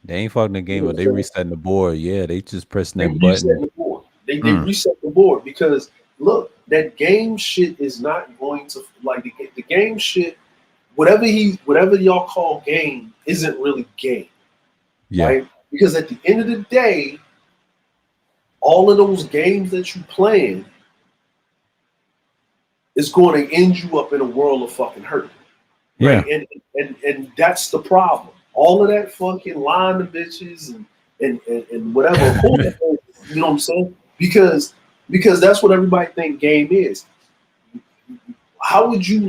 They ain't fucking the You game know up. what They I'm saying? resetting the board. Yeah, they just pressing They that reset button. the board. They Mm. reset the board because look, that game shit is not going to like the game shit. Whatever y'all call game isn't really game, Yeah. right? Because at the end of the day, all of those games that you playing is going to end you up in a world of fucking hurt, right? Yeah. And that's the problem. All of that fucking line of bitches and whatever. Of course, you know what I'm saying? Because that's what everybody think game is. How would you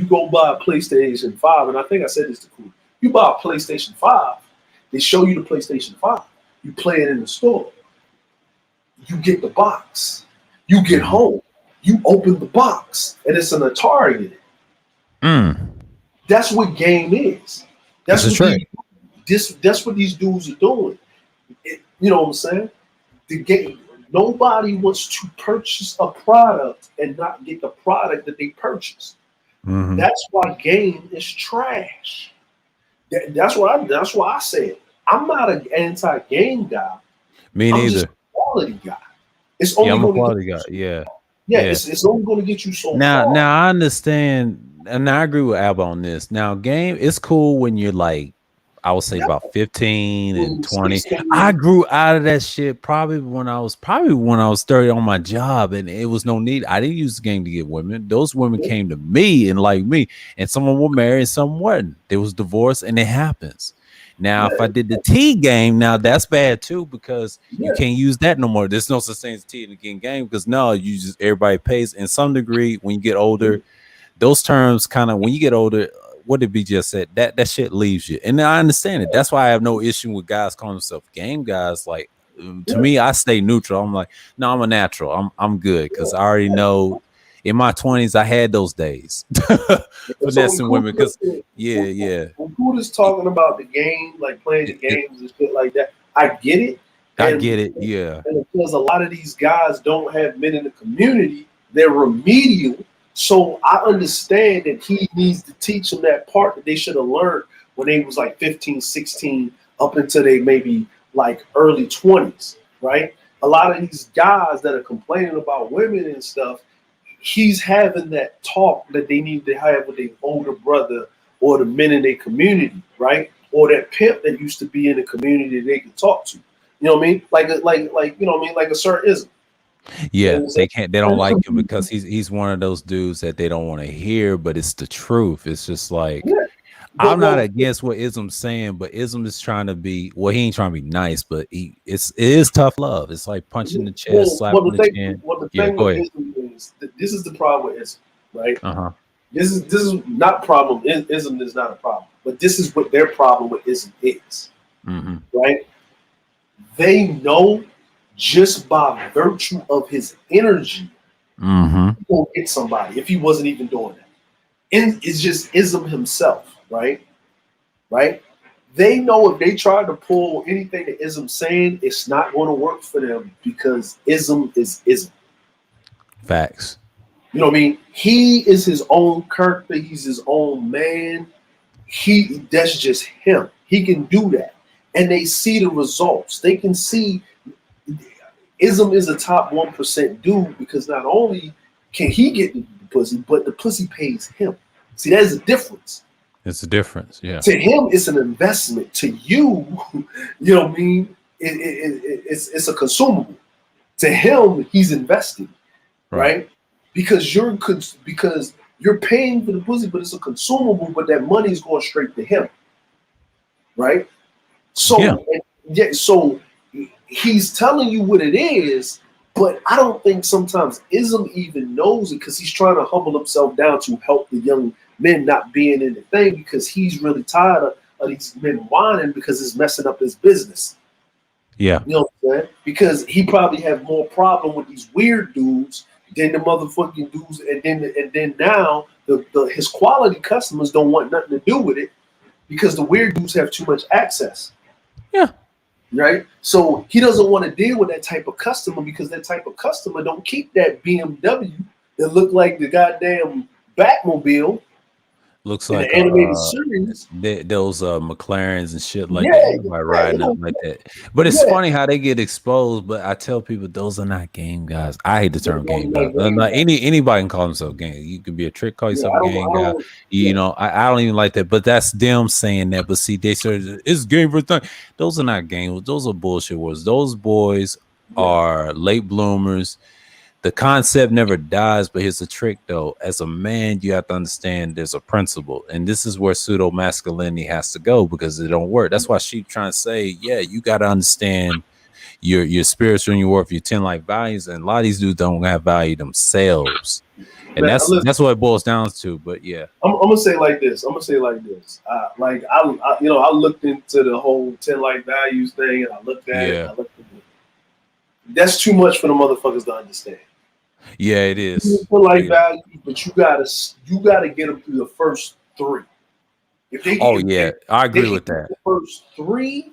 go buy a PlayStation 5? And I think I said this to Cool. You buy a PlayStation 5, they show you the PlayStation 5. You play it in the store. you get the box. You get home. You open the box, and it's an Atari in it. That's what game is. It's a trick. That's what these dudes are doing. You know what I'm saying? The game. Nobody wants to purchase a product and not get the product that they purchased. That's why game is trash. That's why I said I'm not an anti-game guy. Me I'm neither. just a quality guy. It's only I'm a going to quality get guy. you, Yeah. It's only going to get you so Now, far. I understand, and I agree with Ab on this. Now, game, it's cool when you're like, I would say about 15 and 20. I grew out of that shit probably when I was 30 on my job, and it was no need. I didn't use the game to get women. Those women came to me and like me, and someone were married and some wasn't. There was divorce, and it happens. Now, if I did the T game, now that's bad too, because you can't use that no more. There's no such thing as T in the game because no, you just everybody pays in some degree. When you get older, those terms kind of when you get older, what did B just said, that shit leaves you. And I understand it. That's why I have no issue with guys calling themselves game guys. Like to me, I stay neutral. I'm like, no, I'm a natural. I'm good because I already know. In my 20s, I had those days finessing women because When Buddha's talking about the game, like playing the games and shit like that, I get it. I get it. Yeah. And because a lot of these guys don't have men in the community, they're remedial. So I understand that he needs to teach them that part that they should have learned when they was like 15, 16, up until they maybe like early 20s, right? A lot of these guys that are complaining about women and stuff, he's having that talk that they need to have with their older brother or the men in their community, right? Or that pimp that used to be in the community that they can talk to. You know what I mean? Like you know what I mean? Like a certain ism. Yeah, they don't like him because he's one of those dudes that they don't want to hear, but it's the truth. It's just like I'm not against what Ism's saying, but Ism is trying to be he ain't trying to be nice, but it is tough love. It's like punching the chest, slapping the chin. The thing go with ahead. Ism is this is the problem with Ism, right? Uh-huh. This is not problem. Ism is not a problem, but this is what their problem with Ism is, right? They know just by virtue of his energy, he won't get somebody if he wasn't even doing that. And it's just Ism himself, right? Right? They know if they try to pull anything that Ism's saying, it's not going to work for them because Ism is Ism. Facts. You know what I mean? He is his own character. He's his own man. That's just him. He can do that. And they see the results. They can see Ism is a top 1% dude because not only can he get the pussy, but the pussy pays him. See, there's a difference. It's a difference, yeah. To him, it's an investment. To you, you know what I mean? It's a consumable. To him, he's investing, right? Because you're paying for the pussy, but it's a consumable. But that money is going straight to him, right? So so he's telling you what it is, but I don't think sometimes Ism even knows it because he's trying to humble himself down to help the young men not being in the thing because he's really tired of these men whining because it's messing up his business. Yeah. You know what I'm saying? Because he probably have more problem with these weird dudes than the motherfucking dudes, and then now his quality customers don't want nothing to do with it because the weird dudes have too much access. Yeah. Right? So he doesn't want to deal with that type of customer because that type of customer don't keep that BMW that look like the goddamn Batmobile. Looks like the animated series. Those McLarens and shit like that. Everybody riding up like that. But it's funny how they get exposed. But I tell people those are not game guys. I hate the term game guys. Like anybody can call themselves game. You can be a trick, call yourself a game guy. You know, I don't even like that. But that's them saying that. But see, they say it's game for thing. Those are not games. Those are bullshit words. Those boys are late bloomers. The concept never dies, but here's the trick, though. As a man, you have to understand there's a principle, and this is where pseudo masculinity has to go because it don't work. That's why she's trying to say, yeah, you got to understand your spiritual and your worth, your 10 life values, and a lot of these dudes don't have value themselves, and Man, that's what it boils down to. But yeah, I'm gonna say like this. I looked into the whole 10 life values thing, and I looked at it. And I looked at it. That's too much for the motherfuckers to understand. Yeah, it is. For like Yeah. value, but you gotta get them through the first three. If they Oh get yeah, if I they agree can with get that. the first three,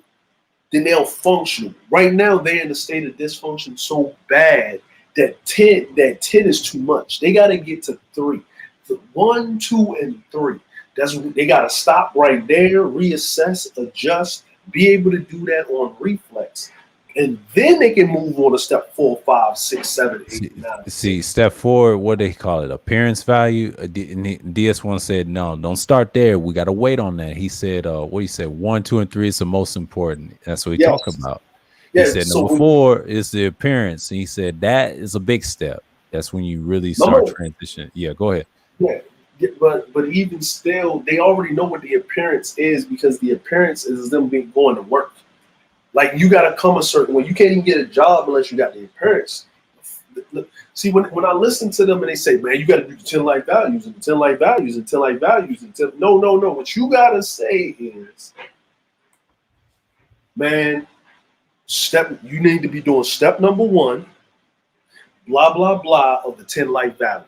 then they'll function. Right now, they're in a state of dysfunction so bad that ten is too much. They got to get to three, the 1, 2, and 3. That's what they got to stop right there, reassess, adjust, be able to do that on reflex, and then they can move on to step 4, 5, 6, 7, 8, See, 9, 10. see, step forward, what they call it, appearance value. DS1 said, no, don't start there. We got to wait on that. He said, what he said, 1, 2, and 3 is the most important. That's what he talked Yes, about. He yes. said, So number when 4 is the appearance. And he said, that is a big step. That's when you really start number transition. Yeah, go ahead. Yeah, but even still, they already know what the appearance is because the appearance is them being going to work. Like you got to come a certain way. You can't even get a job unless you got the appearance. See, when I listen to them and they say, "Man, you got to do the 10 life values and the 10 life values and 10 life values," and 10, no, no, no. What you got to say is, man, step. You need to be doing step number 1, blah blah blah, of the 10 life values.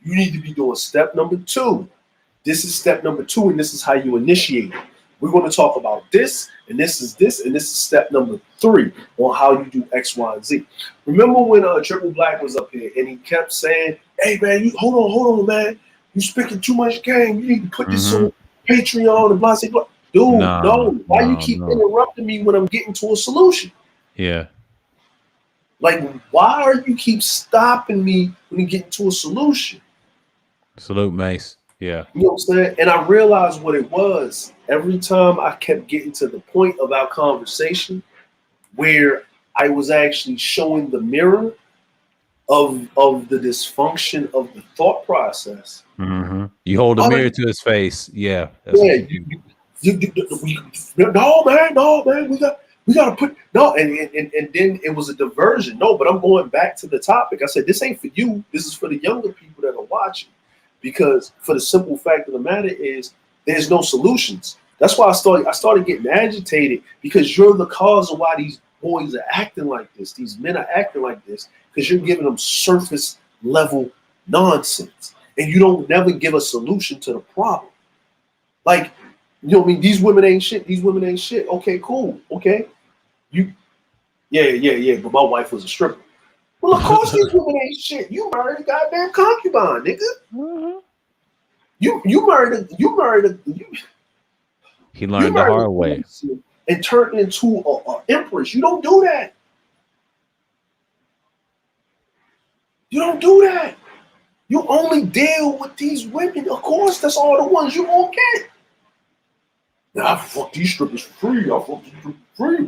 You need to be doing step number 2. This is step number 2, and this is how you initiate it. We're going to talk about this, and this is this, and this is step number 3 on how you do X, Y, and Z. Remember when Triple Black was up here and he kept saying, "Hey man, you hold on, man. You speaking too much game. You need to put this Mm-hmm. on Patreon and blah blah blah." Dude, No, no. Why you no, keep no. interrupting me when I'm getting to a solution? Yeah. Like, why are you keep stopping me when you get to a solution? Salute, Mace. Yeah. You know what I'm saying? And I realized what it was. Every time I kept getting to the point of our conversation where I was actually showing the mirror of the dysfunction of the thought process. Mm-hmm. You hold a All mirror right, to his face. Yeah, that's yeah, what you do. no, man, we gotta put no, and then it was a diversion. No, but I'm going back to the topic. I said this ain't for you. This is for the younger people that are watching, because for the simple fact of the matter is there's no solutions. That's why I started getting agitated because you're the cause of why these boys are acting like this. These men are acting like this because you're giving them surface level nonsense, and you don't never give a solution to the problem. Like, you know what I mean? These women ain't shit. These women ain't shit. Okay, cool. Okay. You yeah. But my wife was a stripper. Well, of course these women ain't shit. You married a goddamn concubine, nigga. Mhm. He You learned the married a hard way. queen and turned into a empress. You don't do that. You don't do that. You only deal with these women. Of course, that's all the ones you gonna get. Now, I fuck these strippers free. I fuck these strippers free.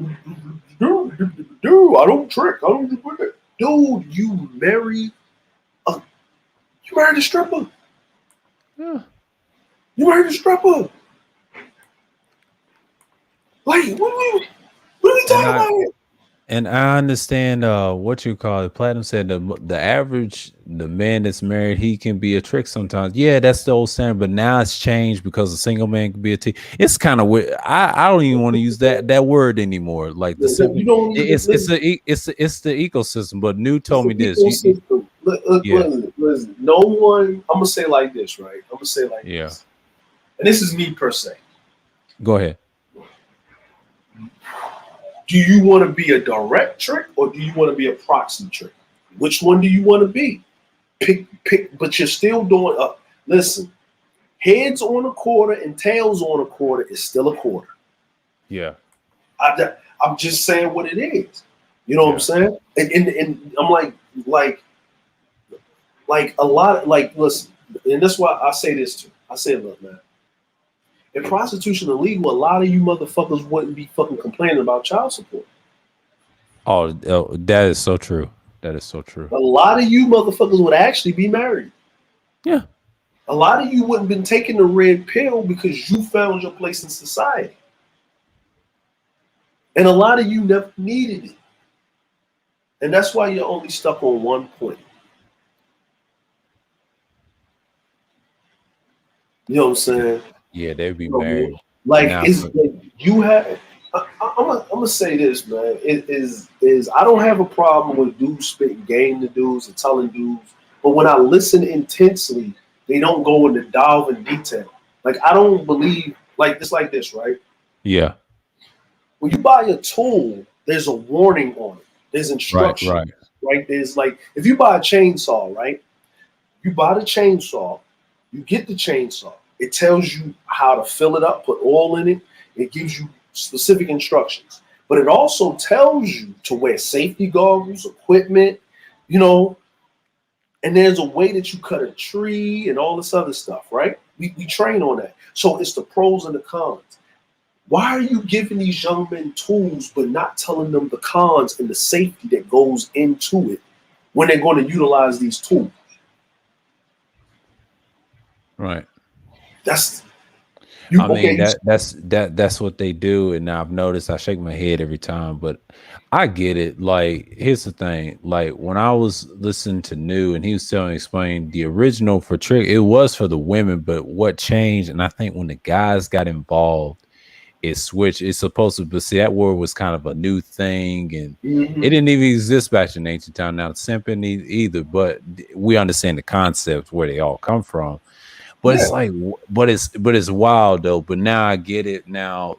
Dude, I don't trick. I don't do that. Dude, a you married a stripper. Yeah. You married a stripper. Like, what are we And talking I about here? and I understand what you call it. Platinum said the average the man that's married, he can be a trick sometimes. Yeah, that's the old saying, but now it's changed because a single man can be a T. It's kind of weird. I don't even want to use that word anymore. Like the simple, You don't even listen. it's the ecosystem. But New It's told the me this. You ecosystem. yeah, Listen. No one. I'm gonna say like this, right? I'm gonna say like yeah. this, and this is me per se. Go ahead. Do you want to be a direct trick or do you want to be a proxy trick? Which one do you want to be? Pick. But you're still doing. Listen, heads on a quarter and tails on a quarter is still a quarter. Yeah, I'm just saying what it is. You know what I'm yeah. saying? And I'm like a lot. Like, listen, and that's why I say this too. I say, look, man. If prostitution illegal, a lot of you motherfuckers wouldn't be fucking complaining about child support. Oh, that is so true. That is so true. A lot of you motherfuckers would actually be married. Yeah. A lot of you wouldn't been taking the red pill because you found your place in society. And a lot of you never needed it. And that's why you're only stuck on one point. You know what I'm saying? Yeah, they'd be You know, married. like Now, it's like you have I'm gonna say this, man. It is I don't have a problem with dudes spitting game to dudes and telling dudes, but when I listen intensely, they don't go into delve in detail. Like I don't believe like it's like this, right? Yeah. When you buy a tool, there's a warning on it. There's Right. instructions, Right. right? There's like if you buy a chainsaw, right? You buy the chainsaw, you get the chainsaw. It tells you how to fill it up, put oil in it. It gives you specific instructions. But it also tells you to wear safety goggles, equipment, you know, and there's a way that you cut a tree and all this other stuff, right? We train on that. So it's the pros and the cons. Why are you giving these young men tools but not telling them the cons and the safety that goes into it when they're going to utilize these tools? Right. That's you I okay. mean that's what they do, and I've noticed I shake my head every time, but I get it. Like, here's the thing: like when I was listening to New, and he was explain the original for Trick, it was for the women, but what changed, and I think when the guys got involved, it switched. It's supposed to, but see, that word was kind of a new thing, and it Mhm. didn't even exist back in ancient time. Now, simping either, but we understand the concepts where they all come from. But Yeah, it's like, but it's wild though. But now I get it. Now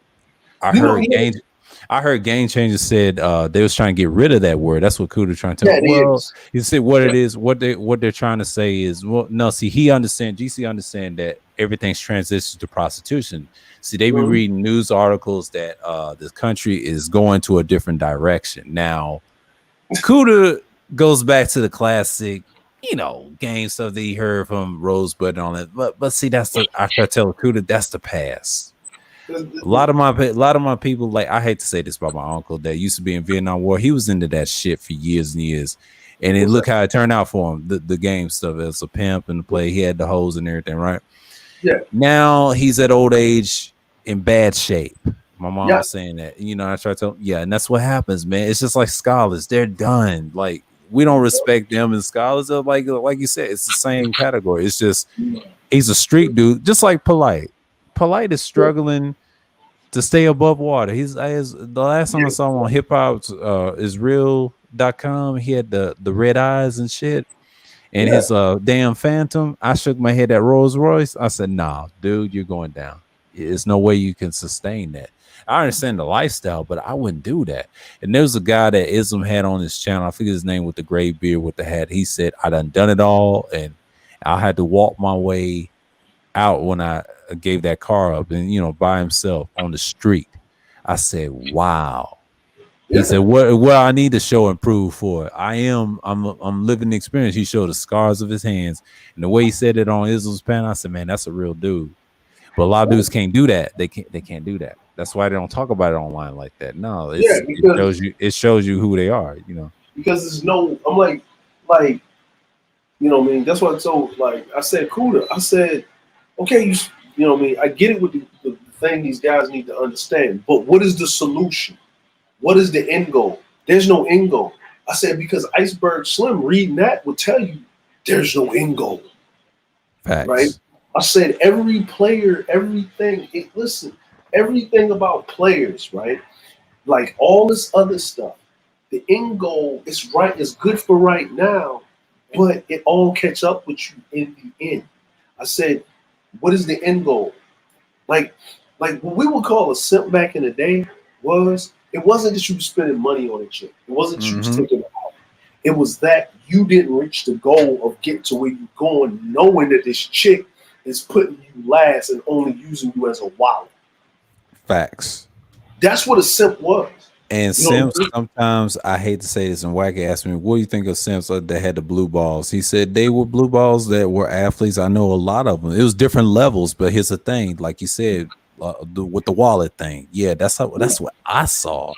I you know, heard yeah, Game Changers said they was trying to get rid of that word. That's what Kuda trying to tell. yeah, it Well, is. you see what Yeah. it is. What they're trying to say is, well, no. See, he understand. GC understand that everything's transitioned to prostitution. See, they be Mhm. reading news articles that the country is going to a different direction now. Kuda goes back to the classic, game stuff that he heard from Rosebud and all that. But see, that's the I try to tell Kuda that's the past. A lot of my people, like, I hate to say this about my uncle that used to be in Vietnam War. He was into that shit for years and years, and then What's that? look how it turned out for him. The game stuff as a pimp and the play, he had the hoes and everything, right? Yeah. Now he's at old age in bad shape. My mom Yeah. was saying that. I try to tell, yeah, and that's what happens, man. It's just like scholars; they're done. Like, we don't respect them, and scholars are like you said, it's the same category. It's just he's a street dude, just like Polite. Polite is Yeah. struggling to stay above water. The last time I Yeah. saw him on hip hop isreal.com, he had the red eyes and shit. And Yeah. his damn Phantom, I shook my head at Rolls Royce. I said, nah, dude, you're going down. There's no way you can sustain that. I understand the lifestyle, but I wouldn't do that. And there was a guy that Ism had on his channel. I forget his name, with the gray beard with the hat. He said, I done it all, and I had to walk my way out when I gave that car up, and by himself on the street. I said, wow. He Yeah. said, "What I need to show and prove for it. I'm living the experience." He showed the scars of his hands, and the way he said it on Israel's panel, I said, "Man, that's a real dude." But a lot of dudes can't do that. They can't do that. That's why they don't talk about it online like that. No, Yeah. it shows you who they are. Because there's no. I'm like what I mean. That's what I told. Like I said, Kuda. I said, okay, what I mean. I get it with the thing these guys need to understand, but what is the solution? What is the end goal? There's no end goal. I said because Iceberg Slim reading that would tell you there's no end goal, right? Facts. I said every player, everything. Listen, everything about players, right? Like all this other stuff. The end goal is right. Is good for right now, but it all catch up with you in the end. I said, what is the end goal? Like, like what we would call a simp back in the day was it wasn't that you were spending money on a chick. It wasn't that you was Mm-hmm. taking it out. It was that you didn't reach the goal of getting to where you're going, knowing that this chick is putting you last and only using you as a wallet. Facts. That's what a simp was. And You know, Simps, sometimes I hate to say this, and Wacky asked me, "What do you think of Simps that had the blue balls?" He said they were blue balls that were athletes. I know a lot of them. It was different levels, but here's the thing, like you said, with the wallet thing. Yeah, that's what I saw.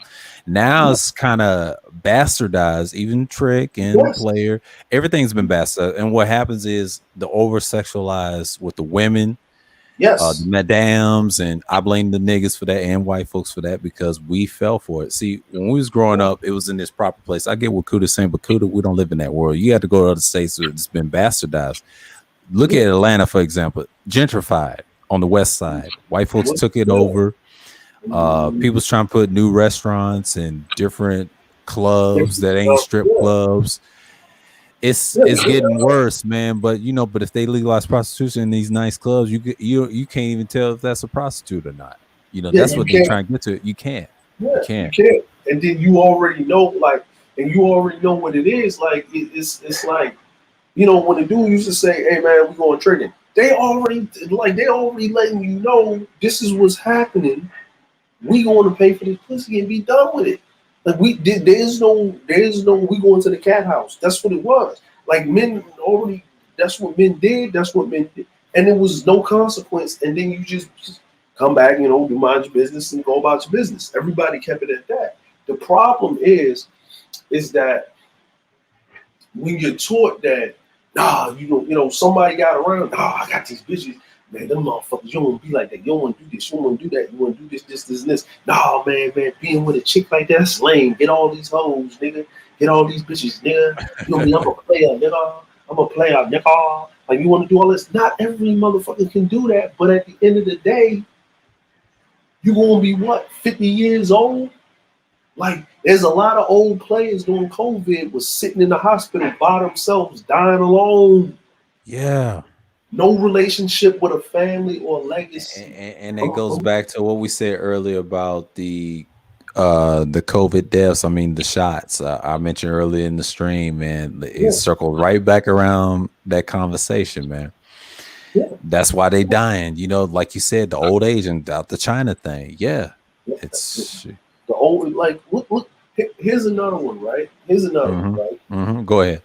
Now yeah, it's kind of bastardized. Even Trick and the yes, player, everything's been bastardized. And what happens is the over sexualized with the women, the yes, madams, and I blame the niggas for that and white folks for that because we fell for it. See, when we was growing up, it was in this proper place. I get what Kuda's saying, but Kuda, we don't live in that world. You have to go to other states where it's been bastardized. Look yeah, at Atlanta, for example, gentrified on the west side. White folks yeah, took it yeah, over. People's trying to put new restaurants and different clubs that ain't strip Yeah, clubs. It's getting worse, man. But but if they legalize prostitution in these nice clubs, you can't even tell if that's a prostitute or not. yeah, That's you what they can't. trying to get to. You can't. You Yeah, you can't. can't. And then you already know, like, and you already know what it is. Like, it's like, when the dude used to say, "Hey man, we going tricking," they already letting you know this is what's happening. We going to pay for this pussy and be done with it. Like we did. There's no. We going to the cat house. That's what it was. Like men already. That's what men did. That's what men did. And there was no consequence. And then you just come back. Do mind your business and go about your business. Everybody kept it at that. The problem is that when you're taught that, nah, somebody got around, nah, I got these bitches, man, them motherfuckers, you don't want to be like that, you don't want to do this, you don't want to do that, you want to do this, and this. Nah, man, being with a chick like that, that's lame. Get all these hoes, nigga. Get all these bitches, nigga. You know what I mean? I'm a player, nigga. I'm a player, nigga. Like, you want to do all this? Not every motherfucker can do that, but at the end of the day, you going to be what, 50 years old? Like, there's a lot of old players during COVID was sitting in the hospital by themselves, dying alone. Yeah. No relationship with a family or legacy. And it goes back to what we said earlier about the COVID deaths. I mean, the shots I mentioned earlier in the stream, man. It circled right back around that conversation, man. Yeah. That's why they dying. Like you said, the old age and the China thing. Yeah, it's the old, like, look. Here's another one, right? Go ahead.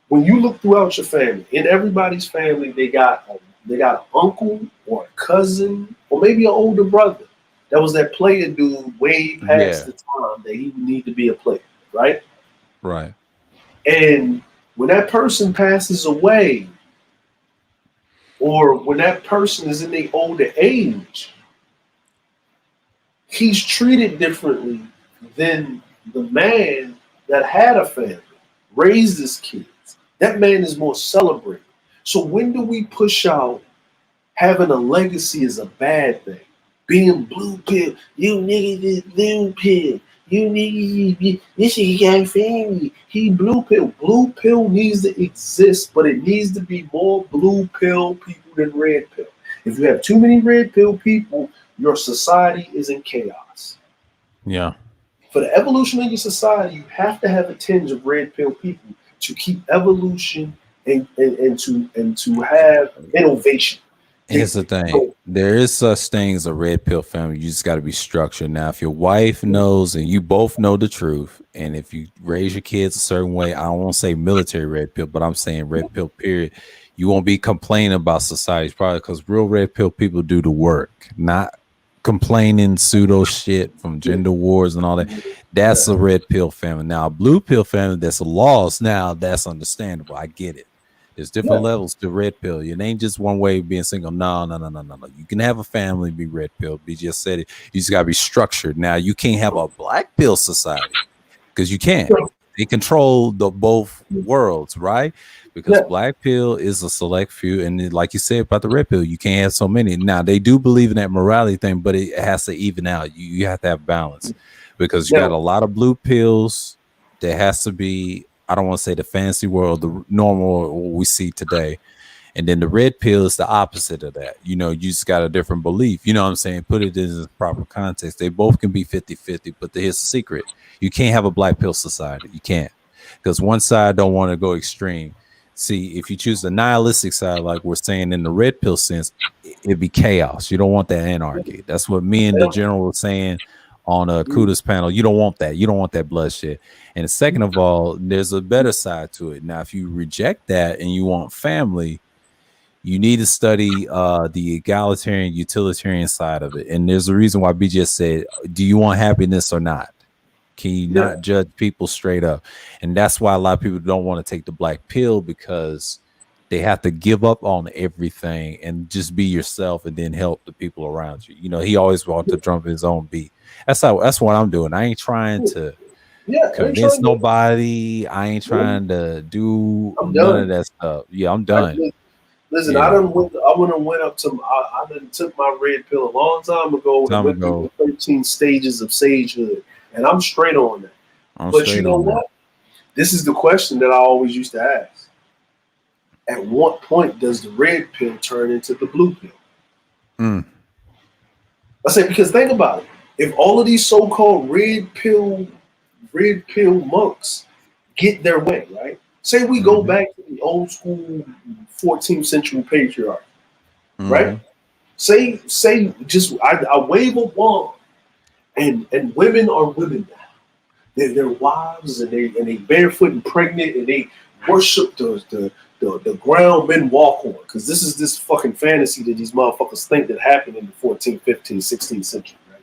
When you look throughout your family, in everybody's family, they got an uncle or a cousin or maybe an older brother. That was that player dude way past the time that he would need to be a player, right? Right. And when that person passes away, or when that person is in their older age, he's treated differently than the man that had a family, raised his kids. That man is more celebrated. So when do we push out having a legacy is a bad thing? Being blue pill, you niggas is blue pill. You niggas, this is got family. He blue pill. Blue pill needs to exist, but it needs to be more blue pill people than red pill. If you have too many red pill people, your society is in chaos. Yeah. For the evolution of your society, you have to have a tinge of red pill people to keep evolution and to have innovation. Here's the thing. There is such thing as a red pill family. You just got to be structured. Now, if your wife knows and you both know the truth, and if you raise your kids a certain way, I don't want to say military red pill, but I'm saying red pill period, you won't be complaining about society's probably because real red pill people do the work, not complaining pseudo shit from gender wars and all that. That's a red pill family. Now, a blue pill family that's lost, now that's understandable. I get it. There's different levels to red pill. It ain't just one way of being single. No. You can have a family, be red pill. B just said it. You just gotta be structured. Now you can't have a black pill society because you can't. They control the both worlds, right? Because black pill is a select few, and like you said about the red pill, you can't have so many. Now they do believe in that morality thing, but it has to even out. You have to have balance because you got a lot of blue pills. There has to be. I don't want to say the fantasy world, the normal we see today. And then the red pill is the opposite of that. You just got a different belief. You know what I'm saying? Put it in the proper context. They both can be 50-50, but here's the secret. You can't have a black pill society. You can't. Because one side don't want to go extreme. See, if you choose the nihilistic side, like we're saying in the red pill sense, it'd be chaos. You don't want that anarchy. That's what me and the general were saying on a Kuda's panel. You don't want that. You don't want that bloodshed. And second of all, there's a better side to it. Now, if you reject that and you want family, you need to study the egalitarian, utilitarian side of it. And there's a reason why B just said, do you want happiness or not? Can you not judge people straight up? And that's why a lot of people don't want to take the black pill because they have to give up on everything and just be yourself and then help the people around you. He always wants to drum his own beat. That's what I'm doing. I ain't trying to convince nobody. I ain't trying to do none of that stuff. Yeah, I'm done. Listen, Yeah. I went up to. I done took my red pill a long time ago and went through the 13 stages of sagehood, and I'm straight on that. I'm But you straight know on that. what? This is the question that I always used to ask. At what point does the red pill turn into the blue pill? Mm. I say because think about it. If all of these so-called red pill monks get their way, right? Say we go Mm-hmm. back to the old school 14th century patriarch, right? Mm-hmm. Say just I wave a wand and women are women now. They're wives and they barefoot and pregnant and they worship the ground men walk on because this fucking fantasy that these motherfuckers think that happened in the 14th, 15th, 16th century, right?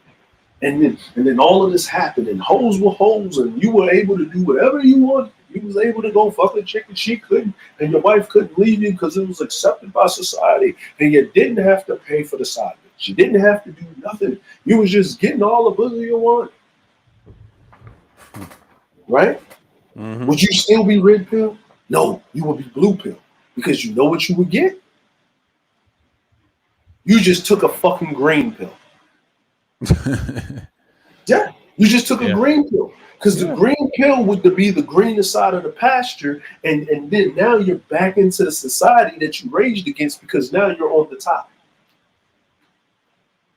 And then all of this happened and hoes were hoes and you were able to do whatever you wanted. You was able to go fuck a chick and she couldn't, and your wife couldn't leave you because it was accepted by society, and you didn't have to pay for the side bitch. You didn't have to do nothing. You was just getting all the pussy you want, right? Mm-hmm. Would you still be red pill? No, you would be blue pill because you know what you would get. You just took a fucking green pill. Yeah, you just took a Yeah. green pill because the Yeah. green pill would be the greener side of the pasture, and then now you're back into the society that you raged against because now you're on the top.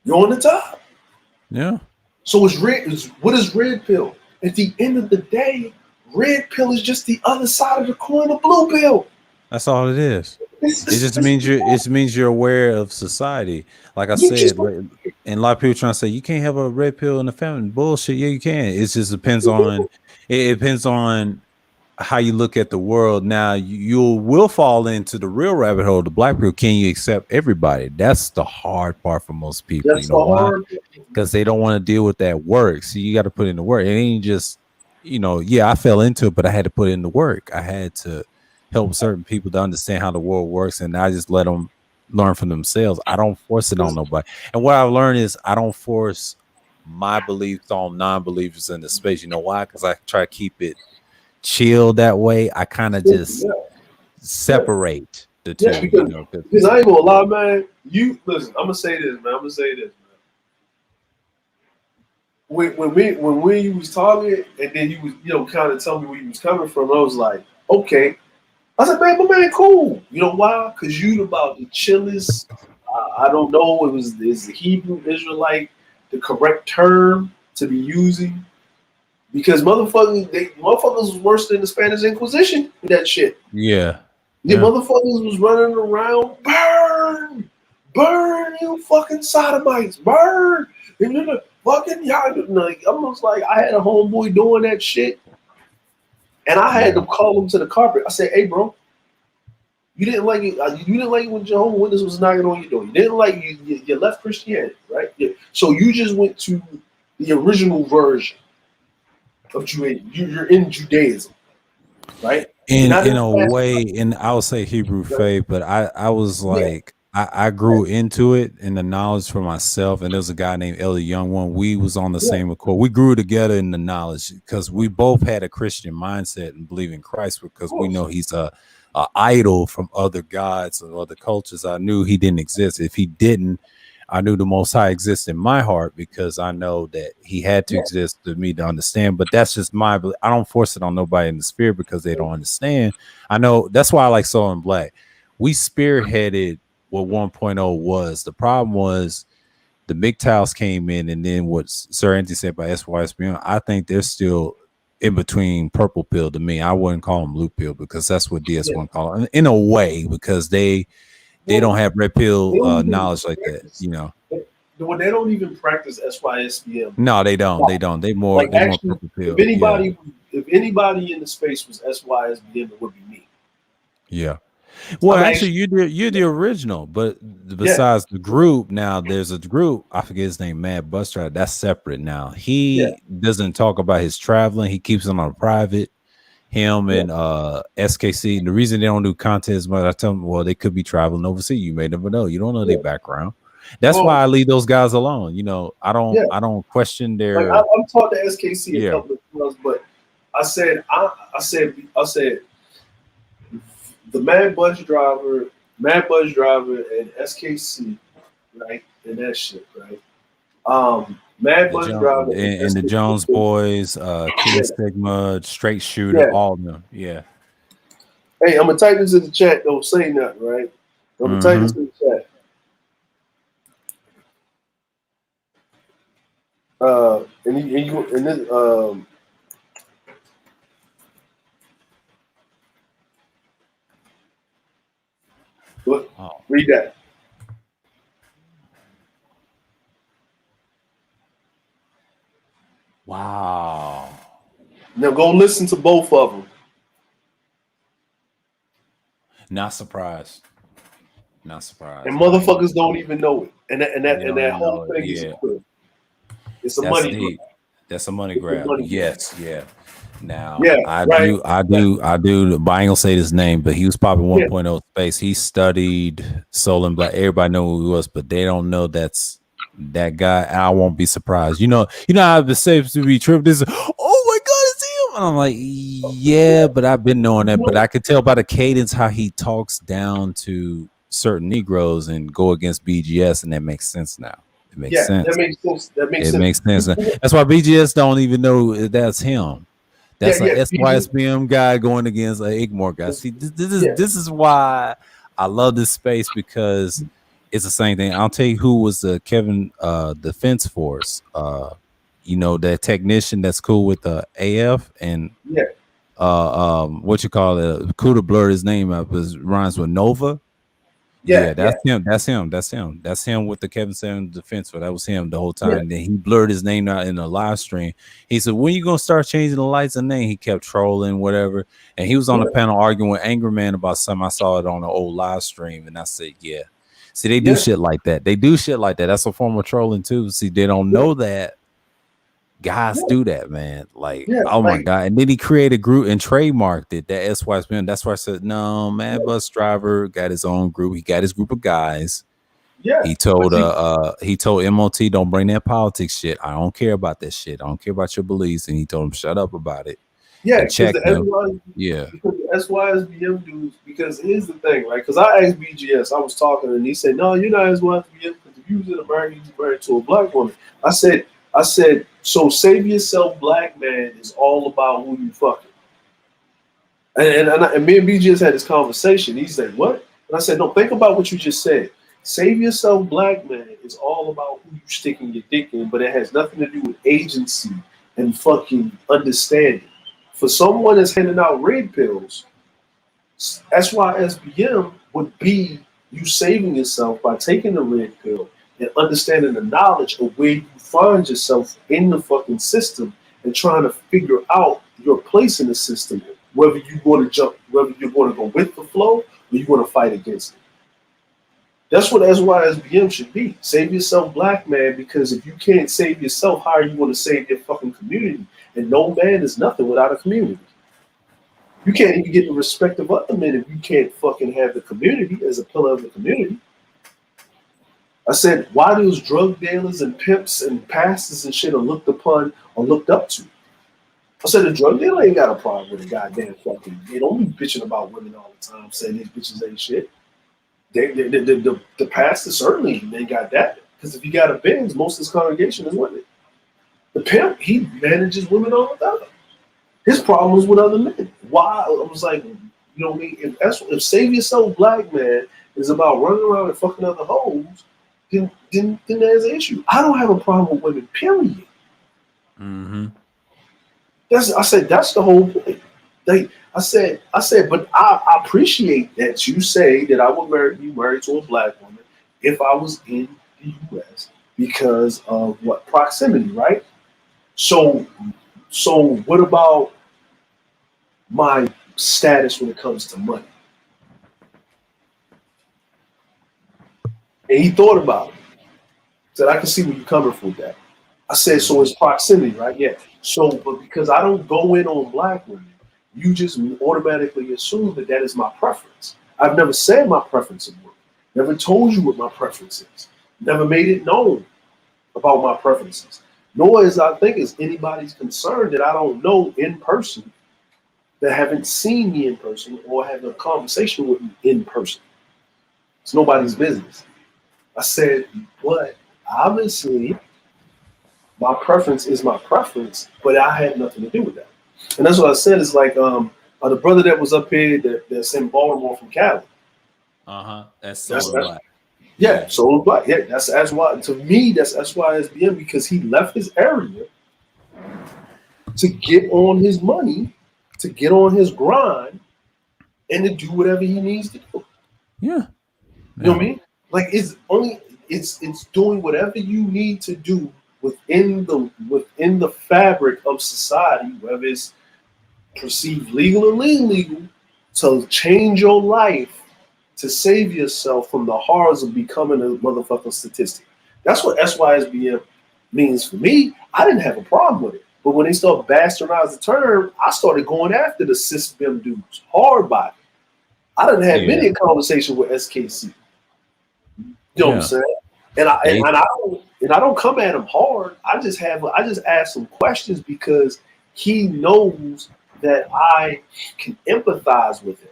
You're on the top. Yeah. So it's red. What is red pill? At the end of the day, red pill is just the other side of the coin of blue pill. That's all it is. It just means you're aware of society. Like I you just said, and a lot of people trying to say you can't have a red pill in the family. Bullshit. Yeah, you can. It just depends on it depends on how you look at the world. Now you will fall into the real rabbit hole, the black pill. Can you accept everybody? That's the hard part for most people. You that's know the why? hard. Because they don't want to deal with that work. So you got to put in the work. It ain't just, yeah, I fell into it, but I had to put in the work. I had to help certain people to understand how the world works, and I just let them learn for themselves. I don't force it on nobody. And what I've learned is I don't force my beliefs on non-believers in the space. You know why? Because I try to keep it chill that way. I kind of just Yeah, yeah, separate the yeah. two, you know. Because I ain't gonna lie, man. You listen. I'm gonna say this, man. I'm gonna say this, man. When we was talking, and then you was kind of tell me where you was coming from. I was like, okay. I said, man, my man, cool. You know why? Because you about the chillest. I don't know. Is the Hebrew Israelite the correct term to be using? Because motherfuckers was worse than the Spanish Inquisition with that shit. Yeah. The Yeah. motherfuckers was running around, burn, you fucking sodomites, burn. And then the fucking y'all, like, almost like I had a homeboy doing that shit, and I had Yeah. to call him to the carpet. I said, hey, bro, you didn't like it. You didn't like it when Jehovah's Witness was knocking on your door. You didn't like you left Christianity, right? Yeah. So you just went to the original version of Judaism. You're in Judaism, right? You're not In in a fast. way, and I would say Hebrew faith, but I was Yeah. like I grew into it in the knowledge for myself. And there was a guy named Ellie Young One. We was on the Yeah. same accord. We grew together in the knowledge because we both had a Christian mindset and believe in Christ because we know he's a idol from other gods and other cultures. I knew he didn't exist. If he didn't, I knew the Most High exists in my heart because I know that he had to exist for me to understand. But that's just my belief. I don't force it on nobody in the spirit because they don't understand. I know that's why I like Soul and Black. We spearheaded what 1.0 was. The problem was the MGTOWs came in, and then what Sir Anthony said by SYSBN, I think they're still in between purple pill to me. I wouldn't call them blue pill because that's what DS1 call them in a way because they don't have red pill knowledge like that, you know. When they don't even practice SYSBM. No, they don't. They don't. Like They more actually, purple pill. Yeah. if anybody in the space was SYSBM, it would be me. Yeah. Well, I'm actually, you're the original, but yeah, besides the group, now there's a group. I forget his name, Mad Bus Driver. That's separate now. yeah, He doesn't talk about his traveling. He keeps it on a private. Him yeah. and SKC. And the reason they don't do content as much, I tell them, well, they could be traveling overseas. You may never know. You don't know Yeah. their background. That's Well, why I leave those guys alone. You know, yeah. I don't question Like their I'm taught the SKC a yeah. couple of times, but I said the Mad Bus Driver Mad Bus Driver and SKC, right? And that shit, right? Mad The Bus Jones Driver and and the Jones SKC. boys, Yeah, King Sigma, Straight Shooter, yeah. all of them. Yeah. Hey, I'm gonna type this in the chat. Don't say nothing, right? I'm gonna type Mm-hmm. this in the chat. And then look, Oh, read that. wow. Now go listen to both of them. Not surprised. Not And surprised. I ain't motherfuckers don't even know it. And that and They that and don't that even whole know it. thing is a Yeah. crib. It's a That's money grab. the that's a money It's a grab. money grab. Yes, yeah. Now Yeah, I right. do I Right. do I do but I ain't gonna say his name, but he was popping Yeah, 1.0 space. He studied Soul and Black. Everybody know who he was, but they don't know that's that guy. And I won't be surprised. You know how the safe to be tripped is, oh my god, it's him. And I'm like, yeah, yeah. but I've been knowing You that. But know, I could tell by the cadence how he talks down to certain Negroes and go against BGS, and that makes sense now. It makes yeah, that sense. makes sense. That makes It sense. makes sense. That's why BGS don't even know that's him. Yeah, That's a yeah, PG, SYSBM guy going against a Igmore guy. See, this is yeah, this is why I love this space, because it's the same thing. I'll tell you who was the Kevin Defense Force. That technician that's cool with the AF and yeah, what you call it, cool to blur his name up, is rhymes with Nova. yeah, Yeah, yeah, that's him. That's him. That's him. That's him with the Kevin Samuels defense. So that was him the whole yeah, time. And then he blurred his name out in the live stream. He said, "When you gonna start changing the lights and name?" He kept trolling, whatever. And he was on the yeah, panel arguing with Angry Man about something. I saw it on an old live stream, and I said, "Yeah, see, they do yeah, shit like that. They do shit like that. That's a form of trolling too. See, they don't yeah, know that guys yeah, do that, man. Like, yeah. oh my Like, god!" And then he created a group and trademarked it. That SYSBM. That's why I said, "No, man, yeah, bus driver got his own group. He got his group of guys." yeah. But see, He told MOT, don't bring that politics shit. I don't care about that shit. I don't care about your beliefs. And he told him, shut up about it yeah, and because check the them. SY, Yeah. because the SYSBM dudes. Because here's the thing, right? Because I asked BGS, I was talking, and he said, "No, you're not SYSBM because if you was in America, you married to a black woman." I said, so save yourself, black man is all about who you fucking. And me and BGS had this conversation. He said, "What?" And I said, "No, think about what you just said. Save yourself, black man is all about who you sticking your dick in, but it has nothing to do with agency and fucking understanding. For someone that's handing out red pills, SYSBM would be you saving yourself by taking the red pill and understanding the knowledge of where you find yourself in the fucking system and trying to figure out your place in the system, whether you want to jump, whether you're going to go with the flow or you want to fight against it. That's what SYSBM should be. Save yourself, black man, because if you can't save yourself, how are you going to save your fucking community? And no man is nothing without a community. You can't even get the respect of other men if you can't fucking have the community as a pillar of the community. I said, why those drug dealers and pimps and pastors and shit are looked upon or looked up to? I said, the drug dealer ain't got a problem with a goddamn fucking. They don't be bitching about women all the time, saying these bitches ain't shit. The pastor certainly they got that. Because if he got a Benz, most of his congregation is women. The pimp, he manages women all the time. His problem was with other men. Why? I was like, you know what I mean? If save yourself, black man, is about running around and fucking other hoes, then there's an issue. I don't have a problem with women, period. Mm-hmm. I said that's the whole point. I said, but I appreciate that you say that I would be married to a black woman if I was in the U.S. because of what proximity, right? So, so what about my status when it comes to money? And he thought about it. Said, I can see where you're coming from with that. I said, so Mm-hmm. it's proximity, right? Yeah. So, but because I don't go in on black women, you just automatically assume that that is my preference. I've never said my preference in women. Never told you what my preference is. Never made it known about my preferences. Nor is I think is anybody's concern that I don't know in person, that haven't seen me in person or have a conversation with me in person. It's nobody's business. I said, but obviously my preference is my preference, but I had nothing to do with that. And that's what I said. It's like the brother that was up here that's in Baltimore from Cali. That's That's so black. yeah, so black. Yeah, that's why to me that's why SBM, because he left his area to get on his money, to get on his grind, and to do whatever he needs to do. Yeah. You know what I mean? Like it's doing whatever you need to do within the fabric of society, whether it's perceived legal or illegal, to change your life, to save yourself from the horrors of becoming a motherfucking statistic. That's what SYSBM means for me. I didn't have a problem with it. But when they start bastardizing the term, I started going after the SysBim dudes hard body. I didn't have many a conversation with SKC. You know what I'm saying? And I don't come at him hard. I just ask some questions because he knows that I can empathize with him.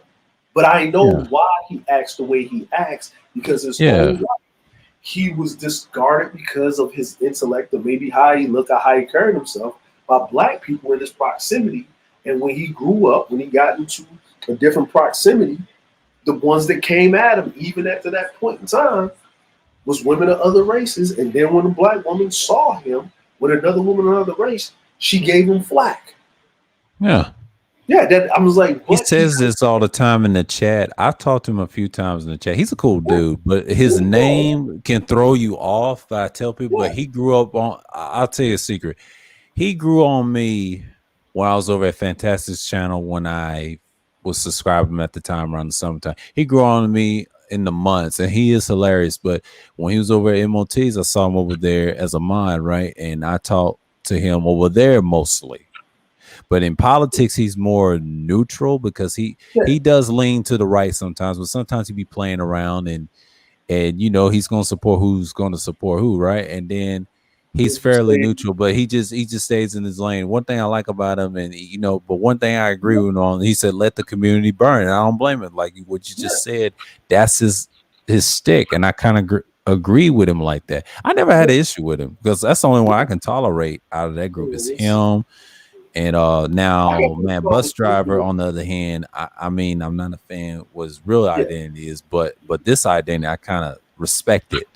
But I know why he acts the way he acts, because his whole life he was discarded because of his intellect, or maybe how he looked or how he carried himself by black people in his proximity. And when he grew up, when he got into a different proximity, the ones that came at him, even after that point in time, was women of other races. And then when a black woman saw him with another woman of another race, she gave him flack. Yeah. Yeah, that I was like, he says this all the time in the chat. I've talked to him a few times in the chat. He's a cool dude, but his name can throw you off. I tell people, but he grew up on. I'll tell you a secret. He grew on me when I was over at Fantastic's channel when I was subscribing at the time around the summertime. He grew on me in the months, and he is hilarious. But when he was over at MOTs, I saw him over there as a mod, right? And I talked to him over there mostly. But in politics, he's more neutral because he does lean to the right sometimes, but sometimes he be playing around and you know he's gonna support who's gonna support who, right? And then he's fairly neutral, but he just stays in his lane. One thing I like about him, and you know, but one thing I agree with him on, he said, "Let the community burn." And I don't blame him. Like what you just said, that's his stick, and I kind of agree with him like that. I never had an issue with him because that's the only one I can tolerate out of that group is him. And now, man, Bus Driver, on the other hand, I mean, I'm not a fan what his real identity is, but this identity, I kind of respect it.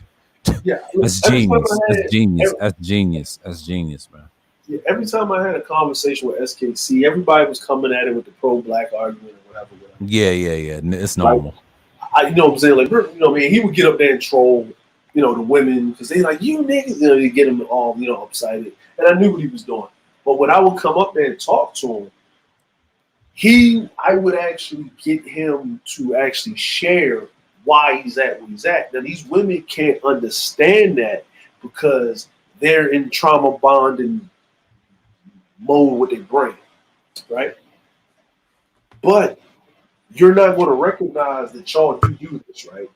Yeah, that's genius. That's genius. That's genius. That's genius, man. Yeah, every time I had a conversation with SKC, everybody was coming at it with the pro-black argument or whatever. Yeah. It's normal. You know what I'm saying? Like, you know, man, he would get up there and troll, you know, the women because they like, you niggas, you know, you get him all, you know, upset. And I knew what he was doing. But when I would come up there and talk to him, I would actually get him to actually share why he's at where he's at. Now, these women can't understand that because they're in trauma bonding mode with their brain, right? But you're not going to recognize that y'all do this, right?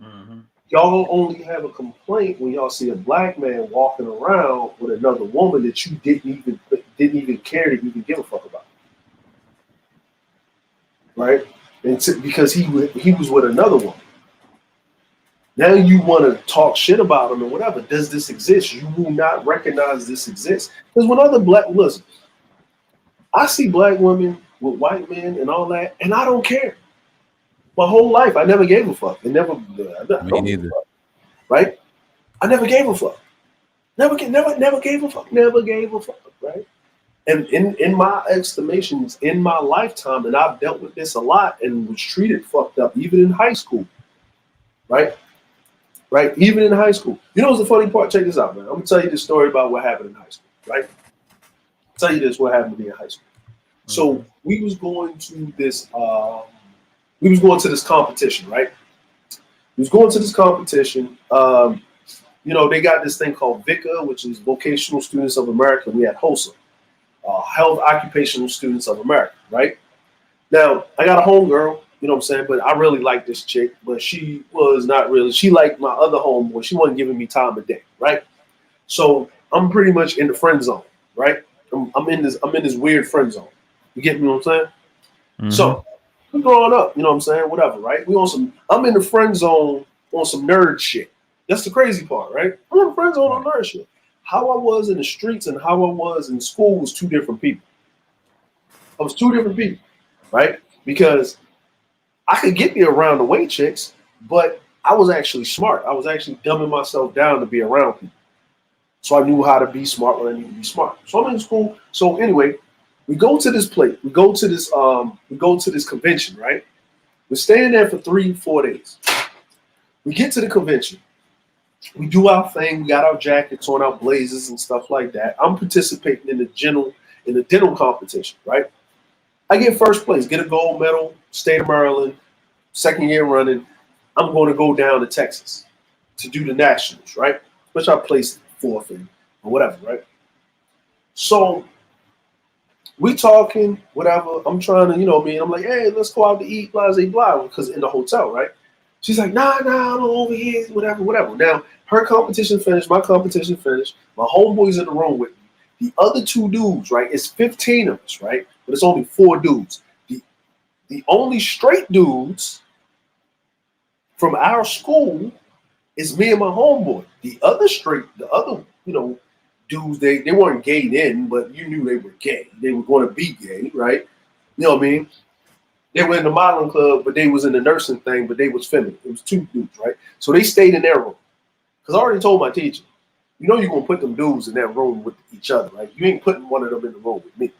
Mm-hmm. Y'all only have a complaint when y'all see a black man walking around with another woman that you didn't even care to even give a fuck about, right? And because he was with another woman. Now you want to talk shit about him and whatever. Does this exist? You will not recognize this exists because when other listen, I see black women with white men and all that, and I don't care. My whole life, I never gave a fuck. Me neither. Right? I never gave a fuck. Never gave a fuck. Never gave a fuck. Right? And in my estimations, in my lifetime, and I've dealt with this a lot and was treated fucked up, even in high school. Right? Right? Even in high school. You know what's the funny part? Check this out, man. I'm gonna tell you this story about what happened in high school. Right? I'll tell you this, what happened to me in high school. Mm-hmm. So we was going to this competition, right? We was going to this competition. You know, they got this thing called VICA, which is Vocational Students of America. We had HOSA, Health Occupational Students of America, right? Now, I got a homegirl, you know what I'm saying? But I really like this chick, but she was not really. She liked my other homeboy. She wasn't giving me time of day, right? So I'm pretty much in the friend zone, right? I'm in this weird friend zone. You get me what I'm saying? Mm-hmm. So we're growing up, you know what I'm saying? Whatever, right? I'm in the friend zone on some nerd shit. That's the crazy part, right? I'm in the friend zone on nerd shit. How I was in the streets and how I was in school was two different people. I was two different people, right? Because I could get me around the way chicks, but I was actually smart. I was actually dumbing myself down to be around people. So I knew how to be smart when I needed to be smart. So I'm in school. So anyway, we go to this place. We go to this convention, right? We're staying there for 3-4 days. We get to the convention. We do our thing. We got our jackets on, our blazers and stuff like that. I'm participating in the dental competition, right? I get first place, get a gold medal, state of Maryland, second year running. I'm going to go down to Texas to do the nationals, right? Which I placed fourth in or whatever, right? So we talking, whatever. I'm trying to, I'm like, hey, let's go out to eat, blah, blah, blah, because in the hotel, right? She's like, nah, I'm over here, whatever. Now, her competition finished, my competition finished. My homeboy's in the room with me. The other two dudes, right? It's 15 of us, right? But it's only 4 dudes. The only straight dudes from our school is me and my homeboy. The other, dudes, they weren't gay then, but you knew they were gay. They were going to be gay, right? You know what I mean? They were in the modeling club, but they was in the nursing thing, but they was feminine. It was 2 dudes, right? So they stayed in their room. Because I already told my teacher, you're going to put them dudes in that room with each other, right? You ain't putting one of them in the room with me.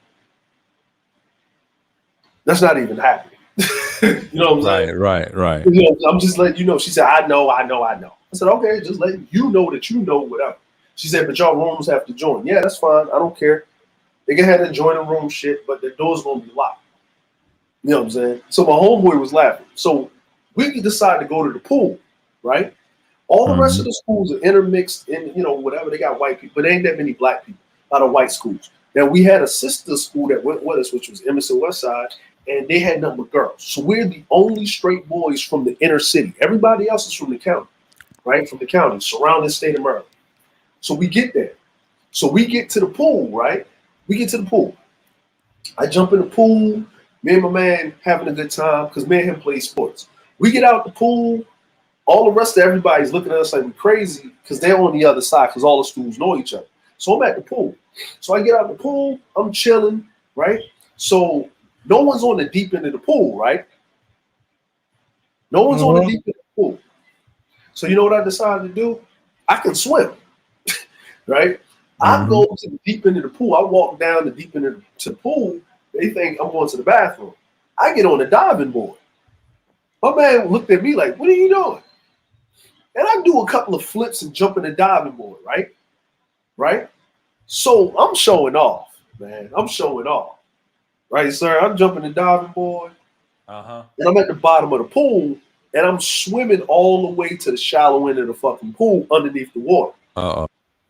That's not even happening. You know what I'm saying? Right. I'm just letting you know. She said, I know. I said, okay, just letting you know that you know whatever. She said, but y'all rooms have to join. Yeah, that's fine. I don't care. They can have that joining room shit, but the door's going to be locked. You know what I'm saying? So my homeboy was laughing. So we decided to go to the pool, right? All the rest of the schools are intermixed and, whatever. They got white people, but there ain't that many black people. A lot of white schools. Now, we had a sister school that went with us, which was Emerson Westside, and they had nothing but girls. So we're the only straight boys from the inner city. Everybody else is from the county, right? From the county, surrounding state of Maryland. So we get there. So we get to the pool, right? We get to the pool. I jump in the pool. Me and my man having a good time because me and him play sports. We get out the pool. All the rest of everybody's looking at us like we're crazy because they're on the other side because all the schools know each other. So I'm at the pool. So I get out the pool. I'm chilling, right? So no one's on the deep end of the pool, right? No one's on the deep end of the pool. So you know what I decided to do? I can swim, right? I go to the deep end of the pool. I walk down the deep end of the pool. They think I'm going to the bathroom. I get on the diving board. My man looked at me like, what are you doing? And I do a couple of flips and jump in the diving board, right? Right? So I'm showing off, man. I'm showing off. Right, sir? I'm jumping the diving board. And I'm at the bottom of the pool, and I'm swimming all the way to the shallow end of the fucking pool underneath the water.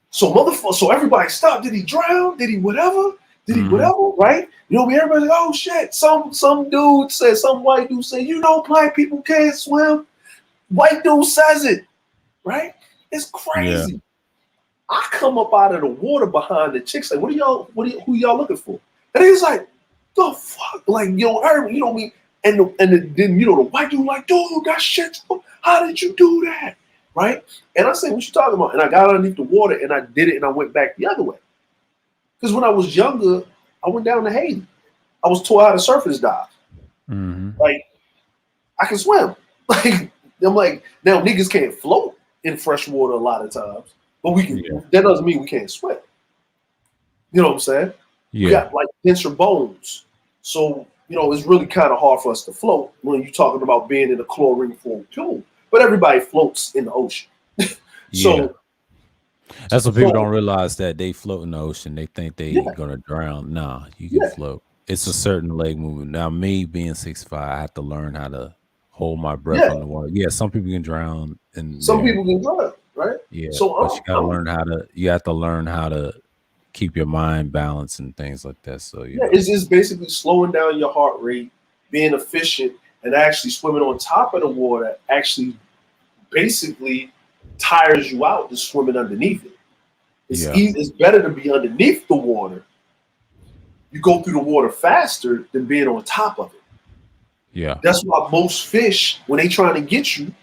So everybody stopped. Did he drown? Did he whatever? Right? Everybody's like, oh shit. Some dude said, some white dude said, black people can't swim. White dude says it, right? It's crazy. Yeah. I come up out of the water behind the chicks, like, who y'all looking for? And he's like, the fuck? Like, Irvin, you know me. And then the white dude like, dude, that shit, how did you do that? Right? And I said, what you talking about? And I got underneath the water and I did it and I went back the other way. Because when I was younger, I went down to Haiti. I was taught how to surface dive. Like, I can swim. Like, I'm like, now niggas can't float in fresh water a lot of times, but we can. Yeah. That doesn't mean we can't swim. You know what I'm saying? Yeah. We got like denser bones. So, it's really kind of hard for us to float when you're talking about being in a chlorine-filled pool. But everybody floats in the ocean. So that's what people don't realize, that they float in the ocean. They think they're gonna drown. Nah, you can float. It's a certain leg movement. Now, me being 6'5", I have to learn how to hold my breath underwater. Yeah, some people can drown, and some people can drown, right? Yeah, so but you gotta learn how to. You have to learn how to keep your mind balanced and things like that. So it's just basically slowing down your heart rate, being efficient, and actually swimming on top of the water. Actually, basically tires you out than swimming underneath it. It's better to be underneath the water. You go through the water faster than being on top of it. Yeah. That's why most fish, when they trying to get you,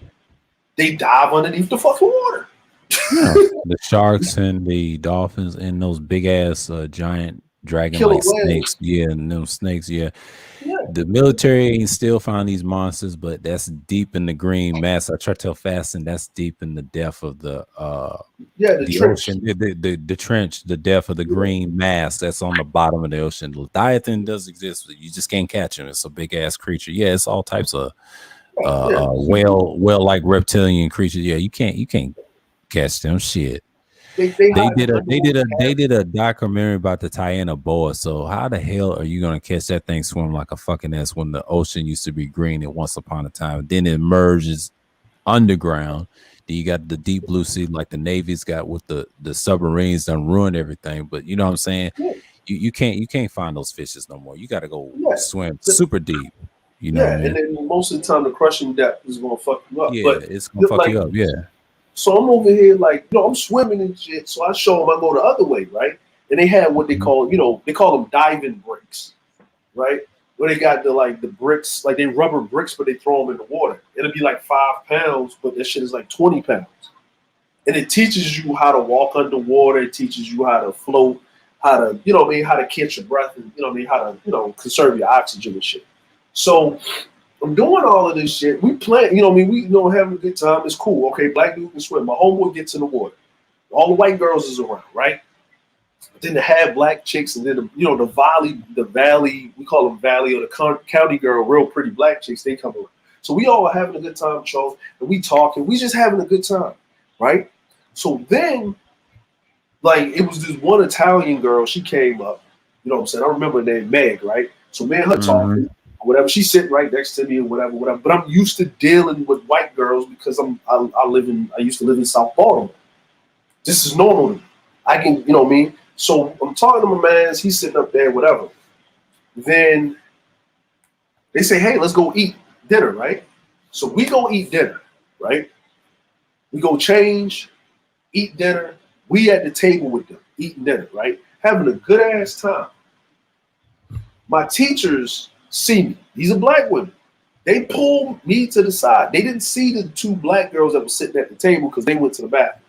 they dive underneath the fucking water. Yeah. The sharks and the dolphins and those big ass giant dragon Killer like whales. snakes. Yeah, and them snakes, yeah. Yeah, The military ain't still find these monsters, but that's deep in the green mass. I try to tell Fasten that's deep in the depth of yeah, the the trench. ocean, the trench, the depth of the Yeah, green mass that's on the bottom of the ocean. Leviathan does exist, but you just can't catch him. It's a big ass creature. Yeah, it's all types of yeah. whale like reptilian creatures. Yeah, you can't catch them. Shit. They They hide did a they underwater did a they cavities. did a documentary about the Tiana boa. So how the hell are you gonna catch that thing swim like a fucking ass when the ocean used to be green at once upon a time? Then it merges underground. Then you got the deep blue sea like the Navy's got with the submarines done ruin everything. But you know what I'm saying? Yeah, You can't find those fishes no more. You gotta go yeah. swim The- super deep. You know what I Yeah, and mean? then most of the time the crushing depth is gonna fuck you up. Yeah, But it's gonna fuck like, you up. Yeah. so I'm over here like, I'm swimming and shit. So I show them I go the other way, right? And they have what they Mhm. call, they call them diving bricks, right? Where they got the bricks, like they rubber bricks, but they throw them in the water. It'll be like 5 pounds, but that shit is like 20 pounds. And it teaches you how to walk underwater. It teaches you how to float, how to, how to catch your breath, and how to, conserve your oxygen and shit. So I'm doing all of this shit. We playing, we having a good time. It's cool. Okay, black dude can swim. My homeboy gets in the water. All the white girls is around, right? Then the half black chicks, and then the valley, we call them valley or the county girl, real pretty black chicks. They come around. So we all having a good time, Charles, and we talking. We just having a good time, right? So then, like, it was this one Italian girl. She came up. You know what I'm saying? I remember her name, Meg, right? So me and her talking, Mhm. whatever. She's sitting right next to me, or whatever, whatever. But I'm used to dealing with white girls because I used to live in South Baltimore. This is normal to me. I can, you know what I mean? So I'm talking to my man, he's sitting up there, whatever. Then they say, hey, let's go eat dinner, right? So we go eat dinner, right? We go change, eat dinner. We at the table with them, eating dinner, right? Having a good ass time. My teachers see me. These are black women. They pulled me to the side. They didn't see the two black girls that were sitting at the table because they went to the bathroom.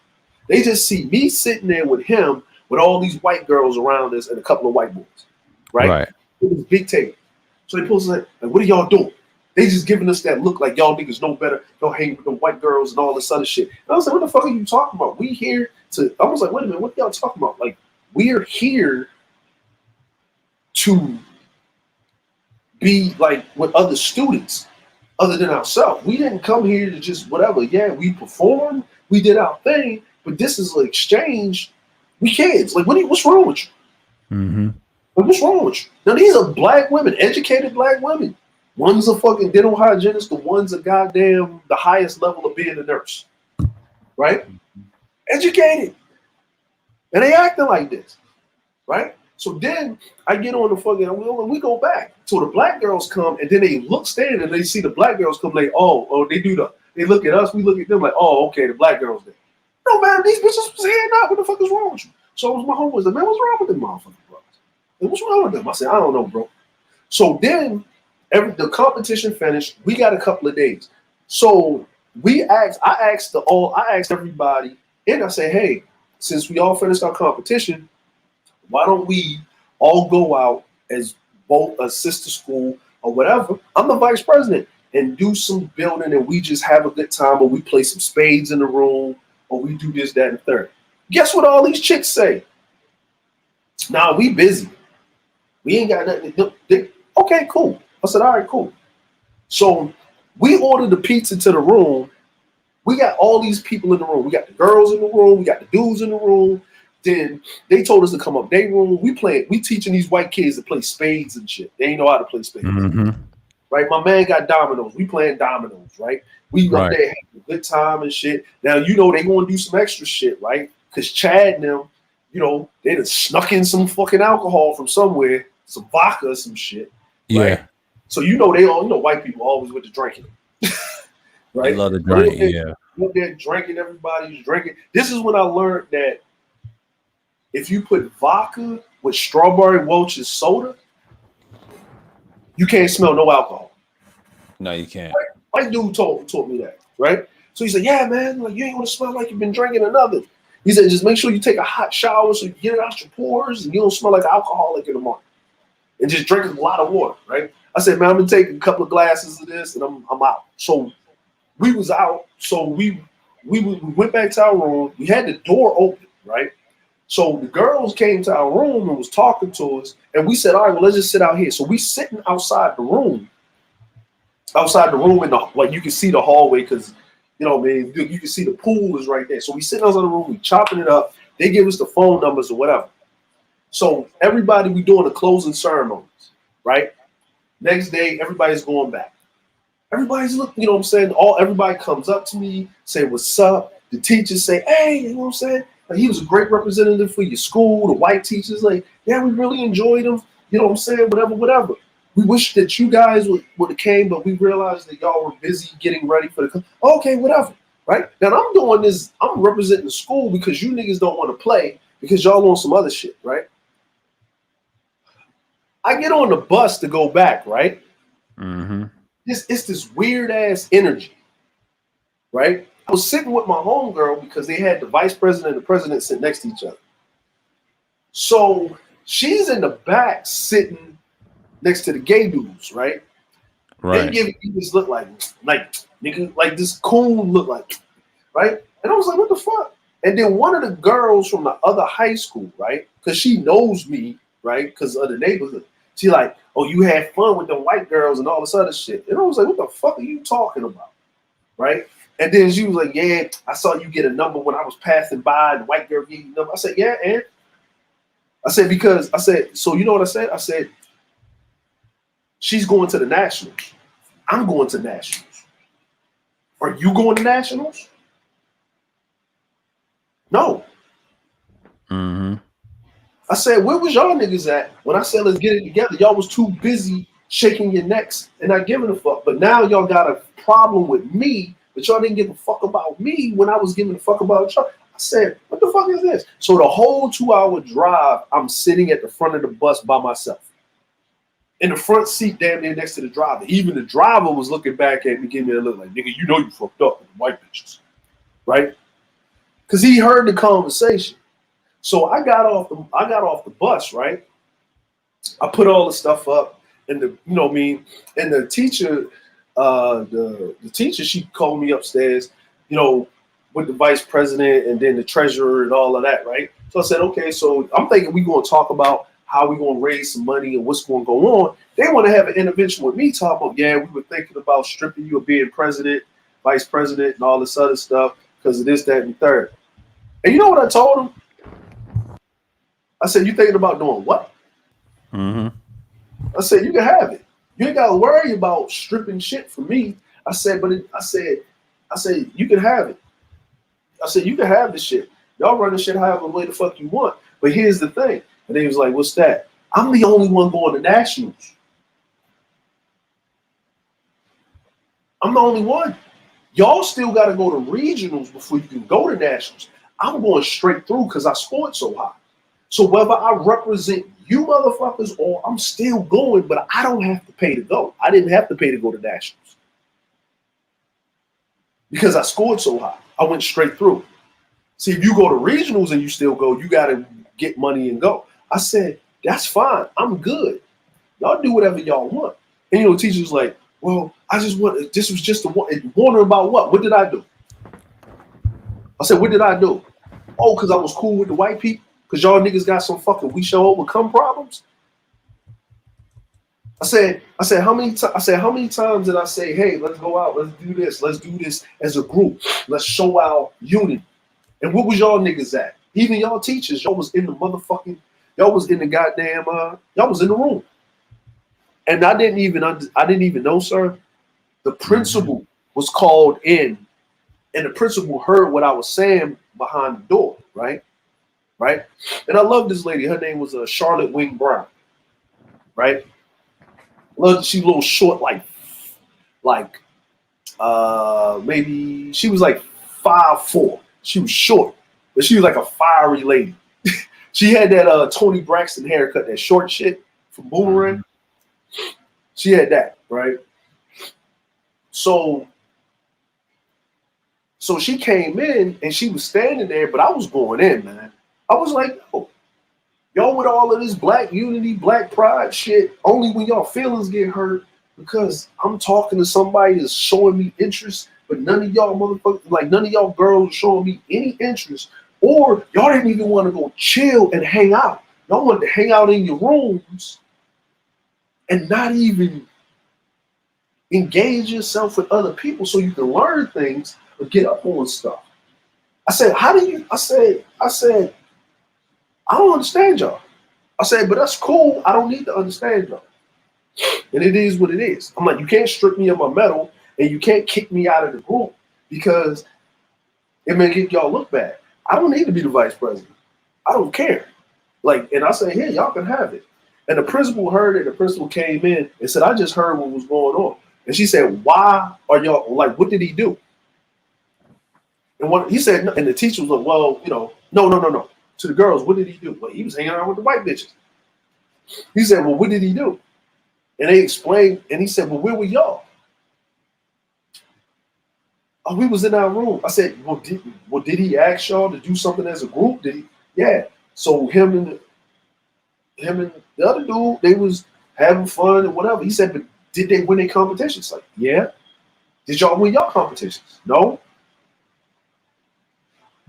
They just see me sitting there with him with all these white girls around us and a couple of white boys, right? Right. It was big table. So they pull us like, what are y'all doing? They just giving us that look like y'all niggas know better. Y'all hang with the white girls and all this other shit. And I was like, what the fuck are you talking about? We here to, I was like, wait a minute, what are y'all talking about? Like, we're here to be like with other students other than ourselves. We didn't come here to just whatever. Yeah, we performed, we did our thing, but this is an exchange. We kids. Like, what's wrong with you? Mhm. Like, what's wrong with you? Now, these are black women, educated black women. One's a fucking dental hygienist, the one's a goddamn the highest level of being a nurse. Right? Educated. And they acting like this. Right? So then I get on the fucking and we go back. So the black girls come and then they stand and they see the black girls come like, they look at us, we look at them like, oh, okay, the black girls there. No man, these bitches was heading out. What the fuck is wrong with you? So it was my homeboys like, man, what's wrong with them motherfuckers, bro? Like, what's wrong with them? I said, I don't know, bro. So then the competition finished. We got a couple of days. So I asked everybody, and I said, hey, since we all finished our competition, why don't we all go out as both a sister school or whatever? I'm the vice president and do some building and we just have a good time or we play some spades in the room or we do this, that, and the third. Guess what all these chicks say? Nah, we busy. We ain't got nothing to do. Okay, cool. I said, all right, cool. So we ordered the pizza to the room. We got all these people in the room. We got the girls in the room. We got the dudes in the room. Then they told us to come up their room. We teaching these white kids to play spades and shit. They ain't know how to play spades. Mhm. Right? My man got dominoes. We playing dominoes, right? We up Right. there having a good time and shit. Now, they gonna do some extra shit, right? Because Chad and them, they done snuck in some fucking alcohol from somewhere, some vodka or some shit, right? Yeah. So white people always with the drinking, They right? love to So they drink. Yeah. up there drinking, everybody's drinking. This is when I learned that if you put vodka with strawberry Welch's soda, you can't smell no alcohol. No, you can't. My dude told me that, right? So he said, yeah, man, like you ain't gonna smell like you've been drinking another. He said, just make sure you take a hot shower so you get it out your pores and you don't smell like an alcoholic in the morning. And just drink a lot of water, right? I said, man, I'm gonna take a couple of glasses of this and I'm out. So we was out. So we went back to our room. We had the door open, right? So the girls came to our room and was talking to us, and we said, all right, well, let's just sit out here. So we sitting outside the room in the like you can see the hallway because you know, man, you can see the pool is right there. So we sitting outside the room, we chopping it up. They give us the phone numbers or whatever. So everybody, we doing the closing ceremonies, right? Next day, everybody's going back. Everybody's looking, you know what I'm saying? Everybody comes up to me, say what's up. The teachers say, hey, you know what I'm saying? Like, he was a great representative for your school. The white teachers, like, yeah, we really enjoyed him. You know what I'm saying? Whatever. We wish that you guys would have came, but we realized that y'all were busy getting ready for the okay, whatever. Right? Now I'm doing this, I'm representing the school because you niggas don't want to play because y'all on some other shit, right? I get on the bus to go back, right? Mm-hmm. It's this weird ass energy, right? I was sitting with my homegirl because they had the vice president and the president sitting next to each other. So she's in the back sitting next to the gay dudes, right? Right. They give me this look like nigga, like this coon look like, right? And I was like, what the fuck? And then one of the girls from the other high school, right? Because she knows me, right? Because of the neighborhood. She like, oh, you had fun with the white girls and all this other shit. And I was like, what the fuck are you talking about? Right? And then she was like, yeah, I saw you get a number when I was passing by and the white girl gave you a number. I said, yeah, and I said, so you know what I said? I said, she's going to the Nationals. I'm going to Nationals. Are you going to Nationals? No. Mm-hmm. I said, where was y'all niggas at when I said let's get it together? Y'all was too busy shaking your necks and not giving a fuck. But now y'all got a problem with me, but y'all didn't give a fuck about me when I was giving a fuck about y'all. I said, what the fuck is this? So the whole 2-hour drive, I'm sitting at the front of the bus by myself. In the front seat, damn near next to the driver. Even the driver was looking back at me, giving me a look like, nigga, you know you fucked up with the white bitches. Right? Because he heard the conversation. So I got off the bus, right? I put all the stuff up, and and the teacher, the teacher, she called me upstairs, with the vice president and then the treasurer and all of that, right? So I said, okay, so I'm thinking we're going to talk about how we're going to raise some money and what's going to go on. They want to have an intervention with me, talking about, yeah, we were thinking about stripping you of being president, vice president, and all this other stuff because of this, that, and the third. And you know what I told them? I said, you thinking about doing what? Mm-hmm. I said, you can have it. You ain't got to worry about stripping shit from me. I said, I said, you can have it. I said, you can have this shit. Y'all run the shit however way the fuck you want. But here's the thing. And he was like, what's that? I'm the only one going to nationals. I'm the only one. Y'all still got to go to regionals before you can go to nationals. I'm going straight through because I scored so high. So whether I represent you motherfuckers or I'm still going, but I don't have to pay to go. I didn't have to pay to go to nationals because I scored so high. I went straight through. See, if you go to regionals and you still go, you got to get money and go. I said, that's fine. I'm good. Y'all do whatever y'all want. And the teacher was like, well, I just want, this was just wondering about what? What did I do? I said, what did I do? Oh, because I was cool with the white people? Because y'all niggas got some fucking we shall overcome problems? I said, how many times did I say, hey, let's go out, let's do this as a group, let's show our unity. And what was y'all niggas at? Even y'all teachers, y'all was in the motherfucking, y'all was in the goddamn, y'all was in the room. And I didn't even know, sir. The principal was called in, and the principal heard what I was saying behind the door, right? Right? And I love this lady. Her name was Charlotte Wing Brown, right? She a little short, maybe she was like 5'4". She was short, but she was like a fiery lady. She had that Tony Braxton haircut, that short shit from Boomerang. She had that, right? So she came in and she was standing there, but I was going in, man. I was like, yo, y'all with all of this black unity, black pride shit, only when y'all feelings get hurt because I'm talking to somebody that's showing me interest, but none of y'all motherfuckers, like none of y'all girls showing me any interest, or y'all didn't even want to go chill and hang out. Y'all wanted to hang out in your rooms and not even engage yourself with other people so you can learn things or get up on stuff. I said, how do you, I said, I don't understand y'all. I said, but that's cool. I don't need to understand y'all. And it is what it is. I'm like, you can't strip me of my medal and you can't kick me out of the group because it may get y'all look bad. I don't need to be the vice president. I don't care. Like, and I say, here, y'all can have it. And the principal heard it. The principal came in and said, I just heard what was going on. And she said, why are y'all, like, what did he do? And what he said, and the teacher was like, well, you know, no. To the girls, what did he do? Well, he was hanging out with the white bitches. He said, well, what did he do? And they explained, and he said, well, where were y'all? Oh, we was in our room. I said, well, did he ask y'all to do something as a group? Did he? Yeah. So him and the other dude, they was having fun and whatever. He said, but did they win their competitions? Like, yeah. Did y'all win your competitions? No.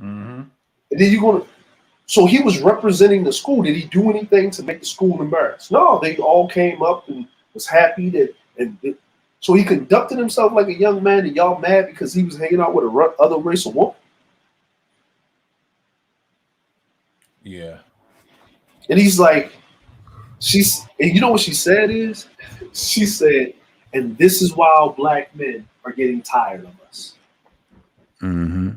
Mm-hmm. And then you gonna. So he was representing the school. Did he do anything to make the school embarrassed? No. They all came up and was happy that so he conducted himself like a young man, and y'all mad because he was hanging out with a other race of woman. Yeah. And he's like, and you know what she said is, she said, and this is why all black men are getting tired of us. Mm-hmm.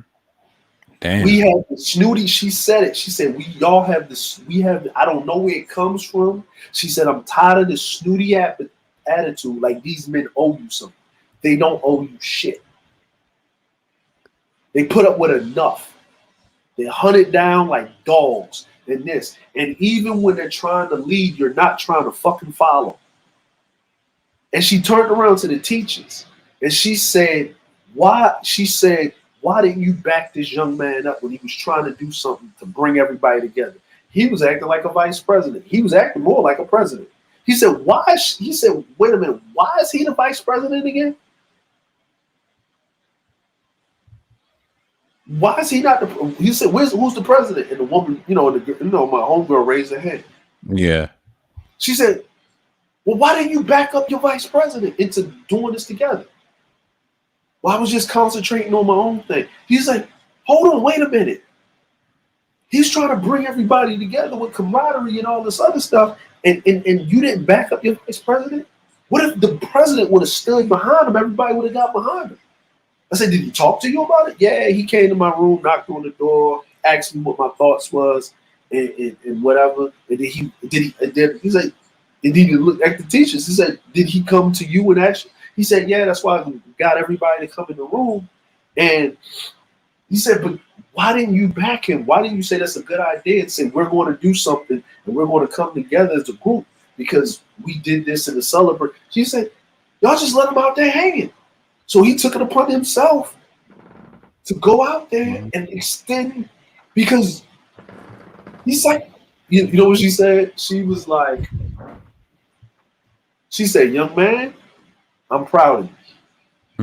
Damn. We have the snooty. She said it. She said, y'all have this. We have. I don't know where it comes from. She said, I'm tired of this snooty attitude. Like these men owe you something. They don't owe you shit. They put up with enough. They hunt it down like dogs and this. And even when they're trying to lead, you're not trying to fucking follow. And she turned around to the teachers and she said, why? She said, why didn't you back this young man up when he was trying to do something to bring everybody together? He was acting like a vice president. He was acting more like a president. He said, why? He said, wait a minute, why is he the vice president again? Why is he not the? He said, who's the president? And the woman, my homegirl raised her hand. Yeah. She said, well, why didn't you back up your vice president into doing this together? Well, I was just concentrating on my own thing. He's like, hold on, wait a minute. He's trying to bring everybody together with camaraderie and all this other stuff, and you didn't back up your vice president? What if the president would have stood behind him? Everybody would have got behind him. I said, did he talk to you about it? Yeah, he came to my room, knocked on the door, asked me what my thoughts was, and whatever. And he's like, and then he looked at the teachers. He said, did he come to you and ask you? He said, yeah, that's why I got everybody to come in the room. And he said, but why didn't you back him? Why didn't you say that's a good idea and say we're going to do something and we're going to come together as a group because we did this in the celebrate? She said, y'all just let him out there hanging. So he took it upon himself to go out there and extend, because he's like, you know what she said? She was like, she said, young man, I'm proud of you.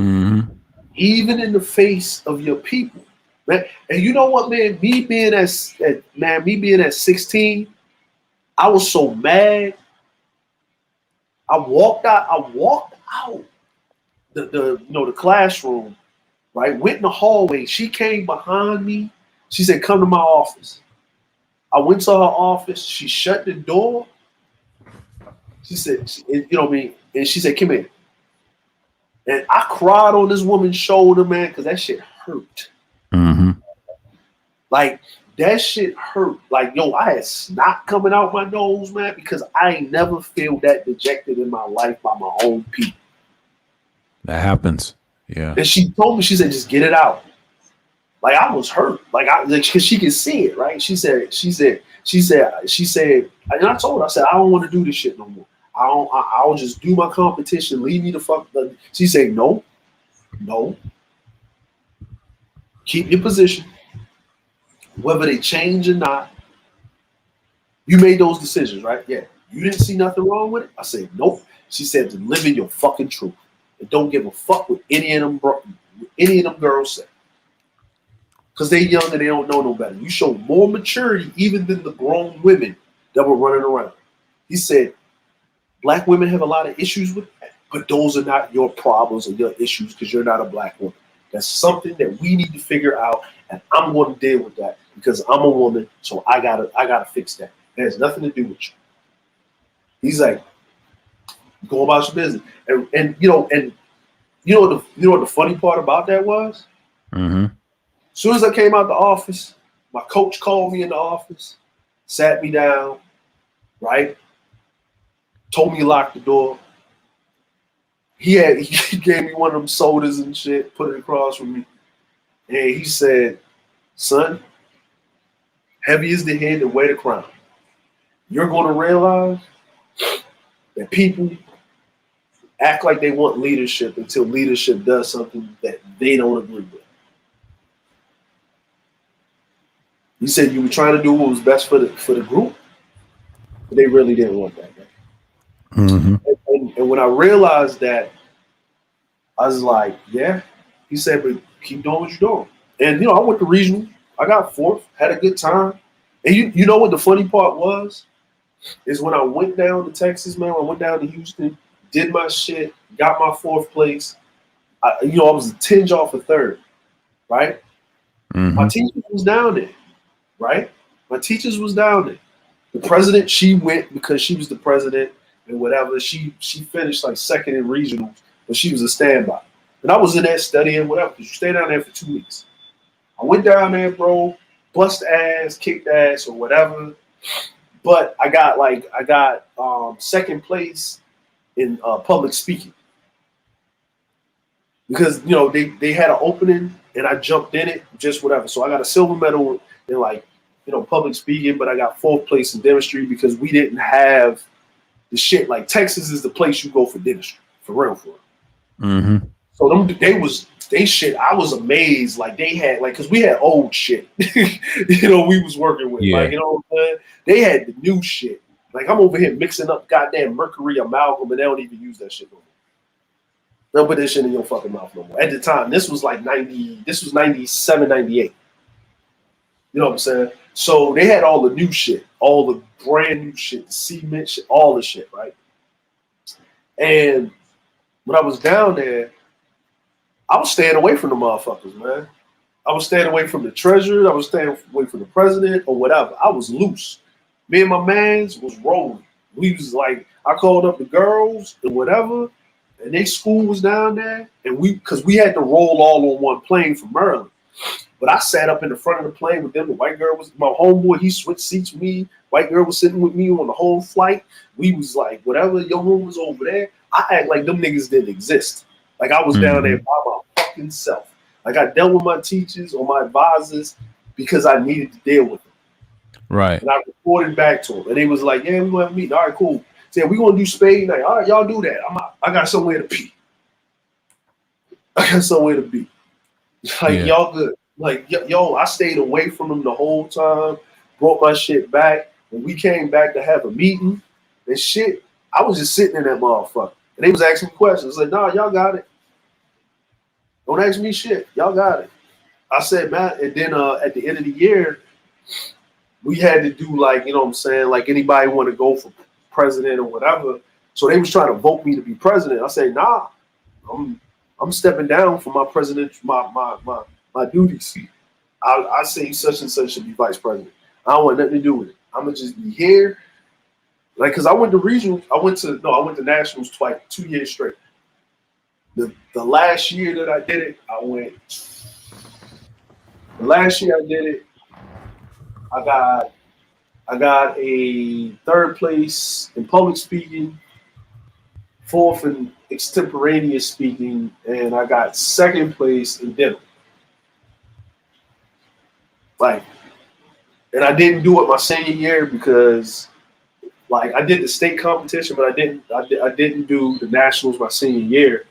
Mm-hmm. Even in the face of your people. Man. And you know what, man? Me being at 16, I was so mad. I walked out the classroom, right? Went in the hallway. She came behind me. She said, come to my office. I went to her office. She shut the door. She said, you know what I mean? And she said, come here. And I cried on this woman's shoulder, man, because that shit hurt. Mm-hmm. Like, that shit hurt. Like, yo, I had snot coming out my nose, man, because I ain't never feel that dejected in my life by my own people. That happens. Yeah. And she told me, she said, just get it out. Like, I was hurt. Because she could see it, right? She said, and I told her, I said, I don't want to do this shit no more. I'll just do my competition. Leave me the fuck. She said, no. No. Keep your position. Whether they change or not, you made those decisions, right? Yeah. You didn't see nothing wrong with it? I said, nope. She said to live in your fucking truth. And don't give a fuck what any of them girls say. Because they young and they don't know no better. You show more maturity even than the grown women that were running around. He said, black women have a lot of issues with that, but those are not your problems or your issues because you're not a black woman. That's something that we need to figure out, and I'm going to deal with that because I'm a woman, so I gotta fix that. It has nothing to do with you. He's like, go about your business, and what the funny part about that was? Mm-hmm. As soon as I came out the office, my coach called me in the office, sat me down, right? Told me to lock the door. He gave me one of them sodas and shit, put it across from me. And he said, son, heavy is the head that wear the crown. You're going to realize that people act like they want leadership until leadership does something that they don't agree with. He said you were trying to do what was best for the group, but they really didn't want that. Mm-hmm. And when I realized that, I was like, yeah. He said, but keep doing what you're doing. And I went to regional. I got fourth, had a good time. And you know what the funny part was? Is when I went down to Texas, man, I went down to Houston, did my shit, got my fourth place. I was a tinge off of third, right? Mm-hmm. My teachers was down there, right? My teachers was down there. The president, she went because she was the president and whatever. She finished like second in regionals, but she was a standby. And I was in there studying, whatever, because you stay down there for 2 weeks. I went down there, bro, bust ass, kicked ass, or whatever. But I got second place in public speaking because they had an opening and I jumped in it, just whatever. So I got a silver medal in public speaking, but I got fourth place in dentistry because we didn't have the shit. Like Texas is the place you go for dentistry, for real. Mm-hmm. So they shit. I was amazed. Like they had because we had old shit. We was working with. Yeah. Like what I'm saying? They had the new shit. Like I'm over here mixing up goddamn mercury amalgam, and they don't even use that shit no more. Don't put that shit in your fucking mouth no more. At the time, this was like 90. This was 97, 98. You know what I'm saying? So they had all the new shit, all the brand new shit, the cement shit, all the shit, right? And when I was down there, I was staying away from the motherfuckers, man. I was staying away from the treasurer. I was staying away from the president or whatever. I was loose. Me and my mans was rolling. We was like, I called up the girls and whatever, and they school was down there, and because we had to roll all on one plane from Maryland. But I sat up in the front of the plane with them. The white girl was my homeboy. He switched seats with me. White girl was sitting with me on the whole flight. We was like, whatever, your room was over there. I act like them niggas didn't exist. Like I was down there by my fucking self. Like I dealt with my teachers or my advisors because I needed to deal with them. Right. And I reported back to them. And they was like, yeah, we want to meet. All right, cool. Said, we going to do spade night. All right, y'all do that. I got somewhere to pee. I got somewhere to be. Like, y'all good. Like, yo, I stayed away from them the whole time, brought my shit back. When we came back to have a meeting and shit, I was just sitting in that motherfucker. And they was asking me questions. Like, nah, y'all got it. Don't ask me shit. Y'all got it. I said, man, and then at the end of the year, we had to do like, you know what I'm saying, like anybody want to go for president or whatever. So they was trying to vote me to be president. I said, nah, I'm stepping down from my president, my duties. I say such and such should be vice president. I don't want nothing to do with it. I'm gonna just be here. Like, cause I went to regionals. I went to nationals twice, 2 years straight. The last year that I did it, I went. The last year I did it, I got a third place in public speaking, fourth in extemporaneous speaking, and I got second place in dental. Like, and I didn't do it my senior year because, like, I did the state competition, but I didn't do the nationals my senior year.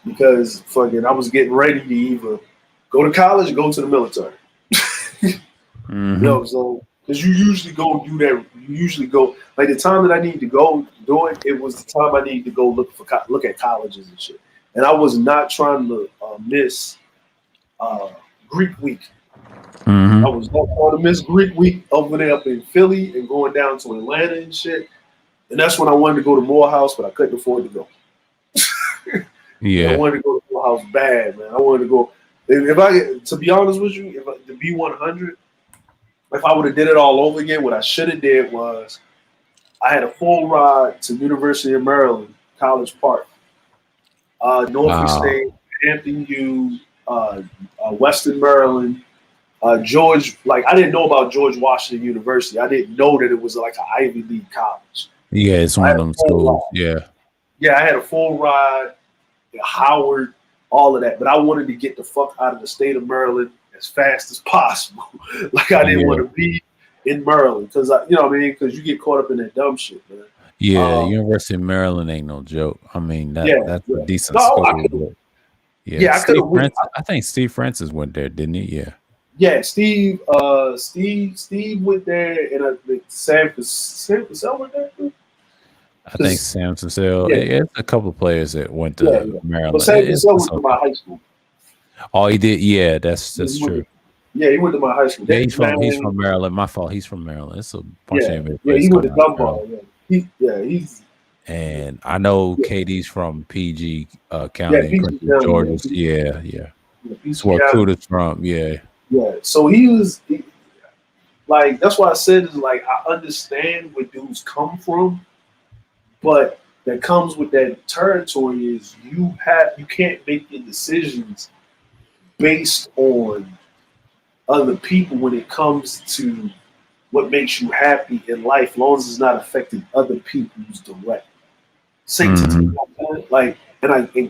because fucking I was getting ready to either go to college or go to the military. You know, so because you usually go do that. You usually go like the time that I need to go do it. It was the time I needed to go look at colleges and shit. And I was not trying to miss Greek week. I was not trying to miss Greek week over there up in Philly and going down to Atlanta and shit. And that's when I wanted to go to Morehouse, but I couldn't afford to go. Yeah. I wanted to go to Morehouse bad, man. I wanted to go. If I, to be honest with you, if the B100, if I would have did it all over again, what I should have did was I had a full ride to University of Maryland, College Park, Norfolk State, Hampton U, Western Maryland, George. Like I didn't know about George Washington University. I didn't know that it was like an Ivy League college. Yeah, it's one of them schools. Yeah. Yeah, I had a full ride, Howard, all of that. But I wanted to get the fuck out of the state of Maryland as fast as possible. Like I didn't want to be in Maryland because you know what I mean? Because you get caught up in that dumb shit, man. Yeah, University of Maryland ain't no joke. I mean that's a decent school. I could have. I think Steve Francis went there, didn't he? Yeah. Yeah, Steve went there, and I think Sam Cassell went there too. I think Sam Cassell. Yeah, it's a couple of players that went to Maryland. But Sam Cassell went to my high school. Oh, he did. Yeah, that's true. Yeah, he went to my high school. Yeah, he's from Maryland. My fault. He's from Maryland. It's a bunch of NBA players. He went to Dunbar. He's. And I know KD's from PG County, Georgia. Yeah. That's where Kuda's from. Yeah. Yeah. So he was like, that's why I said is like I understand where dudes come from, but that comes with that territory is you can't make your decisions based on other people when it comes to what makes you happy in life, as long as it's not affecting other people's direct. Same like, and in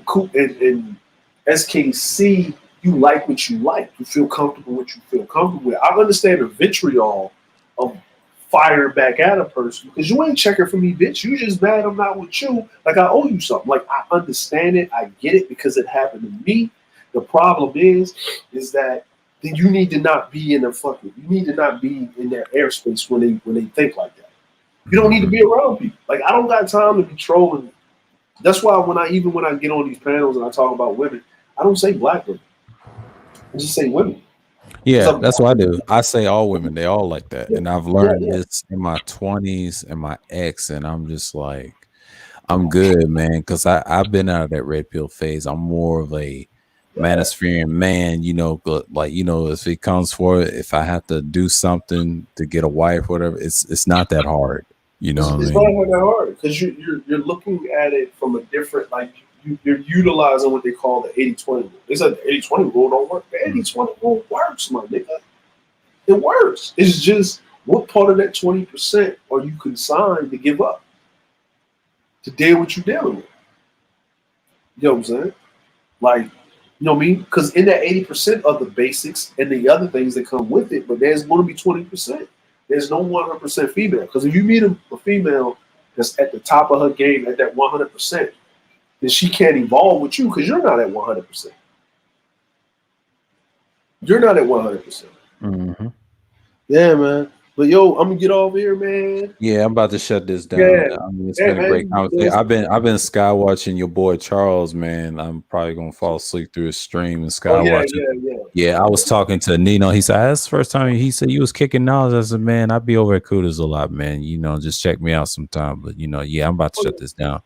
SKC, you like what you like. You feel comfortable with what you feel comfortable with. I understand the vitriol of fire back at a person because you ain't checking for me, bitch. You just mad I'm not with you. Like I owe you something. Like I understand it. I get it because it happened to me. The problem is that then you need to not be in you need to not be in their airspace when they think like that. You don't need to be around people. Like I don't got time to be trolling. That's why when I get on these panels and I talk about women, I don't say black women. I just say women. Yeah, that's what I do. I say all women. They all like that. And I've learned this in my 20s and my ex, and I'm just like, I'm good, man, because I've been out of that red pill phase. I'm more of a manosphere man, you know, like, you know, if it comes for it, if I have to do something to get a wife, whatever, it's not that hard. You know what I mean? It's not that hard because you're looking at it from a different, like, you're utilizing what they call the 80-20 rule. They said the 80-20 rule don't work. The 80-20 rule works, my nigga. It works. It's just what part of that 20% are you consigned to give up to deal with you dealing with? You know what I'm saying? Like, you know what I mean? Because in that 80% are the basics and the other things that come with it, but there's going to be 20%. There's no 100% female. Because if you meet a female that's at the top of her game at that 100%, then she can't evolve with you because you're not at 100%. You're not at 100%. Mm-hmm. Yeah, man. But yo, I'm gonna get over here, man. Yeah, I'm about to shut this down. Yeah. I mean, it's been a great conversation. I've been sky watching your boy Charles, man. I'm probably gonna fall asleep through his stream and sky watching. Yeah, I was talking to Nino. He said that's the first time he said you was kicking knowledge. I said, man, I'd be over at Kudas a lot, man. You know, just check me out sometime. But you know, I'm about to shut this down.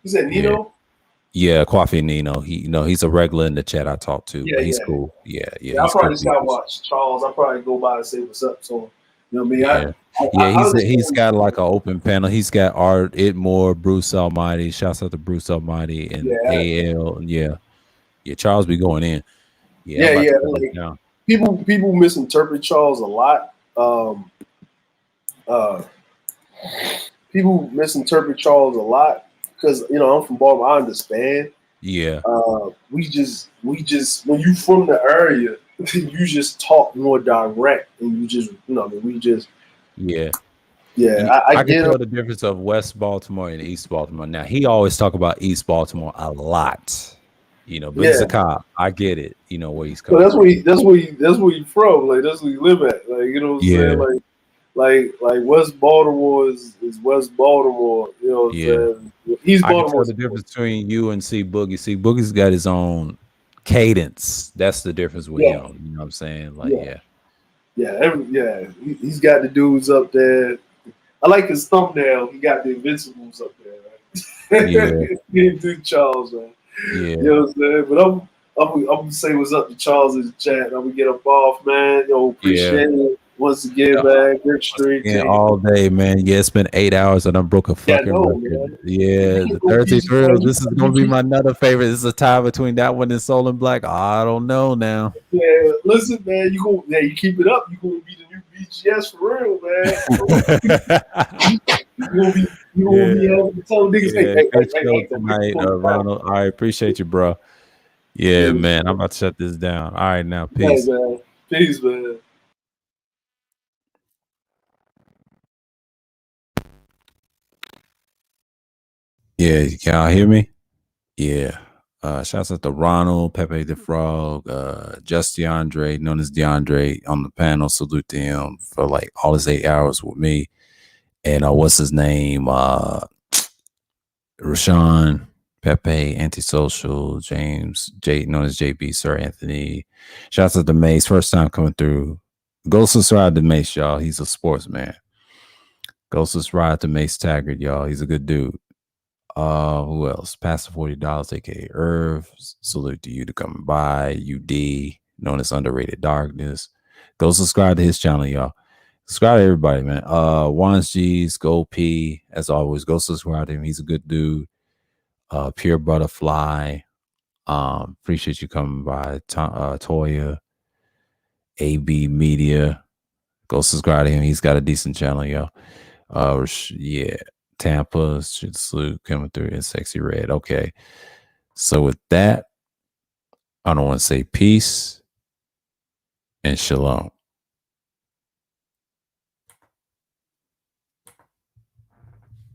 You said Nino? Yeah, Coffee Nino. He, you know, he's a regular in the chat I talk to. Yeah, he's cool. Yeah. I probably sky watch Charles. I probably go by and say what's up. So you know what I mean? He's got like an open panel. He's got Art, Itmore, Bruce Almighty. Shouts out to Bruce Almighty and AL. Yeah, Charles be going in. Like, people misinterpret Charles a lot. People misinterpret Charles a lot because you know I'm from Baltimore. I understand. Yeah. We just when you from the area, you just talk more direct, and you just we just I can tell the difference of West Baltimore and East Baltimore. Now he always talk about East Baltimore a lot. You know, but he's a cop. I get it. You know where he's So coming from. that's where you from. Like that's where you live at. Like you know what I'm Yeah, saying. Like West Baltimore is West Baltimore. You know what I'm yeah. saying. East I can tell Baltimore. the difference between you and C Boogie. C Boogie's got his own cadence. That's the difference with Yeah, him. You know what I'm saying? Like, yeah, yeah, yeah. He's got the dudes up there. I like his thumbnail. He got the Invincibles up there. yeah, Right? He didn't do Charles, man. yeah, You know what I'm saying? But I'm gonna say what's up to Charles in the chat. I'm gonna get up off, man. Yo, yeah. appreciate it once again, man. Good stream Yeah, to you. all day, man. Yeah, it's been 8 hours and I broke a Yeah, fucking no, record. man. You Yeah, the keep on Thursday beating, man. Thrills. This is gonna be my another favorite. This is a tie between that one and Soul and Black. I don't know now. Yeah, listen, man. You keep it up. You gonna be the new BGS for real, man. You gonna be Yeah, having to tell niggas, yeah. Good show don't tonight, get Ronald. I appreciate you, bro. Yeah, yeah, man. I'm about to shut this down. All right, now, hey, peace. man. Peace, man. Yeah, can y'all hear me? Yeah. Shouts out to Ronald, Pepe the Frog, Just DeAndre, known as DeAndre, on the panel. Salute to him for like all his 8 hours with me. And what's his name? Rashawn, Pepe, Antisocial, James, known as JB, Sir Anthony. Shouts out to Mace, first time coming through. Go subscribe to Mace, y'all. He's a sportsman. Go subscribe to Mace Taggart, y'all. He's a good dude. Who else? Pastor $40, aka Irv. Salute to you to come by. UD, known as Underrated Darkness. Go subscribe to his channel, y'all. Subscribe to everybody, man. Wan's G's, Go P. As always, go subscribe to him. He's a good dude. Pure Butterfly. Appreciate you coming by. Toya, AB Media. Go subscribe to him. He's got a decent channel, y'all. Yeah. Tampa, salute coming through in Sexy Red. Okay. So with that, I don't want to say peace and shalom.